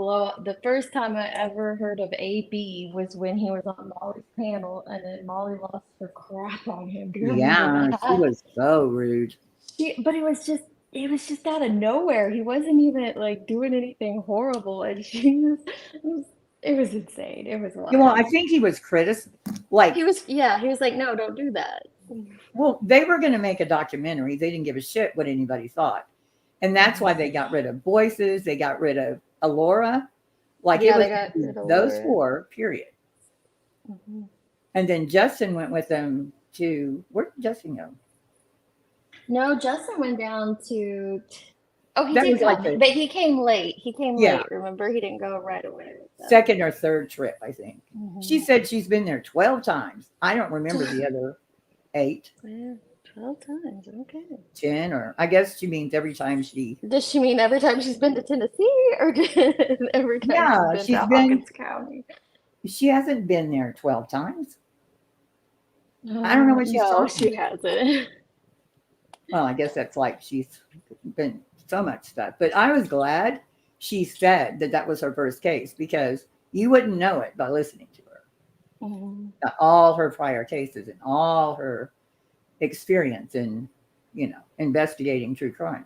C: first time I ever heard of AB was when he was on Molly's panel, and then Molly lost her crap on him.
H: Yeah, she was so rude.
C: But it was just out of nowhere. He wasn't even doing anything horrible, and it was insane. It was wild.
H: Well, I think he was
C: he was like, no, don't do that.
H: Well, they were going to make a documentary. They didn't give a shit what anybody thought. And that's why they got rid of Voices. They got rid of Alora. Those four, period.
K: Mm-hmm.
H: And then Justin went with them to, where did Justin go?
C: No, Justin went down to. Oh, he
H: That
C: did
H: was like
C: come,
H: the
C: but he came late. He came
H: Yeah.
C: late. Remember, he didn't go right away. So.
H: second or third trip, I think.
C: Mhm.
H: She said she's been there 12 times. I don't remember the other 8.
C: Yeah, 12 times. Okay.
H: 10, or I guess she means every time she.
C: Does she mean every time she's been to Tennessee, or every time
H: Yeah,
C: she's
H: she's
C: been to
H: been.
C: Hawkins County?
H: She hasn't been there 12 times. I don't know what she's
C: No,
H: talking
C: she hasn't.
H: Well, I guess that's like she's been so much stuff. But I was glad she said that that was her first case, because you wouldn't know it by listening to her.
C: Mhm.
H: All her prior cases and all her experience in, investigating true crime.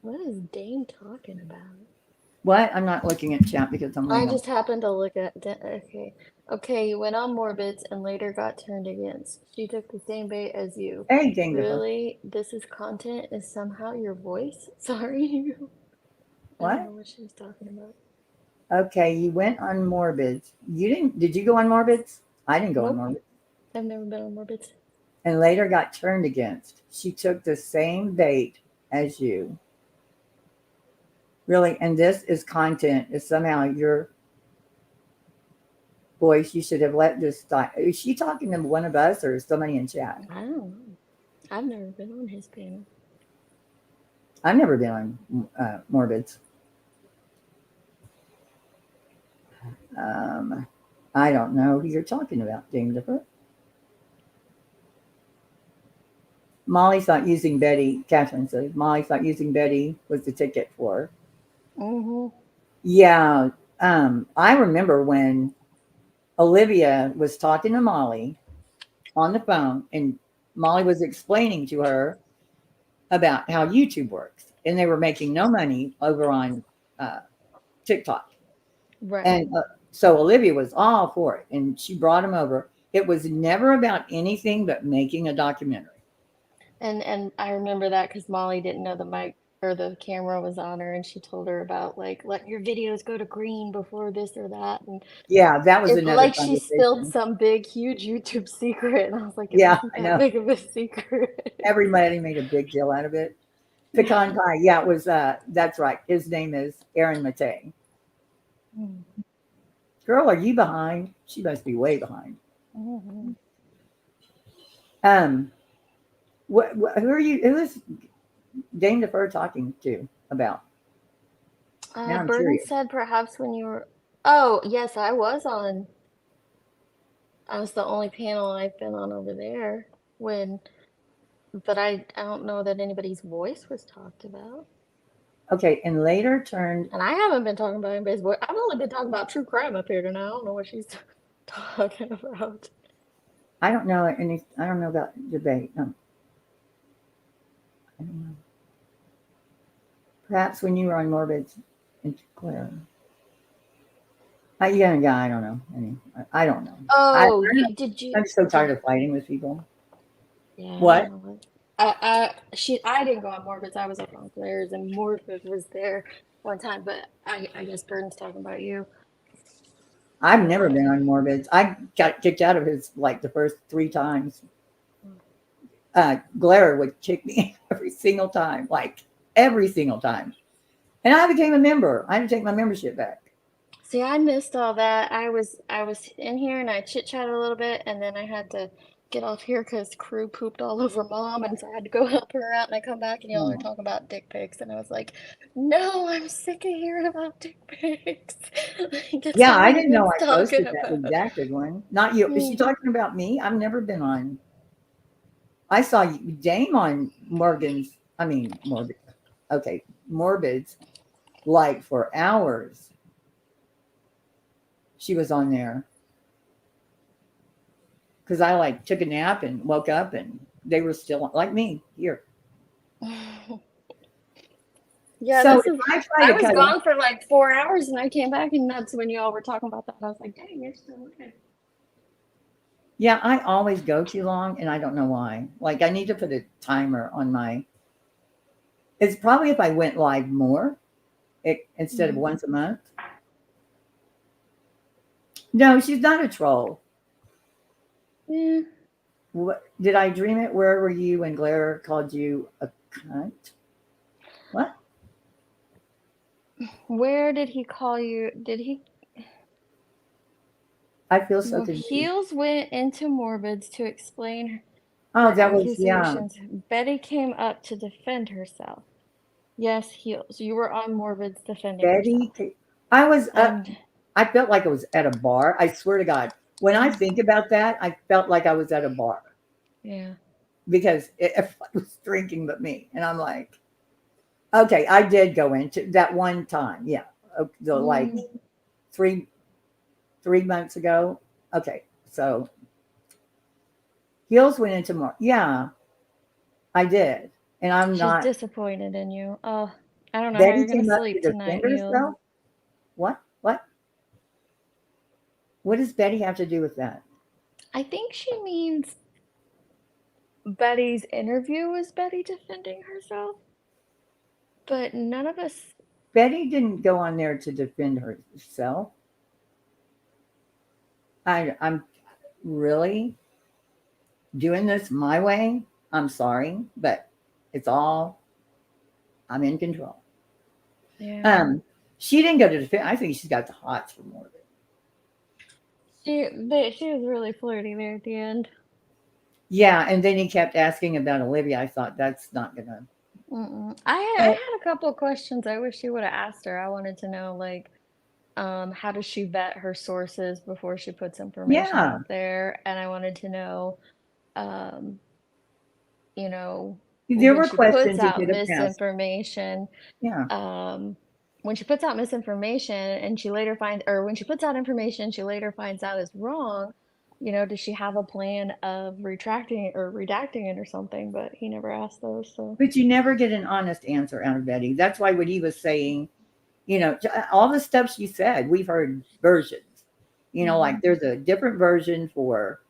C: What is Dane talking about?
H: What? I'm not looking at chat because I'm
C: I
H: laying
C: just happened to look at. Okay, you went on Morbids and later got turned against. She took the same bait as you.
H: Hey, dang it.
C: Really? This is content is somehow your voice? Sorry. I
H: What?
C: don't know what she was talking about.
H: Okay, you went on Morbids. Did you go on Morbids? I didn't go on
C: Nope.
H: Morbids.
C: I've never been on Morbids.
H: And later got turned against. She took the same bait as you. Really, and this is content, is somehow your voice. You should have let this stop. Is she talking to one of us or somebody in chat?
C: I don't know. I've never been on his panel.
H: I've never been on Morbids. I don't know who you're talking about, Dame Dipper. Molly thought using Betty, Catherine says, Molly thought using Betty was the ticket for her.
C: Mm-hmm.
H: Yeah. I remember when Olivia was talking to Molly on the phone, and Molly was explaining to her about how YouTube works, and they were making no money over on TikTok.
C: Right.
H: And so Olivia was all for it, and she brought him over. It was never about anything but making a documentary.
C: And I remember that because Molly didn't know the mic or the camera was on her, and she told her about like letting your videos go to green before this or that. And
H: Yeah, that was
C: it's
H: another
C: like she spilled
H: conversation.
C: some big, huge YouTube secret, and I was like, it
H: Yeah,
C: wasn't
H: I
C: that
H: know.
C: big of a secret.
H: Everybody made a big deal out of it. Pecan pie. Yeah, it was. That's right. His name is Aaron Matei. Girl, are you behind? She must be way behind.
C: Mm-hmm.
H: Who are you? Who is Dame Defer talking to about? Now I'm
C: Burden
H: curious.
C: said perhaps when you were. Oh yes, I was on. I was the only panel I've been on over there when, but I don't know that anybody's voice was talked about.
H: Okay, and later turned.
C: And I haven't been talking about anybody's voice. I've only been talking about true crime up here tonight. I don't know what she's talking about.
H: I don't know any. I don't know about debate. No. I don't know. Perhaps when you were on Morbid and Claire. Yeah, I don't know. I don't know.
C: Oh, did you?
H: I'm so tired of fighting with people.
C: Yeah.
H: What?
C: I didn't go on Morbid. I was up on Claire's, and Morbid was there one time. But I guess Burden's talking about you.
H: I've never been on Morbid. I got kicked out of his like the first 3 times. Glare would kick me every single time, like every single time. And I became a member. I had to take my membership back.
C: See, I missed all that. I was in here and I chit chatted a little bit, and then I had to get off here because crew pooped all over Mom, and so I had to go help her out. And I come back and y'all are talking about dick pics, and I was like, "No, I'm sick of hearing about dick pics."
H: Yeah, I didn't know I
C: talking
H: posted that
C: about.
H: redacted one. Not you. Is she talking about me? I've never been on. I saw Dame on Morbid's. Okay, Morbid's, like for hours. She was on there because I like took a nap and woke up and they were still like me here.
C: Yeah,
H: So
C: I was gone for like 4 hours and I came back and that's when y'all were talking about that. I was like, dang, you're still okay.
H: Yeah, I always go too long and I don't know why. Like I need to put a timer on my. It's probably if I went live more, instead of once a month. No, she's not a troll.
K: Yeah.
H: What did I dream it? Where were you when Blair called you a cunt? What?
K: Where did he call you? Did he?
H: I feel so
K: Well,
H: confused.
K: Heels went into Morbids to explain
H: Oh,
K: her
H: that was, yeah.
K: accusations. Betty came up to defend herself. Yes, Heels, you were on Morbids defending
H: Betty,
K: yourself.
H: I was up.
K: And
H: I felt like I was at a bar. I swear to God, when I think about that, I felt like I was at a bar
K: yeah,
H: because if I was drinking but me, and I'm like, okay, I did go into that one time. Yeah, like 3 months ago. Okay, so Heels went into more. Yeah, I did, and I'm
K: she's
H: not.
K: disappointed in you. Oh, I don't know how
H: Betty
K: you're gonna
H: came up
K: sleep
H: to
K: tonight,
H: defend
K: Heels.
H: herself. What? What does Betty have to do with that?
K: I think she means Betty's interview was Betty defending herself, but none of us.
H: Betty didn't go on there to defend herself. I'm really doing this my way. I'm sorry, but it's all I'm in control.
K: Yeah.
H: She didn't go to defend. I think she's got the hots for Morbid.
K: She was really flirty there at the end.
H: Yeah, and then he kept asking about Olivia. I thought that's not gonna.
K: I had a couple of questions I wish she would have asked her. I wanted to know, like, how does she vet her sources before she puts information
H: Yeah.
K: out there? And I wanted to know, you know,
H: There
K: when
H: were
K: she puts
H: questions you
K: out
H: could have asked.
K: misinformation,
H: Yeah.
K: when she puts out misinformation and she later finds, or when she puts out information she later finds out is wrong, you know, does she have a plan of retracting it or redacting it or something? But he never asked those. So,
H: But you never get an honest answer out of Betty. That's why what he was saying, you know, all the stuff she said, we've heard versions. You know, like there's a different version for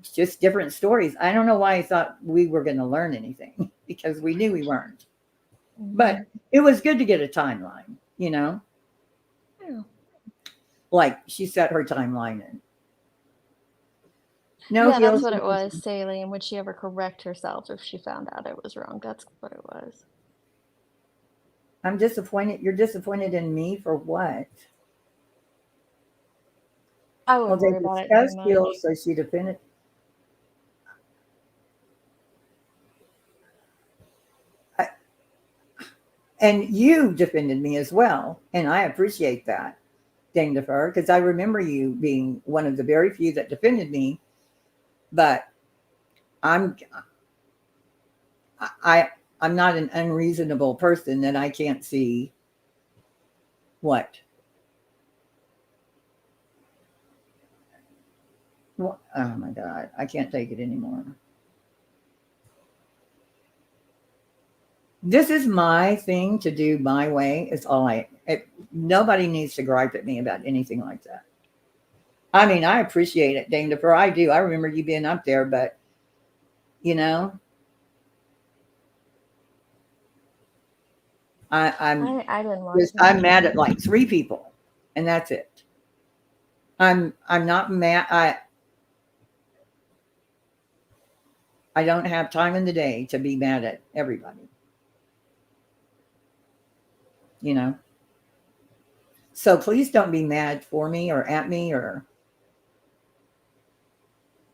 H: just different stories. I don't know why I thought we were going to learn anything because we knew we weren't. But it was good to get a timeline, you know?
K: Yeah.
H: Like she set her timeline in. No,
K: yeah, that's what it was, Saley. And would she ever correct herself if she found out it was wrong? That's what it was.
H: I'm disappointed. You're disappointed in me for what?
K: I wouldn't worry about it too much.
H: Heels, so she defended. And you defended me as well. And I appreciate that, Dame Defer, because I remember you being one of the very few that defended me. But I'm not an unreasonable person that I can't see what. Oh my God, I can't take it anymore. This is my thing to do my way. It's all nobody needs to gripe at me about anything like that. I mean, I appreciate it, Dame Defer. I do. I remember you being up there, but you know, I didn't watch. I'm mad at like 3 people, and that's it. I'm not mad. I don't have time in the day to be mad at everybody. You know, so please don't be mad for me or at me or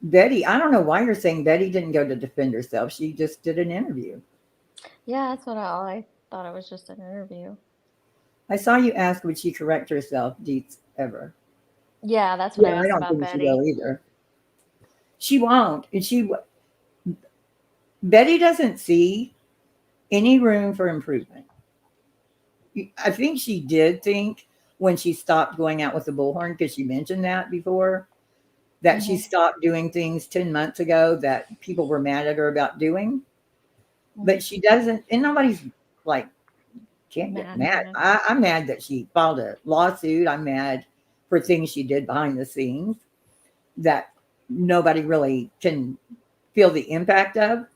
H: Betty. I don't know why you're saying Betty didn't go to defend herself. She just did an interview.
K: Yeah, that's what I thought. It was just an interview.
H: I saw you ask, would she correct herself, Deets, ever?
K: Yeah, that's what I asked
H: don't
K: about
H: think
K: Betty.
H: she will either. She won't, and Betty doesn't see any room for improvement. I think she did think when she stopped going out with the Bullhorn, because she mentioned that before, that she stopped doing things 10 months ago that people were mad at her about doing. But she doesn't, and nobody's like, can't get mad. I'm mad that she filed a lawsuit. I'm mad for things she did behind the scenes that nobody really can feel the impact of.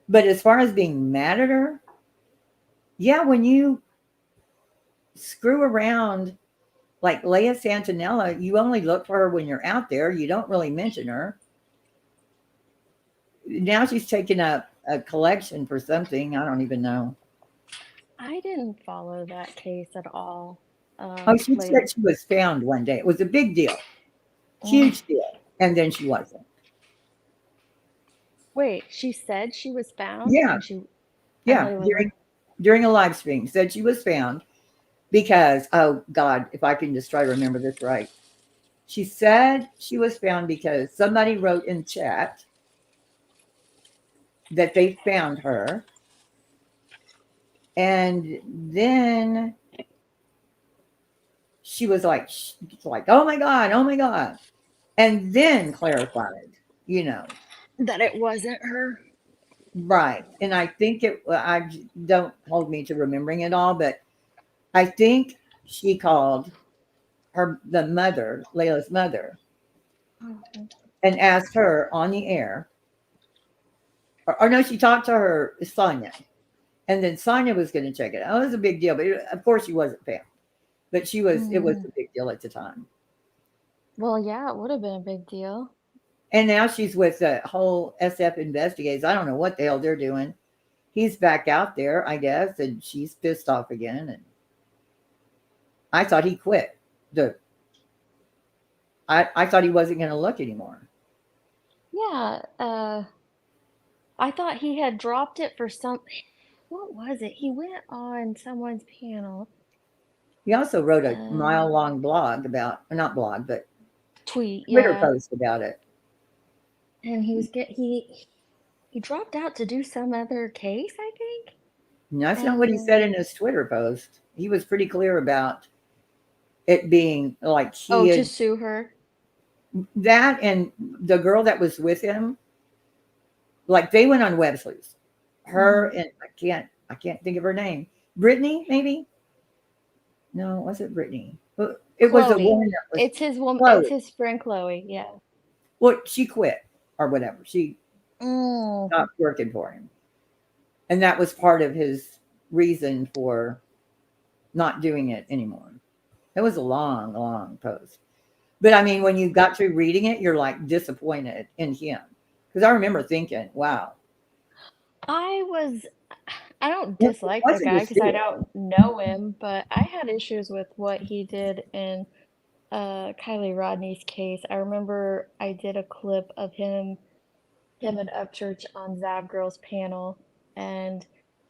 H: But as far as being mad at her, yeah, when you screw around Like Leia Santinella, you only look for her when you're out there. You don't really mention her. Now she's taken up a collection for something. I don't even know.
C: I didn't follow that case at all.
H: Oh, she
C: Later.
H: said she was found one day. It was a big deal. Huge deal. And then she wasn't.
C: Wait, she said she was found?
H: Yeah.
C: And she,
H: Yeah. During a live stream, said she was found because, oh God, if I can just try to remember this right. She said she was found because somebody wrote in chat that they found her. And then she was like, oh my God, oh my God. And then clarified, you know.
C: that it wasn't her.
H: Right. And I think I don't hold me to remembering it all, but I think she called the mother, Layla's mother, and asked her on the air, or no, she talked to her Sonia, and then Sonia was going to check it out. It was a big deal, but of course she wasn't found, but she was. It was a big deal at the time.
C: Well, yeah, it would have been a big deal.
H: And now she's with the whole SF investigators. I don't know what the hell they're doing. He's back out there, I guess, and she's pissed off again. And I thought he quit. I thought he wasn't going to look anymore.
C: Yeah, I thought he had dropped it for some. What was it? He went on someone's panel.
H: He also wrote a mile-long blog about, not blog, but
C: tweet,
H: Twitter post about it.
C: And he was he dropped out to do some other case, I think.
H: No, that's not what he said in his Twitter post. He was pretty clear about it being like
C: to sue her.
H: That and the girl that was with him, like they went on web sleuths. Her and I can't think of her name. Brittany, maybe? No, was it Brittany? It was a woman that was,
C: it's his woman.
H: Chloe.
C: It's his friend Chloe. Yeah.
H: Well, she quit or whatever. She stopped working for him, and that was part of his reason for not doing it anymore. It was a long, long post. But I mean, when you got through reading it, you're like disappointed in him. Because I remember thinking, wow.
C: I don't dislike the guy because I don't know him, but I had issues with what he did in Kylie Rodney's case. I remember I did a clip of him and Upchurch on Zab Girl's panel, and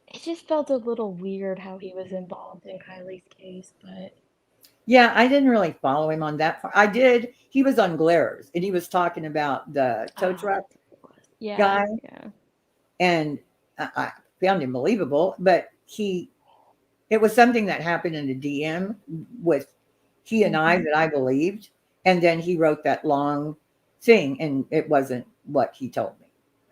C: it just felt a little weird how he was involved in Kylie's case, but
H: yeah, I didn't really follow him on that part. I did. He was on Glares, and he was talking about the tow truck guy.
C: Yeah.
H: And I found him believable, but it was something that happened in the DM with he and I that I believed. And then he wrote that long thing, and it wasn't what he told me.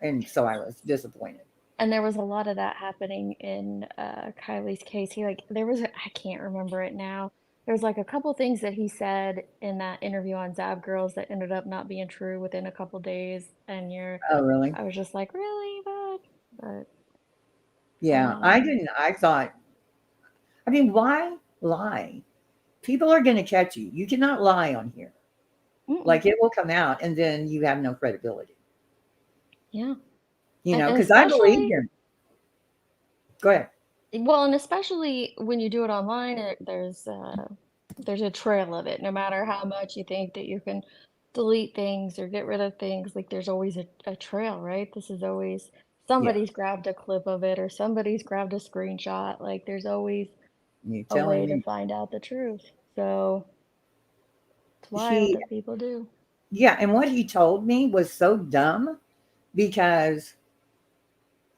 H: And so I was disappointed.
C: And there was a lot of that happening in Kylie's case. I can't remember it now. There was like a couple things that he said in that interview on Zab Girls that ended up not being true within a couple days. And
H: oh, really?
C: I was just like, really? But
H: yeah, I thought, I mean, why lie? People are going to catch you. You cannot lie on here. Like it will come out and then you have no credibility.
C: Yeah.
H: You know, because I believe him. Go ahead.
C: Well, and especially when you do it online, there's a trail of it. No matter how much you think that you can delete things or get rid of things, like there's always a trail, right? This is always somebody's grabbed a clip of it or somebody's grabbed a screenshot. Like there's always a way to find out the truth. So it's wild that people do.
H: Yeah, and what he told me was so dumb because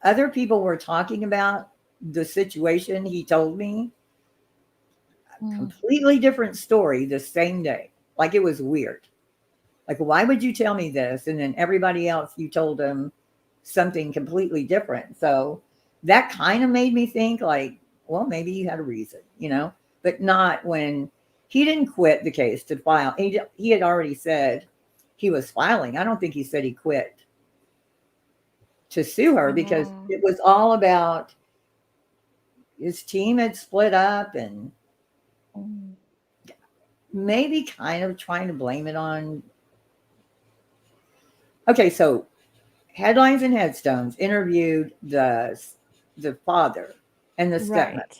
H: other people were talking about the situation he told me. Completely different story the same day. Like it was weird. Like, why would you tell me this? And then everybody else, you told them something completely different. So that kind of made me think like, well, maybe you had a reason, you know, but not when he didn't quit the case to file. He had already said he was filing. I don't think he said he quit to sue her because it was all about his team had split up and maybe kind of trying to blame it on. Okay, so Headlines and Headstones interviewed the father and the stepmother.
C: Right.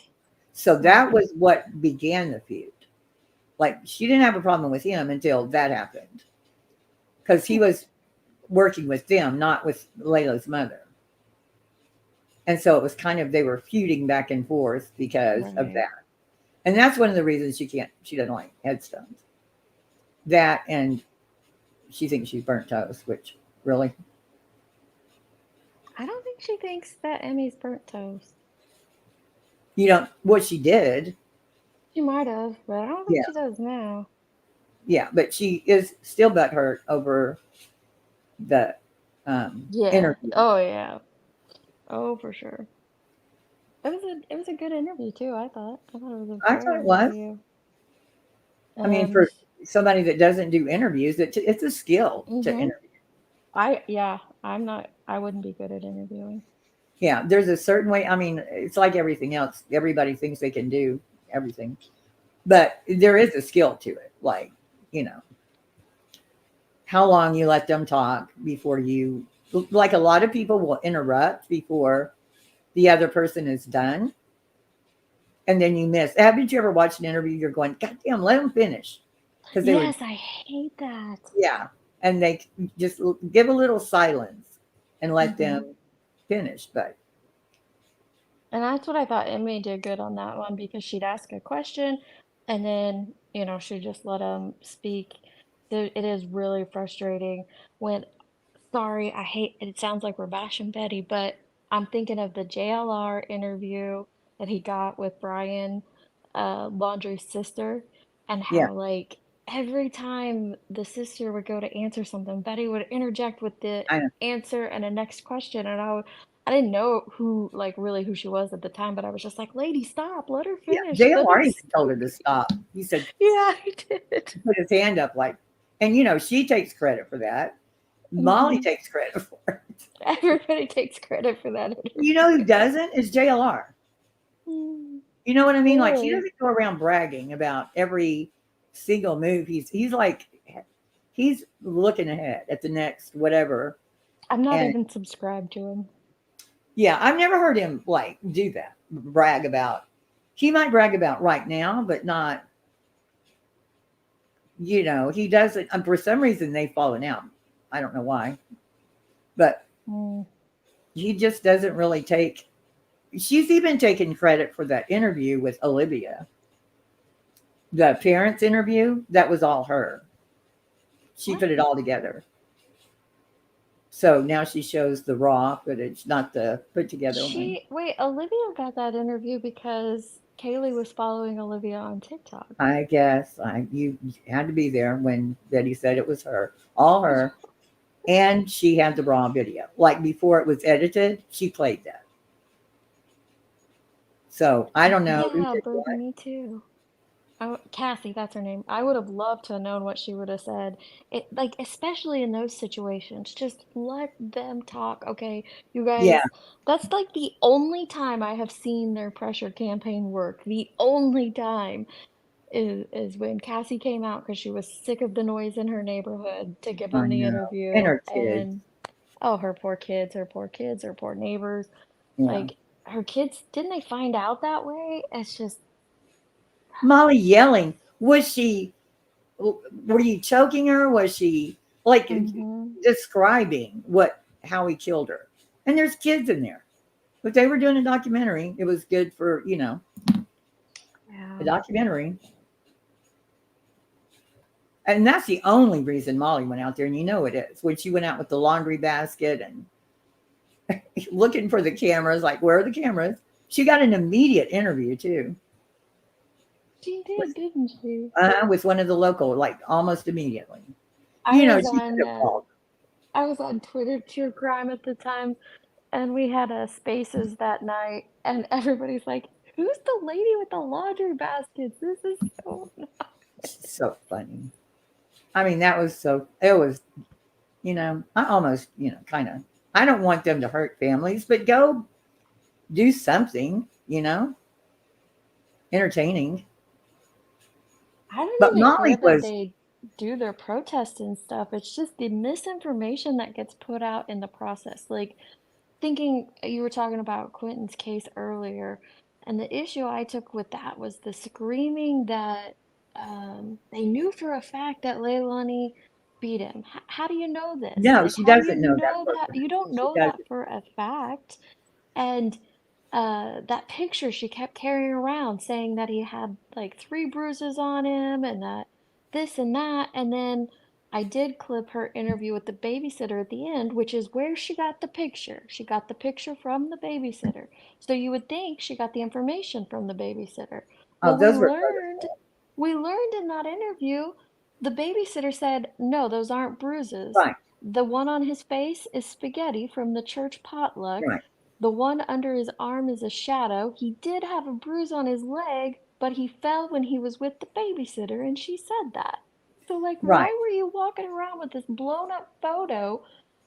H: So that was what began the feud. Like, she didn't have a problem with him until that happened. Because he was working with them, not with Layla's mother. And so it was kind of, they were feuding back and forth because of that. And that's one of the reasons she doesn't like headstones. That, and she thinks she's burnt toast, which, really?
C: I don't think she thinks that Emmy's burnt toast.
H: You know, what she did.
C: She might have, but I don't think she does now.
H: Yeah, but she is still butthurt over the interview.
C: Oh, yeah. Oh, for sure. It was a good interview too. I thought it was a
H: I
C: great
H: thought it was.
C: interview.
H: I mean, for somebody that doesn't do interviews, it's a skill to interview.
C: I wouldn't be good at interviewing.
H: Yeah, there's a certain way. I mean, it's like everything else. Everybody thinks they can do everything, but there is a skill to it. Like, you know, how long you let them talk before you, like, a lot of people will interrupt before the other person is done. And then you miss. Haven't you ever watched an interview? You're going, God damn, let them finish.
C: Yes, I hate that.
H: Yeah. And they just give a little silence and let them finish.
C: And that's what I thought Emmy did good on that one, because she'd ask a question and then, you know, she'd just let them speak. It is really frustrating when, sorry, I hate, it sounds like we're bashing Betty, but I'm thinking of the JLR interview that he got with Brian, Laundrie's sister, and how, like, every time the sister would go to answer something, Betty would interject with the answer and a next question. And I didn't know who she was at the time, but I was just like, lady, stop, let her finish.
H: JLR already told her to stop. He said,
C: yeah, he did.
H: Put his hand up, like, and you know, she takes credit for that. Molly takes credit for it.
C: Everybody takes credit for that.
H: You know who doesn't is JLR. You know what I mean? Like, he doesn't go around bragging about every single move. He's like, he's looking ahead at the next whatever.
C: I'm not even subscribed to him.
H: Yeah, I've never heard him like do that. Brag about. He might brag about right now, but not. You know, he doesn't. For some reason, they've fallen out. I don't know why, but he just doesn't really take. She's even taken credit for that interview with Olivia. The parents' interview, that was all her. She put it all together. So now she shows the raw footage, not the put together one.
C: Wait, Olivia got that interview because Kaylee was following Olivia on TikTok.
H: I guess you had to be there when Betty said it was her, all her, and she had the raw video. Like, before it was edited, she played that. So I don't know.
C: Yeah, me too. Cassie, that's her name. I would have loved to have known what she would have said. Like, especially in those situations, just let them talk. Okay, you guys, that's like the only time I have seen their pressure campaign work. The only time is when Cassie came out because she was sick of the noise in her neighborhood to give them the interview.
H: And her kids.
C: Her poor kids, her poor neighbors.
H: Yeah.
C: Like, her kids, didn't they find out that way? It's just.
H: Molly yelling. Were you choking her? Was she like describing how he killed her? And there's kids in there. But they were doing a documentary. It was good for, a documentary. And that's the only reason Molly went out there. And you know it is. When she went out with the laundry basket and looking for the cameras, like, where are the cameras? She got an immediate interview too.
C: She did, didn't she?
H: With one of the local, like, almost immediately.
C: I was on Twitter True Crime at the time, and we had spaces that night, and everybody's like, who's the lady with the laundry baskets? This is
H: so funny. I mean, it was, I almost, kind of, I don't want them to hurt families, but go do something, entertaining.
C: I don't
H: But
C: even
H: Molly
C: care that
H: was
C: they do their protests and stuff. It's just the misinformation that gets put out in the process. Like, thinking you were talking about Quentin's case earlier, and the issue I took with that was the screaming that they knew for a fact that Leilani beat him. How do you know this?
H: no,
C: Like,
H: she
C: how do you
H: doesn't know that
C: know
H: for
C: that?
H: a fact.
C: You don't
H: She
C: know that
H: doesn't.
C: for a fact. And that picture she kept carrying around saying that he had like 3 bruises on him and that this and that. And then I did clip her interview with the babysitter at the end, which is where she got the picture. She got the picture from the babysitter. So you would think she got the information from the babysitter.
H: Oh,
C: Well,
H: those were
C: we learned in that interview, the babysitter said, no, those aren't bruises.
H: right,
C: The one on his face is spaghetti from the church potluck.
H: right.
C: The one under his arm is a shadow. He did have a bruise on his leg, but he fell when he was with the babysitter, and she said that. So, like, why
H: Right.
C: were you walking around with this blown up photo,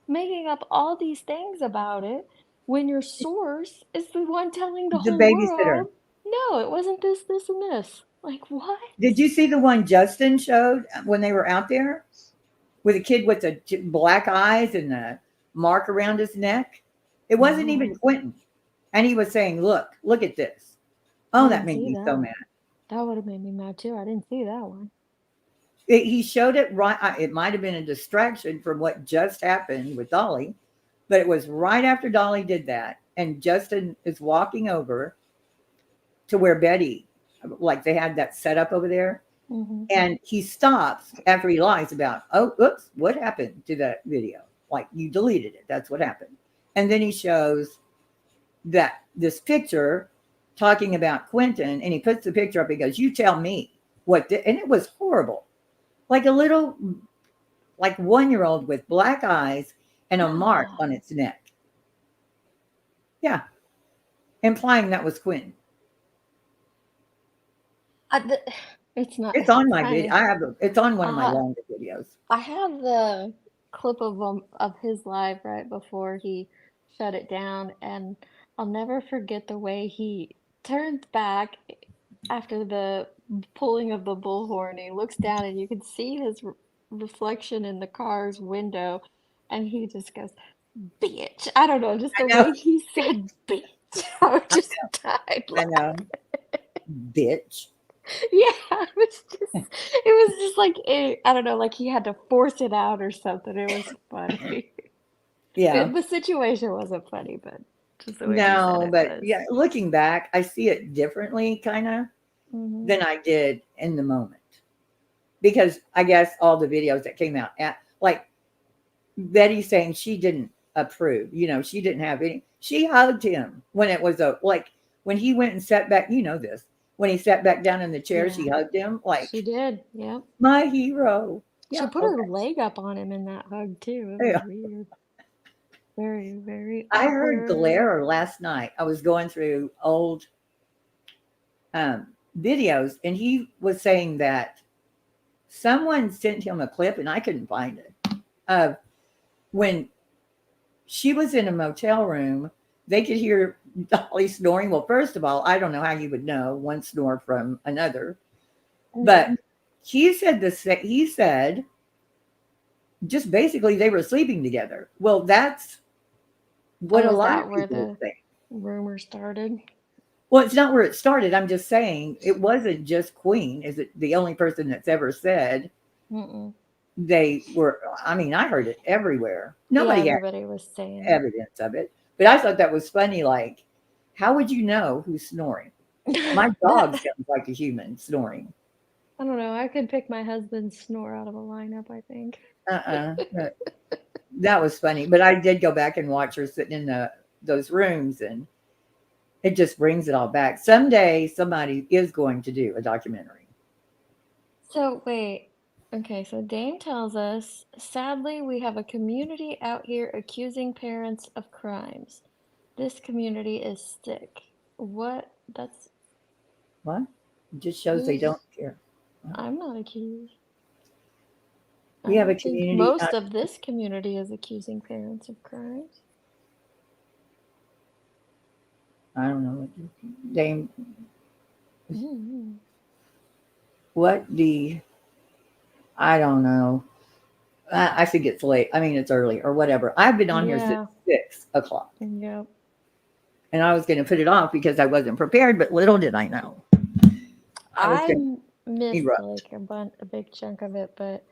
C: making up all these things about it, when your source is the one telling the
H: The
C: whole
H: babysitter.
C: world, no, it wasn't this, this, and this? Like, what?
H: Did you see the one Justin showed when they were out there with a kid with the black eyes and the mark around his neck? It wasn't
C: No,
H: even Quentin. And he was saying, look at this.
C: I
H: Oh, that
C: didn't
H: made
C: see
H: me so
C: that.
H: mad.
C: That would have made me mad too. I didn't see that one.
H: He showed it right. It might have been a distraction from what just happened with Dolly, but it was right after Dolly did that. And Justin is walking over to where Betty, like they had that set up over there.
C: Mm-hmm.
H: And he stops after he lies about, oh, oops, what happened to that video? Like, you deleted it. That's what happened. And then he shows that this picture talking about Quentin, and he puts the picture up. He goes, you tell me what, and it was horrible. Like a little, like 1-year-old with black eyes and a mark on its neck. Yeah. Implying that was Quentin.
C: It's not.
H: It's on my video. It's on one of my longer videos.
C: I have the clip of his live right before he shut it down, and I'll never forget the way he turns back after the pulling of the bullhorn. He looks down, and you can see his reflection in the car's window, and he just goes, "Bitch!" I don't know, just the way he said "bitch." I just died.
H: I know, bitch.
C: Yeah, it was just like I don't know, like he had to force it out or something. It was funny.
H: Yeah.
C: The situation wasn't funny, but just the way he
H: No,
C: said it
H: but
C: was.
H: yeah, looking back, I see it differently kind of
C: Mhm.
H: than I did in the moment. Because I guess all the videos that came out like Betty saying she didn't approve, she didn't have any. She hugged him when it was when he went and sat back, this. When he sat back down in the chair, she hugged him like
C: She did, yep.
H: my hero.
C: She
H: Yeah,
C: put her leg up on him in that hug too. It was
H: Yeah.
C: weird. Very, very
H: I heard
C: awkward.
H: glare last night. I was going through old videos, and he was saying that someone sent him a clip, and I couldn't find it, of when she was in a motel room. They could hear Dolly snoring. Well, first of all, I don't know how you would know one snore from another, but he said he said just basically they were sleeping together. Well, that's what a
C: is
H: lot
C: that
H: of
C: where
H: people
C: the
H: think.
C: rumor started?
H: Well, it's not where it started. I'm just saying it wasn't just Queen. Is it the only person that's ever said
C: Mm-mm.
H: they were? I mean, I heard it everywhere. Nobody had
C: everybody was saying
H: evidence of it, but I thought that was funny. Like, how would you know who's snoring? My dog sounds like a human snoring.
C: I don't know. I could pick my husband's snore out of a lineup, I think.
H: That was funny. But I did go back and watch her sitting in those rooms, and it just brings it all back. Someday somebody is going to do a documentary.
C: So wait. Okay, so Dame tells us, sadly, we have a community out here accusing parents of crimes. This community is sick. What? That's...
H: What? It just shows they don't care.
C: I'm not accused.
H: We have a
C: think
H: community.
C: most of this community is accusing parents of crimes.
H: I don't know. Dame.
C: Mm-hmm.
H: I don't know. I think it's late. I mean, it's early or whatever. I've been on here since 6 o'clock.
K: Yep.
H: And I was going to put it off because I wasn't prepared, but little did I know.
K: I missed like a big chunk of it, but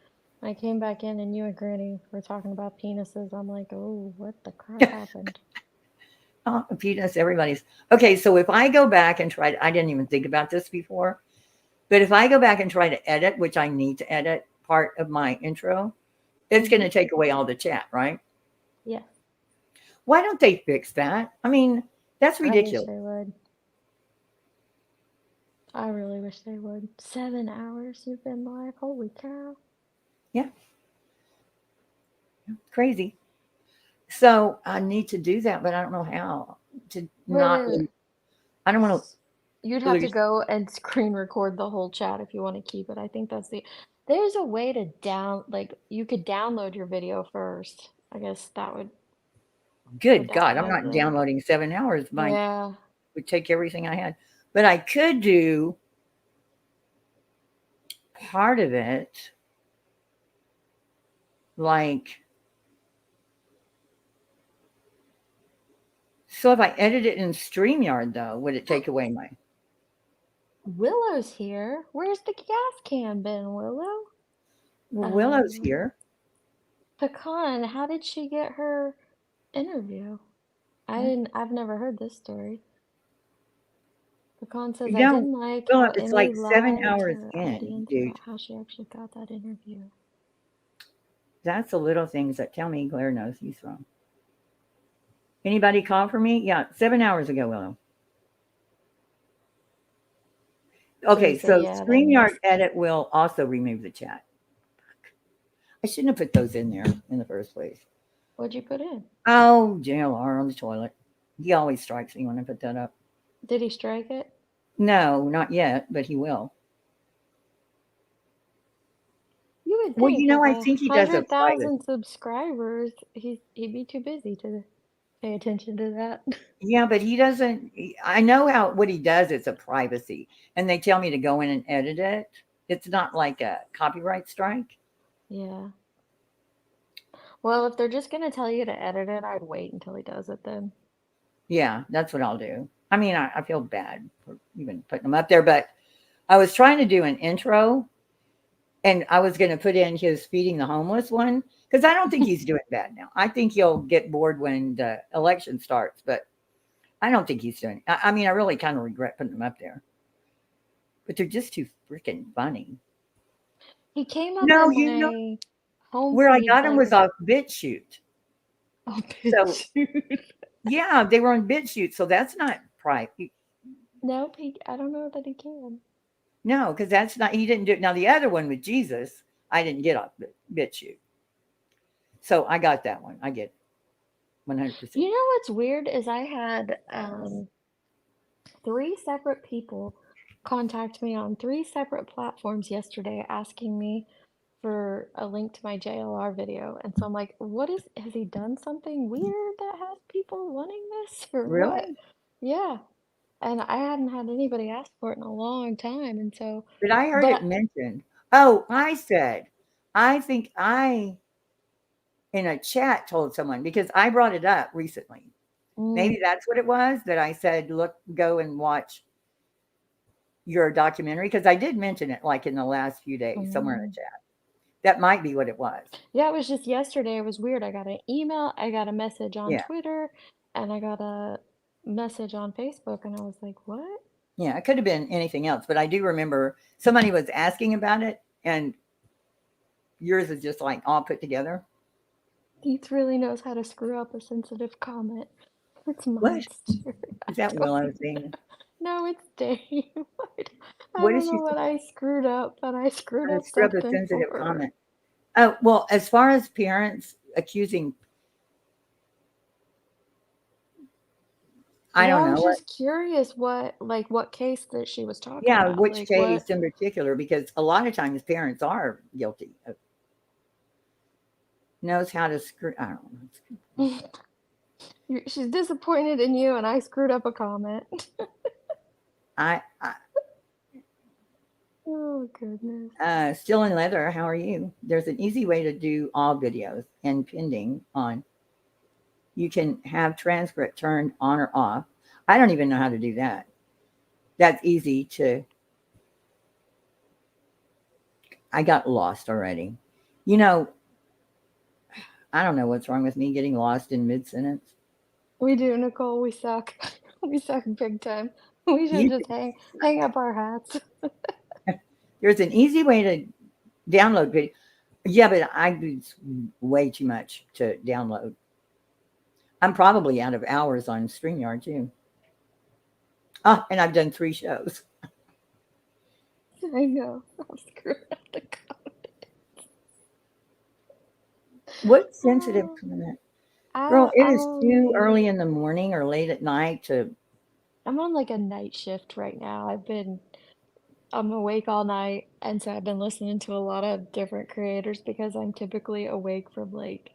K: I came back in and you and Granny were talking about penises. I'm like, oh, what the crap happened?
H: Oh, penis, everybody's. Okay, so if I go back and try, I didn't even think about this before, but if I go back and try to edit, which I need to edit part of my intro, it's going to take away all the chat, right?
K: Yeah.
H: Why don't they fix that? I mean, that's ridiculous.
K: I wish they would. I really wish they would. 7 hours you've been live. Holy cow.
H: Yeah. Crazy. So I need to do that, but I don't know how to not. I don't want to.
K: You'd have to go and screen record the whole chat if you want to keep it. I think that's there's a way to you could download your video first. I guess that would.
H: Good God, I'm not downloading 7 hours.
K: Yeah.
H: Would take everything I had. But I could do part of it like. So if I edit it in StreamYard, though, would it take away my...
K: Willow's here. Where's the gas can been, Willow?
H: Well, Willow's here.
K: Pecan, how did she get her interview? I've never heard this story. Pecan says, I didn't like how
H: it's
K: Emily
H: like 7
K: lied
H: hours
K: to her
H: in,
K: audience
H: dude.
K: about how she actually got that interview.
H: That's the little things that tell me Claire knows he's wrong. Anybody call for me? Yeah, 7 hours ago, Willow. Okay, so StreamYard edit will also remove the chat. I shouldn't have put those in there in the first place.
K: What'd you put in?
H: Oh, JLR on the toilet. He always strikes me when I put that up.
K: Did he strike it?
H: No, not yet, but he will.
K: You would think,
H: well, you know, I think he does it
K: 100,000 subscribers. He'd be too busy to pay attention to that.
H: Yeah, but he doesn't. I know what he does. It's a privacy, and they tell me to go in and edit it. It's not like a copyright strike.
K: Yeah. Well, if they're just gonna tell you to edit it, I'd wait until he does it then.
H: Yeah, that's what I'll do. I mean, I feel bad for even putting them up there, but I was trying to do an intro, and I was going to put in his feeding the homeless one because I don't think he's doing bad now. I think he'll get bored when the election starts, but I don't think he's doing. I mean, I really kind of regret putting them up there, but they're just too freaking funny.
K: He came up
H: No,
K: in
H: you
K: my
H: know
K: home
H: where I
K: feed,
H: got him
K: like-
H: was off BitChute.
K: Oh, BitChute.
H: Yeah, they were on BitChute, so that's not private.
K: Nope, I don't know that he can.
H: No, because that's not. He didn't do it. Now the other one with Jesus, I didn't get off BitChute, so I got that one. I get 100%.
K: You know what's weird is I had 3 separate people contact me on 3 separate platforms yesterday asking me for a link to my JLR video. And so I'm like, has he done something weird that has people wanting this or what?
H: Really?
K: Yeah. And I hadn't had anybody ask for it in a long time. And so.
H: But I heard it mentioned. Oh, I think I, in a chat, told someone because I brought it up recently. Maybe that's what it was that I said, look, go and watch your documentary. Because I did mention it like in the last few days somewhere in the chat. That might be what it was.
K: Yeah, it was just yesterday. It was weird. I got an email, I got a message on Twitter, and I got a message on Facebook, and I was like, what?
H: Yeah, it could have been anything else, but I do remember somebody was asking about it, and yours is just like all put together.
K: Keith really knows how to screw up a sensitive comment. It's
H: monster. Is that Willow thing?
K: No, it's Dave. I
H: What
K: don't
H: is she
K: know what I screwed up, but I screwed up
H: screw up
K: something
H: a sensitive
K: for her.
H: comment. Oh, well, as far as parents accusing, I don't know.
K: I was just curious what case that she was talking
H: Yeah,
K: about.
H: which
K: Like,
H: case in particular, because a lot of times parents are guilty of knows how to screw. I don't know.
K: She's disappointed in you, and I screwed up a comment.
C: Oh, goodness.
H: Still in leather, how are you? There's an easy way to do all videos and pending on. You can have transcript turned on or off. I don't even know how to do that. That's easy to. I got lost already. You know, I don't know what's wrong with me getting lost in mid-sentence.
C: We do, Nicole. We suck. We suck big time. We should
H: You-
C: just hang up our hats.
H: There's an easy way to download video. Yeah, but I use way too much to download. I'm probably out of hours on StreamYard too. Oh, and I've done 3 shows.
C: I know. I'll screw up the
H: What sensitive comment? Girl, it is too
C: only-
H: early in the morning or late at night to.
C: I'm on like a night shift right now. I'm awake all night, and so I've been listening to a lot of different creators because I'm typically awake from like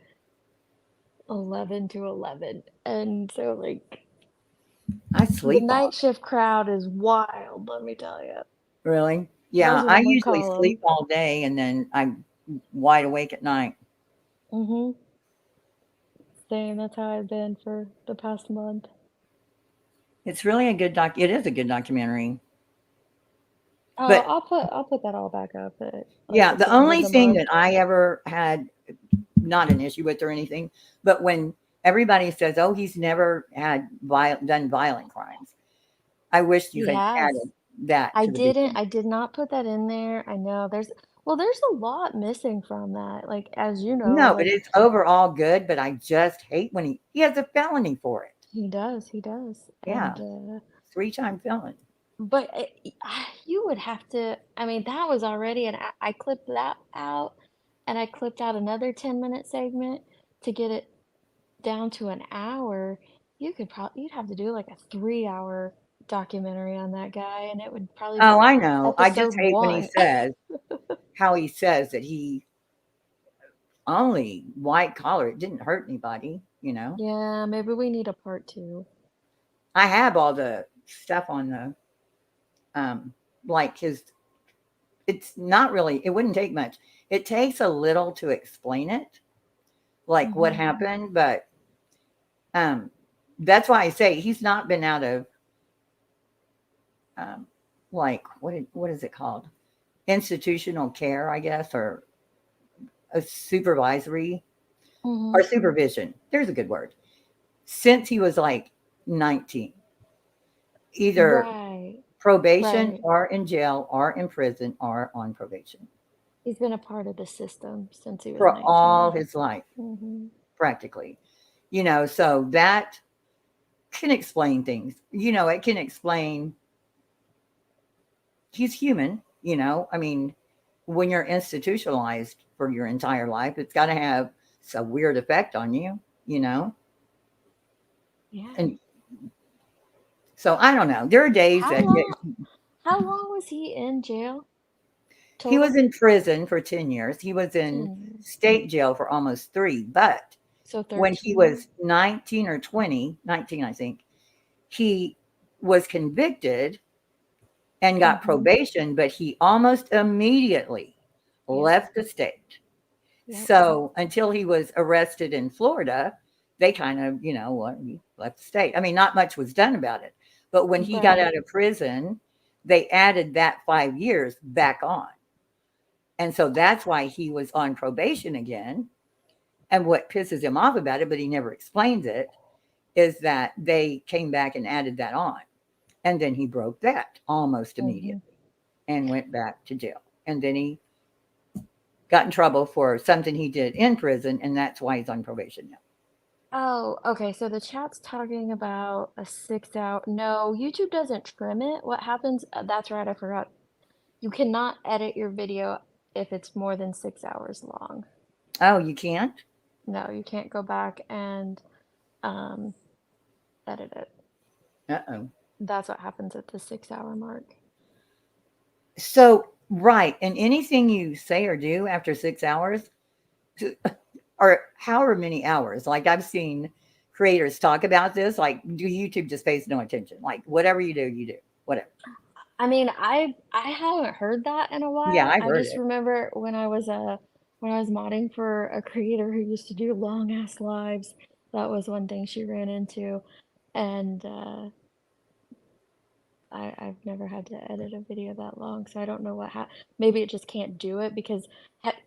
C: 11 to 11. And so like
H: I
C: the
H: sleep all
C: night shift crowd is wild, let me tell you.
H: Really? Yeah,
C: Those are
H: I
C: what we
H: usually
C: call 'em.
H: sleep all day and then I'm wide awake at night.
C: Mm-hmm. Same, that's how I've been for the past month.
H: It's really a good it is a good documentary.
C: Oh,
H: But
C: I'll put that all back up at
H: yeah,
C: at
H: the
C: the end of
H: only
C: the
H: thing
C: month.
H: that I ever had not an issue with or anything, but when everybody says, "Oh, he's never had done violent crimes," I wish you
C: He
H: had
C: has.
H: added that
C: I
H: to the beginning.
C: didn't. I did not put that in there. I know there's a lot missing from that. Like as you know,
H: No, but
C: like
H: it's overall good. But I just hate when he has a felony for it.
C: he does.
H: Yeah,
C: And
H: 3-time felon.
C: but you would have to. I mean, that was already, and I clipped that out, and I clipped out another 10-minute segment to get it down to an hour. You'd have to do like a 3-hour documentary on that guy, and it would probably
H: Oh,
C: be
H: I know. I just
C: episode
H: hate when he
C: 1.
H: says how he says that he only white collar. It didn't hurt anybody, you know.
C: Yeah, maybe we need a part 2.
H: I have all the stuff on the like his. It's not really. It wouldn't take much. It takes a little to explain it, like what
C: Mhm.
H: happened, but that's why I say he's not been out of like what is it called? Institutional care, I guess, or a supervisory
C: Mhm.
H: or supervision. There's a good word. Since he was like 19, either
C: Right.
H: probation
C: Right.
H: or in jail or in prison or on probation
C: He's been a part of the system since he was
H: for
C: 19.
H: all his life,
C: Mhm.
H: practically. You know, so that can explain things. You know, it can explain he's human, you know. I mean, when you're institutionalized for your entire life, it's got to have some weird effect on you, you know.
C: Yeah.
H: And so I don't know. There are days
C: How
H: that
C: long was he in jail?
H: he was
C: Total?
H: in prison for 10 years. He was in
C: 10 years.
H: state jail for almost 3. But
C: So
H: when he
C: 13.
H: was 19 or 20, 19, I think, he was convicted and got
C: Mhm.
H: probation, but he almost immediately left the state.
C: Yep.
H: So until he was arrested in Florida, they kind of, you know, well, he left the state. I mean, not much was done about it. But when he got
C: Right.
H: out of prison, they added that 5 years back on. And so that's why he was on probation again. And what pisses him off about it, but he never explains it, is that they came back and added that on. And then he broke that almost immediately and went back to jail. And then he got in trouble for something he did in prison, and that's why he's on probation now.
C: Oh, okay. So the chat's talking about a 6-hour. No, YouTube doesn't trim it. What happens? That's right. I forgot. You cannot edit your video if it's more than 6 hours long.
H: Oh, you can't?
C: No, you can't go back and edit it.
H: Uh-oh.
C: That's what happens at the 6-hour mark.
H: So, right. And anything you say or do after 6 hours, or however many hours, like I've seen creators talk about this, like, do YouTube just pays no attention? Like, whatever you do, whatever.
C: I mean, I haven't heard that in a
H: Yeah,
C: while.
H: I've
C: I
H: heard
C: just
H: it.
C: remember when I was modding for a creator who used to do long ass lives. That was one thing she ran into, and I've never had to edit a video that long, so I don't know what maybe it just can't do it because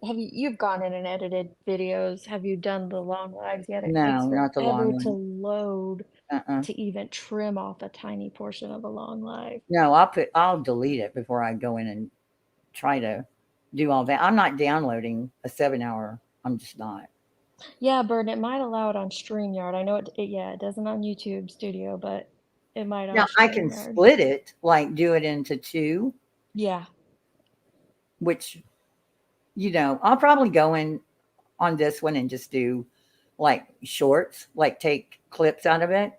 C: you've gone in and edited videos? Have you done the long lives yet? It takes
H: No, not the
C: forever
H: long
C: to
H: one.
C: load
H: Uh-uh.
C: to even trim off a tiny portion of a long live.
H: No, I'll delete it before I go in and try to do all that. I'm not downloading a 7-hour. I'm just not.
C: Yeah, Bird, it might allow it on StreamYard. I know it doesn't on YouTube Studio, but it might on
H: Now I can
C: StreamYard.
H: split it, like do it into 2,
C: Yeah.
H: which, I'll probably go in on this one and just do like shorts, like take clips out of it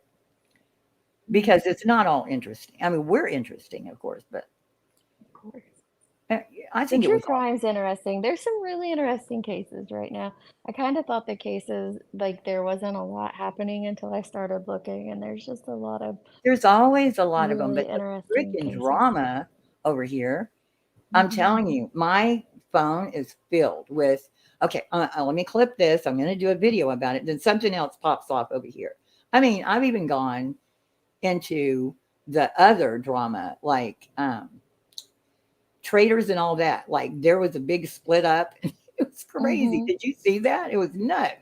H: because it's not all interesting. I mean, we're interesting, of course, but
C: Of course.
H: I
C: The
H: think it
C: true
H: was all
C: crime's interesting. There's some really interesting cases right now. I kind of thought the cases, like, there wasn't a lot happening until I started looking, and there's just a lot of
H: There's always a lot of them,
C: really
H: but the
C: interesting
H: freaking
C: cases.
H: drama over here, I'm telling you, my phone is filled with, okay, let me clip this. I'm going to do a video about it. Then something else pops off over here. I mean, I've even gone into the other drama, like traders and all that. Like there was a big split up. It was crazy. Did you see that? It was nuts.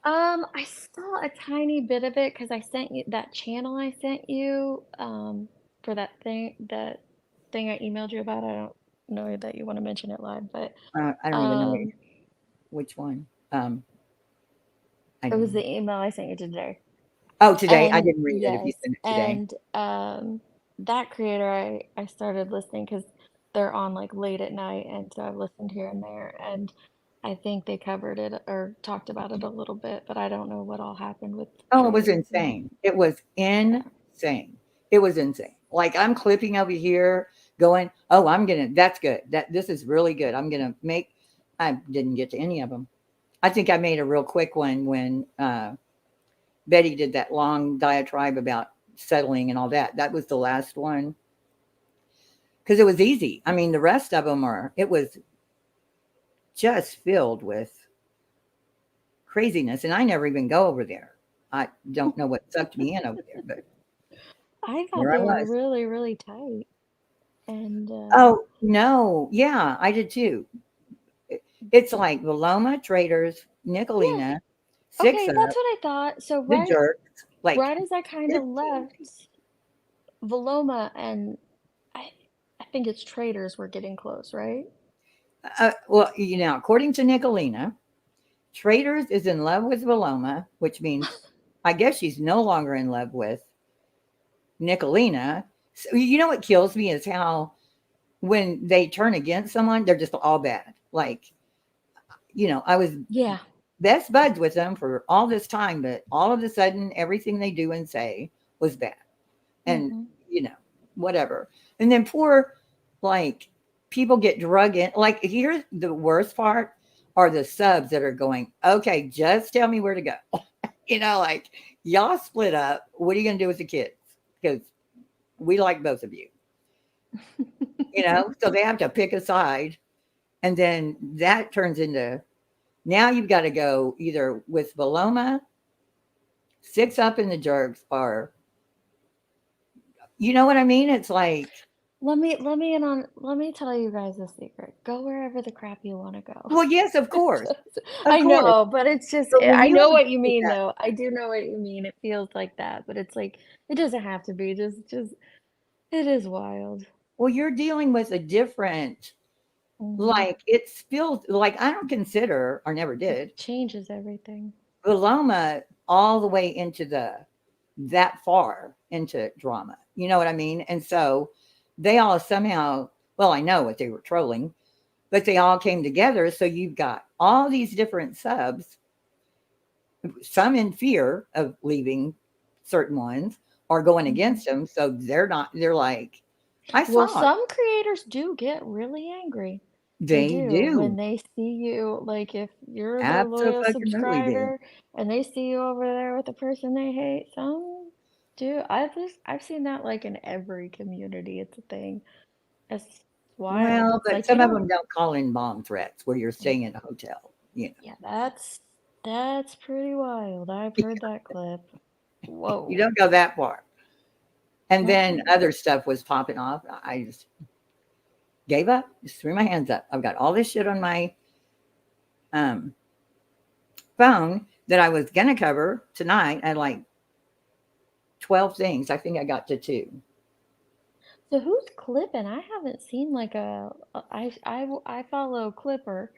C: I saw a tiny bit of it because I sent you that channel I sent you for that thing I emailed you about. I don't know that you want to mention it live, but
H: I don't even know which one. I
C: it
H: don't
C: was
H: know.
C: the email I sent you today.
H: Oh, today. I
C: And
H: didn't read it if you
C: yes,
H: sent it today.
C: and that creator I started listening because they're on like late at night, and so I've listened here and there, and I think they covered it or talked about it a little bit, but I don't know what all happened with
H: Oh, it was
C: traders and
H: insane. It was insane. It was insane. Like I'm clipping over here going, oh, that's good. This is really good. I didn't get to any of them. I think I made a real quick one when Betty did that long diatribe about settling and all that. That was the last one. Because it was easy. I mean, the rest of them it was just filled with craziness. And I never even go over there. I don't know what sucked me in over there, but
C: I thought
H: there I
C: they were
H: was.
C: really, really tight. And
H: Oh, no. Yeah, I did too. It's like Veloma, Traders, Nicolina, Six
C: okay,
H: Up,
C: that's what I thought. So
H: the Jerks. Like
C: right as I kind of
H: 15.
C: left, Veloma and I think it's traders were getting close, right?
H: Well, according to Nicolina, Traders is in love with Veloma, which means I guess she's no longer in love with Nicolina. So, what kills me is how when they turn against someone, they're just all bad. Like, I was best buds with them for all this time, but all of a sudden, everything they do and say was bad. And, whatever. And then poor, like, people get drug in. Like, here's the worst part are the subs that are going, okay, just tell me where to go. Like, y'all split up. What are you going to do with the kids? Because we like both of you. So they have to pick a side. And then that turns into, now you've got to go either with Veloma, Six Up in the Jerks, or, you know what I mean? It's like,
C: let me tell you guys a secret. Go wherever the crap you want to go.
H: Well, yes, of course.
C: I know, but it's just
H: But when
C: I
H: you
C: know
H: have
C: what you mean
H: that-
C: though. I do know what you mean. It feels like that, but it's like it doesn't have to be. Just it is wild.
H: Well, you're dealing with a different like it spills like I don't consider or never did
C: It changes everything.
H: Veloma all the way into that far into drama. You know what I mean? And so they all somehow, well, I know what they were trolling, but they all came together. So you've got all these different subs, some in fear of leaving certain ones or going against them. So they're like,
C: Well, some creators do get really angry.
H: They do.
C: When they see you, like if you're their loyal
H: Abso-fucking-lutely do.
C: subscriber and they see you over there with the person they hate, some Dude, I've seen that like in every community. It's a thing. It's wild.
H: Well,
C: It's
H: but
C: like
H: some of them don't call in bomb threats where you're staying in a hotel. You know.
C: Yeah, that's pretty wild. I've heard that clip.
H: You
C: Whoa.
H: don't go that far. And then other stuff was popping off. I just gave up, just threw my hands up. I've got all this shit on my phone that I was going to cover tonight. I had like 12 things. I think I got to 2.
C: So who's clipping? I haven't seen like I follow Clipper,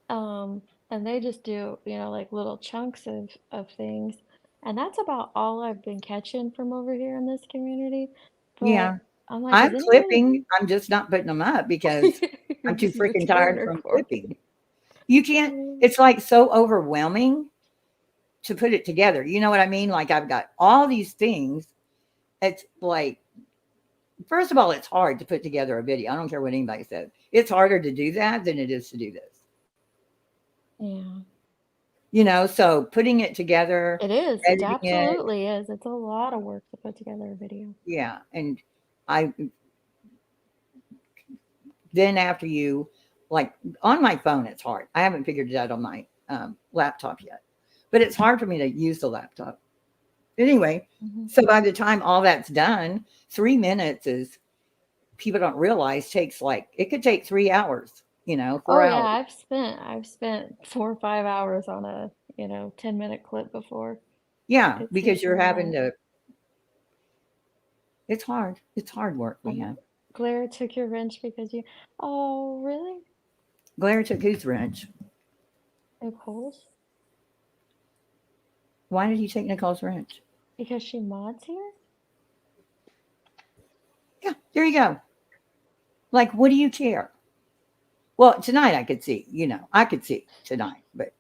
C: and they just do, like little chunks of things. And that's about all I've been catching from over here in this community. But
H: Yeah.
C: I'm like,
H: I'm
C: is anybody
H: clipping. I'm just not putting them up because I'm too
C: You're
H: freaking
C: too
H: tired from
C: hardcore.
H: clipping. You can't, it's like so overwhelming to put it together. You know what I mean? Like I've got all these things. It's like, first of all, it's hard to put together a video. I don't care what anybody says. It's harder to do that than it is to do this.
C: Yeah.
H: So putting it together.
C: It is. It
H: editing
C: absolutely is. It's a lot of work to put together a video.
H: Yeah. And then after you, like on my phone, it's hard. I haven't figured it out on my laptop yet, but it's hard for me to use the laptop. Anyway, so by the time all that's done, 3 minutes is, people don't realize takes it could take 3 hours, 4
C: Oh
H: hours.
C: yeah, I've spent 4 or 5 hours on a 10-minute clip before.
H: Yeah,
C: It
H: because
C: takes
H: you're
C: a
H: having
C: lot.
H: to. It's hard. It's hard work we have.
C: Claire took your wrench because you. Oh really?
H: Blair took whose wrench?
C: Nicole's?
H: Why did he take Nicole's wrench?
C: Because she mods here.
H: Yeah, there you go. Like, what do you care? Well, tonight I could see, I could see tonight, but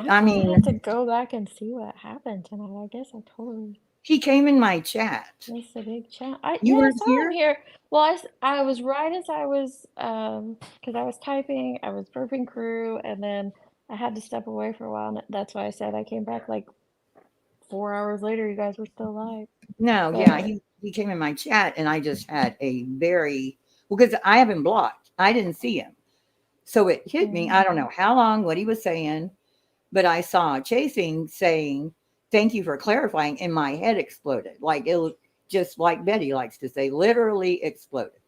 H: I mean,
C: have to go back and see what happened tonight. I guess I totally
H: he came in my chat.
C: missed a big chat.
H: You
C: I
H: weren't
C: saw him here. Well, I was right as I was because I was typing, I was burping crew, and then I had to step away for a while. And that's why I said I came back like 4 hours later. You guys were still live.
H: No,
C: But,
H: yeah, he came in my chat, and I just had a very because I have him blocked. I didn't see him, so it hit me. I don't know how long, what he was saying, but I saw Chasing saying, "Thank you for clarifying," and my head exploded. Like it, just like Betty likes to say, literally exploded.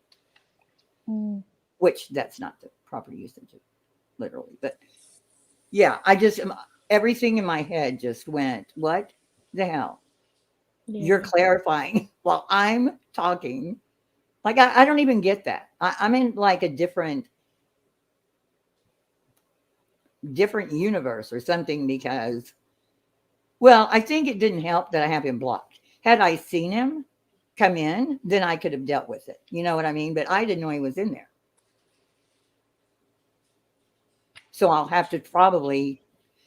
H: Which that's not the proper usage of literally, but yeah, I just everything in my head just went, "What the hell?"
C: Yeah.
H: You're clarifying while I'm talking. Like, I don't even get that. I'm in like a different universe or something because, well, I think it didn't help that I have him blocked. Had I seen him come in, then I could have dealt with it. You know what I mean? But I didn't know he was in there. So I'll have to probably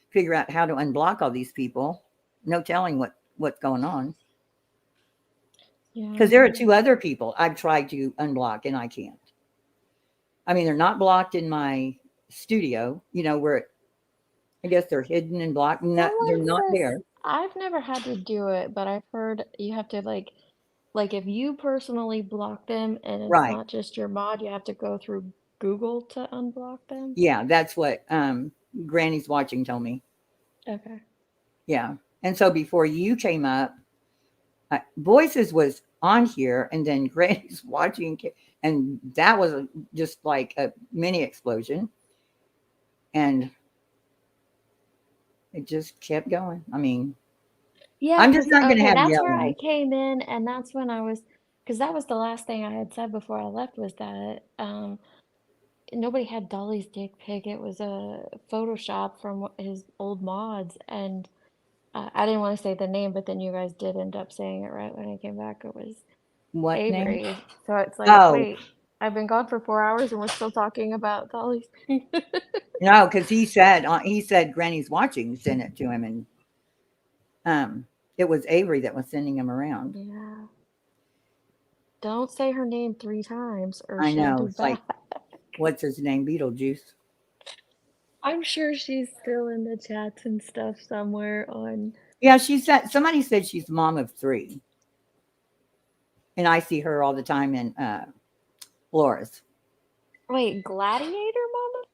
H: figure out how to unblock all these people. No telling what's going on. Because there are 2 other people I've tried to unblock and I can't. I mean, they're not blocked in my studio, where I guess they're hidden and blocked. No, they're not there.
C: I've never had to do it, but I've heard you have to like if you personally block them and it's
H: Right.
C: not just your mod, you have to go through Google to unblock them.
H: Yeah, that's what Granny's Watching told me.
C: Okay.
H: Yeah. And so before you came up, Voices was on here, and then Granny's Watching, and that was just like a mini explosion. And it just kept going. I mean,
C: yeah,
H: I'm just not going to have
C: that's
H: yelling.
C: where I came in, and that's when I was, because that was the last thing I had said before I left was that nobody had Dolly's dick pic. It was a Photoshop from his old mods, and I didn't want to say the name, but then you guys did end up saying it right when I came back. It was
H: What
C: Avery.
H: name?
C: So it's like,
H: Oh.
C: wait, I've been gone for 4 hours and we're still talking about Dolly's.
H: No, because he said Granny's Watching sent it to him, and it was Avery that was sending him around.
C: Yeah. Don't say her name 3 times or
H: I
C: she'll
H: know.
C: be
H: It's
C: back.
H: like, what's his name? Beetlejuice.
C: I'm sure she's still in the chats and stuff somewhere on
H: Yeah, she said, somebody said she's mom of 3. And I see her all the time in Laura's.
A: Wait, Gladiator Mom of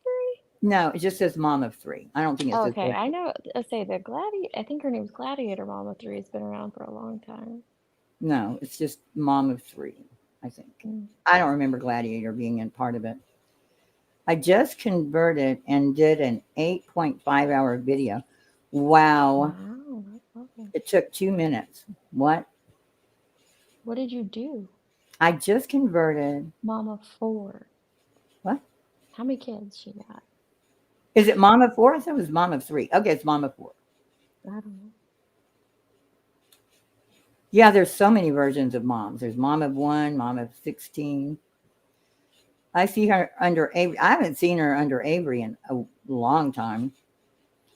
A: 3?
H: No, it just says mom of 3. I don't think it says
A: Okay, I
H: Gladiator.
A: know. I say the Gladiator. I think her name's Gladiator Mom of 3. Has been around for a long time.
H: No, it's just mom of 3, I think. I don't remember Gladiator being in part of it. I just converted and did an 8.5 hour video. Wow.
A: Wow, that's awesome.
H: It took 2 minutes. What?
A: What did you do?
H: I just converted.
A: Mom of 4.
H: What?
A: How many kids she got?
H: Is it mom of 4? I thought it was mom of 3. Okay, it's mom of 4.
A: I don't know.
H: Yeah, there's so many versions of moms. There's mom of 1, mom of 16. I see her under Avery. I haven't seen her under Avery in a long time.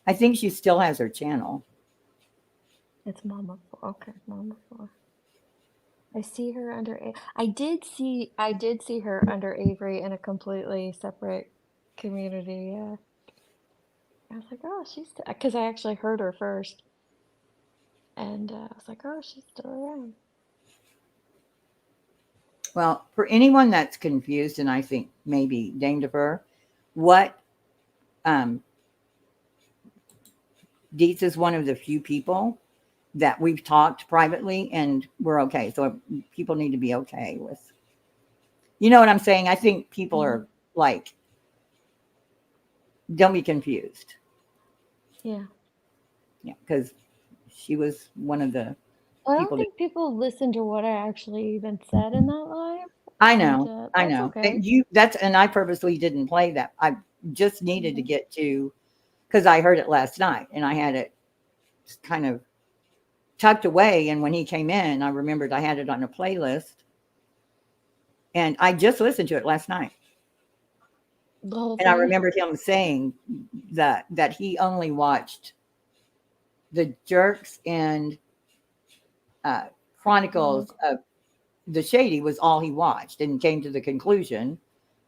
H: I think she still has her channel.
A: It's Mom of 4. Okay, Mom of 4. I see her under. I did see her under Avery in a completely separate community. Yeah. I was like, oh, she's because I actually heard her first, and I was like, oh, she's still around.
H: Well, for anyone that's confused, and I think maybe Dame Defer, what Dietz is one of the few people that we've talked privately, and we're okay. So people need to be okay with, you know what I'm saying? I think people are like, don't be confused.
A: Yeah.
H: Yeah, because she was one of the
A: I don't
H: people
A: think people listen to what I actually even said in that live.
H: I
A: And,
H: know, I
A: that's
H: know.
A: okay.
H: And I purposely didn't play that. I just needed to get to, because I heard it last night and I had it kind of tucked away. And when he came in, I remembered I had it on a playlist, and I just listened to it last night.
A: The whole
H: And I
A: thing?
H: remembered him saying that he only watched the Jerks and Chronicles of the Shady was all he watched, and came to the conclusion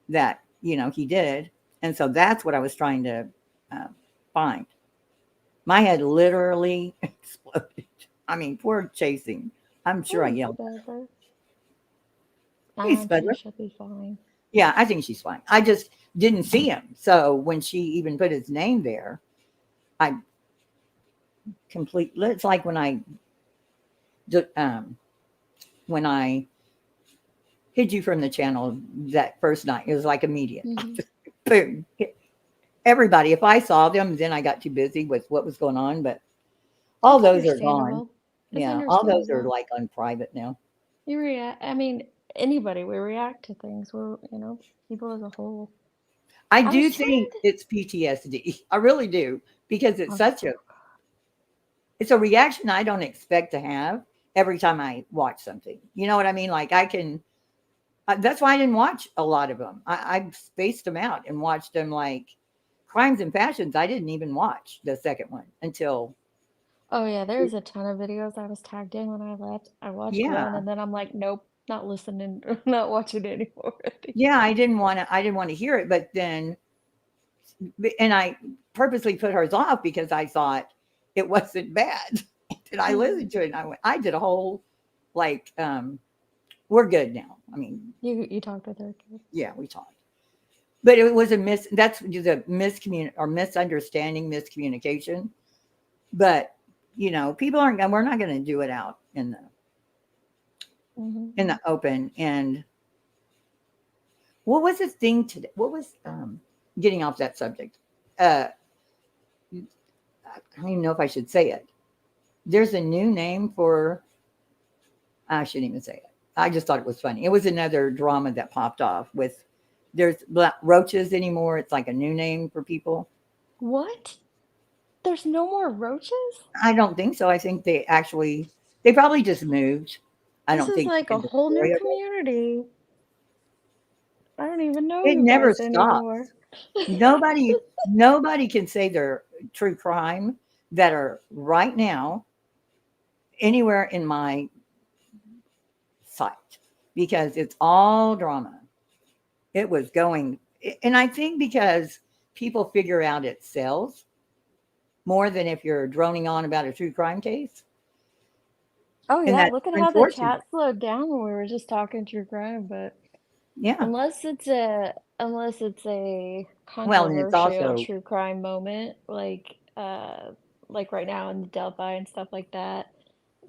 H: that, you know, he did. And so that's what I was trying to find. My head literally exploded. I mean, poor Chasing. I'm sure I yelled. Hey,
A: She
H: Spudler.
A: should be fine.
H: Yeah, I think she's fine. I just didn't see him. So when she even put his name there, I completely, it's like when I hid you from the channel that first night, it was like immediate. Boom. Everybody, if I saw them, then I got too busy with what was going on, but all those are gone. Yeah, all those are like on private now.
A: You react. I mean, anybody, we react to things. We're, you know, people as a whole.
H: I do think it's PTSD. I really do, because it's it's a reaction I don't expect to have every time I watch something. You know what I mean? Like that's why I didn't watch a lot of them. I spaced them out and watched them, like Crimes and Passions. I didn't even watch the second one until.
A: Oh yeah, there's a ton of videos I was tagged in when I left. I watched one, and then I'm like, nope, not listening, not watching it anymore.
H: Yeah, I didn't want to hear it, but then, and I purposely put hers off because I thought it wasn't bad. And I listened to it, and I did a whole, like, we're good now. I mean,
A: you talked with her.
H: Yeah, we talked, but it was that's the misunderstanding, miscommunication. But you know, people aren't. We're not going to do it out in the open. And what was the thing today? What was getting off that subject? I don't even know if I should say it. There's a new name for. I shouldn't even say it. I just thought it was funny. It was another drama that popped off with. There's not roaches anymore. It's like a new name for people.
A: What? There's no more roaches?
H: I don't think so. I think they probably just moved. I don't
A: This is
H: think
A: like a whole new community. I don't even know
H: it
A: you
H: never
A: guys
H: stops.
A: anymore.
H: Nobody can say they're true crime that are right now anywhere in my sight, because it's all drama. It was going, and I think because people figure out it sells, more than if you're droning on about a true crime case.
A: Oh
H: And
A: yeah,
H: that's
A: look at how the
H: unfortunate.
A: chat slowed down when we were just talking true crime, but
H: Yeah.
A: unless it's a
H: Well, and it's
A: controversial
H: also,
A: true crime moment, like right now in the Delphi and stuff like that.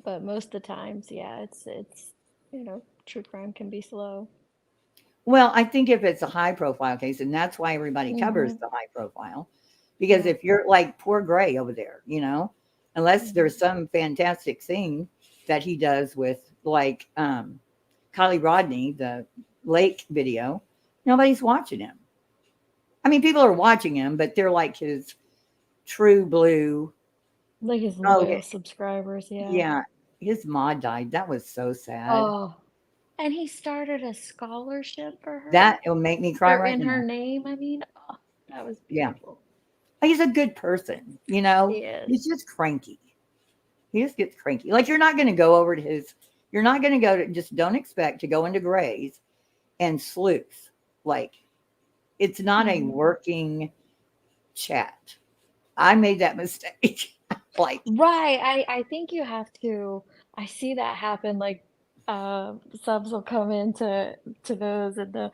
A: But most of the times, yeah, it's true crime can be slow.
H: well, I think if it's a high profile case, and that's why everybody covers
A: Mhm.
H: the high profile, because
A: Yeah.
H: if you're like poor Gray over there, unless
A: Mhm.
H: there's some fantastic thing that he does with like Kylie Rodney, the lake video, nobody's watching him. I mean, people are watching him, but they're like his true blue.
A: Like his
H: Oh,
A: loyal subscribers, yeah.
H: yeah. His ma died. That was so sad.
A: Oh, and he started a scholarship for her,
H: That will make me cry
A: or
H: right
A: in her
H: now.
A: name. I mean, oh, that was
H: Yeah.
A: beautiful.
H: He's a good person,
A: He
H: He's
A: is.
H: just cranky. He just gets cranky. Like you're not going to go over to his. You're not going to go to. Just don't expect to go into Gray's and sleuth. Like it's not a
A: Mhm.
H: working chat. I made that mistake. Like
A: Right. I think you have to. I see that happen. Like, subs will come into those, and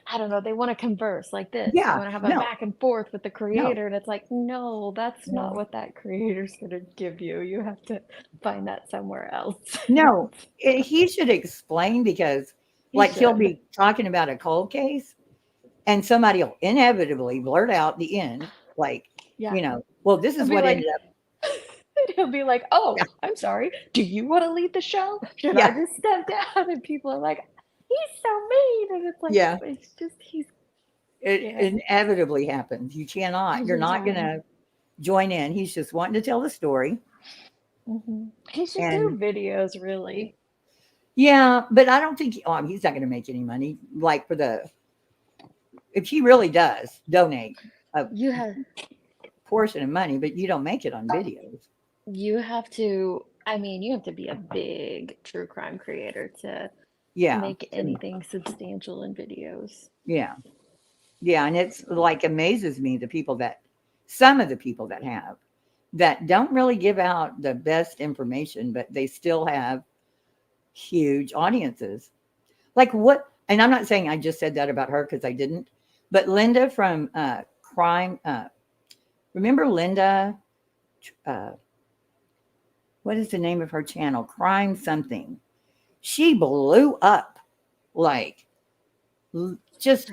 A: I don't know, they want to converse like this. They
H: yeah,
A: want to have a
H: no,
A: back and forth with the
H: no,
A: creator, and it's like, no, that's not
H: no,
A: what that creator's gonna give you. You have to find that somewhere else.
H: no. He should explain because,
A: He
H: like, he'll
A: should.
H: be talking about a cold case, and somebody will inevitably blurt out the end, like,
A: Yeah.
H: well, this
A: He'll
H: is
A: be
H: what
A: like,
H: ended up.
A: he'll be like, oh, I'm sorry. Do you want to lead the show? Should I
H: Yeah,
A: just step down? And people are like, he's so mean. And it's like,
H: yeah.
A: it's just,
H: It
A: yeah,
H: inevitably happens. You cannot. You're
A: every
H: not going
A: time.
H: to join in. He's just wanting to tell the story.
A: He should do
H: And
A: videos, really.
H: yeah, but I don't think he's not going to make any money. Like if he really does donate a
A: You have
H: portion of money, but you don't make it on videos.
A: you have to, I mean, you have to be a big true crime creator to
H: Yeah,
A: make anything substantial in videos.
H: yeah, yeah. And it's like amazes me some of the people that don't really give out the best information, but they still have huge audiences. Like what? And I'm not saying I just said that about her because I didn't, but Linda from Crime. Remember Linda? What is the name of her channel? Crime something. She blew up, like just.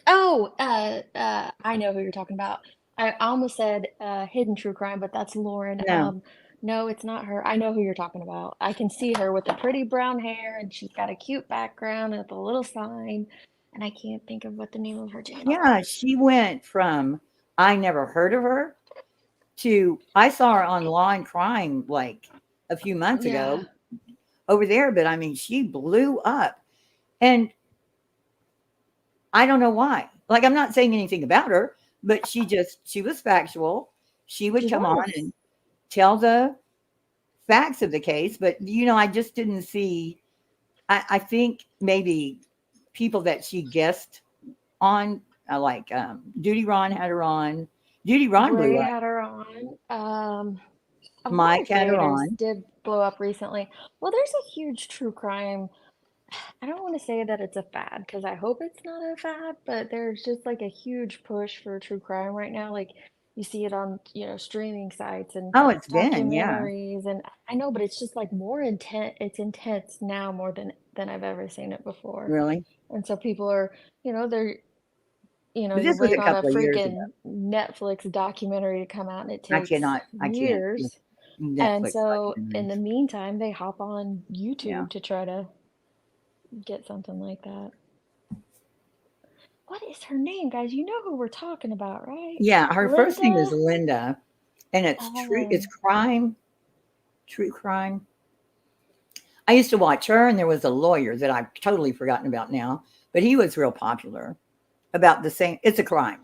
A: Oh, I know who you're talking about. I almost said hidden true crime, but that's Lauren.
H: No.
A: No, it's not her. I know who you're talking about. I can see her with the pretty brown hair, and she's got a cute background with a little sign, and I can't think of what the name of her channel
H: Yeah,
A: is.
H: she went from I never heard of her to I saw her online crying like a few months ago over there, but I mean, she blew up. And I don't know why. Like, I'm not saying anything about her, but she was factual. She would come on and tell the facts of the case, but I just didn't see. I think maybe people that she guessed on, like Duty Ron had her on. Duty Ron blew
A: Ray
H: up.
A: had her on. A lot
H: Mike
A: of
H: had her
A: creators
H: on.
A: did blow up recently. Well, there's a huge true crime. I don't want to say that it's a fad because I hope it's not a fad, but there's just like a huge push for true crime right now. Like you see it on, streaming sites and
H: Oh, it's been, yeah.
A: documentaries, and I know, but it's just like more intense. It's intense now more than I've ever seen it before.
H: Really?
A: And so people are, they're,
H: But
A: you
H: this was
A: wait
H: a
A: on a
H: couple of years ago.
A: freaking Netflix documentary to come out, and it
H: I
A: takes
H: can't
A: years.
H: with
A: And
H: Netflix
A: so in the
H: documentaries.
A: meantime, they hop on YouTube
H: Yeah.
A: to try to get something like that. What is her name, guys? You know who we're talking about, right?
H: Yeah, her first name is
A: Linda?
H: Linda, and it's true crime. I used to watch her, and there was a lawyer that I've totally forgotten about now, but he was real popular about the same. It's a crime.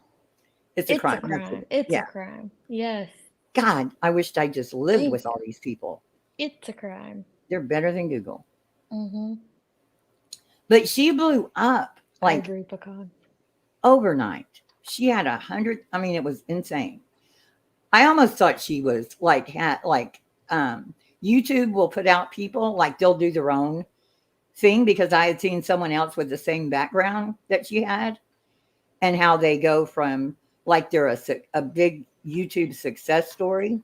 H: It's a crime. That's it.
A: It's
H: Yeah.
A: a crime. Yes.
H: God, I wished I just lived with all these people.
A: It's a crime.
H: They're better than Google.
A: Mm-hmm.
H: But she blew up
A: I
H: like
A: agree, Pecan.
H: overnight. She had 100. I mean, it was insane. I almost thought she was like YouTube will put out people like they'll do their own thing because I had seen someone else with the same background that she had and how they go from like they're a big YouTube success story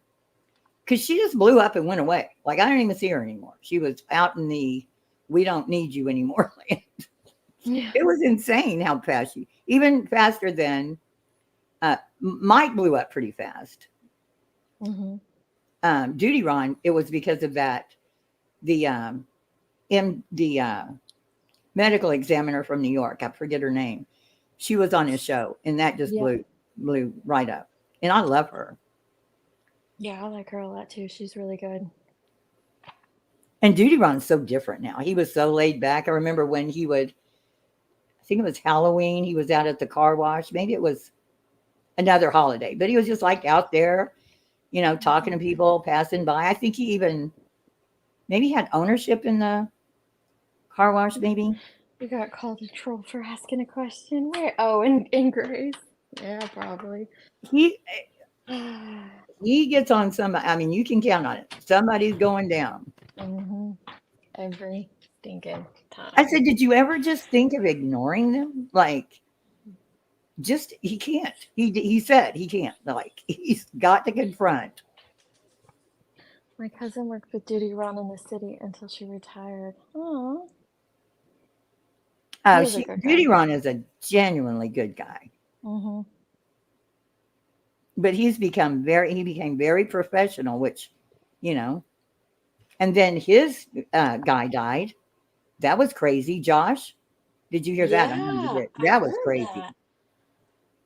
H: because she just blew up and went away. Like I don't even see her anymore. She was out in the we don't need you anymore land.
A: Yeah.
H: It was insane how fast she, even faster than Mike blew up pretty fast.
A: Mm-hmm.
H: Duty Ron, it was because of that. The medical examiner from New York, I forget her name. She was on his show, and that just
A: Yeah.
H: blew right up. And I love her.
A: Yeah, I like her a lot too. She's really good.
H: And Duty Ron's so different now. He was so laid back. I remember when he would, I think it was Halloween, he was out at the car wash. Maybe it was another holiday, but he was just like out there, you know, talking to people, passing by. I think he even maybe had ownership in the car wash, maybe.
A: You got called a troll for asking a question. Where? Oh, in Grace. Yeah, probably.
H: He gets on somebody. I mean, you can count on it. Somebody's going down.
A: Mm-hmm. Every stinking time.
H: I said, did you ever just think of ignoring them? Like, just he can't. He said he can't. Like, he's got to confront.
A: My cousin worked with Duty Ron in the city until she retired. Oh.
H: Duty Ron is a genuinely good guy.
A: Mm-hmm.
H: But he became very professional, which, you know, and then his guy died. That was crazy. Josh, did you hear that? I know you did. That was crazy.
A: That.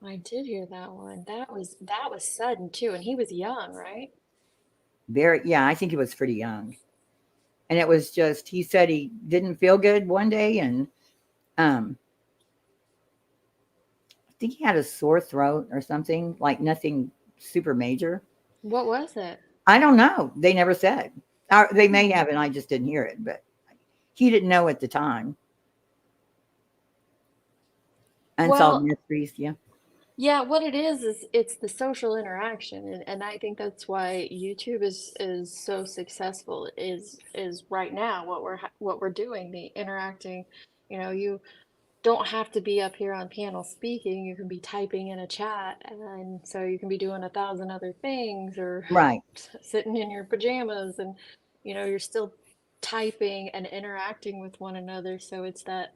A: I did hear that one. That was sudden too, and he was young, right?
H: Yeah, I think he was pretty young. And it was just, he said he didn't feel good one day, and I think he had a sore throat or something, like nothing super major.
A: What was it?
H: I don't know. They never said. They may have, and I just didn't hear it, but he didn't know at the time. Unsolved mysteries, yeah.
A: Yeah, what it is it's the social interaction, and I think that's why YouTube is so successful. Is right now what we're doing, the interacting. You know, you don't have to be up here on panel speaking. You can be typing in a chat, and so you can be doing 1,000 other things, or
H: right,
A: sitting in your pajamas, and you know you're still typing and interacting with one another. So it's that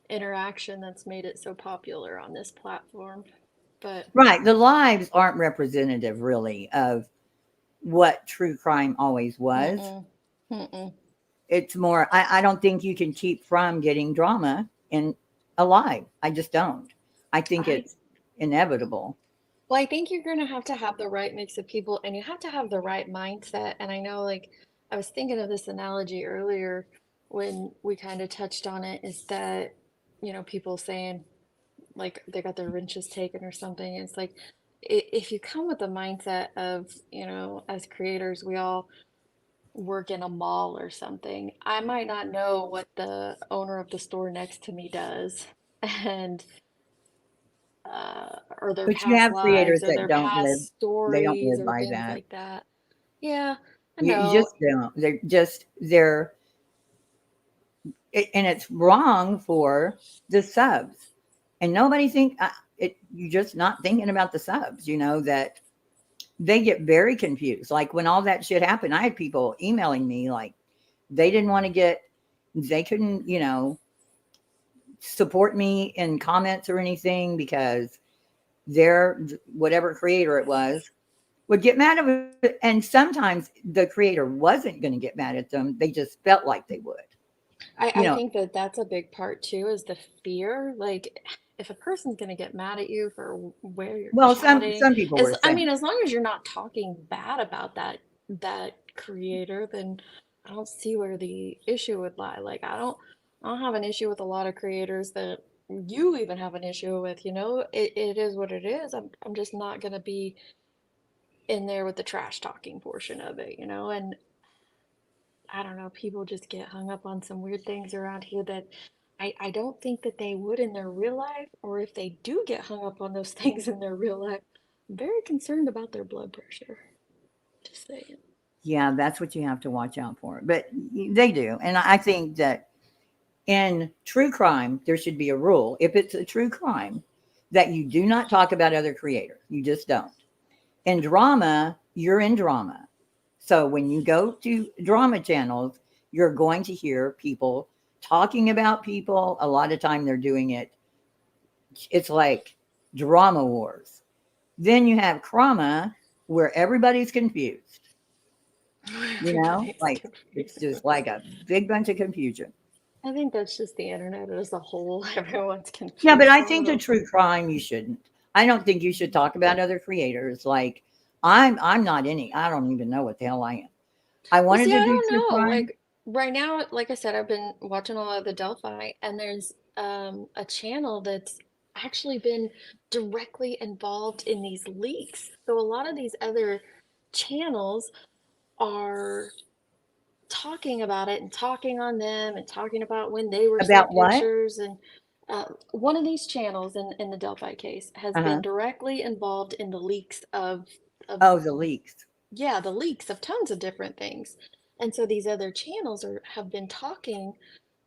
A: interaction that's made it so popular on this platform. But
H: right, the lives aren't representative really of what true crime always was. It's more, I don't think you can keep from getting drama in a live. I just don't. I think it's inevitable.
A: Well, I think you're going to have the right mix of people, and you have to have the right mindset. And I know, like, I was thinking of this analogy earlier when we kind of touched on it, is that, you know, people saying like they got their wrenches taken or something. It's like, if you come with the mindset of, you know, as creators, we all work in a mall or something, I might not know what the owner of the store next to me does, and or their
H: But you
A: past
H: have creators
A: lives, or
H: that
A: their
H: don't
A: past
H: live, they don't
A: stories,
H: live
A: or
H: by
A: things
H: that.
A: like that. Yeah, I
H: You
A: know.
H: just don't. They're, and it's wrong for the subs. And nobody you're just not thinking about the subs, you know, that they get very confused. Like when all that shit happened, I had people emailing me like they couldn't, you know, support me in comments or anything because their whatever creator it was would get mad at it. And sometimes the creator wasn't going to get mad at them. They just felt like they would.
A: I think that that's a big part too, is the fear. Like, if a person's going to get mad at you for where you're chatting,
H: some people were
A: I
H: saying,
A: mean, as long as you're not talking bad about that creator, then I don't see where the issue would lie. Like, I don't have an issue with a lot of creators that you even have an issue with, you know. It is what it is. I'm just not going to be in there with the trash talking portion of it, you know. And I don't know, people just get hung up on some weird things around here that I don't think that they would in their real life, or if they do get hung up on those things in their real life, very concerned about their blood pressure. Just saying.
H: Yeah, that's what you have to watch out for. But they do. And I think that in true crime, there should be a rule. If it's a true crime, that you do not talk about other creators. You just don't. In drama, you're in drama. So when you go to drama channels, you're going to hear people talking about people. A lot of time they're doing it. It's like drama wars. Then you have crama where everybody's confused. You know, like it's just like a big bunch of confusion.
A: I think that's just the internet as a whole. Everyone's confused.
H: Yeah, but I
A: a
H: think the
A: little.
H: true crime you shouldn't. I don't think you should talk about other creators. Like I'm not any. I don't even know what the hell I am. I
A: Well,
H: wanted
A: see,
H: to
A: I
H: do
A: don't
H: true
A: know.
H: crime.
A: Like right now, like I said, I've been watching a lot of the Delphi, and there's a channel that's actually been directly involved in these leaks. So a lot of these other channels are talking about it and talking on them and talking about when they were sent
H: About what?
A: pictures. And one of these channels in the Delphi case has been directly involved in the leaks of
H: the leaks.
A: yeah, the leaks of tons of different things. And so these other channels have been talking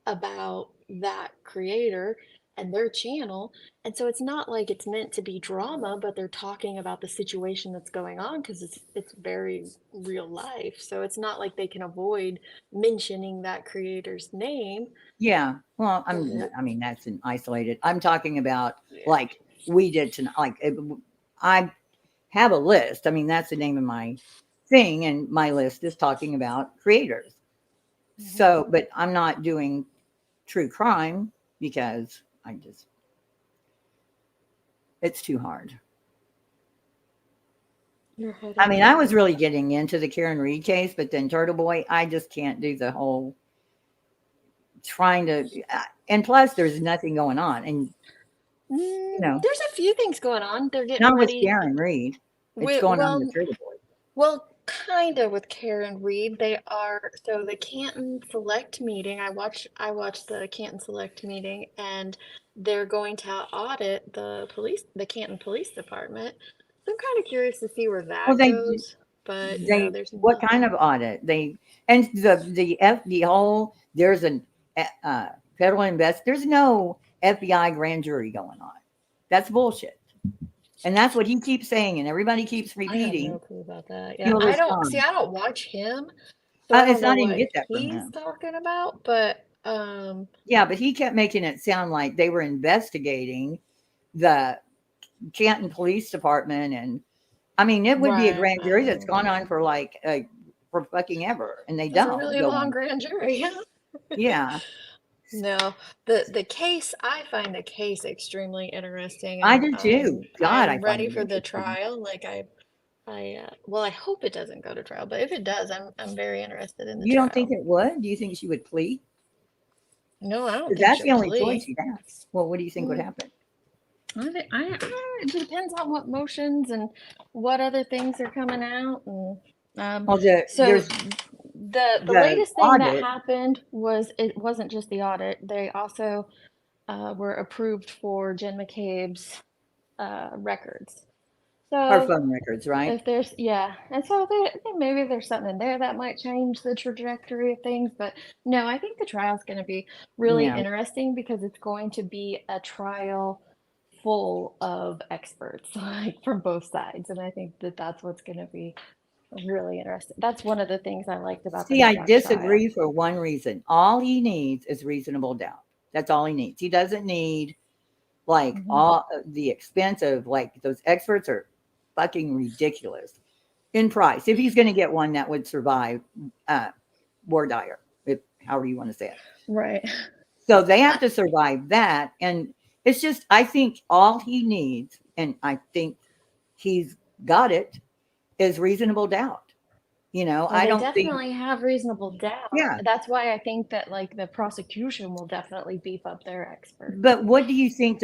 A: about that creator and their channel. And so it's not like it's meant to be drama, but they're talking about the situation that's going on because it's very real life. So it's not like they can avoid mentioning that creator's name.
H: Yeah. Well, I mean that's an isolated. I'm talking about like we did tonight. Like I have a list. I mean, that's the name of my thing, and my list is talking about creators. So, but I'm not doing true crime because it's too hard. I mean, I was really getting into the Karen Reed case, but then Turtle Boy, I just can't do the whole trying to. And plus, there's nothing going on, and you know,
A: there's a few things going on. They're getting
H: not with
A: ready.
H: Karen Reed. It's going on with Turtle Boy.
A: Well, kind of with Karen Reed. They are so the Canton Select meeting. I watched the Canton Select meeting, and they're going to audit the Canton Police Department. So I'm kind of curious to see where that goes. But no, there's
H: what kind of audit they and the whole there's a federal there's no FBI grand jury going on. That's bullshit. And that's what he keeps saying, and everybody keeps repeating.
A: I have no clue about that. Yeah, I don't watch him. So
H: It's not even get that from
A: he's
H: him.
A: talking about, but
H: yeah, but he kept making it sound like they were investigating the Canton Police Department, and I mean, it would be a grand jury that's gone on for like for fucking ever, and they
A: That's
H: don't.
A: a really long grand jury.
H: Yeah.
A: No, the case, I find the case extremely interesting.
H: I do too. God,
A: I'm
H: I
A: ready
H: find
A: for
H: it
A: the
H: interesting.
A: trial. Like well, I hope it doesn't go to trial, but if it does, I'm very interested in the
H: You
A: trial.
H: don't think it would? Do you think she would plead?
A: No, I don't think
H: that's
A: she'll
H: the only
A: plea.
H: choice he has. Well, what do you think would happen?
A: It depends on what motions and what other things are coming out. And
H: Well,
A: so the latest thing that
H: audit.
A: happened was it wasn't just the audit. They also were approved for Jen McCabe's records. So
H: Her phone records, right?
A: if there's and so maybe there's something in there that might change the trajectory of things. But no, I think the trial is going to be really interesting because it's going to be a trial full of experts, like from both sides, and I think that's what's going to be really interesting. That's one of the things I liked about the
H: I
A: Murdoch
H: disagree
A: trial.
H: for one reason. All he needs is reasonable doubt. That's all he needs. He doesn't need like all the expense of like those experts are fucking ridiculous in price. If he's going to get one that would survive War Dyer, if however you want to say it.
A: Right.
H: So they have to survive that. And it's just, I think all he needs, and I think he's got it, is reasonable doubt. You know,
A: Well,
H: I
A: they
H: don't
A: definitely have reasonable doubt.
H: Yeah.
A: That's why I think that like the prosecution will definitely beef up their experts.
H: But what do you think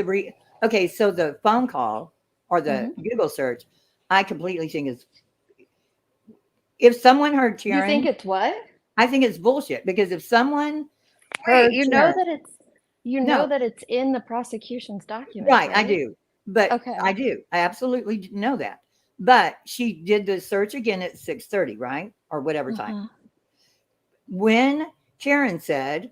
H: okay, so the phone call or the Google search, I completely think is, if someone heard Karen.
A: You think it's what?
H: I think it's bullshit because if someone
A: heard you know that it's know that it's in the prosecution's document.
H: Right, I do. But
A: okay.
H: I do. I absolutely know that. But she did the search again at 6:30, right? Or whatever time. When Karen said,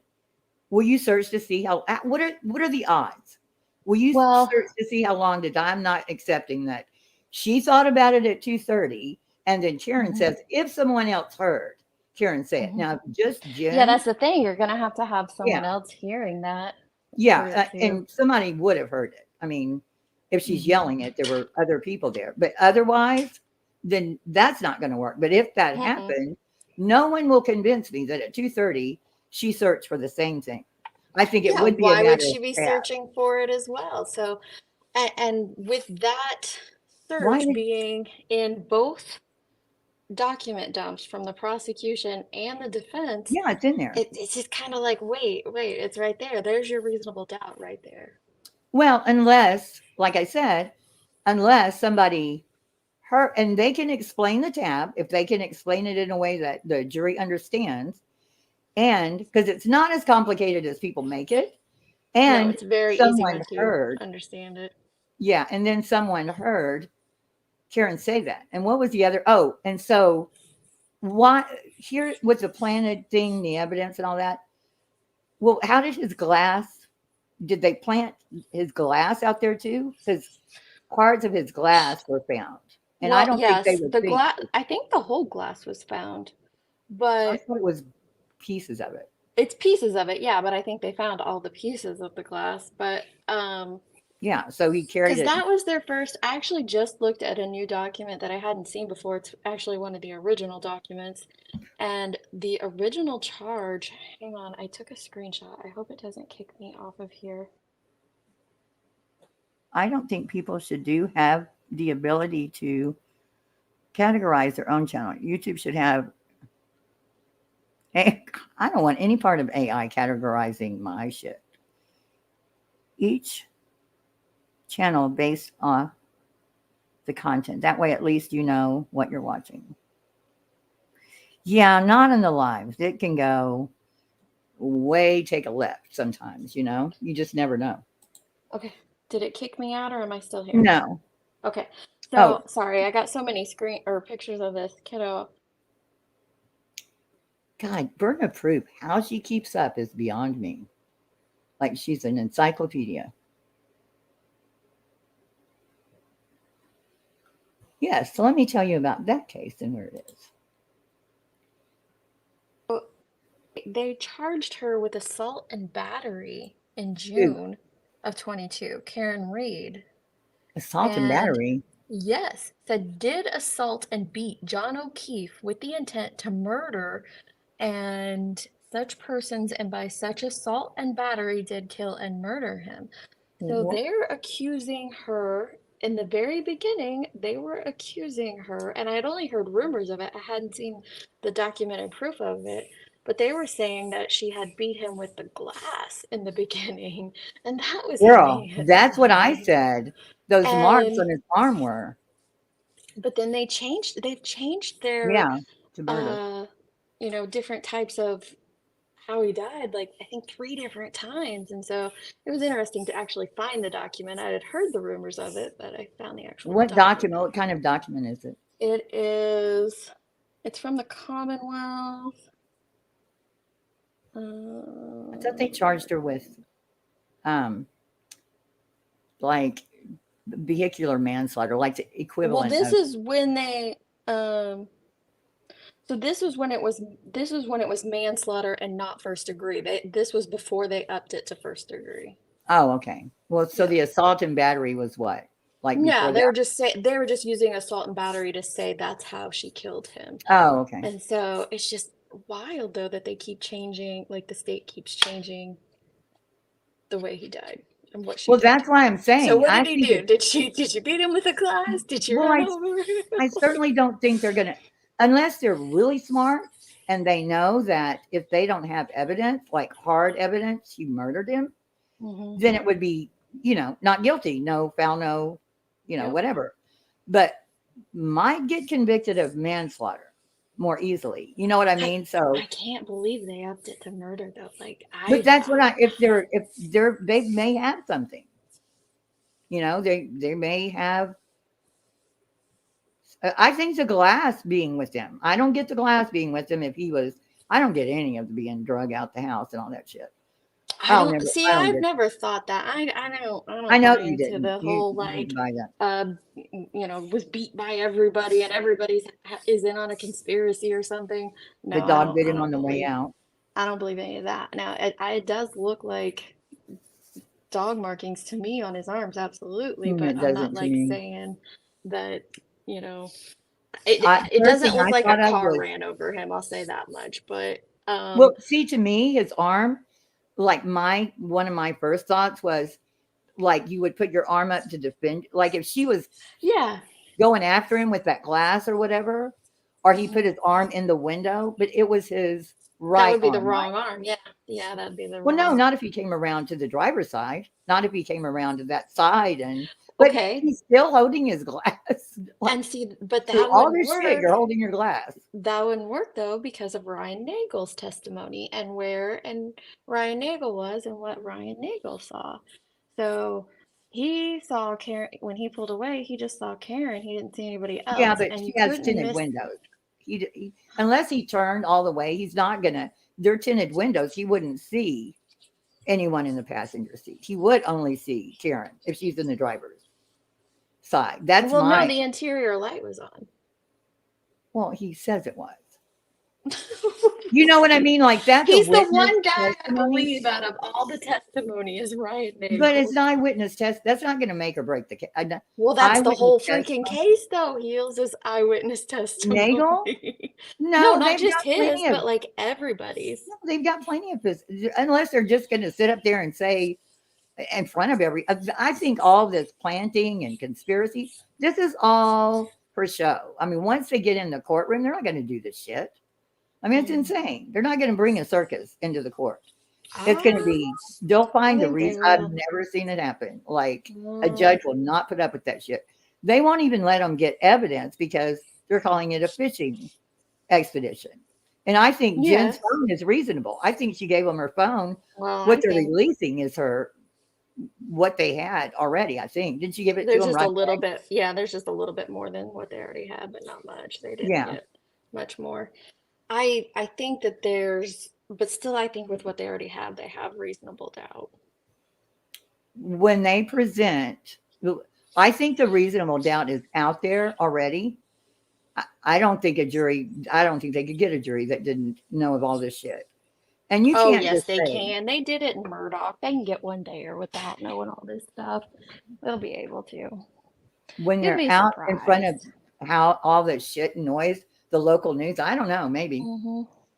H: will you search to see how, what are the odds? Will you search to see how long to die? I'm not accepting that. She thought about it at 2:30. And then Karen says, if someone else heard, Karen say it. Now, just Jen.
C: Yeah, that's the thing. You're going to have someone else hearing that.
H: Yeah. And somebody would have heard it. I mean, if she's yelling it, there were other people there. But otherwise, then that's not going to work. But if that happened, no one will convince me that at 2:30, she searched for the same thing. I think it would be a matter
D: why would she be
H: of tab.
D: searching for it as well? So, and with that search being in both document dumps from the prosecution and the defense,
H: yeah, it's in there.
D: It's just kind of like, wait, it's right there. There's your reasonable doubt right there.
H: Well, unless, like I said, unless somebody heard, and they can explain the tab, if they can explain it in a way that the jury understands, and because it's not as complicated as people make it, and
D: no, it's very easy
H: someone
D: once you
H: heard,
D: understand it.
H: yeah, and then someone heard Karen say that. And what was the other? Oh, and so why here with the planted thing, the evidence and all that? Well, how did his glass? Did they plant his glass out there too? Because parts of his glass were found, and I don't think they would
D: the glass. I think the whole glass was found, but
H: I thought it was pieces of it.
D: It's pieces of it, yeah. But I think they found all the pieces of the glass. But
H: yeah, so he carried it.
D: Because that was their first. I actually just looked at a new document that I hadn't seen before. It's actually one of the original documents, and the original charge. Hang on, I took a screenshot. I hope it doesn't kick me off of here.
H: I don't think people should have the ability to categorize their own channel. YouTube should have. I don't want any part of AI categorizing my shit. Each channel based on the content. That way, at least you know what you're watching. Yeah, not in the lives. It can go take a left sometimes, you just never know.
D: Okay. Did it kick me out or am I still here?
H: No.
D: Okay. So sorry, I got so many pictures of this kiddo.
H: God, burden of proof. How she keeps up is beyond me. Like she's an encyclopedia. Yes, so let me tell you about that case and where it is.
D: They charged her with assault and battery in June of 22. Karen Reed.
H: Assault and battery?
D: Yes. Said did assault and beat John O'Keefe with the intent to murder and such persons, and by such assault and battery did kill and murder him. So they're accusing her. In the very beginning, they were accusing her, and I had only heard rumors of it. I hadn't seen the documented proof of it, but they were saying that she had beat him with the glass in the beginning, and that was
H: girl. That's what I said. Those marks on his arm were.
D: But then they've changed their
H: to murder.
D: Different types of how he died, like I think 3 different times. And so it was interesting to actually find the document. I had heard the rumors of it, but I found the actual
H: document. What kind of document is it?
D: It's from the Commonwealth.
H: I thought they charged her with like vehicular manslaughter, like the equivalent.
D: Well, this is when they so this was when it was manslaughter and not first degree. This was before they upped it to first degree.
H: Oh, okay. Well, so the assault and battery was what? Like
D: they were just using assault and battery to say that's how she killed him.
H: Oh, okay.
D: And so it's just wild though that they keep changing, like the state keeps changing the way he died. And what she did.
H: That's why I'm saying.
D: So what did he do? Did she beat him with a glass? Did you run over?
H: I certainly don't think they're gonna, unless they're really smart and they know that if they don't have evidence, like hard evidence, you murdered him, then it would be, not guilty, no foul, no, whatever. But might get convicted of manslaughter more easily. You know what I mean? So
D: I can't believe they upped it to murder though.
H: But that's what if they may have something. They may have I think the glass being with him. I don't get the glass being with him if he was. I don't get any of the being drug out the house and all that shit.
D: I
H: I'll
D: don't
H: never.
D: see.
H: I don't
D: I've
H: get.
D: never thought that. I don't
H: I know
D: buy
H: you
D: into
H: didn't.
D: the
H: You
D: whole
H: didn't
D: like
H: buy that.
D: was beat by everybody and everybody's is in on a conspiracy or something.
H: The
D: No,
H: dog bit
D: I
H: him
D: don't
H: on the way
D: believe.
H: out.
D: I don't believe any of that. Now it does look like dog markings to me on his arms, absolutely, but
H: It
D: I'm not
H: doesn't to
D: like
H: me.
D: saying that, you know,
H: First
D: it doesn't
H: thing
D: look
H: I
D: like a
H: thought of
D: car
H: was,
D: ran over him, I'll say that much. But
H: well, see, to me, his arm, like one of my first thoughts was like you would put your arm up to defend, like if she was
D: yeah,
H: going after him with that glass or whatever, or he put his arm in the window, but it was his
D: that
H: right
D: would be the
H: arm, right?
D: wrong arm. Yeah, yeah, that'd be the
H: Well, no,
D: wrong.
H: not if he came around to the driver's side, not if he came around to that side, but
D: Okay.
H: he's still holding his glass.
D: And see, but
H: Through
D: that
H: all
D: wouldn't
H: this shit,
D: work.
H: you're holding your glass.
D: That wouldn't work though because of Ryan Nagel's testimony and where and Ryan Nagel was and what Ryan Nagel saw. So he saw Karen when he pulled away, he just saw Karen. He didn't see anybody
H: Yeah,
D: else.
H: but
D: And
H: she
D: you
H: has
D: couldn't
H: tinted
D: miss.
H: windows. Unless he turned all the way, he's not gonna. They're tinted windows. He wouldn't see anyone in the passenger seat. He would only see Karen if she's in the driver's side. That's
D: Well, no,
H: my.
D: the interior light was on.
H: Well, he says it was. You know what I mean? Like that's
D: He's
H: a
D: the
H: witness
D: one guy I
H: testimony.
D: believe out of all the testimony is Ryan Nagel.
H: But it's not eyewitness test. That's not going to make or break the case.
D: Well, that's the
H: Eyewitness
D: whole freaking
H: testimony.
D: case, though. Heels is eyewitness testimony.
H: Nagel?
D: No,
H: No,
D: not
H: they've
D: just
H: got
D: his,
H: plenty of.
D: but like everybody's.
H: No, they've got plenty of this. Unless they're just going to sit up there and say in front of I think all this planting and conspiracy. This is all for show. I mean, once they get in the courtroom, they're not going to do this shit. I mean, it's insane. They're not going to bring a circus into the court. It's going to be, they'll find a reason. I've never seen it happen. Like a judge will not put up with that shit. They won't even let them get evidence because they're calling it a fishing expedition. And I think Jen's phone is reasonable. I think she gave them her phone.
D: Well,
H: what they're releasing is what they had already, I think. Didn't she give it to them?
D: There's just
H: right
D: a little bit. Yeah, there's just a little bit more than what they already had, but not much. They didn't get much more. I think that but still, I think with what they already have, they have reasonable doubt.
H: When they present, I think the reasonable doubt is out there already. I don't think they could get a jury that didn't know of all this shit. And you can't
D: yes,
H: just
D: they
H: say,
D: can. They did it in Murdoch. They can get one there without knowing all this stuff. They'll be able to.
H: When they're out in front of how all this shit and noise, the local news, I don't know, maybe.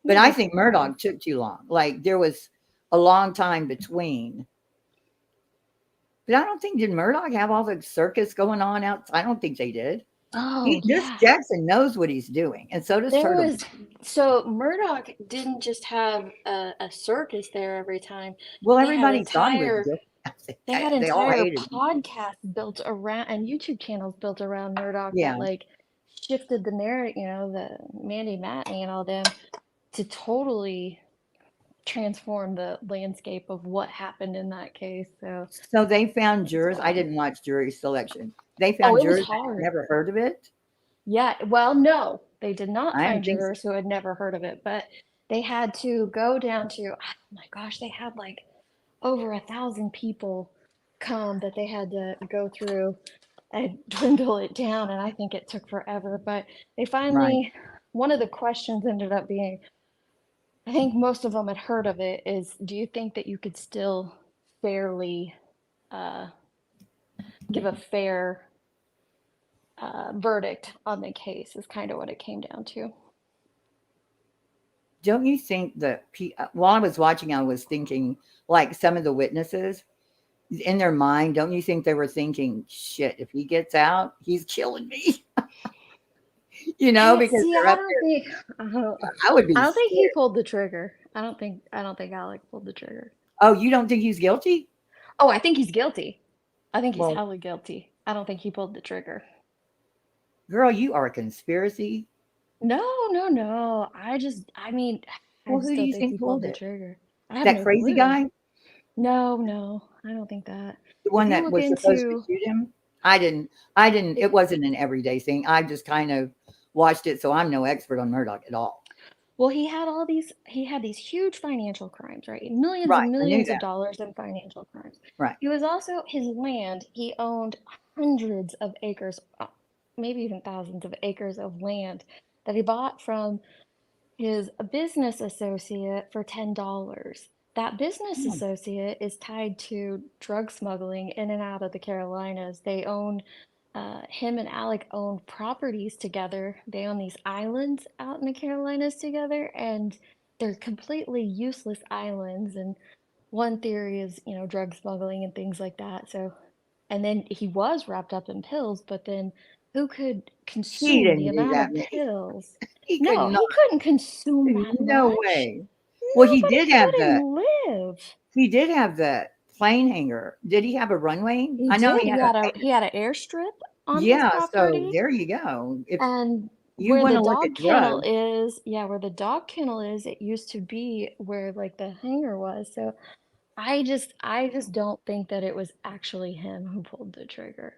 H: But I think Murdoch took too long. Like there was a long time between. But I don't think, did Murdoch have all the circus going on out? I don't think they did. This Jackson knows what he's doing, and so does Turtle.
D: So Murdoch didn't just have a circus there every time.
H: Well, everybody thought he was good.
D: They had entire podcasts built around and YouTube channels built around Murdoch that like shifted the narrative, the Mandy Matney and all them to totally transform the landscape of what happened in that case.
H: So they found jurors. I didn't watch jury selection. They found jurors that had never heard of it.
D: Yeah, well, no, they did not find jurors who had never heard of it, but they had to go down to, oh my gosh, they had like over 1,000 people come that they had to go through and dwindle it down, and I think it took forever, but they finally, one of the questions ended up being, I think most of them had heard of it, is do you think that you could still fairly give a fair verdict on the case is kind of what it came down to.
H: Don't you think that while I was watching, I was thinking like some of the witnesses in their mind, don't you think they were thinking, shit, if he gets out, he's killing me? Because they're up there. I would be.
D: I don't think he pulled the trigger. I don't think Alec pulled the trigger.
H: Oh, you don't think he's guilty?
D: Oh, I think he's guilty. I think he's hella guilty. I don't think he pulled the trigger.
H: Girl, you are a conspiracy.
D: No. I
H: who do you think pulled
D: the trigger?
H: That crazy guy?
D: No, I don't think that.
H: The one that was supposed to shoot him? I didn't. It wasn't an everyday thing. I just kind of watched it, so I'm no expert on Murdoch at all.
D: Well, he had these huge financial crimes, right? Millions
H: Right,
D: and
H: I knew
D: millions of
H: that.
D: dollars in financial crimes.
H: Right.
D: He was also his land. He owned hundreds of acres, maybe even thousands of acres of land that he bought from his business associate for $10. That business associate is tied to drug smuggling in and out of the Carolinas. They own, him and Alec own properties together. They own these islands out in the Carolinas together, and they're completely useless islands. And one theory is, drug smuggling and things like that. So, and then he was wrapped up in pills, but then who could
H: He
D: consume the
H: didn't do
D: amount
H: that
D: of
H: many.
D: pills?
H: He could
D: No,
H: not.
D: he couldn't consume that
H: No
D: much.
H: way. Well,
D: No,
H: he
D: but
H: did
D: he
H: have
D: couldn't live.
H: He did have the plane hangar. Did he have a runway?
D: He
H: I know
D: did.
H: he had a.
D: He had an airstrip on his
H: Yeah. So
D: property,
H: there you go. If
D: and
H: you
D: where
H: want
D: the
H: to look at
D: dog kennel
H: drugs,
D: is, where the dog kennel is, it used to be where like the hangar was. So I just don't think that it was actually him who pulled the trigger.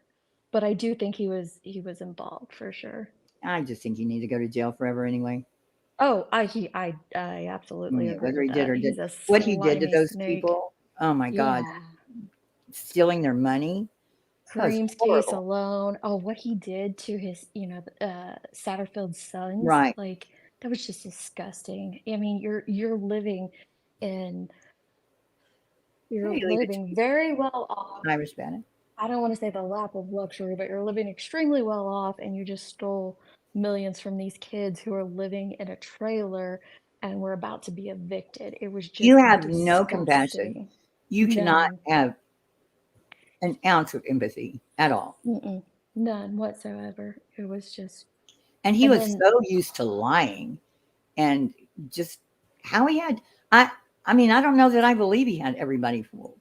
D: But I do think he was involved for sure.
H: I just think you need to go to jail forever anyway.
D: Oh, I absolutely agree
H: Whether he
D: with
H: did
D: that.
H: or
D: He's
H: did
D: a
H: what he did to
D: slimy
H: those
D: snake.
H: people. Oh my God,
D: Yeah.
H: stealing their money. That was
D: Kareem's case
H: horrible.
D: alone. Oh, what he did to his, Satterfield's sons.
H: Right.
D: Like that was just disgusting. I mean, you're living in you're
H: Hey, leave it to
D: living very well off.
H: Irish Bannon.
D: I don't want to say the lap of luxury, but you're living extremely well off, and you just stole millions from these kids who are living in a trailer and were about to be evicted. It was
H: You
D: just
H: have no compassion.
D: disgusting.
H: You cannot
D: None.
H: have an ounce of empathy at all.
D: Mm-mm. None whatsoever. It was just,
H: And he
D: and
H: was
D: then
H: so used to lying, and just how he had. I mean, I don't know that I believe he had everybody fooled.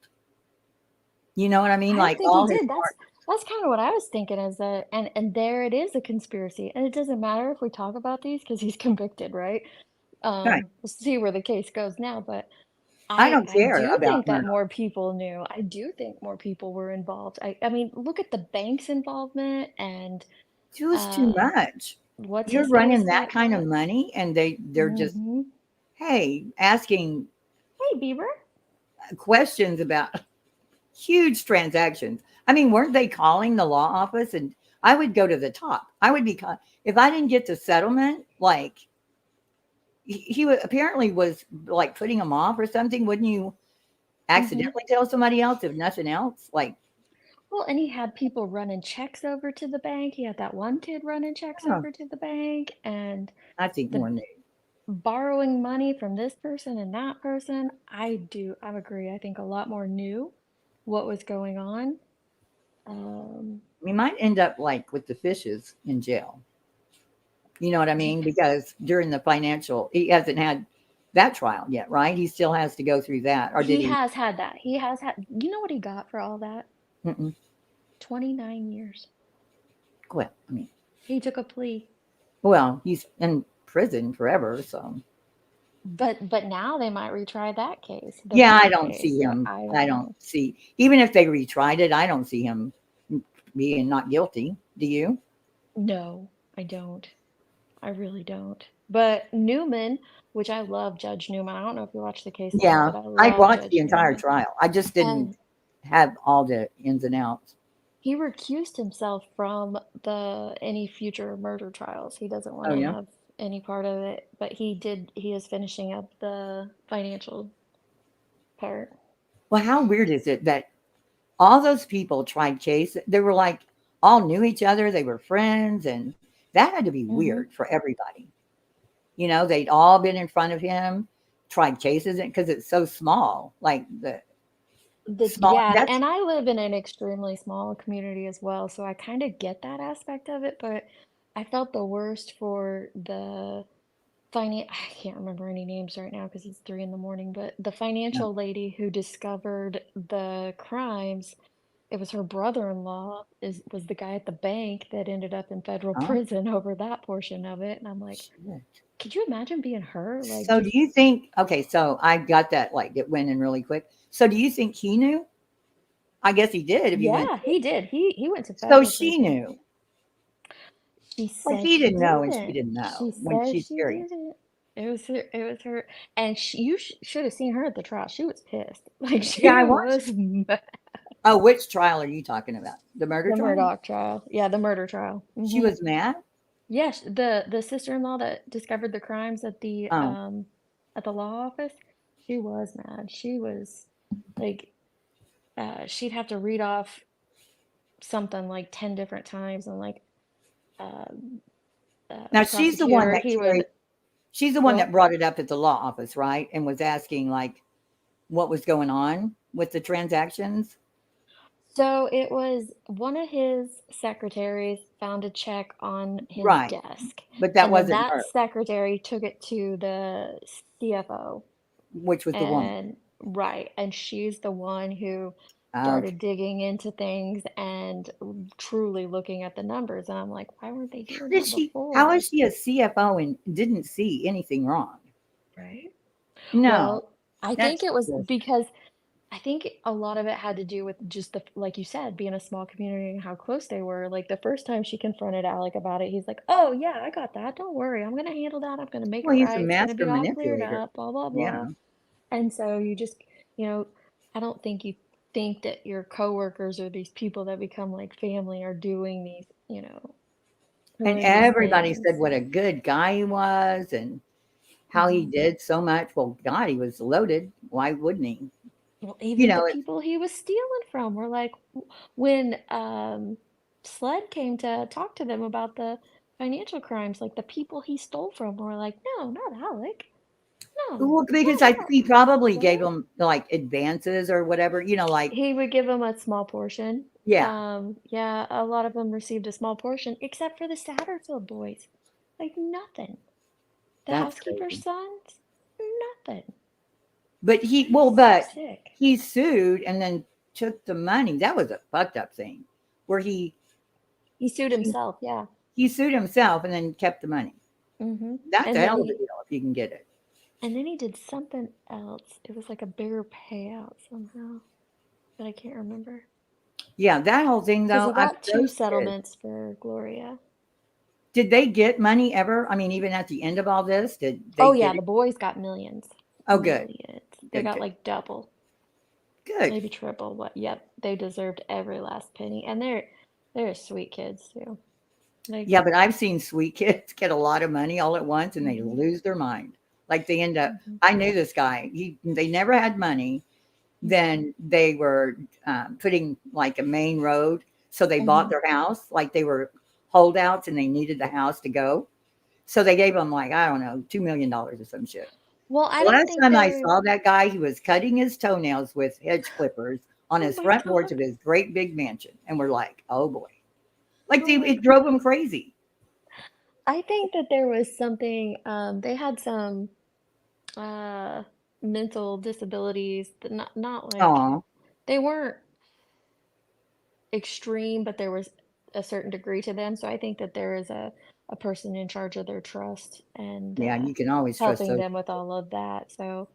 H: You know what I mean?
D: I
H: Like
D: don't think he
H: all his
D: did. That's kind of what I was thinking, is that, and there it is, a conspiracy. And it doesn't matter if we talk about these because he's convicted, right?
H: Right.
D: We'll see where the case goes now, but
H: I don't
D: I
H: care
D: do
H: about
D: think that
H: Murdoch.
D: more people knew. I do think more people were involved. I mean, look at the bank's involvement and
H: It was too much.
D: what's
H: You're
D: his face
H: running that
D: that
H: kind of
D: got.
H: money, and they're just
D: Hmm.
H: hey asking
D: Hey, Bieber.
H: questions about huge transactions. I mean, weren't they calling the law office? And I would go to the top. I would be if I didn't get the settlement, like he apparently was like putting them off or something. Wouldn't you accidentally tell somebody else if nothing else? Like,
D: Well, and he had people running checks over to the bank. He had that one kid running checks
H: huh,
D: over to the bank, and
H: I think
D: the
H: more new.
D: borrowing money from this person and that person. I agree. I think a lot more knew what was going on.
H: We might end up like with the fishes in jail. You know what I mean? Because during the financial, he hasn't had that trial yet, right? He still has to go through that. Or did
D: He
H: he?
D: has had that. He has had. You know what he got for all that?
H: Mm-mm.
D: 29 years.
H: Well, I mean,
D: He took a plea.
H: well, he's in prison forever, so.
D: But now they might retry that case. The
H: Yeah, I
D: plea
H: don't
D: case.
H: see
D: So
H: him.
D: I
H: I
D: don't
H: don't
D: know.
H: see, even if they retried it, I don't see him being not guilty. Do you?
D: No, I don't. I really don't. But Newman, which I love Judge Newman. I don't know if you watched the case at all,
H: Yeah,
D: but I
H: I
D: love
H: watched
D: Judge
H: the entire
D: Newman.
H: trial. I just didn't
D: And
H: have all the ins and outs.
D: he recused himself from any future murder trials. He doesn't want
H: Oh,
D: to
H: yeah?
D: have any part of it, but he is finishing up the financial part.
H: Well, how weird is it that all those people tried case? They were like all knew each other. They were friends, and that had to be weird for everybody. You know, they'd all been in front of him, tried cases, because it's so small. Like the small.
D: Yeah,
H: That's
D: and I live in an extremely small community as well, so I kind of get that aspect of it, but I felt the worst for the I can't remember any names right now because it's 3 in the morning, but the financial lady who discovered the crimes, it was her brother-in-law was the guy at the bank that ended up in federal
H: huh?
D: prison over that portion of it, and I'm like,
H: Shit.
D: could you imagine being her? Like,
H: So do
D: just
H: you think? Okay, so I got that. Like it went in really quick. So do you think he knew? I guess he did. If he went.
A: Yeah, he did. He went to
H: So
A: federal
H: she
A: prison.
H: knew.
A: She
H: Well,
A: said
H: he
A: she
H: didn't know, and she
A: didn't.
H: didn't know
A: She
H: when
A: said
H: she's
A: she
H: curious.
A: didn't. It was her. It was her. And you should have seen her at the trial. She was pissed. Like she
H: Yeah, I watched.
A: was mad.
H: Oh, which trial are you talking about? The murder
A: The
H: trial?
A: Murdoch trial. Yeah, the murder trial.
H: She was mad?
A: Yes, the sister-in-law that discovered the crimes at the
H: Oh.
A: law office, she was mad. She was like she'd have to read off something like 10 different times, and like
H: Now
A: the
H: she's the one
A: prosecutor,
H: that
A: he
H: carried,
A: would
H: she's the one
A: go.
H: that brought it up at the law office, right? And was asking like what was going on with the transactions.
A: So it was one of his secretaries found a check on his
H: Right.
A: desk.
H: But that
A: And then
H: wasn't
A: that
H: her,
A: secretary took it to the CFO.
H: which was the woman.
A: And right, and she's the one who
H: Okay.
A: started digging into things and truly looking at the numbers. And I'm like, why weren't they doing that before?
H: How is she a CFO and didn't see anything wrong?
A: Right.
H: No.
A: Well, I think
H: that's
A: it was
H: bullshit.
A: because I think a lot of it had to do with just like you said, being a small community and how close they were. Like the first time she confronted Alec about it, he's like, "Oh yeah, I got that. Don't worry. I'm gonna handle that. I'm gonna make it
H: Well, he's a
A: right. It's gonna
H: master
A: be all cleared
H: manipulator.
A: up, blah blah
H: Yeah.
A: blah." And so you just, I don't think you think that your coworkers or these people that become like family are doing these,
H: And
A: horrendous
H: everybody
A: things.
H: said what a good guy he was and how he did so much. Well, God, he was loaded. Why wouldn't he?
A: Well, even the
H: It's
A: people he was stealing from were like, when Sled came to talk to them about the financial crimes, like the people he stole from were like, no, not Alec. No,
H: well, because
A: not
H: I think he probably
A: Sled.
H: gave them like advances or whatever, like
A: He would give them a small portion.
H: yeah.
A: Yeah, a lot of them received a small portion, except for the Satterfield boys. Like nothing. The
H: That's
A: housekeeper's
H: crazy.
A: sons, nothing.
H: But
A: Sick.
H: he sued and then took the money. That was a fucked up thing where he
A: sued himself. Yeah.
H: He sued himself and then kept the money.
A: Mm-hmm.
H: That's
A: And
H: a
A: then
H: hell of a deal if you can get it.
A: And then he did something else. It was like a bigger payout somehow, but I can't remember.
H: Yeah, that whole thing
A: Because
H: though.
A: he got two
H: those kids,
A: settlements for Gloria.
H: did they get money ever? I mean, even at the end of all this, did they
A: Oh
H: get
A: yeah,
H: it?
A: the boys got millions.
H: Oh, good.
A: Millions. They
H: Good,
A: got
H: good.
A: like double,
H: Good.
A: maybe triple. What? Yep, they deserved every last penny, and they're sweet kids too. Like
H: Yeah, but I've seen sweet kids get a lot of money all at once and they lose their mind. Like they end up. I knew this guy. They never had money. Then they were putting like a main road, so they bought their house. Like they were holdouts and they needed the house to go, so they gave them like I don't know $2 million or some shit.
A: Well, I
H: The
A: don't
H: last
A: think
H: time I
A: they're.
H: saw that guy, he was cutting his toenails with hedge clippers on
A: Oh
H: his
A: my
H: front porch
A: God.
H: of his great big mansion, and we're like, oh boy, like
A: Oh my
H: it drove him crazy.
A: I think that there was something. They had some mental disabilities, but not like
H: Aw.
A: they weren't extreme, but there was a certain degree to them. So I think that there is a person in charge of their trust and
H: Yeah, you can always trust
A: helping
H: those.
A: them with all of that. So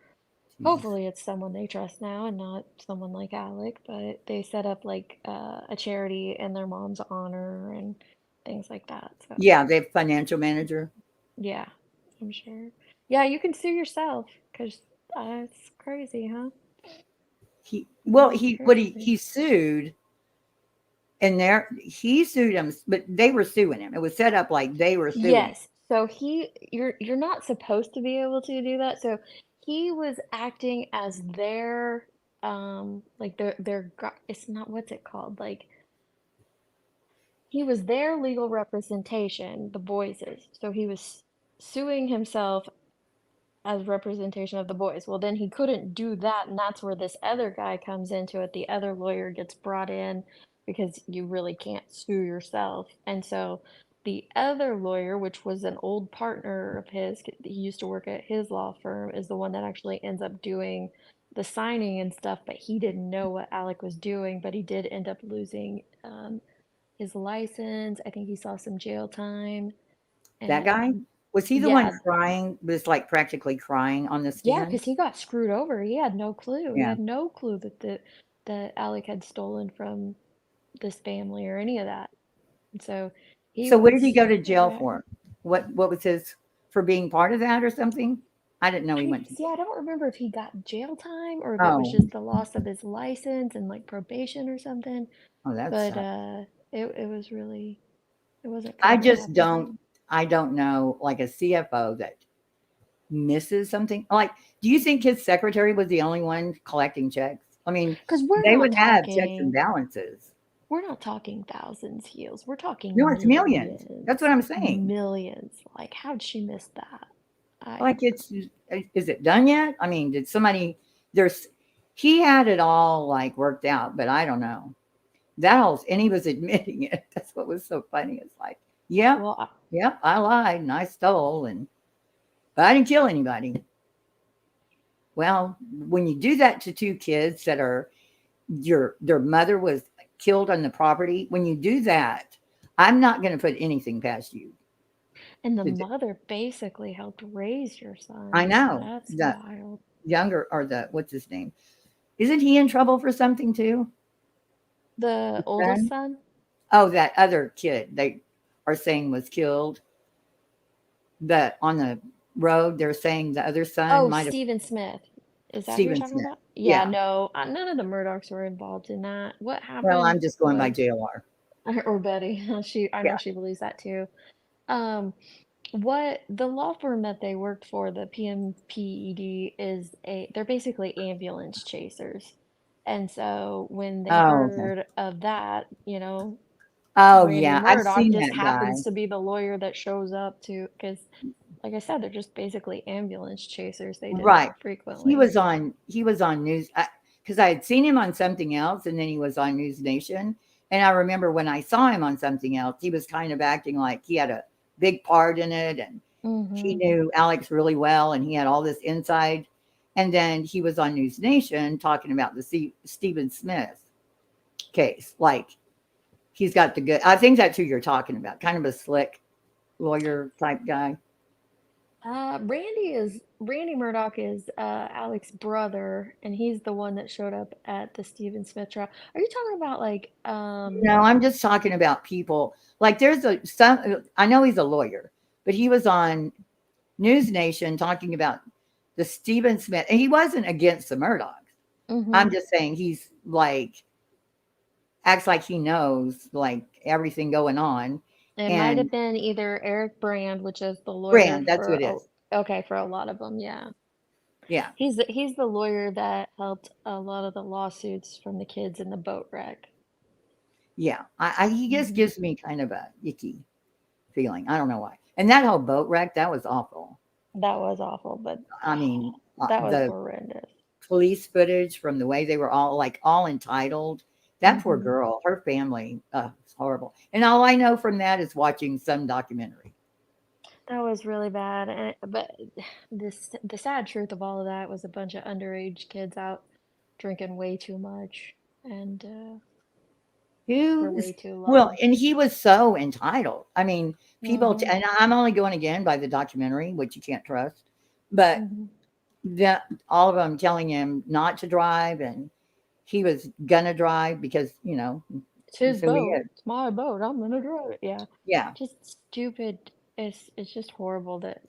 H: Jeez.
A: hopefully it's someone they trust now and not someone like Alec. But they set up like a charity in their mom's honor and things like that. So
H: Yeah, they have financial manager.
A: yeah, I'm sure. Yeah, you can sue yourself because it's crazy, huh?
H: He sued, and he sued him, but they were suing him. It was set up like they were suing him.
A: Yes. So you're not supposed to be able to do that. So he was acting as their like it's not, what's it called? Like he was their legal representation, the boys's. So he was suing himself as representation of the boys. Well, then he couldn't do that, and that's where this other guy comes into it. The other lawyer gets brought in because you really can't sue yourself. And so the other lawyer, which was an old partner of his, he used to work at his law firm, is the one that actually ends up doing the signing and stuff, but he didn't know what Alec was doing, but he did end up losing his license. I think he saw some jail time.
H: That guy?
A: And
H: Was he the
A: yeah,
H: one crying, was like practically crying on the
A: yeah,
H: stand?
A: because he got screwed over. He had no clue. He
H: Yeah.
A: had no clue that that Alec had stolen from this family or any of that. And so he
H: So what did he
A: was
H: go to jail for? What was his, for being part of that or something? I didn't know he went to
A: See, I don't remember if he got jail time or if it was
H: Oh.
A: just the loss of his license and like probation or something.
H: Oh, that's
A: But
H: sad.
A: it was really, it wasn't
H: I
A: cool what
H: just
A: happened to
H: don't
A: him.
H: I don't know like a CFO that misses something. Like, do you think his secretary was the only one collecting checks? I mean,
A: Because we're
H: they
A: not
H: would have checks and
A: talking,
H: balances.
A: we're not talking thousands, Heels. We're talking
H: No, it's millions. That's what I'm saying.
A: Millions. Like, how'd she miss that?
H: Like, is it done yet? I mean, did somebody, he had it all like worked out, but I don't know. And he was admitting it. That's what was so funny. It's like, yeah, I lied and I stole, but I didn't kill anybody. Well, when you do that to two kids that are, their mother was killed on the property, when you do that, I'm not going to put anything past you.
A: And the mother basically helped raise your son.
H: I know.
A: That's
H: The
A: wild.
H: younger, or what's his name? Isn't he in trouble for something too?
A: The oldest son?
H: Oh, that other kid they are saying was killed. That on the road, they're saying the other son might have.
A: Stephen Smith. Is that who you're
H: Stephen
A: talking
H: Smith.
A: about? Yeah,
H: Yeah.
A: no, none of the Murdochs were involved in that. What happened?
H: Well, I'm just going by
A: was-
H: JLR.
A: Or Betty. I know she believes that too. What the law firm that they worked for, the PMPED, they're basically ambulance chasers. And so when they
H: Oh, okay.
A: heard of that,
H: Oh,
A: Randy
H: yeah, I've
A: Murdoch
H: seen
A: just
H: that guy.
A: happens to be the lawyer that shows up to, because like I said, they're just basically ambulance chasers. They did
H: Right.
A: that frequently.
H: He was on news, because I had seen him on something else, and then he was on News Nation. And I remember when I saw him on something else, he was kind of acting like he had a big part in it, and he knew Alex really well, and he had all this inside. And then he was on News Nation talking about the Stephen Smith case. Like, he's got the good. I think that's who you're talking about. Kind of a slick lawyer type guy.
A: Randy Murdoch is Alex's brother, and he's the one that showed up at the Stephen Smith trial. Are you talking about like
H: No, I'm just talking about people. Like, I know he's a lawyer, but he was on News Nation talking about the Stephen Smith, and he wasn't against the Murdochs. I'm just saying he's like, acts like he knows like everything going on.
A: It might have been either Eric Brand, which is the lawyer
H: Brand, that's
A: for
H: who it is.
A: Okay, for a lot of them, yeah.
H: Yeah.
A: He's the lawyer that helped a lot of the lawsuits from the kids in the boat wreck.
H: Yeah. He just gives me kind of a icky feeling. I don't know why. And that whole boat wreck, that was awful.
A: That was awful, but
H: I mean,
A: that was
H: the
A: horrendous.
H: police footage from the way they were all entitled. That poor girl, her family, it's horrible. And all I know from that is watching some documentary.
A: That was really bad. But the sad truth of all of that was a bunch of underage kids out drinking way too much and for way too long.
H: Well, and he was so entitled. I mean, people,
A: Mhm.
H: and I'm only going again by the documentary, which you can't trust, but that all of them telling him not to drive, and he was gonna drive because
A: It's his
H: who he
A: boat.
H: is.
A: It's my boat. I'm gonna drive it. Yeah.
H: Yeah.
A: Just stupid. It's just horrible that,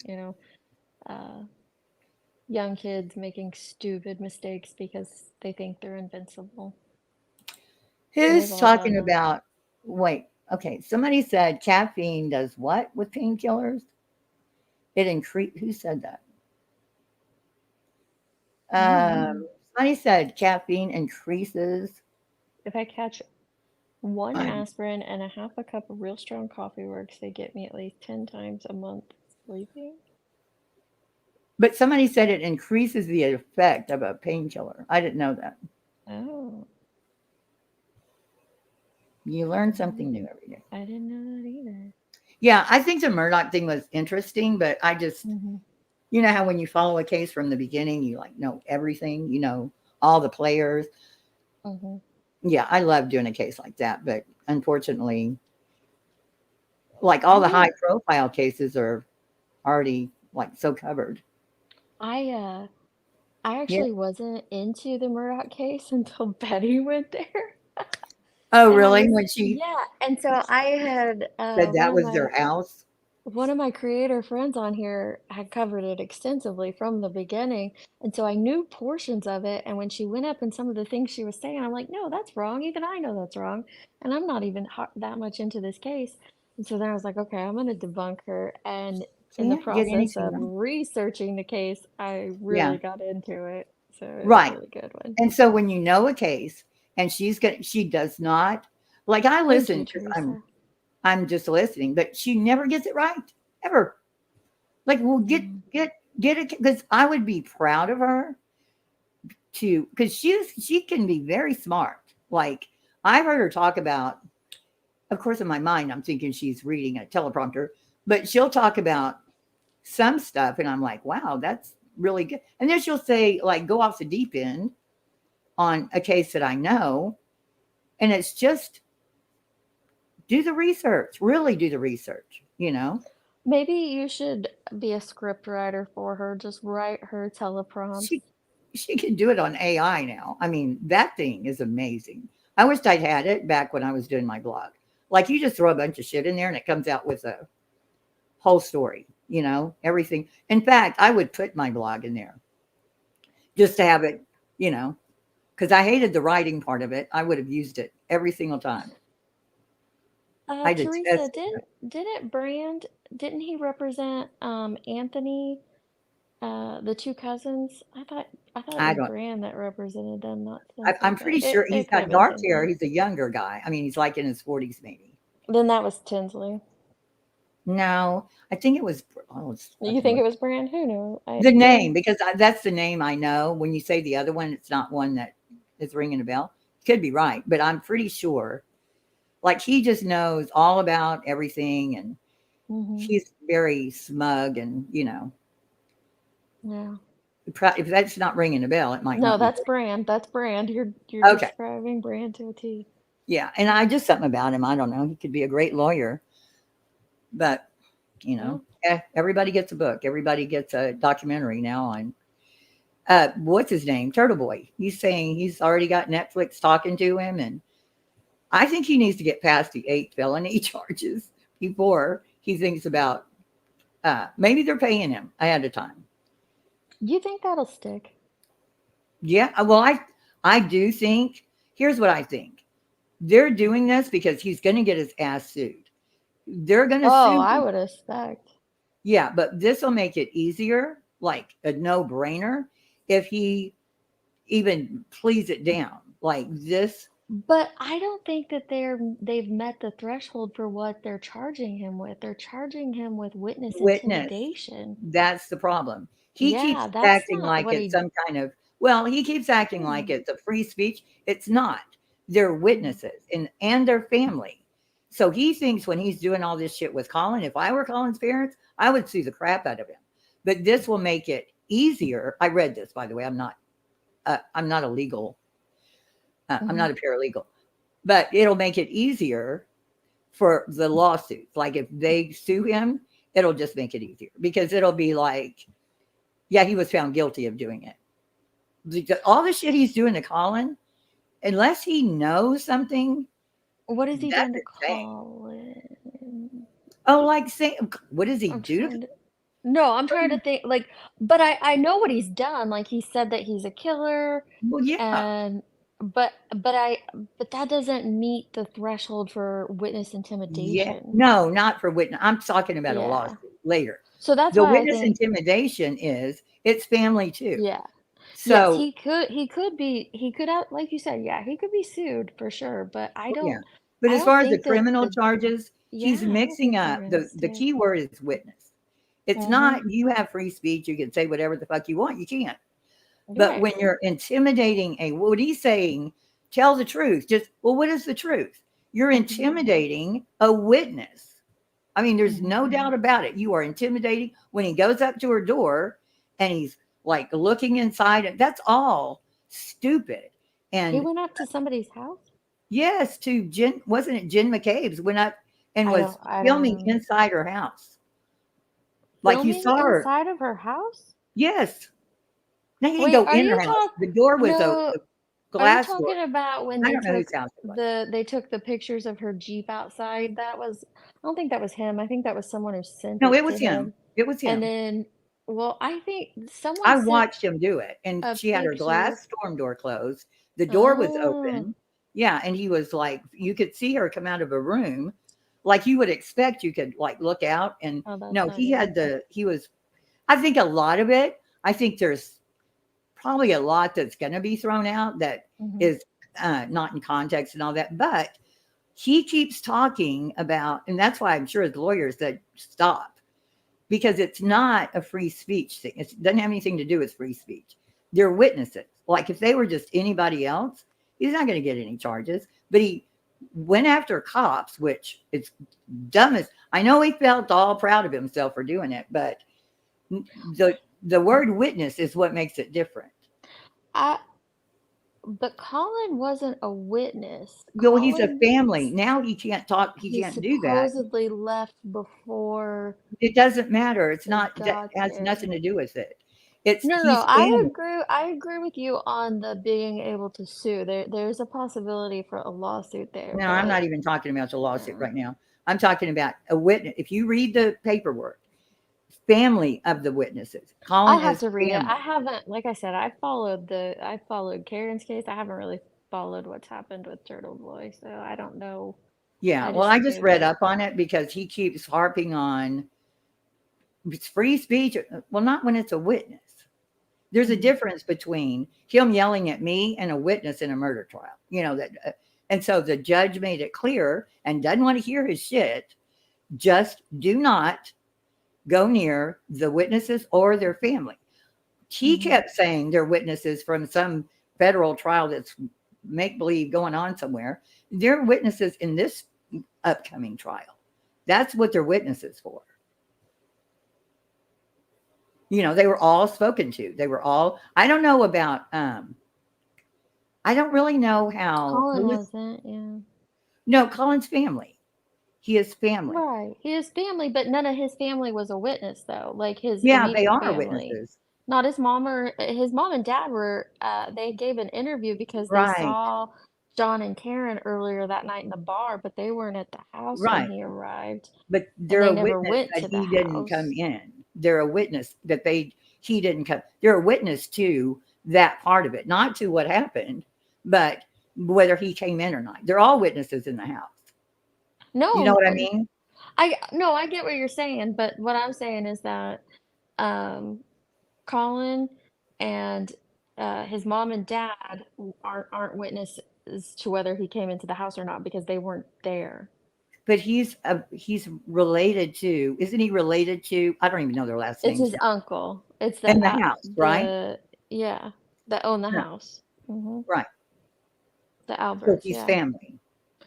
A: young kids making stupid mistakes because they think they're invincible.
H: Who's
A: all
H: talking
A: done that.
H: about? Wait, okay. Somebody said caffeine does what with painkillers? It increase. Who said that? Somebody said caffeine increases.
A: If I catch one aspirin and a half a cup of real strong coffee works, they get me at least 10 times a month sleeping.
H: But somebody said it increases the effect of a painkiller. I didn't know that.
A: Oh.
H: You learn something new every day.
A: I didn't know that either.
H: Yeah, I think the Murdoch thing was interesting, but I just, you know how when you follow a case from the beginning, you know everything, all the players. Yeah, I love doing a case like that, but unfortunately, like all the high profile cases are already like so covered.
A: I I actually wasn't into the Murdoch case until Betty went there.
H: Oh,
A: And I
H: really?
A: was,
H: When she
A: yeah. And so I had
H: said that was their house?
A: one of my creator friends on here had covered it extensively from the beginning. And so I knew portions of it. And when she went up and some of the things she was saying, I'm like, no, that's wrong. Even I know that's wrong. And I'm not even that much into this case. And so then I was like, okay, I'm going to debunk her. And in the
H: Can't get
A: process
H: anything
A: of
H: right.
A: researching the case, I
H: Yeah.
A: really got into it. So it was a
H: Right.
A: really good one.
H: And so when you know a case and she does not, like I
A: Thank
H: listen
A: you,
H: because
A: Teresa.
H: I'm just listening, but she never gets it right ever. Like, well, get it, because I would be proud of her because she can be very smart. Like I've heard her talk about, of course, in my mind, I'm thinking she's reading a teleprompter, but she'll talk about some stuff, and I'm like, wow, that's really good. And then she'll say, like, go off the deep end on a case that I know, and it's just do the research, really do the research, you know.
A: Maybe you should be a script writer for her. Just write her teleprompts.
H: She can do it on AI now. I mean, that thing is amazing. I wished I'd had it back when I was doing my blog. Like you just throw a bunch of shit in there and it comes out with a whole story, you know, everything. In fact, I would put my blog in there just to have it, you know, because I hated the writing part of it. I would have used it every single time. I
A: Teresa,
H: detest
A: didn't he represent Anthony, the two cousins? I thought it
H: I
A: was
H: don't.
A: Brand that represented them, not Tinsley,
H: I'm
A: but
H: pretty sure he's
A: it could
H: got
A: have been
H: dark hair.
A: Tinsley.
H: He's a younger guy. I mean, he's like in his 40s, maybe.
A: Then that was Tinsley.
H: No, I think it was.
A: You think it was Brand? Who knew?
H: The name, because that's the name I know. When you say the other one, it's not one that is ringing a bell. Could be right, but I'm pretty sure. Like he just knows all about everything, and he's very smug, and you know.
A: Yeah.
H: If that's not ringing a bell, it might
A: No,
H: not.
A: that's Brand. That's Brand. You're
H: Okay.
A: describing Brand to a T.
H: Yeah, and I just something about him. I don't know. He could be a great lawyer, but you know, everybody gets a book. Everybody gets a documentary now on. What's his name? Turtle Boy. He's saying he's already got Netflix talking to him, and I think he needs to get past the 8 felony charges before he thinks about. Maybe they're paying him ahead of time.
A: You think that'll stick?
H: Yeah. Well, I do think. Here's what I think. They're doing this because he's going to get his ass sued. They're going to sue.
A: Oh, I would expect.
H: Yeah, but this will make it easier, like a no-brainer, if he even pleads it down like this.
A: But I don't think that they've met the threshold for what they're charging him with. They're charging him with witness intimidation.
H: That's the problem. He keeps
A: Yeah, that's
H: acting
A: not
H: like
A: what
H: it's some kind of, well, he keeps acting like it's a free speech. It's not. They're witnesses and their family. So he thinks when he's doing all this shit with Colin, if I were Colin's parents, I would sue the crap out of him. But this will make it easier. I read this, by the way. I'm not a legal. I'm not a paralegal, but it'll make it easier for the lawsuits. Like if they sue him, it'll just make it easier because it'll be like, yeah, he was found guilty of doing it. All the shit he's doing to Colin, unless he knows something.
A: What has he done to Colin?
H: Oh, like say, what does he do?
A: No, I'm trying to think. Like, but I know what he's done. Like he said that he's a killer.
H: Well, yeah.
A: And but that doesn't meet the threshold for witness intimidation.
H: Yeah, no, not for witness. I'm talking about a lawsuit later.
A: So that's
H: the
A: why
H: witness
A: I think,
H: intimidation is it's family too.
A: Yeah.
H: So
A: yes, he could have, like you said, yeah, he could be sued for sure. But I don't.
H: yeah. But
A: I
H: as
A: don't
H: far as the
A: think that
H: criminal charges, he's
A: I don't
H: mixing
A: think they're
H: up
A: gonna
H: the key word is witness. It's not you have free speech, you can say whatever the fuck you want. You can't. But
A: Right.
H: when you're intimidating what he's saying, tell the truth. Just, well, what is the truth? You're intimidating a witness. I mean, there's no doubt about it. You are intimidating when he goes up to her door and he's like looking inside. And that's all stupid. And
A: He went up to somebody's house?
H: yes, to Jen, wasn't it Jen McCabe's went up and
A: I
H: was
A: don't
H: filming
A: know.
H: inside her house. Like you
A: Filming
H: saw her.
A: inside of her house?
H: Yes. Now you
A: Wait,
H: can go
A: are
H: in
A: you
H: her house.
A: talking?
H: The door was open.
A: No,
H: The
A: are you
H: glass door.
A: talking about when
H: I
A: they
H: don't know
A: took
H: whose house it was.
A: they took the pictures of her Jeep outside? That was, I don't think that was him. I think that was someone who sent
H: No,
A: it
H: it
A: to
H: was him.
A: him.
H: It was
A: And
H: him.
A: then, well, I think someone
H: I
A: sent
H: watched him do it, and
A: a
H: she had her
A: picture.
H: glass storm door closed. The door was
A: Oh,
H: open. Yeah, and he was like, you could see her come out of a room, like you would expect. You could like look out, and
A: oh, that's
H: no,
A: not
H: he
A: good.
H: had the. He was. I think a lot of it. I think there's probably a lot that's going to be thrown out that
A: Mhm.
H: is not in context and all that, but he keeps talking about, and that's why I'm sure the lawyer said stop, because it's not a free speech thing. It doesn't have anything to do with free speech. They're witnesses. Like if they were just anybody else, he's not going to get any charges. But he went after cops, which is dumbest. I know he felt all proud of himself for doing it, but the word witness is what makes it different.
A: But Colin wasn't a witness.
H: Well, he's a
A: Colin,
H: family. Now he can't talk. He
A: he
H: can't do that.
A: supposedly left before
H: It doesn't matter. It's
A: they
H: not, that
A: got
H: has
A: there.
H: nothing to do with it. It's,
A: No,
H: he's family.
A: I agree with you on the being able to sue. There's a possibility for a lawsuit there,
H: No, I'm
A: but
H: not even talking about the lawsuit right now. I'm talking about a witness. If you read the paperwork, family of the witnesses. Colin
A: I'll have
H: is
A: to read it.
H: family.
A: I haven't, like I said, I followed Karen's case. I haven't really followed what's happened with Turtle Boy, so I don't know.
H: Yeah,
A: I
H: well,
A: just
H: I just
A: knew
H: read
A: that.
H: up on it because he keeps harping on it's free speech. Well, not when it's a witness. There's a difference between him yelling at me and a witness in a murder trial. You know that, and so the judge made it clear and doesn't want to hear his shit. Just do not go near the witnesses or their family. He kept saying they're witnesses from some federal trial that's make believe going on somewhere. They're witnesses in this upcoming trial. That's what they're witnesses for. You know, they were all spoken to. They were all, I don't know about, I don't really know how.
A: Colin wasn't, yeah.
H: No, Colin's family. He is family.
A: Right. He is family, but none of his family was a witness though. Like his
H: Yeah, they
A: immediate
H: are
A: family.
H: witnesses.
A: Not his mom or his mom and dad were they gave an interview because they
H: Right.
A: saw John and Karen earlier that night in the bar, but they weren't at the house when
H: Right.
A: he arrived.
H: But
A: And
H: they're
A: they
H: a
A: never
H: witness
A: went
H: that
A: to the
H: he didn't come
A: house.
H: in. They're a witness that he didn't come. They're a witness to that part of it, not to what happened, but whether he came in or not. They're all witnesses in the house.
A: No,
H: You know what I mean?
A: I get what you're saying, but what I'm saying is that Colin and his mom and dad aren't witnesses to whether he came into the house or not because they weren't there.
H: But he's related to, isn't he related to, I don't even know their last
A: It's
H: names
A: his
H: now.
A: uncle. It's
H: In the house, right?
A: Yeah, that own the
H: Yeah.
A: house. hmm
H: Right.
A: The
H: So
A: Alberts,
H: he's
A: yeah.
H: family.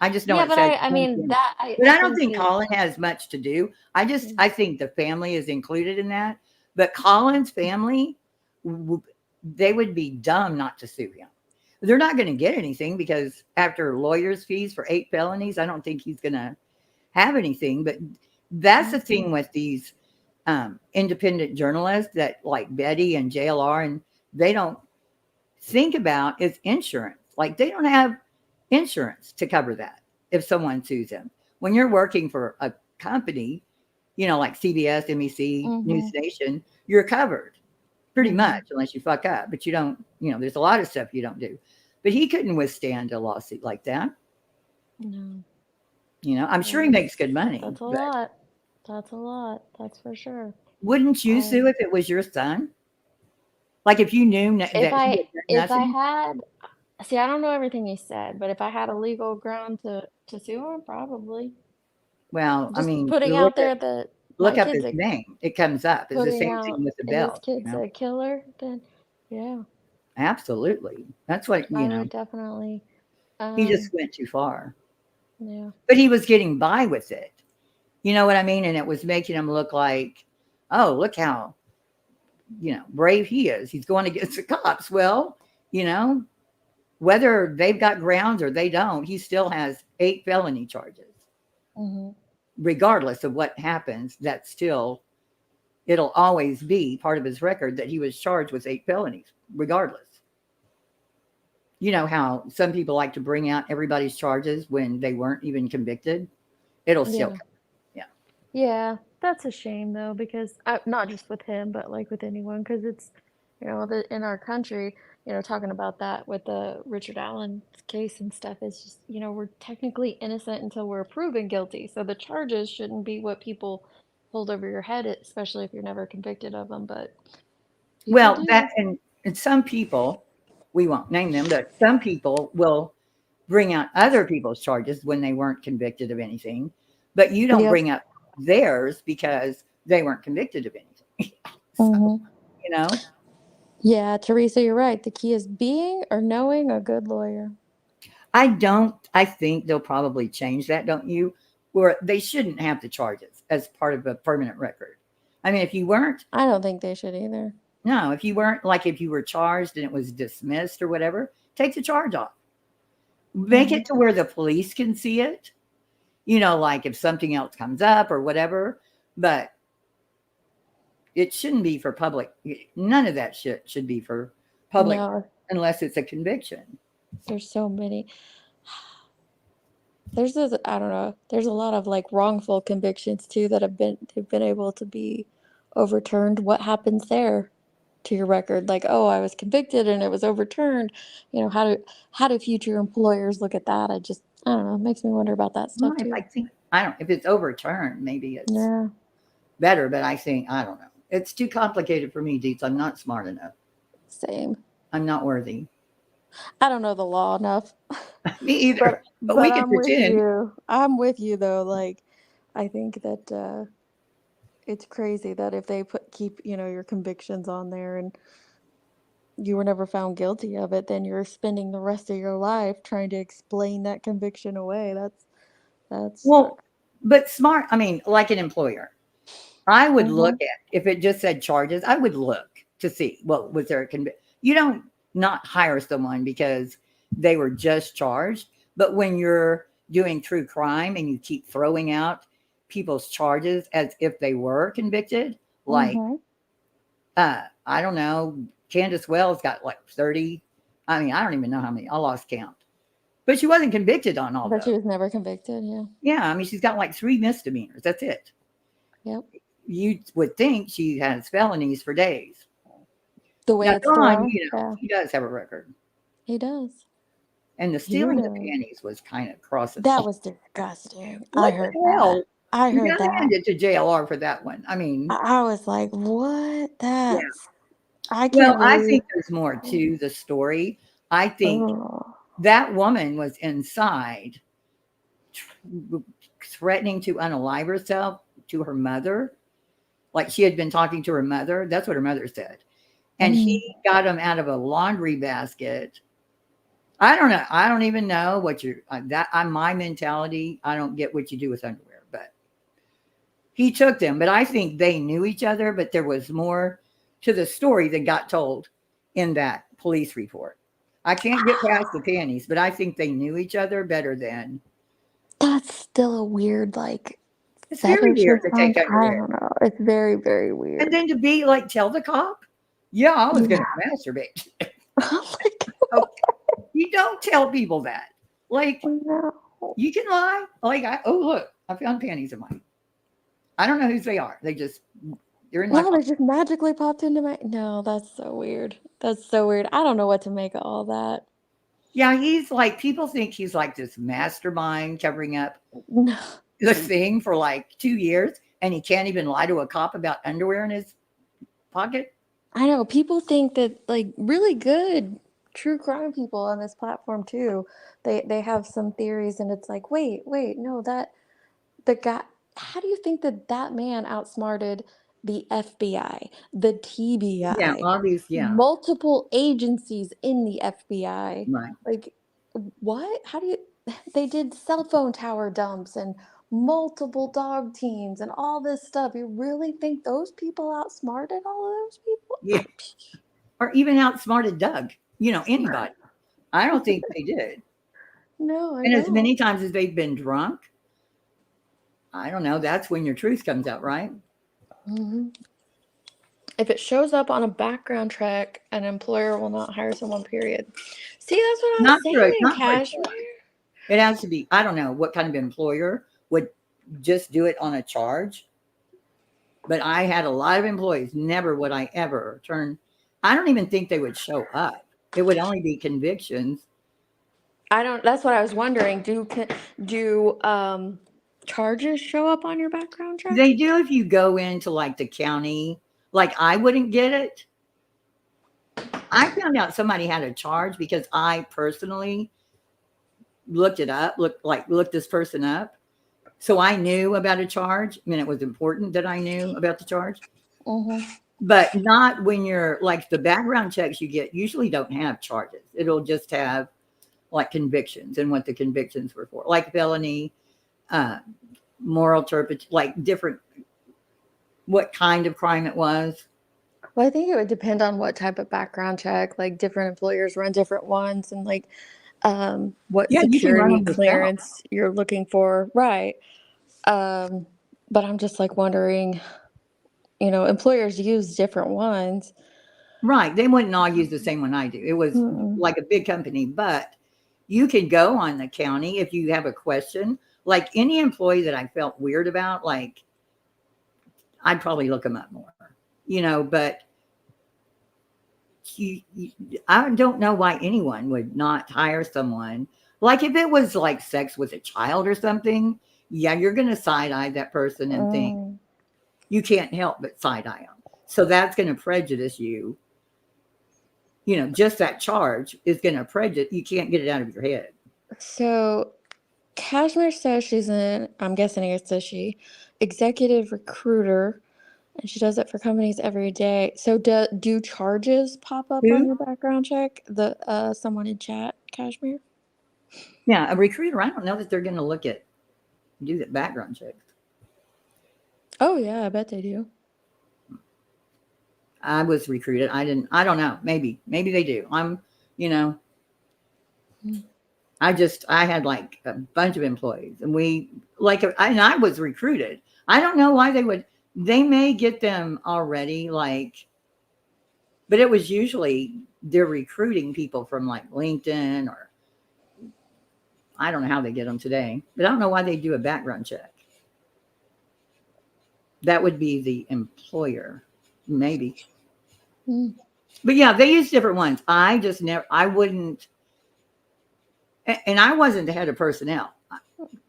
H: I just know
A: Yeah,
H: it
A: but
H: says
A: I mean
H: family.
A: that
H: But
A: I
H: I don't think
A: think
H: Colin has much to do. I think the family is included in that. But Colin's family, they would be dumb not to sue him. They're not going to get anything because after lawyers' fees for 8 felonies, I don't think he's going to have anything. But that's the thing with these independent journalists that like Betty and JLR, and they don't think about is insurance. Like they don't have insurance to cover that if someone sues them. When you're working for a company, you know, like CBS, MEC, News Nation, you're covered pretty much unless you fuck up. But you don't, you know, there's a lot of stuff you don't do. But he couldn't withstand a lawsuit like that.
A: No.
H: You know, I'm sure he makes good money.
A: That's a
H: but
A: lot. That's a lot. That's for sure.
H: Wouldn't you sue if it was your son? Like if you knew that he had done
A: If I
H: nothing?
A: had, see, I don't know everything he said, but if I had a legal ground to sue him, probably.
H: Well, I
A: Just
H: mean,
A: putting
H: you
A: out there that my
H: look up
A: kid's
H: his name. It comes up. It's the
A: putting
H: same
A: out
H: thing with the
A: his
H: bell. You
A: kid's
H: know?
A: a killer, then yeah,
H: Absolutely. That's what,
A: I
H: you know,
A: would definitely.
H: he just went too far.
A: Yeah.
H: But he was getting by with it. You know what I mean? And it was making him look like, oh, look how, you know, brave he is. He's going against the cops. Well, you know, whether they've got grounds or they don't, he still has 8 felony charges.
A: Mm-hmm.
H: Regardless of what happens, that still it'll always be part of his record that he was charged with 8 felonies, regardless. You know how some people like to bring out everybody's charges when they weren't even convicted? It'll still
A: Yeah.
H: come. Yeah.
A: Yeah, that's a shame though, because not just with him, but like with anyone, because it's, in our country, talking about that with the Richard Allen case and stuff, it's just, we're technically innocent until we're proven guilty. So the charges shouldn't be what people hold over your head, especially if you're never convicted of them. But people do.
H: That and some people, we won't name them, but some people will bring out other people's charges when they weren't convicted of anything, but you don't
A: Yep.
H: bring up theirs because they weren't convicted of anything.
A: Mhm.
H: You know?
A: Yeah, Teresa, you're right. The key is being or knowing a good lawyer.
H: I think they'll probably change that, don't you? Where they shouldn't have the charges as part of a permanent record. I mean, if you weren't,
A: I don't think they should either.
H: no, if you weren't, like if you were charged and it was dismissed or whatever, take the charge off. Make it to where the police can see it, like if something else comes up or whatever, but it shouldn't be for public. None of that shit should be for public
A: No.
H: unless it's a conviction.
A: There's so many. There's this, I don't know. There's a lot of like wrongful convictions too that have been able to be overturned. What happens there to your record? Like, oh, I was convicted and it was overturned. How do future employers look at that? I don't know. It makes me wonder about that stuff too.
H: If it's overturned, maybe it's
A: Yeah.
H: better, but I don't know. It's too complicated for me, Deets. I'm not smart enough.
A: Same.
H: I'm not worthy.
A: I don't know the law enough.
H: Me either. But we can
A: I'm with
H: pretend.
A: you. I'm with you though. Like, I think that it's crazy that if they keep your convictions on there and you were never found guilty of it, then you're spending the rest of your life trying to explain that conviction away. That's
H: Well, but smart. I mean, like an employer, I would look at if it just said charges. I would look to see, well, was there a conviction? You don't not hire someone because they were just charged, but when you're doing true crime and you keep throwing out people's charges as if they were convicted, like I don't know, Candace Wells got like 30. I mean, I don't even know how many. I lost count. But she wasn't convicted on all
A: But
H: those.
A: she was never convicted, yeah.
H: Yeah, I mean, she's got like 3 misdemeanors. That's it.
A: Yep.
H: You would think she has felonies for days.
A: The way
H: Now,
A: it's
H: Don,
A: thrown, yeah.
H: he does have a record.
A: He does.
H: And the stealing the panties was kind of crossing.
A: That was disgusting.
H: What
A: I heard
H: the hell?
A: that. I
H: You
A: heard
H: gotta
A: that.
H: hand it to JLR for that one. I mean,
A: I was like, what? That's I
H: well,
A: can't
H: I
A: believe.
H: think there's more to the story. I think that woman was inside threatening to unalive herself to her mother. Like she had been talking to her mother. That's what her mother said. And he got them out of a laundry basket. I don't know. I don't even know what I'm my mentality. I don't get what you do with underwear, but he took them. But I think they knew each other, but there was more to the story that got told in that police report. I can't get past the panties, but I think they knew each other better than.
A: That's still a weird, like,
H: it's very weird to take
A: I
H: underwear.
A: don't know. It's very, very weird.
H: And then to be like, tell the cop, yeah, I was going to masturbate. Okay. You don't tell people that. Like, you can lie. Like, look, I found panties of mine. I don't know whose they are. They're in my
A: No, they just magically popped into my. No, that's so weird. That's so weird. I don't know what to make of all that.
H: Yeah, he's like, people think he's like this mastermind covering up the thing for like 2 years, and he can't even lie to a cop about underwear in his pocket.
A: I know. People think that, like, really good true crime people on this platform too. They have some theories, and it's like, wait, no, that the guy. How do you think that man outsmarted the FBI, the TBI,
H: Yeah, obviously, yeah.
A: multiple agencies in the FBI?
H: Right.
A: Like, what? How do you? They did cell phone tower dumps and multiple dog teams and all this stuff. You really think those people outsmarted all of those people?
H: Yeah. Or even outsmarted Doug. Anybody. I don't think they did.
A: No, I
H: And as
A: don't.
H: many times as they've been drunk, I don't know. That's when your truth comes out, right?
D: If it shows up on a background check, an employer will not hire someone, period. See, that's what I was
H: Not for
D: saying,
H: not for a
D: Cashmere.
H: charge. It has to be. I don't know what kind of employer would just do it on a charge. But I had a lot of employees. Never would I ever turn. I don't even think they would show up. It would only be convictions.
D: That's what I was wondering. Do charges show up on your background check?
H: They do if you go into like the county. Like I wouldn't get it. I found out somebody had a charge because I personally looked it up, looked this person up. So I knew about a charge. I mean, it was important that I knew about the charge.
D: Mm-hmm.
H: But not when you're like the background checks you get usually don't have charges. It'll just have like convictions and what the convictions were for, like felony, moral turpitude, like different, what kind of crime it was.
D: Well, I think it would depend on what type of background check. Like different employers run different ones, and like what
H: Yeah, you can run
D: security
H: them yourself.
D: clearance you're looking for, right? But I'm just like wondering, employers use different ones.
H: Right. They wouldn't all use the same one I do. It was like a big company, but you can go on the county if you have a question. Like any employee that I felt weird about, like I'd probably look them up more, but I don't know why anyone would not hire someone. Like if it was like sex with a child or something, yeah, you're going to side-eye that person and think you can't help but side-eye them. So that's going to prejudice you. Just that charge is going to prejudice. You can't get it out of your head.
D: So Cashmere says I'm guessing it's a she, executive recruiter, and she does it for companies every day. So do charges pop up on your background check? Someone in chat, Cashmere?
H: Yeah, a recruiter. I don't know that they're going to do that background check.
D: Oh yeah, I bet they do.
H: I was recruited. I don't know. Maybe they do. I had like a bunch of employees and I was recruited. I don't know why they may get them already but it was usually they're recruiting people from like LinkedIn or I don't know how they get them today, but I don't know why they do a background check. That would be the employer, maybe. But yeah, they use different ones. I wouldn't, and I wasn't the head of personnel.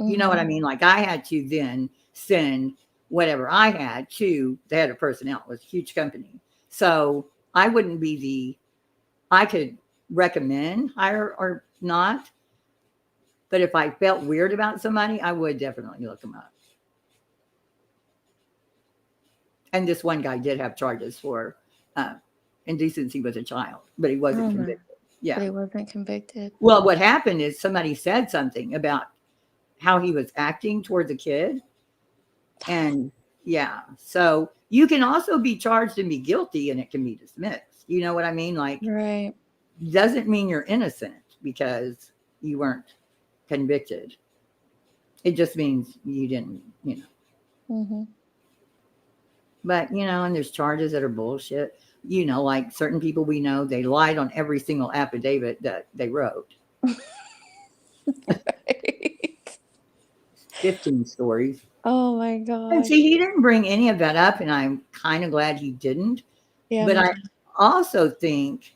H: You know what I mean? Like I had to then send whatever I had to the head of personnel. It was a huge company. So I wouldn't be I could recommend hire or not. But if I felt weird about somebody, I would definitely look them up. And this one guy did have charges for indecency with a child, but he wasn't convicted. Yeah.
D: But he wasn't convicted.
H: Well, what happened is somebody said something about how he was acting towards a kid. And yeah, so you can also be charged and be guilty and it can be dismissed. You know what I mean? Like,
D: right.
H: Doesn't mean you're innocent because you weren't convicted. It just means you didn't, But, and there's charges that are bullshit. Like certain people we know, they lied on every single affidavit that they wrote. 15 stories.
D: Oh my God.
H: And see, he didn't bring any of that up, and I'm kind of glad he didn't.
D: Yeah.
H: But I also think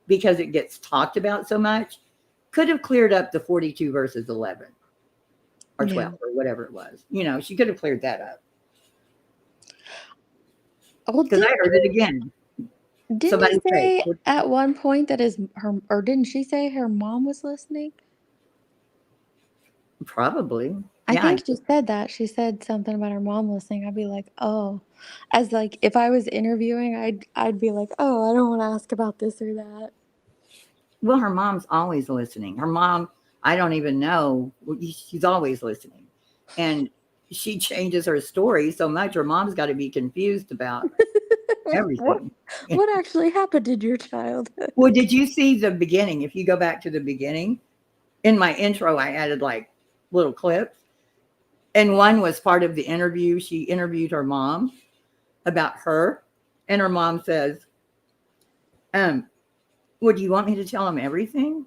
H: because it gets talked about so much, could have cleared up the 42 versus 11 or 12 or whatever it was. She could have cleared that up. Because I heard it again.
D: Didn't he say at one point that didn't she say her mom was listening?
H: Probably.
D: I think she said that. She said something about her mom listening. I'd be like, oh, as like if I was interviewing, I'd be like, oh, I don't want to ask about this or that.
H: Well, her mom's always listening. Her mom, I don't even know. She's always listening. And she changes her story so much. Her mom's got to be confused about everything.
D: What actually happened in your childhood?
H: Well, did you see the beginning? If you go back to the beginning, in my intro, I added like little clips. And one was part of the interview. She interviewed her mom about her. And her mom says, well, do you want me to tell him everything?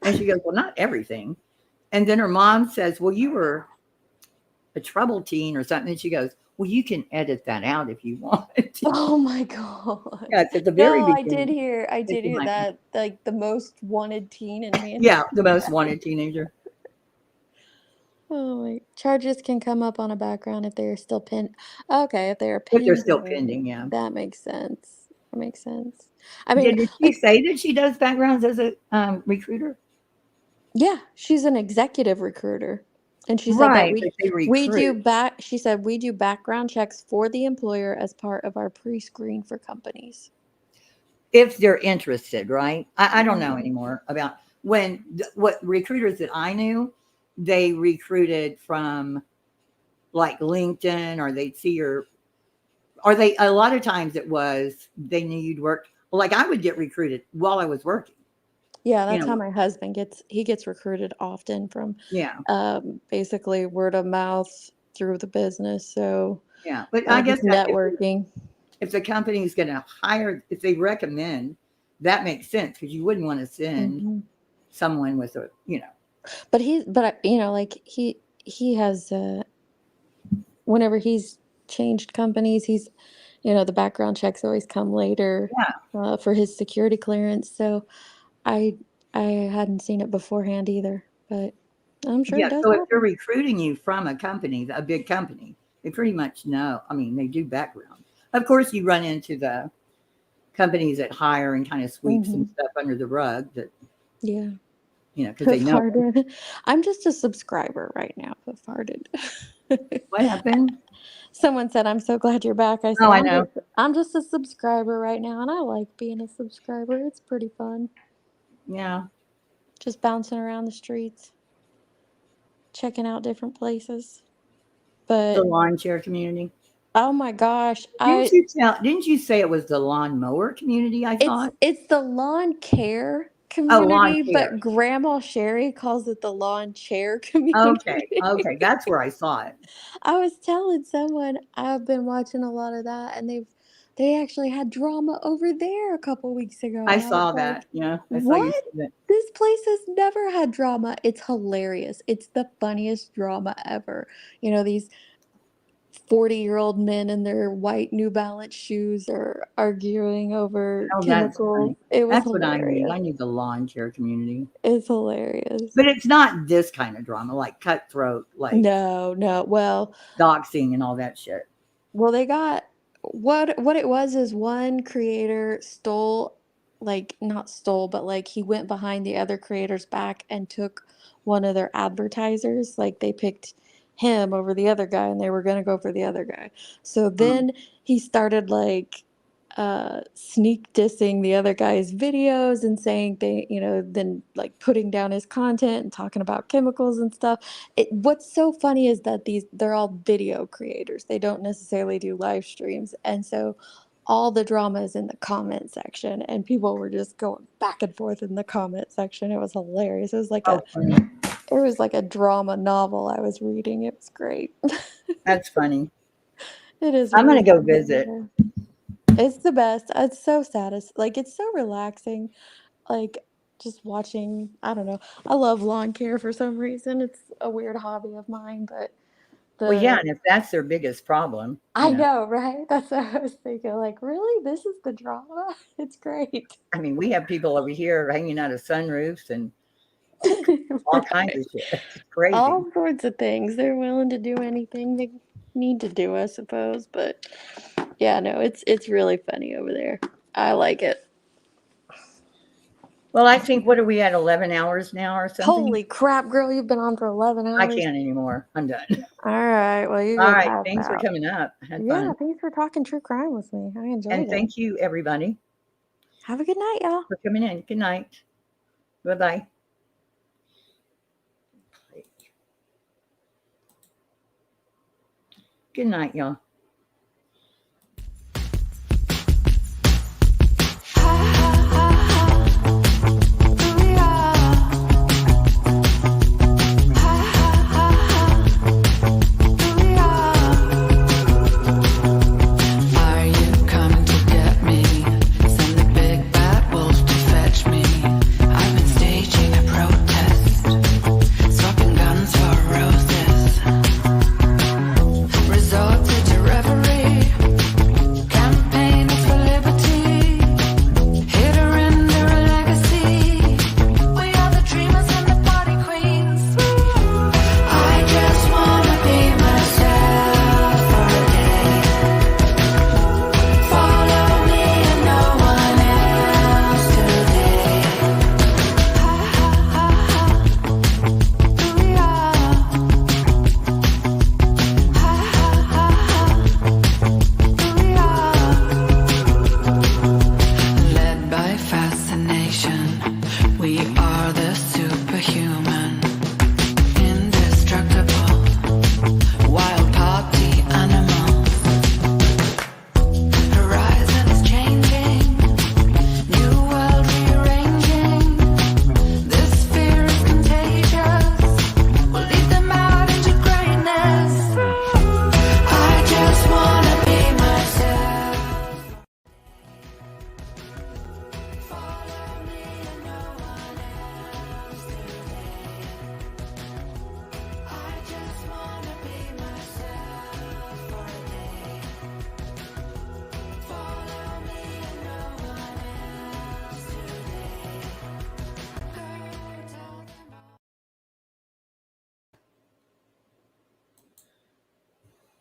H: And she goes, well, not everything. And then her mom says, well, you were a troubled teen or something. And she goes, well, you can edit that out if you want.
A: Oh my God.
H: Yeah, it's at the very
A: No,
H: beginning.
A: I did hear that, like the most wanted teen in Manchester.
H: Yeah, the most wanted teenager.
A: Oh my, charges can come up on a background if they are still pinned. Okay, if they are pending.
H: If they're still pending, yeah.
A: That makes sense. That makes sense. I mean,
H: did she say that she does backgrounds as a recruiter?
A: Yeah, she's an executive recruiter. And she said that
H: Right, but they
A: we do
H: recruit.
A: she said we do background checks for the employer as part of our pre-screen for companies.
H: If they're interested, right? I don't know
A: Mhm.
H: anymore about what recruiters that I knew, they recruited from like LinkedIn, or they'd see your, or they, a lot of times it was they knew you'd worked. Like I would get recruited while I was working.
A: Yeah,
H: You
A: that's
H: know,
A: how my husband gets recruited often from
H: yeah.
A: basically word of mouth through the business. So
H: Yeah, but I guess
A: just
H: that
A: networking.
H: if the company is going to hire, if they recommend, that makes sense because you wouldn't want to send
A: Mhm.
H: someone with a,
A: But like he has whenever he's changed companies, he's the background checks always come later
H: Yeah.
A: for his security clearance. So I hadn't seen it beforehand either, but I'm sure it
H: Yeah.
A: does
H: So if they're
A: happen.
H: recruiting you from a company, a big company, they pretty much know. I mean, they do background. Of course, you run into the companies that hire and kind of sweep some
A: Mhm.
H: stuff under the rug that,
A: Yeah.
H: because they know.
A: Farted. I'm just a subscriber right now. Who farted?
H: What happened?
A: Someone said, "I'm so glad you're back." I said,
H: Oh, I know.
A: I'm just a subscriber right now, and I like being a subscriber. It's pretty fun.
H: Yeah.
A: Just bouncing around the streets, checking out different places.
H: The
A: But
H: lawn chair community.
A: oh my gosh,
H: Didn't you say it was the lawnmower community? I thought.
A: it's the lawn care
H: Oh, lawn
A: community,
H: care.
A: but Grandma Sherry calls it the lawn chair community.
H: Okay, that's where I saw it.
A: I was telling someone I've been watching a lot of that, and they actually had drama over there a couple weeks ago,
H: I
A: and I was
H: sall
A: like,
H: that. Yeah, I saw you
A: "What?
H: see that.
A: This place has never had drama." It's hilarious. It's the funniest drama ever. These 40-year-old men in their white New Balance shoes are arguing over
H: Oh, that's
A: chemicals.
H: funny.
A: It was
H: That's what I need.
A: hilarious.
H: I need the lawn chair community.
A: It's hilarious.
H: But it's not this kind of drama, like cutthroat, like
A: No. Well,
H: doxing and all that shit.
A: Well, they got what it was is one creator stole, like not stole, but like he went behind the other creator's back and took one of their advertisers. Like they picked him over the other guy and they were gonna go for the other guy. So then he started like sneak dissing the other guy's videos and saying then like putting down his content and talking about chemicals and stuff. What's so funny is that they're all video creators. They don't necessarily do live streams. And so all the drama is in the comment section and people were just going back and forth in the comment section. It was hilarious. It was like a drama novel I was reading. It was great.
H: That's funny.
A: It is
H: I'm
A: really
H: gonna go
A: fun to be
H: visit.
A: there. It's the best. It's so like it's so relaxing. Like just watching, I don't know. I love lawn care for some reason. It's a weird hobby of mine, but
H: Well, yeah,
A: the
H: and if that's their biggest problem,
A: I know, right? That's what I was thinking. Like, really? This is the drama? It's great.
H: I mean, we have people over here hanging out of sunroofs and all kinds of shit. It's crazy.
A: All sorts of things. They're willing to do anything they need to do, I suppose. But yeah, no, it's really funny over there. I like it.
H: Well, I think, what are we at, 11 hours now or something?
A: Holy crap, girl, you've been on for 11 hours.
H: I can't anymore. I'm done.
A: All right. Well, you
H: All
A: go
H: right.
A: pass
H: Thanks for
A: out.
H: coming up. Had
A: Yeah,
H: fun.
A: thanks for talking true crime with me. I enjoyed
H: And
A: it.
H: thank you, everybody.
A: Have a good night, y'all.
H: For coming in. Good night. Bye-bye. Good night, y'all.